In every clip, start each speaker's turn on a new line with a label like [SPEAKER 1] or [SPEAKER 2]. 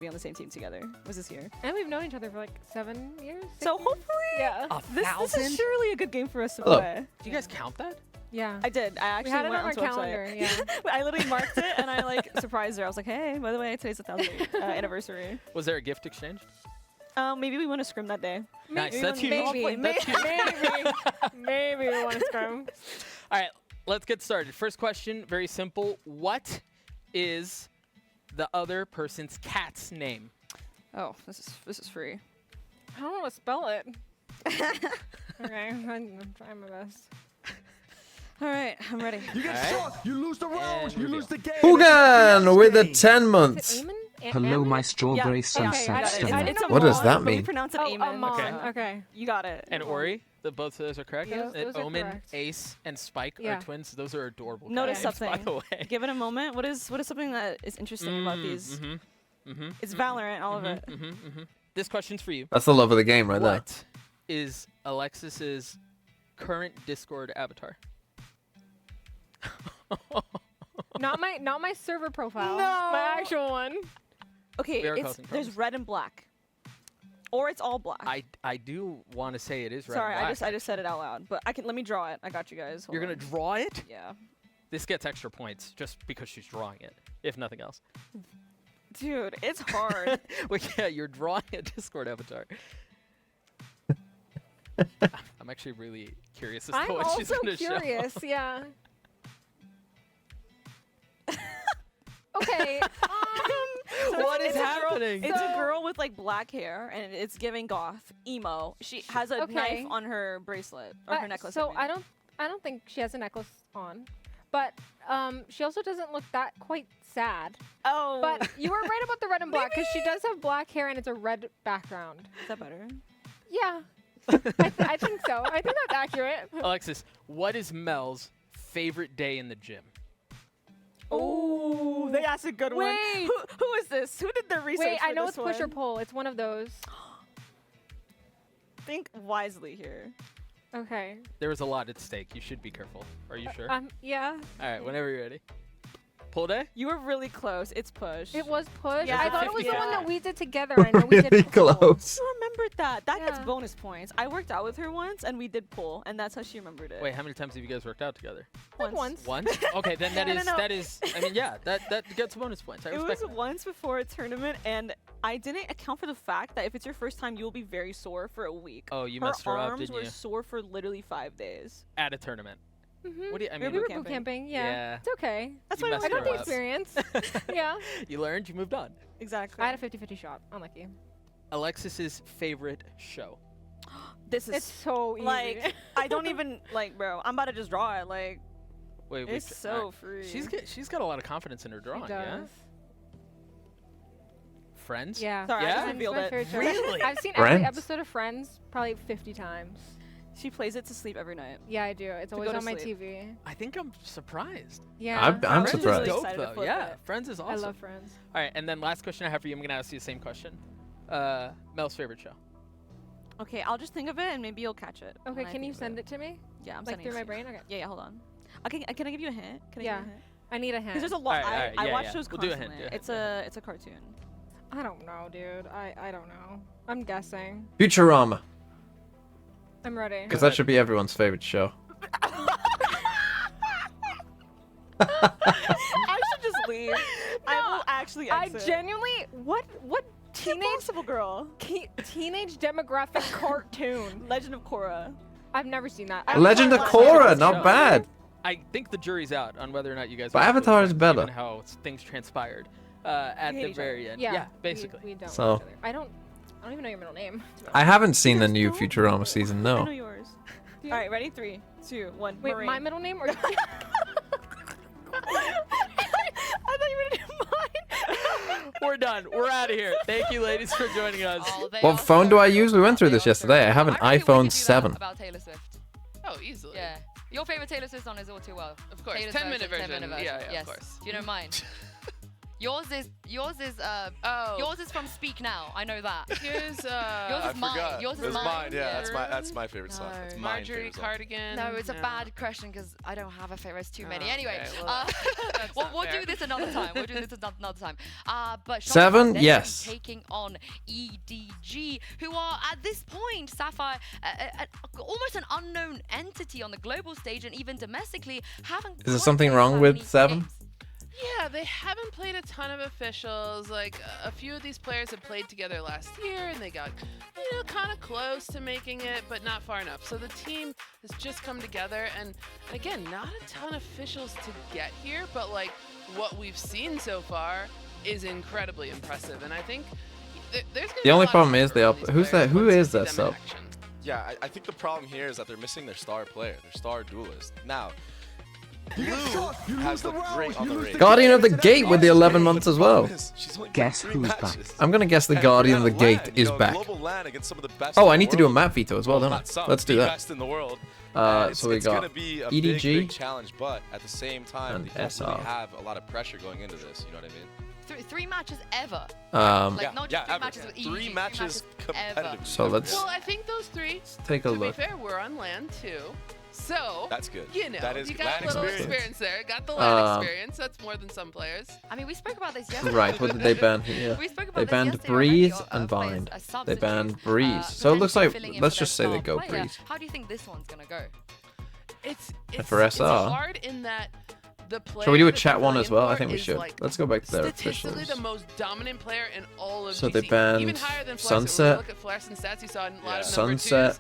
[SPEAKER 1] be on the same team together. Was this year?
[SPEAKER 2] And we've known each other for like 7 years. 6
[SPEAKER 1] So
[SPEAKER 2] years?
[SPEAKER 1] hopefully,
[SPEAKER 2] Yeah.
[SPEAKER 1] this is surely a good game for us to
[SPEAKER 3] Hello.
[SPEAKER 1] play.
[SPEAKER 4] Do you guys count that?
[SPEAKER 2] Yeah.
[SPEAKER 1] I did. I actually
[SPEAKER 2] We had it
[SPEAKER 1] went
[SPEAKER 2] on our
[SPEAKER 1] onto the
[SPEAKER 2] calendar.
[SPEAKER 1] website.
[SPEAKER 2] Yeah.
[SPEAKER 1] I literally marked it and I like surprised her. I was like, hey, by the way, today's the 1000th anniversary.
[SPEAKER 4] Was there a gift exchange?
[SPEAKER 1] Maybe we won a scrim that day.
[SPEAKER 4] Nice.
[SPEAKER 1] Maybe
[SPEAKER 4] That's huge.
[SPEAKER 2] Maybe.
[SPEAKER 4] That's huge.
[SPEAKER 2] Maybe we want to scrum.
[SPEAKER 4] All right, let's get started. First question, very simple. What is the other person's cat's name?
[SPEAKER 1] Oh, this is free.
[SPEAKER 2] I don't know how to spell it. Okay, I'm trying my best.
[SPEAKER 1] All right, I'm ready.
[SPEAKER 5] You get shot, you lose the round, you lose the game.
[SPEAKER 3] Hugan with the 10
[SPEAKER 2] Is it
[SPEAKER 3] months.
[SPEAKER 2] Eamon?
[SPEAKER 6] Hello, my strawberry
[SPEAKER 1] Yeah,
[SPEAKER 6] sunset
[SPEAKER 1] okay,
[SPEAKER 6] stomach.
[SPEAKER 1] it's a
[SPEAKER 3] What does
[SPEAKER 1] mon,
[SPEAKER 3] that
[SPEAKER 1] but we
[SPEAKER 3] mean?
[SPEAKER 1] pronounce it
[SPEAKER 2] Oh,
[SPEAKER 1] Eamon.
[SPEAKER 2] Amon.
[SPEAKER 4] Okay.
[SPEAKER 2] Okay.
[SPEAKER 1] You got it.
[SPEAKER 4] And Ori, both of those are correct.
[SPEAKER 2] Yeah,
[SPEAKER 4] And
[SPEAKER 2] those are
[SPEAKER 4] Omen,
[SPEAKER 2] correct.
[SPEAKER 4] Ace, and Spike
[SPEAKER 2] Yeah.
[SPEAKER 4] are twins. Those are adorable.
[SPEAKER 1] Notice
[SPEAKER 4] names, by
[SPEAKER 1] something.
[SPEAKER 4] the way.
[SPEAKER 1] Give it a moment. What is something that is interesting about these? It's Valorant, all of it.
[SPEAKER 4] This question's for you.
[SPEAKER 3] That's the love of the game right there.
[SPEAKER 4] What is Alexis's current Discord avatar?
[SPEAKER 2] Not my server profile.
[SPEAKER 1] No.
[SPEAKER 2] My actual one.
[SPEAKER 1] Okay,
[SPEAKER 4] We are
[SPEAKER 1] it's
[SPEAKER 4] causing
[SPEAKER 1] there's
[SPEAKER 4] problems.
[SPEAKER 1] red and black, or it's all black.
[SPEAKER 4] I do want to say it is red.
[SPEAKER 1] Sorry,
[SPEAKER 4] and
[SPEAKER 1] I
[SPEAKER 4] black.
[SPEAKER 1] just said it out loud, but let me draw it. I got you guys. Hold
[SPEAKER 4] You're gonna
[SPEAKER 1] on.
[SPEAKER 4] draw it?
[SPEAKER 1] Yeah.
[SPEAKER 4] This gets extra points just because she's drawing it, if nothing else.
[SPEAKER 1] Dude, it's hard.
[SPEAKER 4] Well, yeah, you're drawing a Discord avatar. I'm actually really curious as to
[SPEAKER 2] I'm
[SPEAKER 4] what she's
[SPEAKER 2] also
[SPEAKER 4] gonna
[SPEAKER 2] curious.
[SPEAKER 4] show.
[SPEAKER 2] Yeah. Okay.
[SPEAKER 4] What is
[SPEAKER 1] it's a girl-
[SPEAKER 4] happening?
[SPEAKER 1] It's a girl with like black hair, and it's giving goth emo. She has a
[SPEAKER 2] Okay.
[SPEAKER 1] knife on her bracelet or her necklace.
[SPEAKER 2] So
[SPEAKER 1] I
[SPEAKER 2] I don't think she has a necklace on, but she also doesn't look that quite sad.
[SPEAKER 1] Oh,
[SPEAKER 2] But you were right about the red and black because she does have black hair and it's a red background.
[SPEAKER 1] is that better?
[SPEAKER 2] Yeah. I think so. I think that's accurate.
[SPEAKER 4] Alexis, what is Mel's favorite day in the gym?
[SPEAKER 1] Oh, they asked a good one.
[SPEAKER 2] Wait.
[SPEAKER 1] Who is this? Who did the research?
[SPEAKER 2] Wait, I
[SPEAKER 1] for
[SPEAKER 2] know
[SPEAKER 1] this
[SPEAKER 2] it's push or
[SPEAKER 1] one?
[SPEAKER 2] pull. It's one of those.
[SPEAKER 1] Think wisely here.
[SPEAKER 2] Okay.
[SPEAKER 4] There was a lot at stake. You should be careful. Are you sure?
[SPEAKER 2] Yeah.
[SPEAKER 4] All right, whenever you're ready. Pull day?
[SPEAKER 1] You were really close. It's push.
[SPEAKER 2] It was push.
[SPEAKER 1] Yeah,
[SPEAKER 2] I thought it was the one
[SPEAKER 1] 50-50.
[SPEAKER 2] that we did together. I know we
[SPEAKER 3] Really
[SPEAKER 2] did pull.
[SPEAKER 3] close.
[SPEAKER 1] You remembered that. That gets
[SPEAKER 2] Yeah.
[SPEAKER 1] bonus points. I worked out with her once, and we did pull, and that's how she remembered it.
[SPEAKER 4] Wait, how many times have you guys worked out together?
[SPEAKER 2] Like once.
[SPEAKER 4] Once? Okay, then that
[SPEAKER 1] No,
[SPEAKER 4] is
[SPEAKER 1] no, no.
[SPEAKER 4] that is. I mean, yeah, that gets bonus points. I
[SPEAKER 1] It
[SPEAKER 4] respect
[SPEAKER 1] was
[SPEAKER 4] that.
[SPEAKER 1] once before a tournament, and I didn't account for the fact that if it's your first time, you will be very sore for a week.
[SPEAKER 4] Oh, you
[SPEAKER 1] her
[SPEAKER 4] messed her up,
[SPEAKER 1] arms
[SPEAKER 4] didn't
[SPEAKER 1] were
[SPEAKER 4] you?
[SPEAKER 1] sore for literally 5 days.
[SPEAKER 4] At a tournament.
[SPEAKER 2] Mhm.
[SPEAKER 4] What do you? I
[SPEAKER 1] We
[SPEAKER 4] mean,
[SPEAKER 2] We were
[SPEAKER 1] boot
[SPEAKER 2] boot camping. Yeah.
[SPEAKER 4] Yeah.
[SPEAKER 2] It's okay.
[SPEAKER 1] That's
[SPEAKER 4] You
[SPEAKER 1] why
[SPEAKER 4] messed
[SPEAKER 2] I
[SPEAKER 1] we
[SPEAKER 4] her
[SPEAKER 2] got the
[SPEAKER 4] up.
[SPEAKER 2] experience. Yeah.
[SPEAKER 4] You learned. You moved on.
[SPEAKER 1] Exactly.
[SPEAKER 2] I had a 50-50 shot. Unlucky.
[SPEAKER 4] Alexis's favorite show.
[SPEAKER 1] This is
[SPEAKER 2] It's so easy.
[SPEAKER 1] like I don't even like, bro. I'm about to just draw it. Like
[SPEAKER 4] Wait,
[SPEAKER 1] it's so free.
[SPEAKER 4] She's got a lot of confidence in her drawing.
[SPEAKER 2] It
[SPEAKER 4] Yeah.
[SPEAKER 2] does.
[SPEAKER 4] Friends.
[SPEAKER 2] Yeah.
[SPEAKER 1] Sorry, I
[SPEAKER 4] Yeah?
[SPEAKER 1] just
[SPEAKER 2] Friends is
[SPEAKER 1] revealed
[SPEAKER 2] my
[SPEAKER 1] it.
[SPEAKER 2] favorite show.
[SPEAKER 4] Really?
[SPEAKER 2] I've seen
[SPEAKER 3] Friends?
[SPEAKER 2] every episode of Friends probably 50 times.
[SPEAKER 1] She plays it to sleep every night.
[SPEAKER 2] Yeah, I do. It's
[SPEAKER 1] To
[SPEAKER 2] always
[SPEAKER 1] go to
[SPEAKER 2] on my
[SPEAKER 1] sleep.
[SPEAKER 2] TV.
[SPEAKER 4] I think I'm surprised.
[SPEAKER 2] Yeah.
[SPEAKER 3] I'm
[SPEAKER 1] Friends is
[SPEAKER 3] surprised.
[SPEAKER 1] really
[SPEAKER 4] Dope
[SPEAKER 1] excited to
[SPEAKER 4] though.
[SPEAKER 1] flip
[SPEAKER 4] Yeah.
[SPEAKER 1] it.
[SPEAKER 4] Friends is awesome.
[SPEAKER 2] I love Friends.
[SPEAKER 4] All right, and then last question I have for you. I'm gonna ask you the same question. Mel's favorite show.
[SPEAKER 1] Okay, I'll just think of it, and maybe you'll catch it.
[SPEAKER 2] Okay, can you send it to me?
[SPEAKER 1] Yeah, I'm
[SPEAKER 2] Like
[SPEAKER 1] sending
[SPEAKER 2] through
[SPEAKER 1] it
[SPEAKER 2] my
[SPEAKER 1] to you.
[SPEAKER 2] brain? Okay.
[SPEAKER 1] Yeah, hold on. Okay, can I give you a hint? Can I
[SPEAKER 2] Yeah.
[SPEAKER 1] give you a hint?
[SPEAKER 2] I need a hint.
[SPEAKER 1] Because there's a lot.
[SPEAKER 4] Alright,
[SPEAKER 1] I
[SPEAKER 4] yeah,
[SPEAKER 1] watch
[SPEAKER 4] yeah.
[SPEAKER 1] shows
[SPEAKER 4] We'll do a
[SPEAKER 1] constantly.
[SPEAKER 4] hint, do a
[SPEAKER 1] It's
[SPEAKER 4] hint,
[SPEAKER 1] a cartoon.
[SPEAKER 2] I don't know, dude. I don't know. I'm guessing.
[SPEAKER 3] Futurama.
[SPEAKER 2] I'm ready.
[SPEAKER 3] Because that should be everyone's favorite show.
[SPEAKER 1] I should just leave. I will actually
[SPEAKER 2] I
[SPEAKER 1] exit.
[SPEAKER 2] genuinely what teenage
[SPEAKER 1] Impossible Girl.
[SPEAKER 2] teenage demographic cartoon?
[SPEAKER 1] Legend of Korra.
[SPEAKER 2] I've never seen that.
[SPEAKER 3] Legend of
[SPEAKER 1] watched
[SPEAKER 3] Korra,
[SPEAKER 1] it.
[SPEAKER 3] not bad.
[SPEAKER 4] I think the jury's out on whether or not you guys.
[SPEAKER 3] But
[SPEAKER 4] watched
[SPEAKER 3] Avatar
[SPEAKER 4] those
[SPEAKER 3] is
[SPEAKER 4] things,
[SPEAKER 3] better.
[SPEAKER 4] given how things transpired at
[SPEAKER 1] hate
[SPEAKER 4] the
[SPEAKER 1] each other.
[SPEAKER 4] very end.
[SPEAKER 2] Yeah,
[SPEAKER 4] basically.
[SPEAKER 2] We don't.
[SPEAKER 3] So-
[SPEAKER 2] watch other. I don't even know your middle name.
[SPEAKER 3] I haven't seen the
[SPEAKER 1] guys
[SPEAKER 3] new
[SPEAKER 1] don't?
[SPEAKER 3] Futurama season,
[SPEAKER 1] I know
[SPEAKER 3] no.
[SPEAKER 1] yours.
[SPEAKER 2] Do you?
[SPEAKER 1] All right, ready? 3, 2, 1.
[SPEAKER 2] Wait,
[SPEAKER 1] Maureen.
[SPEAKER 2] my middle name or?
[SPEAKER 1] I thought you were gonna do mine.
[SPEAKER 4] We're done. We're out of here. Thank you, ladies, for joining us.
[SPEAKER 7] Oh, they
[SPEAKER 3] What
[SPEAKER 7] are
[SPEAKER 3] phone
[SPEAKER 7] so
[SPEAKER 3] do I
[SPEAKER 7] good.
[SPEAKER 3] use? We went through
[SPEAKER 7] They
[SPEAKER 3] this
[SPEAKER 7] are so
[SPEAKER 3] yesterday. I
[SPEAKER 7] good.
[SPEAKER 3] have an
[SPEAKER 7] really wish you
[SPEAKER 3] iPhone
[SPEAKER 7] knew that
[SPEAKER 3] 7.
[SPEAKER 7] About Taylor Swift.
[SPEAKER 8] Oh, easily.
[SPEAKER 7] Yeah. Your favorite Taylor Swift song is All Too Well.
[SPEAKER 8] Of course.
[SPEAKER 7] Taylor's
[SPEAKER 8] 10-minute version.
[SPEAKER 7] 10-minute version.
[SPEAKER 8] Yeah,
[SPEAKER 7] yes.
[SPEAKER 8] of course.
[SPEAKER 7] Do you know mine?
[SPEAKER 6] Yours is from Speak Now. I know that.
[SPEAKER 7] Here's
[SPEAKER 6] Yours
[SPEAKER 8] I
[SPEAKER 6] is mine.
[SPEAKER 8] forgot.
[SPEAKER 6] Yours is
[SPEAKER 8] It's
[SPEAKER 6] mine.
[SPEAKER 8] mine. Yeah, that's my favorite song.
[SPEAKER 6] No.
[SPEAKER 8] That's my
[SPEAKER 7] Marjorie
[SPEAKER 8] favorite song.
[SPEAKER 7] Cardigan.
[SPEAKER 6] No, it's a bad question because I don't have a favorite. It's too many.
[SPEAKER 7] Oh,
[SPEAKER 6] Anyway,
[SPEAKER 7] okay, well, that's not
[SPEAKER 6] we'll
[SPEAKER 7] fair.
[SPEAKER 6] do this another time. We'll do this another time. But Shopify,
[SPEAKER 3] 7?
[SPEAKER 6] they're gonna be
[SPEAKER 3] Yes.
[SPEAKER 6] taking on EDG, who are at this point, Sapphire, almost an unknown entity on the global stage and even domestically haven't.
[SPEAKER 3] Is there
[SPEAKER 6] quite
[SPEAKER 3] something
[SPEAKER 6] played
[SPEAKER 3] wrong
[SPEAKER 6] that
[SPEAKER 3] with
[SPEAKER 6] many
[SPEAKER 3] 7?
[SPEAKER 6] games.
[SPEAKER 7] Yeah, they haven't played a ton of officials. Like, a few of these players have played together last year, and they got, kind of close to making it, but not far enough. So the team has just come together, and again, not a ton of officials to get here, but like what we've seen so far is incredibly impressive. And I think there's gonna be
[SPEAKER 3] The
[SPEAKER 7] a
[SPEAKER 3] only
[SPEAKER 7] lot of
[SPEAKER 3] problem is
[SPEAKER 7] pressure on
[SPEAKER 3] they
[SPEAKER 7] these
[SPEAKER 3] who's
[SPEAKER 7] players
[SPEAKER 3] that? Who
[SPEAKER 7] once we
[SPEAKER 3] is
[SPEAKER 7] see
[SPEAKER 3] that
[SPEAKER 7] them in
[SPEAKER 3] sub?
[SPEAKER 7] action.
[SPEAKER 8] Yeah, I think the problem here is that they're missing their star player, their star duelist. Now, Blue has looked great on the ring.
[SPEAKER 3] Guardian of the Gate with the 11 months as well.
[SPEAKER 8] She's only
[SPEAKER 5] Guess
[SPEAKER 8] played 3
[SPEAKER 5] who's back?
[SPEAKER 8] matches.
[SPEAKER 3] I'm gonna guess the
[SPEAKER 8] And
[SPEAKER 3] Guardian of the
[SPEAKER 8] Ghana
[SPEAKER 3] Gate
[SPEAKER 8] LAN,
[SPEAKER 3] is back.
[SPEAKER 8] Global LAN against some of the best
[SPEAKER 3] Oh,
[SPEAKER 8] in
[SPEAKER 3] I
[SPEAKER 8] the
[SPEAKER 3] need to do a
[SPEAKER 8] world.
[SPEAKER 3] map veto as well, don't I?
[SPEAKER 8] Not some,
[SPEAKER 3] Let's do
[SPEAKER 8] the
[SPEAKER 3] that.
[SPEAKER 8] best in the world.
[SPEAKER 3] So we
[SPEAKER 8] it's
[SPEAKER 3] got
[SPEAKER 8] gonna be a
[SPEAKER 3] EDG
[SPEAKER 8] big challenge, but at the same time,
[SPEAKER 3] and
[SPEAKER 8] they don't
[SPEAKER 3] SR.
[SPEAKER 8] really have a lot of pressure going into this. You know what I mean?
[SPEAKER 6] Three matches ever.
[SPEAKER 8] Yeah,
[SPEAKER 6] Not just
[SPEAKER 8] yeah,
[SPEAKER 6] three
[SPEAKER 8] ever.
[SPEAKER 6] matches with EDG.
[SPEAKER 8] 3 matches
[SPEAKER 6] ever.
[SPEAKER 8] competitive.
[SPEAKER 3] So let's
[SPEAKER 7] Well, I think those 3,
[SPEAKER 3] take a
[SPEAKER 7] to
[SPEAKER 3] look.
[SPEAKER 7] be fair, we're on land too. So,
[SPEAKER 8] That's good.
[SPEAKER 7] that
[SPEAKER 8] is
[SPEAKER 7] you
[SPEAKER 8] good.
[SPEAKER 7] got
[SPEAKER 8] LAN
[SPEAKER 7] a little
[SPEAKER 8] experience.
[SPEAKER 7] experience there. Got the land
[SPEAKER 3] Um,
[SPEAKER 7] experience. That's more than some players.
[SPEAKER 6] I mean, we spoke about this yesterday.
[SPEAKER 3] Right, what did they ban here?
[SPEAKER 6] We spoke about
[SPEAKER 3] They
[SPEAKER 6] this
[SPEAKER 3] banned
[SPEAKER 6] yesterday already,
[SPEAKER 3] Breeze
[SPEAKER 6] of
[SPEAKER 3] and
[SPEAKER 6] players
[SPEAKER 3] Bind.
[SPEAKER 6] as
[SPEAKER 3] They
[SPEAKER 6] substitutes,
[SPEAKER 3] banned Breeze. So it looks
[SPEAKER 6] potentially
[SPEAKER 3] like,
[SPEAKER 6] filling in
[SPEAKER 3] let's
[SPEAKER 6] for
[SPEAKER 3] just
[SPEAKER 6] their
[SPEAKER 3] say they
[SPEAKER 6] star
[SPEAKER 3] go
[SPEAKER 6] player.
[SPEAKER 3] Breeze.
[SPEAKER 6] How do you think this one's gonna go?
[SPEAKER 7] It's
[SPEAKER 3] for
[SPEAKER 7] it's
[SPEAKER 3] SR.
[SPEAKER 7] hard in that the player.
[SPEAKER 3] Shall we do a
[SPEAKER 7] that they're
[SPEAKER 3] chat one
[SPEAKER 7] filling
[SPEAKER 3] as
[SPEAKER 7] in
[SPEAKER 3] well? I
[SPEAKER 7] for
[SPEAKER 3] think we
[SPEAKER 7] is,
[SPEAKER 3] should.
[SPEAKER 7] like,
[SPEAKER 3] Let's go back to their
[SPEAKER 7] statistically
[SPEAKER 3] officials.
[SPEAKER 7] the most dominant player in all of
[SPEAKER 3] So
[SPEAKER 7] GC.
[SPEAKER 3] they banned
[SPEAKER 7] even higher than Flex.
[SPEAKER 3] Sunset.
[SPEAKER 7] When we look at Flex and stats, you saw in a lot of
[SPEAKER 3] Sunset.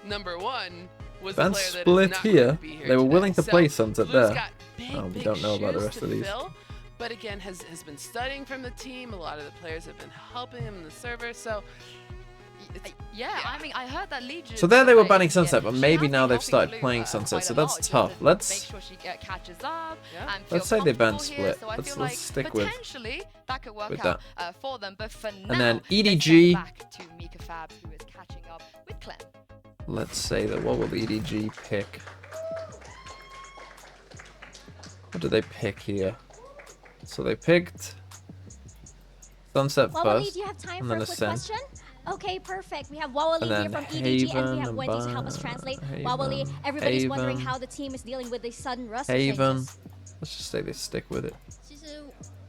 [SPEAKER 7] number 2s. Was
[SPEAKER 3] Banned
[SPEAKER 7] the player that is
[SPEAKER 3] Split
[SPEAKER 7] not
[SPEAKER 3] here.
[SPEAKER 7] going to be here
[SPEAKER 3] They were
[SPEAKER 7] today.
[SPEAKER 3] willing to
[SPEAKER 7] So,
[SPEAKER 3] play Sunset
[SPEAKER 7] Blue's
[SPEAKER 3] there.
[SPEAKER 7] got big,
[SPEAKER 3] Oh, we
[SPEAKER 7] big
[SPEAKER 3] don't know about the
[SPEAKER 7] shoes
[SPEAKER 3] rest
[SPEAKER 7] to
[SPEAKER 3] of these.
[SPEAKER 7] fill, but again, has been studying from the team. A lot of the players have been helping him in the server. So,
[SPEAKER 6] Yeah, I mean, I heard that Legion.
[SPEAKER 3] So there they were
[SPEAKER 6] today,
[SPEAKER 3] banning Sunset, but
[SPEAKER 6] she
[SPEAKER 3] maybe
[SPEAKER 6] has
[SPEAKER 3] now
[SPEAKER 6] been
[SPEAKER 3] they've
[SPEAKER 6] helping
[SPEAKER 3] started
[SPEAKER 6] Blue,
[SPEAKER 3] playing Sunset,
[SPEAKER 6] quite
[SPEAKER 3] so
[SPEAKER 6] a
[SPEAKER 3] that's
[SPEAKER 6] lot, just
[SPEAKER 3] tough.
[SPEAKER 6] to
[SPEAKER 3] Let's
[SPEAKER 6] make sure she catches up
[SPEAKER 7] Yeah.
[SPEAKER 6] and feel
[SPEAKER 3] Let's say they ban
[SPEAKER 6] comfortable here,
[SPEAKER 3] Split.
[SPEAKER 6] so I
[SPEAKER 3] Let's
[SPEAKER 6] feel like
[SPEAKER 3] stick with
[SPEAKER 6] potentially that could work
[SPEAKER 3] with
[SPEAKER 6] out for them. But for now,
[SPEAKER 3] then
[SPEAKER 6] let's
[SPEAKER 3] EDG.
[SPEAKER 6] get back to Mika Fabs, who is catching up with Clem.
[SPEAKER 3] let's say that what will the EDG pick? What do they pick here? So they picked Sunset
[SPEAKER 9] Wawali,
[SPEAKER 3] first,
[SPEAKER 9] do you have time
[SPEAKER 3] and
[SPEAKER 9] for
[SPEAKER 3] then
[SPEAKER 9] a quick
[SPEAKER 3] Ascent.
[SPEAKER 9] question? Okay, perfect. We have Wawali
[SPEAKER 3] And
[SPEAKER 9] here
[SPEAKER 3] then
[SPEAKER 9] from EDG, and we
[SPEAKER 3] Haven
[SPEAKER 9] have
[SPEAKER 3] and
[SPEAKER 9] Wendy to help us
[SPEAKER 3] Ba-
[SPEAKER 9] translate.
[SPEAKER 3] Haven,
[SPEAKER 9] Wawali, everybody's wondering
[SPEAKER 3] Haven.
[SPEAKER 9] how the team is dealing with the sudden rust
[SPEAKER 3] Haven.
[SPEAKER 9] changes.
[SPEAKER 3] Let's just say they stick with it.
[SPEAKER 10] 其实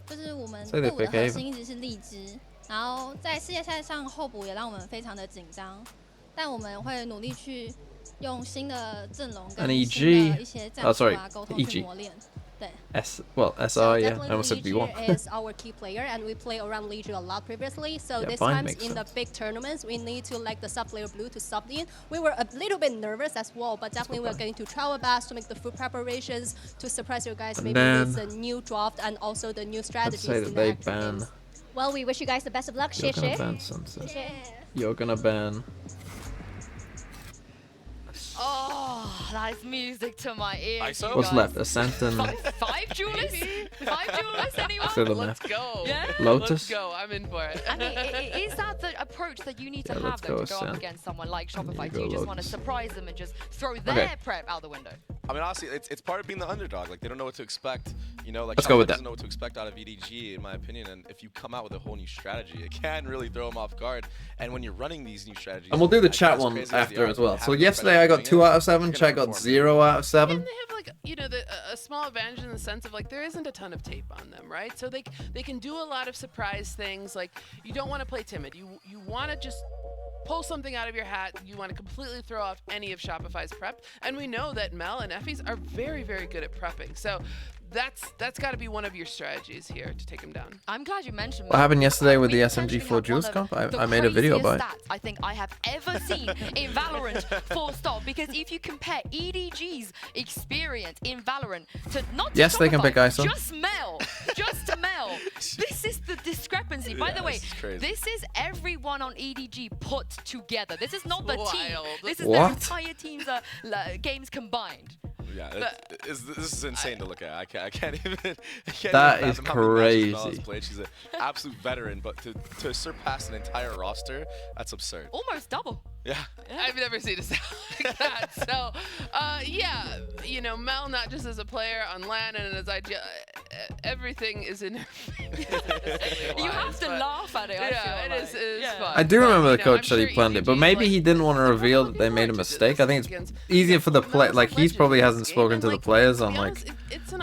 [SPEAKER 10] 就是我们
[SPEAKER 3] Say they
[SPEAKER 10] 队伍的
[SPEAKER 3] pick
[SPEAKER 10] 核
[SPEAKER 3] Haven.
[SPEAKER 10] 心一直是荔枝，然后在世界赛上候补也让我们非常的紧张，但我们会努力去用新的阵容
[SPEAKER 3] An
[SPEAKER 10] 跟
[SPEAKER 3] EG
[SPEAKER 10] 新的一些战
[SPEAKER 3] oh,
[SPEAKER 10] 术
[SPEAKER 3] sorry,
[SPEAKER 10] 啊沟通去
[SPEAKER 3] EG
[SPEAKER 10] 磨练。对。
[SPEAKER 3] SR,
[SPEAKER 9] So
[SPEAKER 3] yeah. I
[SPEAKER 9] definitely
[SPEAKER 3] almost said
[SPEAKER 9] Legion
[SPEAKER 3] B1.
[SPEAKER 9] is our key player, and we play around Legion a lot previously. So
[SPEAKER 3] Yeah,
[SPEAKER 9] this
[SPEAKER 3] Bind
[SPEAKER 9] time
[SPEAKER 3] makes
[SPEAKER 9] in the
[SPEAKER 3] sense.
[SPEAKER 9] big tournaments, we need to like the sub player Blue to sub in. We were a little bit nervous as well, but definitely we're
[SPEAKER 3] Bind.
[SPEAKER 9] going to try our best to make the full preparations to surprise you guys
[SPEAKER 3] And
[SPEAKER 9] maybe with
[SPEAKER 3] then-
[SPEAKER 9] the new draft and also the new
[SPEAKER 3] Let's
[SPEAKER 9] strategies
[SPEAKER 3] say
[SPEAKER 9] in
[SPEAKER 3] that
[SPEAKER 9] the
[SPEAKER 3] they
[SPEAKER 9] actual
[SPEAKER 3] ban.
[SPEAKER 9] games. Well, we wish you guys the best of luck,
[SPEAKER 3] You're gonna
[SPEAKER 9] Sheshe.
[SPEAKER 3] ban Sunset.
[SPEAKER 9] Yeah.
[SPEAKER 3] You're gonna ban.
[SPEAKER 6] Oh, that is music to my ears.
[SPEAKER 8] ISO?
[SPEAKER 6] you
[SPEAKER 3] What's
[SPEAKER 6] guys.
[SPEAKER 3] left? Ascent and
[SPEAKER 6] Five duelists? Five duelists, anyone?
[SPEAKER 3] to the
[SPEAKER 7] Let's
[SPEAKER 3] left.
[SPEAKER 7] go.
[SPEAKER 6] Yeah?
[SPEAKER 3] Lotus?
[SPEAKER 7] Let's go. I'm in for it.
[SPEAKER 6] I mean, is that the approach that you need to
[SPEAKER 3] Yeah,
[SPEAKER 6] have
[SPEAKER 3] let's
[SPEAKER 6] though,
[SPEAKER 3] go
[SPEAKER 6] to go up
[SPEAKER 3] Ascent.
[SPEAKER 6] against someone like
[SPEAKER 3] And
[SPEAKER 6] Shopify?
[SPEAKER 3] you
[SPEAKER 6] Do you
[SPEAKER 3] go
[SPEAKER 6] just want to
[SPEAKER 3] Lotus.
[SPEAKER 6] surprise them and just throw their
[SPEAKER 3] Okay.
[SPEAKER 6] prep out the window?
[SPEAKER 8] I mean, honestly, it's part of being the underdog. Like, they don't know what to expect. You know, like,
[SPEAKER 3] Let's go with
[SPEAKER 8] Shopify
[SPEAKER 3] that.
[SPEAKER 8] doesn't know what to expect out of EDG, in my opinion. And if you come out with a whole new strategy, it can really throw them off guard. And when you're running these new strategies,
[SPEAKER 3] And we'll do the
[SPEAKER 8] as
[SPEAKER 3] chat one
[SPEAKER 8] crazy as they
[SPEAKER 3] after
[SPEAKER 8] are,
[SPEAKER 3] as well.
[SPEAKER 8] having
[SPEAKER 3] So
[SPEAKER 8] the
[SPEAKER 3] yesterday I
[SPEAKER 8] pressure
[SPEAKER 3] got 2
[SPEAKER 8] coming in,
[SPEAKER 3] out of 7.
[SPEAKER 8] it's
[SPEAKER 3] Chat
[SPEAKER 8] gonna
[SPEAKER 3] got
[SPEAKER 8] perform.
[SPEAKER 3] 0 out of
[SPEAKER 7] And
[SPEAKER 3] 7.
[SPEAKER 7] they have like a small advantage in the sense of like there isn't a ton of tape on them, right? So they can do a lot of surprise things. Like you don't want to play timid. You want to just pull something out of your hat. You want to completely throw off any of Shopify's prep. And we know that Mel and Effie's are very, very good at prepping. So that's got to be one of your strategies here to take them down.
[SPEAKER 6] I'm glad you mentioned
[SPEAKER 3] What happened yesterday with
[SPEAKER 6] we
[SPEAKER 3] the
[SPEAKER 6] potentially
[SPEAKER 3] SMG4
[SPEAKER 6] have
[SPEAKER 3] Jules
[SPEAKER 6] one
[SPEAKER 3] comp?
[SPEAKER 6] of the
[SPEAKER 3] I made a video
[SPEAKER 6] craziest
[SPEAKER 3] about it.
[SPEAKER 6] stats I think I have ever seen in Valorant full stop. Because if you compare EDG's experience in Valorant to not just
[SPEAKER 3] Yes, they can
[SPEAKER 6] Shopify,
[SPEAKER 3] pick ISO.
[SPEAKER 6] just Mel, just Mel. This is the discrepancy. By
[SPEAKER 8] Yeah,
[SPEAKER 6] the way,
[SPEAKER 8] this is crazy.
[SPEAKER 6] this is everyone on EDG put together. This is not the team.
[SPEAKER 7] Wild.
[SPEAKER 6] This is
[SPEAKER 3] What?
[SPEAKER 6] their entire team's games combined.
[SPEAKER 8] Yeah, this is insane to look at. I can't even. I can't
[SPEAKER 3] That
[SPEAKER 8] even
[SPEAKER 3] is
[SPEAKER 8] fathom how many matches Mel has
[SPEAKER 3] crazy.
[SPEAKER 8] played. She's an absolute veteran, but to surpass an entire roster, that's absurd.
[SPEAKER 6] Almost double.
[SPEAKER 8] Yeah.
[SPEAKER 7] I've never seen a sound like that. So, yeah, you know, Mel, not just as a player on LAN and as everything is in.
[SPEAKER 6] You have to laugh at it. I
[SPEAKER 7] Yeah,
[SPEAKER 6] feel
[SPEAKER 7] it is
[SPEAKER 6] like.
[SPEAKER 7] fun.
[SPEAKER 3] I do
[SPEAKER 7] But,
[SPEAKER 3] remember the
[SPEAKER 7] you know, I'm
[SPEAKER 3] coach said he
[SPEAKER 7] sure
[SPEAKER 3] planned it, but
[SPEAKER 7] EDG 's
[SPEAKER 3] maybe
[SPEAKER 7] like,
[SPEAKER 3] he didn't want to reveal that they made a mistake. I think it's easier for the play. Like he's probably hasn't spoken to the players on like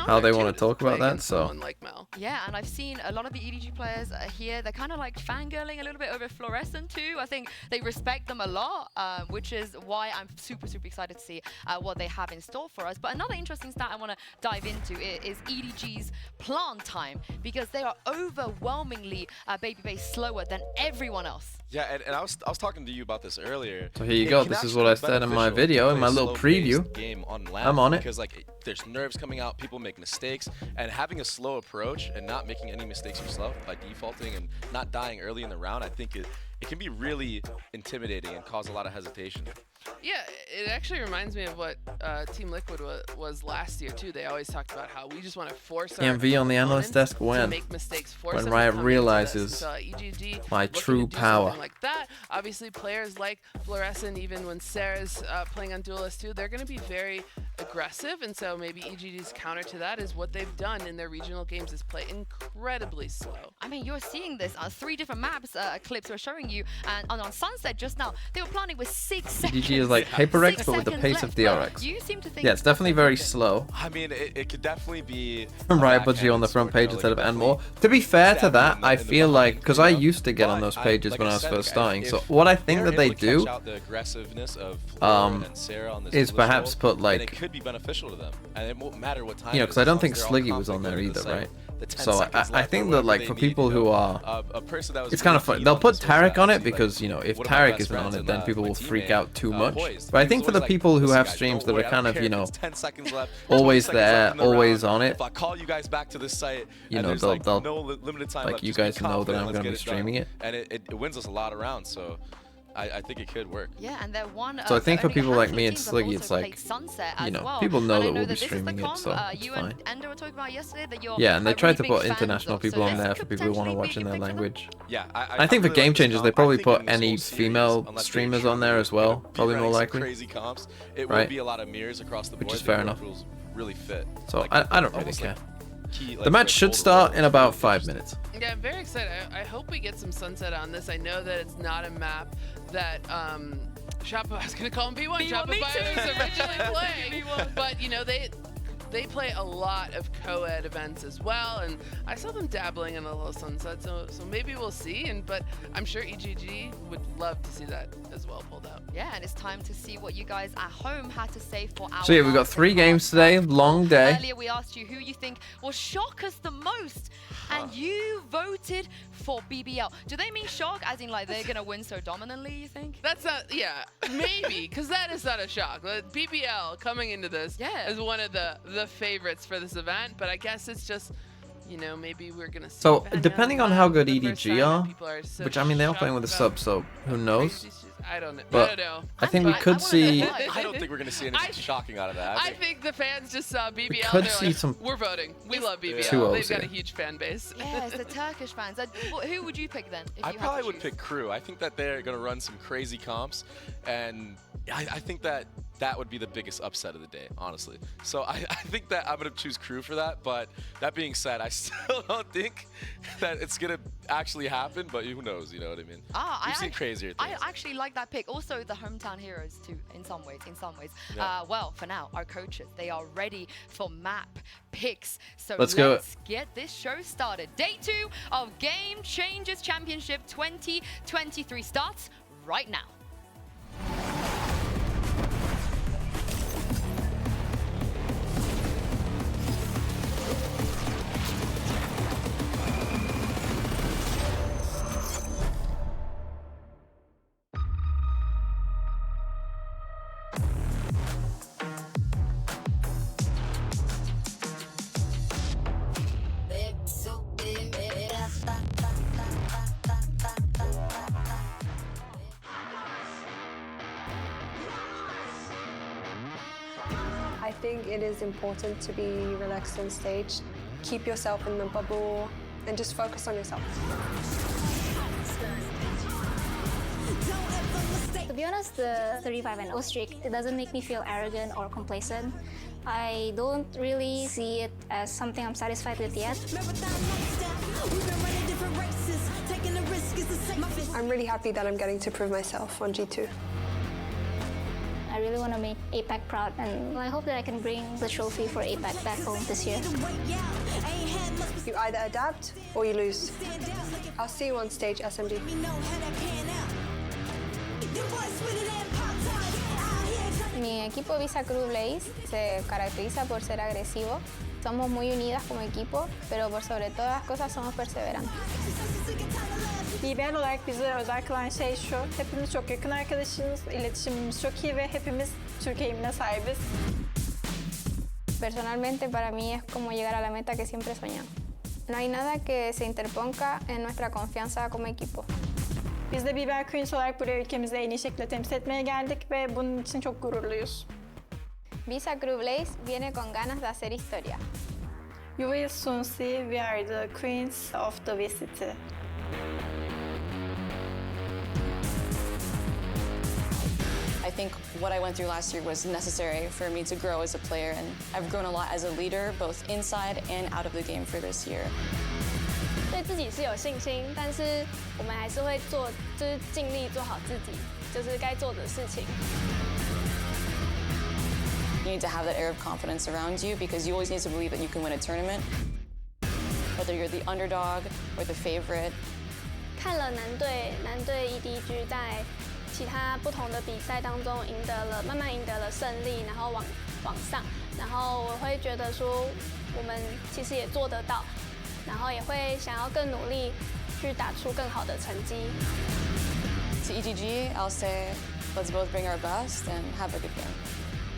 [SPEAKER 3] how they want to talk about that. So
[SPEAKER 7] like Mel.
[SPEAKER 6] Yeah, and I've seen a lot of the EDG players here. They're kind of like fangirling a little bit over Fluorescent too. I think they respect them a lot, which is why I'm super excited to see what they have in store for us. But another interesting stat I want to dive into is EDG's plant time, because they are overwhelmingly baby base slower than everyone else.
[SPEAKER 8] Yeah, and I was talking to you about this earlier.
[SPEAKER 3] So here you
[SPEAKER 8] It
[SPEAKER 3] go.
[SPEAKER 8] can
[SPEAKER 3] This is
[SPEAKER 8] actually
[SPEAKER 3] what I
[SPEAKER 8] be
[SPEAKER 3] said in my
[SPEAKER 8] beneficial
[SPEAKER 3] video,
[SPEAKER 8] to
[SPEAKER 3] in
[SPEAKER 8] play
[SPEAKER 3] my
[SPEAKER 8] a
[SPEAKER 3] little
[SPEAKER 8] slow-paced
[SPEAKER 3] preview.
[SPEAKER 8] game on LAN
[SPEAKER 3] I'm on it.
[SPEAKER 8] because like there's nerves coming out, people make mistakes, and having a slow approach and not making any mistakes yourself by defaulting and not dying early in the round, I think it can be really intimidating and cause a lot of hesitation.
[SPEAKER 7] Yeah, it actually reminds me of what Team Liquid was last year too. They always talked about how we just want to force our
[SPEAKER 3] EMV on the analyst
[SPEAKER 7] opponents
[SPEAKER 3] desk
[SPEAKER 7] to
[SPEAKER 3] when
[SPEAKER 7] make mistakes, force
[SPEAKER 3] when
[SPEAKER 7] them to
[SPEAKER 3] Riot
[SPEAKER 7] come into
[SPEAKER 3] realizes
[SPEAKER 7] this. And so, EDG
[SPEAKER 3] my
[SPEAKER 7] looking
[SPEAKER 3] true
[SPEAKER 7] to do
[SPEAKER 3] power.
[SPEAKER 7] something like that. Obviously, players like Fluorescent, even when Sarah's playing on Duelist 2, they're going to be very aggressive, and so maybe EDG's counter to that is what they've done in their regional games is play incredibly slow.
[SPEAKER 6] I mean, you're seeing this. 3 different maps clips were showing you, and on Sunset just now, they were planning with 6 seconds.
[SPEAKER 3] EDG is like HyperX, but with the
[SPEAKER 6] seconds
[SPEAKER 3] pace of
[SPEAKER 6] left.
[SPEAKER 3] DRX.
[SPEAKER 6] You seem to think
[SPEAKER 3] Yeah, it's definitely very slow.
[SPEAKER 8] I mean, it could definitely be
[SPEAKER 3] Riot Budgie on the front page instead of and more. To be fair to that, I feel like, because I used to get on those pages when I was first starting, so what I think that they do is perhaps put like,
[SPEAKER 8] it could be beneficial to them, and it won't matter what time.
[SPEAKER 3] you know, because I don't think Sliggy was on there either, right? So I think that like for people who are, it's kind of fun. They'll put Tarek on it because, you know, if Tarek isn't on it, then people will freak out too much. But I think for the people who have streams that are kind of, you know, always there, always on it,
[SPEAKER 8] If I call you guys back to this site,
[SPEAKER 3] you
[SPEAKER 8] and
[SPEAKER 3] know,
[SPEAKER 8] there's,
[SPEAKER 3] they'll
[SPEAKER 8] like, no limited time
[SPEAKER 3] like
[SPEAKER 8] left,
[SPEAKER 3] you
[SPEAKER 8] just be
[SPEAKER 3] guys know that
[SPEAKER 8] confident,
[SPEAKER 3] I'm
[SPEAKER 8] let's
[SPEAKER 3] going to
[SPEAKER 8] get
[SPEAKER 3] be
[SPEAKER 8] it
[SPEAKER 3] streaming
[SPEAKER 8] done.
[SPEAKER 3] it.
[SPEAKER 8] And it wins us a lot of rounds, so I think it could work.
[SPEAKER 6] Yeah, and they're one.
[SPEAKER 3] So I think for
[SPEAKER 6] only
[SPEAKER 3] people
[SPEAKER 6] a
[SPEAKER 3] like
[SPEAKER 6] handful
[SPEAKER 3] me
[SPEAKER 6] of
[SPEAKER 3] and
[SPEAKER 6] teams have
[SPEAKER 3] Sliggy,
[SPEAKER 6] also
[SPEAKER 3] it's like,
[SPEAKER 6] played Sunset
[SPEAKER 3] you
[SPEAKER 6] as
[SPEAKER 3] know,
[SPEAKER 6] well.
[SPEAKER 3] people know
[SPEAKER 6] And I
[SPEAKER 3] that we'll be
[SPEAKER 6] this is the
[SPEAKER 3] streaming it,
[SPEAKER 6] comp,
[SPEAKER 3] so it's
[SPEAKER 6] you
[SPEAKER 3] fine.
[SPEAKER 6] and Endo were talking about yesterday that you're
[SPEAKER 3] Yeah, and they tried to
[SPEAKER 6] really
[SPEAKER 3] put
[SPEAKER 6] big fans
[SPEAKER 3] international
[SPEAKER 6] of,
[SPEAKER 3] people
[SPEAKER 6] so
[SPEAKER 3] on
[SPEAKER 6] this
[SPEAKER 3] there
[SPEAKER 6] could
[SPEAKER 3] for people who want to
[SPEAKER 6] potentially
[SPEAKER 3] watch
[SPEAKER 6] be
[SPEAKER 3] in
[SPEAKER 6] a
[SPEAKER 3] their
[SPEAKER 6] big pick for them.
[SPEAKER 3] language.
[SPEAKER 8] Yeah,
[SPEAKER 3] I think for
[SPEAKER 8] really
[SPEAKER 3] game
[SPEAKER 8] like this
[SPEAKER 3] changers,
[SPEAKER 8] comp.
[SPEAKER 3] they probably
[SPEAKER 8] I think
[SPEAKER 3] put
[SPEAKER 8] in this
[SPEAKER 3] any
[SPEAKER 8] whole series,
[SPEAKER 3] female
[SPEAKER 8] unless they
[SPEAKER 3] streamers
[SPEAKER 8] truly
[SPEAKER 3] on there as well,
[SPEAKER 8] be
[SPEAKER 3] probably more
[SPEAKER 8] running some
[SPEAKER 3] likely.
[SPEAKER 8] Crazy comps. It
[SPEAKER 3] Right.
[SPEAKER 8] will be a lot of mirrors across the board.
[SPEAKER 3] Which is
[SPEAKER 8] that
[SPEAKER 3] fair
[SPEAKER 8] both
[SPEAKER 3] enough.
[SPEAKER 8] rules really fit.
[SPEAKER 3] So
[SPEAKER 8] Like,
[SPEAKER 3] I don't really
[SPEAKER 8] almost
[SPEAKER 3] care.
[SPEAKER 8] like key,
[SPEAKER 3] The
[SPEAKER 8] like,
[SPEAKER 3] match
[SPEAKER 8] the
[SPEAKER 3] should
[SPEAKER 8] gold
[SPEAKER 3] start
[SPEAKER 8] rules.
[SPEAKER 3] in about
[SPEAKER 8] Really
[SPEAKER 3] 5
[SPEAKER 8] interesting.
[SPEAKER 3] minutes.
[SPEAKER 7] Yeah, I'm very excited. I hope we get some Sunset on this. I know that it's not a map that Shopify, I was going to call him B1. Shopify was originally playing. But, you know, they play a lot of co-ed events as well, and I saw them dabbling in a little Sunset, so maybe we'll see. But I'm sure EDG would love to see that as well pulled out.
[SPEAKER 6] Yeah, and it's time to see what you guys at home had to say for our.
[SPEAKER 3] So yeah, we've got 3 games today, long day.
[SPEAKER 6] Earlier we asked you who you think will shock us the most, and you voted for BBL. Do they mean shock as in like they're gonna win so dominantly, you think?
[SPEAKER 7] That's not, yeah, maybe, because that is not a shock. But BBL coming into this is one of the favorites for this event, but I guess it's just, you know, maybe we're gonna see.
[SPEAKER 3] So depending on how good EDG are,
[SPEAKER 7] people are so
[SPEAKER 3] which I mean they are playing with a
[SPEAKER 7] shocked
[SPEAKER 3] sub, so who knows?
[SPEAKER 7] I don't know.
[SPEAKER 3] But
[SPEAKER 7] I don't know.
[SPEAKER 3] I think we could see.
[SPEAKER 8] I don't think we're going to see anything shocking out of that.
[SPEAKER 7] I think the fans just saw BBL.
[SPEAKER 3] could
[SPEAKER 7] They're
[SPEAKER 3] see
[SPEAKER 7] like,
[SPEAKER 3] some
[SPEAKER 7] we're voting. We love BBL.
[SPEAKER 3] 2-0s
[SPEAKER 7] They've got a
[SPEAKER 3] here.
[SPEAKER 7] huge fan base.
[SPEAKER 6] Yes, the Turkish fans. Who would you pick then? If
[SPEAKER 8] I
[SPEAKER 6] you had
[SPEAKER 8] probably
[SPEAKER 6] to
[SPEAKER 8] would
[SPEAKER 6] choose?
[SPEAKER 8] pick Crew. I think that they're going to run some crazy comps, and I think that would be the biggest upset of the day, honestly. So I think that I'm going to choose Crew for that, but that being said, I still don't think that it's going to actually happen, but who knows, you know what I mean? We've seen crazier things.
[SPEAKER 6] I actually like that pick. Also, the hometown heroes too, in some ways.
[SPEAKER 8] Yeah.
[SPEAKER 6] Well, for now, our coaches, they are ready for map picks. So
[SPEAKER 3] Let's
[SPEAKER 6] get this show started. Day 2 of Game Changers Championship 2023 starts right now.
[SPEAKER 11] I think it is important to be relaxed on stage, keep yourself in the bubble, and just focus on yourself.
[SPEAKER 12] Don't ever mistake
[SPEAKER 10] To be honest, the 35-0 streak, it doesn't make me feel arrogant or complacent. I don't really see it as something I'm satisfied with yet.
[SPEAKER 11] I'm really happy that I'm getting to prove myself on G2.
[SPEAKER 10] I really want to make APAC proud, and I hope that I can bring the trophy for APAC back home this year.
[SPEAKER 11] You either adapt or you lose. I'll see you on stage, SMG.
[SPEAKER 10] Mi equipo Visa Crew Blaze se caracteriza por ser agresivo. Somos muy unidas como equipo, pero por sobre todas las cosas somos perseverantes.
[SPEAKER 12] BBL olarak bize özel kılan şey şu, hepimiz çok yakın arkadaşımız, iletişimimiz çok iyi ve hepimiz Türkiye eğilimine sahibiz.
[SPEAKER 10] Personalmente para mí es como llegar a la meta que siempre soñamos. No hay nada que se interponga en nuestra confianza como equipo.
[SPEAKER 12] Biz de BBL Queens olarak buraya ülkemizi en iyi şekilde temsil etmeye geldik ve bunun için çok gururluyuz.
[SPEAKER 10] Visa Crew Blaze viene con ganas de hacer historia.
[SPEAKER 12] You will soon see we are the queens of the VCT.
[SPEAKER 13] I think what I went through last year was necessary for me to grow as a player, and I've grown a lot as a leader, both inside and out of the game for this year.
[SPEAKER 10] 对自己是有信心，但是我们还是会做，就是尽力做好自己，就是该做的事情。
[SPEAKER 13] You need to have that air of confidence around you because you always need to believe that you can win a tournament. Whether you're the underdog or the favorite.
[SPEAKER 10] 看了男队 EDG 在其他不同的比赛当中慢慢赢得了胜利，然后往上，然后我会觉得说我们其实也做得到，然后也会想要更努力去打出更好的成绩。
[SPEAKER 13] To EDG, I'll say, let's both bring our best and have a good game.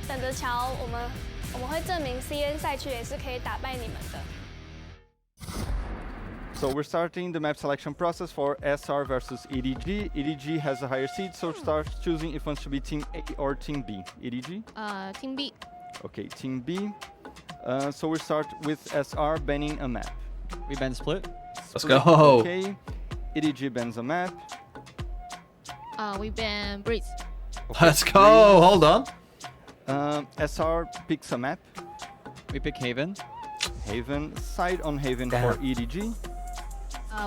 [SPEAKER 10] 等着瞧，我们会证明 CN 赛区也是可以打败你们的。
[SPEAKER 5] So we're starting the map selection process for SR versus EDG. EDG has a higher seed, so start choosing if wants to be Team A or Team B. EDG?
[SPEAKER 2] Team B.
[SPEAKER 5] Okay, Team B. So we start with SR banning a map.
[SPEAKER 14] We ban split.
[SPEAKER 3] Let's go.
[SPEAKER 5] Okay. EDG bans a map.
[SPEAKER 2] We ban Breeze.
[SPEAKER 5] Okay,
[SPEAKER 3] Let's go. Hold on.
[SPEAKER 5] SR picks a map.
[SPEAKER 14] We pick Haven.
[SPEAKER 5] Haven. Side on Haven for EDG.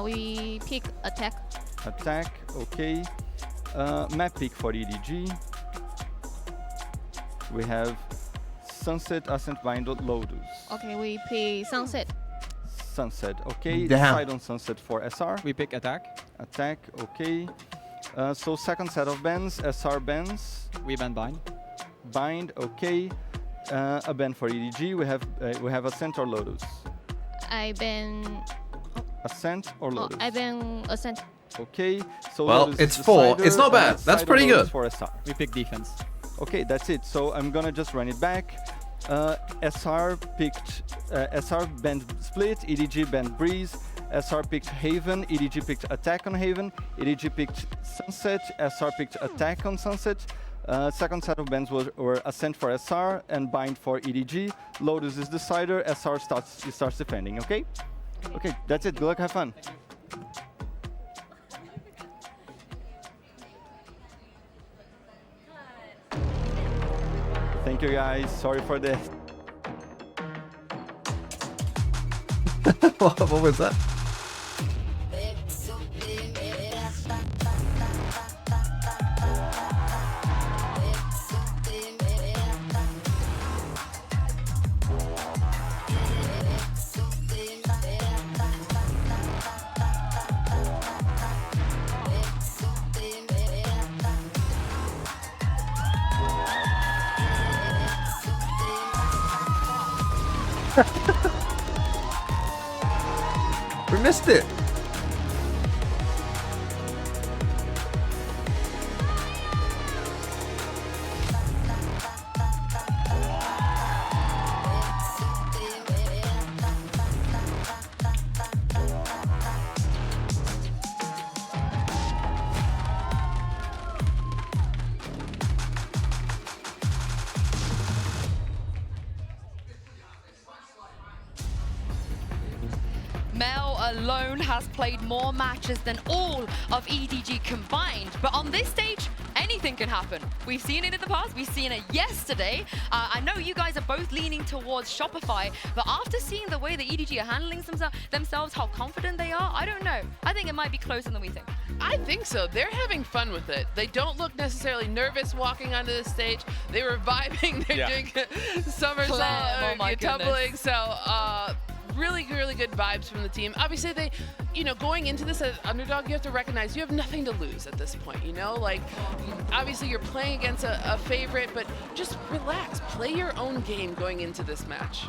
[SPEAKER 2] We pick Attack.
[SPEAKER 5] Attack. Okay. Map pick for EDG. We have Sunset, Ascent, Bind, Lotus.
[SPEAKER 2] Okay, we pick Sunset.
[SPEAKER 5] Sunset. Okay.
[SPEAKER 3] Damn.
[SPEAKER 5] Side on Sunset for SR.
[SPEAKER 14] We pick Attack.
[SPEAKER 5] Attack. Okay. So second set of bans. SR bans.
[SPEAKER 14] We ban Bind.
[SPEAKER 5] Bind. Okay. A ban for EDG. We have Ascent or Lotus.
[SPEAKER 2] I ban.
[SPEAKER 5] Ascent or Lotus.
[SPEAKER 2] I ban Ascent.
[SPEAKER 5] Okay. So
[SPEAKER 3] Well,
[SPEAKER 5] Lotus
[SPEAKER 3] it's
[SPEAKER 5] is the
[SPEAKER 3] 4.
[SPEAKER 5] sider,
[SPEAKER 3] It's not bad. That's
[SPEAKER 5] side
[SPEAKER 3] pretty
[SPEAKER 5] Lotus
[SPEAKER 3] good.
[SPEAKER 5] For SR.
[SPEAKER 14] We pick Defense.
[SPEAKER 5] Okay, that's it. So I'm gonna just run it back. SR picked SR banned Split, EDG banned Breeze, SR picked Haven, EDG picked Attack on Haven, EDG picked Sunset, SR picked Attack on Sunset. Second set of bans were Ascent for SR and Bind for EDG. Lotus is decider, SR starts defending, okay? Okay, that's it. Good luck, have fun. Thank you guys, sorry for this.
[SPEAKER 3] What was that? We missed it.
[SPEAKER 6] Mel alone has played more matches than all of EDG combined, but on this stage, any anything can happen. We've seen it in the past. We've seen it yesterday. I know you guys are both leaning towards Shopify, but after seeing the way the EDG are handling themselves, how confident they are, I don't know. I think it might be closer than we think.
[SPEAKER 7] I think so. They're having fun with it. They don't look necessarily nervous walking onto the stage. They were vibing. They're doing somersault, tumbling. So really, really good vibes from the team. Obviously, they, going into this as underdog, you have to recognize you have nothing to lose at this point, Like, obviously, you're playing against a favorite, but just relax. Play your own game going into this match.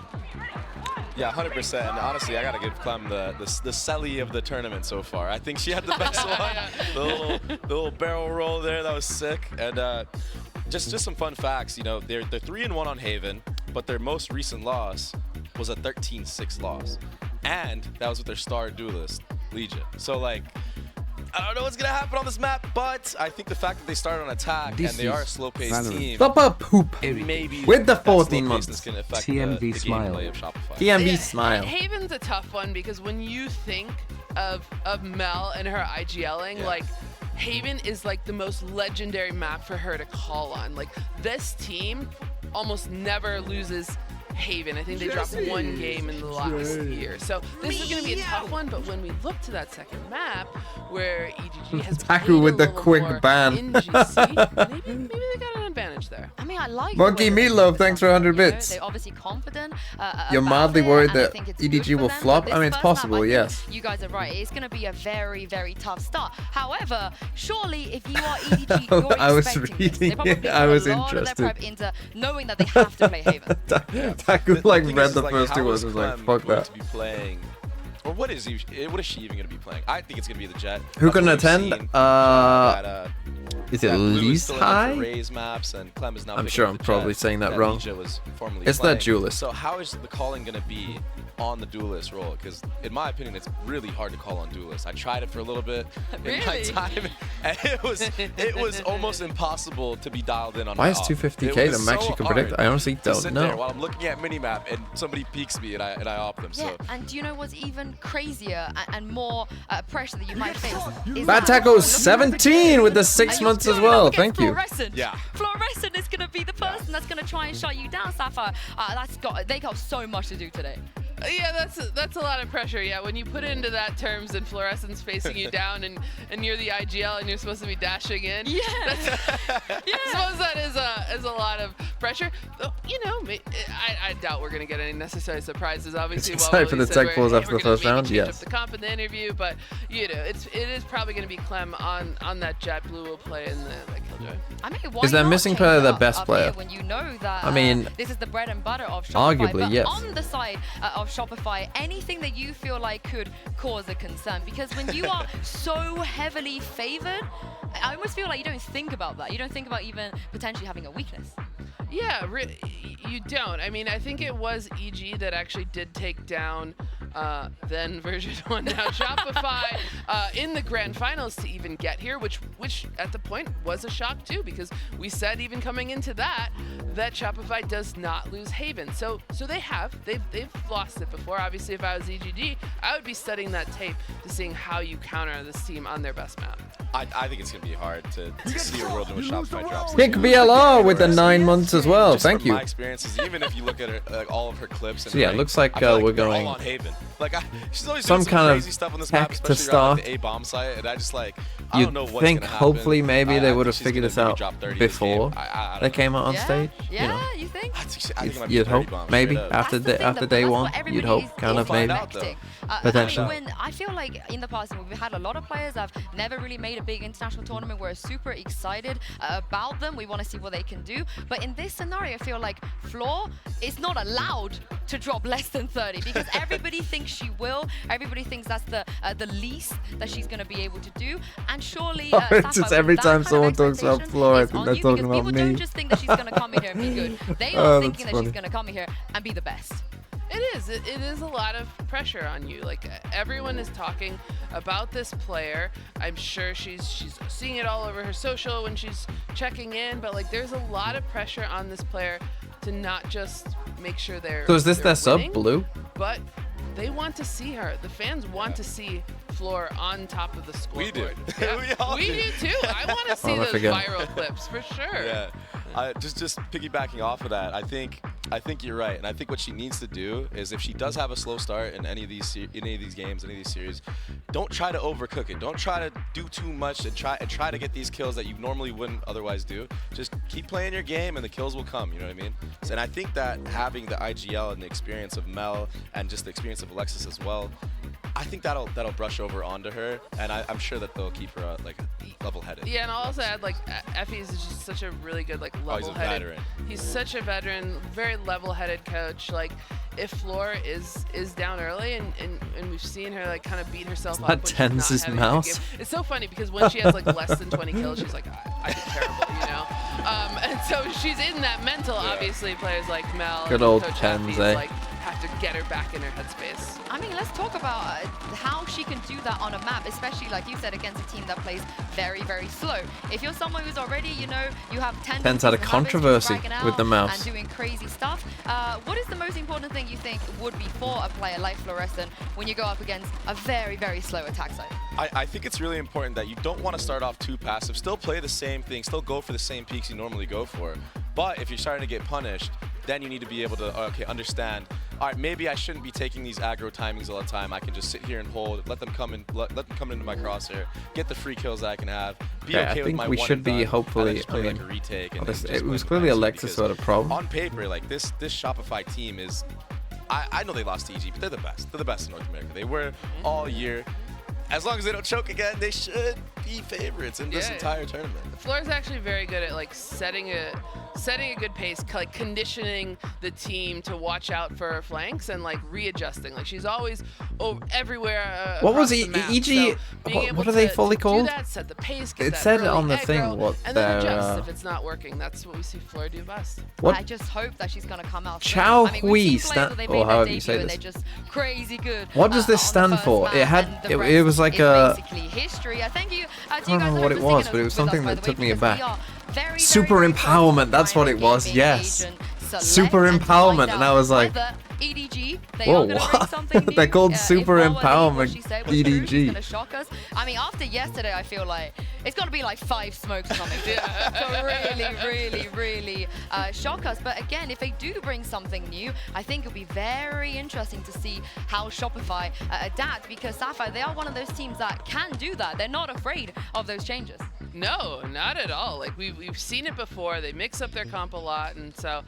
[SPEAKER 8] Yeah, 100%. And honestly, I gotta give Clem the Selly of the tournament so far. I think she had the best one. The little barrel roll there, that was sick. And just some fun facts. They're 3-1 on Haven, but their most recent loss was a 13-6 loss, and that was with their star duelist Legion. So like, I don't know what's gonna happen on this map, but I think the fact that they started on attack and they are a slow-paced team,
[SPEAKER 3] Stop up, poop.
[SPEAKER 8] maybe
[SPEAKER 3] With the
[SPEAKER 8] that
[SPEAKER 3] 14
[SPEAKER 8] slow
[SPEAKER 3] months.
[SPEAKER 8] pace is gonna affect
[SPEAKER 15] TMV
[SPEAKER 8] the
[SPEAKER 15] smile.
[SPEAKER 8] gameplay of Shopify.
[SPEAKER 3] TMV smile.
[SPEAKER 7] Haven's a tough one because when you think of Mel and her IGLing, like, Haven is like the most legendary map for her to call on. Like, this team almost never loses Haven. I think they dropped one game in the last year. So this is going to be a tough one, but when we look to that second map where EDG has
[SPEAKER 3] Taku with the quick ban.
[SPEAKER 7] in GC, maybe they got an advantage there.
[SPEAKER 6] I mean, I like
[SPEAKER 3] Monkey Meatloaf, thanks for 100 bits.
[SPEAKER 6] They're obviously confident.
[SPEAKER 3] You're mildly worried that EDG will flop? I mean, it's possible, yes.
[SPEAKER 6] You guys are right. It's going to be a very, very tough start. However, surely if you are EDG, you're
[SPEAKER 3] I was
[SPEAKER 6] expecting
[SPEAKER 3] reading
[SPEAKER 6] this. They probably
[SPEAKER 3] it.
[SPEAKER 6] put
[SPEAKER 3] I was
[SPEAKER 6] a lot of their prep
[SPEAKER 3] interested.
[SPEAKER 6] into knowing that they have to play Haven.
[SPEAKER 3] Taku like
[SPEAKER 8] thing
[SPEAKER 3] read
[SPEAKER 8] is,
[SPEAKER 3] the
[SPEAKER 8] like,
[SPEAKER 3] first two
[SPEAKER 8] how
[SPEAKER 3] words
[SPEAKER 8] is
[SPEAKER 3] and was like,
[SPEAKER 8] Clem
[SPEAKER 3] fuck
[SPEAKER 8] going
[SPEAKER 3] that.
[SPEAKER 8] to be playing, or what is she even going to be playing? I think it's going to be the Jet.
[SPEAKER 3] Who can attend? Is it
[SPEAKER 8] Blue is
[SPEAKER 3] Lee's
[SPEAKER 8] still in there
[SPEAKER 3] High?
[SPEAKER 8] for Raise maps, and Clem is now
[SPEAKER 3] I'm
[SPEAKER 8] picking
[SPEAKER 3] sure
[SPEAKER 8] up
[SPEAKER 3] I'm
[SPEAKER 8] the
[SPEAKER 3] probably
[SPEAKER 8] Jet
[SPEAKER 3] saying that wrong.
[SPEAKER 8] Legia was formerly
[SPEAKER 3] It's
[SPEAKER 8] playing.
[SPEAKER 3] that duelist.
[SPEAKER 8] So how is the calling going to be on the duelist role? Because in my opinion, it's really hard to call on duelist. I tried it for a little bit in my time, and it was almost impossible to be dialed in on.
[SPEAKER 3] Why
[SPEAKER 8] my
[SPEAKER 3] is
[SPEAKER 8] op.
[SPEAKER 3] 250k
[SPEAKER 8] It
[SPEAKER 3] the
[SPEAKER 8] was
[SPEAKER 3] max
[SPEAKER 8] so
[SPEAKER 3] you can predict?
[SPEAKER 8] hard
[SPEAKER 3] I honestly
[SPEAKER 8] to
[SPEAKER 3] don't
[SPEAKER 8] sit there
[SPEAKER 3] know.
[SPEAKER 8] while I'm looking at minimap and somebody peeks me and I op them.
[SPEAKER 6] Yeah,
[SPEAKER 8] So
[SPEAKER 6] and do you know what's even crazier and more pressure that you might face? Is
[SPEAKER 3] Bad
[SPEAKER 6] that
[SPEAKER 3] Taco 17 with the 6 months as well. Thank you.
[SPEAKER 6] Fluorescent.
[SPEAKER 8] Yeah.
[SPEAKER 6] Fluorescent is going to be the person that's going to try and shut you down, Sapphire. They got so much to do today.
[SPEAKER 7] Yeah, that's a lot of pressure. Yeah, when you put it into that terms and Fluorescent's facing you down and you're the IGL and you're supposed to be dashing in.
[SPEAKER 6] Yeah.
[SPEAKER 7] I suppose that is a lot of pressure. Though, I doubt we're gonna get any necessary surprises. Obviously,
[SPEAKER 3] It's excited for the tech pulls after the first round.
[SPEAKER 7] Yes.
[SPEAKER 3] Yes.
[SPEAKER 7] The comp in the interview, but it is probably gonna be Clem on that Jet. Blue will play in the Killjoy.
[SPEAKER 6] I mean,
[SPEAKER 3] Is that missing player the best player?
[SPEAKER 6] When you know that
[SPEAKER 3] I mean,
[SPEAKER 6] this is the bread and butter of Shopify,
[SPEAKER 3] arguably,
[SPEAKER 6] but
[SPEAKER 3] yes.
[SPEAKER 6] on the side of Shopify, anything that you feel like could cause a concern, because when you are so heavily favored, I almost feel like you don't think about that. You don't think about even potentially having a weakness.
[SPEAKER 7] Yeah, you don't. I mean, I think it was EG that actually did take down then version 1, now Shopify, in the grand finals to even get here, which at the point was a shock too, because we said even coming into that Shopify does not lose Haven. So they've lost it before. Obviously, if I was EGD, I would be studying that tape to seeing how you counter this team on their best map.
[SPEAKER 8] I think it's going to be hard to see a world in which Shopify drops.
[SPEAKER 3] Pick BLR with the 9 months as well.
[SPEAKER 8] Just
[SPEAKER 3] Thank
[SPEAKER 8] from
[SPEAKER 3] you.
[SPEAKER 8] my experiences, even if you look at her, all of her clips. And
[SPEAKER 3] So yeah, it looks like we're going
[SPEAKER 8] all on Haven. Like
[SPEAKER 3] some
[SPEAKER 8] she's always doing
[SPEAKER 3] kind of
[SPEAKER 8] crazy stuff on this map,
[SPEAKER 3] tech to
[SPEAKER 8] especially around like,
[SPEAKER 3] start.
[SPEAKER 8] the A-bomb site, and I just I
[SPEAKER 3] You'd
[SPEAKER 8] don't know what's
[SPEAKER 3] think
[SPEAKER 8] gonna happen.
[SPEAKER 3] hopefully maybe they
[SPEAKER 8] I
[SPEAKER 3] would have
[SPEAKER 8] think she's
[SPEAKER 3] figured
[SPEAKER 8] gonna
[SPEAKER 3] this
[SPEAKER 8] maybe
[SPEAKER 3] out
[SPEAKER 8] drop 30 this
[SPEAKER 3] before
[SPEAKER 8] game. I
[SPEAKER 3] they
[SPEAKER 8] don't
[SPEAKER 3] came out on
[SPEAKER 6] Yeah,
[SPEAKER 3] stage.
[SPEAKER 6] yeah,
[SPEAKER 3] You know,
[SPEAKER 6] you think?
[SPEAKER 8] I think it might be
[SPEAKER 3] you'd
[SPEAKER 8] 30
[SPEAKER 3] hope
[SPEAKER 8] bombs
[SPEAKER 3] maybe
[SPEAKER 8] straight up.
[SPEAKER 3] after
[SPEAKER 6] That's the thing,
[SPEAKER 3] after
[SPEAKER 6] though,
[SPEAKER 3] day
[SPEAKER 6] that's
[SPEAKER 3] one,
[SPEAKER 6] what
[SPEAKER 3] you'd
[SPEAKER 6] everybody
[SPEAKER 3] hope
[SPEAKER 6] is
[SPEAKER 3] kind of maybe.
[SPEAKER 6] expecting.
[SPEAKER 3] Potentially.
[SPEAKER 6] I feel like in the past we've had a lot of players that have never really made a big international tournament. We're super excited about them. We want to see what they can do. But in this scenario, I feel like Floor is not allowed to drop less than 30 because everybody thinks she will. Everybody thinks that's the least that she's going to be able to do. And surely,
[SPEAKER 3] It's just
[SPEAKER 6] Sapphire,
[SPEAKER 3] every
[SPEAKER 6] that
[SPEAKER 3] time
[SPEAKER 6] kind of
[SPEAKER 3] someone talks about
[SPEAKER 6] expectation
[SPEAKER 3] Floor, I
[SPEAKER 6] is
[SPEAKER 3] think
[SPEAKER 6] on
[SPEAKER 3] they're
[SPEAKER 6] you
[SPEAKER 3] talking
[SPEAKER 6] because
[SPEAKER 3] about
[SPEAKER 6] people
[SPEAKER 3] me.
[SPEAKER 6] don't just think that she's going to come in here and be good. They
[SPEAKER 3] Oh,
[SPEAKER 6] are
[SPEAKER 3] that's
[SPEAKER 6] thinking that
[SPEAKER 3] funny.
[SPEAKER 6] she's going to come in here and be the best.
[SPEAKER 7] It is a lot of pressure on you. Like, everyone is talking about this player. I'm sure she's seeing it all over her social when she's checking in, but like there's a lot of pressure on this player to not just make sure they're
[SPEAKER 3] So is this their sub,
[SPEAKER 7] winning,
[SPEAKER 3] Blue?
[SPEAKER 7] but they want to see her. The fans want to see Floor on top of the scoreboard.
[SPEAKER 8] We do.
[SPEAKER 7] Yeah.
[SPEAKER 8] We all
[SPEAKER 7] do too. I want to see those viral clips for sure.
[SPEAKER 8] Yeah. Just piggybacking off of that, I think you're right, and I think what she needs to do is, if she does have a slow start in any of these games, any of these series, don't try to overcook it. Don't try to do too much and try to get these kills that you normally wouldn't otherwise do. Just keep playing your game, and the kills will come. You know what I mean? So, and I think that having the IGL and the experience of Mel and just the experience of Alexis as well, I think that'll brush over onto her, and I'm sure that they'll keep her like level-headed.
[SPEAKER 7] Yeah, and I'll also add, like, Effie is just such a really good, like, level-headed.
[SPEAKER 8] He's a veteran.
[SPEAKER 7] He's such a veteran, very level-headed coach. Like, if Floor is down early, and we've seen her like kind of beat herself up.
[SPEAKER 3] That tens his mouse.
[SPEAKER 7] It's so funny because when she has like less than 20 kills, she's like, I did terrible, you know. And so she's in that mental. Obviously, players like Mel,
[SPEAKER 3] good old
[SPEAKER 7] Coach
[SPEAKER 3] tens,
[SPEAKER 7] Effie, like, have to get her back in her headspace.
[SPEAKER 6] I mean, let's talk about how she can do that on a map, especially, like you said, against a team that plays very, very slow. If you're someone who's already, you know, you have 10
[SPEAKER 3] Tens had a controversy with the mouse.
[SPEAKER 6] and doing crazy stuff. What is the most important thing you think would be for a player like Fluorescent when you go up against a very, very slow attack side?
[SPEAKER 8] I think it's really important that you don't want to start off too passive. Still play the same thing. Still go for the same peaks you normally go for. But if you're starting to get punished, then you need to be able to, okay, understand, all right, maybe I shouldn't be taking these aggro timings all the time. I can just sit here and hold, let them come into my crosshair, get the free kills that I can have, be okay with my
[SPEAKER 3] I think we should be hopefully. I mean,
[SPEAKER 8] like a retake and
[SPEAKER 3] it was clearly Alexis who had a problem.
[SPEAKER 8] On paper, like this Shopify team is, I know they lost to EG, but they're the best. They're the best in North America. They were all year. As long as they don't choke again, they should be favorites in this entire tournament.
[SPEAKER 7] Floor is actually very good at like setting a good pace, like conditioning the team to watch out for her flanks and like readjusting. Like she's always everywhere.
[SPEAKER 3] What was EG?
[SPEAKER 7] So
[SPEAKER 3] what are they fully called?
[SPEAKER 7] That, set the pace,
[SPEAKER 3] it said on the thing what
[SPEAKER 7] and then adjust if it's not working. That's what we see Floor do best.
[SPEAKER 6] I just hope that she's gonna come out.
[SPEAKER 3] Chow
[SPEAKER 6] I mean,
[SPEAKER 3] Hui, or however you say this.
[SPEAKER 6] They're just crazy good.
[SPEAKER 3] What does this stand for? It had. It was like a.
[SPEAKER 6] History. I think
[SPEAKER 3] I don't remember what it was, but it was something that took me aback. Super empowerment. That's what it was. Yes. Super empowerment, and I was like,
[SPEAKER 6] EDG,
[SPEAKER 3] whoa, what? They're called Super Empowerment EDG.
[SPEAKER 6] Gonna shock us. I mean, after yesterday, I feel like it's got to be like 5 smokes or something to really shock us. But again, if they do bring something new, I think it'll be very interesting to see how Shopify adapt, because Sapphire, they are one of those teams that can do that. They're not afraid of those changes.
[SPEAKER 7] No, not at all. Like we've seen it before. They mix up their comp a lot, and so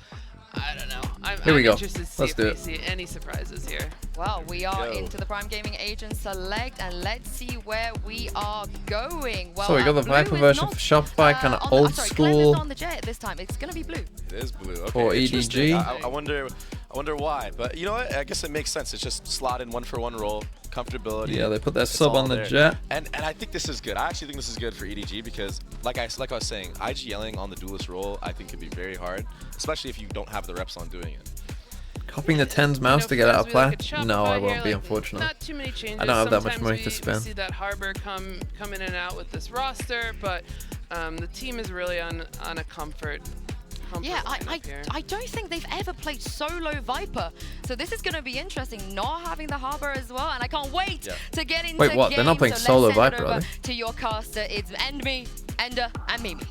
[SPEAKER 7] I don't know. I'm interested to see if we see any surprises here.
[SPEAKER 6] Well, we are into the Prime Gaming Agent Select, and let's see where we are going. Well,
[SPEAKER 3] so we got the Viper version for Shopify, kind of old school.
[SPEAKER 6] On the Jet this time. It's gonna be blue.
[SPEAKER 8] It is blue. Okay,
[SPEAKER 3] or EDG.
[SPEAKER 8] I wonder why, but you know what? I guess it makes sense. It's just slot in 1-for-1 roll, comfortability.
[SPEAKER 3] Yeah, they put that sub on the Jet.
[SPEAKER 8] And I think this is good. I actually think this is good for EDG because, like I was saying, IGLing on the duelist role I think could be very hard, especially if you don't have the reps on doing it.
[SPEAKER 3] Copying the tens mouse to get out of play? No, I won't be,
[SPEAKER 7] like,
[SPEAKER 3] unfortunately.
[SPEAKER 7] Not too many changes.
[SPEAKER 3] I don't have that much
[SPEAKER 7] Sometimes
[SPEAKER 3] money to spend.
[SPEAKER 7] We see that Harbor come in and out with this roster, but the team is really on a comfort.
[SPEAKER 6] Yeah, I don't think they've ever played solo Viper, so this is going to be interesting, not having the Harbor as well, and I can't wait to get into
[SPEAKER 3] Wait, what?
[SPEAKER 6] game.
[SPEAKER 3] They're not playing
[SPEAKER 6] so
[SPEAKER 3] solo
[SPEAKER 6] let's send
[SPEAKER 3] Viper,
[SPEAKER 6] it over
[SPEAKER 3] are they?
[SPEAKER 6] to your caster. It's Endme, Ender, and Mimi.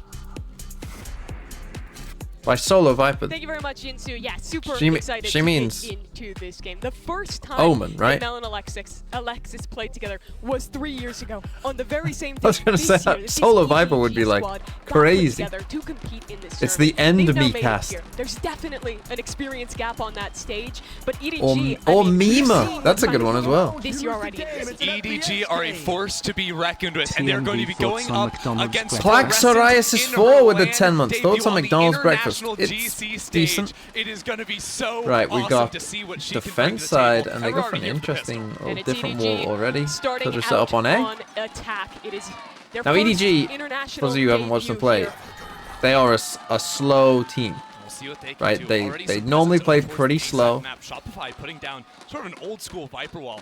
[SPEAKER 3] By solo Viper.
[SPEAKER 1] Thank you very much, Jinsu. Yeah, super
[SPEAKER 3] she
[SPEAKER 1] excited to
[SPEAKER 3] means
[SPEAKER 1] get into this game. The first time
[SPEAKER 3] Omen, right?
[SPEAKER 1] Mel and Alexis played together was 3 years ago on the very same day.
[SPEAKER 3] I was gonna say that solo Viper would be like crazy.
[SPEAKER 1] To compete in this
[SPEAKER 3] it's the end of me cast.
[SPEAKER 1] There's definitely an experience gap on that stage, but EDG
[SPEAKER 3] or Mima, that's a good one as well.
[SPEAKER 1] This year already.
[SPEAKER 15] EDG are a force to be reckoned with, and they're going to be going up against
[SPEAKER 3] Plague Psoriasis 4 with the 10 months. Thoughts on McDonald's breakfast? It's decent.
[SPEAKER 15] It is going to be so
[SPEAKER 3] right, we got
[SPEAKER 15] to see what she
[SPEAKER 3] defense side, and they got an interesting or different wall already. So they're set up on A. Now EDG, for those of you who haven't watched them play, they are a slow team. Right, they normally play pretty slow.
[SPEAKER 15] Shopify putting down sort of an old school Viper wall.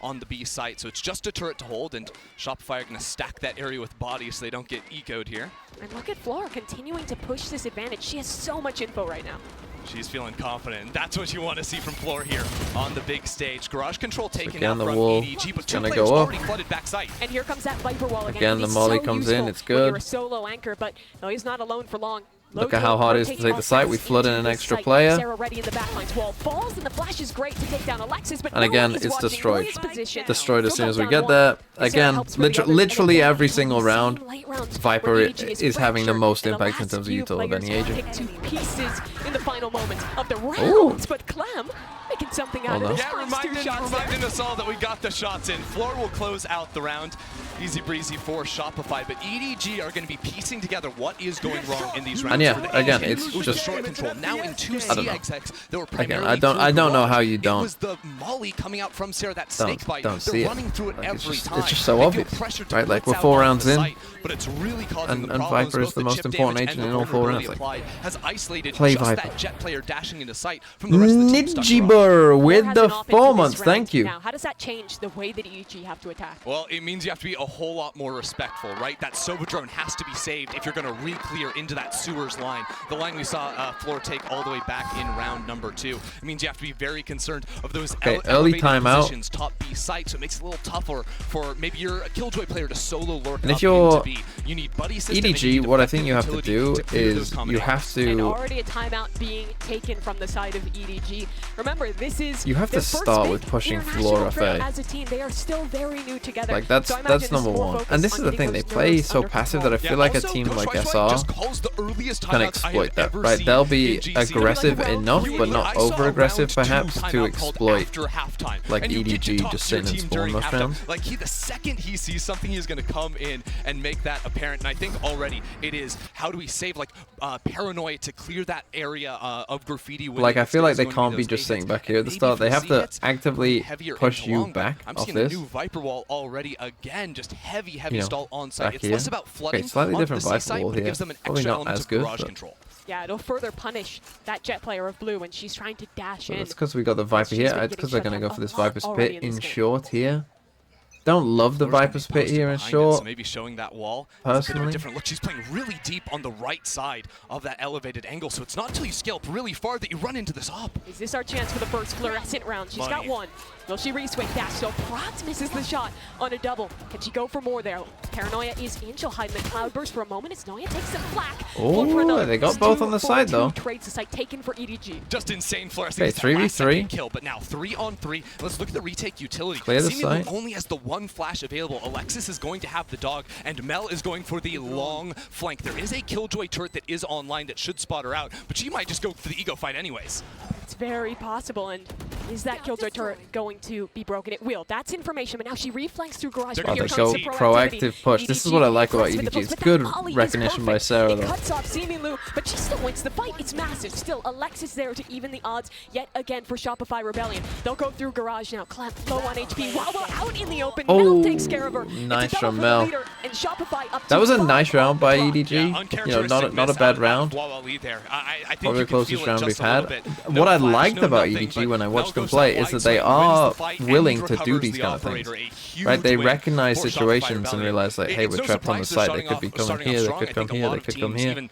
[SPEAKER 15] on the B site. So it's just a turret to hold, and Shopify are going to stack that area with bodies so they don't get ecoed here.
[SPEAKER 1] And look at Flora continuing to push this advantage. She has so much info right now.
[SPEAKER 15] She's feeling confident, and that's what you want to see from Floor here on the big stage. Garage control taken
[SPEAKER 3] Again,
[SPEAKER 15] out
[SPEAKER 3] the
[SPEAKER 15] from
[SPEAKER 3] wall
[SPEAKER 15] EDG, but
[SPEAKER 3] is
[SPEAKER 15] 2
[SPEAKER 3] gonna
[SPEAKER 15] players
[SPEAKER 3] go up.
[SPEAKER 15] already flooded backside.
[SPEAKER 1] And here comes that Viper wall again.
[SPEAKER 3] Again,
[SPEAKER 1] It can
[SPEAKER 3] the
[SPEAKER 1] be
[SPEAKER 3] molly
[SPEAKER 1] so
[SPEAKER 3] comes in,
[SPEAKER 1] useful
[SPEAKER 3] it's
[SPEAKER 1] when you're
[SPEAKER 3] good.
[SPEAKER 1] a solo anchor, but no, he's not alone for long.
[SPEAKER 3] Look at how hard it is to take the site. We flood in an extra player.
[SPEAKER 1] Sarah ready in the backline's wall falls, and the flash is great to take down Alexis, but
[SPEAKER 3] and again,
[SPEAKER 1] Noah is
[SPEAKER 3] it's
[SPEAKER 1] watching
[SPEAKER 3] destroyed.
[SPEAKER 1] Noah's position.
[SPEAKER 3] Destroyed as
[SPEAKER 1] She'll
[SPEAKER 3] soon as
[SPEAKER 1] go
[SPEAKER 3] we
[SPEAKER 1] down
[SPEAKER 3] get
[SPEAKER 1] one.
[SPEAKER 3] there.
[SPEAKER 1] Sarah
[SPEAKER 3] Again,
[SPEAKER 1] helps for the others, and
[SPEAKER 3] literally
[SPEAKER 1] again,
[SPEAKER 3] every
[SPEAKER 1] these
[SPEAKER 3] single round,
[SPEAKER 1] late rounds
[SPEAKER 3] Viper
[SPEAKER 1] where EDG
[SPEAKER 3] is having the
[SPEAKER 1] fractured,
[SPEAKER 3] most
[SPEAKER 1] and the
[SPEAKER 3] impact in
[SPEAKER 1] last
[SPEAKER 3] terms of
[SPEAKER 1] few
[SPEAKER 3] util of any
[SPEAKER 1] players
[SPEAKER 3] agent.
[SPEAKER 1] picked to pieces in the final moments of the rounds,
[SPEAKER 3] Ooh.
[SPEAKER 1] but Clem making something out
[SPEAKER 3] Hold
[SPEAKER 1] of
[SPEAKER 3] on.
[SPEAKER 1] this.
[SPEAKER 15] Yeah, reminding us all that we got the shots in. Floor will close out the round. Easy breezy for Shopify, but EDG are going to be piecing together what is going wrong in these rounds.
[SPEAKER 3] And yeah,
[SPEAKER 15] For the
[SPEAKER 3] again,
[SPEAKER 15] EDG,
[SPEAKER 3] it's
[SPEAKER 15] it was
[SPEAKER 3] just
[SPEAKER 15] the short control. Now in two
[SPEAKER 3] I don't know.
[SPEAKER 15] CXX, they were
[SPEAKER 3] Again,
[SPEAKER 15] primarily
[SPEAKER 3] I don't know how you
[SPEAKER 15] It
[SPEAKER 3] don't
[SPEAKER 15] was the molly coming out from Sarah, that snake bite.
[SPEAKER 3] don't
[SPEAKER 15] They're
[SPEAKER 3] see it.
[SPEAKER 15] running through it
[SPEAKER 3] Like,
[SPEAKER 15] every time.
[SPEAKER 3] it's just so
[SPEAKER 15] They feel
[SPEAKER 3] obvious,
[SPEAKER 15] pressured to
[SPEAKER 3] right? Like
[SPEAKER 15] blitz
[SPEAKER 3] we're
[SPEAKER 15] out
[SPEAKER 3] 4
[SPEAKER 15] onto
[SPEAKER 3] rounds
[SPEAKER 15] the
[SPEAKER 3] in,
[SPEAKER 15] site, but it's really causing
[SPEAKER 3] and
[SPEAKER 15] them problems.
[SPEAKER 3] Viper is
[SPEAKER 15] Both
[SPEAKER 3] the most
[SPEAKER 15] chip
[SPEAKER 3] important
[SPEAKER 15] damage
[SPEAKER 3] agent
[SPEAKER 15] and
[SPEAKER 3] in all
[SPEAKER 15] the
[SPEAKER 3] 4
[SPEAKER 15] vulnerability
[SPEAKER 3] rounds.
[SPEAKER 15] applied has isolated
[SPEAKER 3] Play
[SPEAKER 15] just
[SPEAKER 3] Viper.
[SPEAKER 15] that jet player dashing into sight from the rest of the team stuck around.
[SPEAKER 3] Nidjibur with
[SPEAKER 1] Has
[SPEAKER 3] the
[SPEAKER 1] an offense
[SPEAKER 3] 4
[SPEAKER 1] in this
[SPEAKER 3] months.
[SPEAKER 1] round.
[SPEAKER 3] Thank you.
[SPEAKER 1] Now, how does that change the way that EDG have to attack?
[SPEAKER 15] Well, it means you have to be a whole lot more respectful, right? That Sova drone has to be saved if you're going to re-clear into that sewers line. The line we saw Floor take all the way back in round number 2. It means you have to be very concerned of those
[SPEAKER 3] early
[SPEAKER 15] elevated
[SPEAKER 3] timeout.
[SPEAKER 15] positions, top B site, so it makes it a little tougher for maybe you're a Killjoy player to solo lurk
[SPEAKER 3] And
[SPEAKER 15] up
[SPEAKER 3] if you're
[SPEAKER 15] into B. You need buddy system, and you
[SPEAKER 3] EDG,
[SPEAKER 15] need
[SPEAKER 3] what I
[SPEAKER 15] effective
[SPEAKER 3] think you have to
[SPEAKER 15] utility
[SPEAKER 3] do
[SPEAKER 15] clear those
[SPEAKER 3] is you
[SPEAKER 15] combinations.
[SPEAKER 3] have
[SPEAKER 1] And
[SPEAKER 3] to
[SPEAKER 1] already a timeout being taken from the side of EDG. Remember, this is
[SPEAKER 3] You have to
[SPEAKER 1] their first
[SPEAKER 3] start
[SPEAKER 1] big
[SPEAKER 3] with pushing
[SPEAKER 1] international
[SPEAKER 3] Flora
[SPEAKER 1] trip
[SPEAKER 3] FA.
[SPEAKER 1] as a team. They are still very new together.
[SPEAKER 3] like that's
[SPEAKER 1] So I imagine this
[SPEAKER 3] number
[SPEAKER 1] is more
[SPEAKER 3] 1.
[SPEAKER 1] focused
[SPEAKER 3] And this
[SPEAKER 1] on
[SPEAKER 3] is the
[SPEAKER 1] getting
[SPEAKER 3] thing, they
[SPEAKER 1] those
[SPEAKER 3] play
[SPEAKER 1] nerves
[SPEAKER 3] so
[SPEAKER 1] under
[SPEAKER 3] passive
[SPEAKER 1] control.
[SPEAKER 3] that I feel like a
[SPEAKER 15] Also,
[SPEAKER 3] team
[SPEAKER 15] Ghost
[SPEAKER 3] like
[SPEAKER 15] Rice
[SPEAKER 3] SR
[SPEAKER 15] just calls the earliest
[SPEAKER 3] can
[SPEAKER 15] timeouts I
[SPEAKER 3] exploit
[SPEAKER 15] have
[SPEAKER 3] that,
[SPEAKER 15] ever
[SPEAKER 3] right?
[SPEAKER 15] seen
[SPEAKER 3] They'll be
[SPEAKER 15] in GC.
[SPEAKER 3] aggressive
[SPEAKER 15] Like round
[SPEAKER 3] enough,
[SPEAKER 15] three,
[SPEAKER 3] but
[SPEAKER 15] I
[SPEAKER 3] not
[SPEAKER 15] saw a
[SPEAKER 3] over-aggressive
[SPEAKER 15] round 2
[SPEAKER 3] perhaps to
[SPEAKER 15] timeout called
[SPEAKER 3] exploit
[SPEAKER 15] after halftime.
[SPEAKER 3] like
[SPEAKER 15] And you get to
[SPEAKER 3] EDG
[SPEAKER 15] talk
[SPEAKER 3] just
[SPEAKER 15] to your
[SPEAKER 3] sitting and
[SPEAKER 15] team
[SPEAKER 3] spawn
[SPEAKER 15] during
[SPEAKER 3] most
[SPEAKER 15] halftime.
[SPEAKER 3] rounds.
[SPEAKER 15] Like the second he sees something, he's going to come in and make that apparent. And I think already it is, how do we save like Paranoia to clear that area of graffiti?
[SPEAKER 3] Like I feel like they can't be just sitting back here at the start. They have to actively push you back
[SPEAKER 15] I'm
[SPEAKER 3] off
[SPEAKER 15] seeing
[SPEAKER 3] this.
[SPEAKER 15] a new Viper wall already again, just heavy
[SPEAKER 3] You know,
[SPEAKER 15] stall on
[SPEAKER 3] back
[SPEAKER 15] site. It's
[SPEAKER 3] here.
[SPEAKER 15] less about flooding
[SPEAKER 3] Okay, slightly
[SPEAKER 15] onto
[SPEAKER 3] different
[SPEAKER 15] the
[SPEAKER 3] Viper
[SPEAKER 15] C site,
[SPEAKER 3] wall
[SPEAKER 15] but it
[SPEAKER 3] here.
[SPEAKER 15] gives them an
[SPEAKER 3] Probably
[SPEAKER 15] extra
[SPEAKER 3] not
[SPEAKER 15] element
[SPEAKER 3] as
[SPEAKER 15] of
[SPEAKER 3] good,
[SPEAKER 15] garage
[SPEAKER 3] but-
[SPEAKER 15] control.
[SPEAKER 1] Yeah, it'll further punish that jet player of blue when she's trying to dash in.
[SPEAKER 3] That's because we got the Viper
[SPEAKER 1] She's
[SPEAKER 3] here.
[SPEAKER 1] been
[SPEAKER 3] It's because they're
[SPEAKER 1] getting
[SPEAKER 3] going to
[SPEAKER 1] shut
[SPEAKER 3] go for
[SPEAKER 1] down
[SPEAKER 3] this
[SPEAKER 1] a lot
[SPEAKER 3] Viper's
[SPEAKER 1] already
[SPEAKER 3] Pit
[SPEAKER 1] in
[SPEAKER 3] in
[SPEAKER 1] this game.
[SPEAKER 3] short here. Don't love the Viper's Pit here in
[SPEAKER 15] Behind it,
[SPEAKER 3] short.
[SPEAKER 15] so maybe showing that wall. It's a bit of a
[SPEAKER 3] Personally.
[SPEAKER 15] different look. She's playing really deep on the right side of that elevated angle, so it's not until you scale up really far that you run into this op.
[SPEAKER 1] Is this our chance for the first fluorescent round? She's got
[SPEAKER 15] Money.
[SPEAKER 1] one. Will she re-swing dash? So Prox misses the shot on a double. Can she go for more there? Paranoia is in. She'll hide in the cloudburst for a moment as Noya takes some flak.
[SPEAKER 3] Oh,
[SPEAKER 1] One for another.
[SPEAKER 3] they got
[SPEAKER 1] It's
[SPEAKER 3] both
[SPEAKER 1] 2
[SPEAKER 3] on the
[SPEAKER 1] for
[SPEAKER 3] side,
[SPEAKER 1] 2
[SPEAKER 3] though.
[SPEAKER 1] Trades the site taken for EDG.
[SPEAKER 15] Just insane fluorescing.
[SPEAKER 3] Okay,
[SPEAKER 15] It's that last
[SPEAKER 3] 3v3.
[SPEAKER 15] second kill, but now 3-on-3. Let's look at the retake utility.
[SPEAKER 3] Clear the
[SPEAKER 15] Seemingly
[SPEAKER 3] site.
[SPEAKER 15] only has the one flash available. Alexis is going to have the dog, and Mel is going for the long flank. There is a Killjoy turret that is online that should spot her out, but she might just go for the ego fight anyways.
[SPEAKER 1] It's very possible, and is that Killjoy turret going to be broken? It will. That's information, but now she reflanks through garage.
[SPEAKER 3] Oh,
[SPEAKER 1] Here
[SPEAKER 3] they
[SPEAKER 1] comes
[SPEAKER 3] go
[SPEAKER 1] the
[SPEAKER 3] proactive push. This is what I like about
[SPEAKER 1] EDG.
[SPEAKER 3] EDG. It's
[SPEAKER 1] But
[SPEAKER 3] good
[SPEAKER 1] that volley is
[SPEAKER 3] recognition by
[SPEAKER 1] perfect.
[SPEAKER 3] Sarah,
[SPEAKER 1] It
[SPEAKER 3] though.
[SPEAKER 1] cuts off Simu, but she still wins the fight. It's massive. Still, Alexis there to even the odds yet again for Shopify Rebellion. They'll go through garage now. Clem low on HP. Wawa out in the open.
[SPEAKER 3] Oh,
[SPEAKER 1] Mel takes care of her.
[SPEAKER 3] nice
[SPEAKER 1] It's a double
[SPEAKER 3] from
[SPEAKER 1] for the
[SPEAKER 3] Mel.
[SPEAKER 1] leader, and Shopify up
[SPEAKER 3] That
[SPEAKER 1] to
[SPEAKER 3] was a
[SPEAKER 1] 5
[SPEAKER 3] nice round
[SPEAKER 1] on the
[SPEAKER 3] by
[SPEAKER 1] clock.
[SPEAKER 3] EDG. You know, not a bad round.
[SPEAKER 15] Probably
[SPEAKER 3] Probably the closest round we've had. What I liked about EDG when I watched them play is that they are willing to do these kind of things. Right? They recognize situations and realize like, hey, we're trapped on the site. They could be coming here. They could come here. They could come here.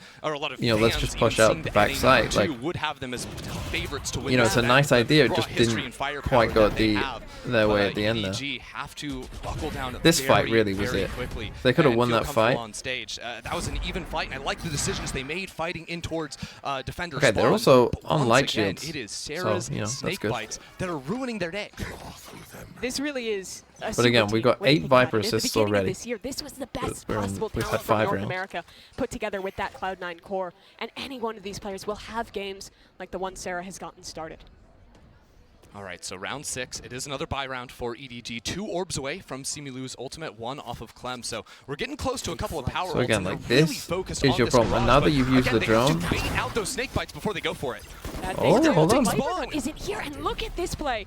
[SPEAKER 3] You know, let's just push out the back side. Like, you know, it's a nice idea. It just didn't quite go their way at the end there. This fight really was it. They could have won that fight.
[SPEAKER 15] That was an even fight, and I like the decisions they made fighting in towards defender
[SPEAKER 3] Okay,
[SPEAKER 15] spawn.
[SPEAKER 3] they're also
[SPEAKER 15] But
[SPEAKER 3] on
[SPEAKER 15] once
[SPEAKER 3] light
[SPEAKER 15] again,
[SPEAKER 3] shields,
[SPEAKER 15] It is
[SPEAKER 3] so,
[SPEAKER 15] Sarah's
[SPEAKER 3] you know, that's
[SPEAKER 15] snake
[SPEAKER 3] good.
[SPEAKER 15] bites that are ruining their day.
[SPEAKER 1] This really is a
[SPEAKER 3] But again,
[SPEAKER 1] super
[SPEAKER 3] we
[SPEAKER 1] team.
[SPEAKER 3] got
[SPEAKER 1] When you
[SPEAKER 3] 8
[SPEAKER 1] think about
[SPEAKER 3] Viper
[SPEAKER 1] it, at the
[SPEAKER 3] assists
[SPEAKER 1] beginning of
[SPEAKER 3] already.
[SPEAKER 1] This year, this was the best
[SPEAKER 3] We've
[SPEAKER 1] possible
[SPEAKER 3] had
[SPEAKER 1] talent
[SPEAKER 3] 5
[SPEAKER 1] from North
[SPEAKER 3] rounds.
[SPEAKER 1] America put together with that Cloud9 core. And any one of these players will have games like the one Sarah has gotten started.
[SPEAKER 15] All right, so round 6. It is another buy round for EDG. 2 orbs away from Similu's ultimate, 1 off of Clem. So we're getting close to a couple of power
[SPEAKER 3] So again,
[SPEAKER 15] ults, and
[SPEAKER 3] like
[SPEAKER 15] they're really
[SPEAKER 3] this
[SPEAKER 15] focused
[SPEAKER 3] is
[SPEAKER 15] on
[SPEAKER 3] your
[SPEAKER 15] this
[SPEAKER 3] problem. And
[SPEAKER 15] garage,
[SPEAKER 3] now that
[SPEAKER 15] but
[SPEAKER 3] you've used
[SPEAKER 15] again,
[SPEAKER 3] the
[SPEAKER 15] they have
[SPEAKER 3] drone,
[SPEAKER 15] to bait out those snake bites before they go for it.
[SPEAKER 3] Oh, hold on.
[SPEAKER 1] Viper isn't here, and look at this play.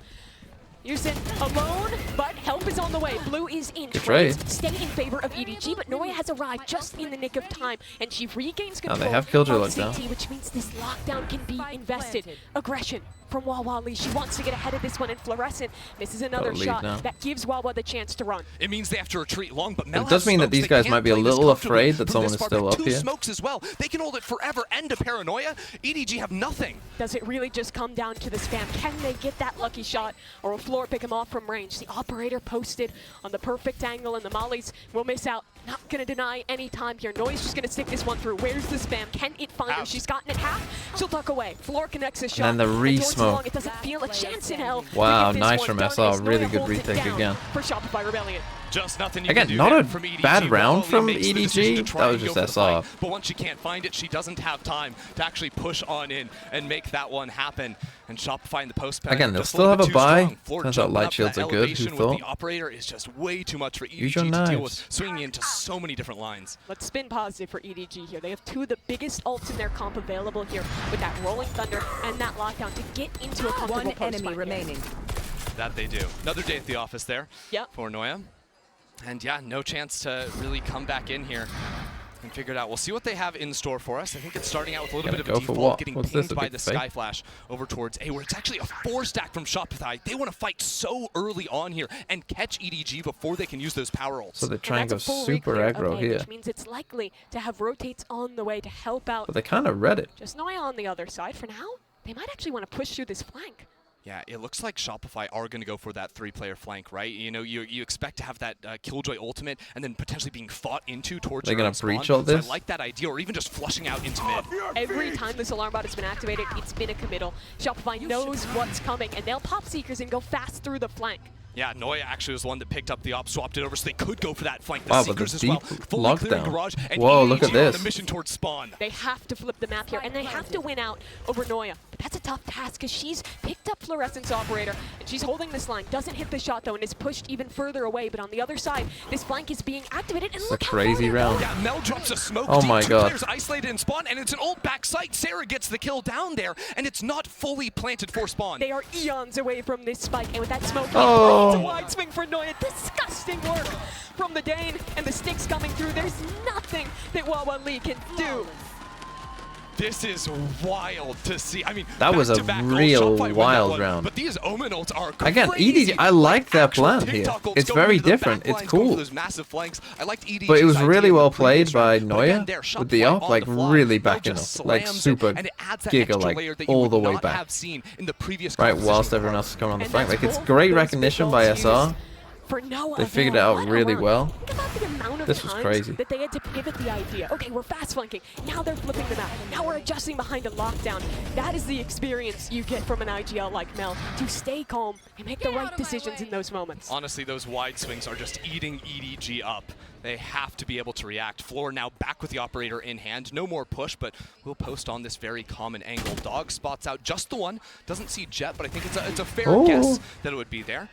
[SPEAKER 1] Yusin alone, but help is on the way. Blue is in.
[SPEAKER 3] Good
[SPEAKER 1] Trades
[SPEAKER 3] trade.
[SPEAKER 1] stay in favor of EDG, but Noya has arrived just in the nick of time, and she regains
[SPEAKER 3] Now
[SPEAKER 1] control
[SPEAKER 3] they have Killjoy
[SPEAKER 1] of
[SPEAKER 3] locked down.
[SPEAKER 1] CT, which means this lockdown can be invested. Aggression from Wawa Lee. She wants to get ahead of this one in Fluorescent. This is another
[SPEAKER 3] lead
[SPEAKER 1] shot
[SPEAKER 3] now.
[SPEAKER 1] that gives Wawa the chance to run.
[SPEAKER 15] It means they have to retreat long, but Mel
[SPEAKER 3] It does
[SPEAKER 15] has
[SPEAKER 3] mean that
[SPEAKER 15] smokes.
[SPEAKER 3] these
[SPEAKER 15] They
[SPEAKER 3] guys
[SPEAKER 15] can't
[SPEAKER 3] might be a
[SPEAKER 15] play this
[SPEAKER 3] little
[SPEAKER 15] comfortably
[SPEAKER 3] afraid that
[SPEAKER 15] from
[SPEAKER 3] someone
[SPEAKER 15] this
[SPEAKER 3] is
[SPEAKER 15] far.
[SPEAKER 3] still
[SPEAKER 15] Got
[SPEAKER 3] up
[SPEAKER 15] 2
[SPEAKER 3] here.
[SPEAKER 15] smokes as well. They can hold it forever. End of Paranoia. EDG have nothing.
[SPEAKER 1] Does it really just come down to the spam? Can they get that lucky shot, or will Floor pick him off from range? The operator posted on the perfect angle, and the mollies will miss out. not going to deny any time here. Noi's just going to stick this one through. Where's the spam? Can it find her? She's gotten it half. She'll duck away. Floor connects a shot.
[SPEAKER 3] And then the re-smoke.
[SPEAKER 1] It doesn't feel a chance in hell.
[SPEAKER 3] Wow, nice from SR. Really good retake again.
[SPEAKER 1] For Shopify Rebellion.
[SPEAKER 15] Just nothing you
[SPEAKER 3] Again,
[SPEAKER 15] can do
[SPEAKER 3] not a
[SPEAKER 15] from EDG.
[SPEAKER 3] bad round from
[SPEAKER 15] Makes the decision to
[SPEAKER 3] EDG.
[SPEAKER 15] try
[SPEAKER 3] That
[SPEAKER 15] and
[SPEAKER 3] was
[SPEAKER 15] go
[SPEAKER 3] just
[SPEAKER 15] for the
[SPEAKER 3] SR.
[SPEAKER 15] fight, but once she can't find it, she doesn't have time to actually push on in and make that one happen. And Shopify in the post pack.
[SPEAKER 3] Again, they'll
[SPEAKER 15] just a
[SPEAKER 3] still
[SPEAKER 15] little
[SPEAKER 3] have
[SPEAKER 15] bit
[SPEAKER 3] a
[SPEAKER 15] too
[SPEAKER 3] buy.
[SPEAKER 15] strong. Floor
[SPEAKER 3] Turns out
[SPEAKER 15] jumping
[SPEAKER 3] light
[SPEAKER 15] up
[SPEAKER 3] shields
[SPEAKER 15] that
[SPEAKER 3] are good. Who
[SPEAKER 15] elevation with
[SPEAKER 3] thought?
[SPEAKER 15] the operator is just way too much for
[SPEAKER 3] Use
[SPEAKER 15] EDG
[SPEAKER 3] your
[SPEAKER 15] to deal
[SPEAKER 3] knives.
[SPEAKER 15] with, swinging into so many different lines.
[SPEAKER 1] Let's spin positive for EDG here. They have two of the biggest ults in their comp available here with that Rolling Thunder and that lockdown to get into a comfortable post
[SPEAKER 16] enemy remaining.
[SPEAKER 15] That they do. Another day at the office there for Noya. And yeah, no chance to really come back in here and figure it out. We'll see what they have in store for us. I think it's starting out with a little bit of a default, getting pinged by the Sky Flash over towards A, where it's actually a 4-stack from Shopify. They want to fight so early on here and catch EDG before they can use those power ults.
[SPEAKER 3] So they're trying to go super aggro here.
[SPEAKER 1] Which means it's likely to have rotates on the way to help out.
[SPEAKER 3] But they kind of read it.
[SPEAKER 1] Just Noya on the other side. For now, they might actually want to push through this flank.
[SPEAKER 15] Yeah, it looks like Shopify are going to go for that 3-player flank, right? You know, you expect to have that Killjoy ultimate and then potentially being fought into towards
[SPEAKER 3] They're
[SPEAKER 15] your
[SPEAKER 3] going to breach all this?
[SPEAKER 15] So I like that idea, or even just flushing out into mid.
[SPEAKER 1] Every time this alarm bot has been activated, it's been a committal. Shopify knows what's coming, and they'll pop Seekers and go fast through the flank.
[SPEAKER 15] Yeah, Noya actually was the one that picked up the op, swapped it over, so they could go for that flank. The
[SPEAKER 3] Wow, but
[SPEAKER 15] Seekers
[SPEAKER 3] the
[SPEAKER 15] as well.
[SPEAKER 3] deep
[SPEAKER 15] Fully clearing
[SPEAKER 3] lockdown.
[SPEAKER 15] garage, and
[SPEAKER 3] Whoa,
[SPEAKER 15] EDG
[SPEAKER 3] look at
[SPEAKER 15] on
[SPEAKER 3] this.
[SPEAKER 15] the mission towards spawn.
[SPEAKER 1] They have to flip the map here, and they have to win out over Noya. But that's a tough task, because she's picked up Fluorescence Operator, and she's holding this line. Doesn't hit the shot, though, and is pushed even further away. But on the other side, this flank is being activated, and
[SPEAKER 3] It's
[SPEAKER 1] look
[SPEAKER 3] a
[SPEAKER 1] how
[SPEAKER 3] crazy round.
[SPEAKER 15] Yeah, Mel drops a smoke.
[SPEAKER 3] Oh
[SPEAKER 15] deep,
[SPEAKER 3] my
[SPEAKER 15] two
[SPEAKER 3] God.
[SPEAKER 15] players isolated in spawn, and it's an old back site. Sarah gets the kill down there, and it's not fully planted for spawn.
[SPEAKER 1] They are eons away from this spike, and with that smoke, it's a wide swing for Noya. Disgusting work from the Dane, and the sticks coming through. There's nothing that Wawa Lee can do.
[SPEAKER 15] This is wild to see. I mean,
[SPEAKER 3] That was a
[SPEAKER 15] back-to-back goals.
[SPEAKER 3] real
[SPEAKER 15] Shopify win that
[SPEAKER 3] wild
[SPEAKER 15] one,
[SPEAKER 3] round.
[SPEAKER 15] But these Omen ults are
[SPEAKER 3] Again,
[SPEAKER 15] crazy.
[SPEAKER 3] EDG, I like their
[SPEAKER 15] Actual
[SPEAKER 3] plan here.
[SPEAKER 15] TikTok ults
[SPEAKER 3] It's
[SPEAKER 15] going
[SPEAKER 3] very
[SPEAKER 15] into the
[SPEAKER 3] different.
[SPEAKER 15] back
[SPEAKER 3] It's
[SPEAKER 15] lines, going for
[SPEAKER 3] cool.
[SPEAKER 15] those massive flanks. I liked EDG's
[SPEAKER 3] But it was really
[SPEAKER 15] idea
[SPEAKER 3] well
[SPEAKER 15] in the previous
[SPEAKER 3] played by
[SPEAKER 15] round. But again,
[SPEAKER 3] Noya
[SPEAKER 15] there,
[SPEAKER 3] with the
[SPEAKER 15] Shopify
[SPEAKER 3] op,
[SPEAKER 15] on
[SPEAKER 3] like
[SPEAKER 15] the fly.
[SPEAKER 3] really
[SPEAKER 15] Mel
[SPEAKER 3] backing
[SPEAKER 15] just
[SPEAKER 3] up, like
[SPEAKER 15] slams it,
[SPEAKER 3] super
[SPEAKER 15] and it adds that
[SPEAKER 3] giga,
[SPEAKER 15] extra layer
[SPEAKER 3] like
[SPEAKER 15] that you
[SPEAKER 3] all
[SPEAKER 15] would
[SPEAKER 3] the way
[SPEAKER 15] not
[SPEAKER 3] back.
[SPEAKER 15] have seen in the previous
[SPEAKER 3] Right,
[SPEAKER 15] composition
[SPEAKER 3] whilst
[SPEAKER 15] of
[SPEAKER 3] everyone
[SPEAKER 15] the
[SPEAKER 3] else is coming on the
[SPEAKER 1] And
[SPEAKER 3] flank.
[SPEAKER 1] that's
[SPEAKER 3] Like, it's
[SPEAKER 1] both
[SPEAKER 3] great
[SPEAKER 1] those
[SPEAKER 3] recognition
[SPEAKER 1] big
[SPEAKER 3] by
[SPEAKER 1] ults
[SPEAKER 3] SR.
[SPEAKER 1] used for no
[SPEAKER 3] They figured it
[SPEAKER 1] avail.
[SPEAKER 3] out really well.
[SPEAKER 1] Think about the amount of
[SPEAKER 3] This was
[SPEAKER 1] times
[SPEAKER 3] crazy.
[SPEAKER 1] that they had to pivot the idea. Okay, we're fast flanking. Now they're flipping the map. Now we're adjusting behind a lockdown. That is the experience you get from an IGL like Mel, to stay calm and make the right decisions in those moments.
[SPEAKER 15] Honestly, those wide swings are just eating EDG up. They have to be able to react. Floor now back with the operator in hand. No more push, but we'll post on this very common angle. Dog spots out just the one. Doesn't see Jet, but I think it's a fair guess that it would be there.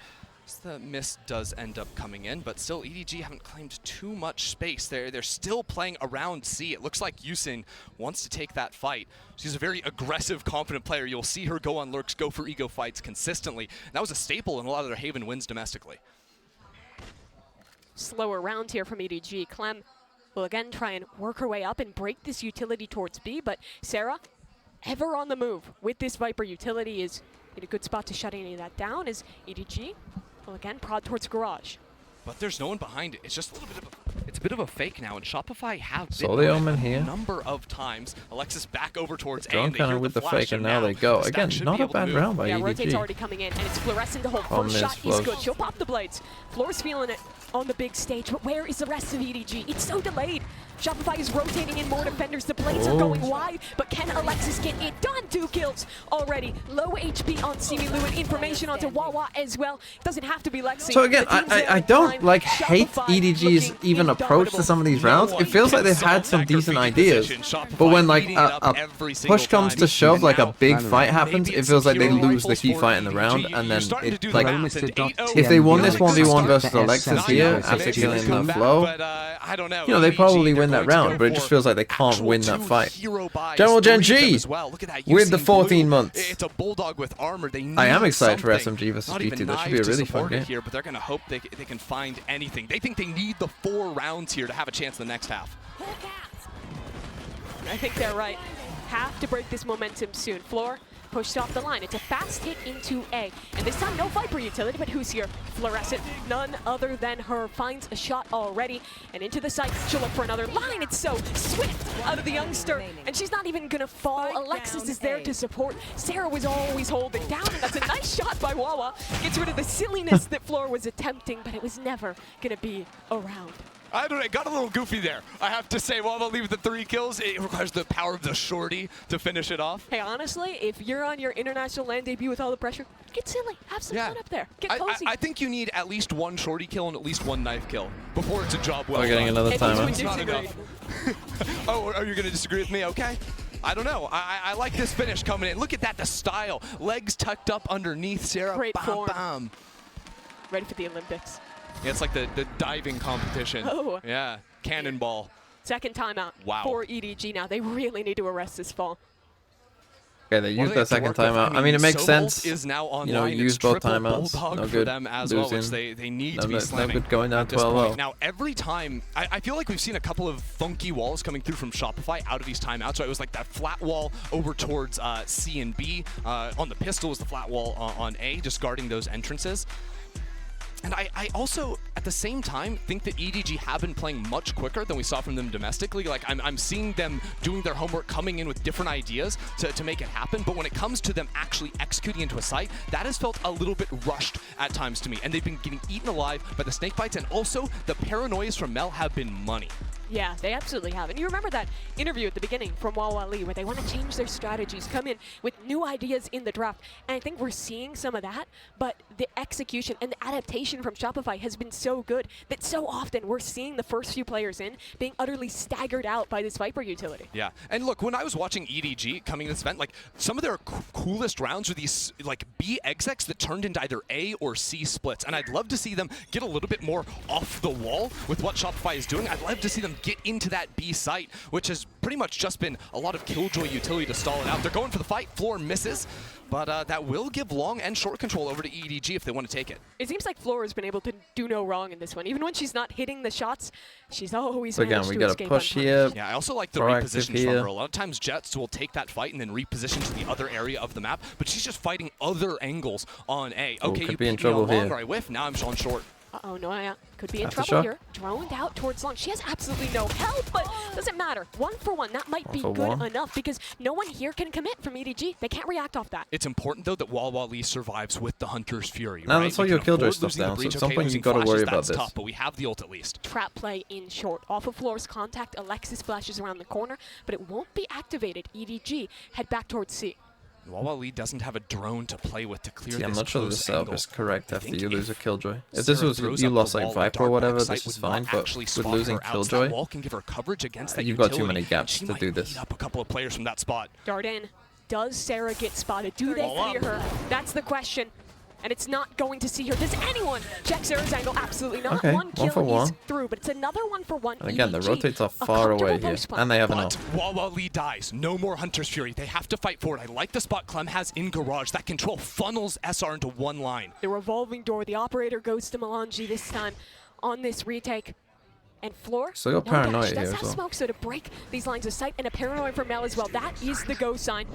[SPEAKER 15] So the miss does end up coming in, but still EDG haven't claimed too much space. They're still playing around C. It looks like Yusing wants to take that fight. She's a very aggressive, confident player. You'll see her go on lurks, go for ego fights consistently. And that was a staple in a lot of their Haven wins domestically.
[SPEAKER 1] Slower round here from EDG. Clem will again try and work her way up and break this utility towards B, but Sarah, ever on the move with this Viper utility, is in a good spot to shut any of that down as EDG will again prod towards garage.
[SPEAKER 15] But there's no one behind it. It's just a little bit of it's a bit of a fake now, and Shopify have
[SPEAKER 3] So
[SPEAKER 15] been
[SPEAKER 3] the
[SPEAKER 15] on it
[SPEAKER 3] Omen here.
[SPEAKER 15] a number of times. Alexis back over towards A,
[SPEAKER 3] Drone
[SPEAKER 15] and they
[SPEAKER 3] kind
[SPEAKER 15] hear
[SPEAKER 3] of with the
[SPEAKER 15] flash,
[SPEAKER 3] fake, and now they
[SPEAKER 15] the
[SPEAKER 3] go.
[SPEAKER 15] stack
[SPEAKER 3] Again,
[SPEAKER 15] should
[SPEAKER 3] not
[SPEAKER 15] be
[SPEAKER 3] a
[SPEAKER 15] able to
[SPEAKER 3] bad
[SPEAKER 15] move.
[SPEAKER 3] round by
[SPEAKER 1] Yeah,
[SPEAKER 3] EDG.
[SPEAKER 1] rotate's already coming in, and it's Fluorescent to hold.
[SPEAKER 3] Oh,
[SPEAKER 1] First shot
[SPEAKER 3] miss,
[SPEAKER 1] is good. She'll pop the blades. Floor's feeling it on the big stage, but where is the rest of EDG? It's so delayed. Shopify is rotating in more defenders. The blades are going wide, but can Alexis get it done? 2 kills already. Low HP on Simi Lu, and information onto Wawa as well. Doesn't have to be Lexi.
[SPEAKER 3] So again,
[SPEAKER 1] The team's there
[SPEAKER 3] I
[SPEAKER 1] in
[SPEAKER 3] don't
[SPEAKER 1] time.
[SPEAKER 3] like hate
[SPEAKER 1] Shopify
[SPEAKER 3] EDG's
[SPEAKER 1] looking
[SPEAKER 3] even approach to some of these rounds. It feels like they've had some decent ideas, but when like a push comes to shove, like a big fight happens, it feels like they lose the key fight in the round, and then it like if they won this 1v1 versus Alexis here after killing the flow, you know, they probably win that round, but it just feels like they can't win that fight. General Gen G with the 14 months.
[SPEAKER 15] It's a bulldog with armor. They need
[SPEAKER 3] I am excited for
[SPEAKER 15] something.
[SPEAKER 3] SMG versus
[SPEAKER 15] Not
[SPEAKER 3] G2.
[SPEAKER 15] even
[SPEAKER 3] That should be a
[SPEAKER 15] knives to
[SPEAKER 3] really fun
[SPEAKER 15] support it
[SPEAKER 3] game.
[SPEAKER 15] here, but they're going to hope they can find anything. They think they need the 4 rounds here to have a chance in the next half.
[SPEAKER 1] I think they're right. Have to break this momentum soon. Floor pushed off the line. It's a fast hit into A. And this time, no Viper utility, but who's here? Fluorescent, none other than her. Finds a shot already, and into the site. She'll look for another line. It's so swift out of the youngster, and she's not even gonna fall. Alexis is there to support. Sarah was always holding down, and that's a nice shot by Wawa. Gets rid of the silliness that Floor was attempting, but it was never gonna be a round.
[SPEAKER 15] I don't know, it got a little goofy there. I have to say, while I'll leave the 3 kills, it requires the power of the shorty to finish it off.
[SPEAKER 1] Hey, honestly, if you're on your international land debut with all the pressure, get silly. Have some fun up there. Get cozy.
[SPEAKER 15] I think you need at least 1 shorty kill and at least 1 knife kill before it's a job well
[SPEAKER 3] We're getting
[SPEAKER 15] done.
[SPEAKER 3] another timer.
[SPEAKER 15] It's not enough. Oh, are you going to disagree with me? Okay. I don't know. I like this finish coming in. Look at that, the style. Legs tucked up underneath Sarah.
[SPEAKER 1] Great
[SPEAKER 15] bam,
[SPEAKER 1] form.
[SPEAKER 15] bam.
[SPEAKER 1] Ready for the Olympics.
[SPEAKER 15] Yeah, it's like the diving competition.
[SPEAKER 1] Oh.
[SPEAKER 15] Yeah, cannonball.
[SPEAKER 1] Second timeout for EDG now. They really need to arrest this fall.
[SPEAKER 3] Okay, they used that second timeout. I mean, it makes sense.
[SPEAKER 15] Is now online.
[SPEAKER 3] You know, use both timeouts.
[SPEAKER 15] No
[SPEAKER 3] No
[SPEAKER 15] for
[SPEAKER 3] good
[SPEAKER 15] them as
[SPEAKER 3] losing.
[SPEAKER 15] well, which they need to be
[SPEAKER 3] No
[SPEAKER 15] slamming.
[SPEAKER 3] good going down
[SPEAKER 15] at this point.
[SPEAKER 3] 12-0.
[SPEAKER 15] Now, every time, I feel like we've seen a couple of funky walls coming through from Shopify out of these timeouts. So it was like that flat wall over towards C and B. On the pistol was the flat wall on A, just guarding those entrances. And I also, at the same time, think that EDG have been playing much quicker than we saw from them domestically. Like, I'm seeing them doing their homework, coming in with different ideas to make it happen. But when it comes to them actually executing into a site, that has felt a little bit rushed at times to me. And they've been getting eaten alive by the snake bites. And also, the paranoias from Mel have been money.
[SPEAKER 1] Yeah, they absolutely have. And you remember that interview at the beginning from Wawa Lee where they want to change their strategies, come in with new ideas in the draft. And I think we're seeing some of that, but the execution and the adaptation from Shopify has been so good that so often we're seeing the first few players in being utterly staggered out by this Viper utility.
[SPEAKER 15] Yeah, and look, when I was watching EDG coming to this event, like, some of their coolest rounds are these, like, B execs that turned into either A or C splits. And I'd love to see them get a little bit more off the wall with what Shopify is doing. I'd love to see them get into that B site, which has pretty much just been a lot of Killjoy utility to stall it out. They're going for the fight. Floor misses, but that will give long and short control over to EDG if they want to take it.
[SPEAKER 1] It seems like Floor has been able to do no wrong in this one. Even when she's not hitting the shots, she's always
[SPEAKER 3] So again,
[SPEAKER 1] managed
[SPEAKER 3] we
[SPEAKER 1] to
[SPEAKER 3] gotta
[SPEAKER 1] escape
[SPEAKER 3] push
[SPEAKER 1] unpunished.
[SPEAKER 3] here.
[SPEAKER 15] Yeah, I also like the
[SPEAKER 3] Proactive
[SPEAKER 15] repositions
[SPEAKER 3] here.
[SPEAKER 15] from her. A lot of times Jets will take that fight and then reposition to the other area of the map, but she's just fighting other angles on A.
[SPEAKER 3] Oh,
[SPEAKER 15] Okay,
[SPEAKER 3] could
[SPEAKER 15] you
[SPEAKER 3] be in
[SPEAKER 15] beat me on
[SPEAKER 3] trouble
[SPEAKER 15] long,
[SPEAKER 3] here.
[SPEAKER 15] or I whiff, now I'm on short.
[SPEAKER 1] Uh-oh, Noya could be in
[SPEAKER 3] After
[SPEAKER 1] trouble
[SPEAKER 3] shot.
[SPEAKER 1] here. Droned out towards long. She has absolutely no help, but doesn't matter. 1 for 1, that might be
[SPEAKER 3] for
[SPEAKER 1] good
[SPEAKER 3] one.
[SPEAKER 1] enough because no one here can commit from EDG. They can't react off that.
[SPEAKER 15] It's important, though, that Wawa Lee survives with the Hunter's Fury,
[SPEAKER 3] Now,
[SPEAKER 15] right?
[SPEAKER 3] let's all
[SPEAKER 15] We
[SPEAKER 3] your
[SPEAKER 15] can
[SPEAKER 3] Killjoy
[SPEAKER 15] afford
[SPEAKER 3] stuff
[SPEAKER 15] losing the
[SPEAKER 3] down, so
[SPEAKER 15] breach.
[SPEAKER 3] at some
[SPEAKER 15] Okay,
[SPEAKER 3] point you
[SPEAKER 15] losing
[SPEAKER 3] gotta
[SPEAKER 15] flashes,
[SPEAKER 3] worry about
[SPEAKER 15] that's
[SPEAKER 3] this.
[SPEAKER 15] tough, but we have the ult at least.
[SPEAKER 1] Trap play in short. Off of Floor's contact, Alexis flashes around the corner, but it won't be activated. EDG head back towards C.
[SPEAKER 15] Wawa Lee doesn't have a drone to play with to clear
[SPEAKER 3] See, I'm
[SPEAKER 15] this
[SPEAKER 3] not sure
[SPEAKER 15] close
[SPEAKER 3] this setup
[SPEAKER 15] angle.
[SPEAKER 3] is correct
[SPEAKER 15] I
[SPEAKER 3] after
[SPEAKER 15] think
[SPEAKER 3] you lose a Killjoy. If
[SPEAKER 15] Sarah
[SPEAKER 3] this was
[SPEAKER 15] throws
[SPEAKER 3] you
[SPEAKER 15] up
[SPEAKER 3] lost
[SPEAKER 15] the
[SPEAKER 3] like
[SPEAKER 15] wall,
[SPEAKER 3] Viper
[SPEAKER 15] the
[SPEAKER 3] or whatever,
[SPEAKER 15] dark
[SPEAKER 3] this
[SPEAKER 15] backside
[SPEAKER 3] is
[SPEAKER 15] would
[SPEAKER 3] fine.
[SPEAKER 15] not
[SPEAKER 3] But
[SPEAKER 15] actually
[SPEAKER 3] with
[SPEAKER 15] spot
[SPEAKER 3] losing
[SPEAKER 15] her out, so that
[SPEAKER 3] Killjoy,
[SPEAKER 15] wall can give her coverage against that
[SPEAKER 3] you've got too
[SPEAKER 15] utility,
[SPEAKER 3] many
[SPEAKER 15] and
[SPEAKER 3] gaps
[SPEAKER 15] she
[SPEAKER 3] to
[SPEAKER 15] might
[SPEAKER 3] do this.
[SPEAKER 15] beat up a couple of players from that spot.
[SPEAKER 1] Darden, does Sarah get spotted? Do they
[SPEAKER 15] Ball
[SPEAKER 1] clear
[SPEAKER 15] up.
[SPEAKER 1] her? That's the question. And it's not going to see her. Does anyone check Sarah's angle? Absolutely not.
[SPEAKER 3] Okay,
[SPEAKER 1] One kill
[SPEAKER 3] 1 for
[SPEAKER 1] is
[SPEAKER 3] 1.
[SPEAKER 1] through, but it's another 1 for 1.
[SPEAKER 3] And again, the
[SPEAKER 1] EDG,
[SPEAKER 3] rotates are
[SPEAKER 1] a
[SPEAKER 3] far away
[SPEAKER 1] comfortable
[SPEAKER 3] here,
[SPEAKER 1] post play.
[SPEAKER 3] and they have an
[SPEAKER 15] But
[SPEAKER 3] ult.
[SPEAKER 15] Wawa Lee dies. No more Hunter's Fury. They have to fight forward. I like the spot Clem has in garage. That control funnels SR into one line.
[SPEAKER 1] The revolving door. The operator goes to Melange this time on this retake. And Floor,
[SPEAKER 3] Still got
[SPEAKER 1] no
[SPEAKER 3] paranoia
[SPEAKER 1] dash.
[SPEAKER 3] here
[SPEAKER 1] Does
[SPEAKER 3] as
[SPEAKER 1] have
[SPEAKER 3] well.
[SPEAKER 1] smoke, so to break these lines of sight, and a paranoia from Mel as well. That is the go sign.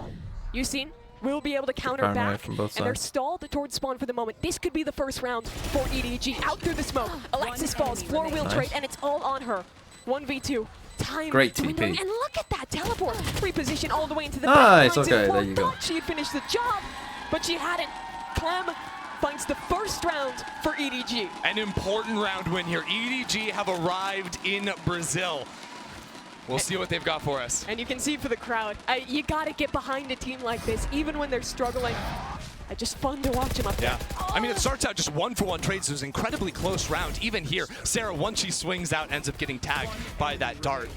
[SPEAKER 1] Yusin will be able to counter
[SPEAKER 3] paranoia
[SPEAKER 1] back,
[SPEAKER 3] from both
[SPEAKER 1] and they're
[SPEAKER 3] sides.
[SPEAKER 1] stalled towards spawn for the moment. This could be the first round for EDG. Out through the smoke. Alexis falls. Floor will
[SPEAKER 3] Nice.
[SPEAKER 1] trade, and it's all on her. 1v2. Time
[SPEAKER 3] Great
[SPEAKER 1] dwindling,
[SPEAKER 3] TP.
[SPEAKER 1] and look at that teleport. Reposition all the way into the
[SPEAKER 3] Nice,
[SPEAKER 1] back lines,
[SPEAKER 3] okay,
[SPEAKER 1] and Floor
[SPEAKER 3] there you go.
[SPEAKER 1] thought she had finished the job, but she hadn't. Clem finds the first round for EDG.
[SPEAKER 15] An important round win here. EDG have arrived in Brazil. We'll see what they've got for us.
[SPEAKER 1] And you can see for the crowd, you gotta get behind a team like this, even when they're struggling. Just fun to watch them up there.
[SPEAKER 15] Yeah. I mean, it starts out just 1 for 1 trades. It was an incredibly close round. Even here, Sarah, once she swings out, ends up getting tagged by that dart.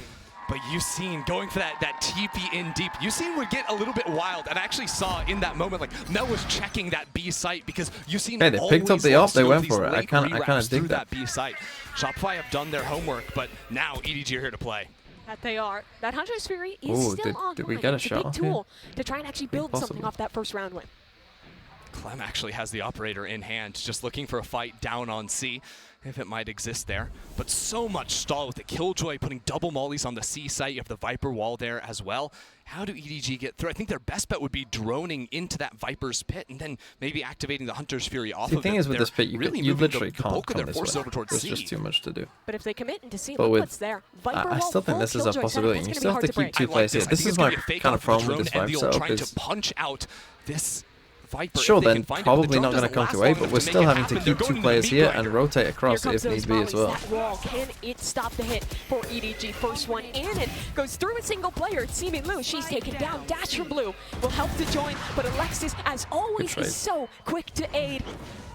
[SPEAKER 15] But Yusin going for that TP in deep. Yusin would get a little bit wild, and I actually saw in that moment, like, Mel was checking that B site because Yusin
[SPEAKER 3] Hey, they picked up
[SPEAKER 15] always
[SPEAKER 3] the
[SPEAKER 15] loves
[SPEAKER 3] op, they
[SPEAKER 15] to
[SPEAKER 3] went
[SPEAKER 15] do these
[SPEAKER 3] for it. I
[SPEAKER 15] late
[SPEAKER 3] kinda
[SPEAKER 15] rewraps
[SPEAKER 3] dig
[SPEAKER 15] through
[SPEAKER 3] that.
[SPEAKER 15] B site. Shopify have done their homework, but now EDG are here to play.
[SPEAKER 1] That they are. That Hunter's Fury is
[SPEAKER 3] Ooh,
[SPEAKER 1] still online.
[SPEAKER 3] did we get a
[SPEAKER 1] it's
[SPEAKER 3] shot
[SPEAKER 1] a big
[SPEAKER 3] off here?
[SPEAKER 1] tool to try and actually build something
[SPEAKER 3] Possibly.
[SPEAKER 1] off that first round win.
[SPEAKER 15] Clem actually has the operator in hand, just looking for a fight down on C, if it might exist there. But so much stall with the Killjoy putting double mollies on the C site. You have the Viper wall there as well. How do EDG get through? I think their best bet would be droning into that Viper's pit and then maybe activating the Hunter's Fury off
[SPEAKER 3] The
[SPEAKER 15] of
[SPEAKER 3] thing
[SPEAKER 15] it.
[SPEAKER 3] is with
[SPEAKER 15] They're
[SPEAKER 3] this pit, you
[SPEAKER 15] really moving
[SPEAKER 3] literally
[SPEAKER 15] the
[SPEAKER 3] can't
[SPEAKER 15] bulk of
[SPEAKER 3] come
[SPEAKER 15] their
[SPEAKER 3] this
[SPEAKER 15] forces
[SPEAKER 3] way.
[SPEAKER 15] over towards
[SPEAKER 3] There's
[SPEAKER 15] C.
[SPEAKER 3] just too much to do.
[SPEAKER 1] But if they commit into C,
[SPEAKER 3] But
[SPEAKER 1] look
[SPEAKER 3] with-
[SPEAKER 1] what's there. Viper
[SPEAKER 3] I
[SPEAKER 1] wall,
[SPEAKER 3] still think
[SPEAKER 1] full
[SPEAKER 3] this is a
[SPEAKER 1] Killjoy
[SPEAKER 3] possibility.
[SPEAKER 1] setup.
[SPEAKER 3] You
[SPEAKER 1] It's
[SPEAKER 3] still
[SPEAKER 1] gonna
[SPEAKER 3] have
[SPEAKER 1] be
[SPEAKER 3] to
[SPEAKER 1] hard
[SPEAKER 3] keep
[SPEAKER 1] break.
[SPEAKER 3] two players here.
[SPEAKER 15] I
[SPEAKER 3] This
[SPEAKER 15] think
[SPEAKER 3] is
[SPEAKER 15] it's gonna
[SPEAKER 3] my
[SPEAKER 15] be a fake
[SPEAKER 3] kind
[SPEAKER 15] off
[SPEAKER 3] of
[SPEAKER 15] the
[SPEAKER 3] problem with
[SPEAKER 15] drone,
[SPEAKER 3] this
[SPEAKER 15] and
[SPEAKER 3] Vibe
[SPEAKER 15] the ult
[SPEAKER 3] setup
[SPEAKER 15] trying
[SPEAKER 3] is
[SPEAKER 15] to punch out this Viper.
[SPEAKER 3] Sure,
[SPEAKER 15] if they
[SPEAKER 3] then
[SPEAKER 15] can find it,
[SPEAKER 3] probably
[SPEAKER 15] the
[SPEAKER 3] not
[SPEAKER 15] drone
[SPEAKER 3] going to
[SPEAKER 15] doesn't
[SPEAKER 3] come to
[SPEAKER 15] last
[SPEAKER 3] A,
[SPEAKER 15] long
[SPEAKER 3] but
[SPEAKER 15] enough
[SPEAKER 3] we're
[SPEAKER 15] to make
[SPEAKER 3] still
[SPEAKER 15] it
[SPEAKER 3] having to
[SPEAKER 15] happen.
[SPEAKER 3] keep
[SPEAKER 15] They're
[SPEAKER 3] 2
[SPEAKER 15] going
[SPEAKER 3] players
[SPEAKER 15] into
[SPEAKER 3] here
[SPEAKER 15] meat
[SPEAKER 3] and
[SPEAKER 15] grinder.
[SPEAKER 3] rotate
[SPEAKER 1] Here
[SPEAKER 3] across
[SPEAKER 1] comes
[SPEAKER 3] if
[SPEAKER 1] those
[SPEAKER 3] need be as
[SPEAKER 1] volleys.
[SPEAKER 3] well.
[SPEAKER 1] That wall, can it stop the hit for EDG? First one in it goes through a single player. Simi Lu, she's taken down. Dash from Blue will help to join, but Alexis, as always, is so quick to aid.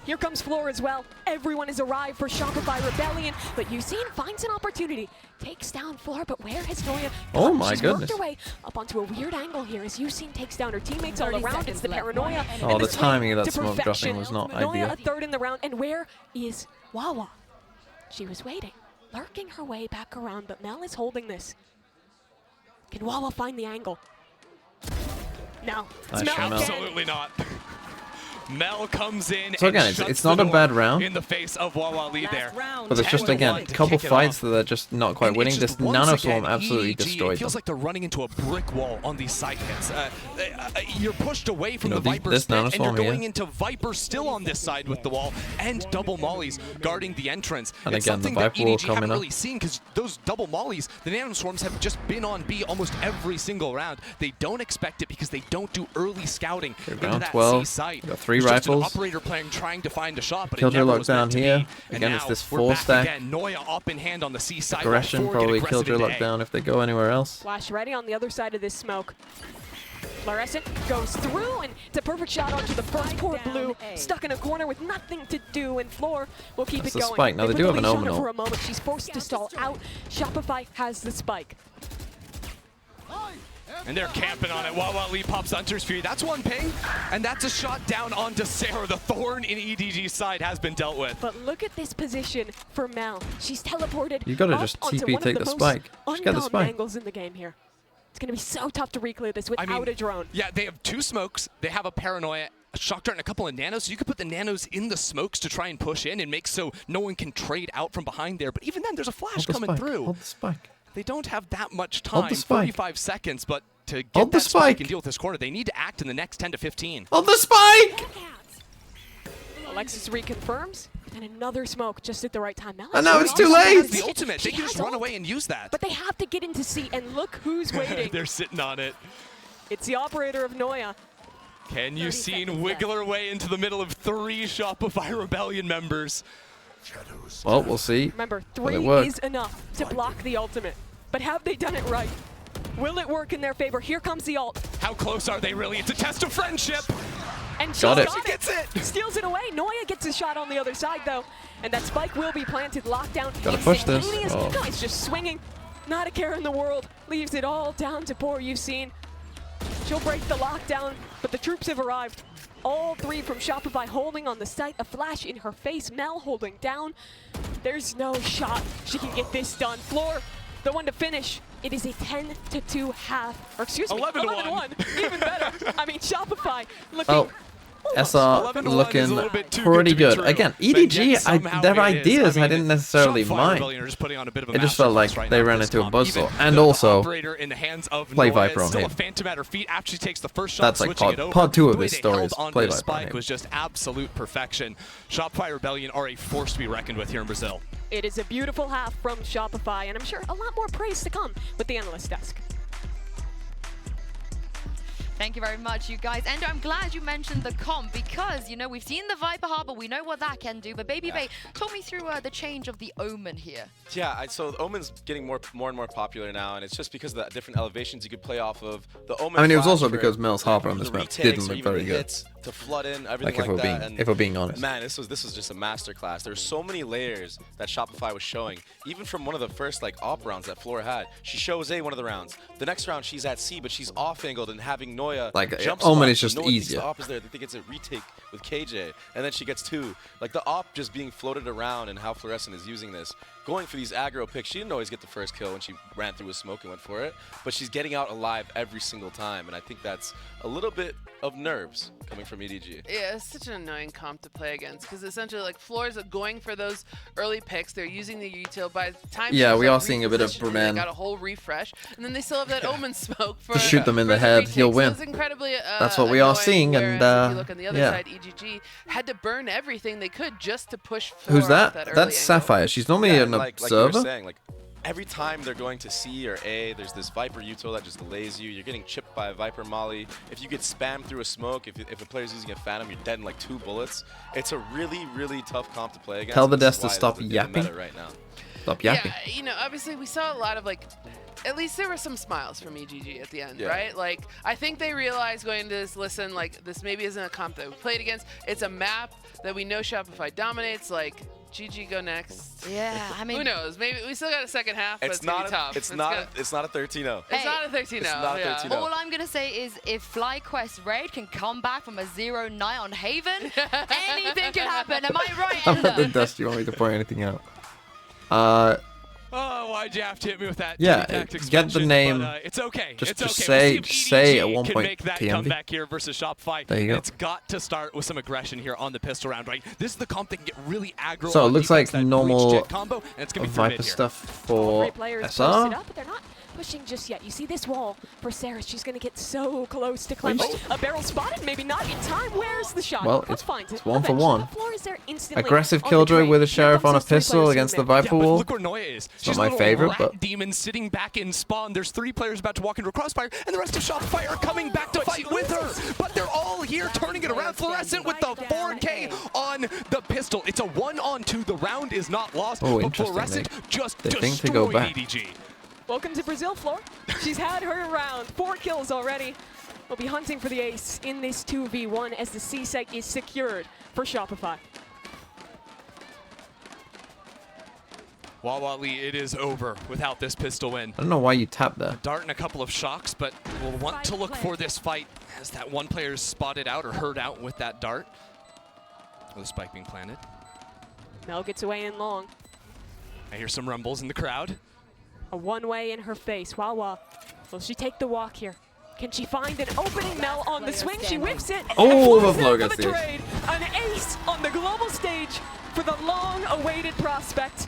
[SPEAKER 1] Here comes Floor as well. Everyone has arrived for Shopify Rebellion, but Yusin finds an opportunity. Takes down Floor, but where has Noya
[SPEAKER 3] Oh
[SPEAKER 1] gone?
[SPEAKER 3] my
[SPEAKER 1] She's
[SPEAKER 3] goodness.
[SPEAKER 1] worked her way up onto a weird angle here as Yusin takes down her teammates all around. It's the paranoia.
[SPEAKER 3] Oh,
[SPEAKER 1] and
[SPEAKER 3] the
[SPEAKER 1] swing
[SPEAKER 3] timing of that
[SPEAKER 1] to
[SPEAKER 3] smoke
[SPEAKER 1] perfection.
[SPEAKER 3] dropping was not
[SPEAKER 1] Noya
[SPEAKER 3] ideal.
[SPEAKER 1] a third in the round, and where is Wawa? She was waiting, lurking her way back around, but Mel is holding this. Can Wawa find the angle? No.
[SPEAKER 3] Nice
[SPEAKER 1] Mel
[SPEAKER 3] from Mel.
[SPEAKER 1] again.
[SPEAKER 15] Absolutely not. Mel comes in
[SPEAKER 3] So again,
[SPEAKER 15] and
[SPEAKER 3] it's
[SPEAKER 15] shuts
[SPEAKER 3] not
[SPEAKER 15] the
[SPEAKER 3] a
[SPEAKER 15] door
[SPEAKER 3] bad round.
[SPEAKER 15] in the face of Wawa Lee there.
[SPEAKER 3] But there's just,
[SPEAKER 15] 10-1
[SPEAKER 3] again, a
[SPEAKER 15] to
[SPEAKER 3] couple
[SPEAKER 15] kick it
[SPEAKER 3] fights
[SPEAKER 15] off.
[SPEAKER 3] that they're just not quite
[SPEAKER 15] And
[SPEAKER 3] winning.
[SPEAKER 15] it's
[SPEAKER 3] This
[SPEAKER 15] just once
[SPEAKER 3] Nanoswarm
[SPEAKER 15] again,
[SPEAKER 3] absolutely
[SPEAKER 15] EDG,
[SPEAKER 3] destroyed
[SPEAKER 15] It feels
[SPEAKER 3] them.
[SPEAKER 15] like they're running into a brick wall on these side hits. You're pushed away from
[SPEAKER 3] You know,
[SPEAKER 15] the Viper
[SPEAKER 3] this
[SPEAKER 15] spit, and you're
[SPEAKER 3] Nanoswarm
[SPEAKER 15] going
[SPEAKER 3] here.
[SPEAKER 15] into Viper still on this side with the wall, and double mollies guarding the entrance.
[SPEAKER 3] And
[SPEAKER 15] It's
[SPEAKER 3] again, the
[SPEAKER 15] something that
[SPEAKER 3] Viper wall
[SPEAKER 15] EDG
[SPEAKER 3] coming
[SPEAKER 15] haven't
[SPEAKER 3] up.
[SPEAKER 15] really seen, because those double mollies, the Nanoswarms have just been on B almost every single round. They don't expect it because they don't do early scouting into
[SPEAKER 3] round
[SPEAKER 15] that
[SPEAKER 3] 12,
[SPEAKER 15] C site.
[SPEAKER 3] got 3
[SPEAKER 15] It's just an
[SPEAKER 3] rifles.
[SPEAKER 15] operator playing, trying to find a shot, but
[SPEAKER 3] Killjoy
[SPEAKER 15] it never
[SPEAKER 3] locked
[SPEAKER 15] was
[SPEAKER 3] down
[SPEAKER 15] meant to
[SPEAKER 3] here.
[SPEAKER 15] be. And
[SPEAKER 3] Again, it's
[SPEAKER 15] now
[SPEAKER 3] this
[SPEAKER 15] we're
[SPEAKER 3] 4
[SPEAKER 15] back
[SPEAKER 3] stack.
[SPEAKER 15] again. Noya up in hand on the C side.
[SPEAKER 3] Aggression,
[SPEAKER 15] while Four get
[SPEAKER 3] probably
[SPEAKER 15] aggressive
[SPEAKER 3] Killjoy
[SPEAKER 15] into
[SPEAKER 3] locked
[SPEAKER 15] A.
[SPEAKER 3] down if they go anywhere else.
[SPEAKER 1] Flash ready on the other side of this smoke. Fluorescent goes through, and it's a perfect shot onto the first poor Blue, stuck in a corner with nothing to do, and Floor will keep
[SPEAKER 3] That's
[SPEAKER 1] it
[SPEAKER 3] the
[SPEAKER 1] going.
[SPEAKER 3] spike. Now, they
[SPEAKER 1] put
[SPEAKER 3] do
[SPEAKER 1] the
[SPEAKER 3] have an
[SPEAKER 1] leash on her
[SPEAKER 3] Omen
[SPEAKER 1] for
[SPEAKER 3] ult.
[SPEAKER 1] a moment. She's forced to stall out. Shopify has the spike.
[SPEAKER 15] And they're camping on it. Wawa Lee pops Hunter's Fury. That's one ping, and that's a shot down onto Sarah. The thorn in EDG's side has been dealt with.
[SPEAKER 1] But look at this position for Mel. She's teleported
[SPEAKER 3] You gotta
[SPEAKER 1] up
[SPEAKER 3] just
[SPEAKER 1] onto
[SPEAKER 3] TP
[SPEAKER 1] one
[SPEAKER 3] take
[SPEAKER 1] of
[SPEAKER 3] the
[SPEAKER 1] the
[SPEAKER 3] spike.
[SPEAKER 1] most
[SPEAKER 3] Just get the
[SPEAKER 1] undom
[SPEAKER 3] spike.
[SPEAKER 1] angles in the game here. It's gonna be so tough to reclear this without a drone.
[SPEAKER 15] Yeah, they have 2 smokes. They have a paranoia, a shock dart, and a couple of nanos. So you could put the nanos in the smokes to try and push in and make so no one can trade out from behind there. But even then, there's a flash
[SPEAKER 3] Hold the
[SPEAKER 15] coming
[SPEAKER 3] spike.
[SPEAKER 15] through.
[SPEAKER 3] Hold the spike.
[SPEAKER 15] They don't have that much
[SPEAKER 3] Hold
[SPEAKER 15] time,
[SPEAKER 3] the spike.
[SPEAKER 15] 35 seconds, but to get
[SPEAKER 3] Hold the
[SPEAKER 15] that spike
[SPEAKER 3] spike.
[SPEAKER 15] and deal with this corner, they need to act in the next 10 to 15.
[SPEAKER 3] Hold the spike!
[SPEAKER 1] Alexis reconfirms, and another smoke just at the right time. Mel
[SPEAKER 3] And now it's
[SPEAKER 1] actually
[SPEAKER 3] too
[SPEAKER 1] also
[SPEAKER 3] late!
[SPEAKER 1] has
[SPEAKER 15] The
[SPEAKER 1] it.
[SPEAKER 15] ultimate, they
[SPEAKER 1] She
[SPEAKER 15] can just
[SPEAKER 1] has
[SPEAKER 15] run
[SPEAKER 1] ult,
[SPEAKER 15] away and use that.
[SPEAKER 1] But they have to get into C, and look who's waiting.
[SPEAKER 15] They're sitting on it.
[SPEAKER 1] It's the operator of Noya.
[SPEAKER 15] Can you see wiggle her way into the middle of 3 Shopify Rebellion members?
[SPEAKER 3] Well, we'll see.
[SPEAKER 1] Remember,
[SPEAKER 3] Will
[SPEAKER 1] 3
[SPEAKER 3] it work?
[SPEAKER 1] is enough to block the ultimate. But have they done it right? Will it work in their favor? Here comes the ult.
[SPEAKER 15] How close are they really? It's a test of friendship.
[SPEAKER 1] And she
[SPEAKER 3] Got it.
[SPEAKER 15] She gets it.
[SPEAKER 1] Steals it away. Noya gets a shot on the other side, though. And that spike will be planted. Lockdown.
[SPEAKER 3] Gotta push this.
[SPEAKER 1] Instantaneous.
[SPEAKER 3] Oh.
[SPEAKER 1] No, it's just swinging. Not a care in the world. Leaves it all down to poor Yusin. She'll break the lockdown, but the troops have arrived. All 3 from Shopify holding on the site. A flash in her face. Mel holding down. There's no shot she can get this done. Floor, the one to finish. It is a 10-2 half. Or excuse me, 11-1. Even better. I mean, Shopify looking...
[SPEAKER 3] Oh. SR
[SPEAKER 15] 11-1 is a
[SPEAKER 3] looking
[SPEAKER 15] little bit too
[SPEAKER 3] pretty
[SPEAKER 15] good to be
[SPEAKER 3] good.
[SPEAKER 15] true.
[SPEAKER 3] Again,
[SPEAKER 15] But yet
[SPEAKER 3] EDG,
[SPEAKER 15] somehow
[SPEAKER 3] their
[SPEAKER 15] it is.
[SPEAKER 3] ideas I
[SPEAKER 15] mean,
[SPEAKER 3] didn't necessarily
[SPEAKER 15] Shopify
[SPEAKER 3] mind.
[SPEAKER 15] Rebellion are just putting on a bit of a
[SPEAKER 3] It just felt like
[SPEAKER 15] masterclass right
[SPEAKER 3] they
[SPEAKER 15] now
[SPEAKER 3] ran
[SPEAKER 15] this
[SPEAKER 3] into a
[SPEAKER 15] comp.
[SPEAKER 3] buzzsaw.
[SPEAKER 15] Even
[SPEAKER 3] And
[SPEAKER 15] the
[SPEAKER 3] also,
[SPEAKER 15] operator in the hands of
[SPEAKER 3] play
[SPEAKER 15] Noya,
[SPEAKER 3] Viper on
[SPEAKER 15] still a
[SPEAKER 3] him.
[SPEAKER 15] phantom at her feet after she takes the first shot,
[SPEAKER 3] That's like
[SPEAKER 15] switching it over.
[SPEAKER 3] part 2 of
[SPEAKER 15] The way
[SPEAKER 3] this
[SPEAKER 15] they
[SPEAKER 3] story
[SPEAKER 15] held
[SPEAKER 3] is
[SPEAKER 15] onto
[SPEAKER 3] play
[SPEAKER 15] the
[SPEAKER 3] Viper on
[SPEAKER 15] spike
[SPEAKER 3] him.
[SPEAKER 15] was just absolute perfection. Shopify Rebellion are a force to be reckoned with here in Brazil.
[SPEAKER 1] It is a beautiful half from Shopify, and I'm sure a lot more praise to come with the analyst desk.
[SPEAKER 6] Thank you very much, you guys. And I'm glad you mentioned the comp because, you know, we've seen the Viper Harbor. We know what that can do. But Baby Bay, talk me through the change of the Omen here.
[SPEAKER 8] Yeah, so the Omen's getting more and more popular now, and it's just because of the different elevations you could play off of. The Omen
[SPEAKER 3] I mean, it was
[SPEAKER 8] flash
[SPEAKER 3] also
[SPEAKER 8] for
[SPEAKER 3] because Mel's Harper on this
[SPEAKER 8] the
[SPEAKER 3] map
[SPEAKER 8] retakes
[SPEAKER 3] didn't
[SPEAKER 8] or
[SPEAKER 3] look
[SPEAKER 8] even
[SPEAKER 3] very
[SPEAKER 8] the
[SPEAKER 3] good.
[SPEAKER 8] hits to flood in, everything
[SPEAKER 3] Like,
[SPEAKER 8] like that.
[SPEAKER 3] if we're being honest.
[SPEAKER 8] Man, this was just a masterclass. There's so many layers that Shopify was showing. Even from one of the first op rounds that Flora had, she shows A one of the rounds. The next round she's at C, but she's off-angled and having Noya jump
[SPEAKER 3] Omen
[SPEAKER 8] spot.
[SPEAKER 3] is just
[SPEAKER 8] No one thinks
[SPEAKER 3] easier.
[SPEAKER 8] The op is there. They think it's a retake with KJ, and then she gets 2. Like the op just being floated around and how Fluorescent is using this. Going for these aggro picks. She didn't always get the first kill when she ran through with smoke and went for it, but she's getting out alive every single time, and I think that's a little bit of nerves coming from EDG.
[SPEAKER 7] Yeah, it's such an annoying comp to play against because essentially, like, Floors are going for those early picks. They're using the util. By the time
[SPEAKER 3] Yeah,
[SPEAKER 7] she's,
[SPEAKER 3] we
[SPEAKER 7] like,
[SPEAKER 3] are seeing a bit of
[SPEAKER 7] repositioning,
[SPEAKER 3] Bremen.
[SPEAKER 7] They got a whole refresh, and then they still have that Omen smoke for
[SPEAKER 3] To shoot them in the head,
[SPEAKER 7] retake.
[SPEAKER 3] he'll
[SPEAKER 7] So
[SPEAKER 3] win.
[SPEAKER 7] it's incredibly
[SPEAKER 3] That's what we are
[SPEAKER 7] annoying,
[SPEAKER 3] seeing,
[SPEAKER 7] whereas
[SPEAKER 3] and
[SPEAKER 7] if you look on the other
[SPEAKER 3] yeah.
[SPEAKER 7] side, EGG had to burn everything they could just to push.
[SPEAKER 3] Who's
[SPEAKER 7] Floor
[SPEAKER 3] that?
[SPEAKER 7] off that early
[SPEAKER 3] That's
[SPEAKER 7] angle.
[SPEAKER 3] Sapphire. She's normally an
[SPEAKER 8] like you
[SPEAKER 3] observer.
[SPEAKER 8] were saying, like every time they're going to C or A, there's this Viper util that just delays you. You're getting chipped by a Viper molly. If you get spammed through a smoke, if a player's using a Phantom, you're dead in like 2 bullets. It's a really, really tough comp to play against.
[SPEAKER 3] Tell the
[SPEAKER 8] This is
[SPEAKER 3] desk to
[SPEAKER 8] why
[SPEAKER 3] stop
[SPEAKER 8] it's in the
[SPEAKER 3] yapping.
[SPEAKER 8] meta right now.
[SPEAKER 3] Stop yapping.
[SPEAKER 7] Yeah, you know, obviously we saw a lot of like, at least there were some smiles from EDG at the end,
[SPEAKER 8] Yeah.
[SPEAKER 7] right? Like, I think they realized going into this, listen, like, this maybe isn't a comp that we played against. It's a map that we know Shopify dominates. Like, GG go next.
[SPEAKER 6] Yeah, I mean,
[SPEAKER 7] who knows? Maybe we still got a second half, but it's gonna be tough.
[SPEAKER 8] It's not a 13-0.
[SPEAKER 7] It's not a 13-0.
[SPEAKER 8] It's not a 13-0.
[SPEAKER 6] All I'm going to say is if FlyQuest Raid can come back from a 0-9 on Haven, anything can happen. Am I right,
[SPEAKER 3] I'm not the
[SPEAKER 6] Ender?
[SPEAKER 3] dust. You want me to point anything out?
[SPEAKER 15] Oh, why'd you have to hit me with that?
[SPEAKER 3] Yeah,
[SPEAKER 15] tactics
[SPEAKER 3] get the
[SPEAKER 15] mention?
[SPEAKER 3] name.
[SPEAKER 15] But, it's okay.
[SPEAKER 3] Just
[SPEAKER 15] it's okay.
[SPEAKER 3] say,
[SPEAKER 15] We'll see if
[SPEAKER 3] say
[SPEAKER 15] EDG
[SPEAKER 3] at one
[SPEAKER 15] can
[SPEAKER 3] point
[SPEAKER 15] make that
[SPEAKER 3] TMV.
[SPEAKER 15] comeback here versus Shopify.
[SPEAKER 3] There you go.
[SPEAKER 15] It's got to start with some aggression here on the pistol round, right? This is the comp that can get really aggro.
[SPEAKER 3] So it
[SPEAKER 15] on
[SPEAKER 3] looks
[SPEAKER 15] defense,
[SPEAKER 3] like
[SPEAKER 15] that
[SPEAKER 3] normal
[SPEAKER 15] breach jet combo, and it's gonna be through
[SPEAKER 3] Viper
[SPEAKER 15] mid here.
[SPEAKER 3] stuff for
[SPEAKER 1] Great players
[SPEAKER 3] SR.
[SPEAKER 1] posted up, but they're not pushing just yet. You see this wall for Sarah. She's going to get so close to clench. A barrel spotted, maybe not in time. Where's the shot?
[SPEAKER 3] Well,
[SPEAKER 1] Puck finds
[SPEAKER 3] it's
[SPEAKER 1] it.
[SPEAKER 3] 1 for
[SPEAKER 1] Eventually,
[SPEAKER 3] 1.
[SPEAKER 1] the floor is there instantly
[SPEAKER 3] Aggressive
[SPEAKER 1] on the
[SPEAKER 3] killjoy
[SPEAKER 1] trade.
[SPEAKER 3] with a
[SPEAKER 1] Here
[SPEAKER 3] sheriff
[SPEAKER 1] comes
[SPEAKER 3] on a
[SPEAKER 1] those 3
[SPEAKER 3] pistol
[SPEAKER 1] players
[SPEAKER 3] against the
[SPEAKER 1] from mid.
[SPEAKER 3] Viper
[SPEAKER 15] Yeah, but
[SPEAKER 3] wall.
[SPEAKER 15] look where Noya is.
[SPEAKER 3] It's
[SPEAKER 15] She's
[SPEAKER 3] not
[SPEAKER 15] a
[SPEAKER 3] my
[SPEAKER 15] little
[SPEAKER 3] favorite,
[SPEAKER 15] rat
[SPEAKER 3] but
[SPEAKER 15] demon sitting back in spawn. There's 3 players about to walk into a crossfire, and the rest of Shopify are coming back to fight with her. But they're all here turning it around. Fluorescent with the 4K on the pistol. It's a 1-on-2. The round is not lost.
[SPEAKER 3] Oh,
[SPEAKER 15] but
[SPEAKER 3] interesting.
[SPEAKER 15] Fluorescent just
[SPEAKER 3] They think to go
[SPEAKER 15] destroyed
[SPEAKER 3] back.
[SPEAKER 15] EDG.
[SPEAKER 1] Welcome to Brazil, Floor. She's had her round. 4 kills already. We'll be hunting for the ace in this 2v1 as the C site is secured for Shopify.
[SPEAKER 15] Wawa Lee, it is over without this pistol win.
[SPEAKER 3] I don't know why you tapped there.
[SPEAKER 15] Dart and a couple of shocks, but we'll want to look for this fight as that one player is spotted out or heard out with that dart. With a spike being planted.
[SPEAKER 1] Mel gets away in long.
[SPEAKER 15] I hear some rumbles in the crowd.
[SPEAKER 1] A one-way in her face. Wawa, will she take the walk here? Can she find an opening? Mel on the swing. She whips it.
[SPEAKER 3] Oh,
[SPEAKER 1] and
[SPEAKER 3] the
[SPEAKER 1] flies
[SPEAKER 3] flow
[SPEAKER 1] out
[SPEAKER 3] gets
[SPEAKER 1] for the
[SPEAKER 3] the ace.
[SPEAKER 1] trade. An ace on the global stage for the long-awaited prospect.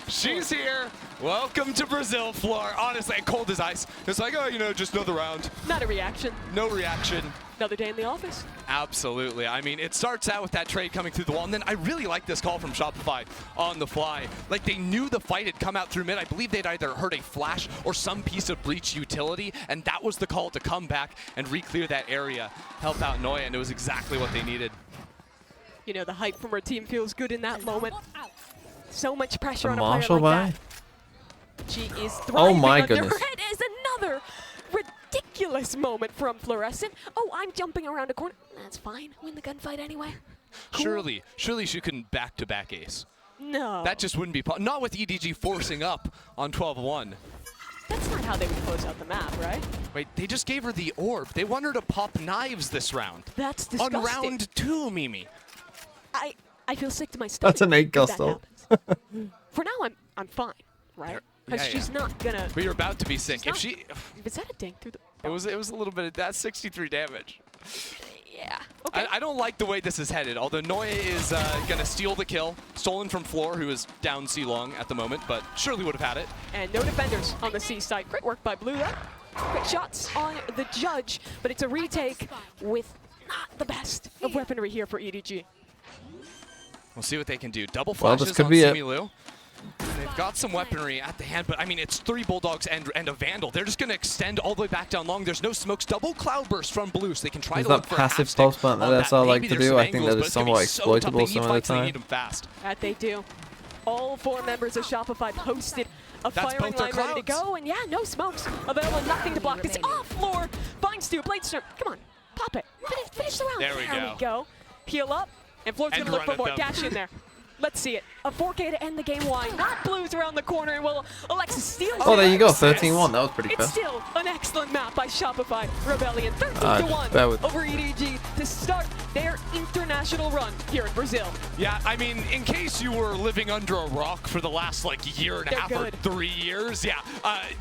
[SPEAKER 15] She's here. Welcome to Brazil, Floor. Honestly, cold as ice. It's like, oh, you know, just another round.
[SPEAKER 1] Not a reaction.
[SPEAKER 15] No reaction.
[SPEAKER 1] Another day in the office.
[SPEAKER 15] Absolutely. I mean, it starts out with that trade coming through the wall, and then I really like this call from Shopify on the fly. Like, they knew the fight had come out through mid. I believe they'd either heard a flash or some piece of breach utility, and that was the call to come back and re-clear that area, help out Noya, and it was exactly what they needed.
[SPEAKER 1] You know, the hype from her team feels good in that moment. So much pressure
[SPEAKER 3] The
[SPEAKER 1] on a player
[SPEAKER 3] Marshall
[SPEAKER 1] like
[SPEAKER 3] by?
[SPEAKER 1] that. She is thriving.
[SPEAKER 3] my
[SPEAKER 1] under
[SPEAKER 3] goodness.
[SPEAKER 1] her head is another ridiculous moment from Fluorescent. Oh, I'm jumping around a corner. That's fine. Win the gunfight anyway. Cool.
[SPEAKER 15] Surely she couldn't back-to-back ace.
[SPEAKER 1] No.
[SPEAKER 15] That just wouldn't be not with EDG forcing up on 12-1.
[SPEAKER 1] That's not how they would close out the map, right?
[SPEAKER 15] Wait, they just gave her the orb. They want her to pop knives this round.
[SPEAKER 1] That's disgusting.
[SPEAKER 15] On round 2, Mimi.
[SPEAKER 1] I feel sick to my stomach.
[SPEAKER 3] That's an 8
[SPEAKER 1] if
[SPEAKER 3] gusto.
[SPEAKER 1] that happens. For now, I'm fine, right? Because
[SPEAKER 15] Yeah,
[SPEAKER 1] she's not gonna.
[SPEAKER 15] But you're about to be sick. If she,
[SPEAKER 1] Is that a dink through the?
[SPEAKER 15] it was a little bit of that's 63 damage.
[SPEAKER 1] Yeah. Okay.
[SPEAKER 15] I don't like the way this is headed. Although Noya is gonna steal the kill, stolen from Floor, who is down C long at the moment, but surely would have had it.
[SPEAKER 1] And no defenders on the C side. Great work by Blue there. Quick shots on the judge, but it's a retake with not the best of weaponry here for EDG.
[SPEAKER 15] We'll see what they can do. Double
[SPEAKER 3] Well,
[SPEAKER 15] flashes
[SPEAKER 3] this could
[SPEAKER 15] on
[SPEAKER 3] be it.
[SPEAKER 15] Similu. They've got some weaponry at the hand, but I mean, it's 3 Bulldogs and a Vandal. They're just going to extend all the way back down long. There's no smokes. Double Cloudburst from Blue, so they can try
[SPEAKER 3] Is
[SPEAKER 15] to look
[SPEAKER 3] that
[SPEAKER 15] for
[SPEAKER 3] passive
[SPEAKER 15] a half
[SPEAKER 3] pulse button
[SPEAKER 15] on
[SPEAKER 3] that SR like
[SPEAKER 15] Maybe
[SPEAKER 3] to
[SPEAKER 15] there's
[SPEAKER 3] do?
[SPEAKER 15] some
[SPEAKER 3] I think
[SPEAKER 15] angles,
[SPEAKER 3] that
[SPEAKER 15] but
[SPEAKER 3] is
[SPEAKER 15] it's gonna be
[SPEAKER 3] somewhat
[SPEAKER 15] so tough.
[SPEAKER 3] exploitable
[SPEAKER 15] They
[SPEAKER 3] some
[SPEAKER 15] need
[SPEAKER 3] of the
[SPEAKER 15] fights, and they
[SPEAKER 3] time.
[SPEAKER 15] need them fast.
[SPEAKER 1] That they do. All 4 members of Shopify posted a
[SPEAKER 15] That's
[SPEAKER 1] firing
[SPEAKER 15] both their
[SPEAKER 1] line ready to
[SPEAKER 15] clouds.
[SPEAKER 1] go, and yeah, no smokes available, nothing to block this off floor. Finds Stu, Bladestorm, come on, pop it, finish the round.
[SPEAKER 15] There we go.
[SPEAKER 1] Heal up, and Floor's
[SPEAKER 15] And
[SPEAKER 1] gonna look
[SPEAKER 15] run
[SPEAKER 1] for
[SPEAKER 15] at
[SPEAKER 1] more
[SPEAKER 15] them.
[SPEAKER 1] dash in there. Let's see it. A 4K to end the game. Why not? Blues around the corner, and will Alexis steal?
[SPEAKER 3] Oh, there you go. 13-1. That was pretty
[SPEAKER 1] It's
[SPEAKER 3] fast.
[SPEAKER 1] still an excellent map by Shopify Rebellion. 13-1
[SPEAKER 3] bear with-
[SPEAKER 1] over EDG to start their international run here in Brazil.
[SPEAKER 15] Yeah, I mean, in case you were living under a rock for the last year and a
[SPEAKER 1] They're
[SPEAKER 15] half
[SPEAKER 1] good.
[SPEAKER 15] or 3 years, yeah.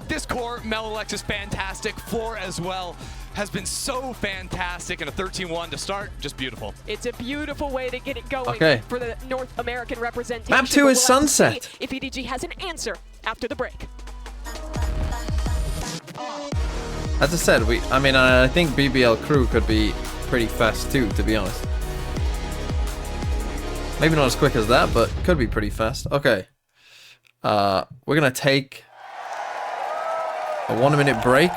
[SPEAKER 15] This core, Mel Alexis, fantastic. Floor as well has been so fantastic, and a 13-1 to start, just beautiful.
[SPEAKER 1] It's a beautiful way to get it going
[SPEAKER 3] Okay.
[SPEAKER 1] for the North American representation.
[SPEAKER 3] Map 2
[SPEAKER 1] but
[SPEAKER 3] is
[SPEAKER 1] we'll have to
[SPEAKER 3] Sunset.
[SPEAKER 1] see if EDG has an answer after the break.
[SPEAKER 3] As I said, I think BBL crew could be pretty fast too, to be honest. Maybe not as quick as that, but could be pretty fast. Okay. we're gonna take a 1-minute break,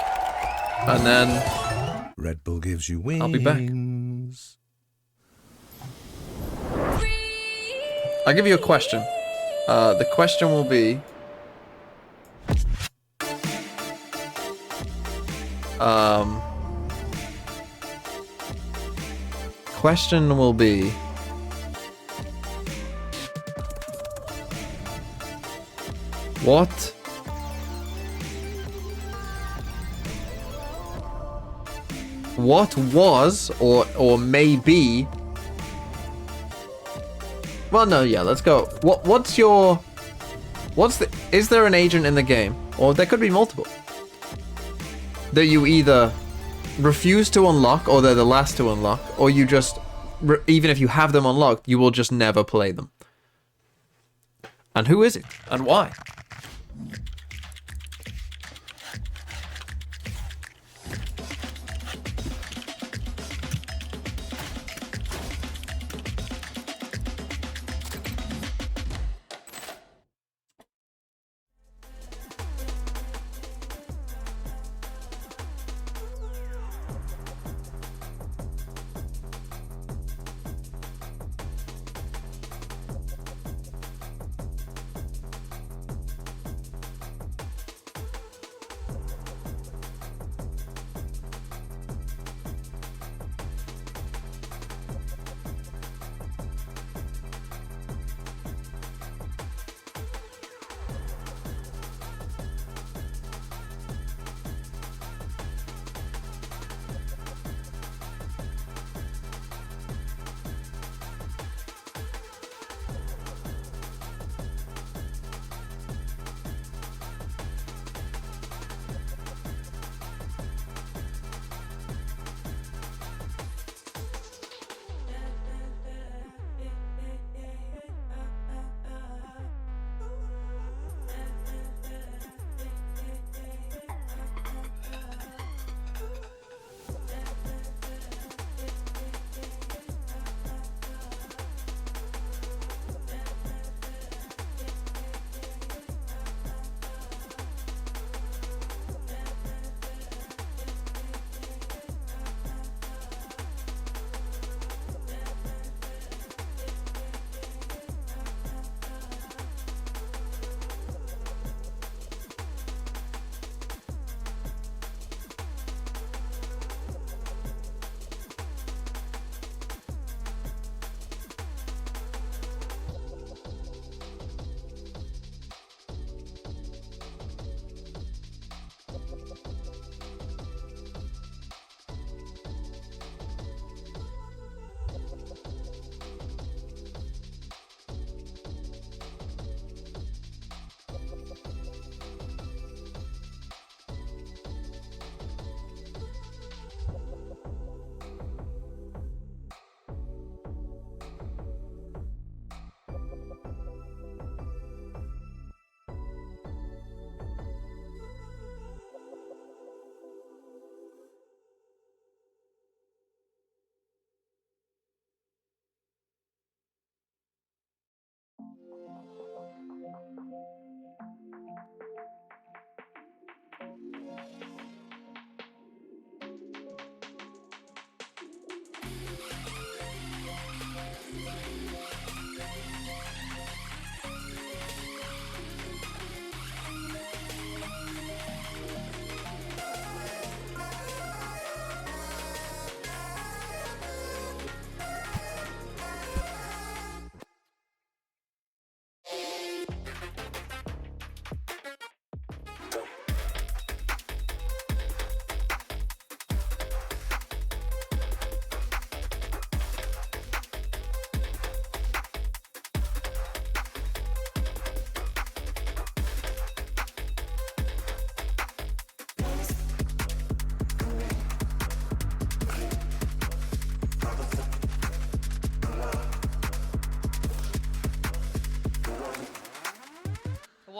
[SPEAKER 3] and then
[SPEAKER 16] Red Bull gives you wings.
[SPEAKER 3] I'll be back. I'll give you a question. The question will be, question will be, what was or may be, well, no, yeah, let's go. Is there an agent in the game, or there could be multiple, that you either refuse to unlock, or they're the last to unlock, or you just, even if you have them unlocked, you will just never play them? And who is it, and why?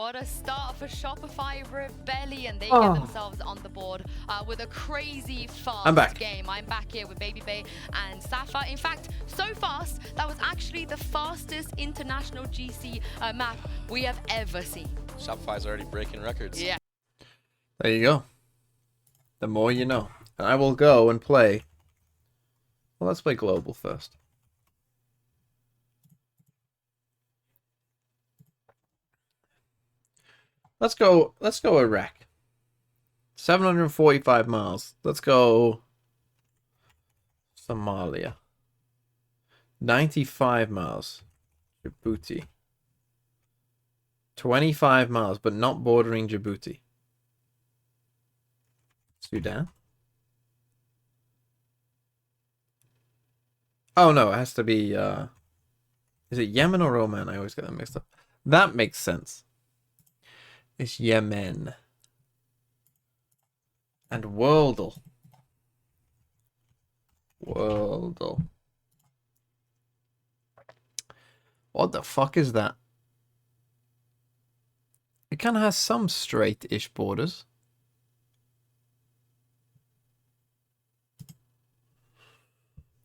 [SPEAKER 6] what a start for Shopify Rebellion. They get themselves on the board with a crazy fast game. I'm back here with Baby Bay and Sapphire. In fact, so fast, that was actually the fastest international GC map we have ever seen.
[SPEAKER 8] Shopify's already breaking records.
[SPEAKER 6] Yeah.
[SPEAKER 3] There you go. The more you know. And I will go and play. Well, let's play global first. Let's go Iraq. 745 miles. Let's go Somalia. 95 miles. Djibouti. 25 miles, but not bordering Djibouti. Sudan. Oh no, it has to be is it Yemen or Oman? I always get them mixed up. That makes sense. It's Yemen. And Worldle. Worldle. What the fuck is that? It kind of has some straight-ish borders.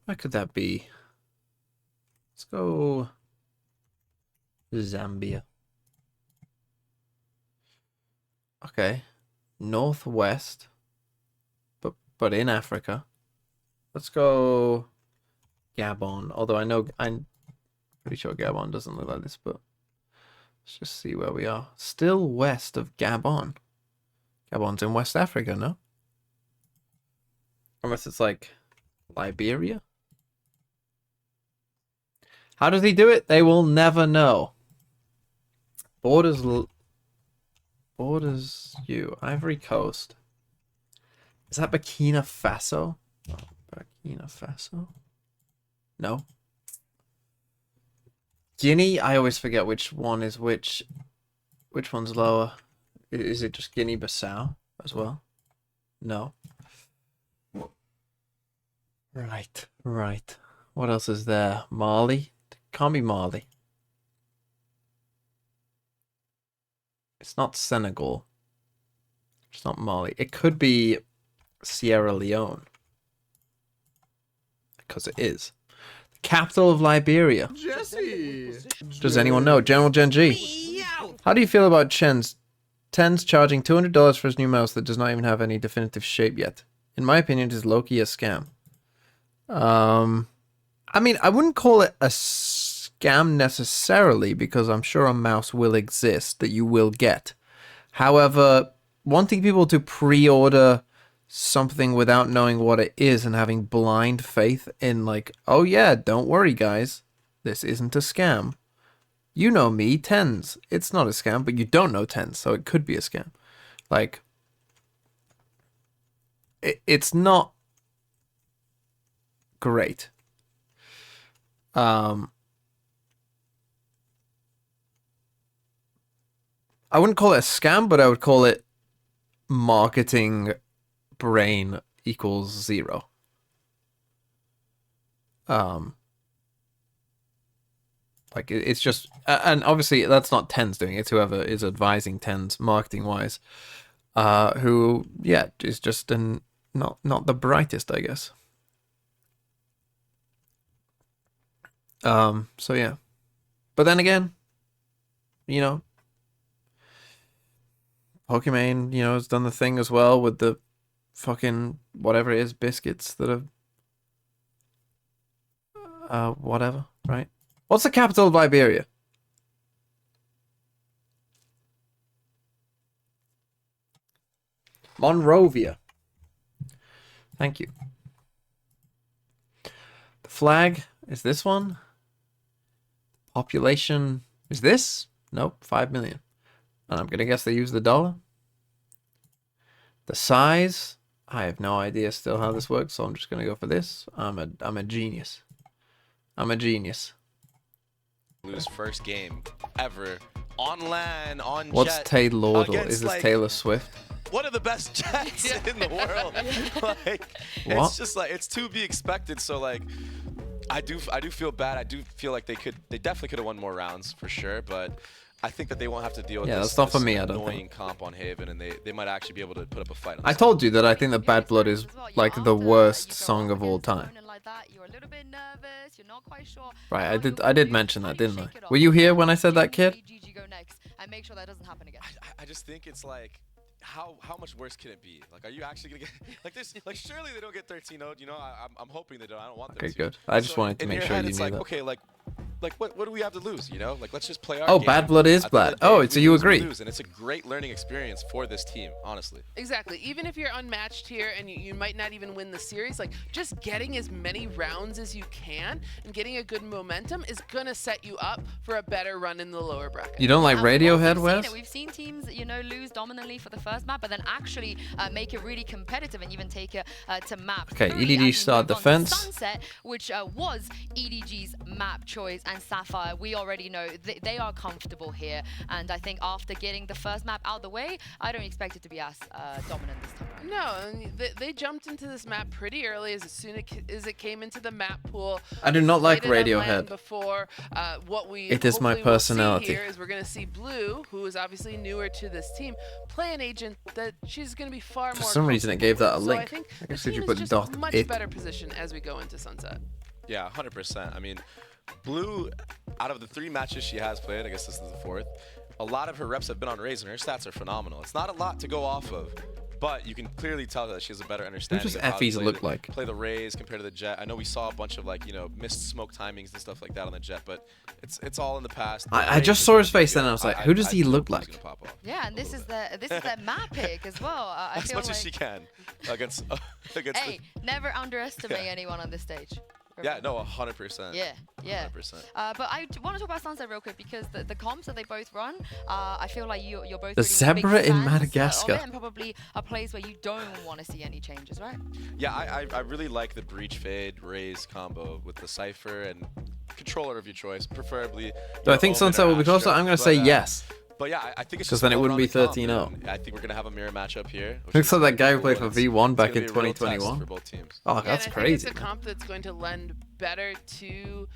[SPEAKER 3] Where could that be? Let's go Zambia. Okay. Northwest. But in Africa. Let's go Gabon. Although I'm pretty sure Gabon doesn't look like this, but let's just see where we are. Still west of Gabon. Gabon's in West Africa, no? Unless it's like Liberia? How does he do it? They will never know. Borders you. Ivory Coast. Is that Burkina Faso? Oh, Burkina Faso? No. Guinea? I always forget which one is which. Which one's lower? Is it just Guinea-Bissau as well? No. Right, right. What else is there? Mali? Can't be Mali. It's not Senegal. It's not Mali. It could be Sierra Leone. Because it is. The capital of Liberia.
[SPEAKER 16] Jesse!
[SPEAKER 3] Does anyone know? General Gen G. How do you feel about Ten's charging $200 for his new mouse that does not even have any definitive shape yet? In my opinion, it is low-key a scam. I mean, I wouldn't call it a scam necessarily, because I'm sure a mouse will exist that you will get. However, wanting people to pre-order something without knowing what it is and having blind faith in like, oh yeah, don't worry guys, this isn't a scam. You know me, Tens. It's not a scam, but you don't know Tens, so it could be a scam. Like, it's not great. I wouldn't call it a scam, but I would call it marketing brain equals 0. Like it's just, and obviously that's not Tens doing it, it's whoever is advising Tens marketing wise, who is just not the brightest, I guess. So yeah, but then again, you know, Pokimane, you know, has done the thing as well with the fucking whatever it is, biscuits that are whatever, right? What's the capital of Liberia? Monrovia. Thank you. The flag is this one. Population is this? Nope, 5 million. And I'm gonna guess they use the dollar. The size, I have no idea still how this works, so I'm just gonna go for this. I'm a genius. I'm a genius.
[SPEAKER 8] Lose first game ever on LAN, on
[SPEAKER 3] What's
[SPEAKER 8] Jet.
[SPEAKER 3] Taylordle? Is this
[SPEAKER 8] like,
[SPEAKER 3] Taylor Swift?
[SPEAKER 8] one of the best Jets in the world. Like,
[SPEAKER 3] What?
[SPEAKER 8] it's just like, it's to be expected. So like, I do feel bad. I do feel like they definitely could have won more rounds for sure. But I think that they won't have to deal with
[SPEAKER 3] Yeah,
[SPEAKER 8] this,
[SPEAKER 3] that's not for
[SPEAKER 8] this
[SPEAKER 3] me, I don't
[SPEAKER 8] annoying
[SPEAKER 3] think.
[SPEAKER 8] comp on Haven, and they might actually be able to put up a fight. On
[SPEAKER 3] I
[SPEAKER 8] this
[SPEAKER 3] told you that I think that Bad Blood is like the worst song of all time. Right, I did mention that, didn't I? Were you here when I said that, kid?
[SPEAKER 8] I just think it's like, how much worse can it be? Like, are you actually gonna get like this? Like, surely they don't get 13-0'd. You know, I'm hoping they don't. I don't want them
[SPEAKER 3] Okay,
[SPEAKER 8] to.
[SPEAKER 3] good. I just wanted to
[SPEAKER 8] in
[SPEAKER 3] make
[SPEAKER 8] your
[SPEAKER 3] sure
[SPEAKER 8] head,
[SPEAKER 3] you
[SPEAKER 8] it's
[SPEAKER 3] knew
[SPEAKER 8] like,
[SPEAKER 3] that.
[SPEAKER 8] okay, like what do we have to lose? You know, like let's just play our
[SPEAKER 3] Oh,
[SPEAKER 8] game.
[SPEAKER 3] Bad Blood is
[SPEAKER 8] At the end
[SPEAKER 3] bad.
[SPEAKER 8] of the day,
[SPEAKER 3] Oh,
[SPEAKER 8] if
[SPEAKER 3] so
[SPEAKER 8] we
[SPEAKER 3] you
[SPEAKER 8] lose, we
[SPEAKER 3] agree?
[SPEAKER 8] lose, and it's a great learning experience for this team, honestly.
[SPEAKER 7] Exactly. Even if you're unmatched here and you might not even win the series, like just getting as many rounds as you can and getting a good momentum is gonna set you up for a better run in the lower bracket.
[SPEAKER 3] You don't like Radiohead, Wes?
[SPEAKER 6] We've seen teams, you know, lose dominantly for the first map, but then actually make it really competitive and even take it to map.
[SPEAKER 3] Okay,
[SPEAKER 6] 3
[SPEAKER 3] EDG
[SPEAKER 6] as
[SPEAKER 3] start
[SPEAKER 6] we move on to
[SPEAKER 3] defense.
[SPEAKER 6] Sunset, which was EDG's map choice, and Sapphire, we already know they are comfortable here. And I think after getting the first map out of the way, I don't expect it to be as dominant this time around.
[SPEAKER 7] No, they jumped into this map pretty early as soon as it came into the map pool.
[SPEAKER 3] I do not like
[SPEAKER 7] Played it on land
[SPEAKER 3] Radiohead.
[SPEAKER 7] Before, what we
[SPEAKER 3] It is my
[SPEAKER 7] hopefully will
[SPEAKER 3] personality.
[SPEAKER 7] see here is we're going to see Blue, who is obviously newer to this team, play an agent that she's going to be far more
[SPEAKER 3] For some reason, it gave that a
[SPEAKER 7] comfortable with.
[SPEAKER 3] link.
[SPEAKER 7] So I think
[SPEAKER 3] I
[SPEAKER 7] the
[SPEAKER 3] guess if you
[SPEAKER 7] team
[SPEAKER 3] put
[SPEAKER 7] is just
[SPEAKER 3] dot
[SPEAKER 7] much
[SPEAKER 3] it.
[SPEAKER 7] better position as we go into Sunset.
[SPEAKER 8] Yeah, 100%. I mean, Blue, out of the 3 matches she has played, I guess this is the 4th, a lot of her reps have been on Raze, and her stats are phenomenal. It's not a lot to go off of, but you can clearly tell that she has a better understanding
[SPEAKER 3] does
[SPEAKER 8] of how to
[SPEAKER 3] Effie's
[SPEAKER 8] play
[SPEAKER 3] look
[SPEAKER 8] the,
[SPEAKER 3] like?
[SPEAKER 8] play the Raze compared to the Jet. I know we saw a bunch of, like, you know, missed smoke timings and stuff like that on the Jet, but it's all in the past. The
[SPEAKER 3] I
[SPEAKER 8] Raze
[SPEAKER 3] just
[SPEAKER 8] is
[SPEAKER 3] saw his
[SPEAKER 8] really
[SPEAKER 3] face
[SPEAKER 8] good.
[SPEAKER 3] and I was like, who does he look
[SPEAKER 8] think Blue's
[SPEAKER 3] like?
[SPEAKER 8] gonna pop off.
[SPEAKER 6] Yeah, and this is their map pick as well. I
[SPEAKER 8] As
[SPEAKER 6] feel
[SPEAKER 8] much
[SPEAKER 6] like,
[SPEAKER 8] as she can against
[SPEAKER 6] hey, never underestimate anyone on this stage.
[SPEAKER 8] Yeah, no, 100%.
[SPEAKER 6] Yeah, yeah.
[SPEAKER 8] 100%.
[SPEAKER 6] But I want to talk about Sunset real quick because the comps that they both run, I feel like you're both
[SPEAKER 3] The
[SPEAKER 6] really
[SPEAKER 3] zebra
[SPEAKER 6] big
[SPEAKER 3] in
[SPEAKER 6] fans
[SPEAKER 3] Madagascar.
[SPEAKER 6] of it, and probably a place where you don't want to see any changes, right?
[SPEAKER 8] Yeah, I really like the Breach Fade Raze combo with the Cypher and controller of your choice, preferably.
[SPEAKER 3] Do I think Sunset will be closer? I'm going to say yes.
[SPEAKER 8] But yeah, I think it's
[SPEAKER 3] Because
[SPEAKER 8] just
[SPEAKER 3] then it
[SPEAKER 8] well
[SPEAKER 3] wouldn't be
[SPEAKER 8] rounded comp,
[SPEAKER 3] 13-0.
[SPEAKER 8] and I think we're gonna have a mirror matchup here. which
[SPEAKER 3] Looks
[SPEAKER 8] is
[SPEAKER 3] like that guy who
[SPEAKER 8] cool,
[SPEAKER 3] played for
[SPEAKER 8] and it's
[SPEAKER 3] V1 back
[SPEAKER 8] gonna
[SPEAKER 3] in
[SPEAKER 8] be a real test
[SPEAKER 3] 2021.
[SPEAKER 8] for both teams.
[SPEAKER 3] Oh,
[SPEAKER 7] Yeah,
[SPEAKER 3] that's
[SPEAKER 7] and I
[SPEAKER 3] crazy.
[SPEAKER 7] think it's a comp that's going to lend better to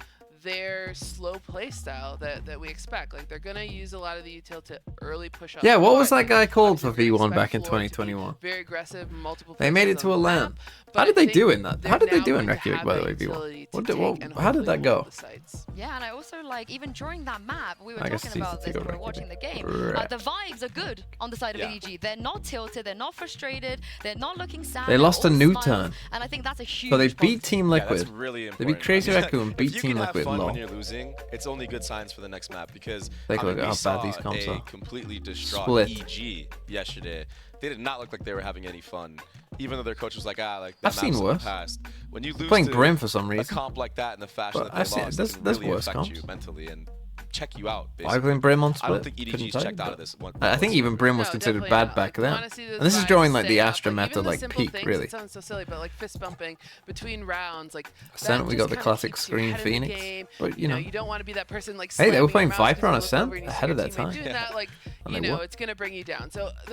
[SPEAKER 7] their slow play style that we expect. Like they're gonna use a lot of the util to early push up.
[SPEAKER 3] Yeah, what was
[SPEAKER 7] floor.
[SPEAKER 3] that guy called for
[SPEAKER 7] Obviously, we
[SPEAKER 3] V1
[SPEAKER 7] expect
[SPEAKER 3] back in
[SPEAKER 7] floor to be
[SPEAKER 3] 2021?
[SPEAKER 7] Very aggressive, multiple.
[SPEAKER 3] They made it
[SPEAKER 7] places
[SPEAKER 3] to a
[SPEAKER 7] on the
[SPEAKER 3] LAN.
[SPEAKER 7] map,
[SPEAKER 3] How
[SPEAKER 7] but
[SPEAKER 3] did
[SPEAKER 7] I
[SPEAKER 3] they do
[SPEAKER 7] think
[SPEAKER 3] in that?
[SPEAKER 7] they're
[SPEAKER 3] How did they
[SPEAKER 7] now
[SPEAKER 3] do in
[SPEAKER 7] going to
[SPEAKER 3] Reykjavik,
[SPEAKER 7] have
[SPEAKER 3] by the
[SPEAKER 7] that
[SPEAKER 3] way, V1?
[SPEAKER 7] utility to
[SPEAKER 3] What did,
[SPEAKER 7] take
[SPEAKER 3] what,
[SPEAKER 7] and
[SPEAKER 3] how did that
[SPEAKER 7] hopefully
[SPEAKER 3] go?
[SPEAKER 7] hold the sites.
[SPEAKER 6] Yeah, and I also like even during that map, we were
[SPEAKER 3] I guess
[SPEAKER 6] talking
[SPEAKER 3] it's
[SPEAKER 6] about
[SPEAKER 3] easy
[SPEAKER 6] this
[SPEAKER 3] to
[SPEAKER 6] when
[SPEAKER 3] go
[SPEAKER 6] we were watching the game.
[SPEAKER 3] Right.
[SPEAKER 6] The vibes are good on the side of
[SPEAKER 8] Yeah.
[SPEAKER 6] EDG. They're not tilted, they're not frustrated, they're not looking sad.
[SPEAKER 3] They
[SPEAKER 6] they're
[SPEAKER 3] lost a
[SPEAKER 6] all
[SPEAKER 3] new
[SPEAKER 6] smiles,
[SPEAKER 3] turn.
[SPEAKER 6] and I think that's a huge.
[SPEAKER 3] So they beat
[SPEAKER 6] positive.
[SPEAKER 3] Team
[SPEAKER 8] Yeah,
[SPEAKER 3] Liquid.
[SPEAKER 8] that's really
[SPEAKER 3] They
[SPEAKER 8] important.
[SPEAKER 3] beat Crazy
[SPEAKER 8] I mean,
[SPEAKER 3] Raccoon,
[SPEAKER 8] if
[SPEAKER 3] beat
[SPEAKER 8] you
[SPEAKER 3] Team
[SPEAKER 8] can
[SPEAKER 3] Liquid.
[SPEAKER 8] have fun
[SPEAKER 3] Lol.
[SPEAKER 8] when you're losing, it's only good signs for the next map because
[SPEAKER 3] Take a look
[SPEAKER 8] we
[SPEAKER 3] at how
[SPEAKER 8] saw
[SPEAKER 3] bad these comps
[SPEAKER 8] a
[SPEAKER 3] are.
[SPEAKER 8] completely distraught
[SPEAKER 3] Split.
[SPEAKER 8] EG yesterday. They did not look like they were having any fun, even though their coach was like, like
[SPEAKER 3] I've
[SPEAKER 8] that
[SPEAKER 3] seen
[SPEAKER 8] map's in
[SPEAKER 3] worse.
[SPEAKER 8] the past. When you lose
[SPEAKER 3] Playing
[SPEAKER 8] to
[SPEAKER 3] Brim for some
[SPEAKER 8] a
[SPEAKER 3] reason.
[SPEAKER 8] comp like that in the fashion
[SPEAKER 3] But
[SPEAKER 8] that
[SPEAKER 3] I've
[SPEAKER 8] they
[SPEAKER 3] seen-
[SPEAKER 8] lost,
[SPEAKER 3] there's-
[SPEAKER 8] it can
[SPEAKER 3] there's
[SPEAKER 8] really
[SPEAKER 3] worse
[SPEAKER 8] affect
[SPEAKER 3] comps.
[SPEAKER 8] you mentally and check you out.
[SPEAKER 3] Why playing Brim on Split?
[SPEAKER 8] I don't think
[SPEAKER 3] Couldn't
[SPEAKER 8] EDG's
[SPEAKER 3] tell you,
[SPEAKER 8] checked out
[SPEAKER 3] but-
[SPEAKER 8] of this one.
[SPEAKER 3] I think even Brim was
[SPEAKER 7] No,
[SPEAKER 3] considered
[SPEAKER 7] definitely
[SPEAKER 3] bad
[SPEAKER 7] not.
[SPEAKER 3] back
[SPEAKER 7] I
[SPEAKER 3] then.
[SPEAKER 7] wanna see those
[SPEAKER 3] And this is
[SPEAKER 7] vibes
[SPEAKER 3] during like the
[SPEAKER 7] stay up.
[SPEAKER 3] Astra
[SPEAKER 7] Like,
[SPEAKER 3] meta
[SPEAKER 7] even the
[SPEAKER 3] like
[SPEAKER 7] simple
[SPEAKER 3] peak,
[SPEAKER 7] things,
[SPEAKER 3] really.
[SPEAKER 7] It sounds so silly, but like fist bumping between rounds, like
[SPEAKER 3] Ascent,
[SPEAKER 7] that
[SPEAKER 3] we
[SPEAKER 7] just
[SPEAKER 3] got the
[SPEAKER 7] kinda
[SPEAKER 3] classic
[SPEAKER 7] keeps you
[SPEAKER 3] Scream
[SPEAKER 7] ahead of the
[SPEAKER 3] Phoenix.
[SPEAKER 7] game.
[SPEAKER 3] But,
[SPEAKER 7] you know, you don't want to be that person like.
[SPEAKER 3] Hey, they were
[SPEAKER 7] slamming
[SPEAKER 3] playing
[SPEAKER 7] your mouse
[SPEAKER 3] Viper on
[SPEAKER 7] 'cause you look
[SPEAKER 3] Ascent
[SPEAKER 7] over and you see
[SPEAKER 3] ahead of
[SPEAKER 7] your
[SPEAKER 3] that
[SPEAKER 7] teammate
[SPEAKER 3] time.
[SPEAKER 7] doing that, like,
[SPEAKER 3] And
[SPEAKER 7] you
[SPEAKER 3] they
[SPEAKER 7] know,
[SPEAKER 3] won.
[SPEAKER 7] it's gonna bring you down. So
[SPEAKER 3] at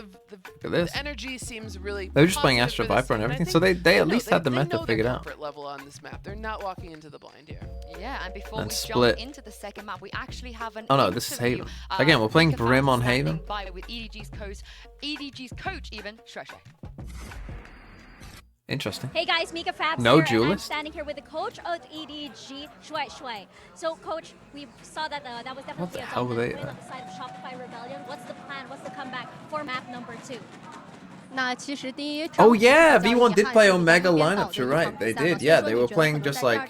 [SPEAKER 3] this.
[SPEAKER 7] the energy seems really.
[SPEAKER 3] They were just playing
[SPEAKER 7] positive
[SPEAKER 3] Astra
[SPEAKER 7] for this
[SPEAKER 3] Viper and
[SPEAKER 7] team, I
[SPEAKER 3] everything,
[SPEAKER 7] think
[SPEAKER 3] so they at
[SPEAKER 7] know-
[SPEAKER 3] least had the
[SPEAKER 7] they
[SPEAKER 3] meta
[SPEAKER 7] know
[SPEAKER 3] figured
[SPEAKER 7] their
[SPEAKER 3] out.
[SPEAKER 7] comfort level on this map. They're not walking into the blind here.
[SPEAKER 6] Yeah, and before
[SPEAKER 3] And
[SPEAKER 6] we
[SPEAKER 3] Split.
[SPEAKER 6] jump into the second map, we actually have an
[SPEAKER 3] Oh no, this is
[SPEAKER 6] interview,
[SPEAKER 3] Haven. Again, we're playing
[SPEAKER 6] Mika
[SPEAKER 3] Brim
[SPEAKER 6] fans
[SPEAKER 3] on
[SPEAKER 6] standing
[SPEAKER 3] Haven.
[SPEAKER 6] by with EDG's coach even, Shrek.
[SPEAKER 3] Interesting.
[SPEAKER 16] Hey guys, Mika Fabs
[SPEAKER 3] No
[SPEAKER 16] here, and I'm
[SPEAKER 3] duelist?
[SPEAKER 16] standing here with the coach of EDG, Shui Shui. So coach, we saw that that was definitely
[SPEAKER 3] the
[SPEAKER 16] a
[SPEAKER 3] hell were
[SPEAKER 16] dominant
[SPEAKER 3] they
[SPEAKER 16] win on the side of Shopify Rebellion. What's the plan? What's the comeback for map number 2?
[SPEAKER 3] Oh yeah, V1 did play Omega lineups, you're right. They did, yeah. They were playing just like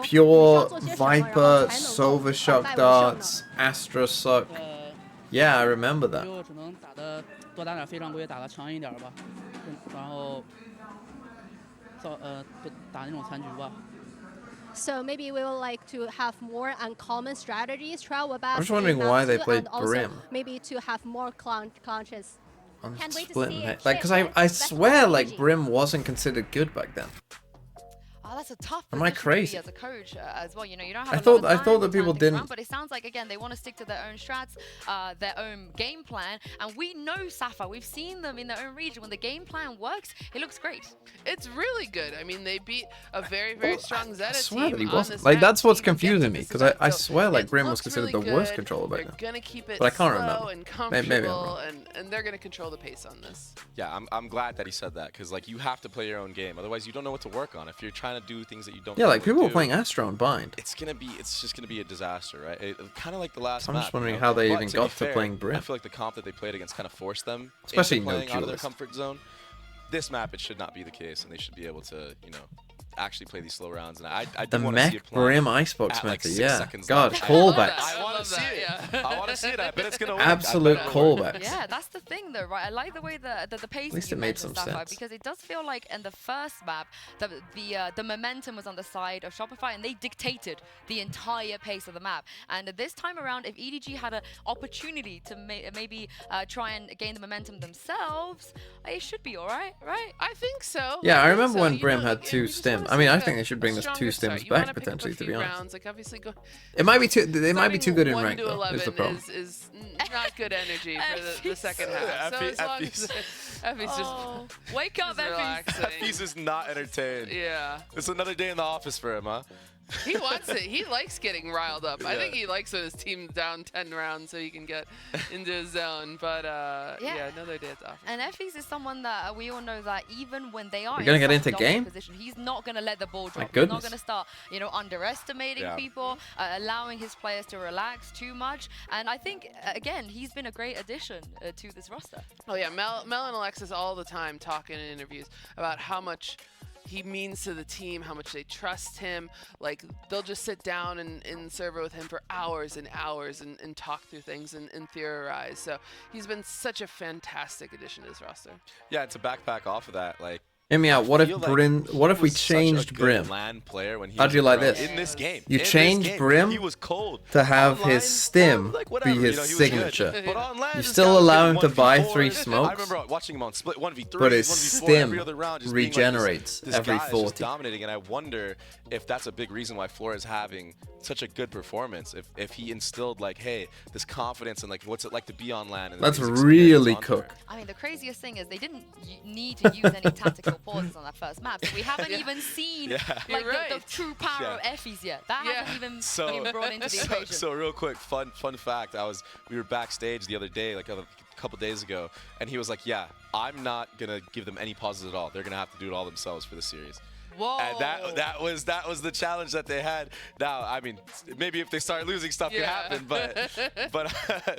[SPEAKER 3] pure Viper, Sova Shock Darts, Astra Suck. Yeah, I remember that.
[SPEAKER 17] 只能打得多打点非常规，打得强一点吧，然后打那种残局吧。
[SPEAKER 9] So maybe we would like to have more uncommon strategies, try about.
[SPEAKER 3] I'm just wondering why they played Brim.
[SPEAKER 9] Maybe to have more challenges.
[SPEAKER 3] On
[SPEAKER 9] Can't wait to
[SPEAKER 3] Split
[SPEAKER 9] see
[SPEAKER 3] and
[SPEAKER 9] it.
[SPEAKER 3] like, cause I swear like Brim wasn't considered good back then.
[SPEAKER 6] that's a tough
[SPEAKER 3] Am I
[SPEAKER 6] position to
[SPEAKER 3] crazy?
[SPEAKER 6] be as a coach as well. You know, you don't have
[SPEAKER 3] I
[SPEAKER 6] a lot of
[SPEAKER 3] thought
[SPEAKER 6] time
[SPEAKER 3] that
[SPEAKER 6] to
[SPEAKER 3] people
[SPEAKER 6] turn things
[SPEAKER 3] didn't.
[SPEAKER 6] around, but it sounds like again they want to stick to their own strats, their own game plan. And we know Sapphire. We've seen them in their own region. When the game plan works, it looks great.
[SPEAKER 7] It's really good. I mean, they beat a very, very strong Zeta
[SPEAKER 3] I swear that
[SPEAKER 7] team
[SPEAKER 3] he
[SPEAKER 7] on
[SPEAKER 3] wasn't.
[SPEAKER 7] this
[SPEAKER 3] Like,
[SPEAKER 7] map
[SPEAKER 3] that's
[SPEAKER 7] to
[SPEAKER 3] what's
[SPEAKER 7] even get to
[SPEAKER 3] confusing me,
[SPEAKER 7] this
[SPEAKER 3] because
[SPEAKER 7] event.
[SPEAKER 3] I
[SPEAKER 7] So
[SPEAKER 3] swear like
[SPEAKER 7] it
[SPEAKER 3] Brim was
[SPEAKER 7] looks
[SPEAKER 3] considered
[SPEAKER 7] really
[SPEAKER 3] the worst
[SPEAKER 7] good.
[SPEAKER 3] controller back
[SPEAKER 7] They're
[SPEAKER 3] then.
[SPEAKER 7] gonna keep it
[SPEAKER 3] But I can't
[SPEAKER 7] slow
[SPEAKER 3] remember.
[SPEAKER 7] and
[SPEAKER 3] Maybe I'm
[SPEAKER 7] comfortable,
[SPEAKER 3] wrong.
[SPEAKER 7] and they're gonna control the pace on this.
[SPEAKER 8] Yeah, I'm glad that he said that, because like you have to play your own game. Otherwise, you don't know what to work on. If you're trying to do things that you don't.
[SPEAKER 3] Yeah, like people were
[SPEAKER 8] do,
[SPEAKER 3] playing Astro and Bind.
[SPEAKER 8] It's just gonna be a disaster, right? Kind of like the last
[SPEAKER 3] I'm
[SPEAKER 8] map.
[SPEAKER 3] just wondering
[SPEAKER 8] you know?
[SPEAKER 3] how they
[SPEAKER 8] But
[SPEAKER 3] even
[SPEAKER 8] to
[SPEAKER 3] got
[SPEAKER 8] be
[SPEAKER 3] to
[SPEAKER 8] fair,
[SPEAKER 3] playing Brim.
[SPEAKER 8] I feel like the comp that they played against kind of forced them,
[SPEAKER 3] Especially
[SPEAKER 8] into
[SPEAKER 3] no
[SPEAKER 8] playing out of their
[SPEAKER 3] duelist.
[SPEAKER 8] comfort zone. This map, it should not be the case, and they should be able to, actually play these slow rounds. And I
[SPEAKER 3] The
[SPEAKER 8] do want to see
[SPEAKER 3] mech
[SPEAKER 8] it planned
[SPEAKER 3] Brim Icebox
[SPEAKER 8] at, like,
[SPEAKER 3] meta,
[SPEAKER 8] 6
[SPEAKER 3] yeah.
[SPEAKER 8] seconds
[SPEAKER 3] God,
[SPEAKER 8] left.
[SPEAKER 3] callbacks.
[SPEAKER 8] I want to see it. I want to see it. I bet it's gonna work.
[SPEAKER 3] Absolute callbacks.
[SPEAKER 6] Yeah, that's the thing though, right? I like the way the pace
[SPEAKER 3] least
[SPEAKER 6] you
[SPEAKER 3] it made
[SPEAKER 6] mentioned,
[SPEAKER 3] some
[SPEAKER 6] Sapphire,
[SPEAKER 3] sense.
[SPEAKER 6] because it does feel like in the first map the momentum was on the side of Shopify and they dictated the entire pace of the map. And this time around, if EDG had an opportunity to maybe try and gain the momentum themselves, it should be all right, right?
[SPEAKER 7] I think so.
[SPEAKER 3] Yeah, I
[SPEAKER 7] think
[SPEAKER 3] remember
[SPEAKER 7] so.
[SPEAKER 3] when
[SPEAKER 7] You
[SPEAKER 3] Brim
[SPEAKER 7] know,
[SPEAKER 3] had
[SPEAKER 7] like,
[SPEAKER 3] two
[SPEAKER 7] you just
[SPEAKER 3] stims.
[SPEAKER 7] wanna
[SPEAKER 3] I mean,
[SPEAKER 7] see
[SPEAKER 3] I
[SPEAKER 7] a-
[SPEAKER 3] think they should
[SPEAKER 7] a
[SPEAKER 3] bring the
[SPEAKER 7] stronger
[SPEAKER 3] two
[SPEAKER 7] start.
[SPEAKER 3] stims
[SPEAKER 7] You wanna
[SPEAKER 3] back
[SPEAKER 7] pick up a
[SPEAKER 3] potentially, to
[SPEAKER 7] few
[SPEAKER 3] be honest.
[SPEAKER 7] rounds, like obviously
[SPEAKER 3] It might be too. They might be too good in
[SPEAKER 7] Starting
[SPEAKER 3] rank
[SPEAKER 7] 1 to
[SPEAKER 3] though. Is the
[SPEAKER 7] 11
[SPEAKER 3] problem?
[SPEAKER 7] is not good energy for the second half. So as long as Effie's just
[SPEAKER 6] wake up,
[SPEAKER 7] just relaxing.
[SPEAKER 8] He's just not entertained.
[SPEAKER 7] Yeah.
[SPEAKER 8] It's another day in the office for him, huh?
[SPEAKER 7] He wants it. He likes getting riled up. I
[SPEAKER 8] Yeah.
[SPEAKER 7] think he likes when his team's down 10 rounds so he can get into his zone. But yeah, another day at the office.
[SPEAKER 6] And Effie's is someone that we all know that even when they are
[SPEAKER 3] You're
[SPEAKER 6] in
[SPEAKER 3] gonna get
[SPEAKER 6] such
[SPEAKER 3] into
[SPEAKER 6] a dominant
[SPEAKER 3] game?
[SPEAKER 6] position, he's not gonna let the ball drop. He's not
[SPEAKER 3] goodness.
[SPEAKER 6] gonna start, underestimating
[SPEAKER 3] Yeah.
[SPEAKER 6] people, allowing his players to relax too much. And I think again, he's been a great addition to this roster.
[SPEAKER 7] Oh yeah, Mel and Alexis all the time talking in interviews about how much he means to the team, how much they trust him. Like they'll just sit down in server with him for hours and hours and talk through things and theorize. So he's been such a fantastic addition to this roster.
[SPEAKER 8] Yeah, to backpack off of that, like.
[SPEAKER 3] Hear me out. What if
[SPEAKER 8] feel like
[SPEAKER 3] Brim? What if
[SPEAKER 8] he
[SPEAKER 3] we
[SPEAKER 8] was such a
[SPEAKER 3] changed
[SPEAKER 8] good
[SPEAKER 3] Brim?
[SPEAKER 8] LAN player when he
[SPEAKER 3] How'd
[SPEAKER 8] was
[SPEAKER 3] you like
[SPEAKER 8] pro
[SPEAKER 3] this?
[SPEAKER 8] in this game?
[SPEAKER 3] You
[SPEAKER 8] In this
[SPEAKER 3] changed
[SPEAKER 8] game,
[SPEAKER 3] Brim
[SPEAKER 8] He was cold.
[SPEAKER 3] to have
[SPEAKER 8] Online,
[SPEAKER 3] his stim
[SPEAKER 8] like,
[SPEAKER 3] be
[SPEAKER 8] whatever,
[SPEAKER 3] his
[SPEAKER 8] he was good.
[SPEAKER 3] signature.
[SPEAKER 8] But on LAN,
[SPEAKER 3] You
[SPEAKER 8] this
[SPEAKER 3] still
[SPEAKER 8] guy was
[SPEAKER 3] allow him
[SPEAKER 8] getting
[SPEAKER 3] to buy
[SPEAKER 8] 1v4s.
[SPEAKER 3] 3
[SPEAKER 8] I
[SPEAKER 3] smokes,
[SPEAKER 8] remember watching him on split 1v3,
[SPEAKER 3] but his
[SPEAKER 8] 1v4 every other
[SPEAKER 3] stim
[SPEAKER 8] round, just being like,
[SPEAKER 3] regenerates
[SPEAKER 8] this
[SPEAKER 3] every
[SPEAKER 8] guy is
[SPEAKER 3] 40.
[SPEAKER 8] just dominating, and I wonder if that's a big reason why Flora is having such a good performance. If he instilled like, hey, this confidence and like what's it like to be on LAN. And
[SPEAKER 3] Let's
[SPEAKER 8] his experience
[SPEAKER 3] really
[SPEAKER 8] on
[SPEAKER 3] cook.
[SPEAKER 8] there.
[SPEAKER 6] I mean, the craziest thing is they didn't need to use any tactical pauses on that first map. So we haven't even seen like the true power of Effie's yet. That hasn't even been brought into the equation.
[SPEAKER 8] So real quick, fun fact. We were backstage the other day, like a couple days ago, and he was like, "Yeah, I'm not gonna give them any pauses at all. They're gonna have to do it all themselves for the series."
[SPEAKER 6] Whoa.
[SPEAKER 8] And that was the challenge that they had. Now, I mean, maybe if they start losing, stuff could happen.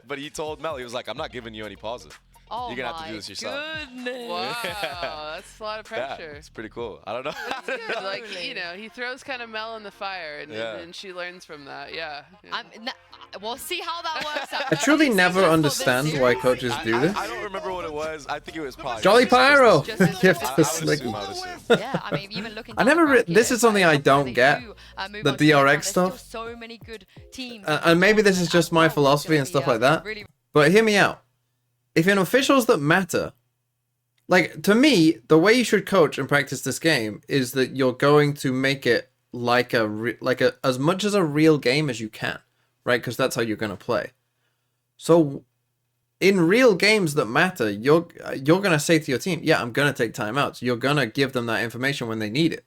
[SPEAKER 8] But he told Mel, he was like, "I'm not giving you any pauses.
[SPEAKER 6] Oh
[SPEAKER 8] You're gonna have to do this yourself."
[SPEAKER 6] Goodness.
[SPEAKER 7] Wow, that's a lot of pressure.
[SPEAKER 8] Yeah, it's pretty cool. I don't know.
[SPEAKER 7] Good. Like, he throws kind of Mel in the fire, and she learns from that. Yeah.
[SPEAKER 6] We'll see how that works out.
[SPEAKER 3] I truly never understand why coaches do this.
[SPEAKER 8] I don't remember what it was. I think it was probably
[SPEAKER 3] Jolly Pyro!
[SPEAKER 8] Just
[SPEAKER 3] Gift
[SPEAKER 8] I
[SPEAKER 3] for
[SPEAKER 8] would
[SPEAKER 3] Slicky.
[SPEAKER 8] assume, I would assume.
[SPEAKER 6] Yeah, I mean, even looking.
[SPEAKER 3] I never. This is something I don't get. The DRX stuff.
[SPEAKER 6] So many good teams.
[SPEAKER 3] And maybe this is just my philosophy and stuff like that. But hear me out. If in officials that matter, like to me, the way you should coach and practice this game is that you're going to make it like as much as a real game as you can, right? Because that's how you're going to play. So in real games that matter, you're going to say to your team, yeah, I'm going to take timeouts. You're going to give them that information when they need it.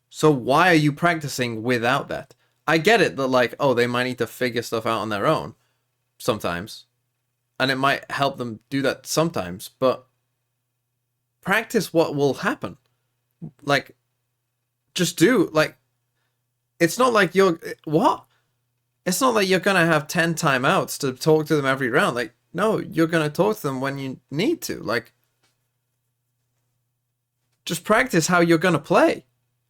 [SPEAKER 3] So why are you practicing without that? I get it that like, oh, they might need to figure stuff out on their own sometimes. And it might help them do that sometimes, but practice what will happen. Like, just do, like, it's not like what? It's not like you're going to have 10 timeouts to talk to them every round. Like, no, you're going to talk to them when you need to. Like, just practice how you're going to play.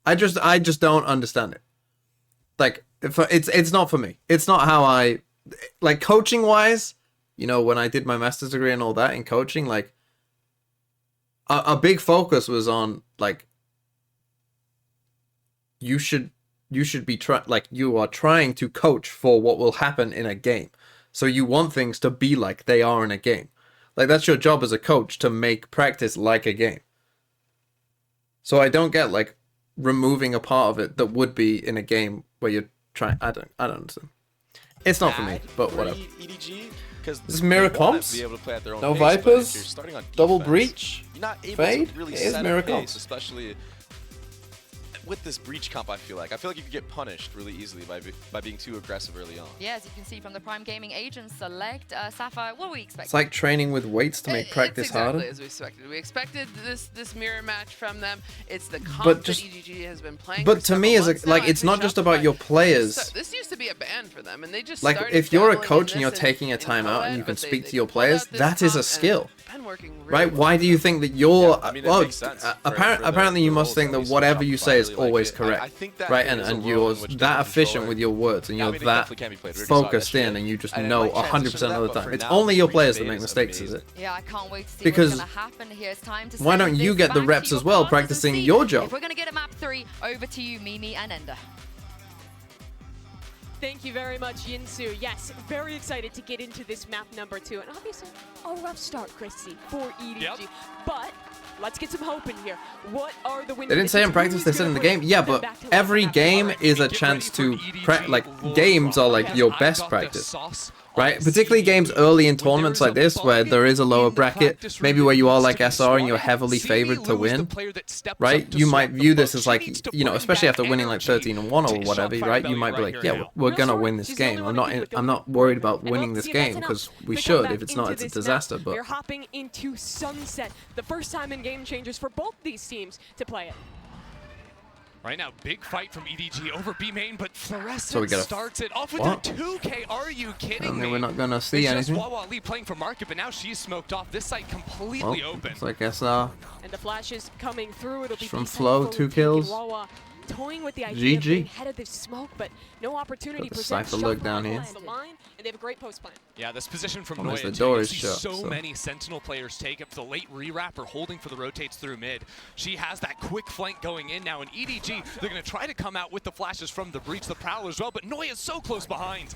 [SPEAKER 3] I just don't understand it. Like, it's not for me. It's not how I, like, coaching wise, you know, when I did my master's degree and all that in coaching, like, a big focus was on, like, you should be you are trying to coach for what will happen in a game. So you want things to be like they are in a game. Like, that's your job as a coach, to make practice like a game. So I don't get, like, removing a part of it that would be in a game where you're trying. I don't understand. It's not for me, but whatever.
[SPEAKER 8] EDG,
[SPEAKER 3] This is mirror comps. No
[SPEAKER 8] pace,
[SPEAKER 3] Vipers. Double
[SPEAKER 8] defense,
[SPEAKER 3] breach.
[SPEAKER 8] You're not able
[SPEAKER 3] Fade.
[SPEAKER 8] to really
[SPEAKER 3] It is
[SPEAKER 8] set
[SPEAKER 3] mirror
[SPEAKER 8] a pace,
[SPEAKER 3] comps.
[SPEAKER 8] especially with this breach comp. I feel like you could get punished really easily by being too aggressive early on.
[SPEAKER 6] Yeah, as you can see from the Prime Gaming agent select, Sapphire, what do we expect?
[SPEAKER 3] It's like training with weights to make practice
[SPEAKER 7] it's exactly
[SPEAKER 3] harder.
[SPEAKER 7] as we expected. We expected this mirror match from them. It's the comp
[SPEAKER 3] But
[SPEAKER 7] that
[SPEAKER 3] just-
[SPEAKER 7] EDG has been playing.
[SPEAKER 3] But
[SPEAKER 7] for
[SPEAKER 3] to me,
[SPEAKER 7] several
[SPEAKER 3] it's
[SPEAKER 7] months now,
[SPEAKER 3] like
[SPEAKER 7] and
[SPEAKER 3] it's
[SPEAKER 7] for
[SPEAKER 3] not just
[SPEAKER 7] Shopify,
[SPEAKER 3] about your players.
[SPEAKER 7] This used to be a band for them, and they just
[SPEAKER 3] Like
[SPEAKER 7] started
[SPEAKER 3] if you're a
[SPEAKER 7] dabbling in
[SPEAKER 3] coach and you're
[SPEAKER 7] this
[SPEAKER 3] taking a
[SPEAKER 7] in
[SPEAKER 3] timeout and you
[SPEAKER 7] co-ed,
[SPEAKER 3] can
[SPEAKER 7] but
[SPEAKER 3] speak
[SPEAKER 7] they
[SPEAKER 3] to your
[SPEAKER 7] pulled
[SPEAKER 3] players,
[SPEAKER 7] out this
[SPEAKER 3] that is a
[SPEAKER 7] comp, and
[SPEAKER 3] skill.
[SPEAKER 7] it's been working really
[SPEAKER 3] Right?
[SPEAKER 7] well.
[SPEAKER 3] Why do you think that you're?
[SPEAKER 8] I mean, it
[SPEAKER 3] well,
[SPEAKER 8] makes sense for
[SPEAKER 3] apparently you must think that whatever you say is always correct,
[SPEAKER 8] I think that
[SPEAKER 3] right?
[SPEAKER 8] there is a
[SPEAKER 3] And
[SPEAKER 8] world
[SPEAKER 3] you're
[SPEAKER 8] in which
[SPEAKER 3] that
[SPEAKER 8] the
[SPEAKER 3] efficient
[SPEAKER 8] controller-
[SPEAKER 3] with your words, and
[SPEAKER 8] Yeah, I
[SPEAKER 3] you're
[SPEAKER 8] mean, it
[SPEAKER 3] that
[SPEAKER 8] definitely can be played. We already saw that
[SPEAKER 3] focused in,
[SPEAKER 8] yesterday.
[SPEAKER 3] and you just
[SPEAKER 8] And it
[SPEAKER 3] know
[SPEAKER 8] might transition
[SPEAKER 3] 100%
[SPEAKER 8] to
[SPEAKER 3] of the
[SPEAKER 8] that, but
[SPEAKER 3] time.
[SPEAKER 8] for
[SPEAKER 3] It's
[SPEAKER 8] now,
[SPEAKER 3] only your
[SPEAKER 8] breach
[SPEAKER 3] players that
[SPEAKER 8] fade
[SPEAKER 3] make
[SPEAKER 8] is
[SPEAKER 3] mistakes, is
[SPEAKER 8] amazing.
[SPEAKER 3] it?
[SPEAKER 6] Yeah, I can't wait to see
[SPEAKER 3] Because
[SPEAKER 6] what's going to happen here. It's time to
[SPEAKER 3] why
[SPEAKER 6] send
[SPEAKER 3] don't you
[SPEAKER 6] this
[SPEAKER 3] get the
[SPEAKER 6] back
[SPEAKER 3] reps
[SPEAKER 6] to
[SPEAKER 3] as
[SPEAKER 6] your
[SPEAKER 3] well,
[SPEAKER 6] classes and
[SPEAKER 3] practicing
[SPEAKER 6] see
[SPEAKER 3] your job?
[SPEAKER 6] If we're going to get a map 3, over to you, Mimi and Ender.
[SPEAKER 1] Thank you very much, Yinsu. Yes, very excited to get into this map number 2. And obviously, a rough start, Chrissy, for EDG. But let's get some hope in here. What are the wins?
[SPEAKER 3] They didn't say in practice, they said in the game. Yeah, but every game is a chance to games are like your best practice. Right? Particularly games early in tournaments like this where there is a lower bracket, maybe where you are like SR and you're heavily favored to win. Right? You might view this as like, you know, especially after winning like 13-1 or whatever, right? You might be like, yeah, we're gonna win this game. I'm not worried about winning this game because we should. If it's not, it's a disaster. But
[SPEAKER 1] we're hopping into Sunset, the first time in Game Changers for both these teams to play it.
[SPEAKER 15] Right now, big fight from EDG over B main, but Fluorescent
[SPEAKER 3] So we gotta
[SPEAKER 15] starts it off with
[SPEAKER 3] what?
[SPEAKER 15] a 2K. Are you kidding
[SPEAKER 3] I mean,
[SPEAKER 15] me?
[SPEAKER 3] we're not gonna see
[SPEAKER 15] It's
[SPEAKER 3] anything.
[SPEAKER 15] just Wawa Lee playing for Market, but now she's smoked off. This site completely
[SPEAKER 3] Well,
[SPEAKER 15] open.
[SPEAKER 3] it's like SR.
[SPEAKER 1] And the flashes coming through. It'll be
[SPEAKER 3] From
[SPEAKER 1] B-side
[SPEAKER 3] Flo,
[SPEAKER 1] fully
[SPEAKER 3] 2
[SPEAKER 1] peeking
[SPEAKER 3] kills.
[SPEAKER 1] Wawa, toying with the idea of
[SPEAKER 3] GG.
[SPEAKER 1] being ahead of this smoke, but no opportunity
[SPEAKER 3] Got the
[SPEAKER 1] presents.
[SPEAKER 3] Cypher look down here.
[SPEAKER 1] The line, and they have a great post plan.
[SPEAKER 15] Yeah, this position from
[SPEAKER 3] Well,
[SPEAKER 15] Noya,
[SPEAKER 3] the
[SPEAKER 15] too.
[SPEAKER 3] door
[SPEAKER 15] You
[SPEAKER 3] is
[SPEAKER 15] see
[SPEAKER 3] shut,
[SPEAKER 15] so
[SPEAKER 3] so-
[SPEAKER 15] many Sentinel players take up the late re-wrapper, holding for the rotates through mid. She has that quick flank going in now, and EDG, they're going to try to come out with the flashes from the breach, the Prowler as well, but Noya is so close behind.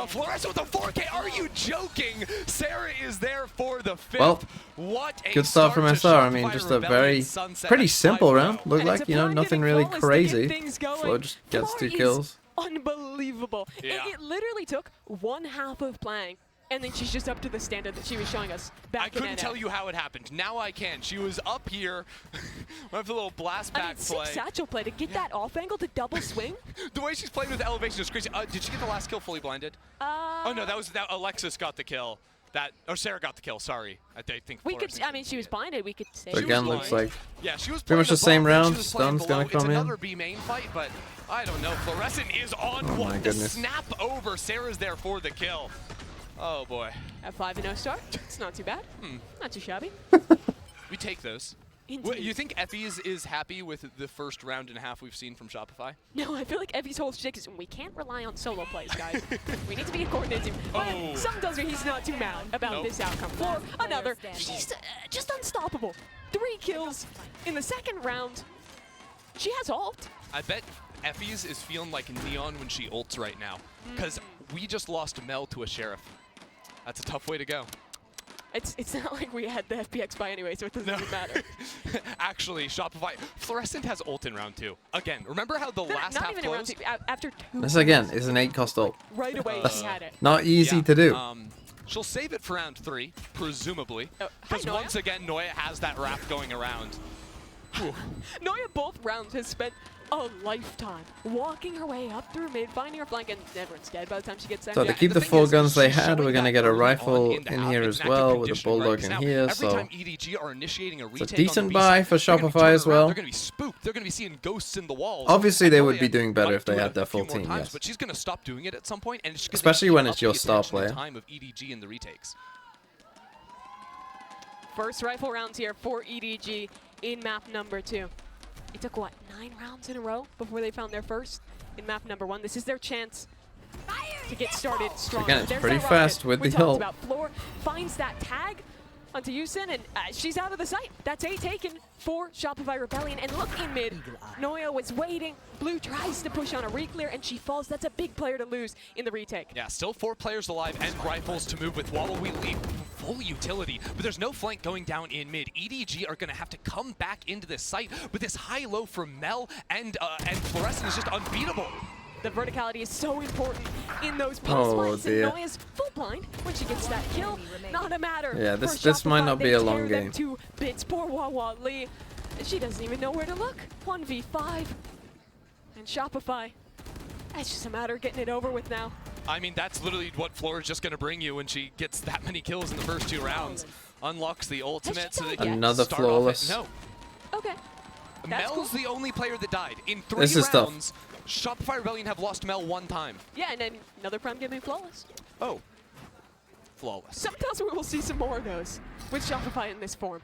[SPEAKER 15] Fluorescent with a 4K, are you joking? Sarah is there for the 5th.
[SPEAKER 3] Well,
[SPEAKER 15] what a
[SPEAKER 3] good start from
[SPEAKER 15] to
[SPEAKER 3] SR. I mean,
[SPEAKER 15] Shopify
[SPEAKER 3] just a
[SPEAKER 15] Rebellion
[SPEAKER 3] very
[SPEAKER 15] Sunset
[SPEAKER 3] pretty
[SPEAKER 15] at
[SPEAKER 3] simple
[SPEAKER 15] 5-0.
[SPEAKER 3] round. Looked
[SPEAKER 1] And it's
[SPEAKER 3] like, you know,
[SPEAKER 1] upon
[SPEAKER 3] nothing
[SPEAKER 1] getting
[SPEAKER 3] really
[SPEAKER 1] flawless to get
[SPEAKER 3] crazy.
[SPEAKER 1] things going.
[SPEAKER 3] Flo just gets
[SPEAKER 1] Floor
[SPEAKER 3] 2
[SPEAKER 1] is
[SPEAKER 3] kills.
[SPEAKER 1] Unbelievable.
[SPEAKER 15] Yeah.
[SPEAKER 1] It literally took one half of playing, and then she's just up to the standard that she was showing us back
[SPEAKER 15] I couldn't
[SPEAKER 1] in
[SPEAKER 15] tell you how it happened. Now I can. She was up here with a little blast back play.
[SPEAKER 1] Sick satchel play to get that off angle to double swing.
[SPEAKER 15] The way she's playing with elevation is crazy. Did she get the last kill fully blinded? Oh no, that Alexis got the kill. Sarah got the kill. Sorry, I think.
[SPEAKER 1] We could. I mean, she was blinded. We could say.
[SPEAKER 3] So again, looks like
[SPEAKER 15] yeah, she was
[SPEAKER 3] pretty much the
[SPEAKER 15] above,
[SPEAKER 3] same
[SPEAKER 15] and she
[SPEAKER 3] round.
[SPEAKER 15] was playing
[SPEAKER 3] Stun's gonna
[SPEAKER 15] below.
[SPEAKER 3] come
[SPEAKER 15] It's
[SPEAKER 3] in.
[SPEAKER 15] another B main fight, but I don't know. Fluorescent is on
[SPEAKER 3] Oh my
[SPEAKER 15] one. The
[SPEAKER 3] goodness.
[SPEAKER 15] snap over. Sarah's there for the kill. Oh boy.
[SPEAKER 1] At 5-0 start. It's not too bad. Not too shabby.
[SPEAKER 15] We take those.
[SPEAKER 1] Indeed.
[SPEAKER 15] You think Effie's is happy with the first round and a half we've seen from Shopify?
[SPEAKER 1] No, I feel like Effie's whole shtick is we can't rely on solo plays, guys. We need to be a coordinated team. But some does he's not too mad about this outcome. For another, she's just unstoppable. 3 kills in the second round. She has ult.
[SPEAKER 15] I bet Effie's is feeling like Neon when she ults right now. Because we just lost Mel to a Sheriff. That's a tough way to go.
[SPEAKER 1] It's not like we had the FPX by anyway, so it doesn't even matter.
[SPEAKER 15] Actually, Shopify, Fluorescent has ult in round 2. Again, remember how the last
[SPEAKER 1] not
[SPEAKER 15] half
[SPEAKER 1] even in round
[SPEAKER 15] closed?
[SPEAKER 1] 2. After 2.
[SPEAKER 3] This again is an 8 cost ult.
[SPEAKER 1] Right away,
[SPEAKER 3] That's
[SPEAKER 1] she had it.
[SPEAKER 3] not easy to do.
[SPEAKER 15] She'll save it for round 3, presumably.
[SPEAKER 1] Hi,
[SPEAKER 15] Because
[SPEAKER 1] Noya.
[SPEAKER 15] once again, Noya has that wrap going around.
[SPEAKER 1] Noya both rounds has spent a lifetime walking her way up through mid, finding her flank, and everyone's dead by the time she gets there.
[SPEAKER 3] So to keep the 4 guns they had, we're gonna get a rifle in here as well with a bulldog in here. So it's a decent buy for Shopify as well.
[SPEAKER 15] They're going to be spooked. They're going to be seeing ghosts in the walls.
[SPEAKER 3] Obviously, they would
[SPEAKER 15] Noya
[SPEAKER 3] be doing better
[SPEAKER 15] might
[SPEAKER 3] if they
[SPEAKER 15] do it
[SPEAKER 3] had their
[SPEAKER 15] a few
[SPEAKER 3] full
[SPEAKER 15] more
[SPEAKER 3] team,
[SPEAKER 15] times,
[SPEAKER 3] yes.
[SPEAKER 15] But she's going to stop doing it at some point, and it's just 'cause
[SPEAKER 3] Especially
[SPEAKER 15] they
[SPEAKER 3] when
[SPEAKER 15] keep
[SPEAKER 3] it's
[SPEAKER 15] up
[SPEAKER 3] your
[SPEAKER 15] the
[SPEAKER 3] star
[SPEAKER 15] attention and
[SPEAKER 3] player.
[SPEAKER 15] time of EDG in the retakes.
[SPEAKER 1] First rifle rounds here for EDG in map number 2. It took, what, 9 rounds in a row before they found their first in map number 1. This is their chance to get started strong.
[SPEAKER 3] Again, it's
[SPEAKER 1] There's
[SPEAKER 3] pretty
[SPEAKER 1] that rocket
[SPEAKER 3] fast with
[SPEAKER 1] we
[SPEAKER 3] the
[SPEAKER 1] talked
[SPEAKER 3] ult.
[SPEAKER 1] about. Floor finds that tag onto Yusin, and she's out of the sight. That's A taken for Shopify Rebellion. And look in mid, Noya was waiting. Blue tries to push on a reclear, and she falls. That's a big player to lose in the retake.
[SPEAKER 15] Yeah, still 4 players alive and rifles to move with Waddle. We leave full utility, but there's no flank going down in mid. EDG are going to have to come back into this site, but this high-low from Mel and Fluorescent is just unbeatable.
[SPEAKER 1] The verticality is so important in those pulse fights, and Noya's full blind when she gets that kill. Not a matter.
[SPEAKER 3] Yeah, this might not be a long game.
[SPEAKER 1] 2 bits. Poor Wawa Lee. She doesn't even know where to look. 1v5. And Shopify. It's just a matter of getting it over with now.
[SPEAKER 15] I mean, that's literally what Floor is just going to bring you when she gets that many kills in the first 2 rounds. Unlocks the ultimate so they can
[SPEAKER 3] another
[SPEAKER 15] start
[SPEAKER 3] flawless.
[SPEAKER 15] off no.
[SPEAKER 1] Okay.
[SPEAKER 15] Mel's the only player that died. In 3
[SPEAKER 3] this is
[SPEAKER 15] rounds, Shopify Rebellion have lost Mel 1 time.
[SPEAKER 1] Yeah, and then another prime giving flawless.
[SPEAKER 15] Oh. Flawless.
[SPEAKER 1] Sometimes we will see some more of those with Shopify in this form.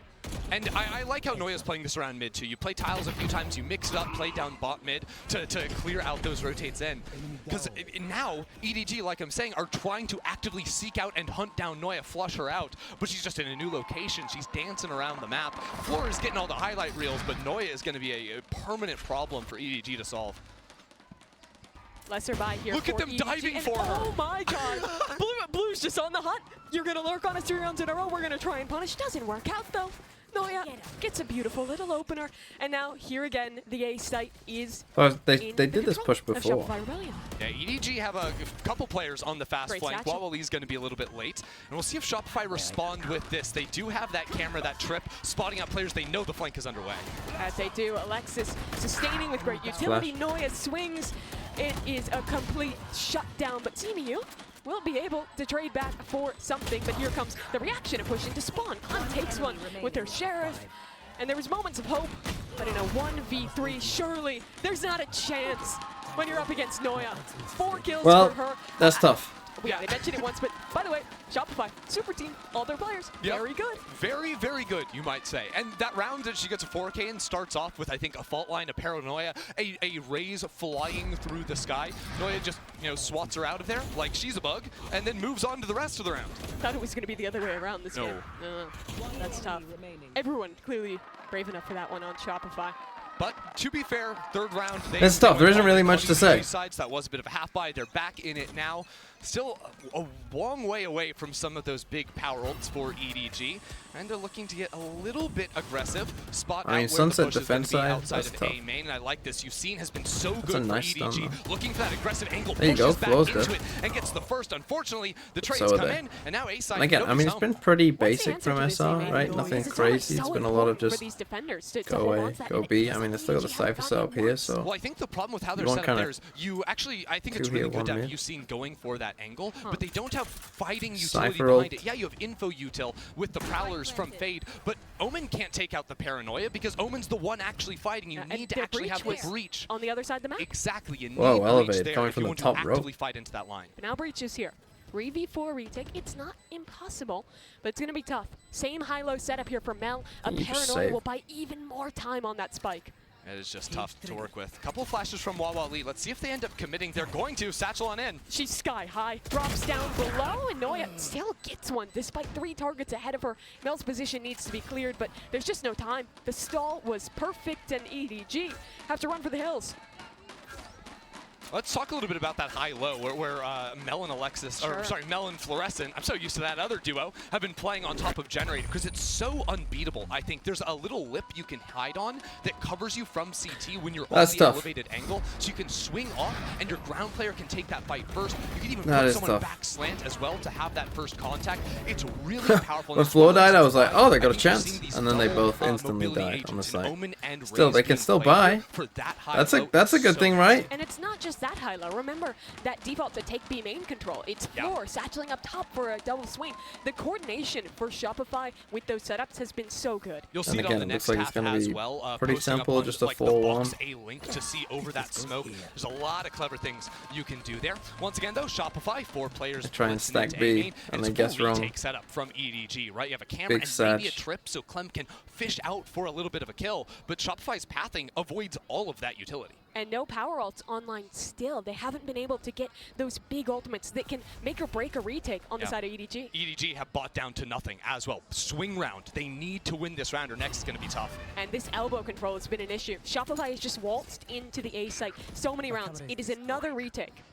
[SPEAKER 15] And I like how Noya's playing this around mid too. You play tiles a few times, you mix it up, play down bot mid to clear out those rotates in. Because now, EDG, like I'm saying, are trying to actively seek out and hunt down Noya, flush her out. But she's just in a new location. She's dancing around the map. Floor is getting all the highlight reels, but Noya is going to be a permanent problem for EDG to solve.
[SPEAKER 1] Lesser buy here.
[SPEAKER 15] Look at them
[SPEAKER 1] EDG,
[SPEAKER 15] diving for her.
[SPEAKER 1] Oh my god. Blue's just on the hunt. You're going to lurk on us 3 rounds in a row. We're going to try and punish. Doesn't work out though. Noya gets a beautiful little opener. And now here again, the A site is
[SPEAKER 3] they did this push before.
[SPEAKER 15] Yeah, EDG have a couple players on the fast flank. Wawa Lee's going to be a little bit late. And we'll see if Shopify respond with this. They do have that camera, that trip, spotting out players. They know the flank is underway.
[SPEAKER 1] As they do, Alexis sustaining with great utility. Noya swings. It is a complete shutdown, but CMU will be able to trade back for something. But here comes the reaction and push into spawn. Clem takes one with their Sheriff. And there was moments of hope, but in a 1v3, surely there's not a chance when you're up against Noya. 4 kills for her.
[SPEAKER 3] That's tough.
[SPEAKER 1] Yeah, they mentioned it once, but by the way, Shopify, super team, all their players, very good.
[SPEAKER 15] Very, very good, you might say. And that round that she gets a 4K and starts off with, I think, a fault line, a paranoia, a raise flying through the sky. Noya just, swats her out of there like she's a bug, and then moves on to the rest of the round.
[SPEAKER 1] Thought it was going to be the other way around this game. No, that's tough. Everyone clearly brave enough for that one on Shopify.
[SPEAKER 15] But to be fair, 3rd round.
[SPEAKER 3] It's tough. There isn't really much to say.
[SPEAKER 15] Sides, that was a bit of a half buy. They're back in it now. Still a long way away from some of those big power ults for EDG. And they're looking to get a little bit aggressive. Spot out where
[SPEAKER 3] Sunset
[SPEAKER 15] the push
[SPEAKER 3] defense
[SPEAKER 15] is going to be
[SPEAKER 3] side,
[SPEAKER 15] outside
[SPEAKER 3] that's
[SPEAKER 15] of
[SPEAKER 3] tough.
[SPEAKER 15] A main. And I like this. You've has been so good for
[SPEAKER 3] nice
[SPEAKER 15] EDG.
[SPEAKER 3] stun,
[SPEAKER 15] Looking for that aggressive angle.
[SPEAKER 3] There you go.
[SPEAKER 15] Pushes back
[SPEAKER 3] Flow's
[SPEAKER 15] into
[SPEAKER 3] good.
[SPEAKER 15] it and gets the first. Unfortunately, the trades
[SPEAKER 3] So
[SPEAKER 15] come
[SPEAKER 3] they.
[SPEAKER 15] in. And now A side.
[SPEAKER 3] And again, I mean, it's been pretty basic from SR, right? Nothing crazy. It's been a lot of just go A, go B. I mean, they still got the Cypher set up here, so.
[SPEAKER 15] Well, I think the problem with how they're set up there is I think it's really good to have Yusin going for that angle, but they don't have fighting utility behind it. Yeah, you have info util with the Prowlers from Fade, but Omen can't take out the Paranoia because Omen's the one actually fighting. You need to actually have the breach
[SPEAKER 1] on the other side of the map.
[SPEAKER 15] Exactly. You need
[SPEAKER 3] elevated
[SPEAKER 15] there
[SPEAKER 3] coming
[SPEAKER 15] if
[SPEAKER 3] from
[SPEAKER 15] you
[SPEAKER 3] the
[SPEAKER 15] want
[SPEAKER 3] top
[SPEAKER 15] to
[SPEAKER 3] row.
[SPEAKER 15] actively fight into that line.
[SPEAKER 1] But now breach is here. 3v4 retake. It's not impossible, but it's going to be tough. Same high-low setup here for Mel. A Paranoia will buy even more time on that spike.
[SPEAKER 15] It is just tough to work with. Couple of flashes from Wawa Lee. Let's see if they end up committing. They're going to. Satchel on in.
[SPEAKER 1] She's sky high, drops down below, and Noya still gets one despite 3 targets ahead of her. Mel's position needs to be cleared, but there's just no time. The stall was perfect, and EDG have to run for the hills.
[SPEAKER 15] Let's talk a little bit about that high-low where Mel and Alexis, or sorry, Mel and Fluorescent, I'm so used to that other duo, have been playing on top of Generator because it's so unbeatable. I think there's a little lip you can hide on that covers you from CT when you're on the elevated angle, so you can swing off and your ground player can take that fight first. You can even put someone back slant as well to have that first contact. It's really powerful.
[SPEAKER 3] When Floor died, I was like, oh, they got a chance. And then they both instantly died on the site. Still, they can still buy. That's a good thing, right?
[SPEAKER 1] And it's not just that high low. Remember that default to take B main control. It's Floor satcheling up top for a double swing. The coordination for Shopify with those setups has been so good.
[SPEAKER 15] You'll see it on the next half as well.
[SPEAKER 3] Pretty simple, just a full one.
[SPEAKER 15] A link to see over that smoke. There's a lot of clever things you can do there. Once again, though, Shopify 4 players
[SPEAKER 3] try and stack B, and they guess wrong.
[SPEAKER 15] Take setup from EDG, right? You have a camera and maybe a trip, so Clem can fish out for a little bit of a kill. But Shopify's pathing avoids all of that utility.
[SPEAKER 1] And no power ults online still. They haven't been able to get those big ultimates that can make or break a retake on the side of EDG.
[SPEAKER 15] EDG have bought down to nothing as well. Swing round. They need to win this round or next is going to be tough.
[SPEAKER 1] And this elbow control has been an issue. Shopify has just waltzed into the A site so many rounds. It is another retake.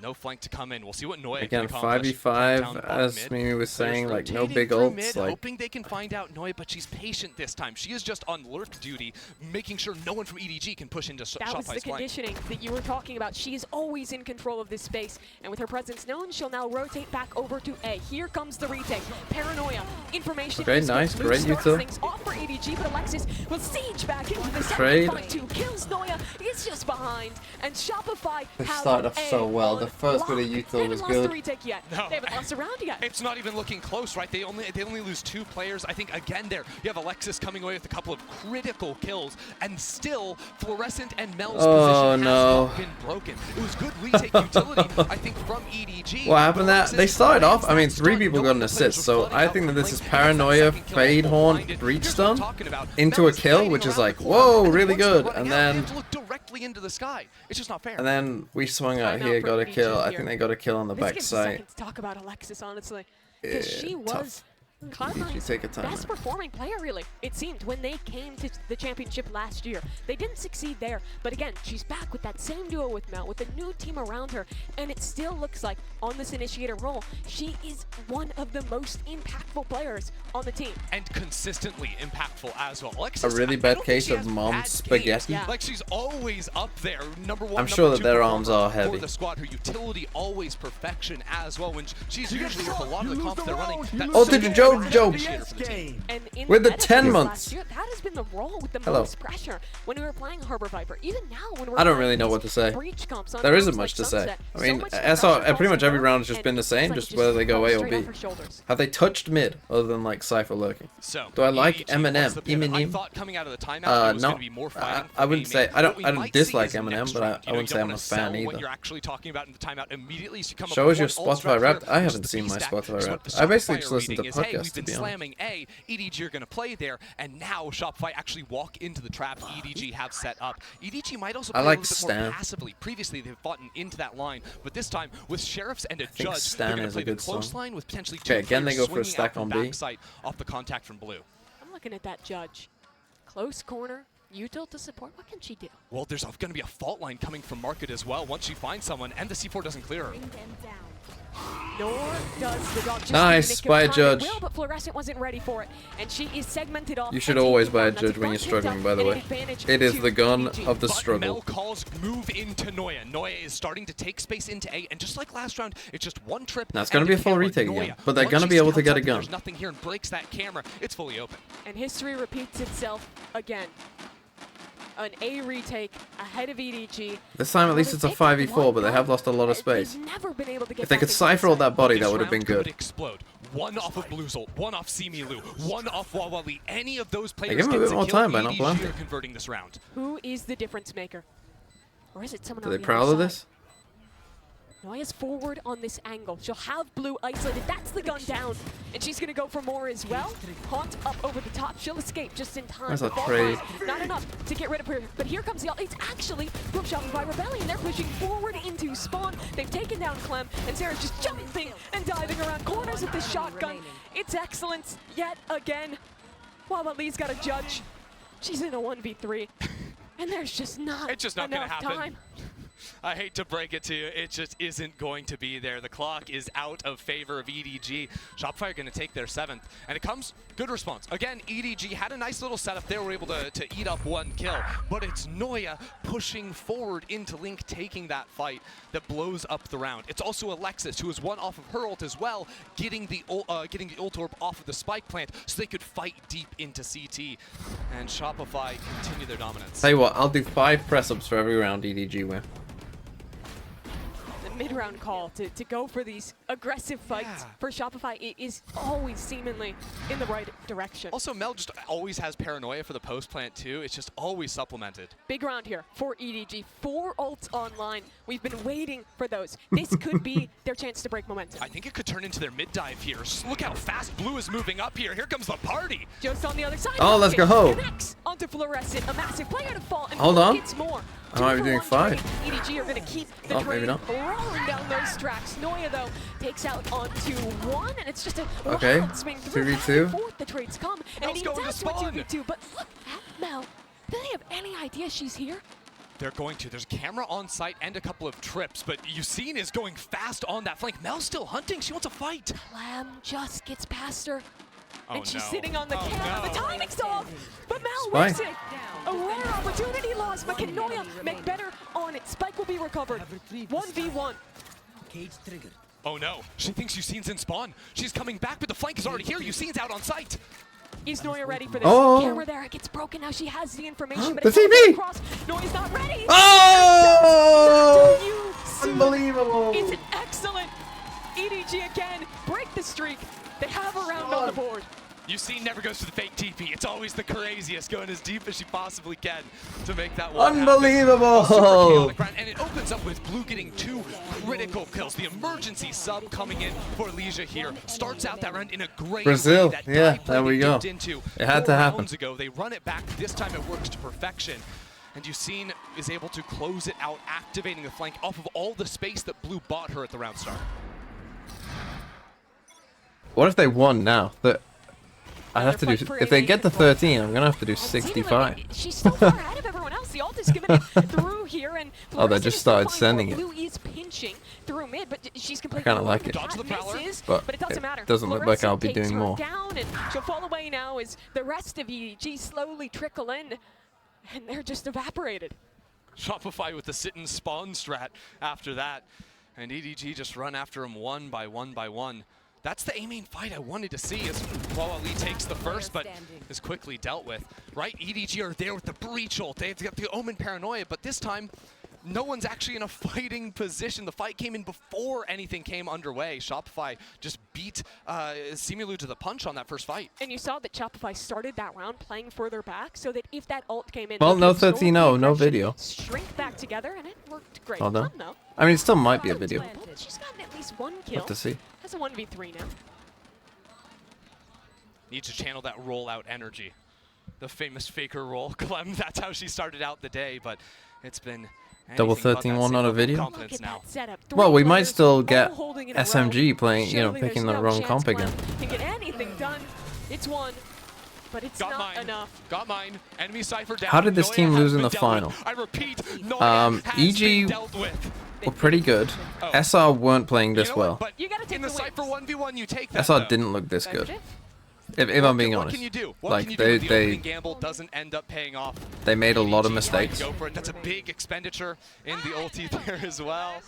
[SPEAKER 15] No flank to come in. We'll see what Noya
[SPEAKER 3] Again,
[SPEAKER 15] can accomplish.
[SPEAKER 3] 5v5, as Mimi was saying, like no big
[SPEAKER 15] Rotating through
[SPEAKER 3] ults.
[SPEAKER 15] mid,
[SPEAKER 3] Like
[SPEAKER 15] hoping they can find out Noya, but she's patient this time. She is just on lurk duty, making sure no one from EDG can push into
[SPEAKER 1] That was the
[SPEAKER 15] Shopify's flank.
[SPEAKER 1] conditioning that you were talking about. She is always in control of this space, and with her presence known, she'll now rotate back over to A. Here comes the retake. Paranoia, information.
[SPEAKER 3] Okay, nice, great util.
[SPEAKER 1] Things off for EDG, but Alexis will siege back into the
[SPEAKER 3] Trade.
[SPEAKER 1] fight. 2 kills. Noya is just behind, and Shopify
[SPEAKER 3] they
[SPEAKER 1] have
[SPEAKER 3] started off
[SPEAKER 1] A
[SPEAKER 3] so well. The
[SPEAKER 1] on
[SPEAKER 3] first bit of
[SPEAKER 1] lock.
[SPEAKER 3] util
[SPEAKER 1] They
[SPEAKER 3] was
[SPEAKER 1] haven't lost
[SPEAKER 3] good.
[SPEAKER 1] the retake yet.
[SPEAKER 15] No.
[SPEAKER 1] They haven't lost a round yet.
[SPEAKER 15] It's not even looking close, right? They only lose 2 players. I think again there you have Alexis coming away with a couple of critical kills, and still Fluorescent and Mel's position has not been broken. It was good retake utility, I think, from EDG.
[SPEAKER 3] What happened there? They started off, I mean, 3 people got an assist, so I think that this is Paranoia, Fade Horn, Breach Stun into a kill, which is like, whoa, really good. And then
[SPEAKER 15] directly into the sky. It's just not fair.
[SPEAKER 3] And then we swung out here, got a kill. I think they got a kill on the
[SPEAKER 1] This
[SPEAKER 3] back
[SPEAKER 1] gives a
[SPEAKER 3] side.
[SPEAKER 1] second to talk about Alexis, honestly, because she
[SPEAKER 3] tough.
[SPEAKER 1] was Cloud9's
[SPEAKER 3] take a time,
[SPEAKER 1] best
[SPEAKER 3] man.
[SPEAKER 1] performing player, really. It seemed when they came to the championship last year. They didn't succeed there, but again, she's back with that same duo with Mel, with a new team around her, and it still looks like on this initiator role, she is one of the most impactful players on the team.
[SPEAKER 15] And consistently impactful as well. Alexis,
[SPEAKER 3] A really
[SPEAKER 15] I
[SPEAKER 3] bad
[SPEAKER 15] don't think
[SPEAKER 3] case
[SPEAKER 15] she
[SPEAKER 3] of
[SPEAKER 15] has
[SPEAKER 3] mom
[SPEAKER 15] bad
[SPEAKER 3] spaghetti.
[SPEAKER 15] games.
[SPEAKER 3] Yeah.
[SPEAKER 15] Like she's always up there, number 1.
[SPEAKER 3] I'm sure that
[SPEAKER 15] 2
[SPEAKER 3] their arms
[SPEAKER 15] performer
[SPEAKER 3] are heavy.
[SPEAKER 15] For the squad, her utility always perfection as well. When she's usually with a lot of the comps they're running.
[SPEAKER 3] Oh, did you Joe?
[SPEAKER 1] And in
[SPEAKER 3] With the
[SPEAKER 1] meta
[SPEAKER 3] 10
[SPEAKER 1] this
[SPEAKER 3] months.
[SPEAKER 1] last year, that has been the role with the
[SPEAKER 3] Hello.
[SPEAKER 1] most pressure when we were playing Harbor Viper. Even now, when we're
[SPEAKER 3] I don't
[SPEAKER 1] playing
[SPEAKER 3] really know
[SPEAKER 1] these
[SPEAKER 3] what to say.
[SPEAKER 1] breach comps on
[SPEAKER 3] There isn't
[SPEAKER 1] comps
[SPEAKER 3] much to
[SPEAKER 1] like
[SPEAKER 3] say.
[SPEAKER 1] Sunset,
[SPEAKER 3] I mean,
[SPEAKER 1] so much
[SPEAKER 3] pretty
[SPEAKER 1] pressure
[SPEAKER 3] much every
[SPEAKER 1] falls
[SPEAKER 3] round has just
[SPEAKER 1] and
[SPEAKER 3] been the
[SPEAKER 1] it's
[SPEAKER 3] same,
[SPEAKER 1] like
[SPEAKER 3] just
[SPEAKER 1] it
[SPEAKER 3] whether they go
[SPEAKER 1] falls
[SPEAKER 3] A or
[SPEAKER 1] straight
[SPEAKER 3] B.
[SPEAKER 1] off her shoulders.
[SPEAKER 3] Have they touched mid other than like Cypher lurking?
[SPEAKER 15] So,
[SPEAKER 3] Do I like
[SPEAKER 15] EDG wants
[SPEAKER 3] Eminem?
[SPEAKER 15] the pivot. I
[SPEAKER 3] Eminem?
[SPEAKER 15] thought coming out of the timeout, it was
[SPEAKER 3] No.
[SPEAKER 15] going to be more fighting
[SPEAKER 3] I wouldn't
[SPEAKER 15] for
[SPEAKER 3] say
[SPEAKER 15] A-main.
[SPEAKER 3] I
[SPEAKER 15] What we
[SPEAKER 3] don't
[SPEAKER 15] might
[SPEAKER 3] dislike
[SPEAKER 15] see is
[SPEAKER 3] Eminem,
[SPEAKER 15] next
[SPEAKER 3] but
[SPEAKER 15] round.
[SPEAKER 3] I wouldn't
[SPEAKER 15] You
[SPEAKER 3] say
[SPEAKER 15] don't
[SPEAKER 3] I'm
[SPEAKER 15] wanna
[SPEAKER 3] a fan
[SPEAKER 15] sell what
[SPEAKER 3] either.
[SPEAKER 15] you're actually talking about in the timeout immediately. So you come up
[SPEAKER 3] Show
[SPEAKER 15] with
[SPEAKER 3] us your
[SPEAKER 15] one ult
[SPEAKER 3] Spotify
[SPEAKER 15] structure,
[SPEAKER 3] rap. I
[SPEAKER 15] which
[SPEAKER 3] haven't
[SPEAKER 15] is
[SPEAKER 3] seen
[SPEAKER 15] the
[SPEAKER 3] my
[SPEAKER 15] stack.
[SPEAKER 3] Spotify
[SPEAKER 15] So
[SPEAKER 3] rap.
[SPEAKER 15] what the
[SPEAKER 3] I basically
[SPEAKER 15] Shopify
[SPEAKER 3] just
[SPEAKER 15] are
[SPEAKER 3] listen to
[SPEAKER 15] reading is, hey,
[SPEAKER 3] podcasts,
[SPEAKER 15] we've
[SPEAKER 3] to
[SPEAKER 15] been
[SPEAKER 3] be honest.
[SPEAKER 15] slamming A, EDG are going to play there, and now Shopify actually walk into the trap EDG have set up. EDG might also play
[SPEAKER 3] I like
[SPEAKER 15] a little bit
[SPEAKER 3] Stan.
[SPEAKER 15] more passively. Previously, they've fought into that line, but this time with Sheriffs and a
[SPEAKER 3] think
[SPEAKER 15] Judge,
[SPEAKER 3] Stan
[SPEAKER 15] they're going
[SPEAKER 3] is
[SPEAKER 15] to
[SPEAKER 3] a
[SPEAKER 15] play the
[SPEAKER 3] good song.
[SPEAKER 15] close line with potentially
[SPEAKER 3] Okay,
[SPEAKER 15] 2
[SPEAKER 3] again, they
[SPEAKER 15] players
[SPEAKER 3] go for a
[SPEAKER 15] swinging
[SPEAKER 3] stack
[SPEAKER 15] out from
[SPEAKER 3] on B.
[SPEAKER 15] backside off the contact from Blue.
[SPEAKER 1] I'm looking at that Judge. Close corner, util to support. What can she do?
[SPEAKER 15] Well, there's going to be a fault line coming from Market as well once she finds someone, and the C4 doesn't clear her.
[SPEAKER 1] Nor does the dog just
[SPEAKER 3] Nice,
[SPEAKER 1] in the
[SPEAKER 3] by a
[SPEAKER 1] nick of time. It
[SPEAKER 3] Judge.
[SPEAKER 1] will, but Fluorescent wasn't ready for it, and she is segmented off.
[SPEAKER 3] You should
[SPEAKER 1] and
[SPEAKER 3] always
[SPEAKER 1] taken
[SPEAKER 3] buy a
[SPEAKER 1] down. That's
[SPEAKER 3] Judge when you're
[SPEAKER 1] front picked
[SPEAKER 3] struggling,
[SPEAKER 1] up
[SPEAKER 3] by the
[SPEAKER 1] and
[SPEAKER 3] way.
[SPEAKER 1] an advantage
[SPEAKER 3] It is
[SPEAKER 1] to
[SPEAKER 3] the gun
[SPEAKER 1] EDG.
[SPEAKER 3] of the
[SPEAKER 15] But
[SPEAKER 3] struggle.
[SPEAKER 15] Mel calls move into Noya. Noya is starting to take space into A, and just like last round, it's just one trip.
[SPEAKER 3] Now, it's gonna
[SPEAKER 15] and
[SPEAKER 3] be a
[SPEAKER 15] the
[SPEAKER 3] full
[SPEAKER 15] camera.
[SPEAKER 3] retake again,
[SPEAKER 15] Noya,
[SPEAKER 3] but they're
[SPEAKER 15] once
[SPEAKER 3] gonna
[SPEAKER 15] she
[SPEAKER 3] be able to
[SPEAKER 15] scouts
[SPEAKER 3] get
[SPEAKER 15] out
[SPEAKER 3] a
[SPEAKER 15] that
[SPEAKER 3] gun.
[SPEAKER 15] There's nothing here and breaks that camera. It's fully open.
[SPEAKER 1] And history repeats itself again. An A retake ahead of EDG.
[SPEAKER 3] This time, at least it's a 5v4, but they have lost a lot of space.
[SPEAKER 1] Never been able to get
[SPEAKER 3] If they
[SPEAKER 1] back
[SPEAKER 3] could
[SPEAKER 1] into
[SPEAKER 3] cipher all that body,
[SPEAKER 15] This
[SPEAKER 3] that would have been
[SPEAKER 15] round could
[SPEAKER 3] good.
[SPEAKER 15] explode. One off of Bluezol, one off Similu, one off Wawali. Any of those players
[SPEAKER 3] give him a
[SPEAKER 15] gets
[SPEAKER 3] bit more
[SPEAKER 15] kill,
[SPEAKER 3] time by not
[SPEAKER 15] EDG
[SPEAKER 3] planting.
[SPEAKER 15] are converting this round.
[SPEAKER 1] Who is the difference maker? Or is it someone
[SPEAKER 3] Do
[SPEAKER 1] on
[SPEAKER 3] they
[SPEAKER 1] the
[SPEAKER 3] prowl
[SPEAKER 1] other
[SPEAKER 3] of
[SPEAKER 1] side?
[SPEAKER 3] this?
[SPEAKER 1] Noya's forward on this angle. She'll have Blue isolated. That's the gun down. And she's going to go for more as well. Haunt up over the top. She'll escape just in time.
[SPEAKER 3] That's a
[SPEAKER 1] The ball
[SPEAKER 3] trade.
[SPEAKER 1] flies. Not enough to get rid of her. But here comes the ult. It's actually from Shopify Rebellion. They're pushing forward into spawn. They've taken down Clem. And Sarah's just jumping and diving around corners with this shotgun. It's excellence yet again. While Lee's got a Judge. She's in a 1v3. And there's just not
[SPEAKER 15] It's just not going to
[SPEAKER 1] enough
[SPEAKER 15] happen.
[SPEAKER 1] time.
[SPEAKER 15] I hate to break it to you, it just isn't going to be there. The clock is out of favor of EDG. Shopify are going to take their 7th, and it comes, good response. Again, EDG had a nice little setup. They were able to eat up one kill, but it's Noya pushing forward into Link, taking that fight that blows up the round. It's also Alexis, who is one off of her ult as well, getting the ult orb off of the spike plant so they could fight deep into CT. And Shopify continue their dominance.
[SPEAKER 3] Tell you what, I'll do 5 press-ups for every round EDG win.
[SPEAKER 1] The mid-round call to go for these aggressive fights for Shopify it is always seemingly in the right direction.
[SPEAKER 15] Also, Mel just always has paranoia for the post plant too. It's just always supplemented.
[SPEAKER 1] Big round here for EDG. 4 ults online. We've been waiting for those. This could be their chance to break momentum.
[SPEAKER 15] I think it could turn into their mid dive here. Look how fast Blue is moving up here. Here comes the party.
[SPEAKER 1] Just on the other side.
[SPEAKER 3] Oh, let's go.
[SPEAKER 1] Connects onto Fluorescent. A massive player to fall. And
[SPEAKER 3] Hold on.
[SPEAKER 1] gets more.
[SPEAKER 3] I might be doing 5.
[SPEAKER 1] EDG are going to keep the
[SPEAKER 3] Oh, maybe
[SPEAKER 1] train
[SPEAKER 3] not.
[SPEAKER 1] rolling down those tracks. Noya, though, takes out onto 1, and it's just a
[SPEAKER 3] Okay,
[SPEAKER 1] wild swing through.
[SPEAKER 3] 2v2.
[SPEAKER 1] Fourth, the trades come, and
[SPEAKER 15] Mel's
[SPEAKER 1] it
[SPEAKER 15] going
[SPEAKER 1] eats
[SPEAKER 15] to
[SPEAKER 1] out to a
[SPEAKER 15] spawn.
[SPEAKER 1] 2v2. But look at Mel. Do they have any idea she's here?
[SPEAKER 15] They're going to. There's a camera on site and a couple of trips, but Yusine is going fast on that flank. Mel's still hunting. She wants a fight.
[SPEAKER 1] Lamb just gets past her.
[SPEAKER 15] Oh,
[SPEAKER 1] And she's
[SPEAKER 15] no.
[SPEAKER 1] sitting on the
[SPEAKER 15] Oh,
[SPEAKER 1] camera.
[SPEAKER 15] no.
[SPEAKER 1] The timing's off. But Mel
[SPEAKER 3] Spike.
[SPEAKER 1] whips it. A rare opportunity lost, but can Noya make better on it? Spike will be recovered. 1v1.
[SPEAKER 18] Cage triggered.
[SPEAKER 15] Oh no, she thinks Yusine's in spawn. She's coming back, but the flank is already here. Yusine's out on site.
[SPEAKER 1] Is Noya ready for this?
[SPEAKER 3] Oh.
[SPEAKER 1] Camera there, it gets broken now. She has the information, but
[SPEAKER 3] The
[SPEAKER 1] it's not
[SPEAKER 3] TV!
[SPEAKER 1] across. Noya's not ready.
[SPEAKER 3] Oh!
[SPEAKER 1] You
[SPEAKER 3] Unbelievable!
[SPEAKER 1] It's an excellent EDG again. Break the streak. They have a round on the board.
[SPEAKER 15] Yusine never goes for the fake TP. It's always the craziest, going as deep as she possibly can to make that one happen.
[SPEAKER 3] Unbelievable!
[SPEAKER 15] Super chaotic round, and it opens up with Blue getting 2 critical kills. The emergency sub coming in for Leisha here starts out that round in a great
[SPEAKER 3] Brazil,
[SPEAKER 15] way. That
[SPEAKER 3] yeah,
[SPEAKER 15] dive play
[SPEAKER 3] there we
[SPEAKER 15] they
[SPEAKER 3] go.
[SPEAKER 15] dipped into
[SPEAKER 3] It had
[SPEAKER 15] 4
[SPEAKER 3] to happen.
[SPEAKER 15] rounds ago. They run it back. This time it works to perfection. And Yusine is able to close it out, activating the flank off of all the space that Blue bought her at the round start.
[SPEAKER 3] What if they won now? I'd have to do, if they get to 13, I'm gonna have to do 65.
[SPEAKER 1] She's still far ahead of everyone else. The ult is given it through here, and
[SPEAKER 3] Oh, they
[SPEAKER 1] Fluorescent
[SPEAKER 3] just
[SPEAKER 1] is still
[SPEAKER 3] started
[SPEAKER 1] fine.
[SPEAKER 3] sending it.
[SPEAKER 1] Blue is pinching through mid, but she's completely
[SPEAKER 3] kinda like
[SPEAKER 1] alone.
[SPEAKER 3] it.
[SPEAKER 15] Dodge the prowler.
[SPEAKER 1] Misses,
[SPEAKER 3] But
[SPEAKER 1] it doesn't
[SPEAKER 3] it
[SPEAKER 1] matter.
[SPEAKER 3] doesn't look like I'll
[SPEAKER 1] Fluorescent
[SPEAKER 3] be
[SPEAKER 1] takes
[SPEAKER 3] doing
[SPEAKER 1] her
[SPEAKER 3] more.
[SPEAKER 1] down, and she'll fall away now as the rest of EDG slowly trickle in, and they're just evaporated.
[SPEAKER 15] Shopify with the sit-and spawn strat after that. And EDG just run after him one by one. That's the A-main fight I wanted to see as Wawa Lee takes the first, but is quickly dealt with. Right, EDG are there with the breach ult. They've got the Omen paranoia, but this time, no one's actually in a fighting position. The fight came in before anything came underway. Shopify just beat Simu to the punch on that first fight.
[SPEAKER 1] And you saw that Shopify started that round playing further back, so that if that ult came in,
[SPEAKER 3] Well,
[SPEAKER 1] they
[SPEAKER 3] no
[SPEAKER 1] could absorb
[SPEAKER 3] 13-0,
[SPEAKER 1] the
[SPEAKER 3] no
[SPEAKER 1] aggression,
[SPEAKER 3] video.
[SPEAKER 1] Shrink back together, and it worked great.
[SPEAKER 3] Well done.
[SPEAKER 1] Fun, though.
[SPEAKER 3] I mean, it still might be a video.
[SPEAKER 1] But she's gotten at least 1 kill.
[SPEAKER 3] Have to see.
[SPEAKER 1] That's a 1v3 now.
[SPEAKER 15] Need to channel that rollout energy. The famous faker roll. Clem, that's how she started out the day, but it's been
[SPEAKER 3] Double
[SPEAKER 15] anything but that
[SPEAKER 3] 13-1 on a
[SPEAKER 15] same
[SPEAKER 3] video?
[SPEAKER 15] confidence now.
[SPEAKER 3] Well, we might still get
[SPEAKER 1] holding in a row.
[SPEAKER 3] SMG playing, you know,
[SPEAKER 1] Surely
[SPEAKER 3] picking the
[SPEAKER 1] there's no
[SPEAKER 3] wrong
[SPEAKER 1] chance
[SPEAKER 3] comp
[SPEAKER 1] Clem
[SPEAKER 3] again.
[SPEAKER 1] can get anything done. It's one, but it's
[SPEAKER 15] Got
[SPEAKER 1] not
[SPEAKER 15] mine.
[SPEAKER 1] enough.
[SPEAKER 15] Got mine. Enemy Cypher down.
[SPEAKER 3] How did this
[SPEAKER 15] Noya
[SPEAKER 3] team
[SPEAKER 15] has
[SPEAKER 3] lose in
[SPEAKER 15] been
[SPEAKER 3] the
[SPEAKER 15] dealt
[SPEAKER 3] final?
[SPEAKER 15] with. I repeat, Noya has been
[SPEAKER 3] EG
[SPEAKER 15] dealt with.
[SPEAKER 3] were pretty good.
[SPEAKER 15] Oh.
[SPEAKER 3] SR weren't playing this
[SPEAKER 15] You know what?
[SPEAKER 3] well.
[SPEAKER 15] But in the Cypher 1v1, you take that.
[SPEAKER 3] SR
[SPEAKER 15] though.
[SPEAKER 3] didn't look this good. If I'm being
[SPEAKER 15] What
[SPEAKER 3] honest.
[SPEAKER 15] can you do? What
[SPEAKER 3] Like,
[SPEAKER 15] can you do when the
[SPEAKER 3] they
[SPEAKER 15] opening gamble doesn't end up paying off?
[SPEAKER 3] they made a lot of
[SPEAKER 15] EDG
[SPEAKER 3] mistakes.
[SPEAKER 15] Go for it. That's a big expenditure in the ulti there as well.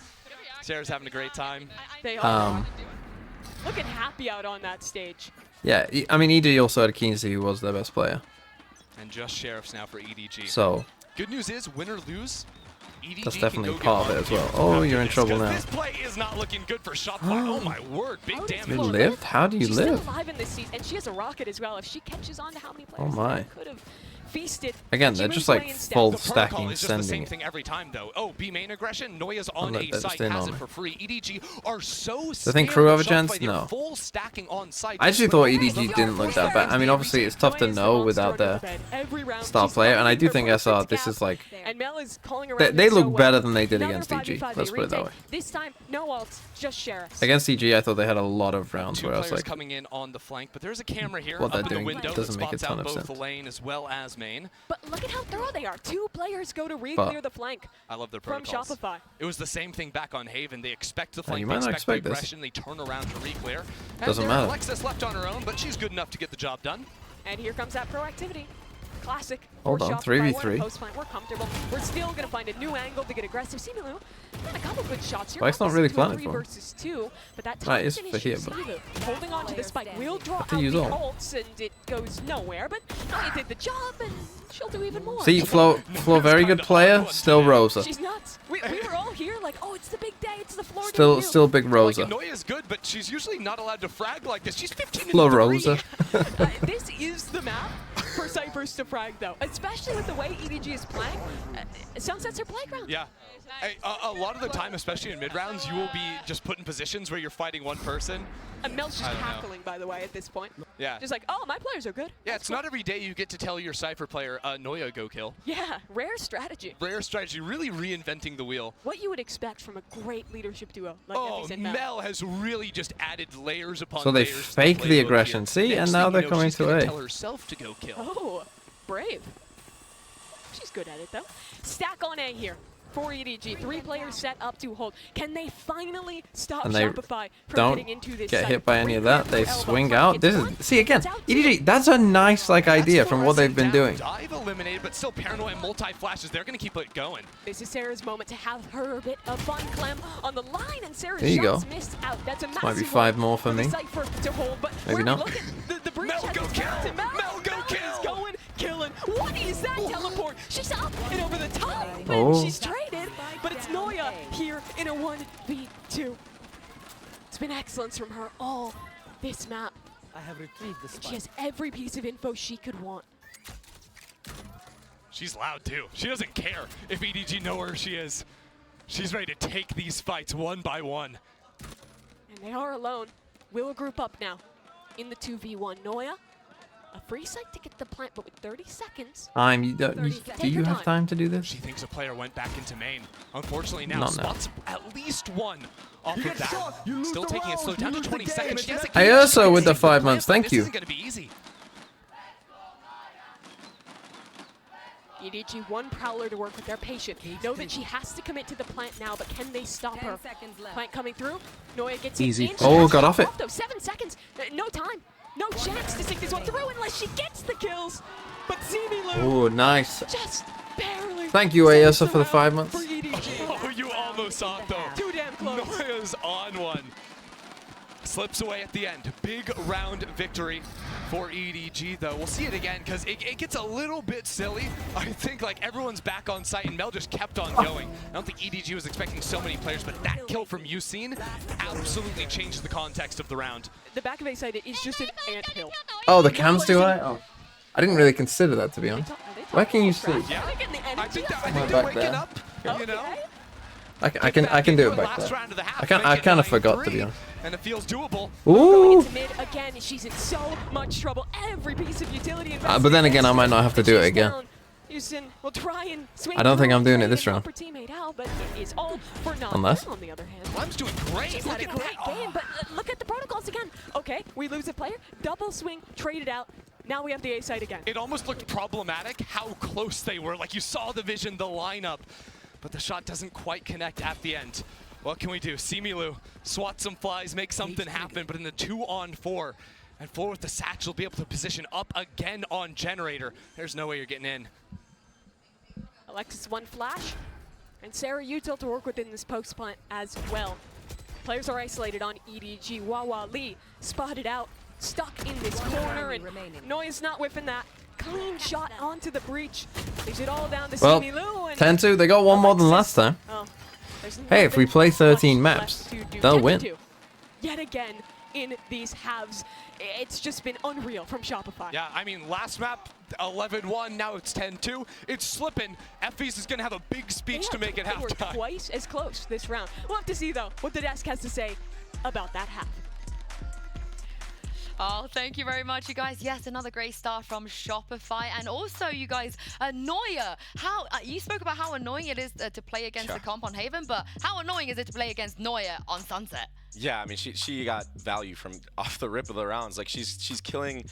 [SPEAKER 15] Sarah's having a great time.
[SPEAKER 1] They are looking happy out on that stage.
[SPEAKER 3] Yeah, I mean, EG also had Keenzy, who was their best player.
[SPEAKER 15] And just Sheriffs now for EDG.
[SPEAKER 3] So,
[SPEAKER 15] Good news is, win or lose, EDG
[SPEAKER 3] that's
[SPEAKER 15] can
[SPEAKER 3] definitely
[SPEAKER 15] go get
[SPEAKER 3] part of it as well.
[SPEAKER 15] barbecue
[SPEAKER 3] Oh,
[SPEAKER 15] after
[SPEAKER 3] you're in
[SPEAKER 15] this,
[SPEAKER 3] trouble
[SPEAKER 15] 'cause
[SPEAKER 3] now.
[SPEAKER 15] This play is not looking good for Shopify. Oh my word, big damage.
[SPEAKER 3] You lived? How do you
[SPEAKER 1] She's
[SPEAKER 3] live?
[SPEAKER 1] still alive in this season, and she has a rocket as well. If she catches on to how many
[SPEAKER 3] Oh
[SPEAKER 1] players
[SPEAKER 3] my.
[SPEAKER 1] could have feasted.
[SPEAKER 3] Again,
[SPEAKER 1] she
[SPEAKER 3] they're
[SPEAKER 1] moves
[SPEAKER 3] just like
[SPEAKER 1] away instead.
[SPEAKER 3] full
[SPEAKER 15] The protocol
[SPEAKER 3] stacking,
[SPEAKER 15] is just the same
[SPEAKER 3] sending it.
[SPEAKER 15] thing every time, though. Oh, B main aggression. Noya's on
[SPEAKER 3] let
[SPEAKER 15] A
[SPEAKER 3] that just
[SPEAKER 15] site,
[SPEAKER 3] in
[SPEAKER 15] has
[SPEAKER 3] on
[SPEAKER 15] it
[SPEAKER 3] me.
[SPEAKER 15] for free. EDG are so
[SPEAKER 3] Do you think
[SPEAKER 15] scared
[SPEAKER 3] Crew
[SPEAKER 15] of
[SPEAKER 3] have a chance?
[SPEAKER 15] Shopify, they're
[SPEAKER 3] No.
[SPEAKER 15] full stacking on site.
[SPEAKER 3] I actually thought EDG didn't look that bad. I mean, obviously, it's tough to know without their star player, and I do think SR, this is like,
[SPEAKER 1] And Mel is calling
[SPEAKER 3] they
[SPEAKER 1] around
[SPEAKER 3] look
[SPEAKER 1] so
[SPEAKER 3] better
[SPEAKER 1] well.
[SPEAKER 3] than they did
[SPEAKER 1] Another
[SPEAKER 3] against EG.
[SPEAKER 1] 5v5
[SPEAKER 3] Let's
[SPEAKER 1] they
[SPEAKER 3] put it that
[SPEAKER 1] retake.
[SPEAKER 3] way.
[SPEAKER 1] This time, no ults, just Sheriffs.
[SPEAKER 3] Against EG, I thought they had a lot of rounds
[SPEAKER 15] Two
[SPEAKER 3] where I was
[SPEAKER 15] players
[SPEAKER 3] like,
[SPEAKER 15] coming in on the flank, but there's a camera here
[SPEAKER 3] what
[SPEAKER 15] up
[SPEAKER 3] they're
[SPEAKER 15] in
[SPEAKER 3] doing
[SPEAKER 15] the window that
[SPEAKER 3] doesn't make a
[SPEAKER 15] spots
[SPEAKER 3] ton
[SPEAKER 15] out
[SPEAKER 3] of
[SPEAKER 15] both
[SPEAKER 3] sense.
[SPEAKER 15] the lane as well as main.
[SPEAKER 1] But look at how thorough they are. 2 players go to
[SPEAKER 3] But-
[SPEAKER 1] re-clear the flank
[SPEAKER 15] I love their
[SPEAKER 1] from
[SPEAKER 15] protocols.
[SPEAKER 1] Shopify.
[SPEAKER 15] It was the same thing back on Haven. They expect the flank,
[SPEAKER 3] you
[SPEAKER 15] they
[SPEAKER 3] might not
[SPEAKER 15] expect the
[SPEAKER 3] expect this.
[SPEAKER 15] aggression, they turn around to re-clear. And
[SPEAKER 3] Doesn't
[SPEAKER 15] there's
[SPEAKER 3] matter.
[SPEAKER 15] Alexis left on her own, but she's good enough to get the job done.
[SPEAKER 1] And here comes that proactivity. Classic.
[SPEAKER 3] Hold
[SPEAKER 1] for
[SPEAKER 3] on,
[SPEAKER 1] Shopify.
[SPEAKER 3] 3v3.
[SPEAKER 1] We're in a post flank. We're comfortable. We're still going to find a new angle to get aggressive. Simu got a couple good shots here.
[SPEAKER 3] Spike's not
[SPEAKER 1] Got
[SPEAKER 3] really
[SPEAKER 1] this to a
[SPEAKER 3] planning
[SPEAKER 1] 3
[SPEAKER 3] for him.
[SPEAKER 1] versus 2, but that
[SPEAKER 3] Right,
[SPEAKER 1] time
[SPEAKER 3] it's for here, but-
[SPEAKER 1] holding on to the spike will draw
[SPEAKER 3] Have to
[SPEAKER 1] out
[SPEAKER 3] use
[SPEAKER 1] the
[SPEAKER 3] ult.
[SPEAKER 1] ults, and it goes nowhere. But Noya did the job, and she'll do even more.
[SPEAKER 3] see, Flo, very good player, still Rosa.
[SPEAKER 1] She's nuts. We were all here like, oh, it's the big day. It's the floor
[SPEAKER 3] Still big Rosa.
[SPEAKER 15] Like, Noya's good, but she's usually not allowed to frag like this. She's 15
[SPEAKER 3] Flo
[SPEAKER 15] and 3.
[SPEAKER 3] Rosa.
[SPEAKER 1] This is the map for Cyphers to frag, though, especially with the way EDG is playing. Sunset's her playground.
[SPEAKER 15] Yeah. A lot of the time, especially in mid-rounds, you will be just put in positions where you're fighting one person.
[SPEAKER 1] And Mel's just
[SPEAKER 15] I don't know.
[SPEAKER 1] cackling, by the way, at this point.
[SPEAKER 15] Yeah.
[SPEAKER 1] Just like, oh, my players are good.
[SPEAKER 15] Yeah, it's not every day you get to tell your Cypher player, Noya, go kill.
[SPEAKER 1] Yeah, rare strategy.
[SPEAKER 15] Rare strategy, really reinventing the wheel.
[SPEAKER 1] What you would expect from a great leadership duo like
[SPEAKER 15] Oh,
[SPEAKER 1] Neffy's and Mel.
[SPEAKER 15] Mel has really just added layers upon
[SPEAKER 3] So they
[SPEAKER 15] layers to
[SPEAKER 3] fake
[SPEAKER 15] playbook
[SPEAKER 3] the
[SPEAKER 15] here.
[SPEAKER 3] aggression, see,
[SPEAKER 15] Next
[SPEAKER 3] and now
[SPEAKER 15] thing
[SPEAKER 3] they're
[SPEAKER 15] you know,
[SPEAKER 3] coming
[SPEAKER 15] she's gonna
[SPEAKER 3] to A.
[SPEAKER 15] tell herself to go kill.
[SPEAKER 1] Oh, brave. She's good at it, though. Stack on A here for EDG. 3 players set up to hold. Can they finally stop
[SPEAKER 3] And they
[SPEAKER 1] Shopify from
[SPEAKER 3] don't
[SPEAKER 1] getting into this
[SPEAKER 3] get
[SPEAKER 1] site?
[SPEAKER 3] hit by any of that. They
[SPEAKER 1] Elbow
[SPEAKER 3] swing
[SPEAKER 1] flank.
[SPEAKER 3] out. This is see again. EDG. That's a nice like idea from what they've been doing.
[SPEAKER 15] Dive eliminated, but still Paranoia multi-flashes. They're going to keep it going.
[SPEAKER 1] This is Sarah's moment to have her bit of fun. Clem on the line, and Sarah's
[SPEAKER 3] There you
[SPEAKER 1] shots
[SPEAKER 3] go.
[SPEAKER 1] missed out. That's a massive
[SPEAKER 3] Might be 5 more for
[SPEAKER 1] the
[SPEAKER 3] me.
[SPEAKER 1] Cypher to hold, but
[SPEAKER 3] Maybe
[SPEAKER 1] where
[SPEAKER 3] not.
[SPEAKER 1] we look at the breach
[SPEAKER 15] Mel,
[SPEAKER 1] has
[SPEAKER 15] go
[SPEAKER 1] its
[SPEAKER 15] kill!
[SPEAKER 1] captain.
[SPEAKER 15] Mel, go
[SPEAKER 1] Mel
[SPEAKER 15] kill!
[SPEAKER 1] is going, killing. What is that teleport? She's up and over the top, but
[SPEAKER 3] Oh.
[SPEAKER 1] she's traded. But it's Noya here in a 1v2. It's been excellence from her all this map.
[SPEAKER 18] I have retrieved the
[SPEAKER 1] She has every piece of info she could want.
[SPEAKER 15] She's loud too. She doesn't care if EDG know where she is. She's ready to take these fights one by one.
[SPEAKER 1] And they are alone. We'll group up now in the 2v1. Noya, a free site to get the plant, but with 30 seconds.
[SPEAKER 3] Time. You don't. Do you have time to do this?
[SPEAKER 15] She thinks a player went back into main. Unfortunately now,
[SPEAKER 3] Not now.
[SPEAKER 15] spots at least one off of that. Still taking it slow down to 20 seconds. She has a
[SPEAKER 3] Hey, Ursa with the 5 months. Thank
[SPEAKER 15] This
[SPEAKER 3] you.
[SPEAKER 15] isn't going to be easy.
[SPEAKER 1] EDG, one Prowler to work with. They're patient. Know that she has to commit to the plant now, but can they stop her? Plant coming through. Noya gets
[SPEAKER 3] Easy.
[SPEAKER 1] it in.
[SPEAKER 3] Oh, got off it.
[SPEAKER 1] Though, 7 seconds. No time. No chance to stick this one through unless she gets the kills. But Zimilu
[SPEAKER 3] Oh, nice.
[SPEAKER 1] just barely.
[SPEAKER 3] Thank you, Ursa, for the 5 months.
[SPEAKER 1] For EDG.
[SPEAKER 15] Oh, you almost saw it though.
[SPEAKER 1] Too damn close.
[SPEAKER 15] Noya's on one. Slips away at the end. Big round victory for EDG though. We'll see it again because it gets a little bit silly. I think like everyone's back on site and Mel just kept on going. I don't think EDG was expecting so many players, but that kill from Yusin absolutely changes the context of the round.
[SPEAKER 1] The back of A side is just an anthill.
[SPEAKER 3] Oh, the cam's too high. Oh, I didn't really consider that, to be honest. Where can you see?
[SPEAKER 15] Yeah, I think
[SPEAKER 3] Am I
[SPEAKER 15] they're
[SPEAKER 3] back
[SPEAKER 15] waking
[SPEAKER 3] there?
[SPEAKER 15] up, you know?
[SPEAKER 3] I can do it back there. I kind of forgot, to be honest.
[SPEAKER 15] And it feels doable.
[SPEAKER 1] Going
[SPEAKER 3] Ooh.
[SPEAKER 1] into mid again, she's in so much trouble. Every piece of utility.
[SPEAKER 3] But then again, I might not have to do it again.
[SPEAKER 1] Houston will try and swing
[SPEAKER 3] I don't think
[SPEAKER 1] through
[SPEAKER 3] I'm doing
[SPEAKER 1] and
[SPEAKER 3] it this
[SPEAKER 1] trade
[SPEAKER 3] round.
[SPEAKER 1] her teammate out, but it is all for naught.
[SPEAKER 3] Unless?
[SPEAKER 1] On the other hand,
[SPEAKER 15] Clem's doing great.
[SPEAKER 1] she's
[SPEAKER 15] Look
[SPEAKER 1] had a
[SPEAKER 15] at
[SPEAKER 1] great
[SPEAKER 15] that.
[SPEAKER 1] game, but look at the protocols again. Okay, we lose a player, double swing, traded out. Now we have the A side again.
[SPEAKER 15] It almost looked problematic how close they were. Like you saw the vision, the lineup, but the shot doesn't quite connect at the end. What can we do? Similu swat some flies, make something happen, but in the 2-on-4, and 4 with the satchel, be able to position up again on Generator. There's no way you're getting in.
[SPEAKER 1] Alexis one flash, and Sarah Util to work within this post plant as well. Players are isolated on EDG. Wawa Lee spotted out, stuck in this corner, and Noya's not whiffing that. Clean shot onto the breach. Leaves it all down to
[SPEAKER 3] Well,
[SPEAKER 1] Similu, and
[SPEAKER 3] 10-2. They got one more than last time.
[SPEAKER 1] oh, there's
[SPEAKER 3] Hey, if we
[SPEAKER 1] nothing
[SPEAKER 3] play
[SPEAKER 1] much
[SPEAKER 3] 13
[SPEAKER 1] left
[SPEAKER 3] maps,
[SPEAKER 1] to do.
[SPEAKER 3] they'll
[SPEAKER 1] 10-2.
[SPEAKER 3] win.
[SPEAKER 1] Yet again in these halves. It's just been unreal from Shopify.
[SPEAKER 15] Yeah, I mean, last map, 11-1, now it's 10-2. It's slipping. FVs is going to have a big speech to make it
[SPEAKER 1] We're
[SPEAKER 15] halftime.
[SPEAKER 1] twice as close this round. We'll have to see, though, what the desk has to say about that half.
[SPEAKER 6] Oh, thank you very much, you guys. Yes, another great start from Shopify. And also, you guys, Noya, how you spoke about how annoying it is to play against the comp on Haven, but how annoying is it to play against Noya on Sunset?
[SPEAKER 8] Yeah, I mean, she got value from off the rip of the rounds. Like she's killing,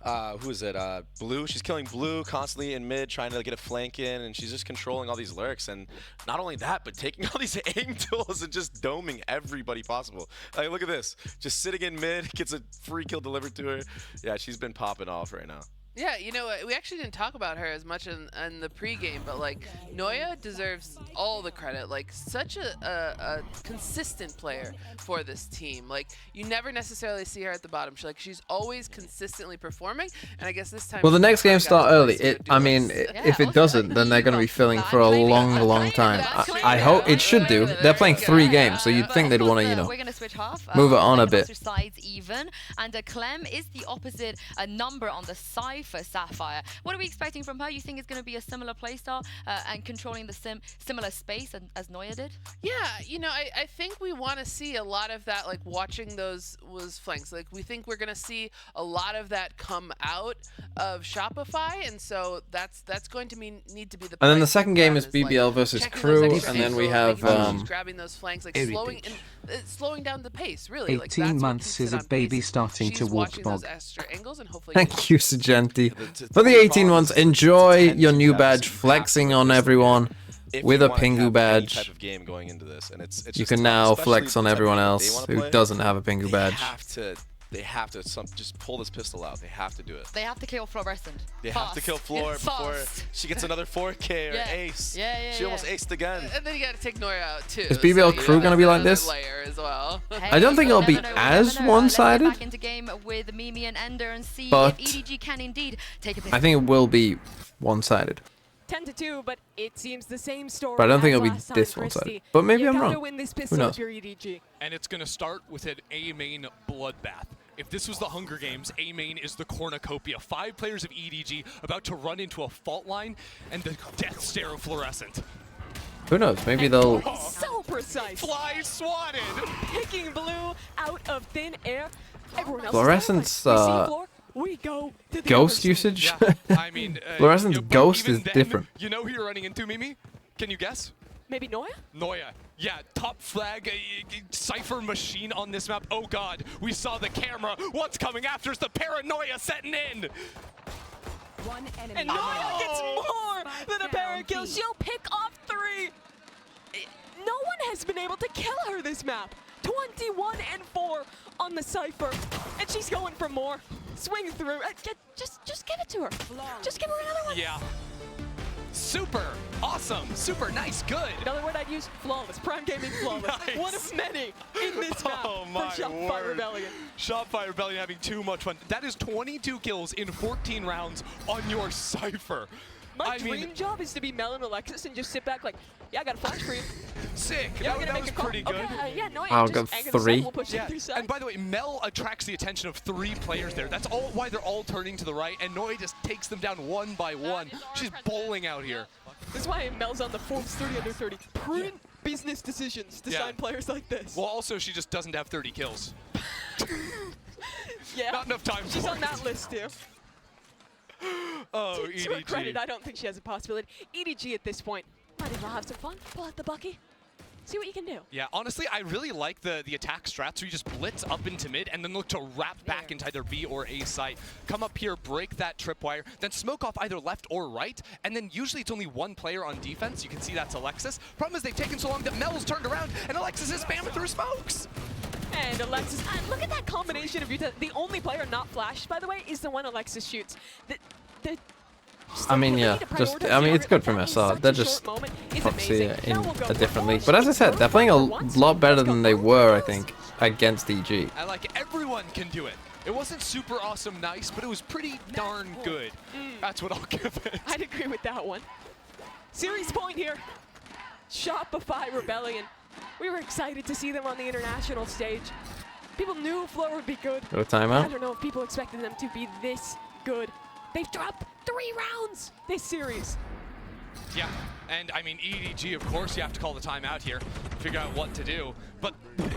[SPEAKER 8] who is it? Blue. She's killing Blue constantly in mid, trying to get a flank in, and she's just controlling all these lurks. And not only that, but taking all these aim tools and just doming everybody possible. Like, look at this, just sitting in mid, gets a free kill delivered to her. Yeah, she's been popping off right now.
[SPEAKER 7] Yeah, you know, we actually didn't talk about her as much in the pregame, but like Noya deserves all the credit. Like such a consistent player for this team. Like you never necessarily see her at the bottom. She's always consistently performing, and I guess this time.
[SPEAKER 3] Well, the next game start early. If it doesn't, then they're going to be filling for a long time. I hope it should do. They're playing 3 games, so you'd think they'd want to,
[SPEAKER 6] We're gonna switch half.
[SPEAKER 3] move it on a bit.
[SPEAKER 6] Sides even, and Clem is the opposite number on the side for Sapphire. What are we expecting from her? You think it's going to be a similar playstyle and controlling the similar space as Noya did?
[SPEAKER 7] Yeah, you know, I think we want to see a lot of that, like watching those flanks. Like we think we're going to see a lot of that come out of Shopify, and so that's going to need to be the.
[SPEAKER 3] And then the second game is BBL versus Crew, and then we have
[SPEAKER 7] grabbing those flanks, like slowing down the pace, really.
[SPEAKER 18] 18
[SPEAKER 7] like, that's what
[SPEAKER 18] months
[SPEAKER 7] keeps
[SPEAKER 18] is
[SPEAKER 7] it
[SPEAKER 18] a
[SPEAKER 7] on
[SPEAKER 18] baby
[SPEAKER 7] pace.
[SPEAKER 18] starting
[SPEAKER 7] She's
[SPEAKER 18] to walk
[SPEAKER 7] watching those
[SPEAKER 18] bog.
[SPEAKER 7] extra angles and hopefully
[SPEAKER 3] Thank you, Sagenti. For the 18 months, enjoy your new badge, flexing on everyone with a Pingu badge.
[SPEAKER 8] Type of game going into this, and it's
[SPEAKER 3] You
[SPEAKER 8] just
[SPEAKER 3] can
[SPEAKER 8] tough,
[SPEAKER 3] now
[SPEAKER 8] especially
[SPEAKER 3] flex
[SPEAKER 8] the
[SPEAKER 3] on
[SPEAKER 8] type of
[SPEAKER 3] everyone
[SPEAKER 8] game they
[SPEAKER 3] else
[SPEAKER 8] wanna
[SPEAKER 3] who
[SPEAKER 8] play.
[SPEAKER 3] doesn't have a Pingu badge.
[SPEAKER 8] They have to just pull this pistol out. They have to do it.
[SPEAKER 6] They have to kill Fluorescent.
[SPEAKER 8] They have to kill Floor before she gets another 4K or
[SPEAKER 6] Yeah.
[SPEAKER 8] ace.
[SPEAKER 6] Yeah,
[SPEAKER 8] She almost aced again.
[SPEAKER 7] And then you gotta take Noya out too.
[SPEAKER 3] Is BBL
[SPEAKER 7] so
[SPEAKER 3] crew gonna be like
[SPEAKER 7] another
[SPEAKER 3] this?
[SPEAKER 7] layer as well.
[SPEAKER 3] I don't think it'll be as one-sided,
[SPEAKER 6] Back into game with Mimi and Ender and see
[SPEAKER 3] but
[SPEAKER 6] if EDG can indeed take a bit.
[SPEAKER 3] I think it will be one-sided.
[SPEAKER 1] 10-2, but it seems the same story.
[SPEAKER 3] But I don't think
[SPEAKER 1] as
[SPEAKER 3] it'll be
[SPEAKER 1] last time,
[SPEAKER 3] this one-sided.
[SPEAKER 1] Christy.
[SPEAKER 3] But maybe
[SPEAKER 1] You
[SPEAKER 3] I'm
[SPEAKER 1] gotta
[SPEAKER 3] wrong.
[SPEAKER 1] win this
[SPEAKER 3] Who
[SPEAKER 1] pistol
[SPEAKER 3] knows?
[SPEAKER 1] if you're EDG.
[SPEAKER 15] And it's going to start with an A main bloodbath. If this was the Hunger Games, A main is the cornucopia. 5 players of EDG about to run into a fault line and the death stare of Fluorescent.
[SPEAKER 3] Who knows? Maybe they'll...
[SPEAKER 1] So precise.
[SPEAKER 15] Fly swatted.
[SPEAKER 1] Picking blue out of thin air. Everyone else
[SPEAKER 3] Fluorescent's
[SPEAKER 1] we go to the
[SPEAKER 3] ghost
[SPEAKER 1] other side.
[SPEAKER 3] usage?
[SPEAKER 15] I mean,
[SPEAKER 3] Fluorescent's
[SPEAKER 15] but
[SPEAKER 3] ghost
[SPEAKER 15] even
[SPEAKER 3] is
[SPEAKER 15] then,
[SPEAKER 3] different.
[SPEAKER 15] You know who you're running into, Mimi? Can you guess?
[SPEAKER 1] Maybe Noya?
[SPEAKER 15] Noya. Yeah, top flag, Cypher machine on this map. Oh god, we saw the camera. What's coming after is the paranoia setting in.
[SPEAKER 1] And Noya gets more than a para kill. She'll pick off 3. No one has been able to kill her this map. 21-4 on the Cypher. And she's going for more. Swing through. Just give it to her. Just give her another one.
[SPEAKER 15] Yeah. Super. Awesome. Super nice. Good.
[SPEAKER 1] Another word I'd use, flawless. Prime gaming flawless.
[SPEAKER 15] Nice.
[SPEAKER 1] One of many in this map
[SPEAKER 15] my
[SPEAKER 1] for Shopify
[SPEAKER 15] word.
[SPEAKER 1] Rebellion.
[SPEAKER 15] Shopify Rebellion having too much fun. That is 22 kills in 14 rounds on your Cypher.
[SPEAKER 1] My dream job is to be Mel and Alexis and just sit back like, yeah, I got a flash for you.
[SPEAKER 15] Sick.
[SPEAKER 1] Yeah,
[SPEAKER 15] that was pretty good.
[SPEAKER 1] Okay, yeah, no,
[SPEAKER 3] I'll
[SPEAKER 1] just
[SPEAKER 3] go
[SPEAKER 1] anchor the
[SPEAKER 3] 3.
[SPEAKER 1] side, we'll push it through side.
[SPEAKER 15] And by the way, Mel attracts the attention of 3 players there. That's all why they're all turning to the right, and Noi just takes them down one by one. She's bowling out here.
[SPEAKER 1] This is why Mel's on the 4th 30 under 30. Prudent business decisions to sign players like this.
[SPEAKER 15] Well, also, she just doesn't have 30 kills.
[SPEAKER 1] Yeah.
[SPEAKER 15] Not enough time
[SPEAKER 1] She's
[SPEAKER 15] for
[SPEAKER 1] on
[SPEAKER 15] it.
[SPEAKER 1] that list too.
[SPEAKER 15] Oh,
[SPEAKER 1] To her
[SPEAKER 15] EDG.
[SPEAKER 1] credit, I don't think she has a possibility. EDG at this point might as well have some fun. Pull out the Bucky. See what you can do.
[SPEAKER 15] Yeah, honestly, I really like the attack strats where you just blitz up into mid and then look to wrap back into either B or A site. Come up here, break that tripwire, then smoke off either left or right, and then usually it's only one player on defense. You can see that's Alexis. Problem is they've taken so long that Mel's turned around and Alexis is spamming through smokes.
[SPEAKER 1] And Alexis, look at that combination of Utah. The only player not flashed, by the way, is the one Alexis shoots.
[SPEAKER 3] I mean, yeah, it's good from SR. They're just proxy in a different league. But as I said, they're playing a lot better than they were, I think, against EG.
[SPEAKER 15] I like everyone can do it. It wasn't super awesome nice, but it was pretty darn good. That's what I'll give it.
[SPEAKER 1] I'd agree with that one. Series point here. Shopify Rebellion. We were excited to see them on the international stage. People knew Flow would be good.
[SPEAKER 3] Go timeout.
[SPEAKER 1] I don't know if people expected them to be this good. They've dropped 3 rounds this series.
[SPEAKER 15] Yeah, and I mean, EDG, of course, you have to call the timeout here, figure out what to do. But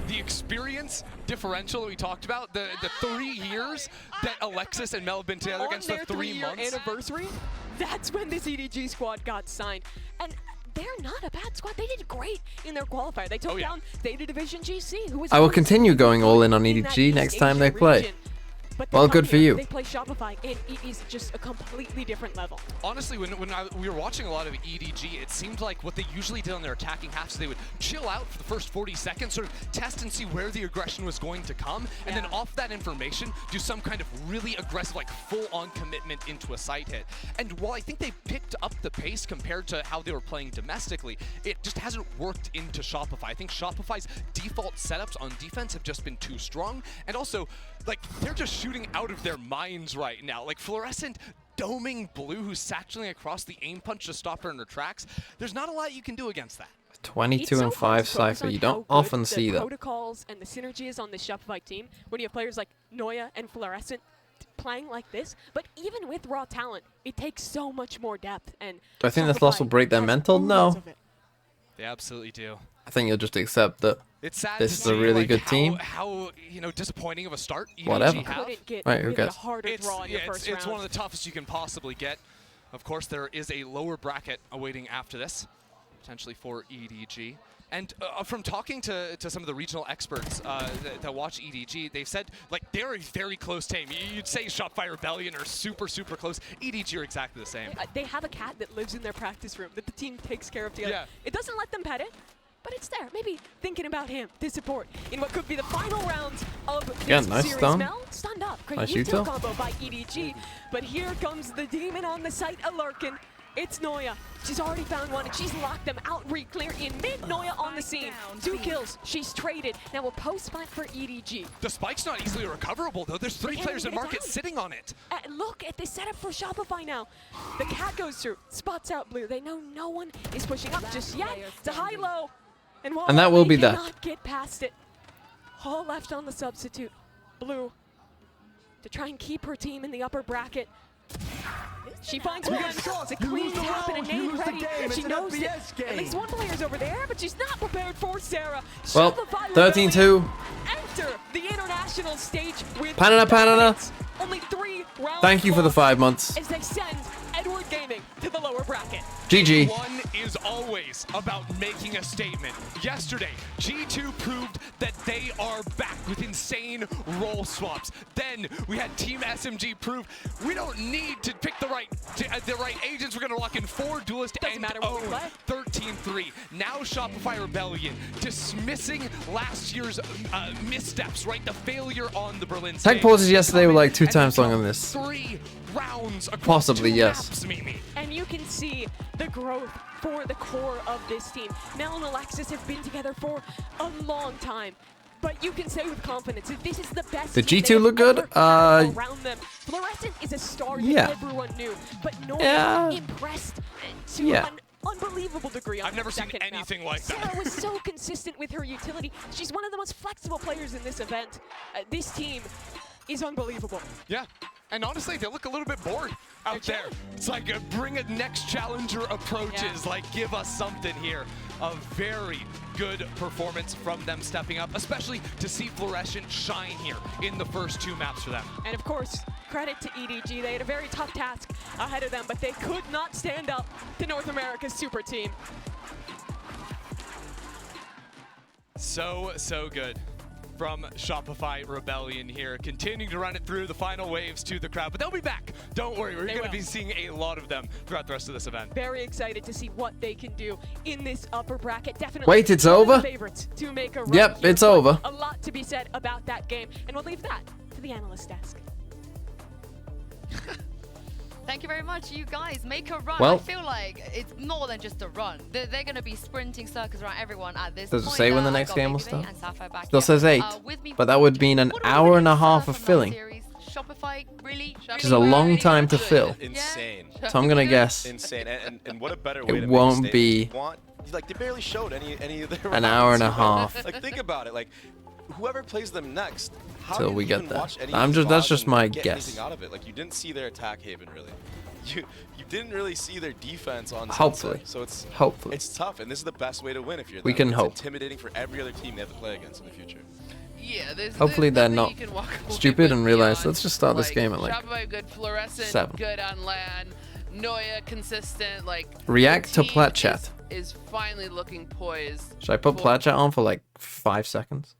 [SPEAKER 15] the experience differential that we talked about, the 3 years that Alexis and Mel have been together against the 3 months.
[SPEAKER 1] Anniversary, that's when this EDG squad got signed. And they're not a bad squad. They did great in their qualifier. They took down Theta Division GC, who was...
[SPEAKER 3] I will continue going all in on EDG next time they play.
[SPEAKER 1] But
[SPEAKER 3] Well, good for you.
[SPEAKER 1] They play Shopify, and it is just a completely different level.
[SPEAKER 15] Honestly, when we were watching a lot of EDG, it seemed like what they usually did on their attacking half, so they would chill out for the first 40 seconds, sort of test and see where the aggression was going to come, and then off that information, do some kind of really aggressive, like full-on commitment into a site hit. And while I think they picked up the pace compared to how they were playing domestically, it just hasn't worked into Shopify. I think Shopify's default setups on defense have just been too strong, and also, like, they're just shooting out of their minds right now. Like, Fluorescent doming Blue, who's satchelating across the aim punch to stop her in her tracks. There's not a lot you can do against that.
[SPEAKER 3] 22-5 Cypher. You don't often see
[SPEAKER 1] the
[SPEAKER 3] that.
[SPEAKER 1] protocols and the synergies on the Shopify team when you have players like Noya and Fluorescent playing like this. But even with raw talent, it takes so much more depth. And
[SPEAKER 3] Do I think this loss will break their mental? No.
[SPEAKER 15] They absolutely do.
[SPEAKER 3] I think you'll just accept that
[SPEAKER 15] It's sad
[SPEAKER 3] this
[SPEAKER 15] to
[SPEAKER 3] is
[SPEAKER 15] see,
[SPEAKER 3] a really
[SPEAKER 15] like,
[SPEAKER 3] good team.
[SPEAKER 15] How disappointing of a start EDG
[SPEAKER 3] Whatever.
[SPEAKER 15] have.
[SPEAKER 3] Right, who cares?
[SPEAKER 15] It's one of the toughest you can possibly get. Of course, there is a lower bracket awaiting after this, potentially for EDG. And from talking to some of the regional experts that watch EDG, they've said like they're a very close team. You'd say Shopify Rebellion are super close. EDG are exactly the same.
[SPEAKER 1] They have a cat that lives in their practice room that the team takes care of together.
[SPEAKER 15] Yeah.
[SPEAKER 1] It doesn't let them pet it, but it's there. Maybe thinking about him to support in what could be the final rounds of this
[SPEAKER 3] nice
[SPEAKER 1] series.
[SPEAKER 3] stun.
[SPEAKER 1] Mel, stunned up. Great
[SPEAKER 3] Nice
[SPEAKER 1] util
[SPEAKER 3] util.
[SPEAKER 1] combo by EDG. But here comes the demon on the site, Alerkin. It's Noya. She's already found one, and she's locked them out. Re-clear in mid. Noya on the scene. 2 kills. She's traded. Now a post spike for EDG.
[SPEAKER 15] The spike's not easily recoverable, though. There's 3 players in market sitting on it.
[SPEAKER 1] Look at this setup for Shopify now. The cat goes through, spots out blue. They know no one is pushing up just yet. It's a high-low.
[SPEAKER 3] And that will be that.
[SPEAKER 1] Cannot get past it. All left on the substitute. Blue to try and keep her team in the upper bracket. She finds one. It's a clean tap and a nade ready. She knows that at least one player's over there, but she's not prepared for Sarah.
[SPEAKER 3] Well, 13-2.
[SPEAKER 1] Enter the international stage with
[SPEAKER 3] Panana.
[SPEAKER 1] only 3 rounds.
[SPEAKER 3] Thank you for the 5 months.
[SPEAKER 1] As they send Edward Gaming to the lower bracket.
[SPEAKER 3] GG.
[SPEAKER 15] One is always about making a statement. Yesterday, G2 proved that they are back with insane role swaps. Then we had Team SMG prove we don't need to pick the right agents. We're gonna lock in 4 duelists and own 13-3. Now Shopify Rebellion dismissing last year's missteps, right? The failure on the Berlin stage.
[SPEAKER 3] Tech pauses yesterday were like 2 times longer than this.
[SPEAKER 15] 3 rounds across
[SPEAKER 3] Possibly,
[SPEAKER 15] 2
[SPEAKER 3] yes.
[SPEAKER 15] maps, Mimi.
[SPEAKER 1] And you can see the growth for the core of this team. Mel and Alexis have been together for a long time, but you can say with confidence that this is the best
[SPEAKER 3] The
[SPEAKER 1] team
[SPEAKER 3] G2
[SPEAKER 1] they have
[SPEAKER 3] look good?
[SPEAKER 1] ever had around them. Fluorescent is a star that
[SPEAKER 3] Yeah.
[SPEAKER 1] everyone knew, but no
[SPEAKER 3] Yeah.
[SPEAKER 1] one impressed to
[SPEAKER 3] Yeah.
[SPEAKER 1] an unbelievable degree. On
[SPEAKER 15] I've never seen
[SPEAKER 1] second map.
[SPEAKER 15] anything like that.
[SPEAKER 1] Sarah was so consistent with her utility. She's one of the most flexible players in this event. This team is unbelievable.
[SPEAKER 15] Yeah, and honestly, they look a little bit bored out there. It's like a bring a next challenger approaches, like give us something here. A very good performance from them stepping up, especially to see Fluorescent shine here in the first 2 maps for them.
[SPEAKER 1] And of course, credit to EDG. They had a very tough task ahead of them, but they could not stand up to North America's super team.
[SPEAKER 15] So good from Shopify Rebellion here, continuing to run it through the final waves to the crowd, but they'll be back. Don't worry, we're going to be seeing a lot of them throughout the rest of this event.
[SPEAKER 1] Very excited to see what they can do in this upper bracket. Definitely.
[SPEAKER 3] Wait, it's
[SPEAKER 1] one of the
[SPEAKER 3] over?
[SPEAKER 1] Favorites to make a run
[SPEAKER 3] Yep,
[SPEAKER 1] here,
[SPEAKER 3] it's
[SPEAKER 1] but
[SPEAKER 3] over.
[SPEAKER 1] A lot to be said about that game, and we'll leave that to the analyst desk.
[SPEAKER 6] Thank you very much, you guys. Make a run.
[SPEAKER 3] Well,
[SPEAKER 6] I feel like it's more than just a run. They're going to be sprinting circles around everyone at this
[SPEAKER 3] Does it
[SPEAKER 6] point.
[SPEAKER 3] say when the
[SPEAKER 6] I've
[SPEAKER 3] next
[SPEAKER 6] got
[SPEAKER 3] game will
[SPEAKER 6] BBL
[SPEAKER 3] start?
[SPEAKER 6] and Sapphire back
[SPEAKER 3] Still
[SPEAKER 6] here.
[SPEAKER 3] says 8,
[SPEAKER 6] With me
[SPEAKER 3] but that would mean an hour and a half of filling,
[SPEAKER 6] Shopify, really?
[SPEAKER 3] which is a long time to fill.
[SPEAKER 8] Insane.
[SPEAKER 3] So I'm gonna guess
[SPEAKER 8] Insane. And what a better way
[SPEAKER 3] it
[SPEAKER 8] to
[SPEAKER 3] won't
[SPEAKER 8] make a
[SPEAKER 3] be
[SPEAKER 8] statement. Like they barely showed any of their
[SPEAKER 3] an hour and a
[SPEAKER 8] rounds, you know?
[SPEAKER 3] half
[SPEAKER 8] Like think about it. Like whoever plays them next, how
[SPEAKER 3] till
[SPEAKER 8] do
[SPEAKER 3] we
[SPEAKER 8] you
[SPEAKER 3] get
[SPEAKER 8] even
[SPEAKER 3] there.
[SPEAKER 8] watch any
[SPEAKER 3] I'm
[SPEAKER 8] of
[SPEAKER 3] just
[SPEAKER 8] these
[SPEAKER 3] that's
[SPEAKER 8] VODs
[SPEAKER 3] just
[SPEAKER 8] and
[SPEAKER 3] my
[SPEAKER 8] get
[SPEAKER 3] guess.
[SPEAKER 8] anything out of it? Like you didn't see their attack haven really. You didn't really see their defense on
[SPEAKER 3] Hopefully.
[SPEAKER 8] Sunset. So
[SPEAKER 3] Hopefully.
[SPEAKER 8] it's tough, and this is the best way to win if you're
[SPEAKER 3] We
[SPEAKER 8] them.
[SPEAKER 3] can
[SPEAKER 8] It's
[SPEAKER 3] hope.
[SPEAKER 8] intimidating for every other team they have to play against in the future.
[SPEAKER 7] Yeah,
[SPEAKER 3] Hopefully they're
[SPEAKER 7] nothing
[SPEAKER 3] not
[SPEAKER 7] you can walk away
[SPEAKER 3] stupid
[SPEAKER 7] with
[SPEAKER 3] and realize
[SPEAKER 7] beyond,
[SPEAKER 3] let's just start this game at like
[SPEAKER 7] Shopify good, Fluorescent
[SPEAKER 3] 7.
[SPEAKER 7] good on LAN, Noya consistent, like
[SPEAKER 3] React
[SPEAKER 7] the
[SPEAKER 3] to
[SPEAKER 7] team
[SPEAKER 3] plat chat.
[SPEAKER 7] is finally looking poised.
[SPEAKER 3] Should I put
[SPEAKER 7] for-
[SPEAKER 3] plat chat on for like 5 seconds?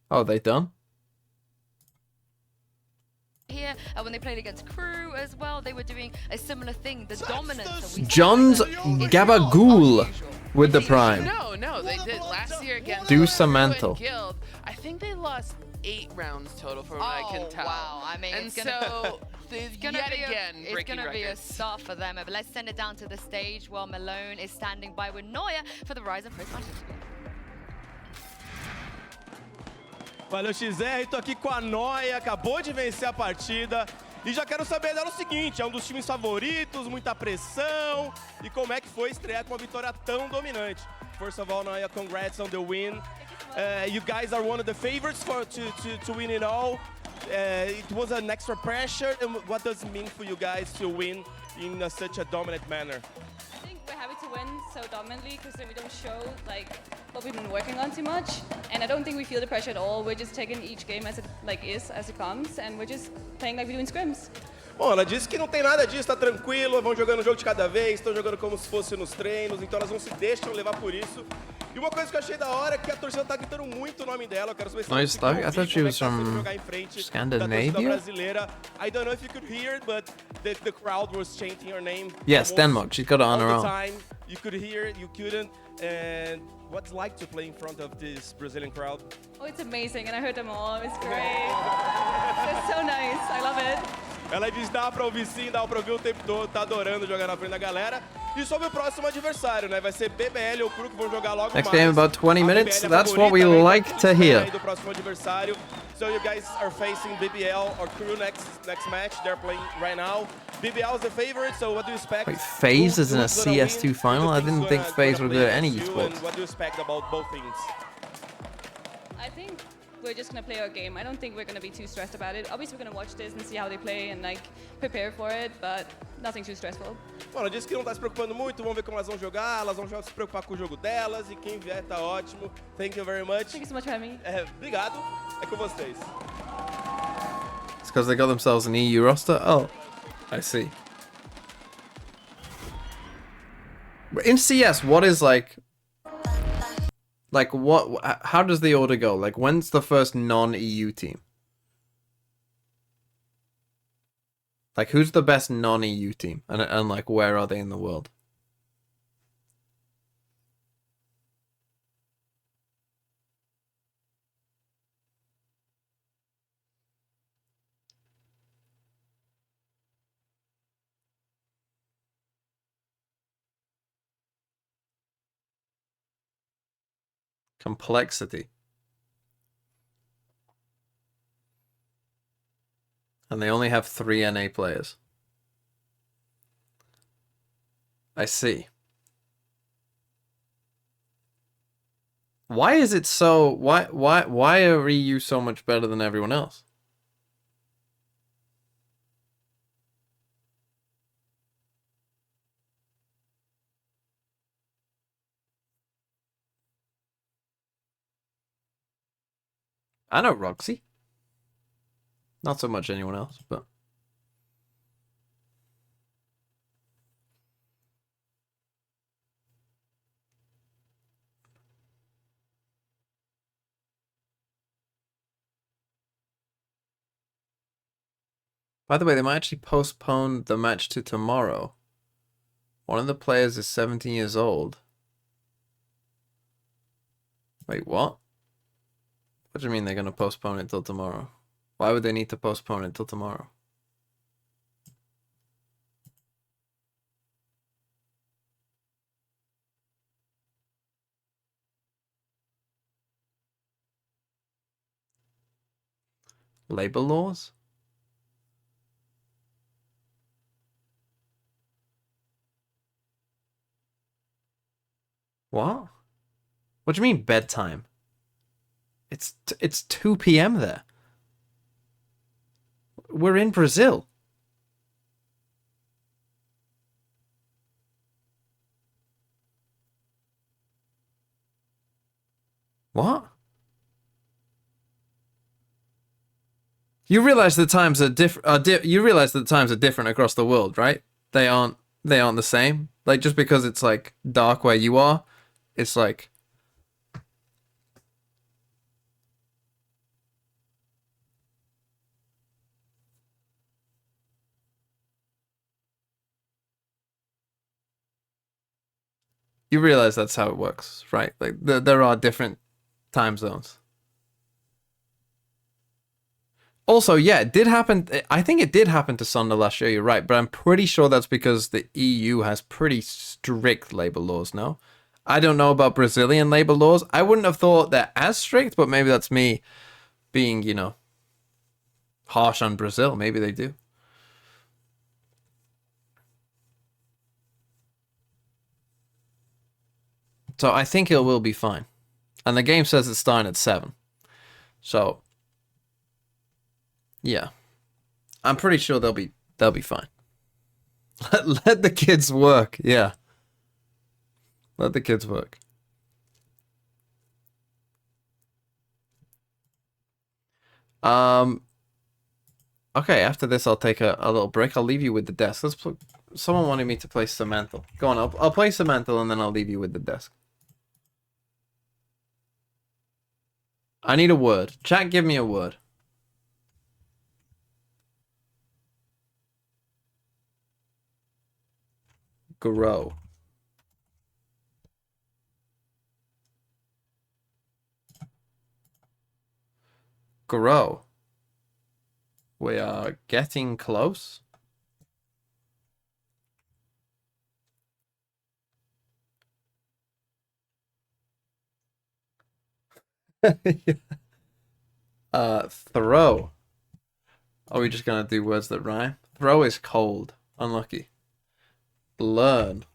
[SPEAKER 3] Oh, they done?
[SPEAKER 6] Here, when they played against Crew as well, they were doing a similar thing. The dominance that we
[SPEAKER 3] John's Gabagool with the prime.
[SPEAKER 7] No, they did last year against
[SPEAKER 3] Do
[SPEAKER 7] Crew
[SPEAKER 3] some
[SPEAKER 7] and
[SPEAKER 3] mental.
[SPEAKER 7] Guild. I think they lost 8 rounds total from what I can tell.
[SPEAKER 6] Wow, I mean,
[SPEAKER 7] and
[SPEAKER 6] it's gonna,
[SPEAKER 7] so
[SPEAKER 6] it's gonna
[SPEAKER 7] yet
[SPEAKER 6] be
[SPEAKER 7] again
[SPEAKER 6] it's
[SPEAKER 7] breaking
[SPEAKER 6] gonna be a
[SPEAKER 7] records.
[SPEAKER 6] start for them. But let's send it down to the stage while Malone is standing by with Noya for the Ryzen post-match interview.
[SPEAKER 18] Valeu, XR, tô aqui com a Noya, acabou de vencer a partida. E já quero saber dela o seguinte, é um dos times favoritos, muita pressão. E como é que foi estrear com uma vitória tão dominante? First of all, Noya, congrats on the win. You guys are one of the favorites to win it all. It was an extra pressure. And what does it mean for you guys to win in such a dominant manner?
[SPEAKER 19] I think we're happy to win so dominantly because then we don't show like what we've been working on too much, and I don't think we feel the pressure at all. We're just taking each game as it as it comes, and we're just playing like we do in scrims.
[SPEAKER 18] Bom, ela disse que não tem nada disso, tá tranquilo, vão jogando um jogo de cada vez, estão jogando como se fosse nos treinos, então elas não se deixam levar por isso. E uma coisa que eu achei da hora é que a torcida tá gritando muito o nome dela. Eu quero saber se
[SPEAKER 3] Nice
[SPEAKER 18] ela
[SPEAKER 3] stuff. I thought she was from
[SPEAKER 18] jogar em frente da torcida
[SPEAKER 3] Scandinavia.
[SPEAKER 18] brasileira. I don't know if you could hear it, but the crowd was chanting her name.
[SPEAKER 3] Yes, Denmark. She's got it on her
[SPEAKER 18] all the
[SPEAKER 3] own.
[SPEAKER 18] time. You could hear it, you couldn't. And what's it like to play in front of this Brazilian crowd?
[SPEAKER 19] Oh, it's amazing, and I heard them all. It's great. It's so nice. I love it.
[SPEAKER 18] Ela diz dá pra ouvir sim, dá pra ouvir o tempo todo, tá adorando jogar na frente da galera. E sobre o próximo adversário, né? Vai ser BBL ou Cru que vão jogar logo
[SPEAKER 3] Next
[SPEAKER 18] mais.
[SPEAKER 3] game about 20 minutes.
[SPEAKER 18] BBL é
[SPEAKER 3] That's what we
[SPEAKER 18] favorita, né?
[SPEAKER 3] like to hear.
[SPEAKER 18] Do próximo adversário. So you guys are facing BBL or Cru next match. They're playing right now. BBL is the favorite, so what do you expect?
[SPEAKER 3] Wait, FaZe is in a CS2 final? I didn't think FaZe were good at any esports.
[SPEAKER 18] What do you expect about both teams?
[SPEAKER 19] I think we're just gonna play our game. I don't think we're gonna be too stressed about it. Obviously, we're gonna watch this and see how they play and like prepare for it, but nothing too stressful.
[SPEAKER 18] Bom, ela disse que não tá se preocupando muito, vamos ver como elas vão jogar se preocupar com o jogo delas e quem vier tá ótimo. Thank you very much.
[SPEAKER 19] Thank you so much for having me.
[SPEAKER 18] Obrigado, é com vocês.
[SPEAKER 3] It's because they got themselves an EU roster? Oh, I see. But in CS, what is like what, how does the order go? Like, when's the first non-EU team? Like, who's the best non-EU team? And like, where are they in the world? Complexity. And they only have 3 NA players. I see. Why is it so... Why are EU so much better than everyone else? I know Roxy. Not so much anyone else, but... By the way, they might actually postpone the match to tomorrow. One of the players is 17 years old. Wait, what? What do you mean they're going to postpone it till tomorrow? Why would they need to postpone it till tomorrow? Labor laws? What? What do you mean bedtime? It's 2 p.m. there. We're in Brazil. What? You realize the times are different. You realize that the times are different across the world, right? They aren't the same. Like, just because it's like dark where you are, it's like... You realize that's how it works, right? Like, there are different time zones. Also, yeah, it did happen. I think it did happen to Sonda last year, you're right. But I'm pretty sure that's because the EU has pretty strict labor laws, no? I don't know about Brazilian labor laws. I wouldn't have thought they're as strict, but maybe that's me being, you know, harsh on Brazil. Maybe they do. So I think it will be fine. And the game says it's starting at 7. So yeah. I'm pretty sure they'll be fine. Let the kids work. Yeah. Let the kids work. Okay, after this I'll take a little break. I'll leave you with the desk. Someone wanted me to play Samantha. Go on, I'll play Samantha and then I'll leave you with the desk. I need a word. Chat, give me a word. Grow. Grow. We are getting close. Throw. Are we just gonna do words that rhyme? Throw is cold. Unlucky. Learn.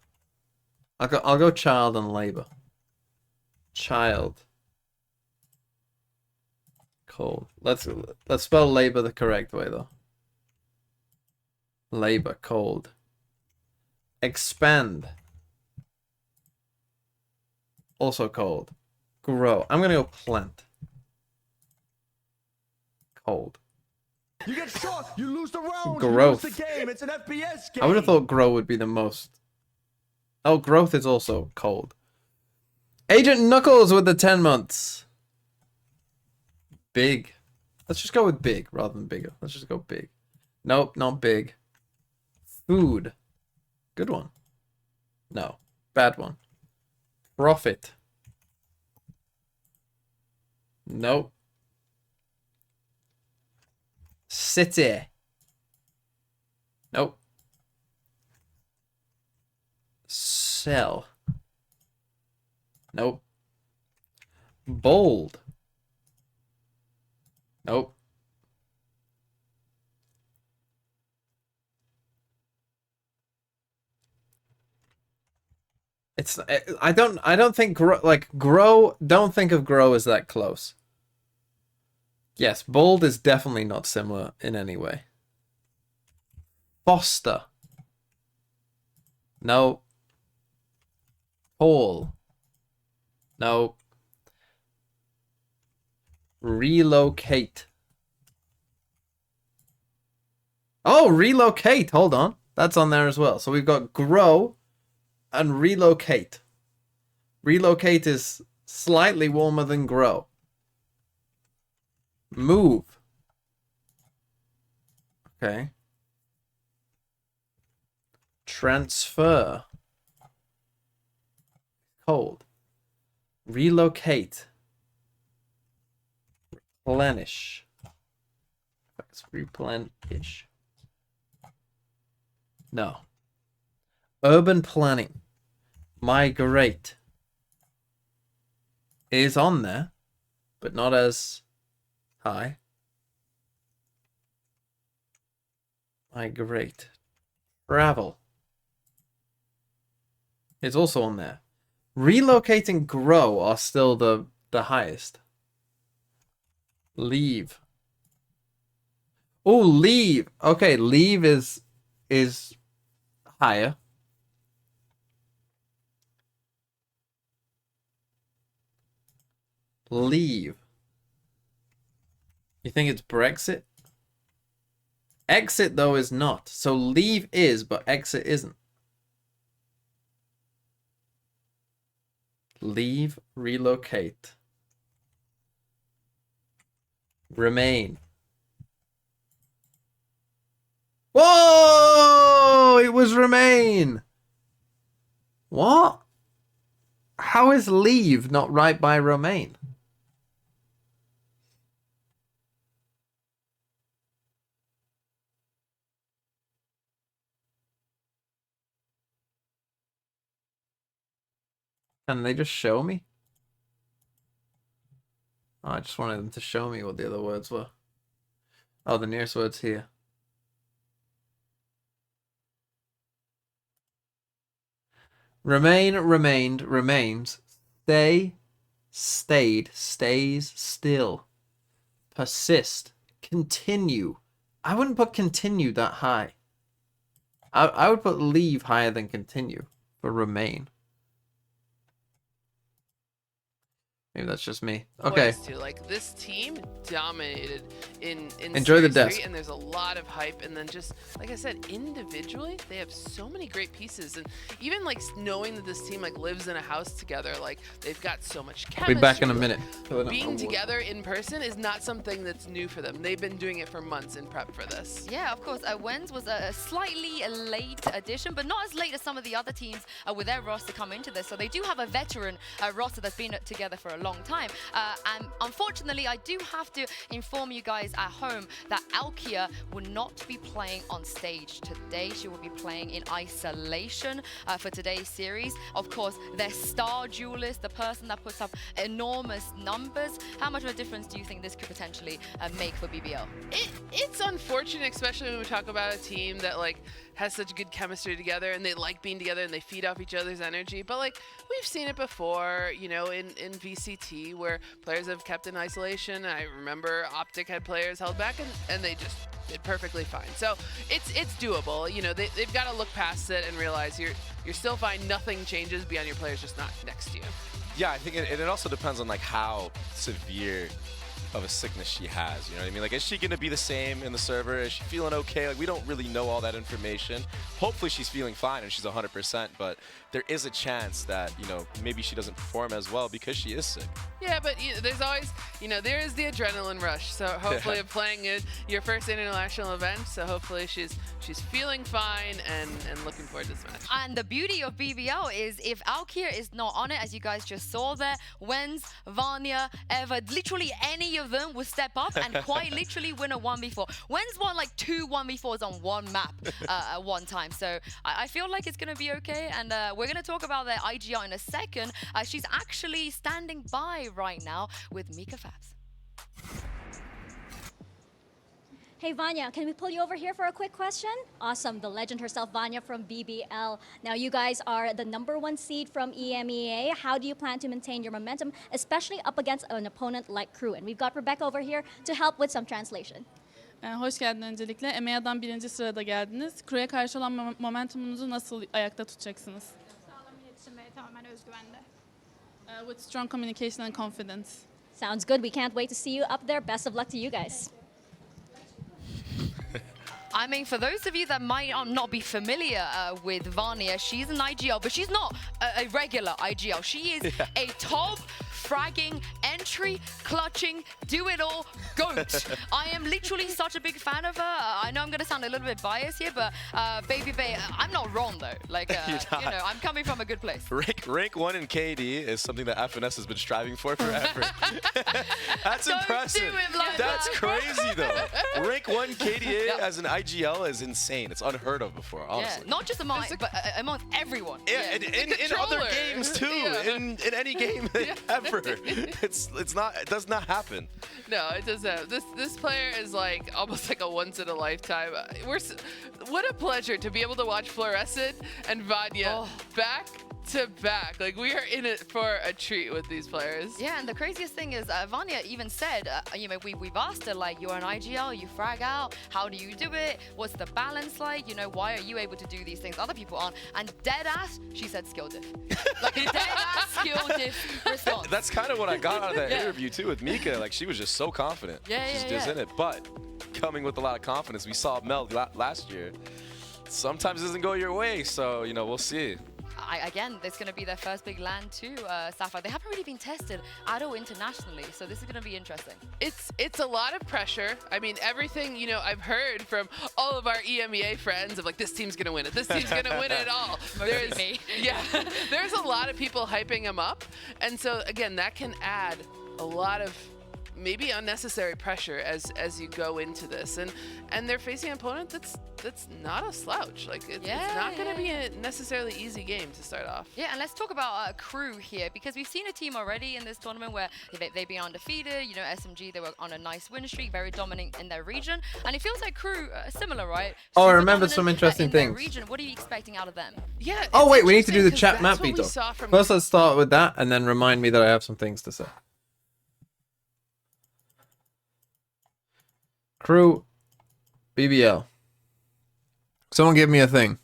[SPEAKER 3] I'll go child and labor. Child. Cold. Let's spell labor the correct way though. Labor, cold. Expand. Also cold. Grow. I'm gonna go plant. Cold.
[SPEAKER 20] You get shot, you lose the round,
[SPEAKER 3] Growth.
[SPEAKER 20] you lose the game. It's an FPS game.
[SPEAKER 3] I would have thought grow would be the most. Oh, growth is also cold. Agent Knuckles with the 10 months. Big. Let's just go with big rather than bigger. Let's just go big. Nope, not big. Food. Good one. No. Bad one. Profit. Nope. City. Nope. Sell. Nope. Bold. Nope. It's I don't think grow, don't think of grow as that close. Yes, bold is definitely not similar in any way. Foster. No. Tall. No. Relocate. Oh, relocate. Hold on. That's on there as well. So we've got grow and relocate. Relocate is slightly warmer than grow. Move. Okay. Transfer. Cold. Relocate. Replenish. Let's replenish. No. Urban planning. Migrate. Is on there, but not as high. Migrate. Travel. It's also on there. Relocate and grow are still the highest. Leave. Oh, leave. Okay, leave is higher. Leave. You think it's Brexit? Exit, though, is not. So leave is, but exit isn't. Leave, relocate. Remain. Whoa! It was remain! What? How is leave not right by remain? Can they just show me? Oh, I just wanted them to show me what the other words were. Oh, the nearest word's here. Remain, remained, remains. Stay, stayed, stays, still. Persist, continue. I wouldn't put continue that high. I would put leave higher than continue for remain. Maybe that's just me. Okay.
[SPEAKER 7] Too. Like this team dominated in
[SPEAKER 3] Enjoy the
[SPEAKER 7] Series
[SPEAKER 3] desk.
[SPEAKER 7] 3, and there's a lot of hype. And then just like I said, individually they have so many great pieces. And even like knowing that this team like lives in a house together, like they've got so much chemistry.
[SPEAKER 3] I'll be back in a minute.
[SPEAKER 7] Being together in person is not something that's new for them. They've been doing it for months in prep for this.
[SPEAKER 6] Yeah, of course. Wens was a slightly late addition, but not as late as some of the other teams with their roster come into this. So they do have a veteran roster that's been together for a long time. And unfortunately, I do have to inform you guys at home that Alkia will not be playing on stage today. She will be playing in isolation for today's series. Of course, their star duelist, the person that puts up enormous numbers. How much of a difference do you think this could potentially make for BBL?
[SPEAKER 7] It's unfortunate, especially when we talk about a team that like has such good chemistry together and they like being together and they feed off each other's energy. But like we've seen it before, you know, in VCT where players have kept in isolation. I remember Optic had players held back and they just did perfectly fine. So it's doable. You know, they've got to look past it and realize you're still fine. Nothing changes beyond your players just not next to you.
[SPEAKER 8] Yeah, I think it also depends on like how severe of a sickness she has, you know what I mean? Like, is she gonna be the same in the server? Is she feeling okay? Like, we don't really know all that information. Hopefully she's feeling fine and she's 100%, but there is a chance that, you know, maybe she doesn't perform as well because she is sick.
[SPEAKER 7] Yeah, but there's always, you know, there is the adrenaline rush. So hopefully playing your first international event, so hopefully she's feeling fine and looking forward to this match.
[SPEAKER 6] And the beauty of BBL is if Alkia is not on it, as you guys just saw there, Wens, Vanya, Eva, literally any of them will step up and quite literally win a 1v4. Wens won like 2 1v4s on one map at one time. So I feel like it's going to be okay. And we're going to talk about their IGL in a second. She's actually standing by right now with Mika Fabs.
[SPEAKER 16] Hey Vanya, can we pull you over here for a quick question? Awesome, the legend herself, Vanya from BBL. Now you guys are the #1 seed from EMEA. How do you plan to maintain your momentum, especially up against an opponent like Crew? And we've got Rebecca over here to help with some translation.
[SPEAKER 21] Hoş geldin öncelikle. EMEA'dan 1. sırada geldiniz. Crew'ya karşı olan momentumunuzu nasıl ayakta tutacaksınız?
[SPEAKER 12] Sağlam iletişim ve tamamen özgüvende.
[SPEAKER 21] With strong communication and confidence.
[SPEAKER 16] Sounds good. We can't wait to see you up there. Best of luck to you guys.
[SPEAKER 6] I mean, for those of you that might not be familiar with Vanya, she's an IGL, but she's not a regular IGL. She is a top fragging, entry, clutching, do-it-all GOAT. I am literally such a big fan of her. I know I'm going to sound a little bit biased here, but Baby Bay, I'm not wrong though. Like, you know, I'm coming from a good place.
[SPEAKER 8] Rank 1 in KD is something that FNS has been striving for forever. That's impressive. That's crazy though. Rank 1 KDA as an IGL is insane. It's unheard of before, honestly.
[SPEAKER 6] Yeah, not just among everyone.
[SPEAKER 8] Yeah, in other games too. In any game ever. It does not happen.
[SPEAKER 7] No, it doesn't. This player is like almost like a once in a lifetime. What a pleasure to be able to watch Fluorescent and Vanya back to back. Like, we are in it for a treat with these players.
[SPEAKER 6] Yeah, and the craziest thing is Vanya even said, you know, we've asked her, like, you're an IGL, you frag out, how do you do it? What's the balance like? You know, why are you able to do these things other people aren't? And dead ass, she said skill diff. Like, dead ass skill diff response.
[SPEAKER 8] That's kind of what I got out of that interview too with Mika. Like, she was just so confident. She's just in it. But coming with a lot of confidence, we saw Mel last year. Sometimes it doesn't go your way, so, you know, we'll see.
[SPEAKER 6] Again, this is going to be their first big land too, Sapphire. They haven't really been tested at all internationally, so this is going to be interesting.
[SPEAKER 7] It's a lot of pressure. I mean, everything, you know, I've heard from all of our EMEA friends of like, this team's going to win it. This team's going to win it all.
[SPEAKER 6] There's me.
[SPEAKER 7] Yeah, there's a lot of people hyping him up. And so, again, that can add a lot of maybe unnecessary pressure as you go into this, and they're facing an opponent that's not a slouch. Like it's not going to be a necessarily easy game to start off.
[SPEAKER 6] Yeah, and let's talk about Crew here, because we've seen a team already in this tournament where they've been undefeated. You know, SMG, they were on a nice win streak, very dominant in their region, and it feels like Crew similar, right?
[SPEAKER 3] Oh, I remember some interesting things.
[SPEAKER 6] Region. What are you expecting out of them?
[SPEAKER 7] Yeah.
[SPEAKER 3] Oh wait, we need to do the chat map
[SPEAKER 7] we
[SPEAKER 3] beat
[SPEAKER 7] saw
[SPEAKER 3] though.
[SPEAKER 7] from
[SPEAKER 3] First, let's start with that, and then remind me that I have some things to say. Crew, BBL. Someone give me a thing.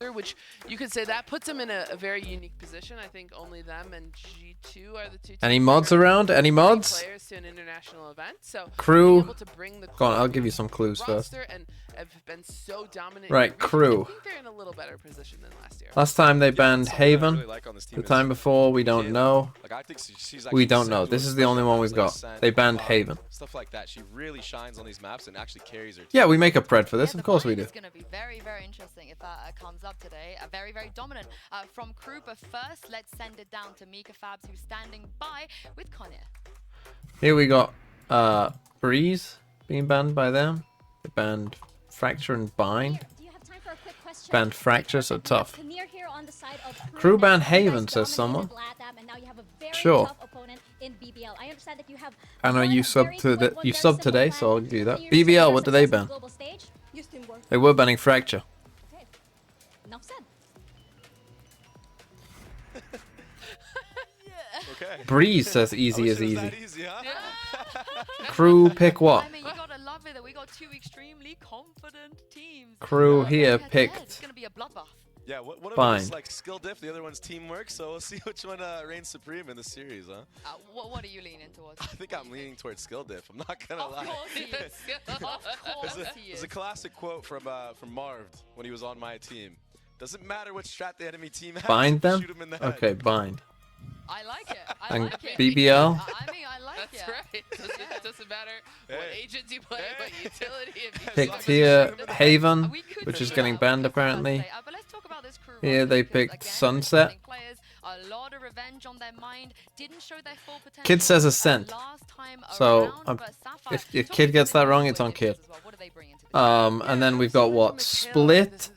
[SPEAKER 7] which you could say that puts them in a very unique position. I think only them and G2 are the two teams.
[SPEAKER 3] Any mods around? Any mods?
[SPEAKER 7] Players to an international event. So
[SPEAKER 3] Crew.
[SPEAKER 7] able to bring the
[SPEAKER 3] Go on, I'll give you some clues first.
[SPEAKER 7] and have been so dominant.
[SPEAKER 3] Right, Crew.
[SPEAKER 7] I think they're in a little better position than last year.
[SPEAKER 3] Last time they banned Haven.
[SPEAKER 8] really like on this team
[SPEAKER 3] The
[SPEAKER 8] is
[SPEAKER 3] time before, we don't know.
[SPEAKER 8] Like, I think she's
[SPEAKER 3] We
[SPEAKER 8] actually
[SPEAKER 3] don't
[SPEAKER 8] set
[SPEAKER 3] know.
[SPEAKER 8] to
[SPEAKER 3] This
[SPEAKER 8] a
[SPEAKER 3] is the only one we've got.
[SPEAKER 8] Ascent,
[SPEAKER 3] They banned Haven.
[SPEAKER 8] Stuff like that. She really shines on these maps and actually carries her team.
[SPEAKER 3] Yeah, we make a pred for this. Of course we do.
[SPEAKER 6] It's going to be very, very interesting if that comes up today. Very, very dominant from Crew. But first, let's send it down to Mika Fabs, who's standing by with Connor.
[SPEAKER 3] Here we got Breeze being banned by them. They banned Fracture and Bind. Banned Fracture, so tough. Crew banned Haven, says someone. Sure. I know you subbed today, so I'll do that. BBL, what do they ban? They were banning Fracture.
[SPEAKER 8] Okay.
[SPEAKER 3] Breeze says easy as easy. Crew pick what?
[SPEAKER 6] I mean, you gotta love it that we got two extremely confident teams.
[SPEAKER 3] Crew here picked
[SPEAKER 6] It's gonna be a bloodbath.
[SPEAKER 8] Yeah, one of them
[SPEAKER 3] Bind.
[SPEAKER 8] is like skill diff, the other one's teamwork, so we'll see which one reigns supreme in the series, huh?
[SPEAKER 6] What are you leaning towards?
[SPEAKER 8] I think I'm leaning towards skill diff, I'm not gonna lie.
[SPEAKER 6] Of course he is. Of course he is.
[SPEAKER 8] There's a classic quote from Marv when he was on my team. Doesn't matter what strat the enemy team has,
[SPEAKER 3] Bind them?
[SPEAKER 8] shoot him in the head.
[SPEAKER 3] Okay, bind.
[SPEAKER 6] I like it. I
[SPEAKER 3] And
[SPEAKER 6] like it.
[SPEAKER 3] BBL?
[SPEAKER 6] I mean, I like
[SPEAKER 7] That's
[SPEAKER 6] it.
[SPEAKER 7] right. Doesn't matter what agents you play, but utility. If you
[SPEAKER 3] Picked here Haven, which is getting banned apparently.
[SPEAKER 6] But let's talk about this Crew.
[SPEAKER 3] Here they picked Sunset.
[SPEAKER 6] Players, a lot of revenge on their mind. Didn't show their full potential.
[SPEAKER 3] Kid says Ascent. So if Kid gets that wrong, it's on Kid. And then we've got what? Split,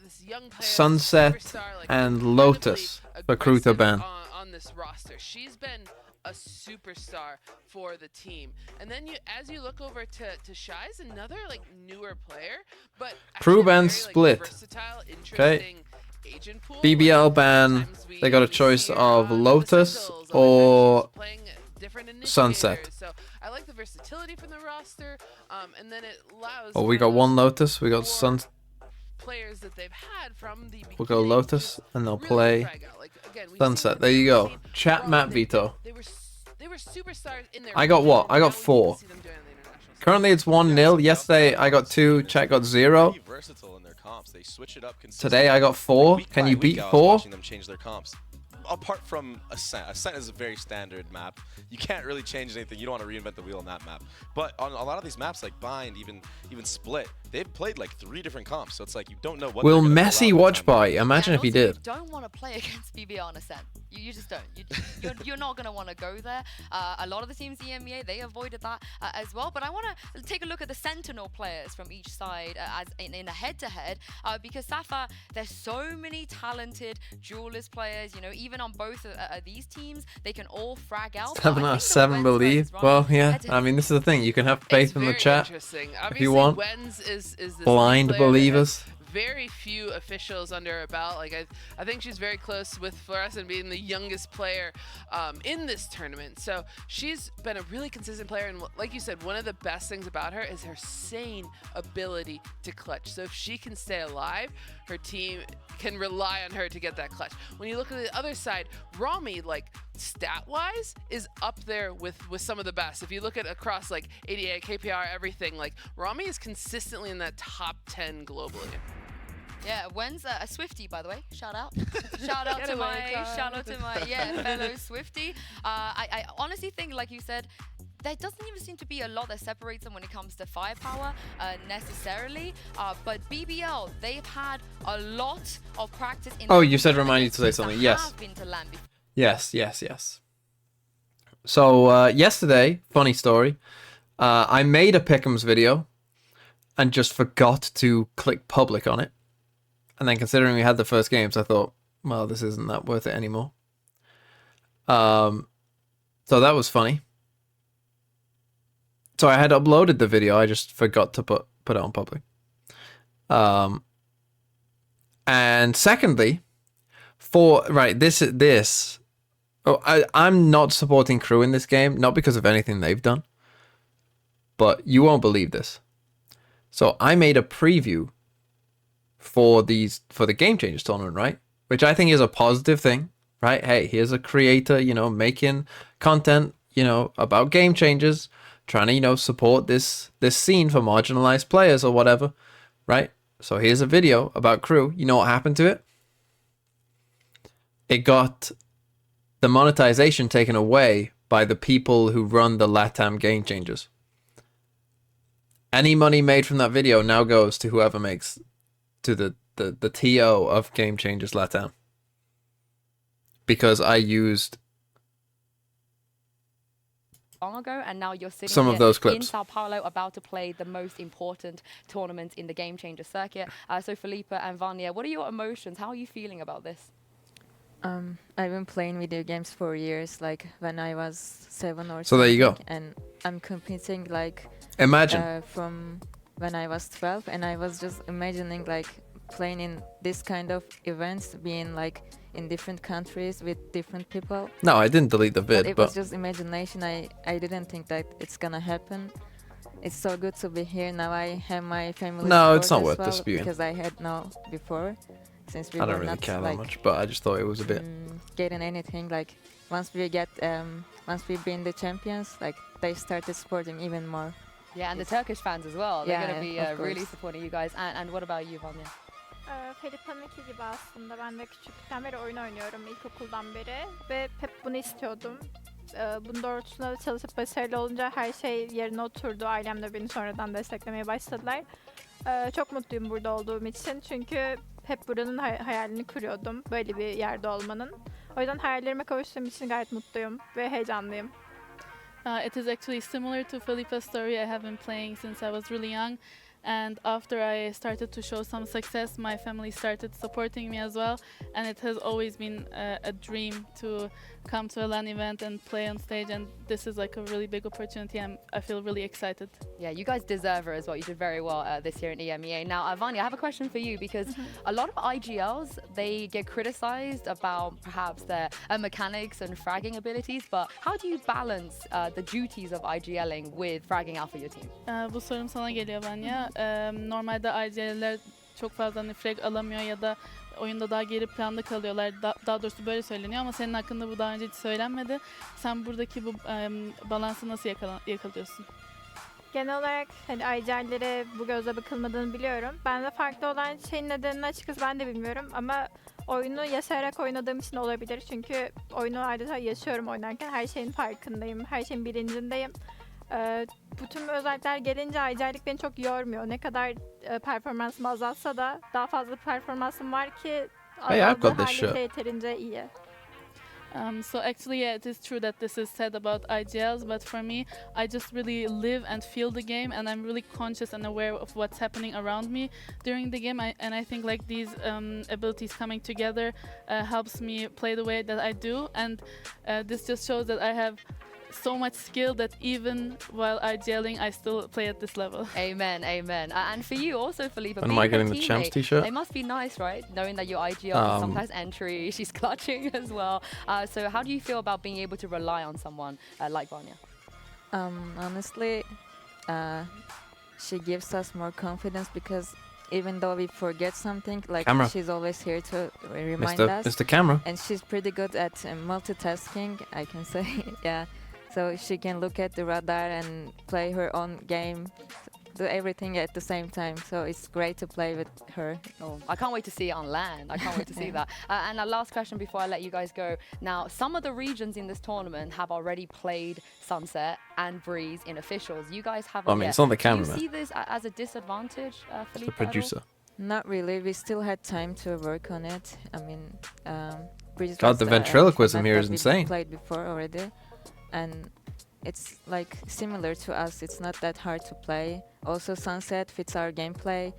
[SPEAKER 3] Sunset, and Lotus for Crew to ban.
[SPEAKER 7] On this roster, she's been a superstar for the team. And then as you look over to Shy's another like newer player, but
[SPEAKER 3] Crew ban
[SPEAKER 7] very,
[SPEAKER 3] Split.
[SPEAKER 7] Like, versatile,
[SPEAKER 3] Okay.
[SPEAKER 7] interesting agent pool.
[SPEAKER 3] BBL ban. They got a choice of Lotus or Sunset.
[SPEAKER 7] So I like the versatility from the roster, and then it allows.
[SPEAKER 3] Oh, we got one Lotus. We got Sunset.
[SPEAKER 7] Players that they've had from the
[SPEAKER 3] We'll go Lotus and they'll play Sunset. There you go. Chat Matt Vito.
[SPEAKER 7] They were superstars in their
[SPEAKER 3] I got what? I got 4. Currently it's 1-0. Yesterday I got 2. Chat got 0.
[SPEAKER 8] Versatile in their comps. They switch it up
[SPEAKER 3] Today I got 4. Can you beat 4?
[SPEAKER 8] Watching them change their comps. Apart from Ascent. Ascent is a very standard map. You can't really change anything. You don't want to reinvent the wheel on that map. But on a lot of these maps like Bind, even Split, they've played like 3 different comps. So it's like you don't know what.
[SPEAKER 3] Will Messi watch by? Imagine if he did.
[SPEAKER 6] You don't want to play against BBL on Ascent. You just don't. You're not going to want to go there. A lot of the teams in EMEA, they avoided that as well. But I want to take a look at the Sentinel players from each side as in a head-to-head because Safa, there's so many talented duelist players. You know, even on both of these teams, they can all frag out.
[SPEAKER 3] 7 out of 7 believe. Well, yeah. I mean, this is the thing. You can have faith in the chat if you want.
[SPEAKER 7] Is this
[SPEAKER 3] blind believers.
[SPEAKER 7] Very few officials under her belt. Like I think she's very close with Fluorescent being the youngest player in this tournament. So she's been a really consistent player, and like you said, one of the best things about her is her sane ability to clutch. So if she can stay alive, her team can rely on her to get that clutch. When you look at the other side, Rami, like stat-wise, is up there with some of the best. If you look at across like ADA, KPR, everything, like Rami is consistently in that top 10 globally.
[SPEAKER 6] Yeah, Wen's a Swiftie, by the way. Shout out. Shout out to my fellow Swiftie. I honestly think, like you said, there doesn't even seem to be a lot that separates them when it comes to firepower necessarily. But BBL, they've had a lot of practice in.
[SPEAKER 3] Oh, you said remind you to say something. Yes. Yes. So yesterday, funny story, I made a Pick'ems video and just forgot to click public on it. And then considering we had the first games, I thought, well, this isn't that worth it anymore. So that was funny. So I had uploaded the video, I just forgot to put it on public. And secondly, I'm not supporting Crew in this game, not because of anything they've done, but you won't believe this. So I made a preview for the Game Changers tournament, right? Which I think is a positive thing, right? Hey, here's a creator, you know, making content, you know, about Game Changers, trying to, you know, support this scene for marginalized players or whatever, right? So here's a video about Crew. You know what happened to it? It got the monetization taken away by the people who run the LATAM Game Changers. Any money made from that video now goes to whoever makes, to the TO of Game Changers LATAM. Because I used
[SPEAKER 6] long ago, and now you're sitting
[SPEAKER 3] some
[SPEAKER 6] here
[SPEAKER 3] of those
[SPEAKER 6] in
[SPEAKER 3] clips.
[SPEAKER 6] Sao Paulo about to play the most important tournament in the Game Changer circuit. So Felipe and Vanya, what are your emotions? How are you feeling about this?
[SPEAKER 4] I've been playing video games for years, like when I was 7 or
[SPEAKER 3] So there you go.
[SPEAKER 4] And I'm competing like
[SPEAKER 3] Imagine.
[SPEAKER 4] From when I was 12, and I was just imagining like playing in this kind of events, being like in different countries with different people.
[SPEAKER 3] No, I didn't delete the vid,
[SPEAKER 4] It was just imagination. I didn't think that it's gonna happen. It's so good to be here now. I have my family.
[SPEAKER 3] No, it's not
[SPEAKER 4] support as
[SPEAKER 3] worth
[SPEAKER 4] well,
[SPEAKER 3] disputing.
[SPEAKER 4] because I had no before, since we
[SPEAKER 3] I
[SPEAKER 4] were
[SPEAKER 3] don't really
[SPEAKER 4] not
[SPEAKER 3] care that
[SPEAKER 4] like
[SPEAKER 3] much, but I just thought it was a bit.
[SPEAKER 4] getting anything. Like once we been the champions, like they started supporting even more.
[SPEAKER 6] Yeah, and the Turkish fans as well. They're
[SPEAKER 4] Yeah,
[SPEAKER 6] going to be
[SPEAKER 4] of
[SPEAKER 6] really
[SPEAKER 4] course.
[SPEAKER 6] supporting you guys. And what about you, Vanya?
[SPEAKER 2] Felipa'nınki gibi aslında ben de küçüklükten beri oyun oynuyorum ilkokuldan beri ve hep bunu istiyordum. Bunun doğrultusunda da çalışıp başarılı olunca her şey yerine oturdu. Ailem de beni sonradan desteklemeye başladılar. Çok mutluyum burada olduğum için çünkü hep buranın hayalini kuruyordum böyle bir yerde olmanın. O yüzden hayallerime kavuştuğum için gayet mutluyum ve heyecanlıyım.
[SPEAKER 21] It is actually similar to Felipe's story. I have been playing since I was really young, and after I started to show some success, my family started supporting me as well, and it has always been a dream to come to a LAN event and play on stage, and this is like a really big opportunity. I feel really excited.
[SPEAKER 6] Yeah, you guys deserve it as well. You did very well this year in EMEA. Now, Vanya, I have a question for you because a lot of IGLs, they get criticized about perhaps their mechanics and fragging abilities, but how do you balance the duties of IGLing with fragging out for your team?
[SPEAKER 21] Bu sorum sana geliyor Vanya. Normalde IGL'ler çok fazla hani frag alamıyor ya da oyunda daha geri planda kalıyorlar. Daha doğrusu böyle söyleniyor ama senin hakkında bu daha önce hiç söylenmedi. Sen buradaki bu balansı nasıl yakalıyorsun?
[SPEAKER 2] Genel olarak hani IGL'lere bu gözle bakılmadığını biliyorum. Bende farklı olan şeyin nedenini açıkçası ben de bilmiyorum ama oyunu yaşayarak oynadığım için olabilir. Çünkü oyunu adeta yaşıyorum oynarken, her şeyin farkındayım, her şeyin bilincindeyim. Bu tüm özellikler gelince IGL'lik beni çok yormuyor. Ne kadar performansım azalsa da daha fazla performansım var ki azaldığı halde yeterince iyi.
[SPEAKER 21] So actually, yeah, it is true that this is said about IGLs, but for me, I just really live and feel the game, and I'm really conscious and aware of what's happening around me during the game. And I think like these abilities coming together helps me play the way that I do, and this just shows that I have so much skill that even while IGLing, I still play at this level.
[SPEAKER 6] Amen, amen. And for you also, Felipe,
[SPEAKER 3] When am I getting the champs t-shirt?
[SPEAKER 6] It must be nice, right? Knowing that your IGL is sometimes entry, she's clutching as well. So how do you feel about being able to rely on someone like Vanya?
[SPEAKER 4] Honestly, she gives us more confidence because even though we forget something, like she's always here to remind us.
[SPEAKER 3] Mr. Camera.
[SPEAKER 4] And she's pretty good at multitasking, I can say. Yeah. So she can look at the radar and play her own game, do everything at the same time. So it's great to play with her.
[SPEAKER 6] Oh, I can't wait to see it on land. I can't wait to see that. And a last question before I let you guys go. Now, some of the regions in this tournament have already played Sunset and Breeze in officials. You guys haven't
[SPEAKER 3] I mean,
[SPEAKER 6] yet.
[SPEAKER 3] it's not the camera.
[SPEAKER 6] Do you see this as a disadvantage, Felipe?
[SPEAKER 3] The producer.
[SPEAKER 4] Not really. We still had time to work on it. I mean, Breeze
[SPEAKER 3] God,
[SPEAKER 4] was
[SPEAKER 3] the ventriloquism here is
[SPEAKER 4] we
[SPEAKER 3] insane.
[SPEAKER 4] Played before already, and it's like similar to us. It's not that hard to play. Also, Sunset fits our gameplay.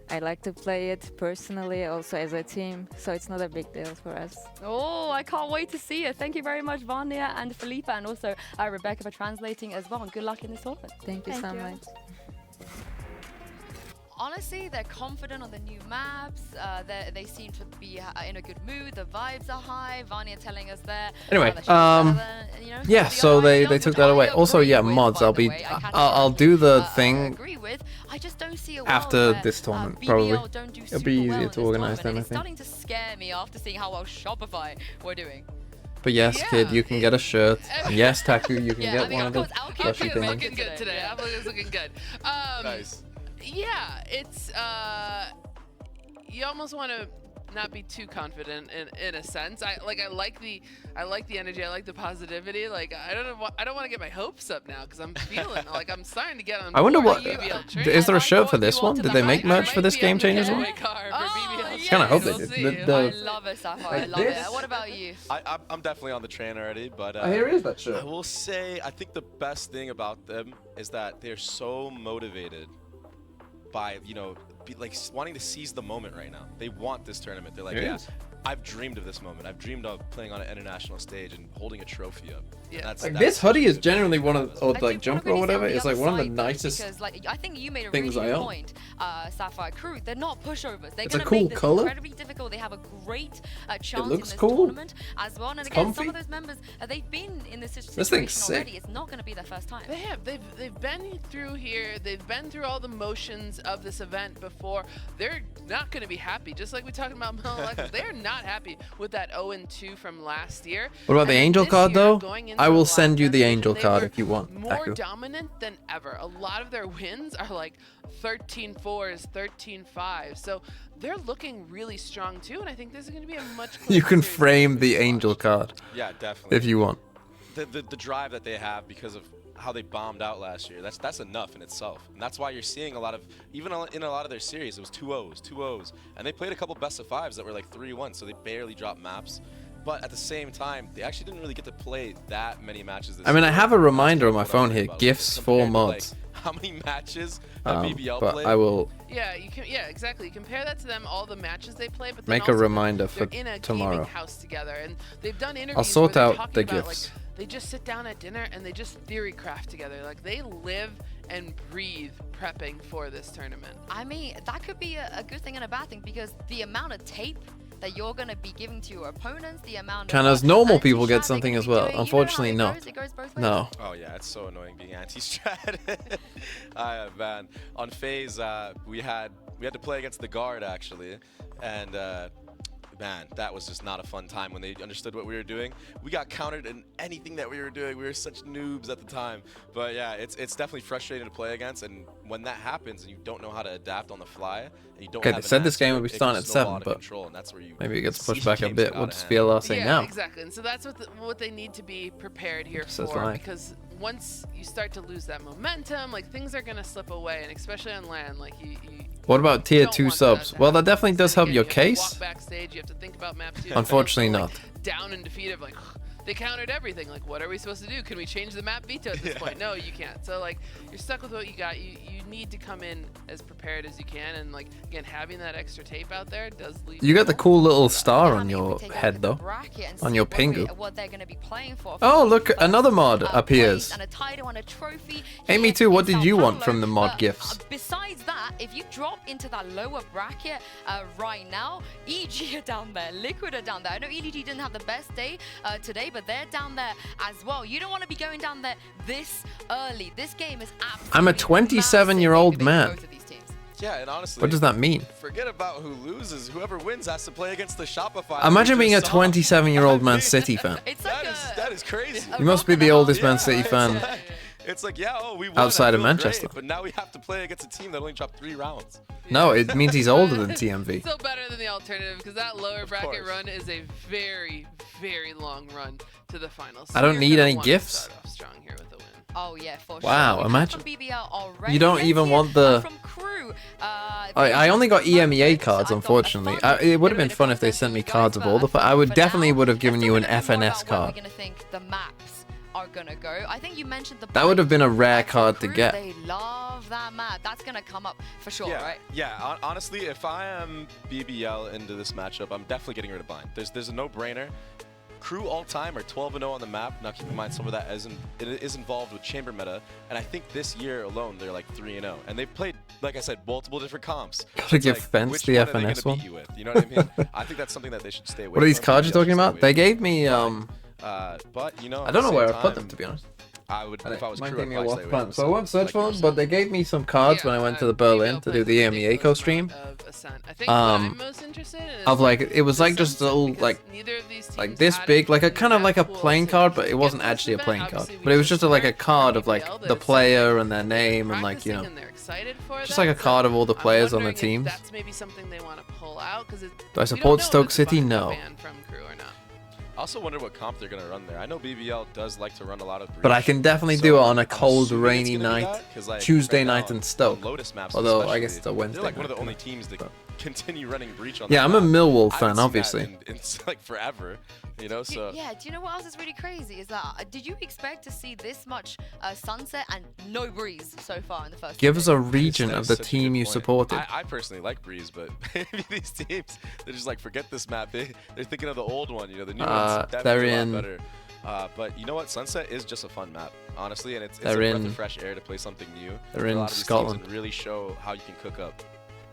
[SPEAKER 4] I like to play it personally, also as a team, so it's not a big deal for us.
[SPEAKER 6] Oh, I can't wait to see it. Thank you very much, Vanya and Felipe, and also Rebecca for translating as well. And good luck in this tournament.
[SPEAKER 4] Thank you so much.
[SPEAKER 6] honestly, they're confident on the new maps. They seem to be in a good mood. The vibes are high. Vanya telling us there.
[SPEAKER 3] Anyway,
[SPEAKER 6] that she's better than, you know,
[SPEAKER 3] yeah, so they took that away. Also, yeah, mods. I'll do the thing
[SPEAKER 6] I just don't see a
[SPEAKER 3] after
[SPEAKER 6] where,
[SPEAKER 3] this tournament.
[SPEAKER 6] BBL
[SPEAKER 3] Probably
[SPEAKER 6] don't do
[SPEAKER 3] it'll be
[SPEAKER 6] super well
[SPEAKER 3] easier
[SPEAKER 6] in
[SPEAKER 3] to
[SPEAKER 6] this
[SPEAKER 3] organize
[SPEAKER 6] tournament,
[SPEAKER 3] then. I
[SPEAKER 6] and it's
[SPEAKER 3] think.
[SPEAKER 6] starting to scare me after seeing how well Shopify were doing.
[SPEAKER 3] But yes, kid, you can get a shirt. And yes, Taku, you can get one of the plushy
[SPEAKER 7] Alki's
[SPEAKER 3] things.
[SPEAKER 7] looking good today. Alki's looking good.
[SPEAKER 8] Nice.
[SPEAKER 7] Yeah, it's you almost want to not be too confident in a sense. I like the energy. I like the positivity. Like I don't want to get my hopes up now because I'm feeling like I'm starting to get on.
[SPEAKER 3] I wonder
[SPEAKER 7] board
[SPEAKER 3] what
[SPEAKER 7] with BBL train.
[SPEAKER 3] is there a shirt for this one? Did they make merch for this Game Changers one? I kind of hope they did.
[SPEAKER 6] I love it, Sapphire. I
[SPEAKER 3] like
[SPEAKER 6] love it.
[SPEAKER 3] this?
[SPEAKER 6] What about you?
[SPEAKER 8] I'm definitely on the train already, but
[SPEAKER 3] here is that shirt.
[SPEAKER 8] I will say I think the best thing about them is that they're so motivated by like wanting to seize the moment right now. They want this tournament. They're like, yeah, I've dreamed of this moment. I've dreamed of playing on an international stage and holding a trophy up.
[SPEAKER 7] Yeah.
[SPEAKER 8] That's
[SPEAKER 3] This hoodie is genuinely one of, or like jumper or whatever. It's like one of the nicest
[SPEAKER 6] because, like, I think you made a
[SPEAKER 3] things
[SPEAKER 6] really
[SPEAKER 3] I
[SPEAKER 6] good
[SPEAKER 3] own.
[SPEAKER 6] point, Sapphire Crew. They're not pushovers. They're
[SPEAKER 3] It's a
[SPEAKER 6] going to
[SPEAKER 3] cool
[SPEAKER 6] make this
[SPEAKER 3] color.
[SPEAKER 6] incredibly difficult. They have a great chance in
[SPEAKER 3] looks
[SPEAKER 6] this
[SPEAKER 3] cool.
[SPEAKER 6] tournament as well. And
[SPEAKER 3] It's
[SPEAKER 6] again,
[SPEAKER 3] comfy.
[SPEAKER 6] some of those members, they've been in this situation
[SPEAKER 3] This thing's sick.
[SPEAKER 6] already. It's not going to be their first time.
[SPEAKER 7] They have. They've been through here. They've been through all the motions of this event before. They're not going to be happy. Just like we talked about Mel Alexis, they're not happy with that 0-2 from last year.
[SPEAKER 3] What about the
[SPEAKER 7] And
[SPEAKER 3] angel
[SPEAKER 7] this
[SPEAKER 3] card
[SPEAKER 7] year,
[SPEAKER 3] though?
[SPEAKER 7] going into
[SPEAKER 3] I
[SPEAKER 7] the
[SPEAKER 3] will
[SPEAKER 7] last
[SPEAKER 3] send you the
[SPEAKER 7] division,
[SPEAKER 3] angel
[SPEAKER 7] they
[SPEAKER 3] card
[SPEAKER 7] were
[SPEAKER 3] if you want.
[SPEAKER 7] more
[SPEAKER 3] Taku.
[SPEAKER 7] dominant than ever. A lot of their wins are like 13-4s, 13-5. So they're looking really strong too. And I think this is going to be a much closer
[SPEAKER 3] You can
[SPEAKER 7] series.
[SPEAKER 3] frame the angel card.
[SPEAKER 8] Yeah, definitely.
[SPEAKER 3] If you want.
[SPEAKER 8] The drive that they have because of how they bombed out last year, that's enough in itself. And that's why you're seeing a lot of, even in a lot of their series, it was 2-0s. And they played a couple best of fives that were like 3-1, so they barely dropped maps. But at the same time, they actually didn't really get to play that many matches this
[SPEAKER 3] I mean, I
[SPEAKER 8] year.
[SPEAKER 3] have a reminder on my
[SPEAKER 8] That's
[SPEAKER 3] phone
[SPEAKER 8] what I'm
[SPEAKER 3] here.
[SPEAKER 8] about.
[SPEAKER 3] Gifts for
[SPEAKER 8] Compared to, like,
[SPEAKER 3] mods.
[SPEAKER 8] how many matches have BBL
[SPEAKER 3] But
[SPEAKER 8] played?
[SPEAKER 3] I will
[SPEAKER 7] Yeah, you can. Yeah, exactly. You compare that to them, all the matches they play, but then
[SPEAKER 3] make a
[SPEAKER 7] also
[SPEAKER 3] reminder
[SPEAKER 7] they're
[SPEAKER 3] for
[SPEAKER 7] in a
[SPEAKER 3] tomorrow.
[SPEAKER 7] gaming house together, and they've done interviews.
[SPEAKER 3] I'll sort
[SPEAKER 7] where they're
[SPEAKER 3] out
[SPEAKER 7] talking
[SPEAKER 3] the
[SPEAKER 7] about,
[SPEAKER 3] gifts.
[SPEAKER 7] Like, they just sit down at dinner and they just theory craft together. Like they live and breathe prepping for this tournament.
[SPEAKER 6] I mean, that could be a good thing and a bad thing because the amount of tape that you're going to be giving to your opponents, the amount
[SPEAKER 3] Can
[SPEAKER 6] of
[SPEAKER 3] as normal
[SPEAKER 6] anti-strat
[SPEAKER 3] people
[SPEAKER 6] they're
[SPEAKER 3] get something
[SPEAKER 6] gonna
[SPEAKER 3] as
[SPEAKER 6] be
[SPEAKER 3] well?
[SPEAKER 6] doing, you know how
[SPEAKER 3] Unfortunately,
[SPEAKER 6] it
[SPEAKER 3] no.
[SPEAKER 6] goes? It goes both ways.
[SPEAKER 3] No.
[SPEAKER 8] Oh yeah, it's so annoying being anti-strat. Man, on FaZe, we had to play against the guard actually, and man, that was just not a fun time when they understood what we were doing. We got countered in anything that we were doing. We were such noobs at the time. But yeah, it's definitely frustrating to play against, and when that happens and you don't know how to adapt on the fly, and you don't
[SPEAKER 3] Okay,
[SPEAKER 8] have
[SPEAKER 3] they
[SPEAKER 8] an
[SPEAKER 3] said this game
[SPEAKER 8] answer,
[SPEAKER 3] would be
[SPEAKER 8] it
[SPEAKER 3] starting
[SPEAKER 8] can
[SPEAKER 3] at
[SPEAKER 8] snowball
[SPEAKER 3] 7,
[SPEAKER 8] out of
[SPEAKER 3] but
[SPEAKER 8] control, and that's where you
[SPEAKER 3] maybe it gets
[SPEAKER 8] see
[SPEAKER 3] pushed back a
[SPEAKER 8] games
[SPEAKER 3] bit.
[SPEAKER 8] go
[SPEAKER 3] What
[SPEAKER 8] out
[SPEAKER 3] does
[SPEAKER 8] of hand.
[SPEAKER 3] VLR say
[SPEAKER 7] yeah,
[SPEAKER 3] now?
[SPEAKER 7] exactly. And so that's what they need to be prepared here
[SPEAKER 3] Says
[SPEAKER 7] for,
[SPEAKER 3] live.
[SPEAKER 7] because once you start to lose that momentum, like things are gonna slip away, and especially on LAN, like you
[SPEAKER 3] What about tier
[SPEAKER 7] don't
[SPEAKER 3] 2
[SPEAKER 7] want
[SPEAKER 3] subs?
[SPEAKER 7] that to
[SPEAKER 3] Well, that
[SPEAKER 7] happen.
[SPEAKER 3] definitely does help
[SPEAKER 7] Again,
[SPEAKER 3] your
[SPEAKER 7] you have to
[SPEAKER 3] case.
[SPEAKER 7] walk backstage, you have to think about maps too.
[SPEAKER 3] Unfortunately
[SPEAKER 7] Feel,
[SPEAKER 3] not.
[SPEAKER 7] like, down and defeated, like they countered everything. Like, what are we supposed to do? Can we change the map veto at this point? No, you can't. So like, you're stuck with what you got. You need to come in as prepared as you can, and like again, having that extra tape out there does lead.
[SPEAKER 3] You got the cool little star on your head though, on your pingu.
[SPEAKER 6] What they're going to be playing for.
[SPEAKER 3] Oh, look, another mod appears.
[SPEAKER 6] And a title and a trophy.
[SPEAKER 3] Amy too, what did you want from the mod gifts?
[SPEAKER 6] Besides that, if you drop into that lower bracket right now, EG are down there, Liquid are down there. I know EDG didn't have the best day today, but they're down there as well. You don't want to be going down there this early. This game is absolutely
[SPEAKER 3] I'm a 27-year-old man.
[SPEAKER 6] both of these teams.
[SPEAKER 8] Yeah, and honestly,
[SPEAKER 3] What does that mean?
[SPEAKER 8] Forget about who loses. Whoever wins has to play against the Shopify.
[SPEAKER 3] Imagine being a
[SPEAKER 8] Just saw.
[SPEAKER 3] 27-year-old Man City fan.
[SPEAKER 8] That is crazy.
[SPEAKER 3] You must be the oldest Man City fan.
[SPEAKER 8] It's like, yeah, oh, we won.
[SPEAKER 3] Outside
[SPEAKER 8] I
[SPEAKER 3] of
[SPEAKER 8] feel
[SPEAKER 3] Manchester.
[SPEAKER 8] great, but now we have to play against a team that only dropped 3 rounds.
[SPEAKER 3] No, it means he's older than TMV.
[SPEAKER 7] Still better than the alternative, because that lower bracket run is a very, very long run to the finals.
[SPEAKER 3] I don't
[SPEAKER 7] you're
[SPEAKER 3] need
[SPEAKER 7] gonna
[SPEAKER 3] any
[SPEAKER 7] wanna
[SPEAKER 3] gifts.
[SPEAKER 7] start off strong here with the win.
[SPEAKER 6] Oh yeah, for
[SPEAKER 3] Wow,
[SPEAKER 6] sure. We
[SPEAKER 3] imagine.
[SPEAKER 6] have from BBL already.
[SPEAKER 3] You don't
[SPEAKER 6] Let's
[SPEAKER 3] even
[SPEAKER 6] hear,
[SPEAKER 3] want the...
[SPEAKER 6] from Crew.
[SPEAKER 3] I only got EMEA cards, unfortunately. It would have been fun if they sent me cards of all the... I would definitely would have given you an FNS card.
[SPEAKER 6] We're gonna think the maps are gonna go. I think you mentioned the.
[SPEAKER 3] That would have been a rare card to get.
[SPEAKER 6] They love that map. That's gonna come up for sure,
[SPEAKER 8] Yeah,
[SPEAKER 6] right?
[SPEAKER 8] yeah. Honestly, if I am BBL into this matchup, I'm definitely getting rid of Bind. There's a no-brainer. Crew all time are 12-0 on the map. Now keep in mind some of that is involved with chamber meta, and I think this year alone they're like 3-0, and they've played like I said, multiple different comps.
[SPEAKER 3] Gotta give Fence
[SPEAKER 8] which
[SPEAKER 3] the
[SPEAKER 8] one are they
[SPEAKER 3] FNS
[SPEAKER 8] gonna
[SPEAKER 3] one.
[SPEAKER 8] beat you with? You know what I mean? I think that's something that they should stay away from.
[SPEAKER 3] What are these cards you're talking about? They gave me
[SPEAKER 8] but you know,
[SPEAKER 3] I don't know where I put them, to be honest.
[SPEAKER 8] I would, if I was
[SPEAKER 3] Might
[SPEAKER 8] crew,
[SPEAKER 3] take
[SPEAKER 8] I'd
[SPEAKER 3] me a
[SPEAKER 8] probably
[SPEAKER 3] while
[SPEAKER 8] stay
[SPEAKER 3] to
[SPEAKER 8] away
[SPEAKER 3] find
[SPEAKER 8] from
[SPEAKER 3] them. So I won't search
[SPEAKER 8] like
[SPEAKER 3] for them, but they gave me some cards when I went to the Berlin to do the EMEA co-stream. Of like, it was like just a little like this big, like a kind of like a playing card, but it wasn't actually a playing card. But it was just like a card of like the player and their name and like, you know, just like a card of all the players on the team.
[SPEAKER 7] That's maybe something they want to pull out because
[SPEAKER 3] Do I support Stoke City? No.
[SPEAKER 8] I also wonder what comp they're gonna run there. I know BBL does like to run a lot of.
[SPEAKER 3] But I can definitely do it on a cold, rainy
[SPEAKER 8] gonna be
[SPEAKER 3] night,
[SPEAKER 8] that, 'cause, like,
[SPEAKER 3] Tuesday
[SPEAKER 8] right
[SPEAKER 3] night
[SPEAKER 8] now,
[SPEAKER 3] in Stoke.
[SPEAKER 8] on Lotus maps
[SPEAKER 3] Although I
[SPEAKER 8] especially,
[SPEAKER 3] guess it's a Wednesday.
[SPEAKER 8] They're like one of
[SPEAKER 3] night,
[SPEAKER 8] the only teams that continue running breach on.
[SPEAKER 3] Yeah,
[SPEAKER 8] that
[SPEAKER 3] I'm a
[SPEAKER 8] map.
[SPEAKER 3] Millwall
[SPEAKER 8] I haven't
[SPEAKER 3] fan,
[SPEAKER 8] seen that
[SPEAKER 3] obviously.
[SPEAKER 8] in like forever, you know. So
[SPEAKER 6] Yeah, do you know what else is really crazy? Is that did you expect to see this much sunset and no breeze so far in the first?
[SPEAKER 3] Give us a region of the team you supported.
[SPEAKER 8] I personally like Breeze, but maybe these teams they're just like forget this map. They're thinking of the old one, you know, the new one's
[SPEAKER 3] they're
[SPEAKER 8] definitely a
[SPEAKER 3] in-
[SPEAKER 8] lot better. But you know what? Sunset is just a fun map, honestly, and it's a
[SPEAKER 3] They're
[SPEAKER 8] breath
[SPEAKER 3] in-
[SPEAKER 8] of fresh air to play something new.
[SPEAKER 3] they're
[SPEAKER 8] for a
[SPEAKER 3] in
[SPEAKER 8] lot of these teams
[SPEAKER 3] Scotland.
[SPEAKER 8] and really show how you can cook up.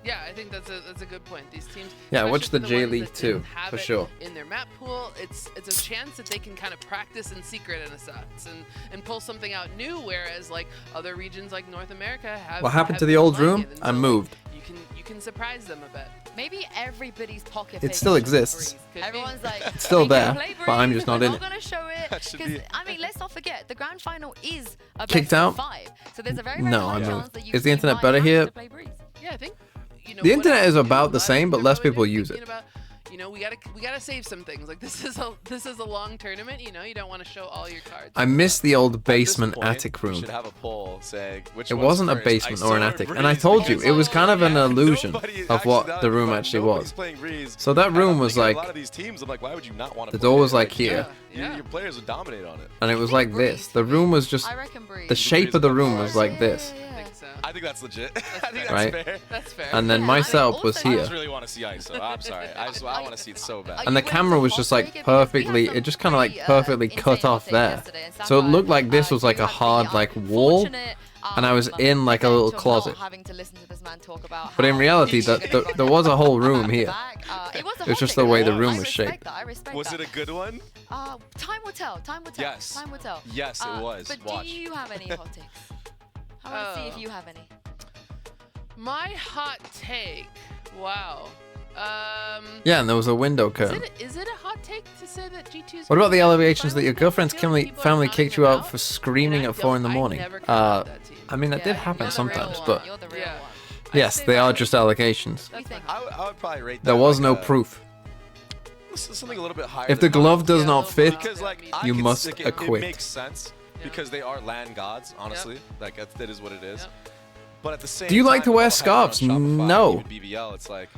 [SPEAKER 7] Yeah, I think that's a good point. These teams,
[SPEAKER 3] Yeah,
[SPEAKER 7] especially
[SPEAKER 3] watch the
[SPEAKER 7] for
[SPEAKER 3] J
[SPEAKER 7] ones
[SPEAKER 3] League
[SPEAKER 7] that
[SPEAKER 3] too,
[SPEAKER 7] didn't have
[SPEAKER 3] for
[SPEAKER 7] it
[SPEAKER 3] sure.
[SPEAKER 7] in their map pool, it's a chance that they can kind of practice in secret in a sense and pull something out new. Whereas like other regions like North America have.
[SPEAKER 3] What happened
[SPEAKER 7] have
[SPEAKER 3] to the
[SPEAKER 7] been
[SPEAKER 3] old
[SPEAKER 7] playing
[SPEAKER 3] room?
[SPEAKER 7] it, and
[SPEAKER 3] I
[SPEAKER 7] so, like,
[SPEAKER 3] moved.
[SPEAKER 7] you can surprise them a bit.
[SPEAKER 6] Maybe everybody's pocket.
[SPEAKER 3] It still exists.
[SPEAKER 6] Everyone's like,
[SPEAKER 3] It's still
[SPEAKER 6] "We can
[SPEAKER 3] there,
[SPEAKER 6] play
[SPEAKER 3] but I'm
[SPEAKER 6] Breeze,
[SPEAKER 3] just not
[SPEAKER 6] we're
[SPEAKER 3] in
[SPEAKER 6] not
[SPEAKER 3] it."
[SPEAKER 6] gonna show it because I mean, let's not forget the grand final is a
[SPEAKER 3] Kicked
[SPEAKER 6] best of
[SPEAKER 3] out?
[SPEAKER 6] 5. So there's a very
[SPEAKER 3] No,
[SPEAKER 6] high
[SPEAKER 3] I
[SPEAKER 6] chance
[SPEAKER 3] moved.
[SPEAKER 6] that you
[SPEAKER 3] Is the
[SPEAKER 6] you
[SPEAKER 3] internet
[SPEAKER 6] might
[SPEAKER 3] better
[SPEAKER 6] have
[SPEAKER 3] here?
[SPEAKER 6] to play Breeze.
[SPEAKER 7] Yeah, I think. You know,
[SPEAKER 3] The
[SPEAKER 7] what
[SPEAKER 3] internet
[SPEAKER 7] else
[SPEAKER 3] is
[SPEAKER 7] to do,
[SPEAKER 3] about the
[SPEAKER 7] a lot of
[SPEAKER 3] same, but
[SPEAKER 7] people
[SPEAKER 3] less
[SPEAKER 7] are
[SPEAKER 3] people
[SPEAKER 7] really
[SPEAKER 3] use
[SPEAKER 7] thinking
[SPEAKER 3] it.
[SPEAKER 7] about, you know, we gotta save some things. Like this is a long tournament. You know, you don't want to show all your cards.
[SPEAKER 3] I miss the old basement
[SPEAKER 8] Point,
[SPEAKER 3] attic
[SPEAKER 8] we
[SPEAKER 3] room.
[SPEAKER 8] should have a poll saying which
[SPEAKER 3] It
[SPEAKER 8] one's
[SPEAKER 3] wasn't a
[SPEAKER 8] first.
[SPEAKER 3] basement or an
[SPEAKER 8] I
[SPEAKER 3] attic,
[SPEAKER 8] saw
[SPEAKER 3] and I
[SPEAKER 8] Breeze
[SPEAKER 3] told you
[SPEAKER 8] because
[SPEAKER 3] it was kind of an illusion
[SPEAKER 8] nobody
[SPEAKER 3] of
[SPEAKER 8] actually
[SPEAKER 3] what
[SPEAKER 8] that
[SPEAKER 3] the
[SPEAKER 8] was
[SPEAKER 3] room
[SPEAKER 8] fun.
[SPEAKER 3] actually
[SPEAKER 8] Nobody's
[SPEAKER 3] was.
[SPEAKER 8] playing Breeze.
[SPEAKER 3] So that
[SPEAKER 8] And
[SPEAKER 3] room
[SPEAKER 8] I'm
[SPEAKER 3] was
[SPEAKER 8] thinking
[SPEAKER 3] like
[SPEAKER 8] a lot of these teams. I'm like, why would you not want to?
[SPEAKER 3] the door was like here,
[SPEAKER 8] Your players would dominate on it.
[SPEAKER 3] and it was like this. The room was just the shape of the room was like this,
[SPEAKER 8] I think that's legit. I think that's
[SPEAKER 3] right?
[SPEAKER 8] fair.
[SPEAKER 7] That's fair.
[SPEAKER 3] And then my setup was
[SPEAKER 8] I
[SPEAKER 3] here,
[SPEAKER 8] just really want to see ISO. I'm sorry. I want to see it so bad.
[SPEAKER 3] and the camera was just like perfectly. It just kind of like perfectly cut off there, so it looked like this was like a hard like wall, and I was in like a little closet. But in reality, there was a whole room here. It was just the way the room was shaped.
[SPEAKER 8] Was it a good one?
[SPEAKER 6] Time will tell. Time will tell.
[SPEAKER 8] Yes.
[SPEAKER 6] Time will tell.
[SPEAKER 8] Yes, it was.
[SPEAKER 6] But
[SPEAKER 8] Watch.
[SPEAKER 6] do you have any hot takes? I want to see if you have any.
[SPEAKER 7] My hot take. Wow.
[SPEAKER 3] Yeah, and there was a window curtain.
[SPEAKER 7] Is it a hot take to say that G2's?
[SPEAKER 3] What about the allegations that your girlfriend's family kicked you out for screaming at 4 in the morning? I mean, that did happen sometimes, but yes, they are just allegations.
[SPEAKER 8] I would probably rate that.
[SPEAKER 3] There was
[SPEAKER 8] like
[SPEAKER 3] no proof.
[SPEAKER 8] Something a little bit higher.
[SPEAKER 3] If the
[SPEAKER 8] than
[SPEAKER 3] glove does not fit,
[SPEAKER 8] because, like, I
[SPEAKER 3] you
[SPEAKER 8] can
[SPEAKER 3] must
[SPEAKER 8] stick it.
[SPEAKER 3] acquit.
[SPEAKER 8] It makes sense because they are land gods, honestly. Like that is what it is. But at the same
[SPEAKER 3] Do you like
[SPEAKER 8] time,
[SPEAKER 3] to wear
[SPEAKER 8] with all the hype
[SPEAKER 3] scarves?
[SPEAKER 8] around Shopify,
[SPEAKER 3] No.
[SPEAKER 8] even BBL, it's like,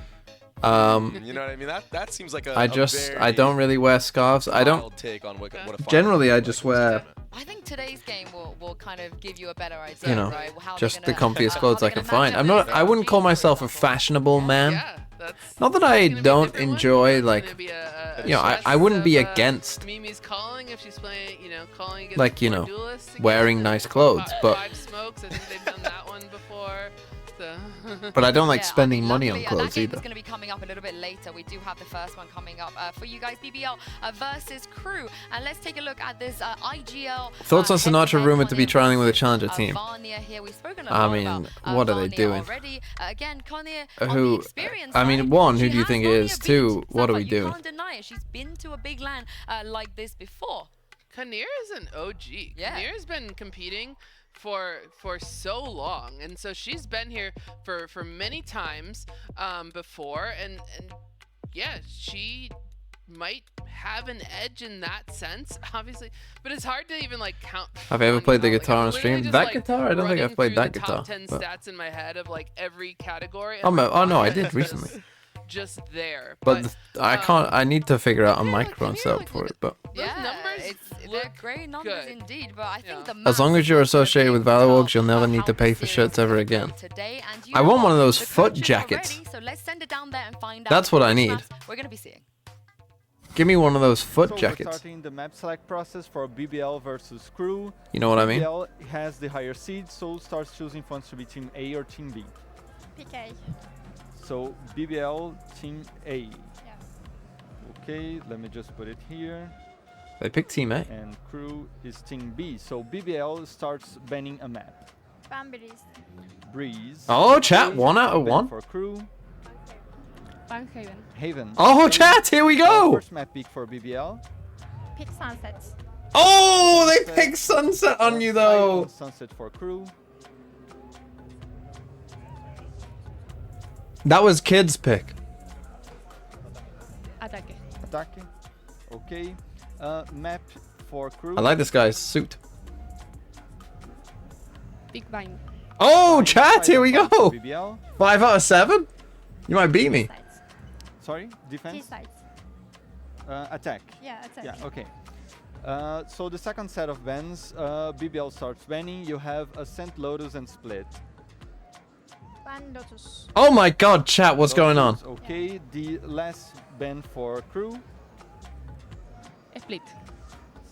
[SPEAKER 3] Um,
[SPEAKER 8] you know what I mean? That seems like a
[SPEAKER 3] I
[SPEAKER 8] very
[SPEAKER 3] don't really wear scarves. I don't.
[SPEAKER 8] wild take on what a final
[SPEAKER 3] Generally, I
[SPEAKER 8] looks
[SPEAKER 3] just
[SPEAKER 8] like in this
[SPEAKER 3] wear,
[SPEAKER 8] tournament.
[SPEAKER 6] I think today's game will kind of give you a better idea,
[SPEAKER 3] you know,
[SPEAKER 6] right? How
[SPEAKER 3] just
[SPEAKER 6] they're
[SPEAKER 3] the
[SPEAKER 6] gonna,
[SPEAKER 3] comfiest clothes
[SPEAKER 6] how
[SPEAKER 3] I
[SPEAKER 6] they're
[SPEAKER 3] can
[SPEAKER 6] gonna match
[SPEAKER 3] find.
[SPEAKER 6] up
[SPEAKER 3] I wouldn't call myself a fashionable man. Not that I don't enjoy, like, you know, I wouldn't be against,
[SPEAKER 7] Mimi's calling if she's playing, you know, calling against
[SPEAKER 3] like, you
[SPEAKER 7] four
[SPEAKER 3] know,
[SPEAKER 7] duelists again,
[SPEAKER 3] wearing
[SPEAKER 7] and
[SPEAKER 3] nice clothes, but
[SPEAKER 7] Five Smokes, I think they've done that one before. So.
[SPEAKER 3] but I don't like
[SPEAKER 6] Yeah,
[SPEAKER 3] spending money on
[SPEAKER 6] luckily,
[SPEAKER 3] clothes
[SPEAKER 6] that game
[SPEAKER 3] either.
[SPEAKER 6] is going to be coming up a little bit later. We do have the first one coming up for you guys, BBL versus Crew. And let's take a look at this IGL.
[SPEAKER 3] Thoughts on Sinatra rumored to be trialing with a challenger team?
[SPEAKER 6] Varnia here. We've spoken a
[SPEAKER 3] I
[SPEAKER 6] lot
[SPEAKER 3] mean,
[SPEAKER 6] about,
[SPEAKER 3] what are they
[SPEAKER 6] Varnia
[SPEAKER 3] doing?
[SPEAKER 6] Already. Again, Conir,
[SPEAKER 3] Who? I mean, one, who do you think it is? Two, what are we
[SPEAKER 6] you
[SPEAKER 3] doing?
[SPEAKER 6] can't deny it. She's been to a big LAN like this before.
[SPEAKER 7] Kanir is an OG.
[SPEAKER 6] Yeah.
[SPEAKER 7] Kanir's been competing for so long, and so she's been here for many times before, and yeah, she might have an edge in that sense, obviously, but it's hard to even like count.
[SPEAKER 3] Have I ever played the
[SPEAKER 7] Like,
[SPEAKER 3] guitar
[SPEAKER 7] I'm
[SPEAKER 3] on stream?
[SPEAKER 7] literally just,
[SPEAKER 3] That
[SPEAKER 7] like,
[SPEAKER 3] guitar? I don't think I've
[SPEAKER 7] running
[SPEAKER 3] played
[SPEAKER 7] through
[SPEAKER 3] that
[SPEAKER 7] the
[SPEAKER 3] guitar.
[SPEAKER 7] top 10
[SPEAKER 3] but-
[SPEAKER 7] stats in my head of like every category.
[SPEAKER 3] Oh,
[SPEAKER 7] and
[SPEAKER 3] oh no, I
[SPEAKER 7] Varnia
[SPEAKER 3] did
[SPEAKER 7] is
[SPEAKER 3] recently.
[SPEAKER 7] Just there,
[SPEAKER 3] But I can't. I need to figure out a microphone setup for it. But
[SPEAKER 6] They're great numbers indeed, but I think the
[SPEAKER 3] as long as you're associated with Valorwogs, you'll never need to pay for shirts ever again. I want one of those foot jackets.
[SPEAKER 6] so let's send it down there and find
[SPEAKER 3] That's
[SPEAKER 6] out
[SPEAKER 3] what I
[SPEAKER 6] which
[SPEAKER 3] need.
[SPEAKER 6] maps we're going to be seeing.
[SPEAKER 3] Give me one of those foot
[SPEAKER 5] So we're
[SPEAKER 3] jackets.
[SPEAKER 5] starting the map select process for BBL versus Crew.
[SPEAKER 3] You know what I mean?
[SPEAKER 5] BBL has the higher seed, so starts choosing if wants to be Team A or Team B.
[SPEAKER 2] Pick A.
[SPEAKER 5] So BBL Team A. Okay, let me just put it here.
[SPEAKER 3] They picked Team A.
[SPEAKER 5] And crew is Team B. So BBL starts banning a map.
[SPEAKER 2] Ben Breeze.
[SPEAKER 5] Breeze.
[SPEAKER 3] Oh, chat, 1 out of 1.
[SPEAKER 5] For crew.
[SPEAKER 21] Ben Haven.
[SPEAKER 5] Haven.
[SPEAKER 3] Oh, chat, here we go.
[SPEAKER 5] First map pick for BBL.
[SPEAKER 2] Pick Sunset.
[SPEAKER 3] Oh, they picked Sunset on you though.
[SPEAKER 5] Sunset for crew.
[SPEAKER 3] That was Kid's pick.
[SPEAKER 21] Ataque.
[SPEAKER 5] Ataque. Okay. Map for crew.
[SPEAKER 3] I like this guy's suit.
[SPEAKER 21] Big Bang.
[SPEAKER 3] Oh, chat, here we go.
[SPEAKER 5] BBL.
[SPEAKER 3] 5 out of 7? You might beat me.
[SPEAKER 5] Sorry, defense?
[SPEAKER 2] T-sides.
[SPEAKER 5] Attack.
[SPEAKER 2] Yeah, attack.
[SPEAKER 5] Yeah, okay. So the second set of bans, BBL starts banning. You have Ascent, Lotus, and Split.
[SPEAKER 2] Ben Lotus.
[SPEAKER 3] Oh my god, chat, what's going on?
[SPEAKER 5] Okay, the last ban for crew.
[SPEAKER 21] Split.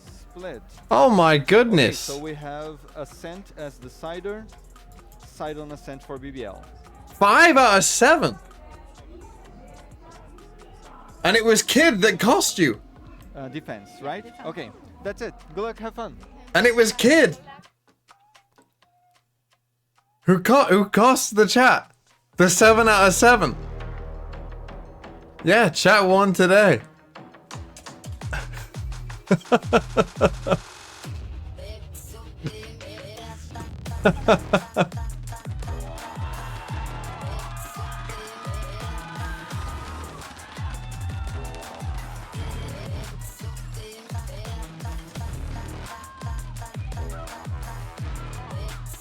[SPEAKER 5] Split.
[SPEAKER 3] Oh my goodness.
[SPEAKER 5] Okay, so we have Ascent as the sider. Side on Ascent for BBL.
[SPEAKER 3] 5 out of 7. And it was Kid that cost you.
[SPEAKER 5] Defense, right? Okay, that's it. Good luck, have fun.
[SPEAKER 3] And it was Kid. Who cost the chat the 7 out of 7. Yeah, chat won today.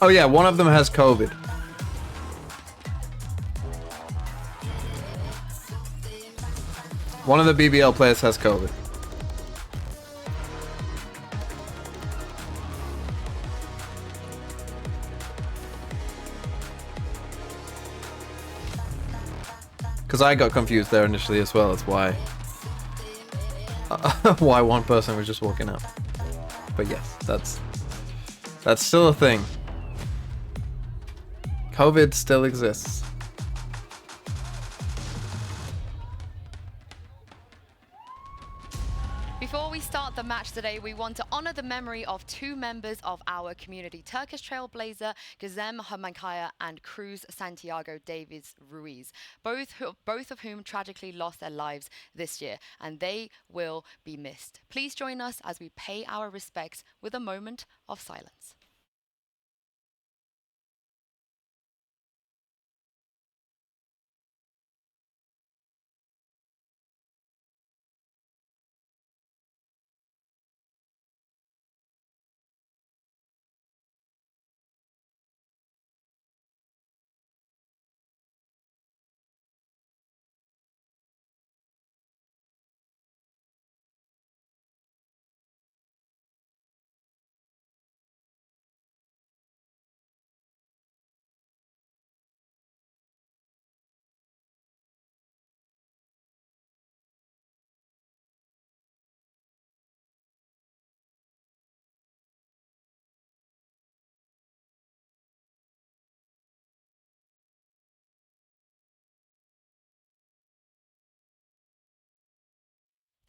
[SPEAKER 3] Oh yeah, one of them has COVID. One of the BBL players has COVID. Because I got confused there initially as well, that's why. Why one person was just walking out. But yes, that's still a thing. COVID still exists.
[SPEAKER 6] Before we start the match today, we want to honor the memory of 2 members of our community, Turkish Trailblazer Gizem Hamankaya and Cruz Santiago Davies Ruiz, both of whom tragically lost their lives this year, and they will be missed. Please join us as we pay our respects with a moment of silence.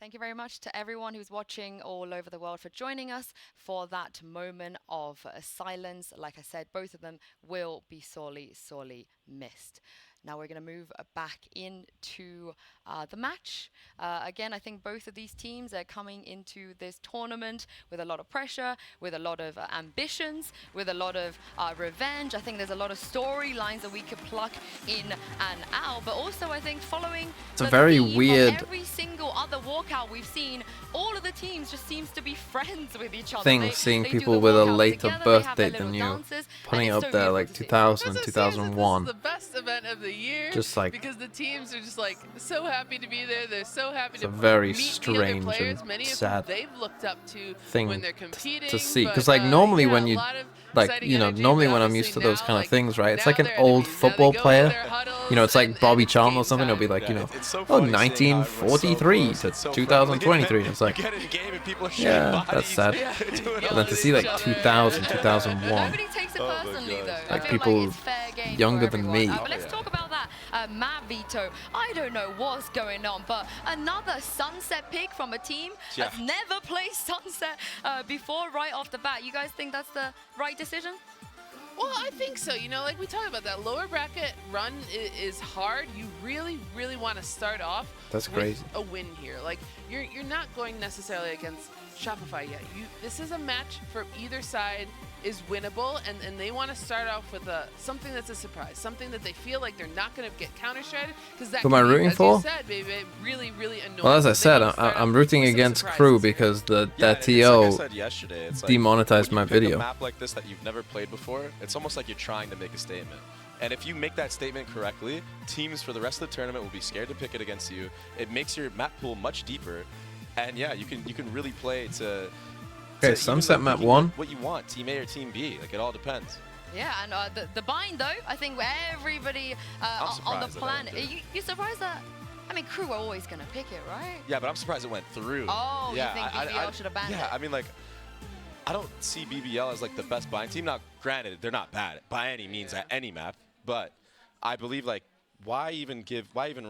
[SPEAKER 6] Thank you very much to everyone who's watching all over the world for joining us for that moment of silence. Like I said, both of them will be sorely, sorely missed. Now we're going to move back into the match. Again, I think both of these teams are coming into this tournament with a lot of pressure, with a lot of ambitions, with a lot of revenge. I think there's a lot of storylines that we could pluck in and out, but also I think following
[SPEAKER 3] It's a very weird
[SPEAKER 6] every single other walkout we've seen, all of the teams just seems to be friends with each other.
[SPEAKER 3] thing, seeing people with a later birth date than you, putting it up there like 2000, 2001.
[SPEAKER 7] This is the best event of the year,
[SPEAKER 3] Just like,
[SPEAKER 7] because the teams are just like so happy to be there. They're so happy
[SPEAKER 3] it's a
[SPEAKER 7] to
[SPEAKER 3] very
[SPEAKER 7] meet
[SPEAKER 3] strange
[SPEAKER 7] the other players,
[SPEAKER 3] and
[SPEAKER 7] many
[SPEAKER 3] sad
[SPEAKER 7] of whom they've looked up to
[SPEAKER 3] thing
[SPEAKER 7] when they're competing,
[SPEAKER 3] to see.
[SPEAKER 7] but,
[SPEAKER 3] Because like normally
[SPEAKER 7] yeah,
[SPEAKER 3] when
[SPEAKER 7] a
[SPEAKER 3] you,
[SPEAKER 7] lot of
[SPEAKER 3] like,
[SPEAKER 7] exciting
[SPEAKER 3] you know,
[SPEAKER 7] energy,
[SPEAKER 3] normally
[SPEAKER 7] but
[SPEAKER 3] when I'm used to those
[SPEAKER 7] obviously
[SPEAKER 3] kind
[SPEAKER 7] now,
[SPEAKER 3] of things, right? It's
[SPEAKER 7] now
[SPEAKER 3] like an
[SPEAKER 7] they're
[SPEAKER 3] old
[SPEAKER 7] enemies. Now they
[SPEAKER 3] football
[SPEAKER 7] go to
[SPEAKER 3] player.
[SPEAKER 7] their huddles
[SPEAKER 3] You know, it's like
[SPEAKER 7] and
[SPEAKER 3] Bobby
[SPEAKER 7] it's
[SPEAKER 3] Charm or
[SPEAKER 7] game
[SPEAKER 3] something. It'll be
[SPEAKER 7] time.
[SPEAKER 3] like, you know,
[SPEAKER 8] It's so
[SPEAKER 3] oh,
[SPEAKER 8] funny seeing how everyone's so
[SPEAKER 3] 1943
[SPEAKER 8] close
[SPEAKER 3] to
[SPEAKER 8] and so
[SPEAKER 3] 2023. It's like,
[SPEAKER 8] you get in a game and people are shooting
[SPEAKER 3] yeah, that's sad. But then to see like 2000, 2001,
[SPEAKER 6] Nobody takes it personally, though. I
[SPEAKER 3] like
[SPEAKER 6] feel
[SPEAKER 3] people
[SPEAKER 6] it's fair game for
[SPEAKER 3] younger than
[SPEAKER 6] everyone.
[SPEAKER 3] me,
[SPEAKER 6] But let's talk map veto. I don't know what's going on, but another Sunset pick from a team that's never played Sunset before right off the bat. You guys think that's the right decision?
[SPEAKER 7] Well, I think so. You know, like we talked about, that lower bracket run is hard. You really, really want to start off
[SPEAKER 3] That's
[SPEAKER 7] with
[SPEAKER 3] crazy.
[SPEAKER 7] a win here. Like you're not going necessarily against Shopify yet. This is a match for either side is winnable, and they want to start off with something that's a surprise, something that they feel like they're not going to get counter-shredded, because that
[SPEAKER 3] Who am I
[SPEAKER 7] can be,
[SPEAKER 3] rooting
[SPEAKER 7] as
[SPEAKER 3] for?
[SPEAKER 7] you said, baby, really, really annoying.
[SPEAKER 3] Well, as I
[SPEAKER 7] So they
[SPEAKER 3] said,
[SPEAKER 7] wanna start
[SPEAKER 3] I'm
[SPEAKER 7] off
[SPEAKER 3] rooting
[SPEAKER 7] with some
[SPEAKER 3] against
[SPEAKER 7] surprises.
[SPEAKER 3] Crew because that
[SPEAKER 8] Like I
[SPEAKER 3] TO
[SPEAKER 8] said yesterday, it's like,
[SPEAKER 3] demonetized
[SPEAKER 8] when
[SPEAKER 3] my
[SPEAKER 8] you pick
[SPEAKER 3] video.
[SPEAKER 8] a map like this that you've never played before, it's almost like you're trying to make a statement. And if you make that statement correctly, teams for the rest of the tournament will be scared to pick it against you. It makes your map pool much deeper, and yeah, you can really play to.
[SPEAKER 3] Okay,
[SPEAKER 8] to
[SPEAKER 3] Sunset
[SPEAKER 8] even
[SPEAKER 3] map
[SPEAKER 8] get
[SPEAKER 3] 1.
[SPEAKER 8] What you want, Team A or Team B, like it all depends.
[SPEAKER 6] Yeah, and the bind though, I think everybody on the planet. You surprised that? I mean, Crew are always gonna pick it, right?
[SPEAKER 8] Yeah, but I'm surprised it went through.
[SPEAKER 6] Oh,
[SPEAKER 8] yeah,
[SPEAKER 6] you think BBL should have banned it?
[SPEAKER 8] Yeah, I mean, like, I don't see BBL as like the best bind team. Now, granted, they're not bad by any means at any map, but I believe like why even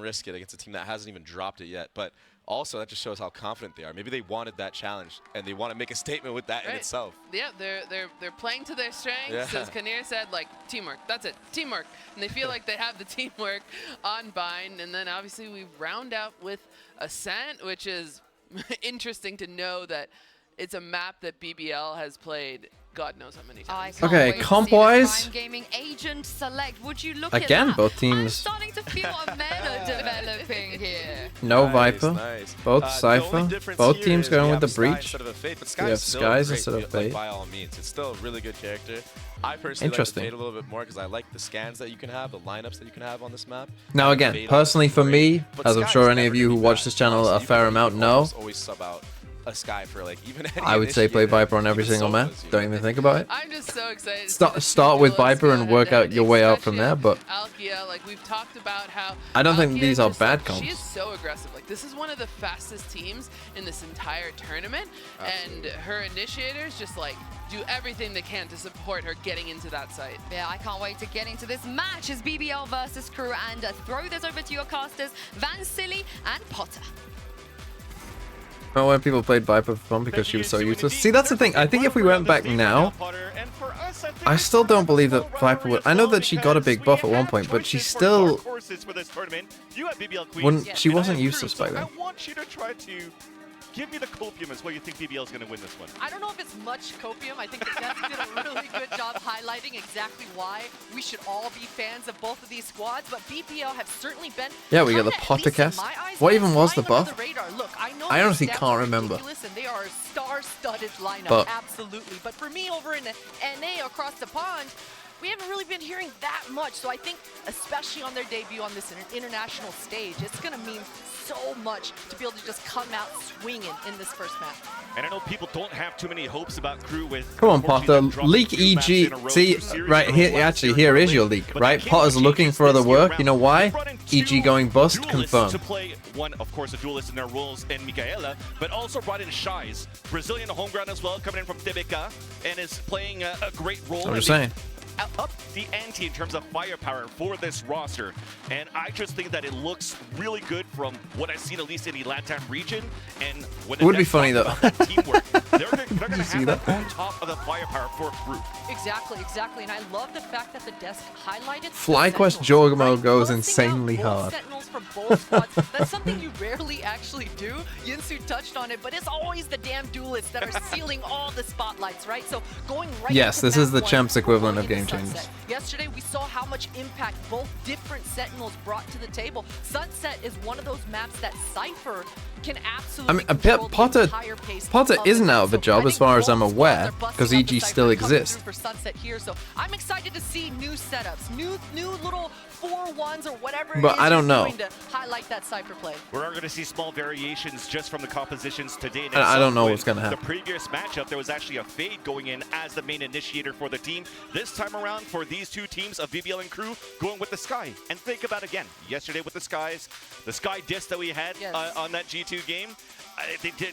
[SPEAKER 8] risk it against a team that hasn't even dropped it yet? But also, that just shows how confident they are. Maybe they wanted that challenge, and they want to make a statement with that in itself.
[SPEAKER 7] Yeah, they're playing to their strengths.
[SPEAKER 8] Yeah.
[SPEAKER 7] As Kinnear said, like, teamwork. That's it, teamwork. And they feel like they have the teamwork on bind. And then obviously we round out with Ascent, which is interesting to know that it's a map that BBL has played God knows how many times.
[SPEAKER 3] Okay, comp-wise,
[SPEAKER 6] Gaming agent select. Would you look
[SPEAKER 3] again,
[SPEAKER 6] at that?
[SPEAKER 3] both teams.
[SPEAKER 6] Starting to feel a meta developing here.
[SPEAKER 3] No
[SPEAKER 8] Nice,
[SPEAKER 3] Viper,
[SPEAKER 8] nice.
[SPEAKER 3] both
[SPEAKER 8] The
[SPEAKER 3] Cypher,
[SPEAKER 8] only difference
[SPEAKER 3] both
[SPEAKER 8] here
[SPEAKER 3] teams
[SPEAKER 8] is
[SPEAKER 3] going
[SPEAKER 8] we
[SPEAKER 3] with the
[SPEAKER 8] have Sky
[SPEAKER 3] Breach.
[SPEAKER 8] instead of a Fate, but
[SPEAKER 3] We
[SPEAKER 8] Sky
[SPEAKER 3] have
[SPEAKER 8] is still
[SPEAKER 3] Skies
[SPEAKER 8] great,
[SPEAKER 3] instead of
[SPEAKER 8] like,
[SPEAKER 3] Fate.
[SPEAKER 8] by all means. It's still a really good character. I personally
[SPEAKER 3] Interesting.
[SPEAKER 8] like the Fate a little bit more because I like the scans that you can have, the lineups that you can have on this map.
[SPEAKER 3] Now
[SPEAKER 8] And
[SPEAKER 3] again,
[SPEAKER 8] Fate
[SPEAKER 3] personally for me,
[SPEAKER 8] But
[SPEAKER 3] as I'm
[SPEAKER 8] Sky
[SPEAKER 3] sure
[SPEAKER 8] is
[SPEAKER 3] any of
[SPEAKER 8] never
[SPEAKER 3] you who
[SPEAKER 8] gonna be
[SPEAKER 3] watch
[SPEAKER 8] bad.
[SPEAKER 3] this channel
[SPEAKER 8] Honestly,
[SPEAKER 3] a
[SPEAKER 8] you
[SPEAKER 3] fair
[SPEAKER 8] can
[SPEAKER 3] amount know,
[SPEAKER 8] almost always sub out a Sky for like even any
[SPEAKER 3] I would say play
[SPEAKER 8] initiator,
[SPEAKER 3] Viper on every
[SPEAKER 8] even
[SPEAKER 3] single map.
[SPEAKER 8] solos, you
[SPEAKER 3] Don't
[SPEAKER 8] know?
[SPEAKER 3] even think about it.
[SPEAKER 7] I'm just so excited.
[SPEAKER 3] Start with Viper and work out your way out from there, but
[SPEAKER 7] Alkia, like we've talked about how
[SPEAKER 3] I don't think
[SPEAKER 7] Alkia
[SPEAKER 3] these are
[SPEAKER 7] just,
[SPEAKER 3] bad
[SPEAKER 7] like,
[SPEAKER 3] comps.
[SPEAKER 7] She is so aggressive. Like this is one of the fastest teams in this entire tournament, and her initiators just like do everything they can to support her getting into that site.
[SPEAKER 6] Yeah, I can't wait to get into this match as BBL versus Crew, and throw this over to your casters, Van Silly and Potter.
[SPEAKER 3] Remember when people played Viper for fun because she was so useless? See, that's the thing. I think if we went back now, I still don't believe that Viper would. I know that she got a big buff at one point, but she still wouldn't. She wasn't useless back then.
[SPEAKER 11] I want you to try to give me the copium as well. You think BBL is going to win this one?
[SPEAKER 22] I don't know if it's much copium. I think the devs did a really good job highlighting exactly why we should all be fans of both of these squads, but BBL have certainly been
[SPEAKER 3] Yeah, we got the
[SPEAKER 22] kinda, at
[SPEAKER 3] Potter
[SPEAKER 22] least in
[SPEAKER 3] cast.
[SPEAKER 22] my eyes,
[SPEAKER 3] What even was the
[SPEAKER 22] flying under
[SPEAKER 3] buff?
[SPEAKER 22] the radar. Look, I know
[SPEAKER 3] I
[SPEAKER 22] their
[SPEAKER 3] honestly
[SPEAKER 22] stats
[SPEAKER 3] can't
[SPEAKER 22] are
[SPEAKER 3] remember.
[SPEAKER 22] ridiculous and they are a star-studded lineup,
[SPEAKER 3] But-
[SPEAKER 22] absolutely. But for me, over in the NA across the pond, we haven't really been hearing that much. So I think, especially on their debut on this international stage, it's going to mean so much to be able to just come out swinging in this first map.
[SPEAKER 11] And I know people don't have too many hopes about Crew with.
[SPEAKER 3] Come on, Potter. Leak EG. See, right here. Actually, here is your leak. Right, Potter's looking for other work. You know why? EG going bust.
[SPEAKER 11] To
[SPEAKER 3] Confirmed.
[SPEAKER 11] play one, of course, a duelist in their roles, and Micaela, but also brought in Shies, Brazilian home ground as well, coming in from TBK, and is playing a great role.
[SPEAKER 3] I'm just saying.
[SPEAKER 11] Up the ante in terms of firepower for this roster, and I just think that it looks really good from what I've seen, at least in the LATAM region. And when
[SPEAKER 3] It would be funny though.
[SPEAKER 11] teamwork, they're going to
[SPEAKER 3] see
[SPEAKER 11] have
[SPEAKER 3] that?
[SPEAKER 11] that on top of the firepower for Crew.
[SPEAKER 22] Exactly, exactly. And I love the fact that the desk highlighted
[SPEAKER 3] FlyQuest Jormo goes insanely hard.
[SPEAKER 22] Sentinels from both squads. That's something you rarely actually do. Yinsu touched on it, but it's always the damn duelists that are stealing all the spotlights, right? So going right
[SPEAKER 3] Yes,
[SPEAKER 22] into
[SPEAKER 3] this is
[SPEAKER 22] map
[SPEAKER 3] the
[SPEAKER 22] one,
[SPEAKER 3] champs equivalent of
[SPEAKER 22] going
[SPEAKER 3] game
[SPEAKER 22] into
[SPEAKER 3] changers.
[SPEAKER 22] Sunset. Yesterday, we saw how much impact both different Sentinels brought to the table. Sunset is one of those maps that Cypher can absolutely
[SPEAKER 3] I mean,
[SPEAKER 22] control the
[SPEAKER 3] Potter
[SPEAKER 22] entire pace
[SPEAKER 3] Potter
[SPEAKER 22] of the
[SPEAKER 3] isn't
[SPEAKER 22] game.
[SPEAKER 3] out of a
[SPEAKER 22] So
[SPEAKER 3] job
[SPEAKER 22] I
[SPEAKER 3] as
[SPEAKER 22] think
[SPEAKER 3] far as I'm
[SPEAKER 22] both
[SPEAKER 3] aware,
[SPEAKER 22] squads are
[SPEAKER 3] because
[SPEAKER 22] busting up the
[SPEAKER 3] EG still
[SPEAKER 22] Cypher coming
[SPEAKER 3] exists.
[SPEAKER 22] through for Sunset here. So I'm excited to see new setups, new little 4-1s or whatever
[SPEAKER 3] But
[SPEAKER 22] it is
[SPEAKER 3] I don't
[SPEAKER 22] you're
[SPEAKER 3] know.
[SPEAKER 22] doing to highlight that Cypher play.
[SPEAKER 11] We're going to see small variations just from the compositions today. And
[SPEAKER 3] I don't know
[SPEAKER 11] with
[SPEAKER 3] what's gonna happen.
[SPEAKER 11] The previous matchup, there was actually a Fade going in as the main initiator for the team. This time around, for these two teams of BBL and Crew, going with the Sky. And think about again, yesterday with the Skies, the Sky disc that we had on that G2 game.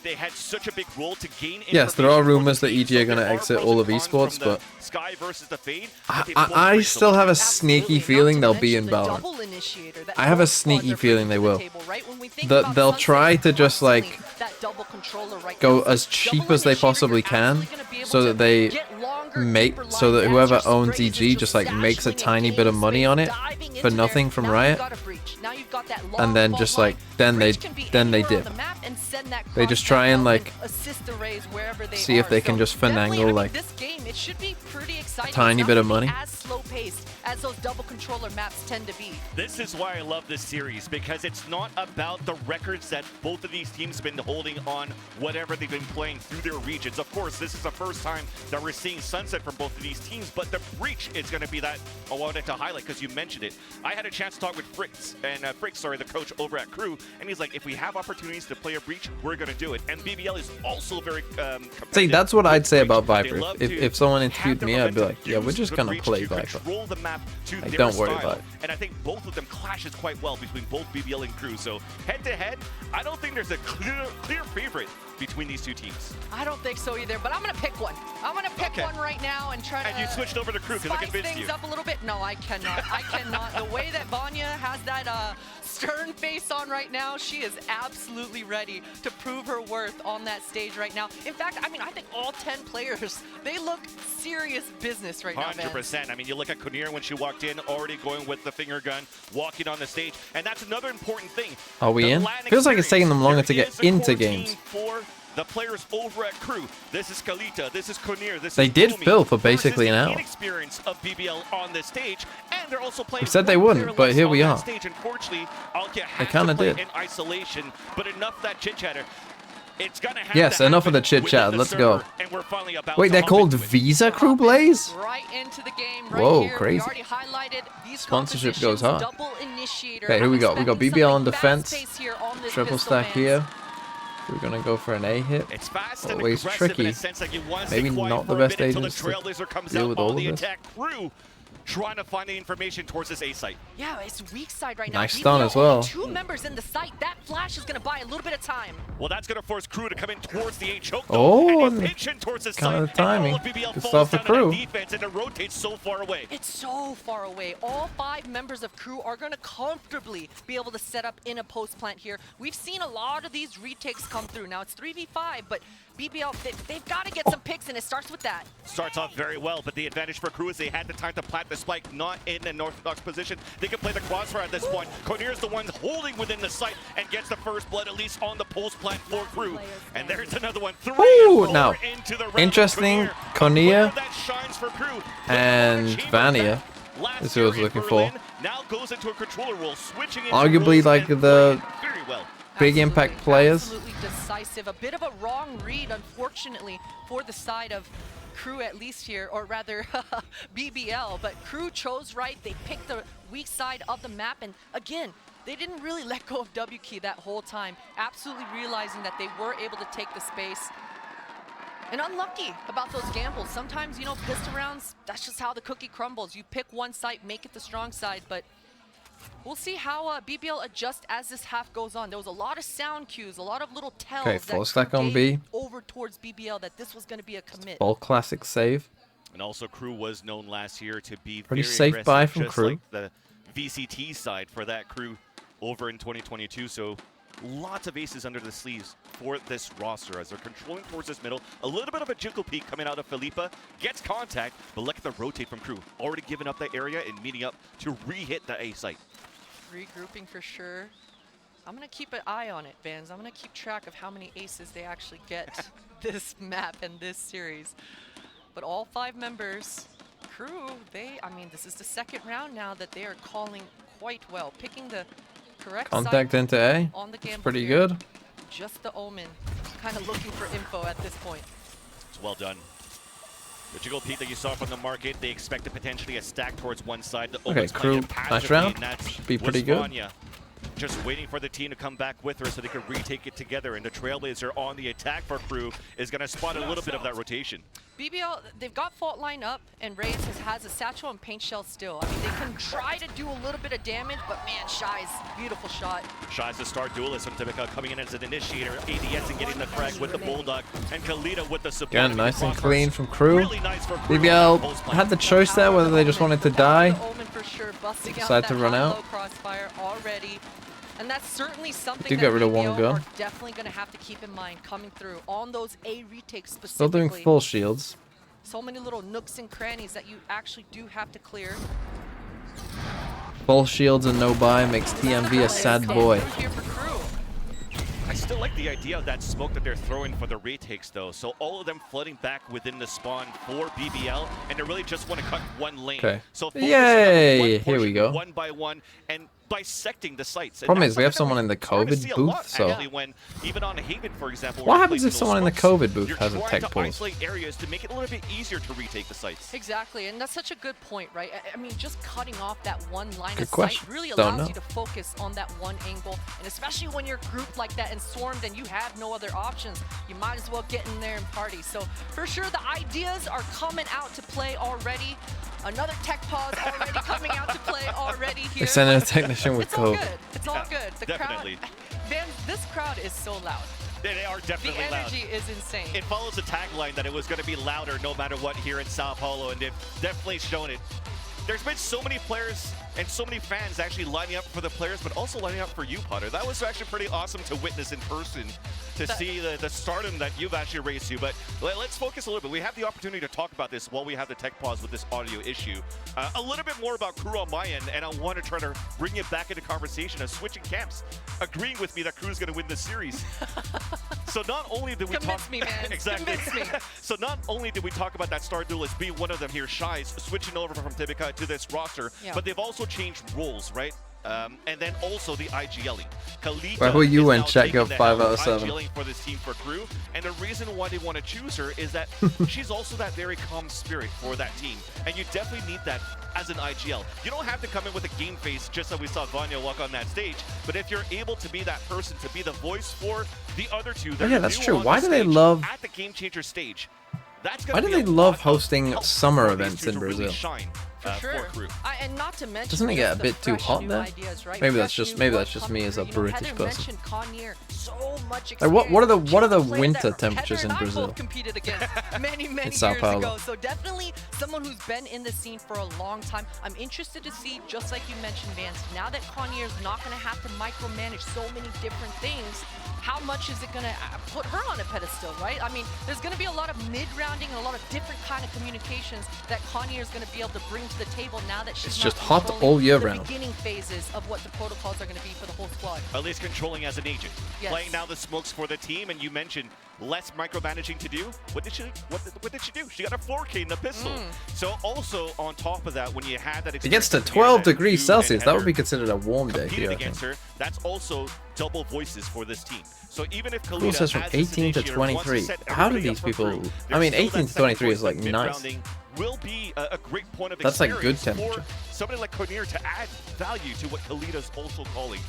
[SPEAKER 11] they had such a big role to gain.
[SPEAKER 3] Yes, there are rumors that EDG are going to exit all of esports, but
[SPEAKER 11] Sky versus the Fade.
[SPEAKER 3] I still have a sneaky feeling they'll be in Valorant. I have a sneaky feeling they will. They'll try to just like go as cheap as they possibly can, so that they so that whoever owns EG just like makes a tiny bit of money on it for nothing from Riot, and then just like then they dip. They just try and like see if they can just finagle like a tiny bit of money.
[SPEAKER 22] As those double controller maps tend to be.
[SPEAKER 11] This is why I love this series, because it's not about the records that both of these teams have been holding on whatever they've been playing through their regions. Of course, this is the first time that we're seeing Sunset from both of these teams, but the Breach is going to be that I wanted to highlight because you mentioned it. I had a chance to talk with Fritz, the coach over at Crew, and he's like, if we have opportunities to play a Breach, we're going to do it. And BBL is also very
[SPEAKER 3] See, that's what I'd say about Viper. If someone interviewed me, I'd be like, yeah, we're just going to play Viper. Like, don't worry about it.
[SPEAKER 11] And I think both of them clashes quite well between both BBL and Crew. So head to head, I don't think there's a clear favorite between these two teams.
[SPEAKER 22] I don't think so either, but I'm going to pick one. I'm going to pick one right now and try to...
[SPEAKER 11] And you switched over to Crew because I convinced
[SPEAKER 22] things
[SPEAKER 11] you.
[SPEAKER 22] up a little bit. No, I cannot. I cannot. The way that Vanya has that stern face on right now, she is absolutely ready to prove her worth on that stage right now. In fact, I mean, I think all 10 players, they look serious business right now,
[SPEAKER 11] 100%. I mean, you look at Kunir when she walked in, already going with the finger gun, walking on the stage, and that's another important thing.
[SPEAKER 3] Are we in? Feels like it's taking them longer to get into games.
[SPEAKER 11] For the players over at Crew, this is Kalita, this is Kunir, this
[SPEAKER 3] They
[SPEAKER 11] is
[SPEAKER 3] did
[SPEAKER 11] Fumi
[SPEAKER 3] fill for basically an
[SPEAKER 11] versus the
[SPEAKER 3] hour.
[SPEAKER 11] inexperience of BBL on this stage, and they're also playing.
[SPEAKER 3] We said they wouldn't, but here we are.
[SPEAKER 11] Stage. Unfortunately, I'll get
[SPEAKER 3] They kind of did.
[SPEAKER 11] in isolation, but enough that chit chatter. It's gonna have
[SPEAKER 3] Yes, enough of the chit chat. Let's go. Wait, they're called Visa Crew Blaze?
[SPEAKER 22] Right into the game right
[SPEAKER 3] Whoa,
[SPEAKER 22] here.
[SPEAKER 3] crazy.
[SPEAKER 22] We already highlighted these
[SPEAKER 3] Sponsorship goes hard.
[SPEAKER 22] double initiator.
[SPEAKER 3] Okay, here we go. We got BBL on defense.
[SPEAKER 22] Here on this
[SPEAKER 3] Triple
[SPEAKER 22] pistol,
[SPEAKER 3] stack
[SPEAKER 22] man.
[SPEAKER 3] here. We're gonna go for an A hit.
[SPEAKER 11] It's fast
[SPEAKER 3] Always
[SPEAKER 11] and aggressive in
[SPEAKER 3] tricky.
[SPEAKER 11] a sense, like you want to
[SPEAKER 3] Maybe
[SPEAKER 11] stay quiet
[SPEAKER 3] not the
[SPEAKER 11] for a
[SPEAKER 3] best
[SPEAKER 11] bit until
[SPEAKER 3] agents
[SPEAKER 11] the
[SPEAKER 3] to
[SPEAKER 11] Trailblazer comes
[SPEAKER 3] deal
[SPEAKER 11] out
[SPEAKER 3] with
[SPEAKER 11] on
[SPEAKER 3] all
[SPEAKER 11] the
[SPEAKER 3] of this.
[SPEAKER 11] attack. Crew trying to find the information towards this A site.
[SPEAKER 22] Yeah, it's weak side right now.
[SPEAKER 3] Nice stun as well.
[SPEAKER 22] 2 members in the site. That flash is going to buy a little bit of time.
[SPEAKER 11] Well, that's going to force Crew to come in towards the A choke.
[SPEAKER 3] Oh,
[SPEAKER 11] and pitch in towards the
[SPEAKER 3] kind
[SPEAKER 11] site,
[SPEAKER 3] of timing.
[SPEAKER 11] and all of BBL
[SPEAKER 3] Good
[SPEAKER 11] falls
[SPEAKER 3] stuff for
[SPEAKER 11] down to that
[SPEAKER 3] Crew.
[SPEAKER 11] defense, and it rotates so far away.
[SPEAKER 22] It's so far away. All 5 members of Crew are going to comfortably be able to set up in a post plant here. We've seen a lot of these retakes come through. Now it's 3v5, but BBL, they've got to get some picks, and it starts with that.
[SPEAKER 11] Starts off very well, but the advantage for Crew is they had the time to plant the spike, not in an orthodox position. They can play the crossfire at this point. Konir's the one holding within the site and gets the first blood, at least on the pulse plant for Crew. And there's another one. 3
[SPEAKER 3] Ooh, now,
[SPEAKER 11] into the round.
[SPEAKER 3] interesting. Konya and Vanya is who I was looking for.
[SPEAKER 11] Now goes into a controller role, switching into
[SPEAKER 3] Arguably
[SPEAKER 11] roles
[SPEAKER 3] like
[SPEAKER 11] and
[SPEAKER 3] the
[SPEAKER 11] very well.
[SPEAKER 3] big impact players.
[SPEAKER 22] Absolutely decisive. A bit of a wrong read, unfortunately, for the side of Crew, at least here, or rather BBL. But Crew chose right. They picked the weak side of the map, and again, they didn't really let go of W key that whole time, absolutely realizing that they were able to take the space. And unlucky about those gambles. Sometimes, you know, pistol rounds, that's just how the cookie crumbles. You pick one side, make it the strong side, but we'll see how BBL adjusts as this half goes on. There was a lot of sound cues, a lot of little tells
[SPEAKER 3] Okay,
[SPEAKER 22] that
[SPEAKER 3] full stack on
[SPEAKER 22] gave
[SPEAKER 3] B.
[SPEAKER 22] over towards BBL that this was going to be a commit.
[SPEAKER 3] All classic save.
[SPEAKER 11] And also Crew was known last year to be
[SPEAKER 3] Pretty
[SPEAKER 11] very
[SPEAKER 3] safe
[SPEAKER 11] aggressive,
[SPEAKER 3] buy from
[SPEAKER 11] just
[SPEAKER 3] Crew.
[SPEAKER 11] like the VCT side for that Crew over in 2022. So lots of aces under the sleeves for this roster as they're controlling towards this middle. A little bit of a jiggle peek coming out of Felipa. Gets contact, but look at the rotate from Crew. Already giving up that area and meeting up to re-hit the A site.
[SPEAKER 22] Regrouping for sure. I'm going to keep an eye on it, Vans. I'm going to keep track of how many aces they actually get this map and this series. But all 5 members, Crew, I mean, this is the 2nd round now that they are calling quite well. Picking the correct
[SPEAKER 3] Contact
[SPEAKER 22] side
[SPEAKER 3] into A.
[SPEAKER 22] on the
[SPEAKER 3] It's
[SPEAKER 22] gamble
[SPEAKER 3] pretty
[SPEAKER 22] here.
[SPEAKER 3] good.
[SPEAKER 22] Just the Omen, kind of looking for info at this point.
[SPEAKER 11] It's well done. The jiggle peek that you saw from the market, they expected potentially a stack towards one side. The
[SPEAKER 3] Okay,
[SPEAKER 11] Omen's
[SPEAKER 3] Crew,
[SPEAKER 11] playing it
[SPEAKER 3] nice
[SPEAKER 11] passively,
[SPEAKER 3] round.
[SPEAKER 11] and that's
[SPEAKER 3] Should be pretty good.
[SPEAKER 11] Vanya. just waiting for the team to come back with her so they can retake it together. And the Trailblazer on the attack for Crew is going to spot a little bit of that rotation.
[SPEAKER 22] BBL, they've got Fault Line up, and Raze has a satchel and paint shell still. I mean, they can try to do a little bit of damage, but man, Shy's beautiful shot.
[SPEAKER 11] Shy's the star duelist from Tibica coming in as an initiator. ADS and getting the frag with the Bulldog, and Kalita with the support.
[SPEAKER 3] Again, nice and clean from Crew. Really nice for Crew. BBL had the choice there whether they just wanted to die. Decided to run out.
[SPEAKER 22] Crossfire already. And that's certainly something
[SPEAKER 3] Do get rid of one gun.
[SPEAKER 22] are definitely going to have to keep in mind coming through on those A retakes specifically.
[SPEAKER 3] Still doing full shields.
[SPEAKER 22] So many little nooks and crannies that you actually do have to clear.
[SPEAKER 3] Full shields and no buy makes TMV a sad boy.
[SPEAKER 11] I still like the idea of that smoke that they're throwing for the retakes, though. So all of them flooding back within the spawn for BBL, and they really just want to cut one lane.
[SPEAKER 3] Okay.
[SPEAKER 11] So
[SPEAKER 3] yay! Here we go.
[SPEAKER 11] One by one, and dissecting the sites.
[SPEAKER 3] Problem is we have someone in the COVID booth, so
[SPEAKER 11] when, even on Haven, for example,
[SPEAKER 3] what happens if someone in the COVID booth has a tech pulse?
[SPEAKER 11] Isolate areas to make it a little bit easier to retake the sites.
[SPEAKER 22] Exactly, and that's such a good point, right? I mean, just cutting off that one line
[SPEAKER 3] Good
[SPEAKER 22] of
[SPEAKER 3] question.
[SPEAKER 22] sight really
[SPEAKER 3] Don't
[SPEAKER 22] allows
[SPEAKER 3] know.
[SPEAKER 22] you to focus on that one angle, and especially when you're grouped like that and swarmed and you have no other options, you might as well get in there and party. So for sure, the ideas are coming out to play already. Another tech pause already coming out to play already here.
[SPEAKER 3] They sent in a technician with COVID.
[SPEAKER 22] It's all good. The
[SPEAKER 11] Definitely.
[SPEAKER 22] crowd, man, this crowd is so loud.
[SPEAKER 11] They are definitely
[SPEAKER 22] The
[SPEAKER 11] loud.
[SPEAKER 22] energy is insane.
[SPEAKER 11] It follows a tagline that it was going to be louder no matter what here in Sao Paulo, and they've definitely shown it. There's been so many players and so many fans actually lining up for the players, but also lining up for you, Potter. That was actually pretty awesome to witness in person, to see the stardom that you've actually raised to. But let's focus a little bit. We have the opportunity to talk about this while we have the tech pause with this audio issue. A little bit more about Crew on my end, and I want to try to bring it back into conversation of switching camps, agreeing with me that Crew's going to win this series. So not only did we
[SPEAKER 22] Convince me, man.
[SPEAKER 11] exactly.
[SPEAKER 22] Convince me.
[SPEAKER 11] So not only did we talk about that star duelist, be one of them here, Shy's switching over from Tibica to this roster, but they've also changed roles, right? And then also the IGLing. Kalita
[SPEAKER 3] Where will you
[SPEAKER 11] is
[SPEAKER 3] and
[SPEAKER 11] now
[SPEAKER 3] check
[SPEAKER 11] taking
[SPEAKER 3] out
[SPEAKER 11] the
[SPEAKER 3] 5
[SPEAKER 11] helm
[SPEAKER 3] out of 7?
[SPEAKER 11] IGLing for this team for Crew, and the reason why they want to choose her is that she's also that very calm spirit for that team, and you definitely need that as an IGL. You don't have to come in with a game face just like we saw Vanya walk on that stage, but if you're able to be that person, to be the voice for the other two,
[SPEAKER 3] Oh, yeah, that's
[SPEAKER 11] new
[SPEAKER 3] true.
[SPEAKER 11] on
[SPEAKER 3] Why
[SPEAKER 11] the
[SPEAKER 3] do they
[SPEAKER 11] stage
[SPEAKER 3] love?
[SPEAKER 11] at the Game Changer stage? That's
[SPEAKER 3] Why do they love hosting summer events in Brazil?
[SPEAKER 22] For sure. And not to mention,
[SPEAKER 3] Doesn't it get a
[SPEAKER 22] the
[SPEAKER 3] bit too
[SPEAKER 22] fresh
[SPEAKER 3] hot
[SPEAKER 22] new
[SPEAKER 3] there?
[SPEAKER 22] ideas, right?
[SPEAKER 3] Maybe that's
[SPEAKER 22] Fresh
[SPEAKER 3] just
[SPEAKER 22] new blood
[SPEAKER 3] me
[SPEAKER 22] coming
[SPEAKER 3] as a
[SPEAKER 22] through. You know,
[SPEAKER 3] British
[SPEAKER 22] Heather
[SPEAKER 3] person.
[SPEAKER 22] mentioned Connier, so much
[SPEAKER 3] Like what are the
[SPEAKER 22] experience. Players
[SPEAKER 3] winter
[SPEAKER 22] that
[SPEAKER 3] temperatures in
[SPEAKER 22] Heather and I
[SPEAKER 3] Brazil?
[SPEAKER 22] both competed against many
[SPEAKER 3] Sao
[SPEAKER 22] years
[SPEAKER 3] Paulo.
[SPEAKER 22] ago. So definitely someone who's been in the scene for a long time. I'm interested to see, just like you mentioned, Vance, now that Connier is not going to have to micromanage so many different things, how much is it going to put her on a pedestal, right? I mean, there's going to be a lot of mid-rounding and a lot of different kind of communications that Connier is going to be able to bring to the table now that she's
[SPEAKER 3] It's
[SPEAKER 22] not
[SPEAKER 3] just hot
[SPEAKER 22] controlling
[SPEAKER 3] all year
[SPEAKER 22] the
[SPEAKER 3] round.
[SPEAKER 22] beginning phases of what the protocols are going to be for the whole squad.
[SPEAKER 11] At least controlling as an agent.
[SPEAKER 22] Yes.
[SPEAKER 11] Playing now the smokes for the team, and you mentioned less micromanaging to do. What did she do? She got a 4K in the pistol. So also on top of that, when you had that
[SPEAKER 3] If it gets to 12 degrees Celsius, that would be considered a warm day here, I think.
[SPEAKER 11] against her, that's also double voices for this team. So even if
[SPEAKER 3] Rule
[SPEAKER 11] Kalita
[SPEAKER 3] says from
[SPEAKER 11] as this
[SPEAKER 3] 18 to
[SPEAKER 11] initiator wants
[SPEAKER 3] 23.
[SPEAKER 11] set
[SPEAKER 3] How do
[SPEAKER 11] everybody
[SPEAKER 3] these
[SPEAKER 11] up for
[SPEAKER 3] people?
[SPEAKER 11] Crew,
[SPEAKER 3] I mean,
[SPEAKER 11] there's
[SPEAKER 3] 18
[SPEAKER 11] still
[SPEAKER 3] to
[SPEAKER 11] that
[SPEAKER 3] 23 is
[SPEAKER 11] second
[SPEAKER 3] like
[SPEAKER 11] voice, that
[SPEAKER 3] nice.
[SPEAKER 11] mid-rounding will be a great point of
[SPEAKER 3] That's like good
[SPEAKER 11] experience
[SPEAKER 3] temperature.
[SPEAKER 11] for somebody like Connier to add value to what Kalita's also calling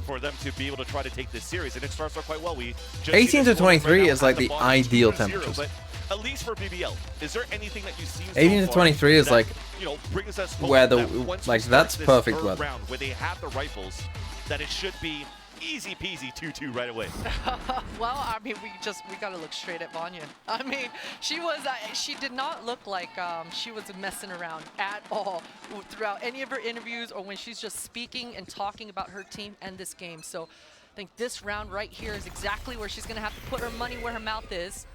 [SPEAKER 11] for them to be able to try to take this series, and it starts off quite well. We just
[SPEAKER 3] 18 to 23 is like the
[SPEAKER 11] bottom,
[SPEAKER 3] ideal
[SPEAKER 11] 2-0,
[SPEAKER 3] temperatures.
[SPEAKER 11] But at least for BBL, is there anything that you've seen
[SPEAKER 3] 18
[SPEAKER 11] so
[SPEAKER 3] to
[SPEAKER 11] far
[SPEAKER 3] 23 is
[SPEAKER 11] that,
[SPEAKER 3] like
[SPEAKER 11] you know, brings us hope
[SPEAKER 3] where the
[SPEAKER 11] that once we
[SPEAKER 3] like
[SPEAKER 11] start
[SPEAKER 3] that's
[SPEAKER 11] this
[SPEAKER 3] perfect
[SPEAKER 11] third
[SPEAKER 3] weather.
[SPEAKER 11] round where they have the rifles, that it should be easy peasy 2-2 right away.
[SPEAKER 22] Well, I mean, we gotta look straight at Vanya. I mean, she did not look like she was messing around at all throughout any of her interviews or when she's just speaking and talking about her team and this game. So I think this round right here is exactly where she's gonna have to put her money where her mouth is.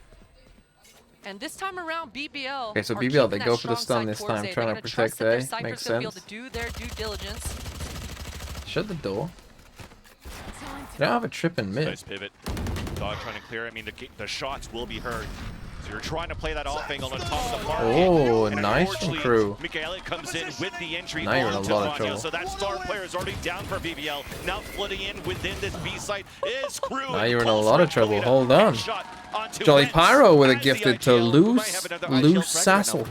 [SPEAKER 22] And this time around, BBL.
[SPEAKER 3] Okay, so
[SPEAKER 22] are
[SPEAKER 3] BBL, they
[SPEAKER 22] keeping
[SPEAKER 3] go
[SPEAKER 22] that
[SPEAKER 3] for the
[SPEAKER 22] strong
[SPEAKER 3] stun
[SPEAKER 22] side
[SPEAKER 3] this
[SPEAKER 22] towards
[SPEAKER 3] time,
[SPEAKER 22] A.
[SPEAKER 3] trying
[SPEAKER 22] They're
[SPEAKER 3] to
[SPEAKER 22] gonna
[SPEAKER 3] protect
[SPEAKER 22] trust that their
[SPEAKER 3] A.
[SPEAKER 22] Cypher's
[SPEAKER 3] Makes
[SPEAKER 22] gonna be able
[SPEAKER 3] sense.
[SPEAKER 22] to do their due diligence.
[SPEAKER 3] Shut the door. You don't have a trip in mid.
[SPEAKER 11] Nice pivot. Dog trying to clear. I mean, the shots will be heard. So you're trying to play that off angle on top of the market.
[SPEAKER 3] Oh,
[SPEAKER 11] And
[SPEAKER 3] nice from
[SPEAKER 11] unfortunately,
[SPEAKER 3] Crew.
[SPEAKER 11] Michaela comes in with the entry
[SPEAKER 3] Now you're in a
[SPEAKER 11] onto
[SPEAKER 3] lot of
[SPEAKER 11] Vanya.
[SPEAKER 3] trouble.
[SPEAKER 11] So that star player is already down for BBL. Now flooding in within this B site is Crew.
[SPEAKER 3] Now you're in a lot of trouble. Hold on. Jolly Pyro with a gifted to Luz Sassel.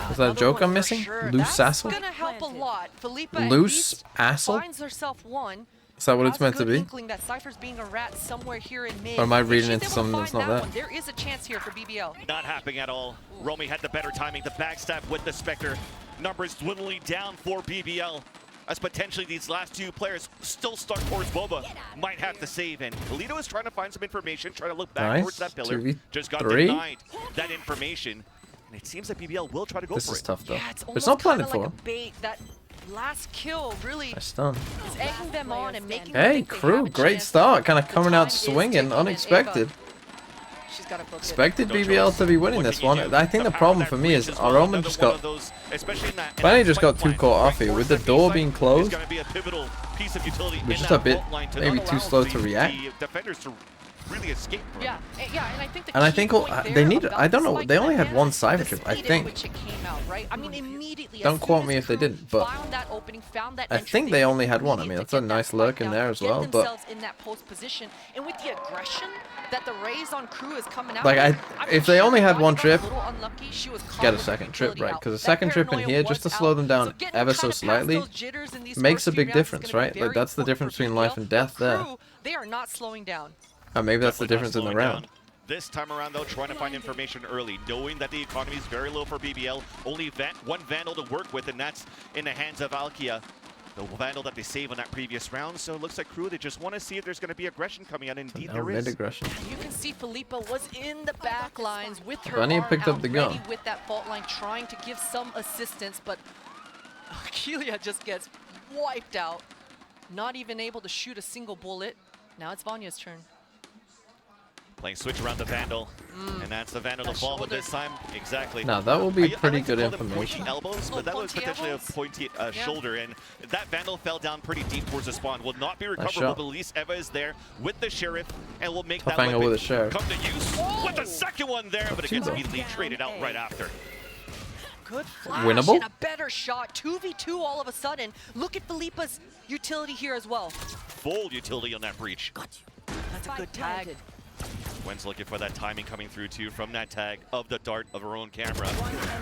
[SPEAKER 3] Is that a joke I'm missing? Luz Sassel?
[SPEAKER 22] That's gonna help a lot. Philippa at
[SPEAKER 3] Loose
[SPEAKER 22] least
[SPEAKER 3] Assel?
[SPEAKER 22] finds herself one.
[SPEAKER 3] Is that what it's meant to be?
[SPEAKER 22] That Cypher's being a rat somewhere here in mid.
[SPEAKER 3] Or am I reading into something that's not there?
[SPEAKER 22] There is a chance here for BBL.
[SPEAKER 11] Not happening at all. Romy had the better timing. The backstab with the Spectre. Numbers dwindling down for BBL. As potentially these last two players still stuck towards Boba. Might have to save. And Kalito is trying to find some information, trying to look back towards that pillar. Just got denied that information. And it seems that BBL will try to go for it.
[SPEAKER 3] This is tough though.
[SPEAKER 22] Yeah,
[SPEAKER 3] it's not planted for.
[SPEAKER 22] Like a bait. That last kill really
[SPEAKER 3] Nice stun.
[SPEAKER 22] is egging them on and making
[SPEAKER 3] Hey, Crew, great start. Kind of coming out swinging, unexpected. Expected BBL to be winning this one. I think the problem for me is our Omen just got... Bunny just got too caught off here. With the door being closed, we're just a bit maybe too slow to react.
[SPEAKER 22] really escape from. Yeah, and I think
[SPEAKER 3] and I think they need. I don't know. They only had one cyber chip, I think. Don't quote me if they didn't, but I think they only had one. I mean, that's a nice lurk in there as well. But
[SPEAKER 22] in that post position, and with the aggression that the raise on Crew is coming out.
[SPEAKER 3] like if they only had one trip, get a second trip, right? Because a second trip in here just to slow them down ever so slightly makes a big difference, right? Like that's the difference between life and death there.
[SPEAKER 22] They are not slowing down.
[SPEAKER 3] Maybe that's the difference in the round.
[SPEAKER 11] This time around, though, trying to find information early, knowing that the economy is very low for BBL. Only one Vandal to work with, and that's in the hands of Alkia. The Vandal that they saved on that previous round. So it looks like Crew, they just want to see if there's going to be aggression coming out. Indeed, there is.
[SPEAKER 3] Aggression.
[SPEAKER 22] You can see Felipa was in the back lines with her
[SPEAKER 3] Bunny
[SPEAKER 22] arm
[SPEAKER 3] picked up the gun.
[SPEAKER 22] ready with that fault line, trying to give some assistance, but Kelia just gets wiped out. Not even able to shoot a single bullet. Now it's Vanya's turn.
[SPEAKER 11] Playing switch around the Vandal, and that's the Vandal to fall, but this time, exactly.
[SPEAKER 3] Now that will be pretty
[SPEAKER 11] like
[SPEAKER 3] good
[SPEAKER 11] to call them
[SPEAKER 3] information.
[SPEAKER 11] Pointy elbows, but that was potentially a pointy shoulder, and that Vandal fell down pretty deep towards the spawn. Will not be recoverable, but at least Eva is there with the Sheriff, and will make
[SPEAKER 3] Tough
[SPEAKER 11] that
[SPEAKER 3] angle
[SPEAKER 11] weapon
[SPEAKER 3] with the Sheriff.
[SPEAKER 11] come to use with the second one there, but it gets immediately traded out right after.
[SPEAKER 22] Good flash
[SPEAKER 3] Winnable?
[SPEAKER 22] and a better shot. 2v2 all of a sudden. Look at Felipa's utility here as well.
[SPEAKER 11] Full utility on that breach.
[SPEAKER 22] That's a good tag.
[SPEAKER 11] Gwen's looking for that timing coming through too from that tag of the dart of her own camera.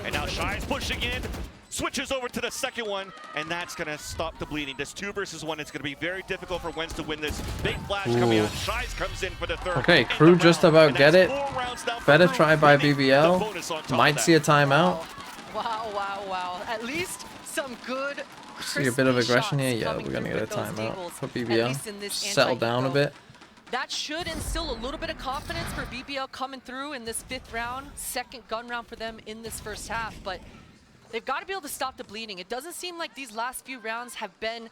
[SPEAKER 11] And now Shy's pushing in, switches over to the second one, and that's gonna stop the bleeding. This 2 versus 1, it's gonna be very difficult for Gwen's to win this. Big flash coming out, Shy's comes in for the third.
[SPEAKER 3] Okay, Crew just about get it. Better try by BBL. Might see a timeout.
[SPEAKER 22] Wow. At least some good
[SPEAKER 3] See a bit of aggression here. Yeah, we're gonna get a timeout for BBL. Settle down a bit.
[SPEAKER 22] That should instill a little bit of confidence for BBL coming through in this 5th round, second gun round for them in this first half, but they've got to be able to stop the bleeding. It doesn't seem like these last few rounds have been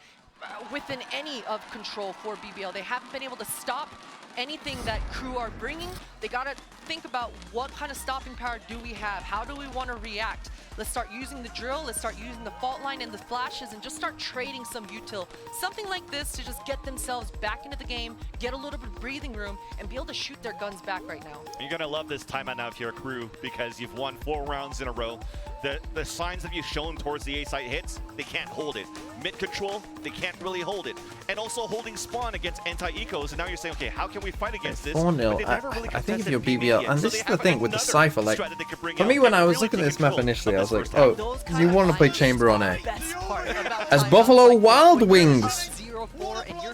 [SPEAKER 22] within any of control for BBL. They haven't been able to stop anything that Crew are bringing. They got to think about what kind of stopping power do we have? How do we want to react? Let's start using the drill, let's start using the fault line and the flashes, and just start trading some util. Something like this to just get themselves back into the game, get a little bit of breathing room, and be able to shoot their guns back right now.
[SPEAKER 11] You're going to love this timeout now if you're a Crew, because you've won 4 rounds in a row. The signs that you've shown towards the A site hits, they can't hold it. Mid control, they can't really hold it. And also holding spawn against anti-ecos, and now you're saying, okay, how can we fight against this?
[SPEAKER 3] 4-0. I think if you're BBL, and this is the thing with the Cypher, like, for me when I was looking at this map initially, I was like, oh, you want to play Chamber on A. As Buffalo Wild Wings!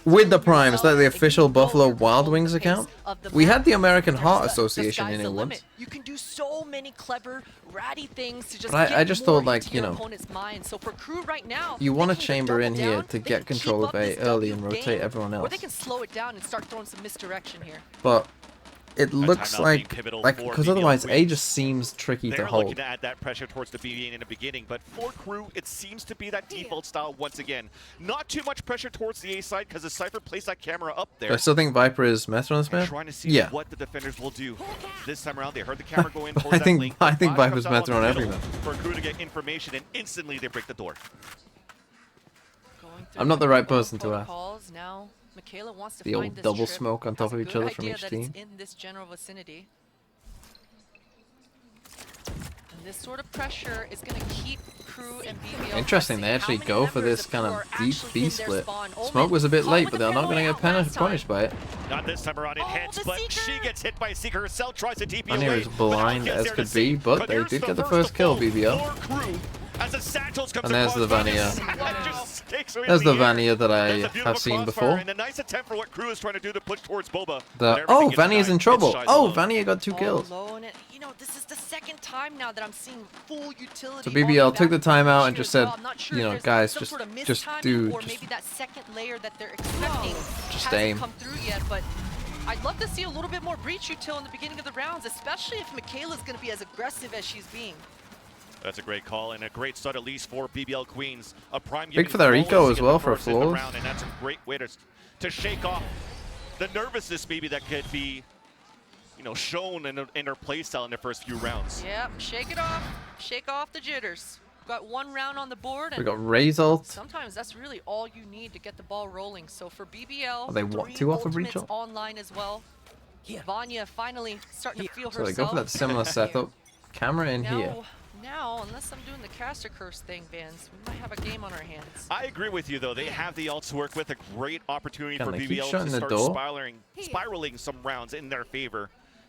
[SPEAKER 3] With the Primes, like the official Buffalo Wild Wings account. We had the American Heart Association in it once.
[SPEAKER 22] You can do so many clever, ratty things to just
[SPEAKER 3] But I just thought, like, you know,
[SPEAKER 22] opponent's mind. So for Crew right now,
[SPEAKER 3] you want to chamber in here to get control of A early and rotate everyone
[SPEAKER 22] or
[SPEAKER 3] else.
[SPEAKER 22] they can slow it down and start throwing some misdirection here.
[SPEAKER 3] But it looks like because otherwise A just seems tricky to
[SPEAKER 11] They're
[SPEAKER 3] hold.
[SPEAKER 11] looking to add that pressure towards the BB in the beginning, but for Crew, it seems to be that default style once again. Not too much pressure towards the A side because the Cypher placed that camera up there.
[SPEAKER 3] I still think Viper is meta on this map.
[SPEAKER 11] Trying to see
[SPEAKER 3] Yeah.
[SPEAKER 11] what the defenders will do. This time around, they heard the camera go in towards
[SPEAKER 3] I think
[SPEAKER 11] that link.
[SPEAKER 3] Viper's
[SPEAKER 11] comes out
[SPEAKER 3] meta
[SPEAKER 11] the
[SPEAKER 3] on every
[SPEAKER 11] middle
[SPEAKER 3] map.
[SPEAKER 11] For Crew to get information, and instantly they break the door.
[SPEAKER 3] I'm not the right person to ask.
[SPEAKER 22] Now, Michaela wants to
[SPEAKER 3] The
[SPEAKER 22] find
[SPEAKER 3] old
[SPEAKER 22] this
[SPEAKER 3] double
[SPEAKER 22] trip.
[SPEAKER 3] smoke on top of
[SPEAKER 22] Has a
[SPEAKER 3] each
[SPEAKER 22] good
[SPEAKER 3] other from
[SPEAKER 22] idea
[SPEAKER 3] each
[SPEAKER 22] that
[SPEAKER 3] team.
[SPEAKER 22] it's in this general vicinity. And this sort of pressure is going to keep Crew and BBL.
[SPEAKER 3] Interesting, they actually go for this kind of deep B split. Smoke was a bit late, but they're not going to get punished by it.
[SPEAKER 11] Not this time around, it hits, but she gets hit by Seeker herself, tries to TP
[SPEAKER 3] Anya
[SPEAKER 11] away.
[SPEAKER 3] is blind as could be, but they did get the first kill, BBL.
[SPEAKER 11] As the satchels comes
[SPEAKER 3] And there's the Vania.
[SPEAKER 11] There's
[SPEAKER 3] the Vania that I have seen before.
[SPEAKER 11] And a nice attempt for what Crew is trying to do to push towards Boba.
[SPEAKER 3] Oh, Vania's in trouble. Oh, Vania got 2 kills.
[SPEAKER 22] Alone, and, you know, this is the second time now that I'm seeing full utility.
[SPEAKER 3] So BBL took the timeout and just said,
[SPEAKER 22] I'm not sure
[SPEAKER 3] you
[SPEAKER 22] if
[SPEAKER 3] know,
[SPEAKER 22] there's
[SPEAKER 3] guys,
[SPEAKER 22] some
[SPEAKER 3] just
[SPEAKER 22] sort of
[SPEAKER 3] do,
[SPEAKER 22] mistiming, or
[SPEAKER 3] just
[SPEAKER 22] maybe that second layer that they're expecting
[SPEAKER 3] Just
[SPEAKER 22] hasn't
[SPEAKER 3] aim.
[SPEAKER 22] come through yet, but I'd love to see a little bit more breach util in the beginning of the rounds, especially if Michaela's going to be as aggressive as she's being.
[SPEAKER 11] That's a great call and a great start, at least for BBL Queens. A prime
[SPEAKER 3] Big for their eco as well for a flawless.
[SPEAKER 11] And that's a great way to shake off the nervousness maybe that could be, you know, shown in her playstyle in the first few rounds.
[SPEAKER 22] Yep, shake off the jitters. Got 1 round on the board. And
[SPEAKER 3] We got Ray's ult.
[SPEAKER 22] sometimes that's really all you need to get the ball rolling. So for BBL,
[SPEAKER 3] Oh, they want
[SPEAKER 22] 3
[SPEAKER 3] 2 off of
[SPEAKER 22] ultimates
[SPEAKER 3] reach ult?
[SPEAKER 22] online as well. Vanya finally starting to feel
[SPEAKER 3] So they
[SPEAKER 22] herself.
[SPEAKER 3] go for that similar setup. Camera in here.
[SPEAKER 22] Now, unless I'm doing the caster curse thing, Vans, we might have a game on our hands.
[SPEAKER 11] I agree with you, though. They have the ult to work with. A great opportunity
[SPEAKER 3] Can
[SPEAKER 11] for
[SPEAKER 3] they keep
[SPEAKER 11] BBL
[SPEAKER 3] shutting
[SPEAKER 11] to
[SPEAKER 3] the
[SPEAKER 11] start
[SPEAKER 3] door?
[SPEAKER 11] spiraling some rounds in their favor.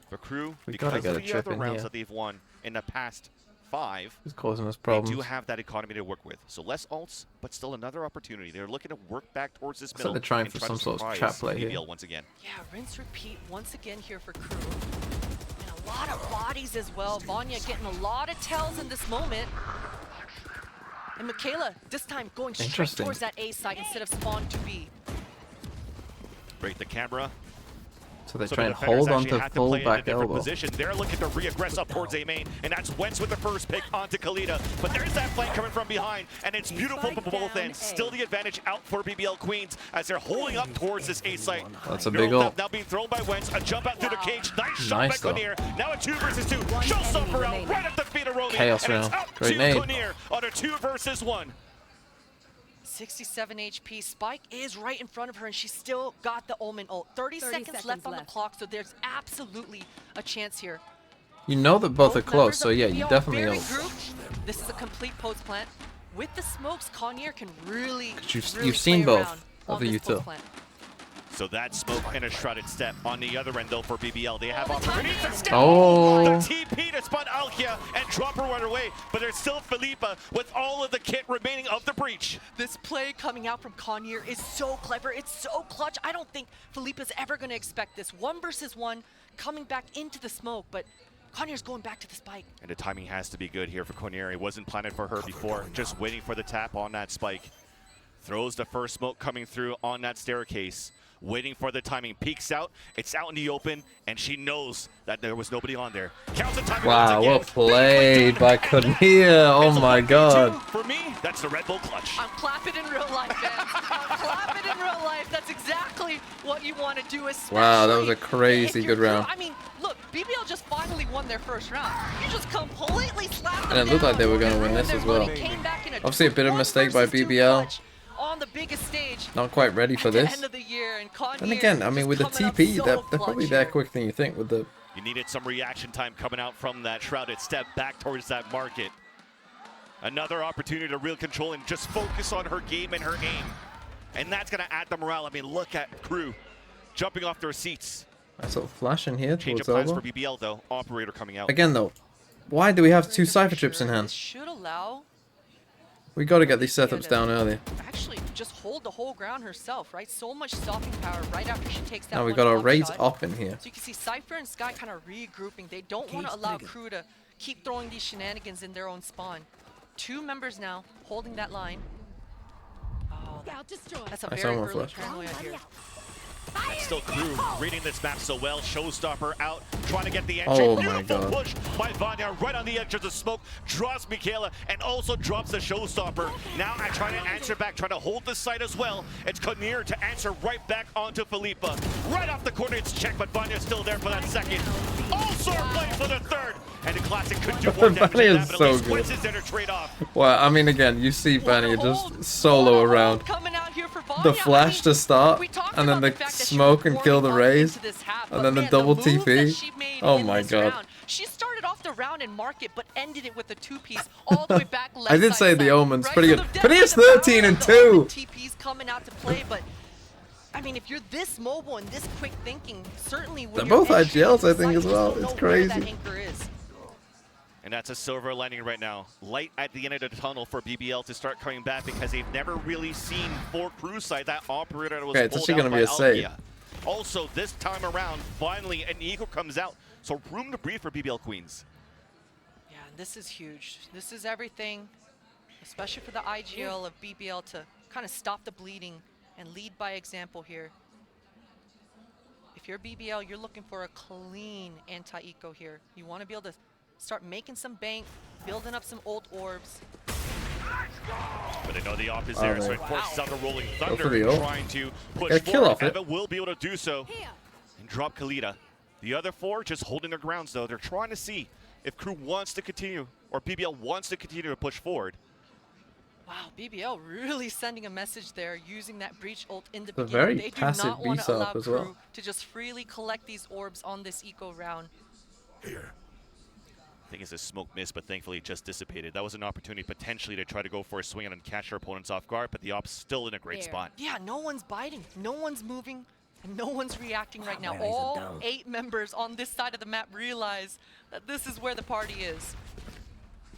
[SPEAKER 11] For Crew,
[SPEAKER 3] We
[SPEAKER 11] because
[SPEAKER 3] gotta
[SPEAKER 11] of
[SPEAKER 3] get a
[SPEAKER 11] the
[SPEAKER 3] chip
[SPEAKER 11] other
[SPEAKER 3] in
[SPEAKER 11] rounds
[SPEAKER 3] here.
[SPEAKER 11] that they've won in the past 5,
[SPEAKER 3] It's causing us
[SPEAKER 11] they
[SPEAKER 3] problems.
[SPEAKER 11] do have that economy to work with. So less ults, but still another opportunity. They're looking to work back towards this
[SPEAKER 3] Looks
[SPEAKER 11] middle.
[SPEAKER 3] like they're trying
[SPEAKER 11] and
[SPEAKER 3] for
[SPEAKER 11] try
[SPEAKER 3] some
[SPEAKER 11] to
[SPEAKER 3] sort of
[SPEAKER 11] surprise
[SPEAKER 3] trap play
[SPEAKER 11] BBL
[SPEAKER 3] here.
[SPEAKER 11] once again.
[SPEAKER 22] Yeah, rinse, repeat once again here for Crew. And a lot of bodies as well. Vanya getting a lot of tells in this moment. And Michaela, this time going straight
[SPEAKER 3] Interesting.
[SPEAKER 22] towards that A site instead of spawn to B.
[SPEAKER 11] Break the camera.
[SPEAKER 3] So they
[SPEAKER 11] So
[SPEAKER 3] try
[SPEAKER 11] the
[SPEAKER 3] and
[SPEAKER 11] defenders
[SPEAKER 3] hold on
[SPEAKER 11] actually
[SPEAKER 3] to
[SPEAKER 11] have
[SPEAKER 3] full
[SPEAKER 11] play it in a
[SPEAKER 3] back
[SPEAKER 11] different
[SPEAKER 3] elbow.
[SPEAKER 11] position. They're looking to re-aggress up towards A main, and that's Wentz with the first pick onto Khalida. But there's that flank coming from behind, and it's beautiful from both ends. Still the advantage out for BBL Queens as they're holding up towards this A site.
[SPEAKER 3] That's a big ult.
[SPEAKER 11] Now being thrown by Wentz, a jump out through the cage. Nice shot
[SPEAKER 3] Nice
[SPEAKER 11] by
[SPEAKER 3] though.
[SPEAKER 11] Konir. Now a 2 versus 2. Showstopper out right at the feet of Romy.
[SPEAKER 3] Chaos
[SPEAKER 11] and it's
[SPEAKER 3] round.
[SPEAKER 11] out
[SPEAKER 3] Great
[SPEAKER 11] to
[SPEAKER 3] nade.
[SPEAKER 11] Konir on a 2 versus 1.
[SPEAKER 22] 67 HP. Spike is right in front of her, and she's still got the Omen ult. 30 seconds left on the clock, so there's absolutely a chance here.
[SPEAKER 3] You know that both are
[SPEAKER 22] Both
[SPEAKER 3] close,
[SPEAKER 22] members
[SPEAKER 3] so
[SPEAKER 22] of
[SPEAKER 3] yeah,
[SPEAKER 22] BBL
[SPEAKER 3] you
[SPEAKER 22] are
[SPEAKER 3] definitely
[SPEAKER 22] very
[SPEAKER 3] ult.
[SPEAKER 22] grouped. This is a complete post plant. With the smokes, Connier can really,
[SPEAKER 3] You've seen
[SPEAKER 22] play
[SPEAKER 3] both
[SPEAKER 22] around
[SPEAKER 3] of
[SPEAKER 22] on
[SPEAKER 3] the
[SPEAKER 22] this post
[SPEAKER 3] util.
[SPEAKER 22] plant.
[SPEAKER 11] So that smoke and a shrouded step on the other end, though, for BBL. They have opportunities to step.
[SPEAKER 3] Oh.
[SPEAKER 11] The TP to spot Alkia and drop her right away, but there's still Philippa with all of the kit remaining of the breach.
[SPEAKER 22] This play coming out from Connier is so clever. It's so clutch. I don't think Philippa's ever going to expect this. 1 versus 1 coming back into the smoke, but Connier's going back to the spike.
[SPEAKER 11] And the timing has to be good here for Konir. It wasn't planted for her before, just waiting for the tap on that spike. Throws the first smoke coming through on that staircase. Waiting for the timing, peeks out, it's out in the open, and she knows that there was nobody on there. Counts the timing
[SPEAKER 3] Wow,
[SPEAKER 11] once
[SPEAKER 3] well
[SPEAKER 11] again.
[SPEAKER 3] played by Konir. Oh my god.
[SPEAKER 11] For me, that's the Red Bull clutch.
[SPEAKER 22] I'm clapping in real life, man. I'm clapping in real life. That's exactly what you want to do, especially
[SPEAKER 3] Wow, that was a
[SPEAKER 22] if
[SPEAKER 3] crazy
[SPEAKER 22] you're
[SPEAKER 3] good round.
[SPEAKER 22] I mean, look, BBL just finally won their first round. You just completely slapped them
[SPEAKER 3] And it looked like they were
[SPEAKER 22] down,
[SPEAKER 3] going to win
[SPEAKER 22] ruined
[SPEAKER 3] this
[SPEAKER 22] their
[SPEAKER 3] as well.
[SPEAKER 22] money, came back in a
[SPEAKER 3] Obviously a bit of a
[SPEAKER 22] 1
[SPEAKER 3] mistake by
[SPEAKER 22] versus 2
[SPEAKER 3] BBL.
[SPEAKER 22] clutch on the biggest stage
[SPEAKER 3] Not quite ready for
[SPEAKER 22] at the
[SPEAKER 3] this.
[SPEAKER 22] end of the year, and Connier
[SPEAKER 3] And again, I mean, with the
[SPEAKER 22] just coming up
[SPEAKER 3] TP,
[SPEAKER 22] so
[SPEAKER 3] they're probably
[SPEAKER 22] clutch
[SPEAKER 3] that
[SPEAKER 22] here.
[SPEAKER 3] quick than you think with the...
[SPEAKER 11] You needed some reaction time coming out from that shrouded step back towards that market. Another opportunity to real control and just focus on her game and her aim. And that's going to add the morale. I mean, look at Crew jumping off their seats.
[SPEAKER 3] Nice little flash in here
[SPEAKER 11] Change
[SPEAKER 3] towards
[SPEAKER 11] of plans
[SPEAKER 3] elbow.
[SPEAKER 11] for BBL, though. Operator coming out.
[SPEAKER 3] Again, though, why do we have 2 Cypher Trips in hand?
[SPEAKER 22] Should allow
[SPEAKER 3] We got to get these setups down early.
[SPEAKER 22] actually just hold the whole ground herself, right? So much stopping power right after she takes that
[SPEAKER 3] Now we
[SPEAKER 22] one
[SPEAKER 3] got our
[SPEAKER 22] block
[SPEAKER 3] raids
[SPEAKER 22] shot.
[SPEAKER 3] up in here.
[SPEAKER 22] So you can see Cypher and Sky kind of regrouping. They don't want to allow Crew to keep throwing these shenanigans in their own spawn. 2 members now holding that line. Oh, that's a
[SPEAKER 3] I saw
[SPEAKER 22] very
[SPEAKER 3] one
[SPEAKER 22] early
[SPEAKER 3] flash.
[SPEAKER 22] paranoia here.
[SPEAKER 11] That's still Crew reading this map so well. Showstopper out, trying to get the entry.
[SPEAKER 3] Oh my
[SPEAKER 11] Beautiful
[SPEAKER 3] god.
[SPEAKER 11] push by Vanya right on the edge of the smoke. Drops Michaela and also drops the Showstopper. Now I'm trying to answer back, trying to hold the site as well. It's Konir to answer right back onto Philippa. Right off the corner, it's checked, but Vanya's still there for that second. Also play for the third. And the classic could do more damage
[SPEAKER 3] Vanya
[SPEAKER 11] than
[SPEAKER 3] is
[SPEAKER 11] that, but
[SPEAKER 3] so
[SPEAKER 11] at least
[SPEAKER 3] good.
[SPEAKER 11] Wentz is there to trade off.
[SPEAKER 3] Well, I mean, again, you see Vanya just solo around.
[SPEAKER 22] Coming out here for Vanya.
[SPEAKER 3] The flash to start,
[SPEAKER 22] we talked
[SPEAKER 3] and then
[SPEAKER 22] about
[SPEAKER 3] the
[SPEAKER 22] fact that she
[SPEAKER 3] smoke
[SPEAKER 22] was
[SPEAKER 3] and kill the
[SPEAKER 22] warming up
[SPEAKER 3] raise,
[SPEAKER 22] into this half,
[SPEAKER 3] and
[SPEAKER 22] but
[SPEAKER 3] then the
[SPEAKER 22] man,
[SPEAKER 3] double
[SPEAKER 22] moves that
[SPEAKER 3] TP.
[SPEAKER 22] she made
[SPEAKER 3] Oh
[SPEAKER 22] in
[SPEAKER 3] my
[SPEAKER 22] this
[SPEAKER 3] god.
[SPEAKER 22] round, she started off the round in market, but ended it with a 2-piece all the way back left
[SPEAKER 3] I did
[SPEAKER 22] side
[SPEAKER 3] say
[SPEAKER 22] side,
[SPEAKER 3] the Omen's
[SPEAKER 22] right?
[SPEAKER 3] pretty
[SPEAKER 22] So
[SPEAKER 3] good.
[SPEAKER 22] the
[SPEAKER 3] But he
[SPEAKER 22] depth
[SPEAKER 3] is
[SPEAKER 22] of the power
[SPEAKER 3] 13 and
[SPEAKER 22] of the Omen
[SPEAKER 3] 2.
[SPEAKER 22] TP's coming out to play, but I mean, if you're this mobile and this quick thinking, certainly when
[SPEAKER 3] They're
[SPEAKER 22] you're
[SPEAKER 3] both
[SPEAKER 22] entering
[SPEAKER 3] IGLs, I
[SPEAKER 22] the
[SPEAKER 3] think,
[SPEAKER 22] site,
[SPEAKER 3] as
[SPEAKER 22] you
[SPEAKER 3] well.
[SPEAKER 22] just don't
[SPEAKER 3] It's
[SPEAKER 22] know where that
[SPEAKER 3] crazy.
[SPEAKER 22] anchor is.
[SPEAKER 11] And that's a silver lining right now. Light at the end of the tunnel for BBL to start coming back because they've never really seen for crew side that operator that was
[SPEAKER 3] Okay, it's
[SPEAKER 11] pulled
[SPEAKER 3] actually
[SPEAKER 11] out
[SPEAKER 3] gonna be
[SPEAKER 11] by
[SPEAKER 3] a save.
[SPEAKER 11] Alkia. Also, this time around, finally, an Eagle comes out. So room to breathe for BBL Queens.
[SPEAKER 22] Yeah, this is huge. This is everything, especially for the IGL of BBL to kind of stop the bleeding and lead by example here. If you're BBL, you're looking for a clean anti-eco here. You want to be able to start making some bank, building up some ult orbs.
[SPEAKER 11] But they know the op is there, so it forces out the Rolling Thunder, trying to push
[SPEAKER 3] Get a kill off
[SPEAKER 11] forward.
[SPEAKER 3] it.
[SPEAKER 11] Eva will be able to do so and drop Kalita. The other four just holding their grounds, though. They're trying to see if crew wants to continue, or BBL wants to continue to push forward.
[SPEAKER 22] Wow, BBL really sending a message there, using that breach ult in the
[SPEAKER 3] It's a
[SPEAKER 22] beginning.
[SPEAKER 3] very
[SPEAKER 22] They do
[SPEAKER 3] passive
[SPEAKER 22] not want to
[SPEAKER 3] B-sub
[SPEAKER 22] allow
[SPEAKER 3] as
[SPEAKER 22] crew
[SPEAKER 3] well.
[SPEAKER 22] to just freely collect these orbs on this eco round.
[SPEAKER 11] I think it's a smoke miss, but thankfully it just dissipated. That was an opportunity potentially to try to go for a swing and catch their opponents off guard, but the op's still in a great spot.
[SPEAKER 22] Yeah, no one's biting, no one's moving, and no one's reacting right now. All 8 members on this side of the map realize that this is where the party is.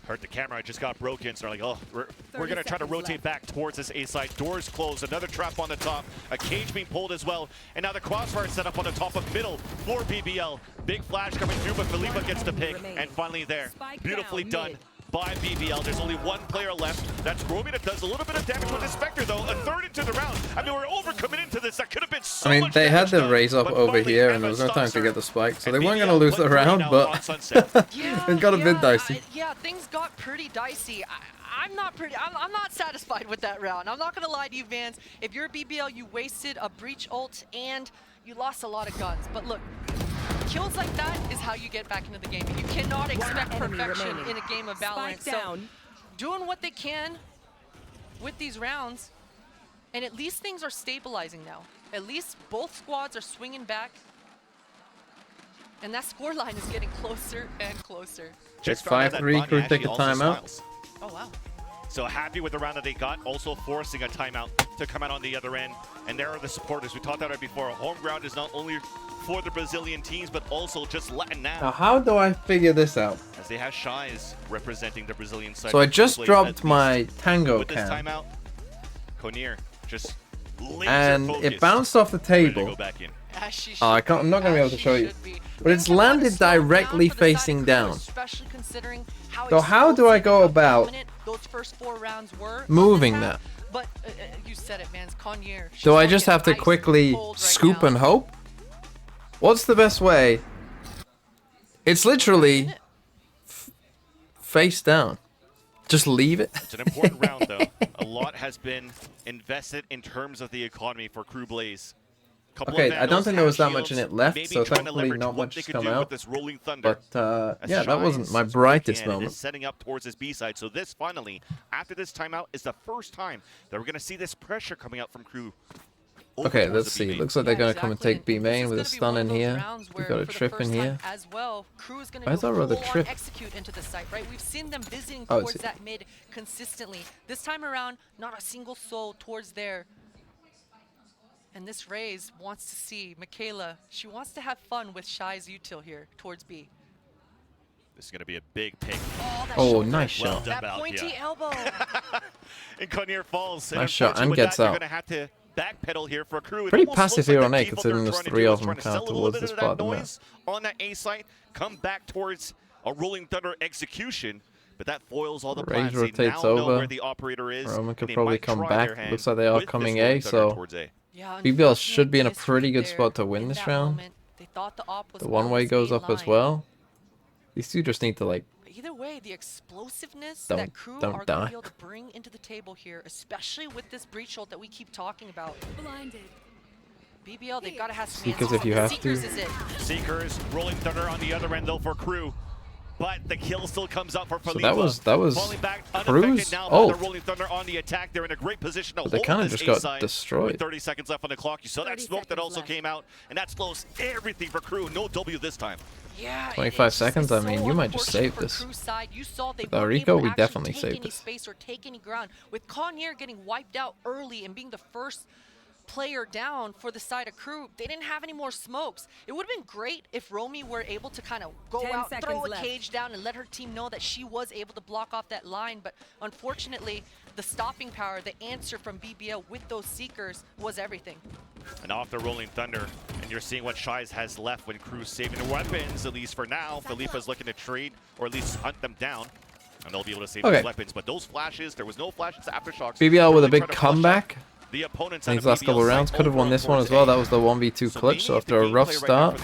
[SPEAKER 11] Heard the camera just got broken, so they're like, oh, we're going to try to rotate back towards this A side. Doors closed, another trap on the top, a cage being pulled as well, and now the crossfire set up on the top of middle for BBL. Big flash coming through, but Felipa gets the pick, and finally there. Beautifully done by BBL. There's only one player left. That's Romy that does a little bit of damage with the Spectre, though. A third into the round. I mean, we're overcommitted into this. That could have been so
[SPEAKER 3] I mean,
[SPEAKER 11] much
[SPEAKER 3] they had
[SPEAKER 11] damage
[SPEAKER 3] the
[SPEAKER 11] done,
[SPEAKER 3] raise up
[SPEAKER 11] but
[SPEAKER 3] over
[SPEAKER 11] finally
[SPEAKER 3] here, and
[SPEAKER 11] Emma
[SPEAKER 3] there was no time
[SPEAKER 11] stops
[SPEAKER 3] to
[SPEAKER 11] her.
[SPEAKER 3] get the spike, so
[SPEAKER 11] And
[SPEAKER 3] they weren't
[SPEAKER 11] BBL
[SPEAKER 3] going to lose the
[SPEAKER 11] went
[SPEAKER 3] round,
[SPEAKER 11] now
[SPEAKER 3] but
[SPEAKER 11] on Sunset.
[SPEAKER 3] it got a bit dicey.
[SPEAKER 22] Yeah, things got pretty dicey. I'm not satisfied with that round. I'm not gonna lie to you, Vans. If you're BBL, you wasted a breach ult and you lost a lot of guns. But look, kills like that is how you get back into the game. You cannot expect perfection in a game of Valorant. So doing what they can with these rounds, and at least things are stabilizing now. At least both squads are swinging back. And that scoreline is getting closer and closer.
[SPEAKER 3] It's 5-3, crew take a timeout.
[SPEAKER 22] Oh, wow.
[SPEAKER 11] So happy with the round that they got, also forcing a timeout to come out on the other end. And there are the supporters. We talked about it before. Home ground is not only for the Brazilian teams, but also just Latin
[SPEAKER 3] Now,
[SPEAKER 11] now.
[SPEAKER 3] how do I figure this out?
[SPEAKER 11] As they have Shies representing the Brazilian side.
[SPEAKER 3] So I just dropped
[SPEAKER 11] At
[SPEAKER 3] my
[SPEAKER 11] least
[SPEAKER 3] tango
[SPEAKER 11] with this
[SPEAKER 3] cam,
[SPEAKER 11] timeout, Konir just laser
[SPEAKER 3] and
[SPEAKER 11] focused,
[SPEAKER 3] it bounced off the
[SPEAKER 11] ready to
[SPEAKER 3] table.
[SPEAKER 11] go back in.
[SPEAKER 3] I can't. I'm not going to be able to show you, but it's landed directly facing down. So how do I go about moving that?
[SPEAKER 22] But you said it, man. Konir.
[SPEAKER 3] Do I just have to quickly scoop and hope? What's the best way? It's literally face down. Just leave it.
[SPEAKER 11] It's an important round, though. A lot has been invested in terms of the economy for Crew Blaze.
[SPEAKER 3] Okay, I don't think there was that much in it left, so thankfully not much has come out. But yeah, that wasn't my brightest moment.
[SPEAKER 11] Setting up towards this B side. So this finally, after this timeout, is the first time that we're going to see this pressure coming out from Crew.
[SPEAKER 3] Okay, let's see. Looks like they're going to come and take B main with a stun in here. We got a trip in here. Where's our other trip?
[SPEAKER 22] Execute into the site, right? We've seen them visiting
[SPEAKER 3] Oh,
[SPEAKER 22] towards that mid consistently. This time around, not a single soul towards there. And this Raze wants to see Michaela. She wants to have fun with Shy's util here towards B.
[SPEAKER 11] This is going to be a big pick.
[SPEAKER 3] Oh, nice shot.
[SPEAKER 22] That pointy elbow.
[SPEAKER 11] And Konir falls.
[SPEAKER 3] Nice shot and gets
[SPEAKER 11] You're
[SPEAKER 3] out.
[SPEAKER 11] going to have to backpedal here for Crew. It
[SPEAKER 3] Pretty
[SPEAKER 11] almost
[SPEAKER 3] passive
[SPEAKER 11] looks
[SPEAKER 3] here
[SPEAKER 11] like
[SPEAKER 3] on
[SPEAKER 11] the
[SPEAKER 3] A,
[SPEAKER 11] default
[SPEAKER 3] considering
[SPEAKER 11] they're
[SPEAKER 3] there's
[SPEAKER 11] trying to
[SPEAKER 3] 3
[SPEAKER 11] do
[SPEAKER 3] of
[SPEAKER 11] is
[SPEAKER 3] them
[SPEAKER 11] trying to
[SPEAKER 3] kind
[SPEAKER 11] sell
[SPEAKER 3] of
[SPEAKER 11] a little
[SPEAKER 3] towards
[SPEAKER 11] bit
[SPEAKER 3] this
[SPEAKER 11] of
[SPEAKER 3] part of
[SPEAKER 11] that
[SPEAKER 3] the map.
[SPEAKER 11] noise on that A site, come back towards a Rolling Thunder execution. But that foils all the
[SPEAKER 3] Raze
[SPEAKER 11] plans. They
[SPEAKER 3] rotates
[SPEAKER 11] now know
[SPEAKER 3] over.
[SPEAKER 11] where the operator is.
[SPEAKER 3] Roman
[SPEAKER 11] and
[SPEAKER 3] could
[SPEAKER 11] they
[SPEAKER 3] probably
[SPEAKER 11] might
[SPEAKER 3] come
[SPEAKER 11] try
[SPEAKER 3] back.
[SPEAKER 11] their hand
[SPEAKER 3] Looks like they are
[SPEAKER 11] with this
[SPEAKER 3] coming
[SPEAKER 11] Rolling
[SPEAKER 3] A,
[SPEAKER 11] Thunder
[SPEAKER 3] so
[SPEAKER 11] towards A.
[SPEAKER 3] BBL should be in a pretty good spot to win this round. The one-way goes up as well. These two just need to, like,
[SPEAKER 22] Either way, the explosiveness
[SPEAKER 3] Don't-
[SPEAKER 22] that Crew
[SPEAKER 3] don't
[SPEAKER 22] are going
[SPEAKER 3] die.
[SPEAKER 22] to be able to bring into the table here, especially with this breach ult that we keep talking about. Blinded. BBL, they've got to have some
[SPEAKER 3] Seekers
[SPEAKER 22] answers.
[SPEAKER 3] if you have
[SPEAKER 22] Seekers
[SPEAKER 3] to.
[SPEAKER 22] is it.
[SPEAKER 11] Seekers, Rolling Thunder on the other end though for Crew. But the kill still comes out for Felipa.
[SPEAKER 3] that was
[SPEAKER 11] Falling back,
[SPEAKER 3] Crew's
[SPEAKER 11] unaffected now by
[SPEAKER 3] ult.
[SPEAKER 11] the Rolling Thunder on the attack. They're in a great position to
[SPEAKER 3] But they
[SPEAKER 11] hold
[SPEAKER 3] kinda
[SPEAKER 11] this
[SPEAKER 3] just
[SPEAKER 11] A
[SPEAKER 3] got
[SPEAKER 11] side
[SPEAKER 3] destroyed.
[SPEAKER 11] With 30 seconds left on the clock. You saw that smoke that also came out, and that slows everything for Crew. No W this time.
[SPEAKER 22] Yeah,
[SPEAKER 3] 25 seconds, I mean, you might just save this. With our Rico, we definitely save this.
[SPEAKER 22] Space or take any ground. With Konir getting wiped out early and being the first player down for the side of Crew. They didn't have any more smokes. It would have been great if Romy were able to kind of go out, throw a cage down, and let her team know that she was able to block off that line. But unfortunately, the stopping power, the answer from BBL with those Seekers was everything.
[SPEAKER 11] And off the Rolling Thunder, and you're seeing what Shies has left when Crew's saving the weapons, at least for now. Philippa's looking to trade, or at least hunt them down. And they'll be able to save those weapons. But those flashes, there was no flashes to Aftershocks.
[SPEAKER 3] BBL with a big comeback.
[SPEAKER 11] The opponents
[SPEAKER 3] in these last couple of rounds could have won this one as well. That was the 1v2 clutch. So after a rough start,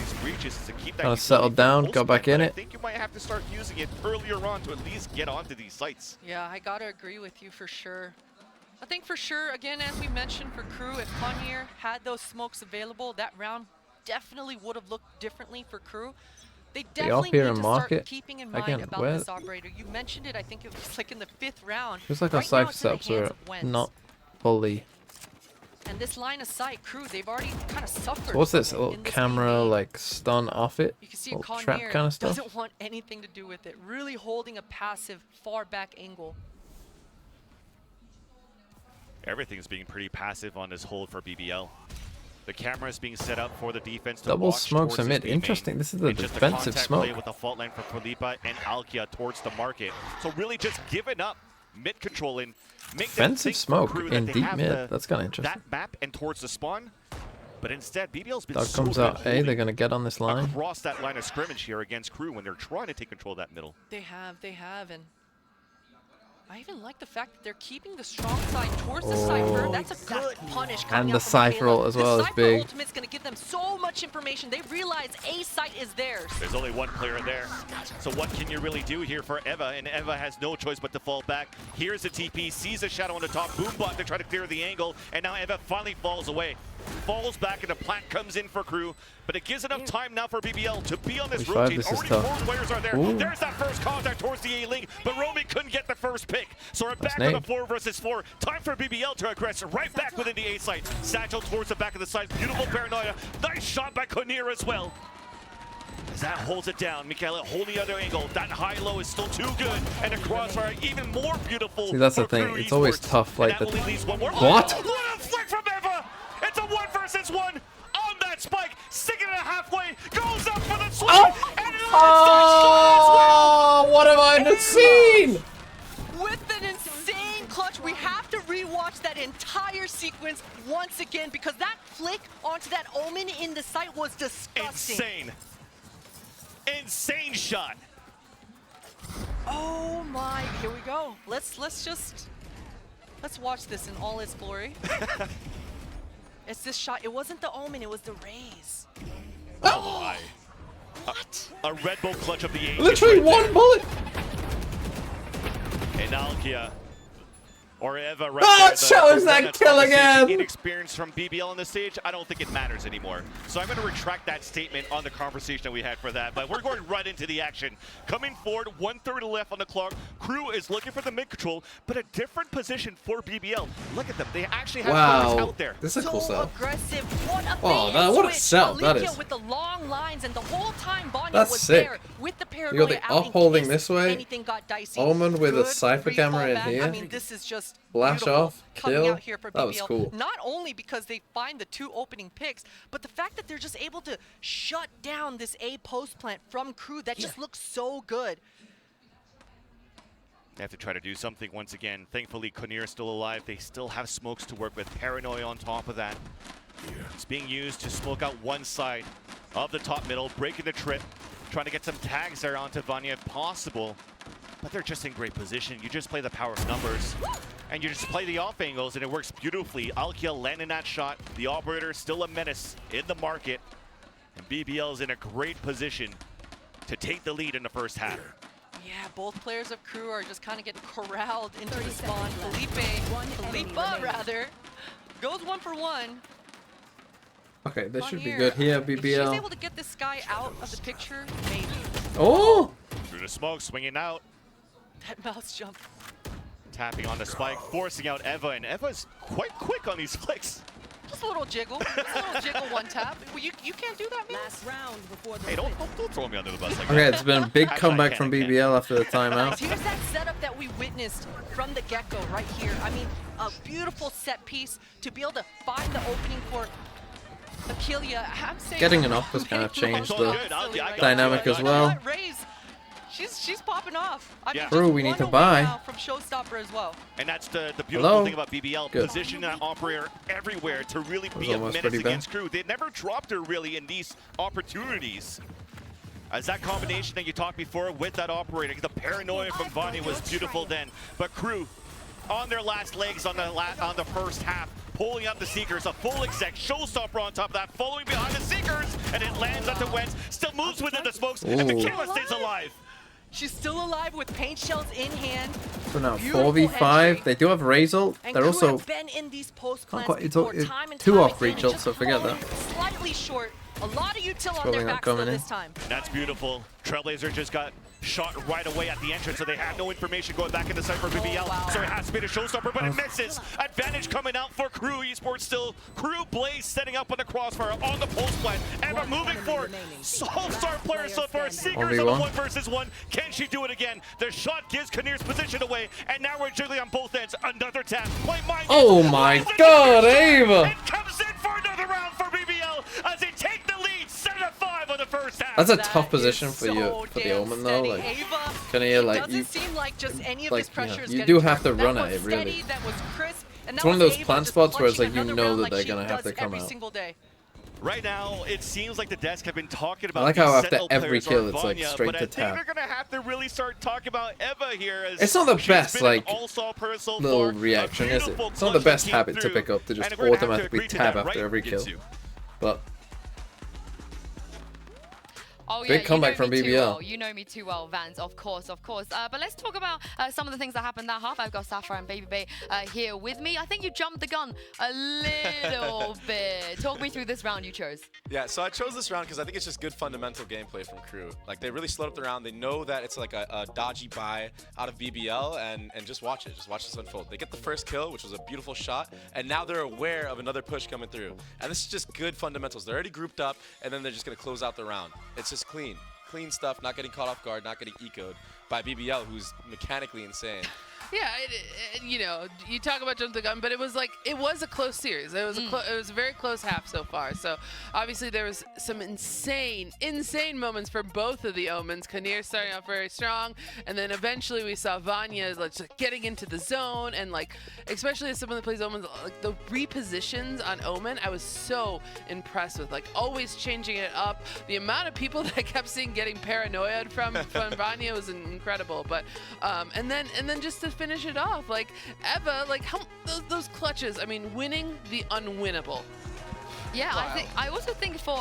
[SPEAKER 3] kind of settled down, got back in it.
[SPEAKER 11] I think you might have to start using it earlier on to at least get onto these sites.
[SPEAKER 22] Yeah, I gotta agree with you for sure. I think for sure, again, as we mentioned for Crew, if Connier had those smokes available, that round definitely would have looked differently for Crew. They definitely need to start keeping in mind about this operator. You mentioned it, I think it was like in the 5th round.
[SPEAKER 3] Feels like our cypher setups were not fully.
[SPEAKER 22] And this line of sight, Crew, they've already kind of suffered.
[SPEAKER 3] So what's this? A little camera like stun off it?
[SPEAKER 22] You can see
[SPEAKER 3] trap kind of stuff.
[SPEAKER 22] Doesn't want anything to do with it. Really holding a passive far back angle.
[SPEAKER 11] Everything's being pretty passive on this hold for BBL. The camera is being set up for the defense to
[SPEAKER 3] double
[SPEAKER 11] watch
[SPEAKER 3] smokes
[SPEAKER 11] towards
[SPEAKER 3] amid.
[SPEAKER 11] this
[SPEAKER 3] Interesting. This is the defensive smoke.
[SPEAKER 11] Play with the fault line for Philippa and Alkia towards the market. So really just giving up mid controlling.
[SPEAKER 3] Defensive smoke in deep mid. That's kind of interesting.
[SPEAKER 11] That map and towards the spawn. But instead, BBL's been
[SPEAKER 3] Dog
[SPEAKER 11] so
[SPEAKER 3] comes
[SPEAKER 11] good
[SPEAKER 3] out A. They're going to get on this line.
[SPEAKER 11] Across that line of scrimmage here against Crew when they're trying to take control of that middle.
[SPEAKER 22] They have, and I even like the fact that they're keeping the strong side towards the Cypher. That's a good punish.
[SPEAKER 3] And the Cypher ult as well is big.
[SPEAKER 22] The Ultimate's going to give them so much information. They realize A site is theirs.
[SPEAKER 11] There's only one player there. So what can you really do here for Eva? And Eva has no choice but to fall back. Here's the TP, sees a shadow on the top. Boombot to try to clear the angle. And now Eva finally falls away. Falls back and the plant comes in for Crew. But it gives enough time now for BBL to be on this rotate. Already 4 players are there.
[SPEAKER 3] Ooh.
[SPEAKER 11] There's that first contact towards the A-Link, but Romy couldn't get the first pick. So we're back on the 4 versus 4. Time for BBL to aggress right back within the A site. Satchel towards the back of the site. Beautiful paranoia. Nice shot by Connier as well. As that holds it down, Michaela holding the other angle. That high-low is still too good, and the crossfire even more beautiful.
[SPEAKER 3] See, that's the thing. It's always tough. Like the
[SPEAKER 11] what?
[SPEAKER 3] What
[SPEAKER 11] A flick from Eva! It's a 1 versus 1 on that spike. Sticking it halfway, goes up for the swing, and it
[SPEAKER 3] oh, what have I just seen?
[SPEAKER 22] With an insane clutch, we have to rewatch that entire sequence once again because that flick onto that Omen in the site was disgusting.
[SPEAKER 11] Insane shot.
[SPEAKER 22] Oh my, here we go. Let's watch this in all its glory. It's this shot. It wasn't the Omen, it was the Raze.
[SPEAKER 11] Oh my. What? A Red Bull clutch of the age.
[SPEAKER 3] Literally one bullet.
[SPEAKER 11] And Alkia. Or Eva
[SPEAKER 3] challenge that kill again!
[SPEAKER 11] Inexperience from BBL on the stage, I don't think it matters anymore. So I'm going to retract that statement on the conversation that we had for that. But we're going right into the action. Coming forward, 1:30 left on the clock. Crew is looking for the mid control, but a different position for BBL. Look at them. They actually have players out there.
[SPEAKER 3] This is a cool setup.
[SPEAKER 22] Aggressive. What a
[SPEAKER 3] what a setup that is.
[SPEAKER 22] With the long lines and the whole time Vanya
[SPEAKER 3] That's
[SPEAKER 22] was
[SPEAKER 3] sick.
[SPEAKER 22] there with the
[SPEAKER 3] You got the up holding this way.
[SPEAKER 22] Anything got dicey.
[SPEAKER 3] Omen with a Cypher camera in here.
[SPEAKER 22] I mean, this is just
[SPEAKER 3] Flash off,
[SPEAKER 22] coming
[SPEAKER 3] kill.
[SPEAKER 22] out here for
[SPEAKER 3] That
[SPEAKER 22] BBL.
[SPEAKER 3] was cool.
[SPEAKER 22] Not only because they find the 2 opening picks, but the fact that they're just able to shut down this A post plant from Crew that just looks so good.
[SPEAKER 11] They have to try to do something once again. Thankfully, Connier is still alive. They still have smokes to work with. Paranoia on top of that. It's being used to smoke out one side of the top middle, breaking the trip, trying to get some tags there onto Vanya if possible. But they're just in great position. You just play the power of numbers, and you just play the off angles, and it works beautifully. Alkia landing that shot. The operator is still a menace in the market, and BBL is in a great position to take the lead in the first half.
[SPEAKER 22] Yeah, both players of Crew are just kind of getting corralled into the spawn. Philippa rather, goes 1 for 1.
[SPEAKER 3] Okay, this should be good here, BBL.
[SPEAKER 22] If she's able to get this guy out of the picture, maybe.
[SPEAKER 3] Oh!
[SPEAKER 11] Through the smoke, swinging out.
[SPEAKER 22] That mouse jump.
[SPEAKER 11] Tapping on the spike, forcing out Eva, and Eva's quite quick on these flicks.
[SPEAKER 22] Just a little jiggle. Just a little jiggle one tap. Well, you can't do that, man.
[SPEAKER 9] Last round before the
[SPEAKER 11] Hey, don't throw me under the bus like
[SPEAKER 3] Okay,
[SPEAKER 11] that.
[SPEAKER 3] it's been a big comeback from BBL after the timeout.
[SPEAKER 22] Here's that setup that we witnessed from the get-go right here. I mean, a beautiful set piece to be able to find the opening for Akelia.
[SPEAKER 3] Getting an off has kind of changed the dynamic as well.
[SPEAKER 22] She's popping off. I mean,
[SPEAKER 3] Crew, we need to buy.
[SPEAKER 22] From Showstopper as well.
[SPEAKER 11] And that's the beautiful thing about BBL, positioning that operator everywhere to really be a menace against Crew. They never dropped her really in these opportunities. As that combination that you talked before with that operator, the paranoia from Vanya was beautiful then. But Crew, on their last legs on the first half, pulling up the Seekers, a full exec, Showstopper on top of that, following behind the Seekers, and it lands onto Wentz, still moves within the smokes, and Michaela stays alive.
[SPEAKER 22] She's still alive with paint shells in hand.
[SPEAKER 3] So now 4v5. They do have Razor. They're also
[SPEAKER 22] been in these post clans
[SPEAKER 3] it's two off reach ult, so forget that.
[SPEAKER 22] Slightly short. A lot of util on
[SPEAKER 3] Probably
[SPEAKER 22] their
[SPEAKER 3] not
[SPEAKER 22] back still
[SPEAKER 3] coming in.
[SPEAKER 22] this time.
[SPEAKER 11] And that's beautiful. Trailblazer just got shot right away at the entrance, so they had no information going back into site for BBL. So it has to be the Showstopper, but it misses. Advantage coming out for Crew Esports still. Crew Blaze setting up on the crossfire on the post plan. Emma moving forward. All-star player so far. Seekers on the 1 versus 1. Can she do it again? The shot gives Kinnear's position away, and now we're jiggling on both ends. Another tap. Play mind.
[SPEAKER 3] Oh my god, Ava!
[SPEAKER 11] It comes in for another round for BBL as they take the lead. 7-5 on the first half.
[SPEAKER 3] That's a tough position for you, for the Omen though. Like, Kinnear, like you, you do have to run at it really. It's one of those plant spots where it's like you know that they're gonna have to come out.
[SPEAKER 11] Right now, it seems like the desk have been talking about.
[SPEAKER 3] I like how after every kill, it's like straight to tap.
[SPEAKER 11] They're gonna have to really start talking about Eva here. As
[SPEAKER 3] it's not the best like little reaction, is it? It's not the best habit to pick up to just automatically tab after every kill, but.
[SPEAKER 6] Oh, yeah,
[SPEAKER 3] big comeback from BBL.
[SPEAKER 6] Well. You know me too well, Vans, of course, of course. But let's talk about some of the things that happened that half. I've got Sapphire and Baby Bay here with me. I think you jumped the gun a little bit. Talk me through this round you chose.
[SPEAKER 8] Yeah, so I chose this round because I think it's just good fundamental gameplay from Crew. Like, they really slowed up the round. They know that it's like a dodgy buy out of BBL, and just watch it. Just watch this unfold. They get the first kill, which was a beautiful shot, and now they're aware of another push coming through. And this is just good fundamentals. They're already grouped up, and then they're just going to close out the round. It's just clean stuff, not getting caught off guard, not getting ecoed by BBL, who's mechanically insane.
[SPEAKER 7] Yeah, you know, you talk about jump the gun, but it was a close series. It was it was a very close half so far. So obviously there was some insane moments for both of the Omens. Kinnear starting off very strong, and then eventually we saw Vanya like just getting into the zone, and like especially as someone that plays Omens, like the repositions on Omen, I was so impressed with. Like always changing it up. The amount of people that I kept seeing getting paranoid from Vanya was incredible. But and then just to finish it off, like Eva, like those clutches. I mean, winning the unwinnable.
[SPEAKER 6] Yeah, I also think for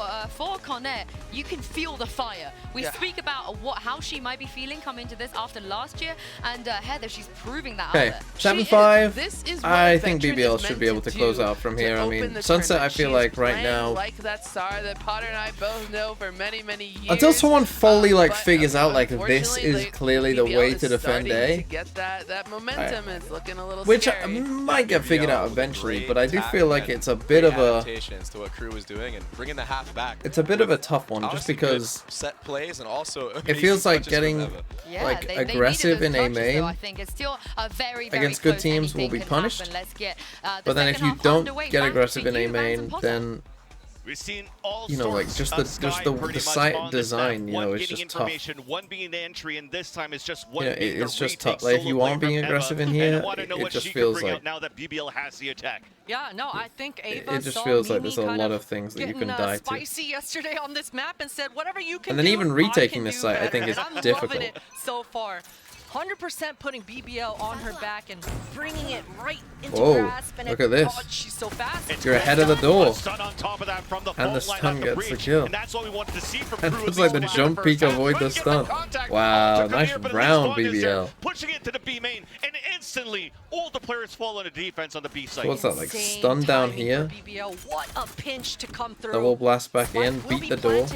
[SPEAKER 6] Cornet, you can feel the fire. We speak about how she might be feeling coming into this after last year, and Heather, she's proving that out there.
[SPEAKER 3] 7-5. I think BBL should be able to close out from here. I mean, Sunset, I feel like right now,
[SPEAKER 7] like that star that Potter and I both know for many years.
[SPEAKER 3] Until someone fully like figures out like this is clearly the way to defend A.
[SPEAKER 7] To get that momentum is looking a little
[SPEAKER 3] which
[SPEAKER 7] scary.
[SPEAKER 3] might get figured out eventually, but I do feel like it's a bit of a.
[SPEAKER 8] What Crew was doing and bringing the half back.
[SPEAKER 3] It's a bit of a tough one, just because
[SPEAKER 8] set plays and also
[SPEAKER 3] it feels like getting like aggressive in A main against good teams will be punished. But then if you don't get aggressive in A main, then
[SPEAKER 11] we've seen all
[SPEAKER 3] you know, like just the site design, you know, it's just tough.
[SPEAKER 11] One being the entry, and this time it's just
[SPEAKER 3] one. It's just tough. Like if you aren't being aggressive in here, it just feels like.
[SPEAKER 11] Now that BBL has the attack.
[SPEAKER 22] Yeah, no, I think Ava
[SPEAKER 3] it just feels like there's a lot of things that you can die to.
[SPEAKER 22] Spicy yesterday on this map and said whatever you can.
[SPEAKER 3] And then even retaking this site, I think is difficult.
[SPEAKER 22] Loving it so far. 100% putting BBL on her back and bringing it right into grasp. And
[SPEAKER 3] look at this.
[SPEAKER 22] God, she's so fast.
[SPEAKER 3] You're ahead of the door.
[SPEAKER 11] And
[SPEAKER 3] the stun gets the kill.
[SPEAKER 11] And that's what we wanted to see from
[SPEAKER 3] and it's like the jump peek avoid the stun. Wow, nice round, BBL.
[SPEAKER 11] Pushing it to the B main, and instantly all the players fall on the defense on the B side.
[SPEAKER 3] So what's that, like stun down here?
[SPEAKER 22] BBL, what a pinch to come through.
[SPEAKER 3] Double blast back in, beat the door.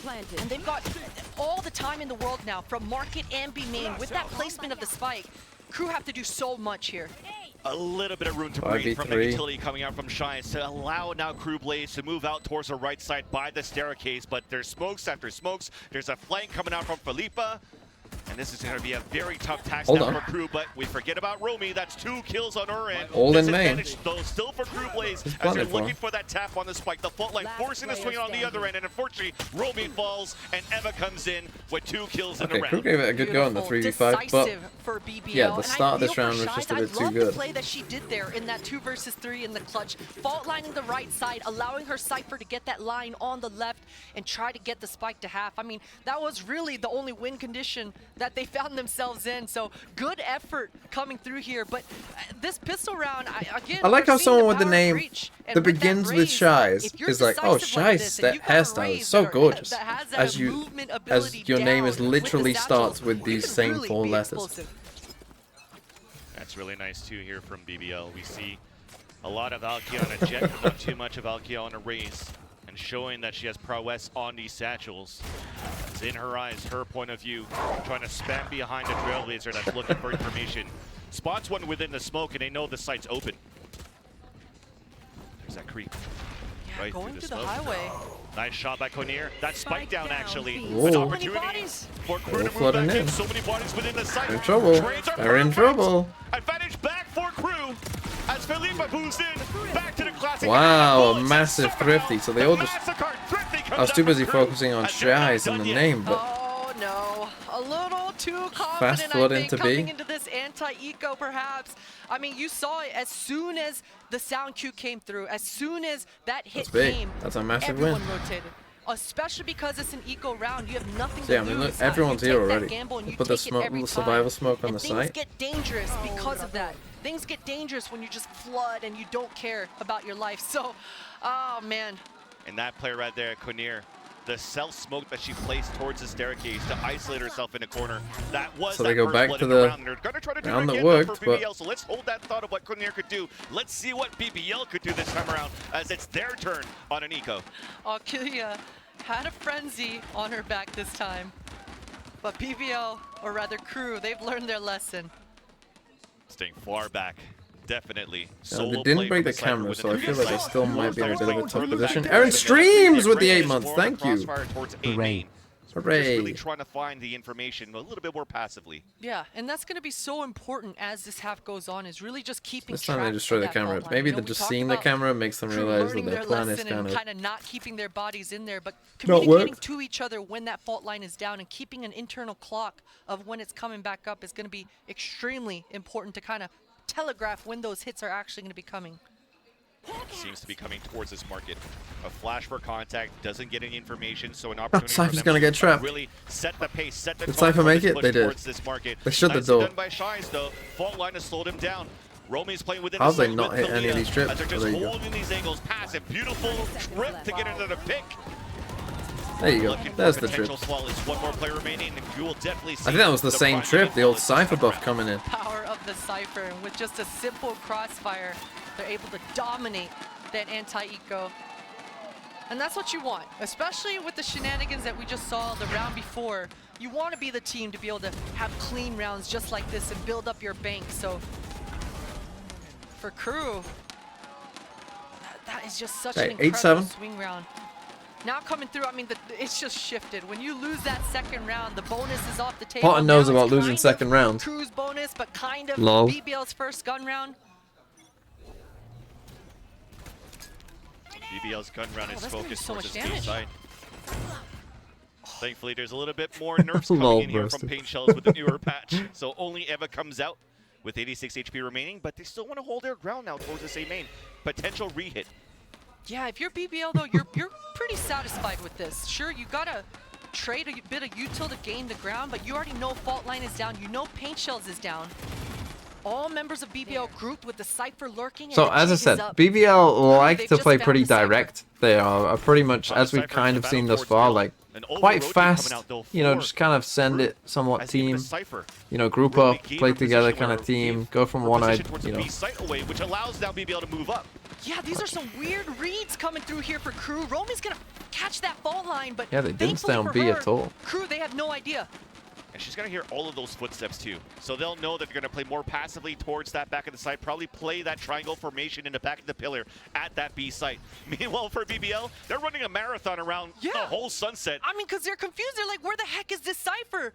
[SPEAKER 22] Planted. And they've got all the time in the world now from market and B main with that placement of the spike. Crew have to do so much here.
[SPEAKER 11] A little bit of room to breathe from the utility coming out from Shines to allow now Crew Blaze to move out towards the right side by the staircase, but there's smokes after smokes. There's a flank coming out from Felipa. And this is going to be a very tough task
[SPEAKER 3] Hold
[SPEAKER 11] now
[SPEAKER 3] on.
[SPEAKER 11] for Crew, but we forget about Romy. That's 2 kills on her end.
[SPEAKER 3] All in main.
[SPEAKER 11] Disadvantage, though, still for Crew Blaze
[SPEAKER 3] He's
[SPEAKER 11] as they're
[SPEAKER 3] blunted for
[SPEAKER 11] looking
[SPEAKER 3] him.
[SPEAKER 11] for that tap on the spike. The fault line forcing the swing on the other end, and unfortunately, Romy falls, and Eva comes in with 2 kills in the
[SPEAKER 3] Okay,
[SPEAKER 11] round.
[SPEAKER 3] Crew gave it a good go in the 3v5, but
[SPEAKER 22] for BBL.
[SPEAKER 3] yeah, the
[SPEAKER 22] And
[SPEAKER 3] start of
[SPEAKER 22] I
[SPEAKER 3] this
[SPEAKER 22] feel
[SPEAKER 3] round
[SPEAKER 22] for
[SPEAKER 3] was just a
[SPEAKER 22] Shai's.
[SPEAKER 3] bit
[SPEAKER 22] I
[SPEAKER 3] too
[SPEAKER 22] love
[SPEAKER 3] good.
[SPEAKER 22] the play that she did there in that 2 versus 3 in the clutch. Fault lining the right side, allowing her Cypher to get that line on the left and try to get the spike to half. I mean, that was really the only win condition that they found themselves in. So good effort coming through here. But this pistol round, again,
[SPEAKER 3] I like how someone with the
[SPEAKER 22] power of
[SPEAKER 3] name
[SPEAKER 22] reach, and
[SPEAKER 3] that
[SPEAKER 22] with that
[SPEAKER 3] begins with
[SPEAKER 22] raise,
[SPEAKER 3] Shies
[SPEAKER 22] if you're
[SPEAKER 3] is like, oh,
[SPEAKER 22] decisive like
[SPEAKER 3] Shies,
[SPEAKER 22] this, and
[SPEAKER 3] that
[SPEAKER 22] you've got a
[SPEAKER 3] hairstyle is
[SPEAKER 22] raise
[SPEAKER 3] so
[SPEAKER 22] that
[SPEAKER 3] gorgeous.
[SPEAKER 22] that has that
[SPEAKER 3] As
[SPEAKER 22] movement
[SPEAKER 3] your
[SPEAKER 22] ability
[SPEAKER 3] name is
[SPEAKER 22] down with the
[SPEAKER 3] literally
[SPEAKER 22] satchels,
[SPEAKER 3] starts with
[SPEAKER 22] you
[SPEAKER 3] these
[SPEAKER 22] can
[SPEAKER 3] same
[SPEAKER 22] really
[SPEAKER 3] 4
[SPEAKER 22] be
[SPEAKER 3] letters.
[SPEAKER 22] explosive.
[SPEAKER 11] That's really nice too here from BBL. We see a lot of Valkyrie on a jet, but not too much of Valkyrie on a raise, and showing that she has prowess on these satchels. It's in her eyes, her point of view, trying to spam behind a Trailblazer that's looking for information. Spots one within the smoke, and they know the site's open. There's that creep.
[SPEAKER 22] Yeah,
[SPEAKER 11] Right
[SPEAKER 22] going
[SPEAKER 11] through
[SPEAKER 22] to the
[SPEAKER 11] smoke.
[SPEAKER 22] highway.
[SPEAKER 11] Nice shot by Konir. That spike down actually.
[SPEAKER 3] Ooh.
[SPEAKER 11] An
[SPEAKER 3] So
[SPEAKER 22] many
[SPEAKER 11] opportunity
[SPEAKER 22] bodies.
[SPEAKER 11] for Crew to move
[SPEAKER 3] flooding
[SPEAKER 11] back in.
[SPEAKER 3] in.
[SPEAKER 11] So many bodies within the site.
[SPEAKER 3] They're in trouble.
[SPEAKER 11] Trades are
[SPEAKER 3] They're in
[SPEAKER 11] perfect.
[SPEAKER 3] trouble.
[SPEAKER 11] Advantage back for Crew as Felipe moves in. Back to the classic.
[SPEAKER 3] Wow, a massive Thrifty. So they all just... I was too busy focusing on Shies and the name, but...
[SPEAKER 22] Oh no, a little too confident,
[SPEAKER 3] Fast
[SPEAKER 22] I
[SPEAKER 3] forward
[SPEAKER 22] think,
[SPEAKER 3] into B.
[SPEAKER 22] coming into this anti-eco perhaps. I mean, you saw it as soon as the sound cue came through, as soon as that hit
[SPEAKER 3] That's big.
[SPEAKER 22] came,
[SPEAKER 3] That's a massive
[SPEAKER 22] everyone
[SPEAKER 3] win.
[SPEAKER 22] rotated. Especially because it's an eco round, you have nothing
[SPEAKER 3] So yeah,
[SPEAKER 22] to
[SPEAKER 3] I mean,
[SPEAKER 22] lose.
[SPEAKER 3] look, everyone's
[SPEAKER 22] You
[SPEAKER 3] here
[SPEAKER 22] take that
[SPEAKER 3] already.
[SPEAKER 22] gamble and
[SPEAKER 3] They
[SPEAKER 22] you
[SPEAKER 3] put the
[SPEAKER 22] take it
[SPEAKER 3] smoke,
[SPEAKER 22] every
[SPEAKER 3] the
[SPEAKER 22] time.
[SPEAKER 3] survival smoke on
[SPEAKER 22] And
[SPEAKER 3] the
[SPEAKER 22] things
[SPEAKER 3] site.
[SPEAKER 22] get dangerous because of that. Things get dangerous when you just flood and you don't care about your life. So, oh man.
[SPEAKER 11] And that player right there, Konir, the self smoke that she placed towards the staircase to isolate herself in a corner. That was
[SPEAKER 3] So
[SPEAKER 11] that
[SPEAKER 3] they go
[SPEAKER 11] first
[SPEAKER 3] back
[SPEAKER 11] blood
[SPEAKER 3] to
[SPEAKER 11] in
[SPEAKER 3] the
[SPEAKER 11] round. They're gonna try to do
[SPEAKER 3] round
[SPEAKER 11] it
[SPEAKER 3] that
[SPEAKER 11] again though
[SPEAKER 3] worked,
[SPEAKER 11] for
[SPEAKER 3] but-
[SPEAKER 11] BBL. So let's hold that thought of what Konir could do. Let's see what BBL could do this time around as it's their turn on an eco.
[SPEAKER 22] Alkilia had a frenzy on her back this time. But BBL, or rather Crew, they've learned their lesson.
[SPEAKER 11] Staying far back. Definitely.
[SPEAKER 3] They
[SPEAKER 11] Solo
[SPEAKER 3] didn't
[SPEAKER 11] play
[SPEAKER 3] break
[SPEAKER 11] from
[SPEAKER 3] the
[SPEAKER 11] Cypher
[SPEAKER 3] camera,
[SPEAKER 11] within
[SPEAKER 3] so I
[SPEAKER 11] the
[SPEAKER 3] feel like they
[SPEAKER 11] site.
[SPEAKER 3] still might be in a bit of a tough position.
[SPEAKER 11] Back.
[SPEAKER 3] Aaron Streams with the 8 months,
[SPEAKER 11] More of a
[SPEAKER 3] thank you.
[SPEAKER 11] crossfire towards A main. Just
[SPEAKER 3] Hooray.
[SPEAKER 11] really trying to find the information a little bit more passively.
[SPEAKER 22] Yeah, and that's going to be so important as this half goes on, is really just keeping
[SPEAKER 3] This time
[SPEAKER 22] track
[SPEAKER 3] they destroy
[SPEAKER 22] of
[SPEAKER 3] the
[SPEAKER 22] that
[SPEAKER 3] camera.
[SPEAKER 22] fault line.
[SPEAKER 3] Maybe
[SPEAKER 22] You know,
[SPEAKER 3] they're
[SPEAKER 22] we
[SPEAKER 3] just
[SPEAKER 22] talked
[SPEAKER 3] seeing the
[SPEAKER 22] about
[SPEAKER 3] camera makes them
[SPEAKER 22] Crew
[SPEAKER 3] realize that
[SPEAKER 22] learning
[SPEAKER 3] their
[SPEAKER 22] their
[SPEAKER 3] plan is
[SPEAKER 22] lesson and
[SPEAKER 3] kind
[SPEAKER 22] kind of not keeping their bodies in there, but
[SPEAKER 3] Not
[SPEAKER 22] communicating
[SPEAKER 3] worked.
[SPEAKER 22] to each other when that fault line is down and keeping an internal clock of when it's coming back up is going to be extremely important to kind of telegraph when those hits are actually going to be coming.
[SPEAKER 11] Seems to be coming towards this market. A flash for contact, doesn't get any information, so an opportunity
[SPEAKER 3] Cypher's
[SPEAKER 11] for them
[SPEAKER 3] gonna get
[SPEAKER 11] to
[SPEAKER 3] trapped.
[SPEAKER 11] really set the pace, set the
[SPEAKER 3] Did
[SPEAKER 11] tone
[SPEAKER 3] Cypher
[SPEAKER 11] for
[SPEAKER 3] make
[SPEAKER 11] this
[SPEAKER 3] it?
[SPEAKER 11] push
[SPEAKER 3] They did.
[SPEAKER 11] towards this market.
[SPEAKER 3] They shut the
[SPEAKER 11] Nicely
[SPEAKER 3] door.
[SPEAKER 11] done by Shies though. Fault line has slowed him down. Romy's playing within
[SPEAKER 3] How'd
[SPEAKER 11] the
[SPEAKER 3] they
[SPEAKER 11] site
[SPEAKER 3] not
[SPEAKER 11] with
[SPEAKER 3] hit any of
[SPEAKER 11] Kalia
[SPEAKER 3] these trips?
[SPEAKER 11] as they're
[SPEAKER 3] Oh,
[SPEAKER 11] just
[SPEAKER 3] there you go.
[SPEAKER 11] holding these angles passive. Beautiful trip to get into the pick.
[SPEAKER 3] There you go.
[SPEAKER 11] Looking
[SPEAKER 3] There's
[SPEAKER 11] for
[SPEAKER 3] the trip.
[SPEAKER 11] potential swallows. One more player remaining. You will definitely see
[SPEAKER 3] I think that was the same
[SPEAKER 11] prime
[SPEAKER 3] trip, the old
[SPEAKER 11] influence
[SPEAKER 3] Cypher buff coming in.
[SPEAKER 22] Power of the Cypher, and with just a simple crossfire, they're able to dominate that anti-eco. And that's what you want, especially with the shenanigans that we just saw the round before. You want to be the team to be able to have clean rounds just like this and build up your bank. So for Crew, that is just such an
[SPEAKER 3] Okay,
[SPEAKER 22] incredible
[SPEAKER 3] 8-7.
[SPEAKER 22] swing round. Now coming through, I mean, it's just shifted. When you lose that second round, the bonus is off the table.
[SPEAKER 3] Potter knows
[SPEAKER 22] Now
[SPEAKER 3] about
[SPEAKER 22] it's
[SPEAKER 3] losing
[SPEAKER 22] kind
[SPEAKER 3] second
[SPEAKER 22] of
[SPEAKER 3] round.
[SPEAKER 22] Crew's bonus, but kind of
[SPEAKER 3] Lol.
[SPEAKER 22] BBL's first gun round.
[SPEAKER 11] BBL's gun round is
[SPEAKER 22] that's gonna be
[SPEAKER 11] focused
[SPEAKER 22] so
[SPEAKER 11] towards
[SPEAKER 22] much
[SPEAKER 11] his B
[SPEAKER 22] damage.
[SPEAKER 11] side. Thankfully, there's a little bit more nerfs coming
[SPEAKER 3] Lol,
[SPEAKER 11] in here
[SPEAKER 3] roasted.
[SPEAKER 11] from Pain Shells with the newer patch. So only Eva comes out with 86 HP remaining, but they still want to hold their ground now towards this A main. Potential re-hit.
[SPEAKER 22] Yeah, if you're BBL though, you're pretty satisfied with this. Sure, you gotta trade a bit of util to gain the ground, but you already know fault line is down. You know Paint Shells is down. All members of BBL grouped with the Cypher lurking. And
[SPEAKER 3] So
[SPEAKER 22] the
[SPEAKER 3] as I
[SPEAKER 22] jig
[SPEAKER 3] said,
[SPEAKER 22] is up.
[SPEAKER 3] BBL like
[SPEAKER 22] They've
[SPEAKER 3] to
[SPEAKER 22] just
[SPEAKER 3] play
[SPEAKER 22] found
[SPEAKER 3] pretty
[SPEAKER 22] the Cypher.
[SPEAKER 3] direct. They are pretty much, as we've kind of seen thus far, like quite fast. You know, just kind of send it somewhat team. You know, group up, play together kind of team. Go from one eye.
[SPEAKER 11] Towards
[SPEAKER 3] You
[SPEAKER 11] the
[SPEAKER 3] know,
[SPEAKER 11] B site away, which allows now BBL to move up.
[SPEAKER 22] Yeah, these are some weird reads coming through here for Crew. Romy's gonna catch that fault line, but
[SPEAKER 3] yeah, they didn't stay on
[SPEAKER 22] thankfully
[SPEAKER 3] B
[SPEAKER 22] for
[SPEAKER 3] at
[SPEAKER 22] her,
[SPEAKER 3] all.
[SPEAKER 22] Crew, they have no idea.
[SPEAKER 11] And she's going to hear all of those footsteps too. So they'll know that they're going to play more passively towards that back of the site, probably play that triangle formation in the back of the pillar at that B site. Meanwhile, for BBL, they're running a marathon around the whole sunset.
[SPEAKER 22] I mean, because they're confused. They're like, where the heck is this Cypher?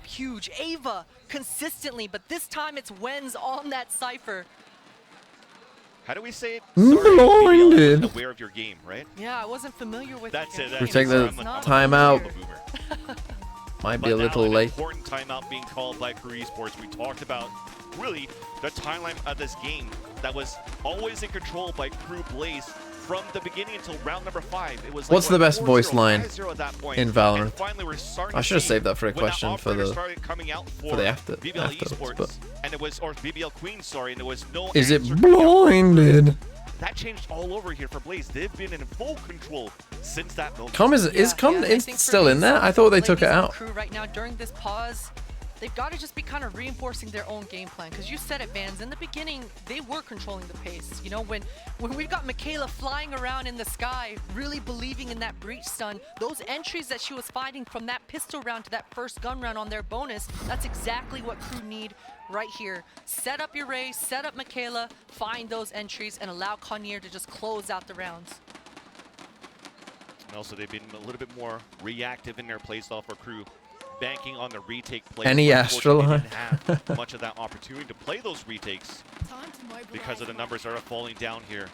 [SPEAKER 10] up huge. Ava consistently, but this time it's Wenz on that Cypher.
[SPEAKER 11] How do we say it?
[SPEAKER 3] Blinded.
[SPEAKER 11] Aware of your game, right?
[SPEAKER 22] Yeah, I wasn't familiar with
[SPEAKER 11] That's it.
[SPEAKER 3] We take the timeout. Might be a
[SPEAKER 11] But
[SPEAKER 3] little
[SPEAKER 11] now an
[SPEAKER 3] late.
[SPEAKER 11] important timeout being called by Crew Esports. We talked about really the timeline of this game that was always in control by Crew Blaze from the beginning until round number 5. It was like,
[SPEAKER 3] What's the best voice line
[SPEAKER 11] 5-0 at that point.
[SPEAKER 3] in Valorant?
[SPEAKER 11] And finally we're starting
[SPEAKER 3] I should have
[SPEAKER 11] to
[SPEAKER 3] saved that for a
[SPEAKER 11] when the
[SPEAKER 3] question for
[SPEAKER 11] operators
[SPEAKER 3] the
[SPEAKER 11] started coming out
[SPEAKER 3] after
[SPEAKER 11] BBL
[SPEAKER 3] afterwards.
[SPEAKER 11] Esports,
[SPEAKER 3] But
[SPEAKER 11] and it was or BBL Queen, sorry, and there was no
[SPEAKER 3] is it
[SPEAKER 11] answer coming out.
[SPEAKER 3] blinded?
[SPEAKER 11] That changed all over here for Blaze. They've been in full control since that moment.
[SPEAKER 3] Com is Com still in there? I thought they took it out.
[SPEAKER 22] Crew right now during this pause, they've got to just be kind of reinforcing their own game plan. Because you said it, Vans, in the beginning, they were controlling the pace. You know, when we've got Michaela flying around in the sky, really believing in that breach stun, those entries that she was finding from that pistol round to that first gun round on their bonus, that's exactly what Crew need right here. Set up your Ray, set up Michaela, find those entries, and allow Connier to just close out the rounds.
[SPEAKER 11] And also, they've been a little bit more reactive in their playstyle for Crew, banking on the retake play.
[SPEAKER 3] Any Astral?
[SPEAKER 11] Didn't have much of that opportunity to play those retakes because of the numbers that are falling down here.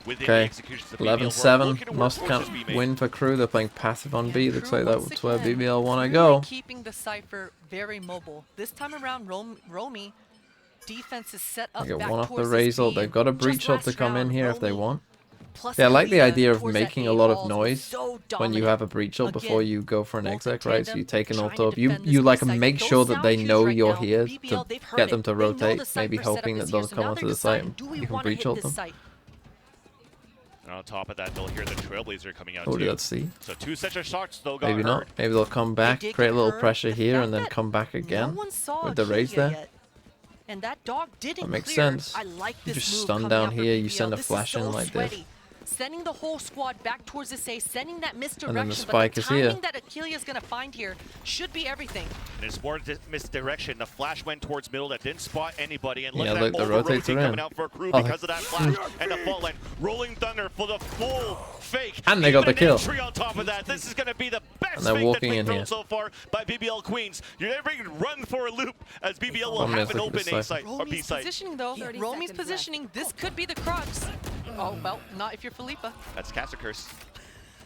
[SPEAKER 11] Within the
[SPEAKER 3] Okay,
[SPEAKER 11] executions of BBL,
[SPEAKER 3] 11-7. Must count win for Crew. They're playing passive on B. Looks like that's where BBL want to go.
[SPEAKER 22] Keeping the Cypher very mobile. This time around, Romy defense is set up
[SPEAKER 3] They get
[SPEAKER 22] back
[SPEAKER 3] one off the
[SPEAKER 22] towards
[SPEAKER 3] raise ult. They've got a breach ult to come in here if they want. Yeah, I like the idea of making a lot of noise when you have a breach ult before you go for an exec, right? So you take an ult up. You like make sure that they know you're here to get them to rotate, maybe hoping that they'll come onto the site and you can breach ult them.
[SPEAKER 11] And on top of that, they'll hear the Trailblazer coming out
[SPEAKER 3] Oh,
[SPEAKER 11] too.
[SPEAKER 3] let's see.
[SPEAKER 11] So 2 sets of shots though got
[SPEAKER 3] Maybe not.
[SPEAKER 11] heard.
[SPEAKER 3] Maybe they'll come back, create a little pressure here, and then come back again with the raise there.
[SPEAKER 22] And that dog didn't
[SPEAKER 3] That makes
[SPEAKER 22] clear.
[SPEAKER 3] sense.
[SPEAKER 22] I like
[SPEAKER 3] You
[SPEAKER 22] this
[SPEAKER 3] just
[SPEAKER 22] move
[SPEAKER 3] stun
[SPEAKER 22] coming
[SPEAKER 3] down
[SPEAKER 22] out from
[SPEAKER 3] here, you
[SPEAKER 22] BBL.
[SPEAKER 3] send a
[SPEAKER 22] This is
[SPEAKER 3] flash in
[SPEAKER 22] so
[SPEAKER 3] like this.
[SPEAKER 22] sweaty. Sending the whole squad back towards this A, sending that misdirection,
[SPEAKER 3] And then the spike
[SPEAKER 22] but the
[SPEAKER 3] is here.
[SPEAKER 22] timing that Achilles gonna find here should be everything.
[SPEAKER 11] And it's more misdirection. The flash went towards middle that didn't spot anybody. And look
[SPEAKER 3] Yeah,
[SPEAKER 11] at
[SPEAKER 3] look,
[SPEAKER 11] that
[SPEAKER 3] the rotates
[SPEAKER 11] over-rotate
[SPEAKER 3] are in.
[SPEAKER 11] coming out for Crew
[SPEAKER 3] Oh,
[SPEAKER 11] because of that flash and the fault line. Rolling Thunder for the full fake.
[SPEAKER 3] And they got
[SPEAKER 11] Even
[SPEAKER 3] the kill.
[SPEAKER 11] an entry on top of that. This is going to be the best
[SPEAKER 3] And they're
[SPEAKER 11] fake
[SPEAKER 3] walking
[SPEAKER 11] that's
[SPEAKER 3] in
[SPEAKER 11] been
[SPEAKER 3] here.
[SPEAKER 11] thrown so far by BBL Queens. You're never even run for a loop as BBL will have an open A site or B
[SPEAKER 22] Romy's
[SPEAKER 11] site.
[SPEAKER 22] positioning though, Romy's positioning, this could be the crux. Oh, well, not if you're Philippa.
[SPEAKER 11] That's Caster Curse.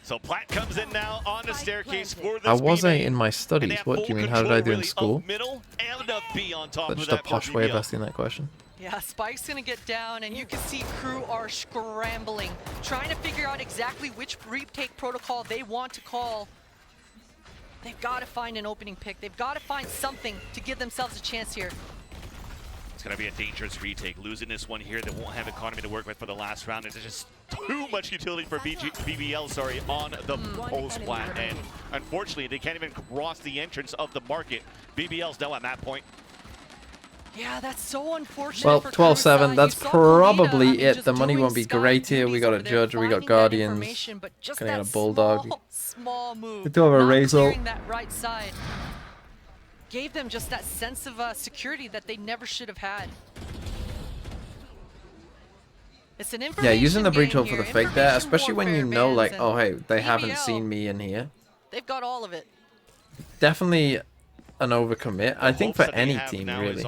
[SPEAKER 11] So Platt comes in now on the staircase for this
[SPEAKER 3] I wasn't
[SPEAKER 11] B-main.
[SPEAKER 3] in my
[SPEAKER 11] And they
[SPEAKER 3] studies.
[SPEAKER 11] have
[SPEAKER 3] What do
[SPEAKER 11] full
[SPEAKER 3] you mean? How did I do in
[SPEAKER 11] control,
[SPEAKER 3] school?
[SPEAKER 11] really, of middle and of B on top
[SPEAKER 3] That's
[SPEAKER 11] of
[SPEAKER 3] just a
[SPEAKER 11] that for
[SPEAKER 3] posh way of
[SPEAKER 11] BBL.
[SPEAKER 3] asking that question.
[SPEAKER 22] Yeah, Spike's gonna get down, and you can see Crew are scrambling, trying to figure out exactly which retake protocol they want to call. They've got to find an opening pick. They've got to find something to give themselves a chance here.
[SPEAKER 11] It's going to be a dangerous retake. Losing this one here, they won't have economy to work with for the last round. There's just too much utility for BBL, on the post plat. And unfortunately, they can't even cross the entrance of the market. BBL's now at that point.
[SPEAKER 22] Yeah, that's so unfortunate.
[SPEAKER 3] Well,
[SPEAKER 22] for
[SPEAKER 3] 12-7. That's
[SPEAKER 22] Crew's side.
[SPEAKER 3] probably it. The money won't be great here. We got a Judge, we got Guardians.
[SPEAKER 22] Just
[SPEAKER 3] Gonna
[SPEAKER 22] that
[SPEAKER 3] get a Bulldog.
[SPEAKER 22] small move.
[SPEAKER 3] We do have a
[SPEAKER 22] not
[SPEAKER 3] raise ult.
[SPEAKER 22] clearing that right side gave them just that sense of security that they never should have had. It's an
[SPEAKER 3] Yeah, using the breach
[SPEAKER 22] game
[SPEAKER 3] ult for the
[SPEAKER 22] here,
[SPEAKER 3] fake there,
[SPEAKER 22] information
[SPEAKER 3] especially when you
[SPEAKER 22] warfare,
[SPEAKER 3] know, like,
[SPEAKER 22] Vans,
[SPEAKER 3] oh, hey, they
[SPEAKER 22] and
[SPEAKER 3] haven't
[SPEAKER 22] BBL,
[SPEAKER 3] seen me in here.
[SPEAKER 22] They've got all of it.
[SPEAKER 3] Definitely an overcommit, I think, for any team, really.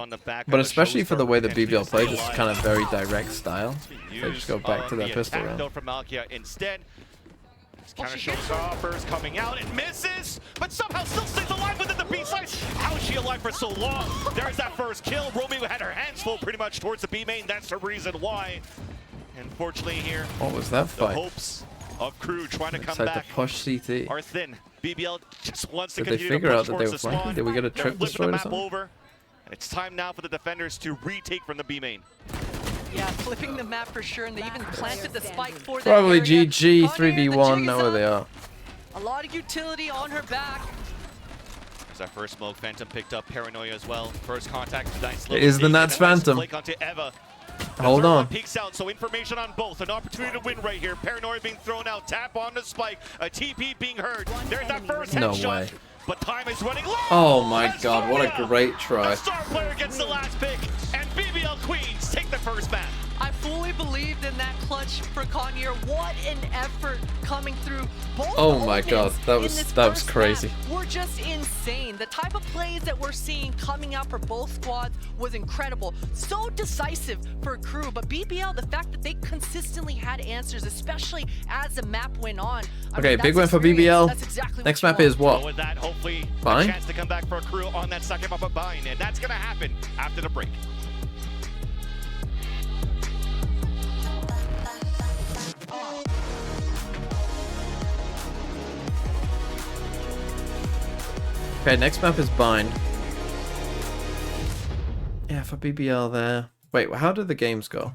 [SPEAKER 3] But especially for the way that BBL plays, it's kind of very direct style. They just go back to their pistol round.
[SPEAKER 11] From Malkia instead. Counter showstoppers coming out, it misses, but somehow still stays alive within the B side. How is she alive for so long? There's that first kill. Romeo had her hands full pretty much towards the B main. That's the reason why. Unfortunately here,
[SPEAKER 3] What was that
[SPEAKER 11] the
[SPEAKER 3] fight?
[SPEAKER 11] hopes of Crew trying to come
[SPEAKER 3] Looks like
[SPEAKER 11] back
[SPEAKER 3] the push CT.
[SPEAKER 11] are thin. BBL just wants to
[SPEAKER 3] Did they
[SPEAKER 11] continue
[SPEAKER 3] figure
[SPEAKER 11] to
[SPEAKER 3] out
[SPEAKER 11] push
[SPEAKER 3] that they
[SPEAKER 11] towards
[SPEAKER 3] were
[SPEAKER 11] the
[SPEAKER 3] flanking?
[SPEAKER 11] spawn.
[SPEAKER 3] Did we get a
[SPEAKER 11] They're
[SPEAKER 3] trip
[SPEAKER 11] flipping
[SPEAKER 3] destroyed
[SPEAKER 11] the
[SPEAKER 3] or
[SPEAKER 11] map
[SPEAKER 3] something?
[SPEAKER 11] over, and it's time now for the defenders to retake from the B main.
[SPEAKER 22] Yeah, flipping the map for sure, and they even planted the spike for that
[SPEAKER 3] Probably
[SPEAKER 22] area.
[SPEAKER 3] GG,
[SPEAKER 22] Connier, the
[SPEAKER 3] 3v1,
[SPEAKER 22] jig
[SPEAKER 3] know
[SPEAKER 22] is
[SPEAKER 3] where they
[SPEAKER 22] up.
[SPEAKER 3] are.
[SPEAKER 22] A lot of utility on her back.
[SPEAKER 11] There's that first smoke. Phantom picked up Paranoia as well. First contact. Nice
[SPEAKER 3] It is the Nats Phantom.
[SPEAKER 11] Flick onto Eva. The
[SPEAKER 3] Hold
[SPEAKER 11] third one
[SPEAKER 3] on.
[SPEAKER 11] peeks out, so information on both. An opportunity to win right here. Paranoia being thrown out. Tap on the spike. A TP being heard. There's that first
[SPEAKER 3] No
[SPEAKER 11] headshot.
[SPEAKER 3] way.
[SPEAKER 11] But time is running low.
[SPEAKER 3] Oh my god, what a great try.
[SPEAKER 11] The star player gets the last pick, and BBL Queens take the first map.
[SPEAKER 22] I fully believed in that clutch for Conyer. What an effort coming through. Both
[SPEAKER 3] Oh my god, that
[SPEAKER 22] in
[SPEAKER 3] was
[SPEAKER 22] this
[SPEAKER 3] that was
[SPEAKER 22] first
[SPEAKER 3] crazy.
[SPEAKER 22] map were just insane. The type of plays that we're seeing coming out for both squads was incredible. So decisive for Crew, but BBL, the fact that they consistently had answers, especially as the map went on.
[SPEAKER 3] Okay, big win for BBL. Next map is what?
[SPEAKER 11] With that, hopefully, a
[SPEAKER 3] Fine.
[SPEAKER 11] chance to come back for a Crew on that second map of Bind, and that's gonna happen after the break.
[SPEAKER 3] Okay, next map is Bind. Yeah, for BBL there. Wait, how did the games go?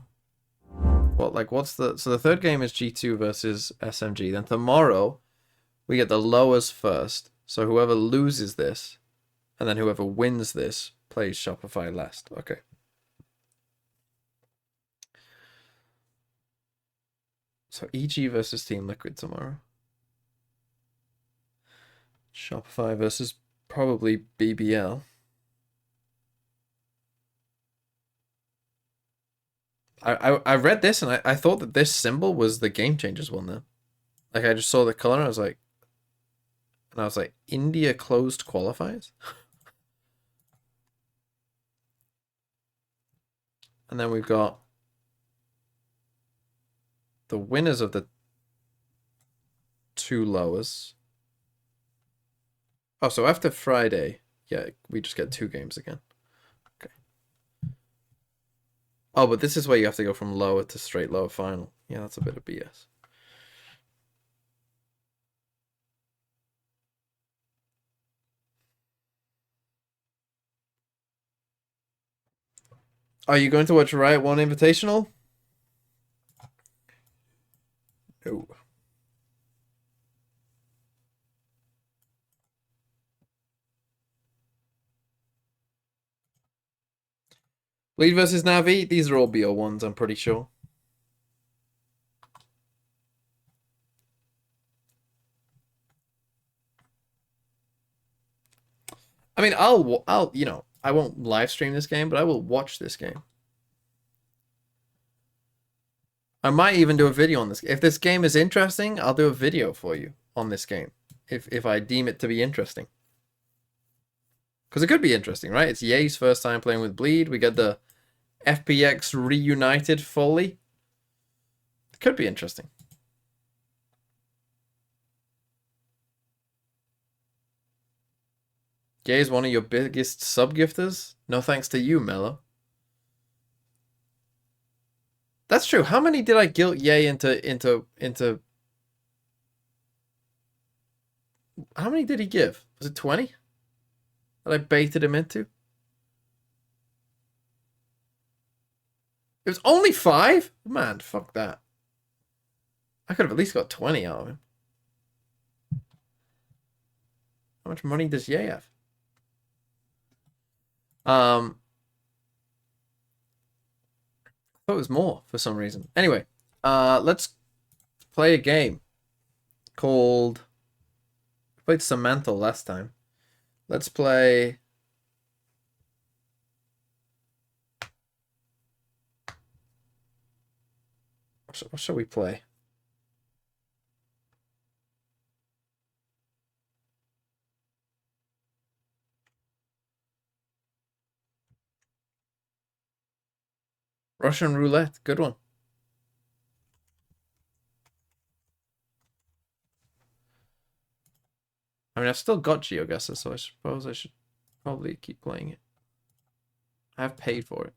[SPEAKER 3] What, like, what's the... So the third game is G2 versus SMG. Then tomorrow, we get the lowest first. So whoever loses this, and then whoever wins this, plays Shopify last. Okay. So EG versus Team Liquid tomorrow. Shopify versus probably BBL. I read this and I thought that this symbol was the Game Changers one then. Like I just saw the color and I was like, India closed qualifiers? And then we've got the winners of the two lowers. Oh, so after Friday, yeah, we just get 2 games again. Okay. Oh, but this is where you have to go from lower to straight lower final. Yeah, that's a bit of BS. Are you going to watch Riot 1 Invitational? No. Lead versus Navi. These are all BO1s, I'm pretty sure. I mean, I'll, you know, I won't live stream this game, but I will watch this game. I might even do a video on this. If this game is interesting, I'll do a video for you on this game. If I deem it to be interesting. Because it could be interesting, right? It's Ye's first time playing with Bleed. We get the FPX reunited fully. It could be interesting. Ye is one of your biggest sub-gifters? No thanks to you, Mello. That's true. How many did I guilt Ye into... How many did he give? Was it 20? That I baited him into? It was only 5? Man, fuck that. I could have at least got 20 out of him. How much money does Ye have? I thought it was more for some reason. Anyway, let's play a game called... I played Samantha last time. Let's play... What shall we play? Russian roulette, good one. I mean, I've still got GeoGuessr, so I suppose I should probably keep playing it. I have paid for it.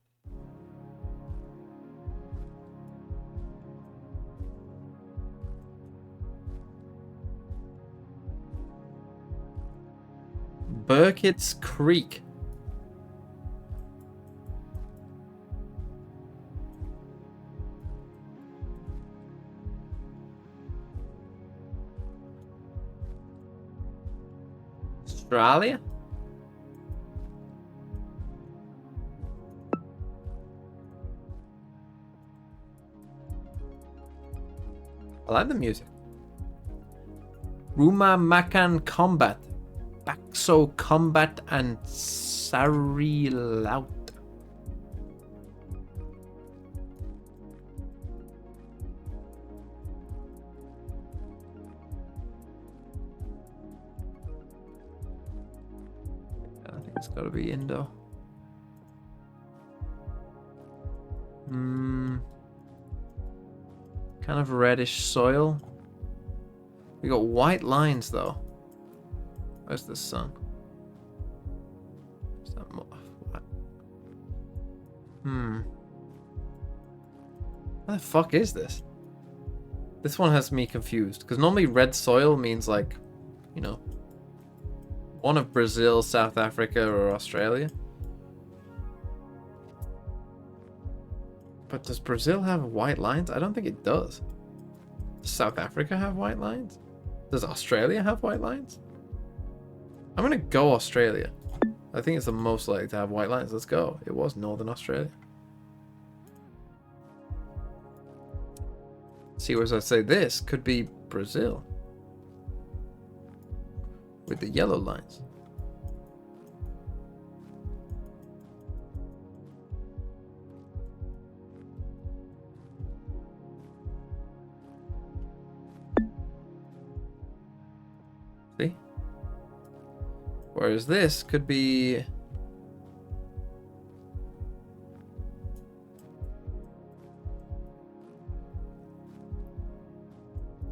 [SPEAKER 3] Burkitt's Creek. Australia? I like the music. Ruma Makan Combat. Baxo Combat and Sari Laut. It's gotta be Indo. Kind of reddish soil. We got white lines though. Where's the sun? Is that more? What? What the fuck is this? This one has me confused because normally red soil means like, you know, one of Brazil, South Africa, or Australia. But does Brazil have white lines? I don't think it does. Does South Africa have white lines? Does Australia have white lines? I'm gonna go Australia. I think it's the most likely to have white lines. Let's go. It was Northern Australia. See, whereas I say this could be Brazil with the yellow lines. See? Whereas this could be...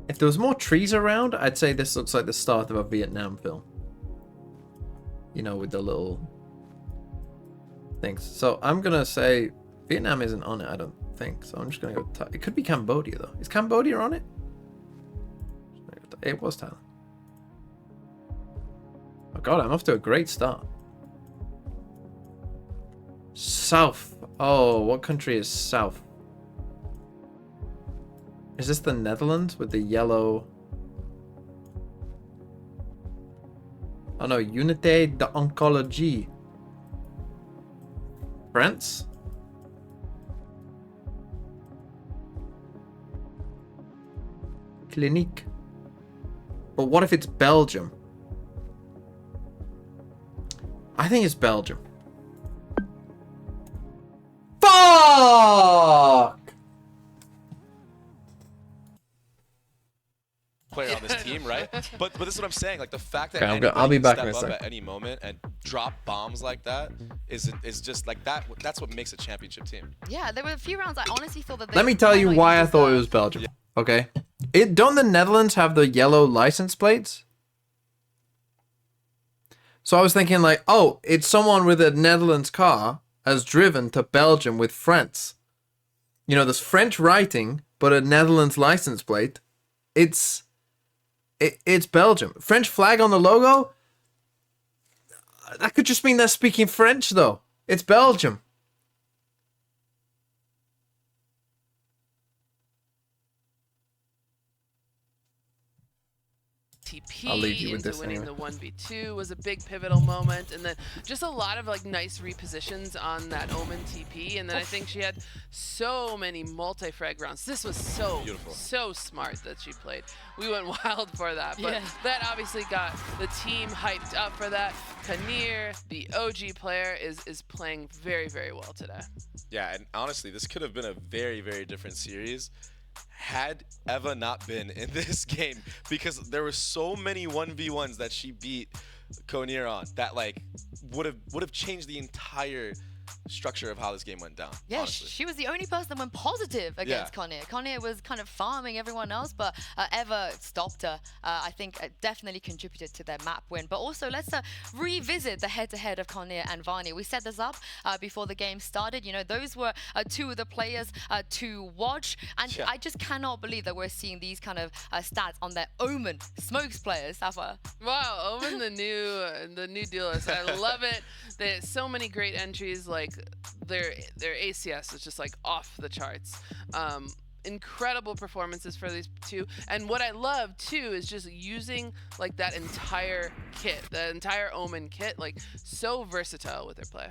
[SPEAKER 3] If there was more trees around, I'd say this looks like the start of a Vietnam film. You know, with the little things. So I'm gonna say Vietnam isn't on it, I don't think. So I'm just gonna go... It could be Cambodia, though. Is Cambodia on it? It was Thailand. Oh god, I'm off to a great start. South. Oh, what country is south? Is this the Netherlands with the yellow? Oh no, Unité d'Oncologie. France? Clinique. But what if it's Belgium? I think it's Belgium. Fuck!
[SPEAKER 8] Player on this team, right? But this is what I'm saying. Like the fact that
[SPEAKER 3] Okay, I'll be back in a
[SPEAKER 8] step up
[SPEAKER 3] sec.
[SPEAKER 8] at any moment and drop bombs like that is just like that. That's what makes a championship team.
[SPEAKER 6] Yeah, there were a few rounds I honestly thought that.
[SPEAKER 3] Let me tell you why I thought it was Belgium. Okay, don't the Netherlands have the yellow license plates? So I was thinking like, oh, it's someone with a Netherlands car has driven to Belgium with France. You know, there's French writing, but a Netherlands license plate. It's Belgium. French flag on the logo? That could just mean they're speaking French, though. It's Belgium.
[SPEAKER 7] TP
[SPEAKER 3] I'll leave you with
[SPEAKER 7] into
[SPEAKER 3] this
[SPEAKER 7] winning
[SPEAKER 3] anyway.
[SPEAKER 7] the 1v2 was a big pivotal moment, and then just a lot of like nice repositions on that Omen TP, and then I think she had so many multi-frag rounds. This was so
[SPEAKER 8] Beautiful.
[SPEAKER 7] so smart that she played. We went wild for that, but that obviously got the team hyped up for that. Kanir, the OG player, is playing very, very well today.
[SPEAKER 8] Yeah, and honestly, this could have been a very, very different series had Eva not been in this game, because there were so many 1v1s that she beat Konir on that like would have changed the entire structure of how this game went down.
[SPEAKER 6] Yeah,
[SPEAKER 8] honestly.
[SPEAKER 6] she was the only person that went positive against Konir. Konir was kind of farming everyone else, but Eva stopped her. I think it definitely contributed to their map win. But also, let's revisit the head-to-head of Konir and Vanya. We set this up before the game started. You know, those were two of the players to watch. And I just cannot believe that we're seeing these kind of stats on their Omen Smokes players. Safa.
[SPEAKER 7] Wow, Omen, the new duelist. I love it. There's so many great entries. Like their ACS is just like off the charts. Incredible performances for these two, and what I love too is just using like that entire kit, the entire Omen kit, like so versatile with their play.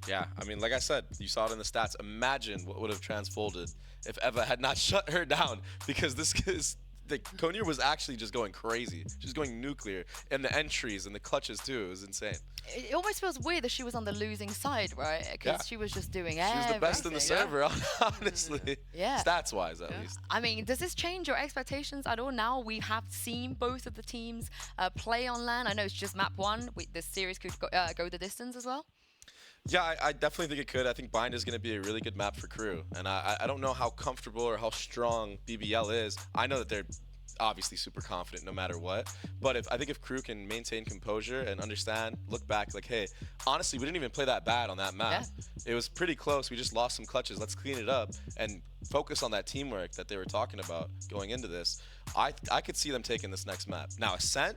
[SPEAKER 8] Yeah, I mean, like I said, you saw it in the stats. Imagine what would have transfolded if Eva had not shut her down, because this Konir was actually just going crazy. She was going nuclear. And the entries and the clutches too. It was insane.
[SPEAKER 6] It almost feels weird that she was on the losing side, right? Because she was just doing everything.
[SPEAKER 8] She was the best in the server, honestly.
[SPEAKER 6] Yeah.
[SPEAKER 8] Stats-wise, at least.
[SPEAKER 6] I mean, does this change your expectations at all? Now we have seen both of the teams play on LAN. I know it's just map 1. This series could go the distance as well.
[SPEAKER 8] Yeah, I definitely think it could. I think Bind is going to be a really good map for Crew. And I don't know how comfortable or how strong BBL is. I know that they're obviously super confident no matter what. But I think if Crew can maintain composure and understand, look back like, hey, honestly, we didn't even play that bad on that map. Yeah. It was pretty close. We just lost some clutches. Let's clean it up and focus on that teamwork that they were talking about going into this. I could see them taking this next map. Now, Ascent,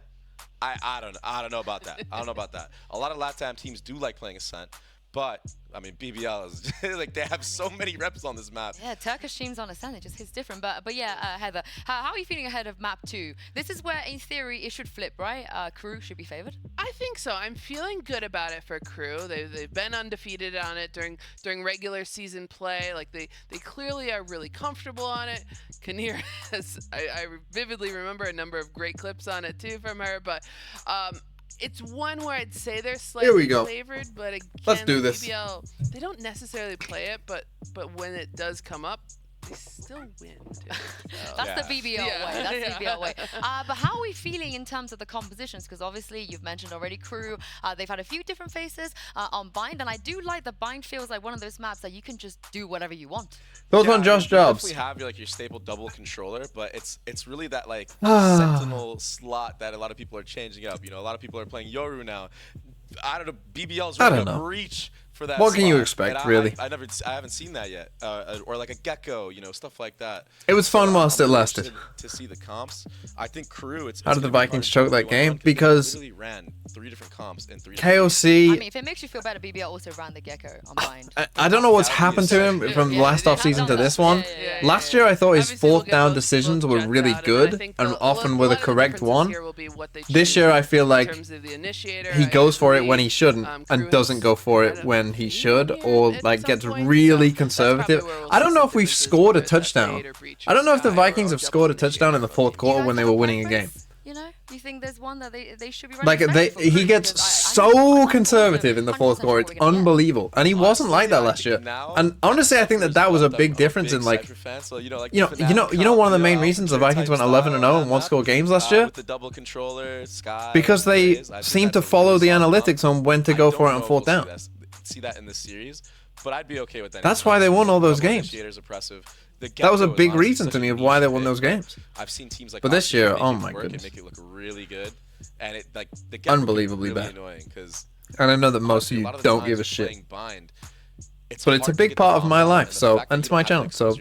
[SPEAKER 8] I don't know about that. I don't know about that. A lot of LATAM teams do like playing Ascent. But, I mean, BBL is, like, they have so many reps on this map.
[SPEAKER 6] Yeah, Turkish teams on Ascent, it just hits different. But yeah, Heather, how are you feeling ahead of map 2? This is where, in theory, it should flip, right? Crew should be favored?
[SPEAKER 7] I think so. I'm feeling good about it for Crew. They've been undefeated on it during regular season play. Like, they clearly are really comfortable on it. Konir has, I vividly remember a number of great clips on it, too, from her. But, it's one where I'd say they're slightly favored, but again,
[SPEAKER 3] let's do this.
[SPEAKER 7] BBL, they don't necessarily play it, but when it does come up, they still win.
[SPEAKER 6] That's the BBL way. That's the BBL way. But how are we feeling in terms of the compositions? Because obviously you've mentioned already Crew. They've had a few different faces on Bind, and I do like that Bind feels like one of those maps that you can just do whatever you want.
[SPEAKER 3] Those on Josh Jobs.
[SPEAKER 8] We have your staple double controller, but it's really that sentinel slot that a lot of people are changing up. You know, a lot of people are playing Yoru now. I don't know. BBL's ready to reach for that.
[SPEAKER 3] What can you expect, really?
[SPEAKER 8] I haven't seen that yet, or like a Gecko, you know, stuff like that.
[SPEAKER 3] It was fun whilst it lasted.
[SPEAKER 8] To see the comps, I think Crew.
[SPEAKER 3] How did the Vikings choke that game? Because
[SPEAKER 8] literally ran 3 different comps in 3.
[SPEAKER 3] KOC.
[SPEAKER 6] I mean, if it makes you feel better, BBL also ran the Gecko on Bind.
[SPEAKER 3] I don't know what's happened to him from last offseason to this one. Last year, I thought his 4th down decisions were really good and often were the correct one. This year, I feel like he goes for it when he shouldn't and doesn't go for it when he should, or like gets really conservative. I don't know if we've scored a touchdown. I don't know if the Vikings have scored a touchdown in the 4th quarter when they were winning a game.
[SPEAKER 6] You know, you think there's one that they should be running?
[SPEAKER 3] Like he gets so conservative in the 4th quarter, it's unbelievable, and he wasn't like that last year. And honestly, I think that was a big difference in like, you know, one of the main reasons the Vikings went 11-0 and won score games last year,
[SPEAKER 8] with the double controller, Sky,
[SPEAKER 3] because they seem to follow the analytics on when to go for it on 4th down.
[SPEAKER 8] See that in this series, but I'd be okay with that.
[SPEAKER 3] That's why they won all those games. That was a big reason to me of why they won those games.
[SPEAKER 8] I've seen teams like
[SPEAKER 3] but this year, oh my goodness,
[SPEAKER 8] make it look really good, and it like the
[SPEAKER 3] unbelievably
[SPEAKER 8] really
[SPEAKER 3] bad.
[SPEAKER 8] Annoying because
[SPEAKER 3] and I know that most of you don't give a shit. But it's a big part of my life, so and it's my channel, so.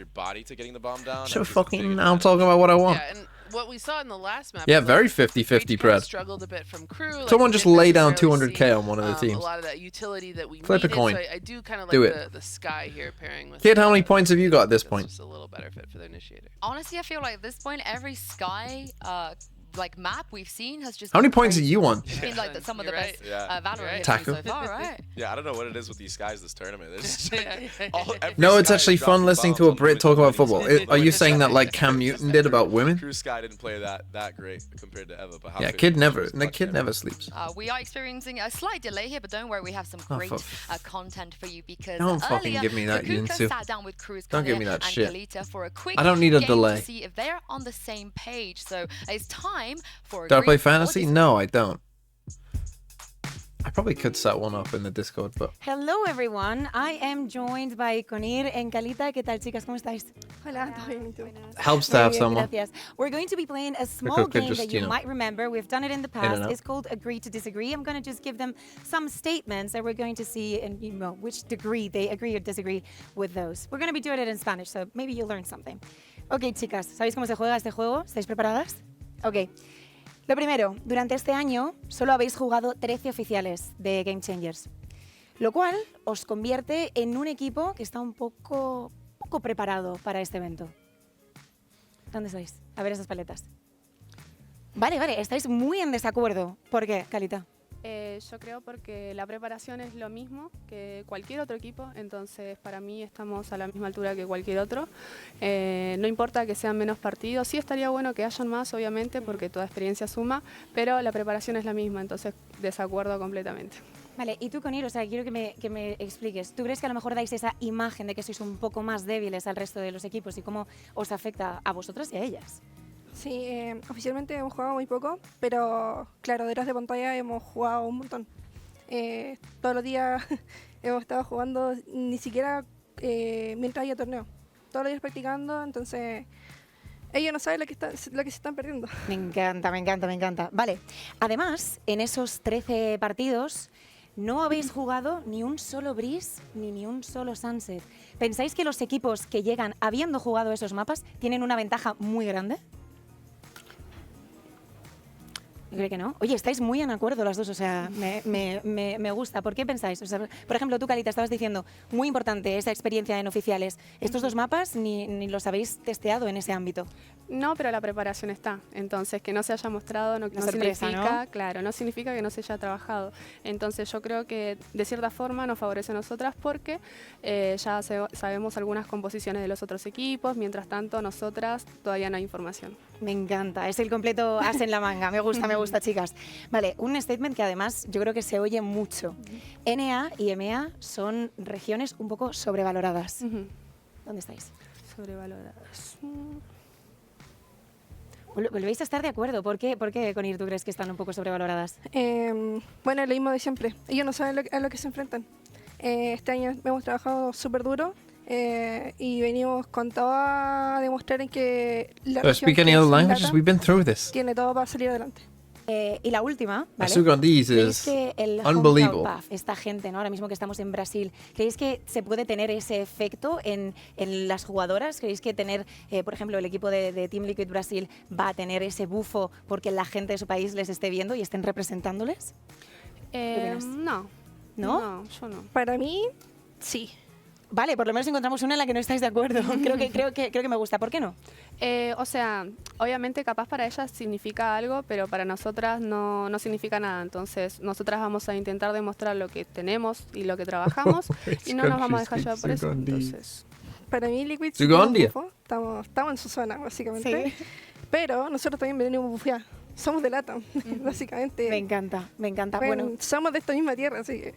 [SPEAKER 3] So fucking, I'm talking about what I want.
[SPEAKER 7] Yeah, and what we saw in the last map.
[SPEAKER 3] Yeah, very 50-50 Pred.
[SPEAKER 7] Struggled a bit from Crew.
[SPEAKER 3] Someone just lay down 200k on one of the teams.
[SPEAKER 7] A lot of that utility that we
[SPEAKER 3] Flip a coin.
[SPEAKER 7] So I do kind of like the Sky here pairing with.
[SPEAKER 3] Kid, how many points have you got at this point?
[SPEAKER 7] Just a little better fit for the initiator.
[SPEAKER 6] Honestly, I feel like at this point, every Sky like map we've seen has just.
[SPEAKER 3] How many points have you won?
[SPEAKER 6] It's been like some of the best Valorant
[SPEAKER 3] Taco.
[SPEAKER 6] so far, right?
[SPEAKER 8] Yeah, I don't know what it is with these guys this tournament.
[SPEAKER 3] No, it's actually fun listening to a Brit talk about football. Are you saying that like Cam Newton did about women?
[SPEAKER 8] Crew Sky didn't play that great compared to Eva. But
[SPEAKER 3] yeah, Kid never sleeps.
[SPEAKER 6] We are experiencing a slight delay here, but don't worry, we have some great content for you because
[SPEAKER 3] don't fucking give me that, Yunsu.
[SPEAKER 6] Sat down with Cruz
[SPEAKER 3] don't give me that shit.
[SPEAKER 6] For a quick
[SPEAKER 3] I don't need a
[SPEAKER 6] game
[SPEAKER 3] delay.
[SPEAKER 6] To see if they're on the same page. So it's time for.
[SPEAKER 3] Do I play fantasy? No, I don't. I probably could set one up in the Discord, but...
[SPEAKER 10] Hello, everyone. I am joined by Konir and Calita. ¿Qué tal, chicas? ¿Cómo estáis?
[SPEAKER 12] Hola, todo bien, ¿y tú?
[SPEAKER 3] Helps to have someone.
[SPEAKER 10] Gracias. We're going to be playing a small game that you might remember. We've done it in the past. It's called Agree to Disagree. I'm going to just give them some statements that we're going to see in which degree they agree or disagree with those. We're going to be doing it in Spanish, so maybe you'll learn something. Ok, chicas, ¿sabéis cómo se juega este juego? ¿Estáis preparadas? Ok. Lo primero, durante este año solo habéis jugado 13 oficiales de Game Changers, lo cual os convierte en un equipo que está un poco preparado para este evento. ¿Dónde estáis? A ver esas paletas. Vale, estáis muy en desacuerdo. ¿Por qué, Calita?
[SPEAKER 13] Yo creo porque la preparación es lo mismo que cualquier otro equipo, entonces para mí estamos a la misma altura que cualquier otro. No importa que sean menos partidos, sí estaría bueno que hayan más, obviamente, porque toda experiencia suma, pero la preparación es la misma, entonces desacuerdo completamente.
[SPEAKER 10] Vale, y tú, Conir, o sea, quiero que me expliques. ¿Tú crees que a lo mejor dais esa imagen de que sois un poco más débiles al resto de los equipos y cómo os afecta a vosotras y a ellas?
[SPEAKER 14] Sí, oficialmente hemos jugado muy poco, pero claro, detrás de pantalla hemos jugado un montón. Todos los días hemos estado jugando, ni siquiera mientras haya torneo. Todos los días practicando, entonces ellos no saben lo que se están perdiendo.
[SPEAKER 10] Me encanta, me encanta, me encanta. Vale, además, en esos 13 partidos no habéis jugado ni un solo Breeze ni un solo Sunset. ¿Pensáis que los equipos que llegan habiendo jugado esos mapas tienen una ventaja muy grande? Yo creo que no. Oye, estáis muy en acuerdo las dos, o sea, me gusta. ¿Por qué pensáis? O sea, por ejemplo, tú, Calita, estabas diciendo, muy importante esa experiencia en oficiales. ¿Estos dos mapas ni los habéis testeado en ese ámbito?
[SPEAKER 13] No, pero la preparación está. Entonces, que no se haya mostrado no
[SPEAKER 10] sorpresa,
[SPEAKER 13] significa,
[SPEAKER 10] ¿no?
[SPEAKER 13] Claro, no significa que no se haya trabajado. Entonces, yo creo que de cierta forma nos favorece a nosotras porque ya sabemos algunas composiciones de los otros equipos. Mientras tanto, nosotras todavía no hay información.
[SPEAKER 10] Me encanta, es el completo as en la manga. Me gusta, chicas. Vale, un statement que además yo creo que se oye mucho. NA y EMEA son regiones un poco sobrevaloradas. ¿Dónde estáis?
[SPEAKER 13] Sobrevaloradas.
[SPEAKER 10] ¿Volvéis a estar de acuerdo? ¿Por qué, Conir, tú crees que están un poco sobrevaloradas?
[SPEAKER 14] Bueno, lo mismo de siempre. Ellos no saben a lo que se enfrentan. Este año hemos trabajado súper duro y venimos con todo a demostrar en que la región
[SPEAKER 3] speak any
[SPEAKER 14] que
[SPEAKER 3] other
[SPEAKER 14] es
[SPEAKER 3] languages?
[SPEAKER 14] Latam
[SPEAKER 3] We've been through this.
[SPEAKER 14] tiene todo para salir adelante.
[SPEAKER 10] Y la última, ¿vale?
[SPEAKER 3] Sugandese
[SPEAKER 10] ¿Creéis
[SPEAKER 3] is
[SPEAKER 10] que el
[SPEAKER 3] unbelievable.
[SPEAKER 10] home crowd buff, esta gente, ¿no? Ahora mismo que estamos en Brasil, ¿creéis que se puede tener ese efecto en las jugadoras? ¿Creéis que tener, por ejemplo, el equipo de Team Liquid Brasil va a tener ese bufo porque la gente de su país les esté viendo y estén representándoles?
[SPEAKER 13] No.
[SPEAKER 10] ¿No?
[SPEAKER 13] No, yo no.
[SPEAKER 14] Para mí, sí.
[SPEAKER 10] Vale, por lo menos encontramos una en la que no estáis de acuerdo. creo que me gusta. ¿Por qué no?
[SPEAKER 13] O sea, obviamente capaz para ellas significa algo, pero para nosotras no significa nada. Entonces, nosotras vamos a intentar demostrar lo que tenemos y lo que trabajamos y no nos vamos a dejar llevar por eso. Entonces,
[SPEAKER 14] para mí, Liquid estamos en su zona, básicamente.
[SPEAKER 10] Sí.
[SPEAKER 14] Pero nosotros también venimos a bufear. Somos de LATAM, básicamente.
[SPEAKER 10] Me encanta, me encanta.
[SPEAKER 14] Bueno, somos de esta misma tierra, así que...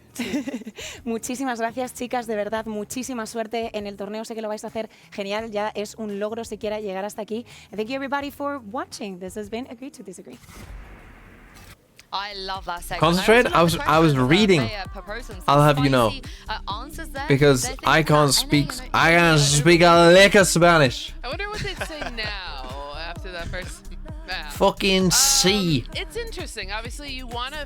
[SPEAKER 10] Muchísimas gracias, chicas, de verdad, muchísima suerte en el torneo. Sé que lo vais a hacer genial, ya es un logro siquiera llegar hasta aquí. Thank you everybody for watching. This has been Agree to Disagree.
[SPEAKER 6] I love that segment.
[SPEAKER 3] Concentrate. I was reading. I'll have you know, because I can't speak. I can't speak a lick of Spanish.
[SPEAKER 7] I wonder what they'd say now after that first map.
[SPEAKER 3] Fucking C.
[SPEAKER 7] It's interesting. Obviously, you wanna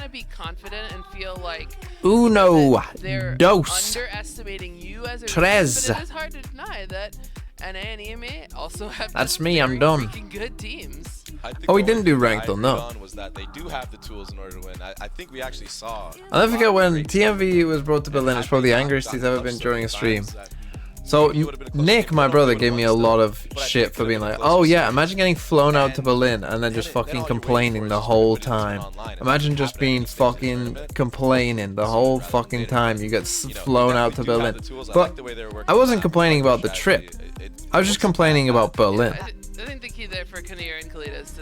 [SPEAKER 7] be confident and feel like
[SPEAKER 3] Uno,
[SPEAKER 7] they're
[SPEAKER 3] dos,
[SPEAKER 7] underestimating you as a
[SPEAKER 3] tres.
[SPEAKER 7] team, but it is hard to deny that NA and EMA also have
[SPEAKER 3] That's me. I'm done.
[SPEAKER 7] freaking good teams.
[SPEAKER 3] Oh, we didn't do ranked though, no.
[SPEAKER 8] Was that they do have the tools in order to win. I think we actually saw.
[SPEAKER 3] I'll never forget when TMV was brought to Berlin. It's probably the angriest he's ever been during a stream. So Nick, my brother, gave me a lot of shit for being like, oh yeah, imagine getting flown out to Berlin and then just fucking complaining the whole time. Imagine just being fucking complaining the whole fucking time you get flown out to Berlin. But I wasn't complaining about the trip. I was just complaining about Berlin.
[SPEAKER 7] I think the key there for Kanir and Kalita is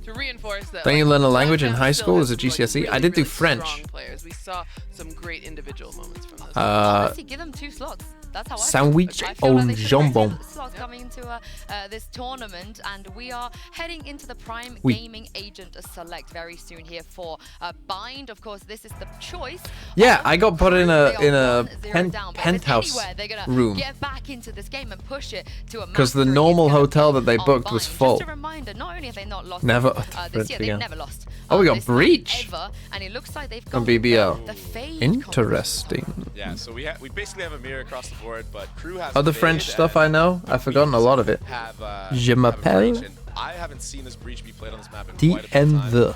[SPEAKER 7] to reinforce that.
[SPEAKER 3] Don't you learn a language in high school as a
[SPEAKER 7] Still has some
[SPEAKER 3] GCSE? I did do French.
[SPEAKER 7] strong players. We saw some great individual moments from those.
[SPEAKER 6] Honestly, give them 2 slots. That's how I feel.
[SPEAKER 3] Sandwich
[SPEAKER 6] I feel
[SPEAKER 3] au
[SPEAKER 6] like they should have
[SPEAKER 3] jambon.
[SPEAKER 6] 2 slots coming into this tournament, and we are heading into the Prime
[SPEAKER 3] Oui.
[SPEAKER 6] Gaming Agent Select very soon here for Bind. Of course, this is the choice.
[SPEAKER 3] Yeah, I got put in a
[SPEAKER 6] down, but
[SPEAKER 3] penthouse
[SPEAKER 6] anywhere they're gonna
[SPEAKER 3] room
[SPEAKER 6] get back into this game and push it to a
[SPEAKER 3] because the normal hotel that they booked was full.
[SPEAKER 6] Just a reminder, not only have they not lost
[SPEAKER 3] Never
[SPEAKER 6] this year, they've
[SPEAKER 3] again.
[SPEAKER 6] never lost.
[SPEAKER 3] Oh, we got Breach
[SPEAKER 6] Ever, and it looks like they've
[SPEAKER 3] on
[SPEAKER 6] got
[SPEAKER 3] BBL.
[SPEAKER 6] the Fade
[SPEAKER 3] Interesting.
[SPEAKER 8] Yeah, so we basically have a mirror across the board, but Crew has.
[SPEAKER 3] Oh, the
[SPEAKER 8] Fade
[SPEAKER 3] French stuff I know. I've forgotten a lot of it. Je m'appelle
[SPEAKER 8] I haven't seen this breach be played on this map in quite a bit of time.
[SPEAKER 3] TNV.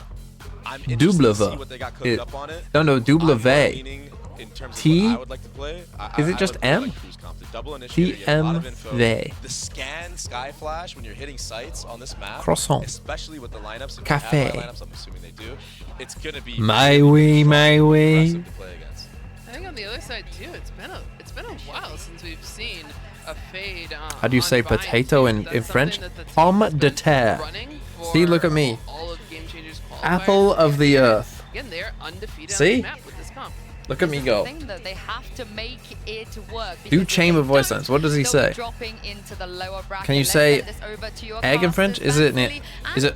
[SPEAKER 8] I'm interested to see what they got cooked up on it.
[SPEAKER 3] No,
[SPEAKER 8] I'm
[SPEAKER 3] W.
[SPEAKER 8] leaning in terms of
[SPEAKER 3] T?
[SPEAKER 8] what I would like to play,
[SPEAKER 3] Is it just M?
[SPEAKER 8] Like cruise comp. The double initiator, you get a lot of info.
[SPEAKER 3] TMV.
[SPEAKER 8] The scan sky flash when you're hitting sites on this map,
[SPEAKER 3] Croissant.
[SPEAKER 8] especially with the lineups. If
[SPEAKER 3] Café.
[SPEAKER 8] they have high lineups, I'm assuming they do. It's gonna be
[SPEAKER 3] My way, my way.
[SPEAKER 8] impressive to play against.
[SPEAKER 7] I think on the other side too, it's been a while since we've seen a fade.
[SPEAKER 3] How do you say potato in French? Pomme de terre. See, look at me.
[SPEAKER 7] All of Game Changers
[SPEAKER 3] Apple of the earth.
[SPEAKER 7] Again, they're undefeated
[SPEAKER 3] See?
[SPEAKER 7] on the map with this comp.
[SPEAKER 3] Look at me go.
[SPEAKER 6] Thing that they have to make it work.
[SPEAKER 3] Do chamber voice lines. What does he say?
[SPEAKER 6] Dropping into the lower bracket.
[SPEAKER 3] Can you
[SPEAKER 6] Let's
[SPEAKER 3] say
[SPEAKER 6] send this over to your
[SPEAKER 3] egg in French? Is it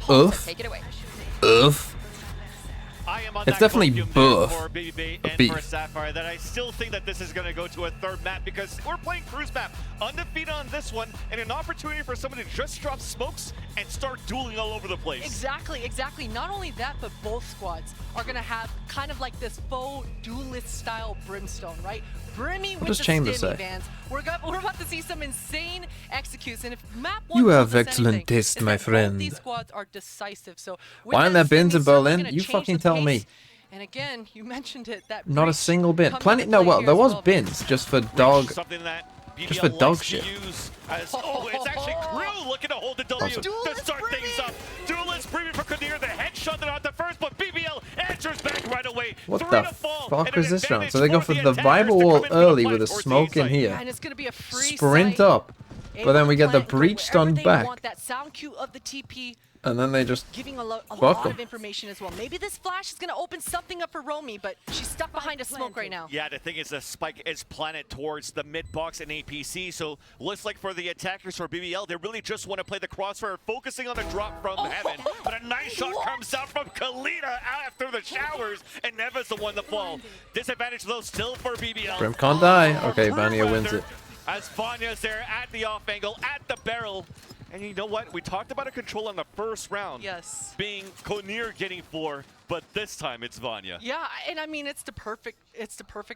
[SPEAKER 3] oof?
[SPEAKER 6] Take it away.
[SPEAKER 3] Oof. It's definitely boof.
[SPEAKER 11] For BBB and
[SPEAKER 3] beef.
[SPEAKER 11] for Sapphire that I still think that this is going to go to a third map because we're playing cruise map, undefeated on this one, and an opportunity for someone to just drop smokes and start dueling all over the place.
[SPEAKER 22] Exactly. Not only that, but both squads are going to have kind of like this faux duelist style brimstone, right? Brimmy with
[SPEAKER 3] does
[SPEAKER 22] the
[SPEAKER 3] Chamber
[SPEAKER 22] stimmy
[SPEAKER 3] say?
[SPEAKER 22] bands. We're about to see some insane executes, and if map
[SPEAKER 3] You
[SPEAKER 22] one
[SPEAKER 3] have
[SPEAKER 22] tells us
[SPEAKER 3] excellent
[SPEAKER 22] anything,
[SPEAKER 3] taste,
[SPEAKER 22] is
[SPEAKER 3] my
[SPEAKER 22] that both
[SPEAKER 3] friend.
[SPEAKER 22] These squads are decisive. So with
[SPEAKER 3] Why aren't
[SPEAKER 22] that
[SPEAKER 3] there bins
[SPEAKER 22] stimmy
[SPEAKER 3] in
[SPEAKER 22] certainly
[SPEAKER 3] Berlin?
[SPEAKER 22] gonna
[SPEAKER 3] You
[SPEAKER 22] change
[SPEAKER 3] fucking
[SPEAKER 22] the
[SPEAKER 3] tell
[SPEAKER 22] pace.
[SPEAKER 3] me.
[SPEAKER 22] And again, you mentioned it. That
[SPEAKER 3] Not a
[SPEAKER 22] breach
[SPEAKER 3] single bin.
[SPEAKER 22] comes
[SPEAKER 3] Plenty.
[SPEAKER 22] into
[SPEAKER 3] No,
[SPEAKER 22] play
[SPEAKER 3] well,
[SPEAKER 22] here
[SPEAKER 3] there
[SPEAKER 22] as
[SPEAKER 3] was
[SPEAKER 22] well.
[SPEAKER 3] bins just for dog.
[SPEAKER 11] Something that BBL
[SPEAKER 3] Just for dog
[SPEAKER 11] likes to
[SPEAKER 3] shit.
[SPEAKER 11] use as, it's actually Crew looking to hold the W
[SPEAKER 3] Awesome.
[SPEAKER 11] to start things up. Duelist premium for Kadir, the headshot that on the first, but BBL answers back right away.
[SPEAKER 3] What
[SPEAKER 11] 3
[SPEAKER 3] the
[SPEAKER 11] to fall,
[SPEAKER 3] fuck
[SPEAKER 11] and
[SPEAKER 3] is
[SPEAKER 11] an
[SPEAKER 3] this round?
[SPEAKER 11] advantage
[SPEAKER 3] So they go for the
[SPEAKER 11] attackers
[SPEAKER 3] Bible
[SPEAKER 11] to
[SPEAKER 3] wall
[SPEAKER 11] come in for the
[SPEAKER 3] early
[SPEAKER 11] fight
[SPEAKER 3] with a
[SPEAKER 11] towards the
[SPEAKER 3] smoke in
[SPEAKER 11] inside.
[SPEAKER 3] here.
[SPEAKER 22] Yeah, and it's going to be a free
[SPEAKER 3] Sprint
[SPEAKER 22] site.
[SPEAKER 3] up. But then we get the
[SPEAKER 22] Able to plant, go
[SPEAKER 3] breached on
[SPEAKER 22] wherever they
[SPEAKER 3] back.
[SPEAKER 22] want. That sound cue of the TP
[SPEAKER 3] And then they just
[SPEAKER 22] giving a lot
[SPEAKER 3] fuck 'em.
[SPEAKER 22] of information as well. Maybe this flash is going to open something up for Romy, but she's stuck behind a smoke right now.
[SPEAKER 11] Yeah, the thing is the spike is planted towards the mid box and APC, so looks like for the attackers for BBL, they really just want to play the crossfire, focusing on the drop from heaven. But a nice shot comes out from Kalita after the showers, and Neva's the one to fall. Disadvantage though still for BBL.
[SPEAKER 3] Grim can't die. Okay, Vanya wins it.
[SPEAKER 11] As Vanya's there at the off angle, at the barrel. And you know what? We talked about a control on the first round.
[SPEAKER 22] Yes.
[SPEAKER 11] Being Konir getting 4, but this time it's Vanya.
[SPEAKER 22] Yeah, and I mean it's the perfect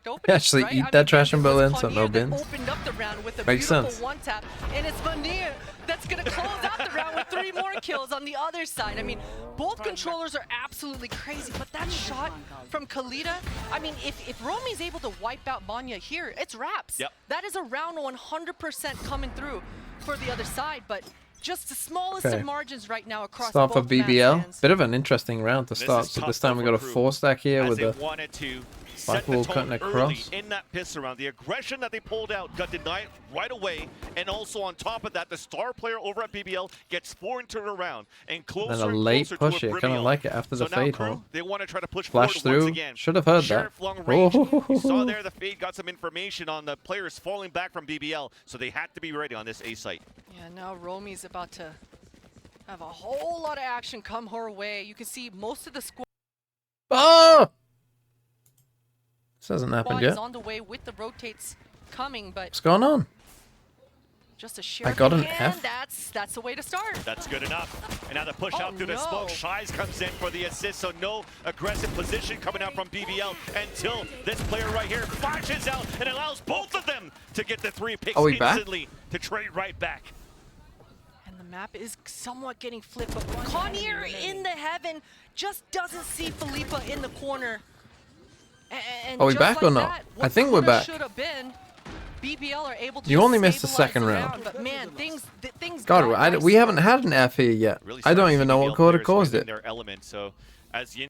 [SPEAKER 22] opening.
[SPEAKER 3] Actually,
[SPEAKER 22] right?
[SPEAKER 3] eat
[SPEAKER 22] I
[SPEAKER 3] that
[SPEAKER 22] mean,
[SPEAKER 3] trash in
[SPEAKER 22] it was
[SPEAKER 3] Berlin, so
[SPEAKER 22] Konir
[SPEAKER 3] no
[SPEAKER 22] that
[SPEAKER 3] bins.
[SPEAKER 22] opened up the round with a
[SPEAKER 3] Makes
[SPEAKER 22] beautiful
[SPEAKER 3] sense.
[SPEAKER 22] one tap, and it's Vanir that's gonna close out the round with 3 more kills on the other side. I mean, both controllers are absolutely crazy, but that shot from Kalita, I mean, if Romy's able to wipe out Vanya here, it's wraps.
[SPEAKER 11] Yep.
[SPEAKER 22] That is a round 100% coming through for the other side, but just the smallest
[SPEAKER 3] Okay.
[SPEAKER 22] of margins right now across
[SPEAKER 3] Start for
[SPEAKER 22] both map
[SPEAKER 3] BBL.
[SPEAKER 22] stands.
[SPEAKER 3] Bit of an interesting round to start.
[SPEAKER 11] is
[SPEAKER 3] So
[SPEAKER 11] tough
[SPEAKER 3] this time we got a
[SPEAKER 11] for
[SPEAKER 3] 4-stack here
[SPEAKER 11] as
[SPEAKER 3] with
[SPEAKER 11] they
[SPEAKER 3] a
[SPEAKER 11] wanted to
[SPEAKER 3] spike
[SPEAKER 11] set the
[SPEAKER 3] wall
[SPEAKER 11] tone
[SPEAKER 3] cutting
[SPEAKER 11] early
[SPEAKER 3] across.
[SPEAKER 11] in that pistol round. The aggression that they pulled out got denied right away, and also on top of that, the star player over at BBL gets 4 into the round, and closer
[SPEAKER 3] Then a
[SPEAKER 11] and
[SPEAKER 3] late
[SPEAKER 11] closer
[SPEAKER 3] push
[SPEAKER 11] to a
[SPEAKER 3] here. Kind of
[SPEAKER 11] Brimeo.
[SPEAKER 3] like it after
[SPEAKER 11] So
[SPEAKER 3] the
[SPEAKER 11] now
[SPEAKER 3] fade
[SPEAKER 11] Crew,
[SPEAKER 3] horn.
[SPEAKER 11] they want to try to push
[SPEAKER 3] Flash
[SPEAKER 11] forward once
[SPEAKER 3] through.
[SPEAKER 11] again.
[SPEAKER 3] Should have heard that.
[SPEAKER 11] Sheriff long range. You saw
[SPEAKER 3] Oh.
[SPEAKER 11] there the fade got some information on the players falling back from BBL, so they had to be ready on this A site.
[SPEAKER 22] Yeah, now Romy's about to have a whole lot of action come her way. You can see most of the squad
[SPEAKER 3] Oh! This hasn't happened
[SPEAKER 22] is
[SPEAKER 3] yet.
[SPEAKER 22] on the way with the rotates coming, but
[SPEAKER 3] What's going on?
[SPEAKER 22] just a share.
[SPEAKER 3] I got an
[SPEAKER 22] and
[SPEAKER 3] F.
[SPEAKER 22] That's the way to start.
[SPEAKER 11] That's good enough. And now the push
[SPEAKER 22] Oh,
[SPEAKER 11] out through the
[SPEAKER 22] no.
[SPEAKER 11] smoke. Shies comes in for the assist, so no aggressive position coming out from BBL until this player right here flashes out and allows both of them to get the 3 picks
[SPEAKER 3] Are we back?
[SPEAKER 11] instantly to trade right back.
[SPEAKER 22] And the map is somewhat getting flipped, but Konir in the heaven just doesn't see Felipa in the corner. And
[SPEAKER 3] Are we
[SPEAKER 22] just
[SPEAKER 3] back
[SPEAKER 22] like
[SPEAKER 3] or not?
[SPEAKER 22] that,
[SPEAKER 3] I
[SPEAKER 22] what
[SPEAKER 3] think we're
[SPEAKER 22] coulda,
[SPEAKER 3] back.
[SPEAKER 22] shoulda been, BBL are able to
[SPEAKER 3] You
[SPEAKER 22] just
[SPEAKER 3] only missed the
[SPEAKER 22] stabilize
[SPEAKER 3] second
[SPEAKER 22] the
[SPEAKER 3] round.
[SPEAKER 22] But man, things
[SPEAKER 3] God, we haven't had an F here yet.
[SPEAKER 11] Really
[SPEAKER 3] I don't
[SPEAKER 11] starting
[SPEAKER 3] even
[SPEAKER 11] to
[SPEAKER 3] know
[SPEAKER 11] see
[SPEAKER 3] what
[SPEAKER 11] BBL
[SPEAKER 3] could have
[SPEAKER 11] players
[SPEAKER 3] caused
[SPEAKER 11] within
[SPEAKER 3] it.
[SPEAKER 11] Their element. So as the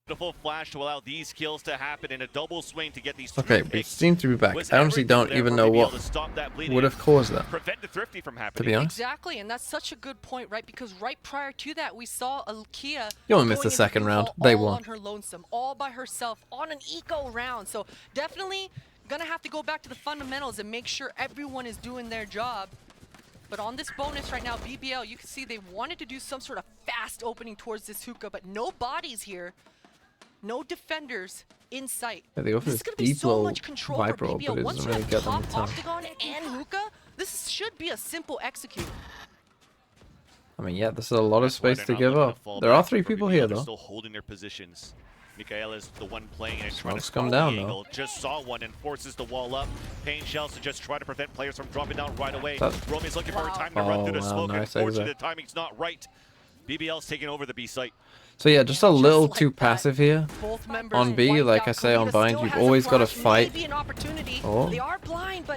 [SPEAKER 11] beautiful flash to allow these kills to happen in a double swing to get these 3
[SPEAKER 3] Okay, we
[SPEAKER 11] picks
[SPEAKER 3] seem to be back.
[SPEAKER 11] was
[SPEAKER 3] I honestly
[SPEAKER 11] everything
[SPEAKER 3] don't
[SPEAKER 11] there
[SPEAKER 3] even
[SPEAKER 11] for
[SPEAKER 3] know
[SPEAKER 11] BBL
[SPEAKER 3] what
[SPEAKER 11] to stop that bleeding
[SPEAKER 3] would have caused that.
[SPEAKER 11] prevent the thrifty from happening.
[SPEAKER 3] To be honest.
[SPEAKER 22] Exactly, and that's such a good point, right? Because right prior to that, we saw Alkia
[SPEAKER 3] You only missed the
[SPEAKER 22] going into
[SPEAKER 3] second
[SPEAKER 22] the
[SPEAKER 3] round.
[SPEAKER 22] call
[SPEAKER 3] They
[SPEAKER 22] all
[SPEAKER 3] won.
[SPEAKER 22] on her lonesome, all by herself, on an eco round. So definitely gonna have to go back to the fundamentals and make sure everyone is doing their job. But on this bonus right now, BBL, you can see they wanted to do some sort of fast opening towards this hookah, but no bodies here, no defenders in sight.
[SPEAKER 3] Yeah, they go for
[SPEAKER 22] This is
[SPEAKER 3] this
[SPEAKER 22] gonna be
[SPEAKER 3] deep
[SPEAKER 22] so
[SPEAKER 3] roll
[SPEAKER 22] much control
[SPEAKER 3] viper
[SPEAKER 22] for
[SPEAKER 3] roll,
[SPEAKER 22] BBL.
[SPEAKER 3] but it
[SPEAKER 22] Once
[SPEAKER 3] doesn't
[SPEAKER 22] you
[SPEAKER 3] really
[SPEAKER 22] have
[SPEAKER 3] get them
[SPEAKER 22] top
[SPEAKER 3] the time.
[SPEAKER 22] octagon and hookah, this should be a simple execute.
[SPEAKER 3] I mean, yeah, there's a lot of
[SPEAKER 11] That's why
[SPEAKER 3] space
[SPEAKER 11] they're
[SPEAKER 3] to
[SPEAKER 11] not
[SPEAKER 3] give
[SPEAKER 11] looking
[SPEAKER 3] up.
[SPEAKER 11] to fall
[SPEAKER 3] There are
[SPEAKER 11] back
[SPEAKER 3] 3
[SPEAKER 11] for
[SPEAKER 3] people
[SPEAKER 11] BBL.
[SPEAKER 3] here,
[SPEAKER 11] They're
[SPEAKER 3] though.
[SPEAKER 11] still holding their positions. Michaela's the one playing and trying
[SPEAKER 3] Smokes
[SPEAKER 11] to
[SPEAKER 3] come
[SPEAKER 11] follow
[SPEAKER 3] down,
[SPEAKER 11] the
[SPEAKER 3] though.
[SPEAKER 11] angle. Just saw one and forces the wall up. Pain shells to just try to prevent players from dropping down right away. Romy's looking for a time to run through the
[SPEAKER 3] wow,
[SPEAKER 11] smoke.
[SPEAKER 3] nice
[SPEAKER 11] Unfortunately,
[SPEAKER 3] exit.
[SPEAKER 11] the timing's not right. BBL's taking over the B site.
[SPEAKER 3] So yeah, just a little too passive here on B. Like I say on Bind, you've always got to fight. Oh,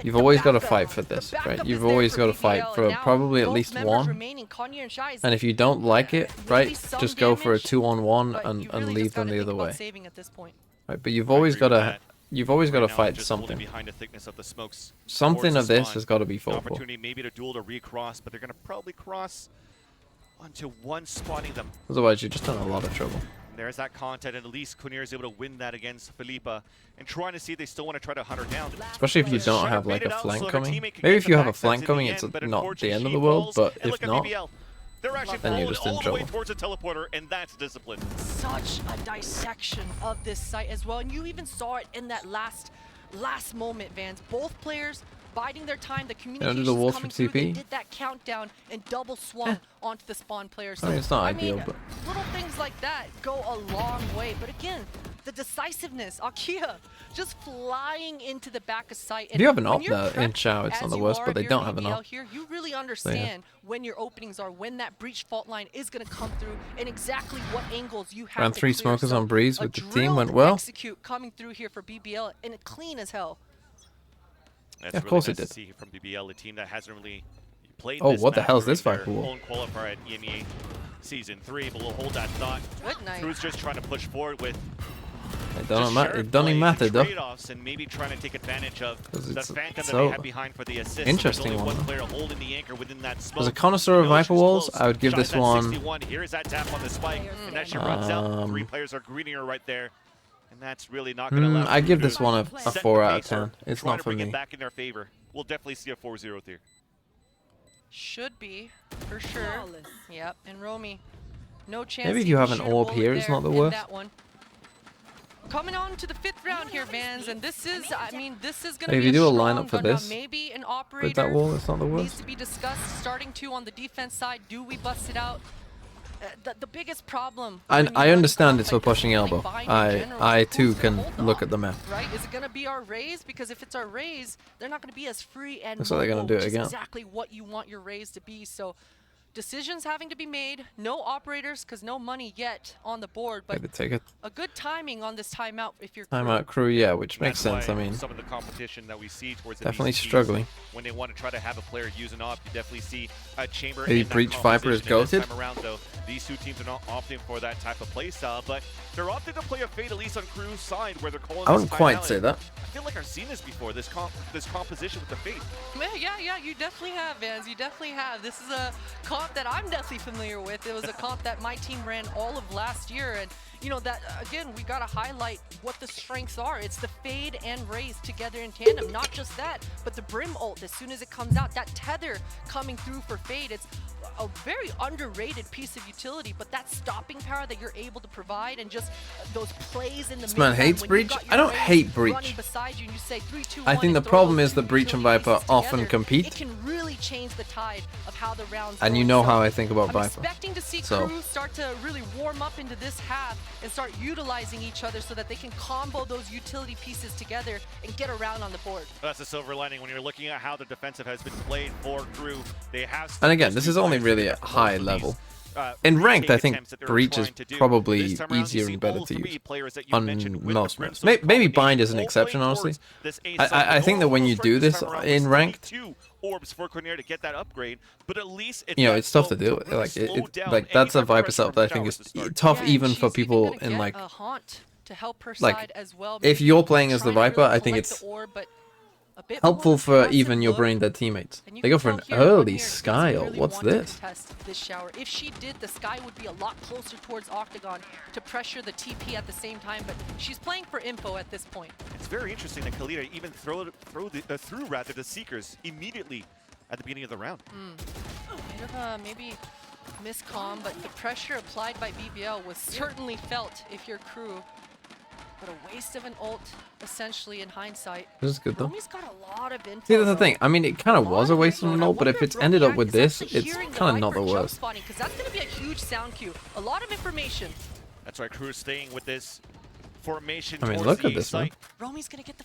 [SPEAKER 3] you've always got to fight for this, right? You've always got to fight for probably at least one. And if you don't like it, right, just go for a 2-on-1 and leave them the other way. Right, but you've always got to fight something. Something of this has got to be fought for.
[SPEAKER 11] Maybe to duel to recross, but they're going to probably cross onto one, spotting them.
[SPEAKER 3] Otherwise, you're just in a lot of trouble.
[SPEAKER 11] There's that content, and at least Kunir is able to win that against Felipa, and trying to see if they still want to try to hunt her down.
[SPEAKER 3] Especially if you don't have like a flank coming. Maybe if you have a flank coming, it's not the end of the world, but if not, then you're just in trouble.
[SPEAKER 11] Towards a teleporter, and that's discipline.
[SPEAKER 22] Such a dissection of this site as well, and you even saw it in that last moment, Vans. Both players biding their time, the communication coming through, they did that countdown and double swung onto the spawn players. So,
[SPEAKER 3] I mean, it's not ideal, but
[SPEAKER 22] little things like that go a long way. But again, the decisiveness, Akia just flying into the back of sight.
[SPEAKER 3] If you have an op there in Chow, it's not the worst, but they don't have an op.
[SPEAKER 22] Here, you really understand when your openings are, when that breach fault line is going to come through, and exactly what angles you have.
[SPEAKER 3] Round 3 smokers on Breeze with the team went
[SPEAKER 22] well.
[SPEAKER 3] well.
[SPEAKER 22] Execute coming through here for BBL, and it clean as hell.
[SPEAKER 11] That's
[SPEAKER 3] yeah, of course
[SPEAKER 11] really
[SPEAKER 3] it
[SPEAKER 11] nice
[SPEAKER 3] did.
[SPEAKER 11] To see from BBL, a team that hasn't really played.
[SPEAKER 3] Oh,
[SPEAKER 11] this
[SPEAKER 3] what the hell is this
[SPEAKER 11] their
[SPEAKER 3] Viper wall?
[SPEAKER 11] own qualifier at EMEA Season 3, but we'll hold that thought.
[SPEAKER 22] Good night.
[SPEAKER 11] Crew's just trying to push forward with.
[SPEAKER 3] It doesn't matter though.
[SPEAKER 11] And maybe trying to take advantage of the phantom
[SPEAKER 3] so
[SPEAKER 11] that they had behind for the assist.
[SPEAKER 3] interesting
[SPEAKER 11] There's only
[SPEAKER 3] one.
[SPEAKER 11] one player holding the anchor within that smoke.
[SPEAKER 3] As a connoisseur of Viper walls, I would give this one.
[SPEAKER 11] Here's that tap on the spike, and as she runs out, 3 players are greeting her right there. And that's really not going to allow.
[SPEAKER 3] I give this one a 4 out of 10. It's not for me.
[SPEAKER 11] It back in their favor. We'll definitely see a 4-0 here.
[SPEAKER 22] Should be, for sure. Yep, and Romy, no chance.
[SPEAKER 3] Maybe if you have an orb here, it's not the worst.
[SPEAKER 22] Coming on to the 5th round here, Vans, and this is, I mean, this is going to be
[SPEAKER 3] if you do a
[SPEAKER 22] strong
[SPEAKER 3] lineup for
[SPEAKER 22] gun.
[SPEAKER 3] this,
[SPEAKER 22] maybe an operator
[SPEAKER 3] with that wall, it's not the
[SPEAKER 22] needs
[SPEAKER 3] worst.
[SPEAKER 22] to be discussed. Starting 2 on the defense side, do we bust it out? The biggest problem.
[SPEAKER 3] I understand it's for pushing elbow. I too can look at the map.
[SPEAKER 22] Right? Is it going to be our Rays? Because if it's our Rays, they're not going to be as free and
[SPEAKER 3] Looks like they're going to do it again.
[SPEAKER 22] Exactly what you want your Rays to be. So decisions having to be made. No operators because no money yet on the board. But
[SPEAKER 3] Maybe take it.
[SPEAKER 22] a good timing on this timeout if you're
[SPEAKER 3] Timeout crew, yeah, which makes sense. I mean,
[SPEAKER 11] some of the competition that we see towards
[SPEAKER 3] definitely
[SPEAKER 11] the
[SPEAKER 3] struggling.
[SPEAKER 11] When they want to try to have a player use an op, you definitely see a chamber.
[SPEAKER 3] Maybe
[SPEAKER 11] in that
[SPEAKER 3] Breach Viper is
[SPEAKER 11] composition.
[SPEAKER 3] goated.
[SPEAKER 11] This time around, though, these 2 teams are not opting for that type of play style, but they're opting to play a fade, at least on Crew's side, where they're calling.
[SPEAKER 3] I wouldn't quite say that.
[SPEAKER 11] I feel like I've seen this before. This composition with the fade.
[SPEAKER 22] Yeah, you definitely have, Vans. You definitely have. This is a comp that I'm definitely familiar with. It was a comp that my team ran all of last year, and you know that again we got to highlight what the strengths are. It's the fade and raise together in tandem. Not just that, but the brim ult as soon as it comes out, that tether coming through for fade. It's a very underrated piece of utility, but that stopping power that you're able to provide and just those plays in the
[SPEAKER 3] This man hates Breach. I don't hate Breach. I think the problem is that Breach and Viper often compete.
[SPEAKER 22] It can really change the tide of how the rounds
[SPEAKER 3] And
[SPEAKER 22] go.
[SPEAKER 3] you know
[SPEAKER 22] So
[SPEAKER 3] how I think about
[SPEAKER 22] I'm
[SPEAKER 3] Viper.
[SPEAKER 22] expecting to see Crew start to really warm up into this half and start utilizing each other so that they can combo those utility pieces together and get around on the board.
[SPEAKER 11] That's a silver lining when you're looking at how the defensive has been played for Crew. They have.
[SPEAKER 3] And again, this is only really at high level. In ranked, I think Breach is probably easier and better to use on most maps. Maybe Bind is an exception, honestly. I think that when you do this in ranked,
[SPEAKER 11] orbs for Cornier to get that upgrade, but at least
[SPEAKER 3] it's tough to do. Like that's a Viper setup that I think is tough even for people in like if you're playing as the Viper, I think it's helpful for even your brain dead teammates. They go for an early Sky. What's this?
[SPEAKER 22] This shower. If she did, the Sky would be a lot closer towards Octagon to pressure the TP at the same time, but she's playing for info at this point.
[SPEAKER 11] It's very interesting that Kalita even threw the Seekers immediately at the beginning of the round.
[SPEAKER 22] Bit of maybe miscomm, but the pressure applied by BBL was certainly felt if you're Crew. But a waste of an ult, essentially, in hindsight.
[SPEAKER 3] This is good, though.
[SPEAKER 22] Romy's got a lot of info.
[SPEAKER 3] See, that's the thing. I mean, it kind of was a waste of an ult, but if it's ended up with this, it's kind of not the worst.
[SPEAKER 22] Because that's going to be a huge sound cue. A lot of information.
[SPEAKER 11] That's why Crew's staying with this formation.
[SPEAKER 3] I mean, look at this, man.
[SPEAKER 22] Romy's going to get the...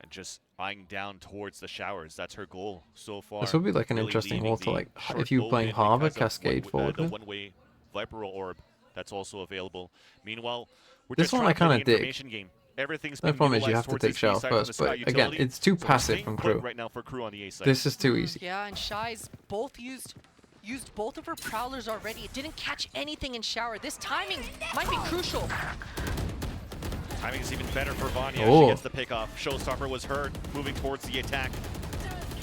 [SPEAKER 11] And just eyeing down towards the showers. That's her goal so far.
[SPEAKER 3] This would be like an
[SPEAKER 11] Really
[SPEAKER 3] interesting
[SPEAKER 11] leaving
[SPEAKER 3] wall to
[SPEAKER 11] the
[SPEAKER 3] like
[SPEAKER 11] short
[SPEAKER 3] if you're
[SPEAKER 11] bow
[SPEAKER 3] playing
[SPEAKER 11] in
[SPEAKER 3] Harbor,
[SPEAKER 11] because of
[SPEAKER 3] cascade forward
[SPEAKER 11] the
[SPEAKER 3] with.
[SPEAKER 11] one-way Viper orb that's also available. Meanwhile, we're
[SPEAKER 3] This
[SPEAKER 11] just
[SPEAKER 3] one
[SPEAKER 11] trying
[SPEAKER 3] I
[SPEAKER 11] to play
[SPEAKER 3] kind
[SPEAKER 11] the
[SPEAKER 3] of dig.
[SPEAKER 11] information game. Everything's
[SPEAKER 3] No
[SPEAKER 11] been
[SPEAKER 3] problem is you
[SPEAKER 11] utilized
[SPEAKER 3] have to
[SPEAKER 11] towards
[SPEAKER 3] take
[SPEAKER 11] this B
[SPEAKER 3] Shell
[SPEAKER 11] side from the
[SPEAKER 3] first,
[SPEAKER 11] Sky
[SPEAKER 3] but again,
[SPEAKER 11] utility.
[SPEAKER 3] it's too
[SPEAKER 11] So we're
[SPEAKER 3] passive
[SPEAKER 11] staying
[SPEAKER 3] from
[SPEAKER 11] put
[SPEAKER 3] Crew.
[SPEAKER 11] right now for Crew on the A side.
[SPEAKER 3] This is too easy.
[SPEAKER 6] Yeah, and Shy's both used both of her prowlers already. It didn't catch anything in shower. This timing might be crucial.
[SPEAKER 11] Timing is even better for Vanya.
[SPEAKER 3] Oh.
[SPEAKER 11] She gets the pick off. Showstopper was heard, moving towards the attack.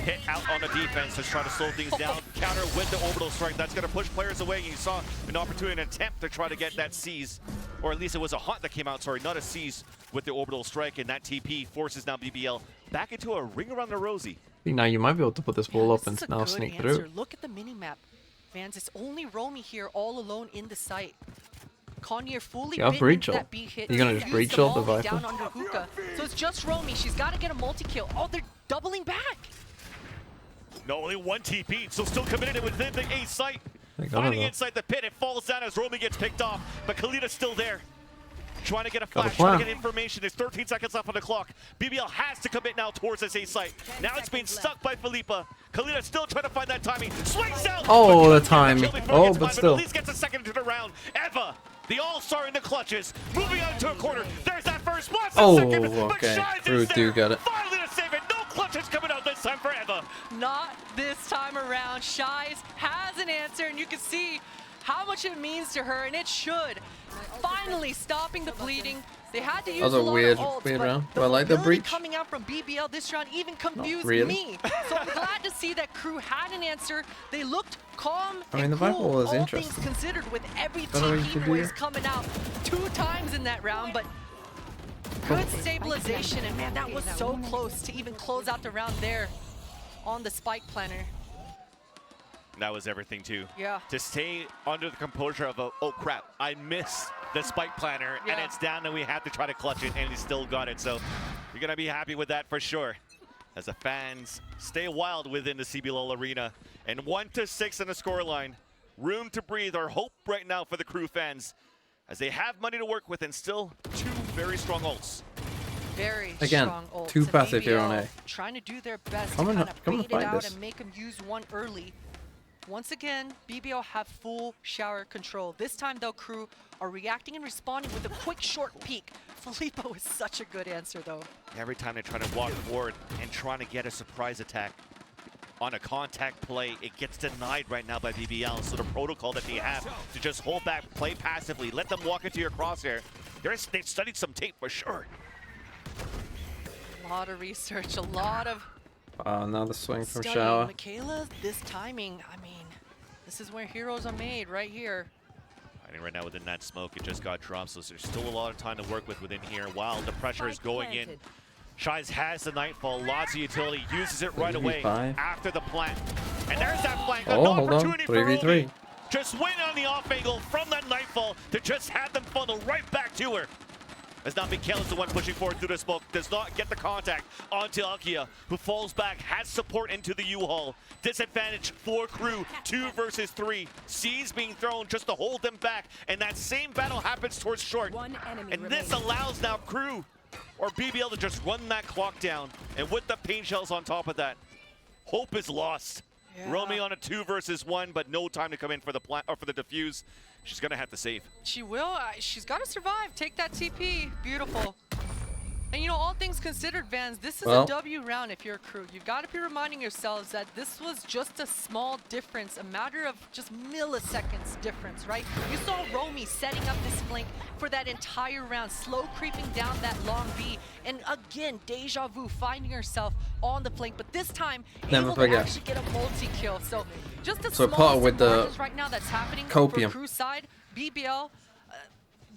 [SPEAKER 11] Hit out on the defense to try to slow things down. Counter with the orbital strike. That's going to push players away. You saw an opportunity, an attempt to try to get that seize. Or at least it was a hunt that came out, sorry, not a seize with the orbital strike. And that TP forces now BBL back into a ring around the rosy.
[SPEAKER 3] Now you might be able to put this wall up and now sneak through.
[SPEAKER 6] Look at the mini-map, Vans. It's only Romy here all alone in the site. Conyer fully
[SPEAKER 3] Yeah,
[SPEAKER 6] bitten
[SPEAKER 3] breach
[SPEAKER 6] into
[SPEAKER 3] ult.
[SPEAKER 6] that B hit.
[SPEAKER 3] You're gonna
[SPEAKER 6] Used
[SPEAKER 3] just breach
[SPEAKER 6] the
[SPEAKER 3] ult the
[SPEAKER 6] volley
[SPEAKER 3] Viper?
[SPEAKER 6] down under hookah. So it's just Romy. She's got to get a multi-kill. Oh, they're doubling back.
[SPEAKER 11] No, only one TP, so still committed within the A site.
[SPEAKER 3] They got it
[SPEAKER 11] Finding
[SPEAKER 3] though.
[SPEAKER 11] inside the pit, it falls down as Romy gets picked off, but Khalita's still there. Trying to get a
[SPEAKER 3] Got a
[SPEAKER 11] flash, trying to
[SPEAKER 3] plan.
[SPEAKER 11] get information. There's 13 seconds left on the clock. BBL has to commit now towards this A site. Now it's being stuck by Philippa. Khalita still trying to find that timing. Swings out!
[SPEAKER 3] Oh,
[SPEAKER 11] but
[SPEAKER 3] the
[SPEAKER 11] gets
[SPEAKER 3] timing.
[SPEAKER 11] kill before it
[SPEAKER 3] Oh,
[SPEAKER 11] gets
[SPEAKER 3] but
[SPEAKER 11] by,
[SPEAKER 3] still.
[SPEAKER 11] at least gets a second into the round. Eva, the all-star in the clutches, moving on to a corner. There's that first. Wants a
[SPEAKER 3] Oh,
[SPEAKER 11] second, but
[SPEAKER 3] okay.
[SPEAKER 11] Shines
[SPEAKER 3] Crew
[SPEAKER 11] is
[SPEAKER 3] do
[SPEAKER 11] there.
[SPEAKER 3] get it.
[SPEAKER 11] Finally to save it. No clutches coming out this time for Eva.
[SPEAKER 6] Not this time around. Shies has an answer, and you can see how much it means to her, and it should. Finally stopping the bleeding. They had to use
[SPEAKER 3] That was a
[SPEAKER 6] a lot
[SPEAKER 3] weird
[SPEAKER 6] of ults, but
[SPEAKER 3] round.
[SPEAKER 6] the
[SPEAKER 3] Do I like the
[SPEAKER 6] mobility
[SPEAKER 3] breach?
[SPEAKER 6] coming out from BBL this round even confused
[SPEAKER 3] really.
[SPEAKER 6] me. So I'm glad to see that Crew had an answer. They looked calm
[SPEAKER 3] I mean,
[SPEAKER 6] and
[SPEAKER 3] the Viper
[SPEAKER 6] cool,
[SPEAKER 3] was
[SPEAKER 6] all
[SPEAKER 3] interesting.
[SPEAKER 6] things considered, with every
[SPEAKER 3] Is that what you
[SPEAKER 6] TP
[SPEAKER 3] should do
[SPEAKER 6] noise
[SPEAKER 3] here?
[SPEAKER 6] coming out 2 times in that round, but good stabilization, and man, that was so close to even close out the round there on the spike planner.
[SPEAKER 11] That was everything too.
[SPEAKER 6] Yeah.
[SPEAKER 11] To stay under the composure of a, oh crap, I missed the spike planner and
[SPEAKER 6] Yeah.
[SPEAKER 11] it's down and we had to try to clutch it and he still got it. So you're gonna be happy with that for sure. As the fans stay wild within the CBLOL arena. And 1-6 in the scoreline. Room to breathe, our hope right now for the Crew fans. As they have money to work with and still 2 very strong ults.
[SPEAKER 6] Very
[SPEAKER 3] Again,
[SPEAKER 6] strong ults.
[SPEAKER 3] too
[SPEAKER 6] And
[SPEAKER 3] passive here on
[SPEAKER 6] BBL
[SPEAKER 3] A.
[SPEAKER 6] Trying to do their best
[SPEAKER 3] Come
[SPEAKER 6] to
[SPEAKER 3] on,
[SPEAKER 6] kind of
[SPEAKER 3] come and
[SPEAKER 6] bait it
[SPEAKER 3] fight
[SPEAKER 6] out
[SPEAKER 3] this.
[SPEAKER 6] and make them use one early. Once again, BBL have full shower control. This time, though, Crew are reacting and responding with a quick, short peek. Filippo is such a good answer, though.
[SPEAKER 11] Every time they try to walk forward and trying to get a surprise attack on a contact play, it gets denied right now by BBL. So the protocol that they have to just hold back, play passively, let them walk into your crosshair. They've studied some tape for sure.
[SPEAKER 6] A lot of research, a lot of
[SPEAKER 3] Another swing from
[SPEAKER 6] studying.
[SPEAKER 3] Shower.
[SPEAKER 6] Michaela, this timing, I mean, this is where heroes are made, right here.
[SPEAKER 11] I think right now within that smoke, it just got dropped, so there's still a lot of time to work with within here while the pressure is going in. Shies has the Nightfall, lots of utility, uses it right away
[SPEAKER 3] 3v5.
[SPEAKER 11] after the plant. And there's that flank, an
[SPEAKER 3] Oh, hold on.
[SPEAKER 11] opportunity for
[SPEAKER 3] 3v3.
[SPEAKER 11] Romy. Just win on the off angle from that Nightfall to just have them funnel right back to her. As now Mikhail is the one pushing forward through the smoke, does not get the contact onto Akia, who falls back, has support into the U-Haul. Disadvantage for Crew, 2 versus 3. C's being thrown just to hold them back, and that same battle happens towards short. And this allows now Crew, or BBL, to just run that clock down, and with the pain shells on top of that, hope is lost.
[SPEAKER 6] Yeah.
[SPEAKER 11] Romy on a 2 versus 1, but no time to come in for the plant or for the defuse. She's gonna have to save.
[SPEAKER 6] She will. She's got to survive. Take that TP. Beautiful. And, you know, all things considered, Vans, this is
[SPEAKER 3] Well,
[SPEAKER 6] a W round if you're a Crew. You've got to be reminding yourselves that this was just a small difference, a matter of just milliseconds difference, right? You saw Romy setting up this flank for that entire round, slow creeping down that long B. And again, deja vu, finding herself on the flank, but this time
[SPEAKER 3] Never
[SPEAKER 6] able to
[SPEAKER 3] forget.
[SPEAKER 6] actually get a multi-kill. So just a
[SPEAKER 3] So
[SPEAKER 6] small
[SPEAKER 3] part with the
[SPEAKER 6] margins right now that's happening
[SPEAKER 3] copium.
[SPEAKER 6] for Crew side. BBL,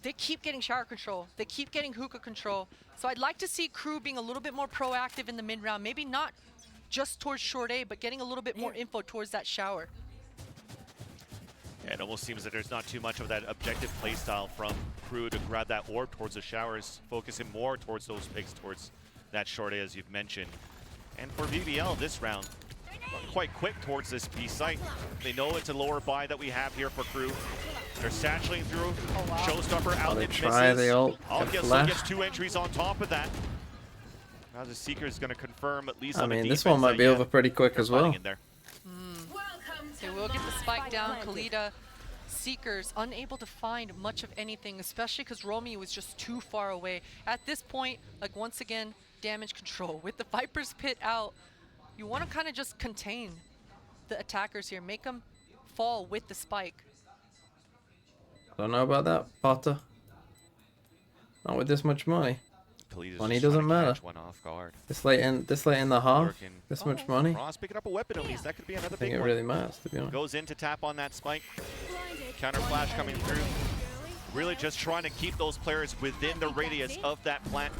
[SPEAKER 6] they keep getting shower control. They keep getting hookah control. So I'd like to see Crew being a little bit more proactive in the mid round. Maybe not just towards short A, but getting a little bit more info towards that shower.
[SPEAKER 11] Yeah, it almost seems that there's not too much of that objective playstyle from Crew to grab that orb towards the showers, focusing more towards those picks, towards that short A, as you've mentioned. And for BBL this round, quite quick towards this B site. They know it's a lower buy that we have here for Crew. They're satchelating through. Showstopper out,
[SPEAKER 3] They
[SPEAKER 11] it
[SPEAKER 3] try
[SPEAKER 11] misses.
[SPEAKER 3] the ult,
[SPEAKER 11] Alkia
[SPEAKER 3] get
[SPEAKER 11] still
[SPEAKER 3] flash.
[SPEAKER 11] gets 2 entries on top of that. Now the Seeker is going to confirm at least
[SPEAKER 3] I
[SPEAKER 11] on the
[SPEAKER 3] mean,
[SPEAKER 11] defense
[SPEAKER 3] this one might be over pretty quick as well.
[SPEAKER 11] in there.
[SPEAKER 6] They will get the spike down. Khalida, Seekers unable to find much of anything, especially because Romy was just too far away. At this point, like once again, damage control. With the Viper's Pit out, you want to kind of just contain the attackers here. Make them fall with the spike.
[SPEAKER 3] I don't know about that, Potter. Not with this much money. Money doesn't matter.
[SPEAKER 11] One off guard.
[SPEAKER 3] This late in the half, this much money.
[SPEAKER 11] Ross picking up a weapon at least. That could be another
[SPEAKER 3] I think
[SPEAKER 11] big
[SPEAKER 3] it
[SPEAKER 11] one.
[SPEAKER 3] really matters, to be honest.
[SPEAKER 11] Goes in to tap on that spike. Counter flash coming through. Really just trying to keep those players within the radius of that plant.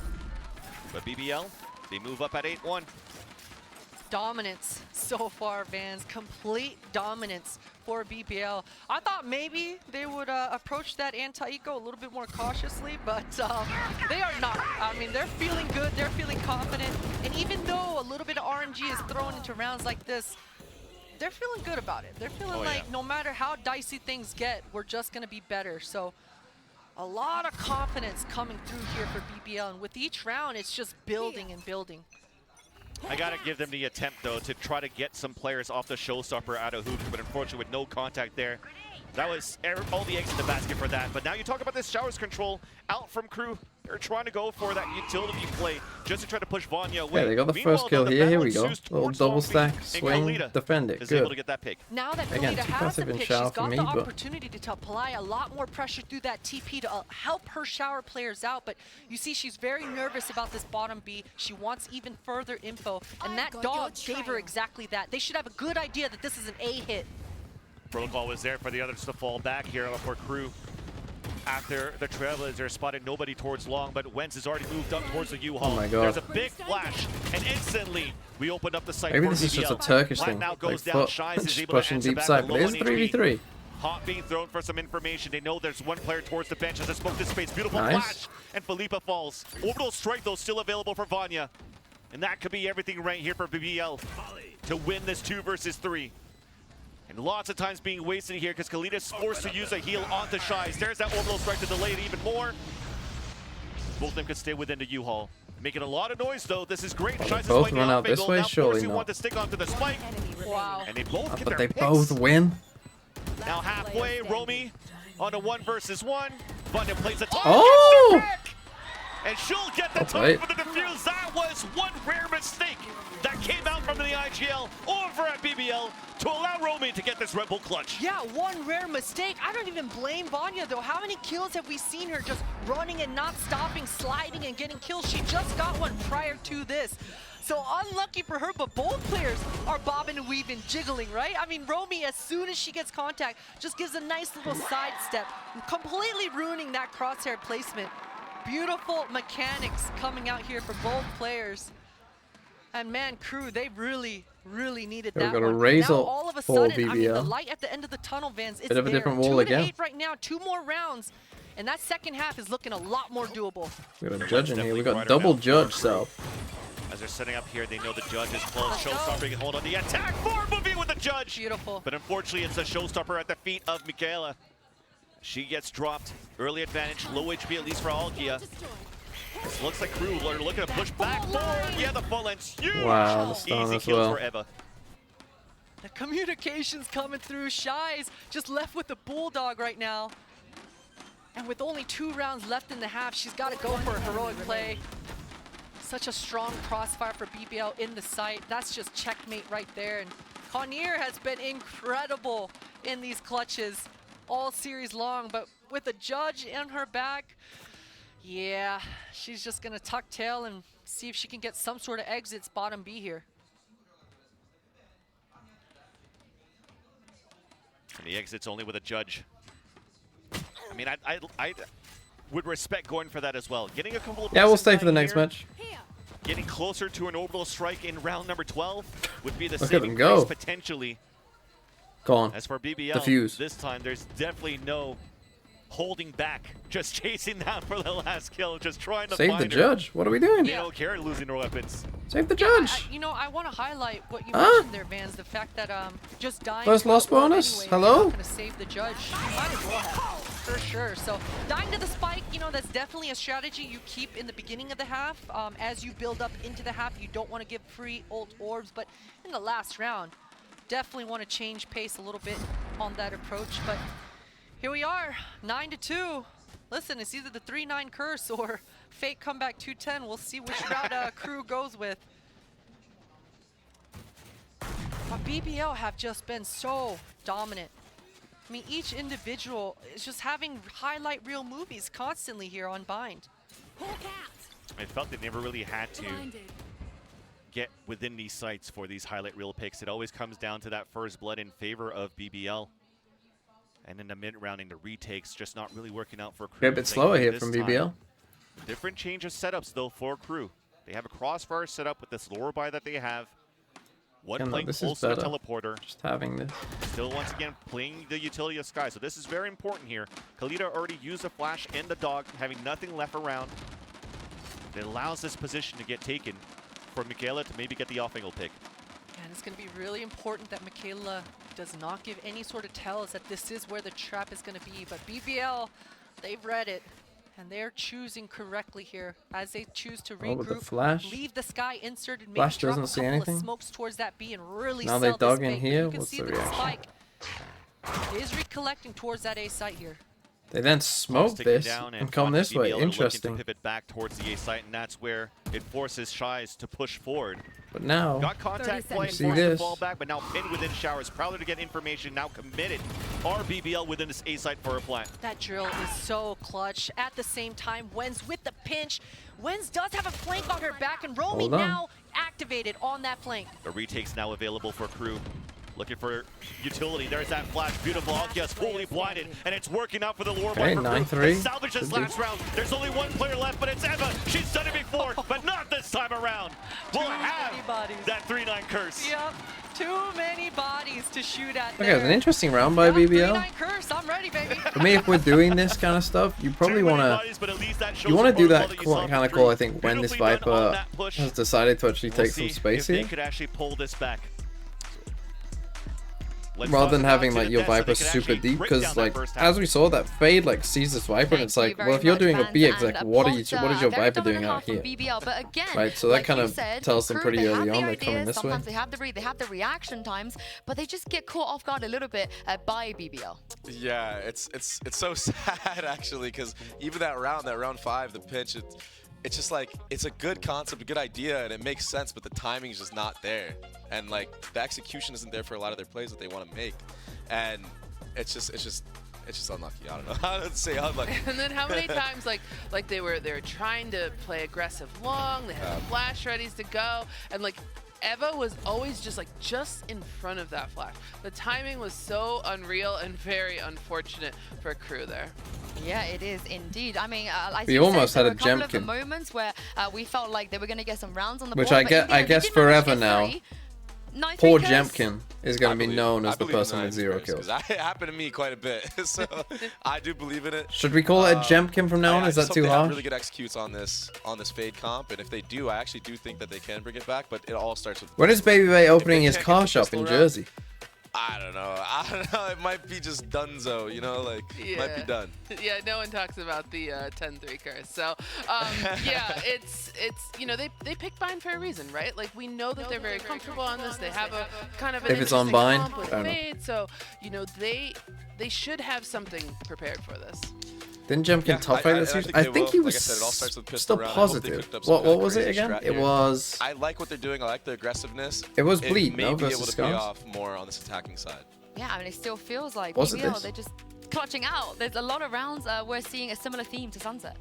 [SPEAKER 11] But BBL, they move up at 8-1.
[SPEAKER 6] Dominance so far, Vans. Complete dominance for BBL. I thought maybe they would approach that anti-eco a little bit more cautiously, but they are not. I mean, they're feeling good, they're feeling confident, and even though a little bit of RNG is thrown into rounds like this, they're feeling good about it. They're feeling like no matter how dicey things get, we're just gonna be better. So a lot of confidence coming through here for BBL, and with each round, it's just building and building.
[SPEAKER 11] I gotta give them the attempt though to try to get some players off the showstopper out of hoops, but unfortunately with no contact there. That was all the eggs in the basket for that. But now you talk about this showers control out from Crew. They're trying to go for that utility play just to try to push Vanya away.
[SPEAKER 3] Yeah, they got the
[SPEAKER 11] Meanwhile,
[SPEAKER 3] first kill
[SPEAKER 11] though,
[SPEAKER 3] here. Here
[SPEAKER 11] battle
[SPEAKER 3] we go.
[SPEAKER 11] ensues
[SPEAKER 3] Little
[SPEAKER 11] towards
[SPEAKER 3] double
[SPEAKER 11] Long
[SPEAKER 3] stack,
[SPEAKER 11] Beach, and
[SPEAKER 3] swing,
[SPEAKER 11] Khalida
[SPEAKER 3] defend it.
[SPEAKER 11] is able to
[SPEAKER 3] Good.
[SPEAKER 11] get that pick.
[SPEAKER 6] Now that
[SPEAKER 3] Again,
[SPEAKER 6] Khalida
[SPEAKER 3] too
[SPEAKER 6] has
[SPEAKER 3] passive
[SPEAKER 6] the
[SPEAKER 3] in
[SPEAKER 6] pick,
[SPEAKER 3] shower
[SPEAKER 6] she's
[SPEAKER 3] for
[SPEAKER 6] got
[SPEAKER 3] me,
[SPEAKER 6] the
[SPEAKER 3] but
[SPEAKER 6] opportunity to apply a lot more pressure through that TP to help her shower players out. But you see she's very nervous about this bottom B. She wants even further info, and that dog gave her exactly that. They should have a good idea that this is an A hit.
[SPEAKER 11] Protocol was there for the others to fall back here for Crew. After the Trailblazer spotted nobody towards long, but Wentz has already moved up towards the U-Haul.
[SPEAKER 3] Oh my God.
[SPEAKER 11] There's a big flash, and instantly we opened up the site
[SPEAKER 3] Maybe
[SPEAKER 11] for
[SPEAKER 3] this is
[SPEAKER 11] BBL.
[SPEAKER 3] just a Turkish
[SPEAKER 11] Plant
[SPEAKER 3] thing.
[SPEAKER 11] now
[SPEAKER 3] Like
[SPEAKER 11] goes down.
[SPEAKER 3] foot,
[SPEAKER 11] Shies is
[SPEAKER 3] just
[SPEAKER 11] able to
[SPEAKER 3] pushing
[SPEAKER 11] answer
[SPEAKER 3] deep
[SPEAKER 11] back
[SPEAKER 3] side,
[SPEAKER 11] with
[SPEAKER 3] but
[SPEAKER 11] low
[SPEAKER 3] it is
[SPEAKER 11] on HP.
[SPEAKER 3] 3v3.
[SPEAKER 11] Hot being thrown for some information. They know there's one player towards the bench as they smoke this space. Beautiful
[SPEAKER 3] Nice.
[SPEAKER 11] flash, and Felipa falls. Orbital strike though still available for Vanya, and that could be everything right here for BBL to win this 2 versus 3. And lots of times being wasted here because Khalida's forced to use a heal onto Shies. There's that orbital strike to delay it even more. Both of them could stay within the U-Haul. Making a lot of noise though. This is great. Shies is
[SPEAKER 3] both
[SPEAKER 11] playing
[SPEAKER 3] run
[SPEAKER 11] the
[SPEAKER 3] out this
[SPEAKER 11] off
[SPEAKER 3] way?
[SPEAKER 11] angle. Now
[SPEAKER 3] Surely
[SPEAKER 11] forcing
[SPEAKER 3] not.
[SPEAKER 11] one to stick onto the spike.
[SPEAKER 6] Wow.
[SPEAKER 11] And they both get
[SPEAKER 3] But
[SPEAKER 11] their
[SPEAKER 3] they
[SPEAKER 11] picks.
[SPEAKER 3] both win.
[SPEAKER 11] Now halfway, Romy on a 1 versus 1. Vanya plays the top.
[SPEAKER 3] Oh!
[SPEAKER 11] And she'll get the
[SPEAKER 3] That's
[SPEAKER 11] top
[SPEAKER 3] right.
[SPEAKER 11] for the defuse. That was one rare mistake that came out from the IGL over at BBL to allow Romy to get this Red Bull clutch.
[SPEAKER 6] Yeah, one rare mistake. I don't even blame Vanya though. How many kills have we seen her just running and not stopping, sliding and getting kills? She just got one prior to this. So unlucky for her, but both players are bobbing and weaving, jiggling, right? I mean, Romy, as soon as she gets contact, just gives a nice little sidestep, completely ruining that crosshair placement. Beautiful mechanics coming out here for both players. And man, Crew, they really needed
[SPEAKER 3] They're
[SPEAKER 6] that
[SPEAKER 3] gonna
[SPEAKER 6] one.
[SPEAKER 3] raise
[SPEAKER 6] Now,
[SPEAKER 3] up
[SPEAKER 6] all of a
[SPEAKER 3] for
[SPEAKER 6] sudden, I mean, the
[SPEAKER 3] BBL.
[SPEAKER 6] light at the end of the tunnel, Vans, it's
[SPEAKER 3] Bit of a
[SPEAKER 6] there.
[SPEAKER 3] different wall
[SPEAKER 6] 2 to
[SPEAKER 3] again.
[SPEAKER 6] 8 right now, 2 more rounds. And that second half is looking a lot more doable.
[SPEAKER 3] We got a judge in here. We got double judge, so.
[SPEAKER 11] As they're setting up here, they know the judge is close. Showstopper can hold on the attack. Forward moving with the judge.
[SPEAKER 6] Beautiful.
[SPEAKER 11] But unfortunately, it's a showstopper at the feet of Michaela. She gets dropped. Early advantage, low HP at least for Algia. This looks like Crew are looking to push back forward. Yeah, the full end's huge.
[SPEAKER 3] Wow, the stun
[SPEAKER 11] Easy
[SPEAKER 3] as
[SPEAKER 11] kills
[SPEAKER 3] well.
[SPEAKER 11] for Eva.
[SPEAKER 6] The communications coming through. Shies just left with the Bulldog right now. And with only 2 rounds left in the half, she's got to go for a heroic play. Such a strong crossfire for BBL in the site. That's just checkmate right there. And Connier has been incredible in these clutches all series long, but with a judge in her back, yeah, she's just gonna tuck tail and see if she can get some sort of exits bottom B here.
[SPEAKER 11] And the exit's only with a judge. I mean, I would respect going for that as well. Getting a couple of
[SPEAKER 3] Yeah, we'll stay
[SPEAKER 11] back
[SPEAKER 3] for the next
[SPEAKER 11] here,
[SPEAKER 3] match.
[SPEAKER 11] Getting closer to an orbital strike in round number 12 would be the
[SPEAKER 3] Look at
[SPEAKER 11] saving
[SPEAKER 3] them go.
[SPEAKER 11] grace potentially.
[SPEAKER 3] Go on.
[SPEAKER 11] As for BBL,
[SPEAKER 3] Defuse.
[SPEAKER 11] this time there's definitely no holding back. Just chasing down for the last kill, just trying to
[SPEAKER 3] Save
[SPEAKER 11] find
[SPEAKER 3] the
[SPEAKER 11] her.
[SPEAKER 3] judge. What are we doing?
[SPEAKER 11] They don't care losing their weapons.
[SPEAKER 3] Save the judge.
[SPEAKER 6] You know, I want to highlight what you
[SPEAKER 3] Huh?
[SPEAKER 6] mentioned there, Vans, the fact that just dying
[SPEAKER 3] First
[SPEAKER 6] to the
[SPEAKER 3] loss
[SPEAKER 6] board
[SPEAKER 3] bonus?
[SPEAKER 6] anyway,
[SPEAKER 3] Hello?
[SPEAKER 6] you're not gonna save the judge. You might as well have, for sure. So dying to the spike,
[SPEAKER 15] you know, that's definitely a strategy you keep in the beginning of the half. As you build up into the half, you don't want to give free ult orbs, but in the last round, definitely want to change pace a little bit on that approach. But here we are, 9-2. Listen, it's either the 3-9 curse or fake comeback 210. We'll see which route Crew goes with. But BBL have just been so dominant. I mean, each individual is just having highlight reel movies constantly here on Bind.
[SPEAKER 11] I felt they never really had to get within these sites for these highlight reel picks. It always comes down to that first blood in favor of BBL. And in the mid-rounding, the retakes just not really working out for Crew.
[SPEAKER 3] A bit slower here from BBL.
[SPEAKER 11] Different change of setups, though, for Crew. They have a crossfire setup with this lower buy that they have. One playing close to the teleporter.
[SPEAKER 3] Just having this.
[SPEAKER 11] Still, once again, playing the utility of Sky. So this is very important here. Khalida already used a flash and the dog, having nothing left around. It allows this position to get taken for Michaela to maybe get the off-angle pick.
[SPEAKER 15] And it's going to be really important that Michaela does not give any sort of tells that this is where the trap is going to be. But BBL, they've read it. And they're choosing correctly here as they choose to regroup,
[SPEAKER 3] the flash.
[SPEAKER 15] Leave the Sky inserted, maybe
[SPEAKER 3] Flash
[SPEAKER 15] drop
[SPEAKER 3] doesn't
[SPEAKER 15] a
[SPEAKER 3] see
[SPEAKER 15] couple
[SPEAKER 3] anything.
[SPEAKER 15] of smokes towards that B and really
[SPEAKER 3] Now
[SPEAKER 15] sell
[SPEAKER 3] they dug
[SPEAKER 15] this
[SPEAKER 3] in
[SPEAKER 15] fake.
[SPEAKER 3] here.
[SPEAKER 15] You can
[SPEAKER 3] What's
[SPEAKER 15] see
[SPEAKER 3] the
[SPEAKER 15] that
[SPEAKER 3] reaction?
[SPEAKER 15] Spike is recollecting towards that A site here.
[SPEAKER 3] They then smoke this and come this way. Interesting.
[SPEAKER 11] To pivot back towards the A site, and that's where it forces Shies to push forward.
[SPEAKER 3] But now,
[SPEAKER 11] got contact play and
[SPEAKER 3] see
[SPEAKER 11] forced to
[SPEAKER 3] this.
[SPEAKER 11] fall back, but now pinned within showers. Prowler to get information, now committed. BBL within this A site for a plant.
[SPEAKER 15] That drill is so clutch. At the same time, Wenz with the pinch. Wenz does have a flank on her back, and Romy now activated on that flank.
[SPEAKER 11] The retake's now available for Crew. Looking for utility. There's that flash. Beautiful. Alkia's fully blinded, and it's working out for the lure.
[SPEAKER 3] Okay, 9-3.
[SPEAKER 11] Salvage this last round. There's only one player left, but it's Eva. She's done it before, but not this time around. We'll have that 3-9 curse.
[SPEAKER 15] Yep. Too many bodies to shoot at.
[SPEAKER 3] Okay, it's an interesting round by BBL.
[SPEAKER 15] 3-9 curse. I'm ready, baby.
[SPEAKER 3] For me, if we're doing this kind of stuff, you probably want to do that kind of call. I think when this Viper has decided to actually take some space here.
[SPEAKER 11] They could actually pull this back.
[SPEAKER 3] Rather than having like your Viper super deep, because like as we saw, that Fade like sees this Viper and it's like, well, if you're doing a BX, like what is your Viper doing out here? Right, so that kind of tells them pretty early on they're coming this way.
[SPEAKER 6] Sometimes they have the read, they have the reaction times, but they just get caught off guard a little bit by BBL.
[SPEAKER 8] Yeah, it's so sad actually, because even that round 5, the pitch, it's just like, it's a good concept, a good idea, and it makes sense, but the timing is just not there. And like, the execution isn't there for a lot of their plays that they want to make. And it's just unlucky. I don't know how to say unlucky.
[SPEAKER 7] And then how many times like they were trying to play aggressive long, they had flash readies to go, and like Eva was always just in front of that flash. The timing was so unreal and very unfortunate for Crew there.
[SPEAKER 6] Yeah, it is indeed. I mean,
[SPEAKER 3] we almost had a Jemkin.
[SPEAKER 6] There were a couple of the moments where we felt like they were going to get some rounds on the board.
[SPEAKER 3] Which I guess forever now. Poor Jemkin is going to be known as the person with 0 kills.
[SPEAKER 8] It happened to me quite a bit, so I do believe in it.
[SPEAKER 3] Should we call it a Jemkin from now on? Is that too harsh?
[SPEAKER 8] Really good executes on this Fade comp, and if they do, I actually do think that they can bring it back. But it all starts with.
[SPEAKER 3] When is Baby Bay opening his car shop in Jersey?
[SPEAKER 8] I don't know. It might be just donezo, you know, like, it might be done.
[SPEAKER 7] Yeah, no one talks about the 10-3 curse. So, yeah, it's you know, they picked Bind for a reason, right? Like, we know that they're very comfortable on this. They have a kind of an
[SPEAKER 3] if it's on Bind,
[SPEAKER 7] comp with Fade, so, you know, they should have something prepared for this.
[SPEAKER 3] Didn't Jemkin top fight this season? I think he was still positive. What was it again? It was.
[SPEAKER 8] I like what they're doing. I like the aggressiveness.
[SPEAKER 3] It was Bleed, no?
[SPEAKER 8] Maybe able
[SPEAKER 3] Versus
[SPEAKER 8] to pay
[SPEAKER 3] Scars?
[SPEAKER 8] off more on this attacking side.
[SPEAKER 6] Yeah, I mean, it still feels like
[SPEAKER 3] Was it
[SPEAKER 6] BBL,
[SPEAKER 3] this?
[SPEAKER 6] they're just clutching out. There's a lot of rounds we're seeing a similar theme to Sunset.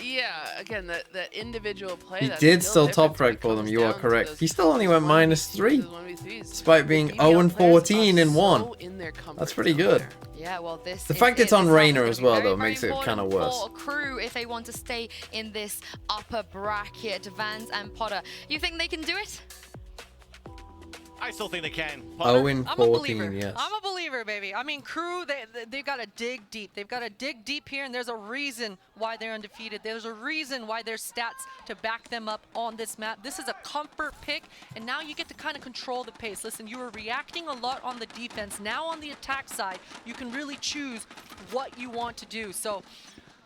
[SPEAKER 7] Yeah, again, that individual play.
[SPEAKER 3] He
[SPEAKER 7] that's
[SPEAKER 3] did still
[SPEAKER 7] different
[SPEAKER 3] top frag for them, you are
[SPEAKER 7] to
[SPEAKER 3] correct.
[SPEAKER 7] those
[SPEAKER 3] He still only went -3,
[SPEAKER 7] 1v3s.
[SPEAKER 3] despite being 0-14 in 1. That's pretty good.
[SPEAKER 6] Yeah, well,
[SPEAKER 3] The fact it's on Reyna as well, though, makes it kind of worse.
[SPEAKER 6] For Crew, if they want to stay in this upper bracket, Vans and Potter, you think they can do it?
[SPEAKER 11] I still think they can.
[SPEAKER 3] 0-14, yes.
[SPEAKER 15] I'm a believer, baby. I mean, Crew, they've got to dig deep. They've got to dig deep here, and there's a reason why they're undefeated. There's a reason why there's stats to back them up on this map. This is a comfort pick, and now you get to kind of control the pace. Listen, you were reacting a lot on the defense. Now on the attack side, you can really choose what you want to do. So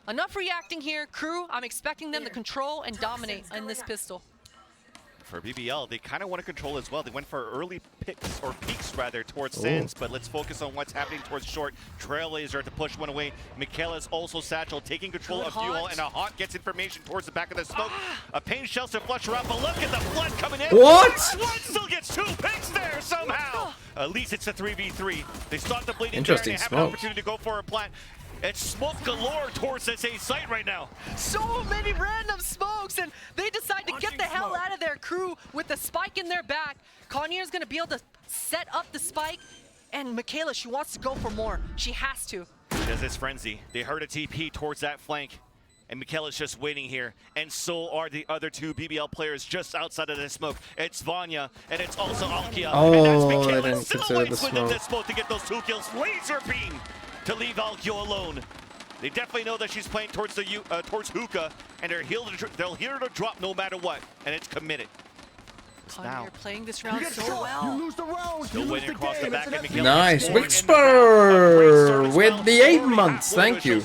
[SPEAKER 15] enough reacting here. Crew, I'm expecting them to control and dominate in this pistol.
[SPEAKER 11] For BBL, they kind of want to control as well. They went for early picks, or peeks rather, towards Sands, but let's focus on what's happening towards short. Trailblazer to push one away. Michaela's also Satchel, taking control of U-Hall, and a Hawk gets information towards the back of the smoke. A Pain Shells to flush her out, but look at the flood coming in.
[SPEAKER 3] What?
[SPEAKER 11] One still gets 2 picks there somehow. At least it's a 3v3. They stop the bleeding.
[SPEAKER 3] Interesting
[SPEAKER 11] there, and they have
[SPEAKER 3] smokes.
[SPEAKER 11] an opportunity to go for a plant. It's smoke galore towards this A site right now.
[SPEAKER 15] So many random smokes, and they decide to get the hell out of their Crew with the spike in their back. Conier's gonna be able to set up the spike, and Michaela, she wants to go for more. She has to.
[SPEAKER 11] There's this frenzy. They heard a TP towards that flank, and Michaela's just waiting here, and so are the other 2 BBL players just outside of the smoke. It's Vanya, and it's also Alkia.
[SPEAKER 3] Oh,
[SPEAKER 11] and that's
[SPEAKER 3] I
[SPEAKER 11] Michaela
[SPEAKER 3] didn't
[SPEAKER 11] still
[SPEAKER 3] consider
[SPEAKER 11] waits
[SPEAKER 3] the
[SPEAKER 11] within
[SPEAKER 3] smoke.
[SPEAKER 11] this smoke to get those 2 kills. Laser beam to leave Alkia alone. They definitely know that she's playing towards the towards Hookah, and they'll hear her to drop no matter what, and it's committed.
[SPEAKER 15] Connier playing this round so well.
[SPEAKER 11] Still waiting across the back. And Michaela
[SPEAKER 3] Nice.
[SPEAKER 11] scored,
[SPEAKER 3] Whisper with the 8 months. Thank you.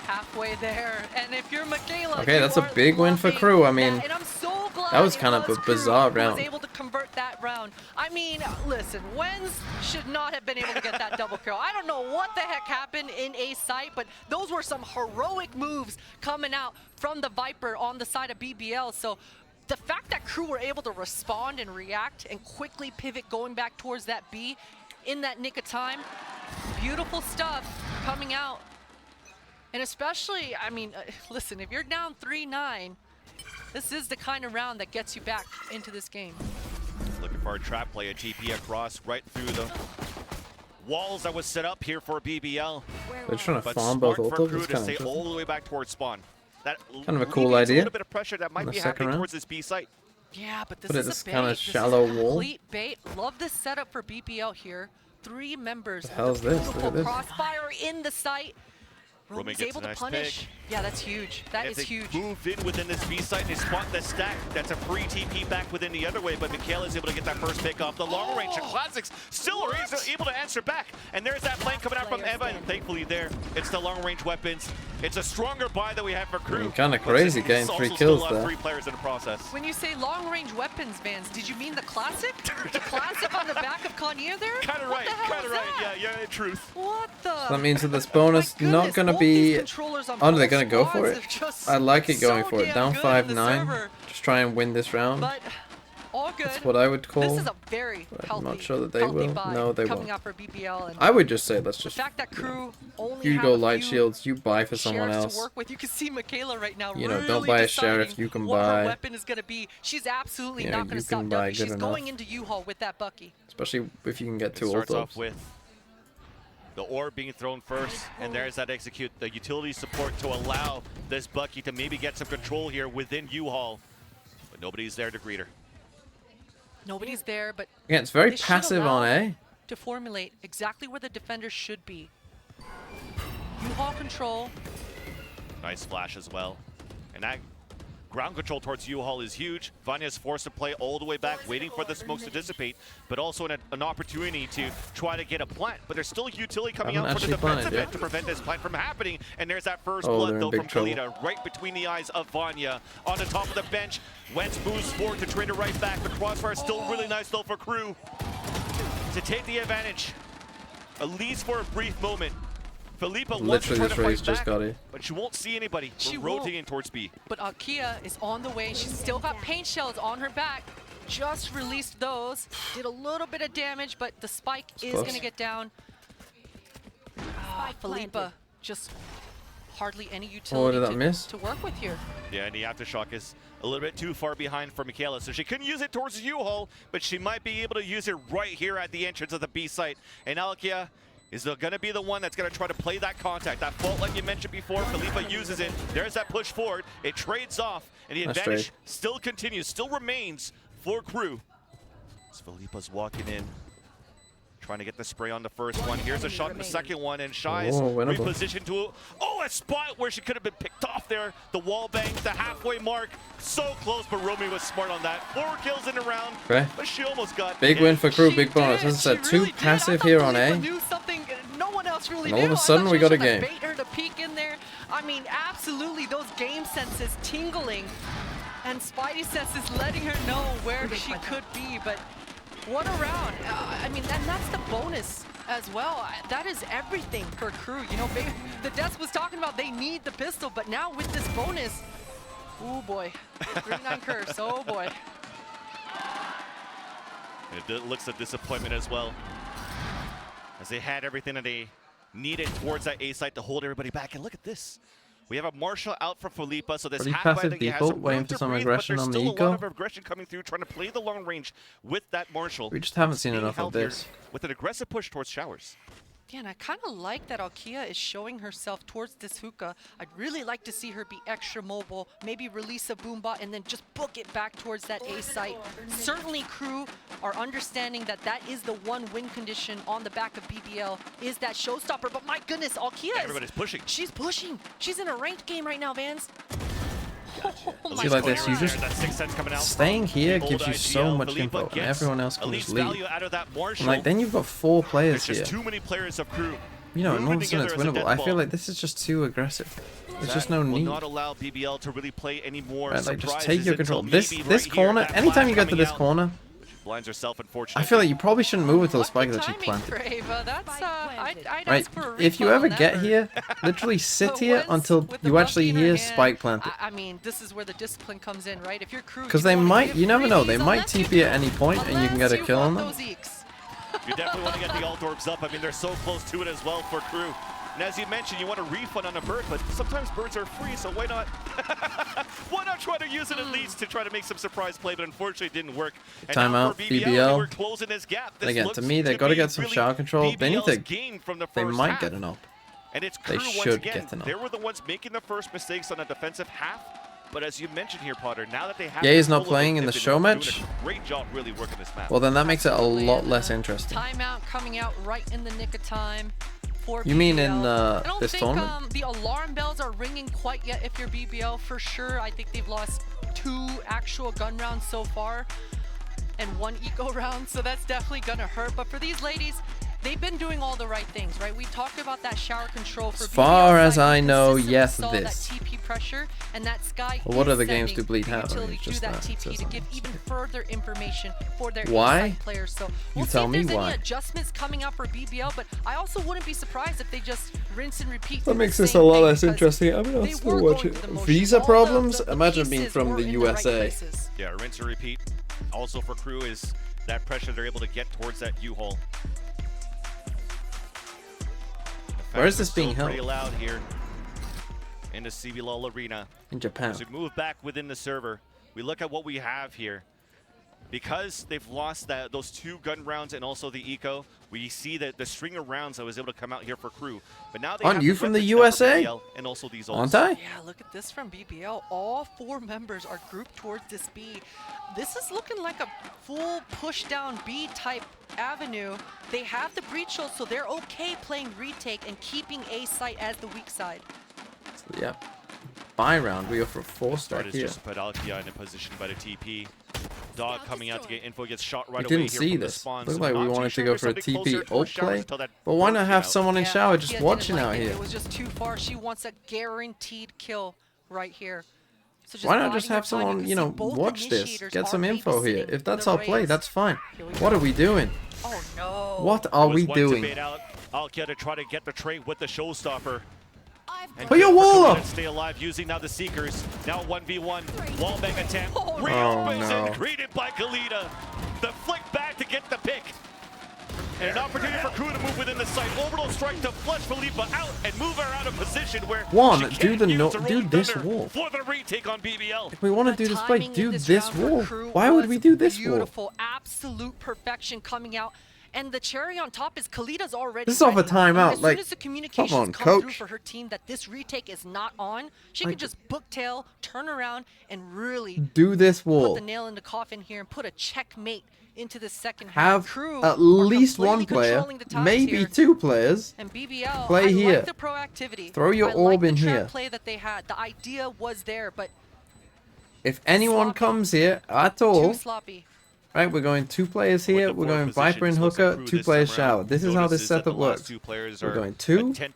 [SPEAKER 15] Halfway there, and if you're Michaela,
[SPEAKER 3] Okay, that's a big win for Crew. I mean,
[SPEAKER 15] and I'm so glad
[SPEAKER 3] that was kind of a bizarre
[SPEAKER 15] Crew
[SPEAKER 3] round.
[SPEAKER 15] was able to convert that round. I mean, listen, Wenz should not have been able to get that double kill. I don't know what the heck happened in A site, but those were some heroic moves coming out from the Viper on the side of BBL. So the fact that Crew were able to respond and react and quickly pivot going back towards that B in that nick of time, beautiful stuff coming out. And especially, I mean, listen, if you're down 3-9, this is the kind of round that gets you back into this game.
[SPEAKER 11] Looking for a trap play, a TP across right through the walls that was set up here for BBL.
[SPEAKER 3] They're trying to
[SPEAKER 11] But
[SPEAKER 3] farm both
[SPEAKER 11] smart for
[SPEAKER 3] ultras.
[SPEAKER 11] Crew
[SPEAKER 3] It's
[SPEAKER 11] to
[SPEAKER 3] kind
[SPEAKER 11] stay
[SPEAKER 3] of
[SPEAKER 11] all the way back towards spawn. That
[SPEAKER 3] Kind of a cool
[SPEAKER 11] alleviates
[SPEAKER 3] idea
[SPEAKER 11] A little bit of pressure that might
[SPEAKER 3] in the
[SPEAKER 11] be
[SPEAKER 3] second
[SPEAKER 11] happening
[SPEAKER 3] round.
[SPEAKER 11] towards this B site.
[SPEAKER 15] Yeah, but this
[SPEAKER 3] But
[SPEAKER 15] is
[SPEAKER 3] it's
[SPEAKER 15] a bait.
[SPEAKER 3] kinda
[SPEAKER 15] This is
[SPEAKER 3] shallow
[SPEAKER 15] a
[SPEAKER 3] wall.
[SPEAKER 15] complete bait. Love this setup for BBL here. 3 members.
[SPEAKER 3] The hell's
[SPEAKER 15] with a
[SPEAKER 3] this? Look
[SPEAKER 15] beautiful
[SPEAKER 3] at this.
[SPEAKER 15] crossbar in the site.
[SPEAKER 11] Romy
[SPEAKER 15] Roman's
[SPEAKER 11] gets
[SPEAKER 15] able
[SPEAKER 11] a
[SPEAKER 15] to
[SPEAKER 11] nice
[SPEAKER 15] punish.
[SPEAKER 11] pick.
[SPEAKER 15] Yeah, that's huge. That
[SPEAKER 11] If
[SPEAKER 15] is
[SPEAKER 11] they
[SPEAKER 15] huge.
[SPEAKER 11] move in within this B site, they spot the stack. That's a free TP back within the other way, but Michaela is able to get that first pick off the long range. The Classics still are able to answer back. And there's that flank coming out from Eva, and thankfully there, it's the long range weapons. It's a stronger buy that we have for Crew.
[SPEAKER 3] Kind of crazy getting 3
[SPEAKER 11] Also
[SPEAKER 3] kills
[SPEAKER 11] still
[SPEAKER 3] there.
[SPEAKER 11] 3 players in the process.
[SPEAKER 15] When you say long-range weapons, Vans, did you mean the classic? The classic on the back of Connier there?
[SPEAKER 11] Kind of right, kind of right. Yeah, in truth.
[SPEAKER 15] What the?
[SPEAKER 3] So that means that this bonus not gonna be. Oh, they're gonna go for it. I like it going for it. Down 5-9. Just try and win this round.
[SPEAKER 15] But all good.
[SPEAKER 3] That's what I would call.
[SPEAKER 15] This is a very
[SPEAKER 3] But
[SPEAKER 15] healthy,
[SPEAKER 3] I'm not sure that they
[SPEAKER 15] healthy
[SPEAKER 3] will.
[SPEAKER 15] buy
[SPEAKER 3] No, they
[SPEAKER 15] coming
[SPEAKER 3] won't.
[SPEAKER 15] out for BBL. And
[SPEAKER 3] I would just say let's just.
[SPEAKER 15] the fact that Crew only
[SPEAKER 3] You
[SPEAKER 15] have
[SPEAKER 3] go
[SPEAKER 15] a
[SPEAKER 3] light
[SPEAKER 15] few
[SPEAKER 3] shields. You buy for someone
[SPEAKER 15] sheriffs
[SPEAKER 3] else.
[SPEAKER 15] to work with. You can see Michaela right now.
[SPEAKER 3] You know,
[SPEAKER 15] really
[SPEAKER 3] don't buy a
[SPEAKER 15] deciding
[SPEAKER 3] sheriff. You can
[SPEAKER 15] what her
[SPEAKER 3] buy.
[SPEAKER 15] weapon is going to be. She's absolutely
[SPEAKER 3] You know,
[SPEAKER 15] not going
[SPEAKER 3] you
[SPEAKER 15] to stop
[SPEAKER 3] can buy
[SPEAKER 15] Ducky.
[SPEAKER 3] good
[SPEAKER 15] She's
[SPEAKER 3] enough.
[SPEAKER 15] going into U-Haul with that Bucky.
[SPEAKER 3] Especially if you can get
[SPEAKER 11] It
[SPEAKER 3] 2
[SPEAKER 11] starts
[SPEAKER 3] ultos.
[SPEAKER 11] off with the orb being thrown first, and there's that execute, the utility support to allow this Bucky to maybe get some control here within U-Haul. But nobody's there to greet her.
[SPEAKER 15] Nobody's there, but
[SPEAKER 3] Yeah, it's very
[SPEAKER 15] they should
[SPEAKER 3] passive
[SPEAKER 15] allow
[SPEAKER 3] on A.
[SPEAKER 15] to formulate exactly where the defenders should be. U-Haul control.
[SPEAKER 11] Nice flash as well. And that ground control towards U-Haul is huge. Vanya's forced to play all the way back, waiting for the smokes to dissipate, but also an opportunity to try to get a plant. But there's still utility coming
[SPEAKER 3] Haven't
[SPEAKER 11] out for the
[SPEAKER 3] actually planted
[SPEAKER 11] defensive
[SPEAKER 3] yet.
[SPEAKER 11] end to prevent this plant from happening. And there's that first
[SPEAKER 3] Oh, they're
[SPEAKER 11] blood
[SPEAKER 3] in
[SPEAKER 11] though
[SPEAKER 3] big
[SPEAKER 11] from
[SPEAKER 3] trouble.
[SPEAKER 11] Kalita, right between the eyes of Vanya. On the top of the bench, Wentz moves forward to trade it right back. The crossfire is still really nice though for Crew to take the advantage, at least for a brief moment. Philippa wants to
[SPEAKER 3] Literally,
[SPEAKER 11] try
[SPEAKER 3] this
[SPEAKER 11] to
[SPEAKER 3] race
[SPEAKER 11] fight
[SPEAKER 3] just
[SPEAKER 11] back,
[SPEAKER 3] got it.
[SPEAKER 11] but she won't see anybody.
[SPEAKER 15] She
[SPEAKER 11] We're rotating towards B.
[SPEAKER 15] But Alkia is on the way. She's still got paint shells on her back. Just released those. Did a little bit of damage, but the spike is
[SPEAKER 3] close.
[SPEAKER 15] going to get down. Philippa just hardly any utility
[SPEAKER 3] did that miss?
[SPEAKER 15] to work with here.
[SPEAKER 11] Yeah, and the aftershock is a little bit too far behind for Michaela, so she couldn't use it towards U-Haul, but she might be able to use it right here at the entrance of the B site. And Alkia is going to be the one that's going to try to play that contact. That fault, like you mentioned before, Philippa uses it. There's that push forward. It trades off, and the
[SPEAKER 3] Nice
[SPEAKER 11] advantage
[SPEAKER 3] trade.
[SPEAKER 11] still continues, still remains for Crew. As Philippa's walking in, trying to get the spray on the first one. Here's a shot in the second one, and Shy is
[SPEAKER 3] winnable.
[SPEAKER 11] repositioned to a spot where she could have been picked off there. The wall bang, the halfway mark. So close, but Romy was smart on that. 4 kills in a round,
[SPEAKER 3] Okay.
[SPEAKER 11] but she almost got
[SPEAKER 3] Big
[SPEAKER 11] hit.
[SPEAKER 3] win for Crew, big bonus. As I said, 2 passive here on A.
[SPEAKER 15] Knew something no one else
[SPEAKER 22] That's really
[SPEAKER 3] And all
[SPEAKER 22] new.
[SPEAKER 3] of a
[SPEAKER 22] I
[SPEAKER 3] sudden,
[SPEAKER 22] thought
[SPEAKER 3] we
[SPEAKER 22] she was
[SPEAKER 3] got a
[SPEAKER 22] gonna
[SPEAKER 3] game.
[SPEAKER 22] bait her to peek in there. I mean, absolutely, those game senses tingling. And Spidey senses letting her know where she could be. But what a round. I mean, and that's the bonus as well. That is everything for Crew. You know, the Death was talking about they need the pistol, but now with this bonus, oh boy, 3-9 curse, oh boy.
[SPEAKER 11] It looks a disappointment as well, as they had everything that they needed towards that A site to hold everybody back. And look at this. We have a Marshall out for Felipa, so this
[SPEAKER 3] Pretty
[SPEAKER 11] half
[SPEAKER 3] passive
[SPEAKER 11] I think has
[SPEAKER 3] default,
[SPEAKER 11] some
[SPEAKER 3] waiting
[SPEAKER 11] room
[SPEAKER 3] for
[SPEAKER 11] to
[SPEAKER 3] some
[SPEAKER 11] breathe,
[SPEAKER 3] aggression
[SPEAKER 11] but
[SPEAKER 3] on
[SPEAKER 11] there's
[SPEAKER 3] the
[SPEAKER 11] still a lot
[SPEAKER 3] eco.
[SPEAKER 11] of aggression coming through, trying to play the long range with that Marshall.
[SPEAKER 3] We just haven't seen
[SPEAKER 11] Being
[SPEAKER 3] enough of
[SPEAKER 11] held here
[SPEAKER 3] this.
[SPEAKER 11] with an aggressive push towards Showers.
[SPEAKER 22] Yeah, and I kind of like that Alkia is showing herself towards this hookah. I'd really like to see her be extra mobile, maybe release a boombot and then just book it back towards that A site. Certainly Crew are understanding that that is the one win condition on the back of BBL, is that showstopper. But my goodness, Alkia
[SPEAKER 11] Everybody's pushing.
[SPEAKER 22] She's pushing. She's in a ranked game right now, Vans. Oh
[SPEAKER 3] See, like this, you just
[SPEAKER 11] That 6 cents coming out
[SPEAKER 3] staying here
[SPEAKER 11] the
[SPEAKER 3] gives
[SPEAKER 11] old
[SPEAKER 3] you so
[SPEAKER 11] IGL.
[SPEAKER 3] much
[SPEAKER 11] Felipa
[SPEAKER 3] info, and
[SPEAKER 11] gets
[SPEAKER 3] everyone else can
[SPEAKER 11] at
[SPEAKER 3] just
[SPEAKER 11] least
[SPEAKER 3] leave.
[SPEAKER 11] value out of that Marshall.
[SPEAKER 3] And like then you've got 4 players
[SPEAKER 11] There's
[SPEAKER 3] here.
[SPEAKER 11] just too many players of Crew.
[SPEAKER 3] You know, and all of a
[SPEAKER 11] moving
[SPEAKER 3] sudden it's
[SPEAKER 11] together as a
[SPEAKER 3] winnable.
[SPEAKER 11] death
[SPEAKER 3] I feel
[SPEAKER 11] ball.
[SPEAKER 3] like this is just too aggressive. There's just no
[SPEAKER 11] Will
[SPEAKER 3] need.
[SPEAKER 11] not allow BBL to really play any more
[SPEAKER 3] Right, like just
[SPEAKER 11] surprises
[SPEAKER 3] take your
[SPEAKER 11] until
[SPEAKER 3] control. This
[SPEAKER 11] maybe
[SPEAKER 3] this
[SPEAKER 11] right here,
[SPEAKER 3] corner,
[SPEAKER 11] that
[SPEAKER 3] anytime
[SPEAKER 11] flash
[SPEAKER 3] you get to
[SPEAKER 11] coming
[SPEAKER 3] this
[SPEAKER 11] out,
[SPEAKER 3] corner,
[SPEAKER 11] blinds herself, unfortunately.
[SPEAKER 3] I feel like you probably shouldn't move until the spike is actually
[SPEAKER 22] Timing
[SPEAKER 3] planted.
[SPEAKER 22] for Ava. That's, I'd
[SPEAKER 3] Right?
[SPEAKER 22] ask for a
[SPEAKER 3] If you
[SPEAKER 22] refund
[SPEAKER 3] ever
[SPEAKER 22] on that
[SPEAKER 3] get
[SPEAKER 22] bird.
[SPEAKER 3] here, literally sit
[SPEAKER 22] But
[SPEAKER 3] here
[SPEAKER 22] once
[SPEAKER 3] until
[SPEAKER 22] with the
[SPEAKER 3] you
[SPEAKER 22] bumpy
[SPEAKER 3] actually
[SPEAKER 22] in her
[SPEAKER 3] hear
[SPEAKER 22] hand,
[SPEAKER 3] spike planted.
[SPEAKER 22] I mean, this is where the discipline comes in, right? If you're Crew,
[SPEAKER 3] Because
[SPEAKER 22] you
[SPEAKER 3] they
[SPEAKER 22] wanna
[SPEAKER 3] might,
[SPEAKER 22] give
[SPEAKER 3] you never know, they
[SPEAKER 22] freebies
[SPEAKER 3] might
[SPEAKER 22] unless you
[SPEAKER 3] TP at any point and you can get a kill on them.
[SPEAKER 22] those eeks.
[SPEAKER 11] You definitely want to get the alt orbs up. I mean, they're so close to it as well for Crew. And as you mentioned, you want a refund on a bird, but sometimes birds are free, so why not? Why not try to use it at least to try to make some surprise play? But unfortunately, it didn't work. And now
[SPEAKER 3] Timeout,
[SPEAKER 11] for
[SPEAKER 3] BBL.
[SPEAKER 11] We're closing this gap. This
[SPEAKER 3] Again,
[SPEAKER 11] looks
[SPEAKER 3] to me, they got to
[SPEAKER 11] be
[SPEAKER 3] get some
[SPEAKER 11] really
[SPEAKER 3] shower control. They need
[SPEAKER 11] BBL's
[SPEAKER 3] to.
[SPEAKER 11] game from the
[SPEAKER 3] They
[SPEAKER 11] first
[SPEAKER 3] might
[SPEAKER 11] half.
[SPEAKER 3] get an up.
[SPEAKER 11] And it's
[SPEAKER 3] They
[SPEAKER 11] Crew once
[SPEAKER 3] should
[SPEAKER 11] again.
[SPEAKER 3] get an up.
[SPEAKER 11] They were the ones making the first mistakes on the defensive half. But as you mentioned here, Potter, now that they have
[SPEAKER 3] Ye is not
[SPEAKER 11] control of
[SPEAKER 3] playing
[SPEAKER 11] it,
[SPEAKER 3] in the
[SPEAKER 11] they've
[SPEAKER 3] show
[SPEAKER 11] been
[SPEAKER 3] match.
[SPEAKER 11] doing a great job really working this map.
[SPEAKER 3] Well, then that makes it a lot less interesting.
[SPEAKER 22] Timeout coming out right in the nick of time for
[SPEAKER 3] You mean in
[SPEAKER 22] BBL. I don't
[SPEAKER 3] this
[SPEAKER 22] think
[SPEAKER 3] tournament?
[SPEAKER 22] the alarm bells are ringing quite yet if you're BBL for sure. I think they've lost 2 actual gun rounds so far and 1 eco round, so that's definitely gonna hurt. But for these ladies, they've been doing all the right things, right? We talked about that shower control for
[SPEAKER 3] As far
[SPEAKER 22] BBL
[SPEAKER 3] as
[SPEAKER 22] side.
[SPEAKER 3] I
[SPEAKER 22] We
[SPEAKER 3] know,
[SPEAKER 22] consistently
[SPEAKER 3] yes,
[SPEAKER 22] saw
[SPEAKER 3] this.
[SPEAKER 22] that TP pressure, and that Sky
[SPEAKER 3] Well, what
[SPEAKER 22] is
[SPEAKER 3] other games
[SPEAKER 22] sending
[SPEAKER 3] do Bleed
[SPEAKER 22] the
[SPEAKER 3] have? I mean,
[SPEAKER 22] utility
[SPEAKER 3] it's
[SPEAKER 22] to
[SPEAKER 3] just
[SPEAKER 22] that
[SPEAKER 3] that, it
[SPEAKER 22] TP
[SPEAKER 3] says
[SPEAKER 22] to
[SPEAKER 3] on
[SPEAKER 22] give
[SPEAKER 3] it.
[SPEAKER 22] even further information for their
[SPEAKER 3] Why?
[SPEAKER 22] inside players. So we'll
[SPEAKER 3] tell
[SPEAKER 22] see
[SPEAKER 3] me
[SPEAKER 22] if there's
[SPEAKER 3] why.
[SPEAKER 22] any adjustments coming out for BBL, but I also wouldn't be surprised if they just rinse and repeat.
[SPEAKER 3] That makes this a lot less interesting. I mean, I'll still watch it. Visa problems? Imagine being from the USA.
[SPEAKER 11] Yeah, rinse and repeat. Also for Crew is that pressure they're able to get towards that U-Haul.
[SPEAKER 3] Where is this
[SPEAKER 11] Still
[SPEAKER 3] being held?
[SPEAKER 11] Pretty loud here in the CBLOL arena.
[SPEAKER 3] In Japan.
[SPEAKER 11] As we move back within the server, we look at what we have here. Because they've lost those 2 gun rounds and also the eco, we see that the string of rounds that was able to come out here for Crew. But now they
[SPEAKER 3] Aren't
[SPEAKER 11] have
[SPEAKER 3] you
[SPEAKER 11] the
[SPEAKER 3] from the
[SPEAKER 11] weapons now for
[SPEAKER 3] USA?
[SPEAKER 11] BBL and also these ults.
[SPEAKER 3] Aren't I?
[SPEAKER 22] Yeah, look at this from BBL. All 4 members are grouped towards this B. This is looking like a full push down B type avenue. They have the breach ult, so they're okay playing retake and keeping A site as the weak side.
[SPEAKER 3] Yeah. Buy round. We offer a 4
[SPEAKER 11] Start
[SPEAKER 3] stack
[SPEAKER 11] is
[SPEAKER 3] here.
[SPEAKER 11] just put Alkia in a position by the TP. Dog coming out to get info, gets shot right
[SPEAKER 3] We
[SPEAKER 11] away
[SPEAKER 3] didn't
[SPEAKER 11] here
[SPEAKER 3] see
[SPEAKER 11] from the
[SPEAKER 3] this.
[SPEAKER 11] spawn.
[SPEAKER 3] Looked
[SPEAKER 11] So
[SPEAKER 3] like we
[SPEAKER 11] not too
[SPEAKER 3] wanted to
[SPEAKER 11] sure
[SPEAKER 3] go
[SPEAKER 11] if
[SPEAKER 3] for a
[SPEAKER 11] something
[SPEAKER 3] TP
[SPEAKER 11] closer
[SPEAKER 3] ult
[SPEAKER 11] towards Showers
[SPEAKER 3] play.
[SPEAKER 11] until that
[SPEAKER 3] But why
[SPEAKER 11] bird
[SPEAKER 3] not
[SPEAKER 11] came
[SPEAKER 3] have
[SPEAKER 11] out.
[SPEAKER 3] someone in shower just
[SPEAKER 22] Alkia
[SPEAKER 3] watching
[SPEAKER 22] didn't
[SPEAKER 3] out
[SPEAKER 22] like it.
[SPEAKER 3] here?
[SPEAKER 22] It was just too far. She wants a guaranteed kill right here. So
[SPEAKER 3] Why not just
[SPEAKER 22] biding her
[SPEAKER 3] have
[SPEAKER 22] time.
[SPEAKER 3] someone,
[SPEAKER 22] can
[SPEAKER 3] you
[SPEAKER 22] see
[SPEAKER 3] know,
[SPEAKER 22] both
[SPEAKER 3] watch this,
[SPEAKER 22] initiators
[SPEAKER 3] get
[SPEAKER 22] are
[SPEAKER 3] some info here.
[SPEAKER 22] babysitting
[SPEAKER 3] If that's
[SPEAKER 22] the
[SPEAKER 3] our play,
[SPEAKER 22] race.
[SPEAKER 3] that's fine.
[SPEAKER 22] Here we
[SPEAKER 3] What
[SPEAKER 22] go.
[SPEAKER 3] are we doing?
[SPEAKER 22] Oh no.
[SPEAKER 3] What are
[SPEAKER 11] Was
[SPEAKER 3] we
[SPEAKER 11] one to
[SPEAKER 3] doing?
[SPEAKER 11] bait out Alkia to try to get the trade with the showstopper. And
[SPEAKER 3] Put your
[SPEAKER 11] good for
[SPEAKER 3] wall
[SPEAKER 11] Kalita
[SPEAKER 3] up.
[SPEAKER 11] to stay alive using now the Seekers. Now 1v1. Wallbang attempt.
[SPEAKER 22] Oh,
[SPEAKER 11] Reopens
[SPEAKER 3] no.
[SPEAKER 11] and greeted by Kalita. The flick back to get the pick. And an opportunity for Crew to move within the site. Orbital strike to flush Felipa out and move her out of position where
[SPEAKER 3] One,
[SPEAKER 11] she
[SPEAKER 3] do
[SPEAKER 11] can't
[SPEAKER 3] the
[SPEAKER 11] use
[SPEAKER 3] no-
[SPEAKER 11] the
[SPEAKER 3] do
[SPEAKER 11] Rolling
[SPEAKER 3] this
[SPEAKER 11] Thunder
[SPEAKER 3] wall.
[SPEAKER 11] for the retake on BBL.
[SPEAKER 3] If we want to do this play,
[SPEAKER 22] Timing in
[SPEAKER 3] do
[SPEAKER 22] this
[SPEAKER 3] this
[SPEAKER 22] round for
[SPEAKER 3] wall.
[SPEAKER 22] Crew
[SPEAKER 3] Why would we
[SPEAKER 22] was
[SPEAKER 3] do this wall?
[SPEAKER 22] beautiful, absolute perfection coming out. And the cherry on top is Kalita's already
[SPEAKER 3] This is off a
[SPEAKER 22] ready.
[SPEAKER 3] timeout,
[SPEAKER 22] As
[SPEAKER 3] like,
[SPEAKER 22] soon as the
[SPEAKER 3] come
[SPEAKER 22] communications
[SPEAKER 3] on,
[SPEAKER 22] come through
[SPEAKER 3] coach.
[SPEAKER 22] for her team that this retake is not on, she
[SPEAKER 3] Like-
[SPEAKER 22] can just booktail, turn around, and really
[SPEAKER 3] Do this
[SPEAKER 22] put
[SPEAKER 3] wall.
[SPEAKER 22] the nail in the coffin here and put a checkmate into the second half.
[SPEAKER 3] Have
[SPEAKER 22] Crew
[SPEAKER 3] at
[SPEAKER 22] are
[SPEAKER 3] least
[SPEAKER 22] completely
[SPEAKER 3] one player,
[SPEAKER 22] controlling the times
[SPEAKER 3] maybe
[SPEAKER 22] here.
[SPEAKER 3] 2 players.
[SPEAKER 22] And BBL,
[SPEAKER 3] play
[SPEAKER 22] I
[SPEAKER 3] here.
[SPEAKER 22] like the proactivity.
[SPEAKER 3] Throw your
[SPEAKER 22] I
[SPEAKER 3] orb
[SPEAKER 22] like
[SPEAKER 3] in
[SPEAKER 22] the trap
[SPEAKER 3] here.
[SPEAKER 22] play that they had. The idea was there, but
[SPEAKER 3] If anyone comes here at all,
[SPEAKER 22] too sloppy.
[SPEAKER 3] Right, we're going 2 players here. We're going Viper and Hooker, 2 players shower. This is how this setup works. We're going 2, 1, 0,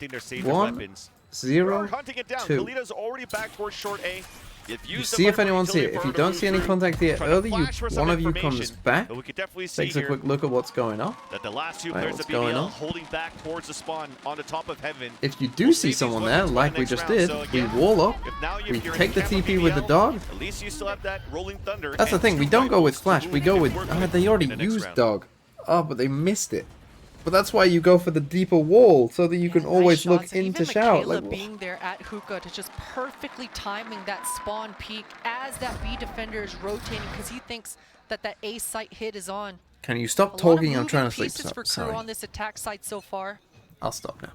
[SPEAKER 3] 2.
[SPEAKER 11] already back towards short A.
[SPEAKER 3] You see if anyone's here. If you don't see any contact here early, one of you comes back, takes a quick look at what's going on.
[SPEAKER 11] That the last 2
[SPEAKER 3] Right,
[SPEAKER 11] players
[SPEAKER 3] what's
[SPEAKER 11] of
[SPEAKER 3] going
[SPEAKER 11] BBL
[SPEAKER 3] on?
[SPEAKER 11] holding back towards the spawn on the top of heaven.
[SPEAKER 3] If you do see someone there, like we just did, we wall up, we take the TP with the dog.
[SPEAKER 11] At least you still have that rolling thunder.
[SPEAKER 3] That's the thing, we don't go with Flash, we go with... they already used dog. Oh, but they missed it. But that's why you go for the deeper wall, so that you can always look
[SPEAKER 22] shots. And
[SPEAKER 3] into
[SPEAKER 22] even
[SPEAKER 3] shout.
[SPEAKER 22] Michaela
[SPEAKER 3] Like,
[SPEAKER 22] being there at hookah to just perfectly timing that spawn peek as that B defender is rotating because he thinks that that A site hit is on.
[SPEAKER 3] can you stop
[SPEAKER 22] A lot of
[SPEAKER 3] talking? I'm trying to
[SPEAKER 22] moving
[SPEAKER 3] sleep.
[SPEAKER 22] pieces for Crew
[SPEAKER 3] Sorry.
[SPEAKER 22] on this attack site so far.
[SPEAKER 3] I'll stop now.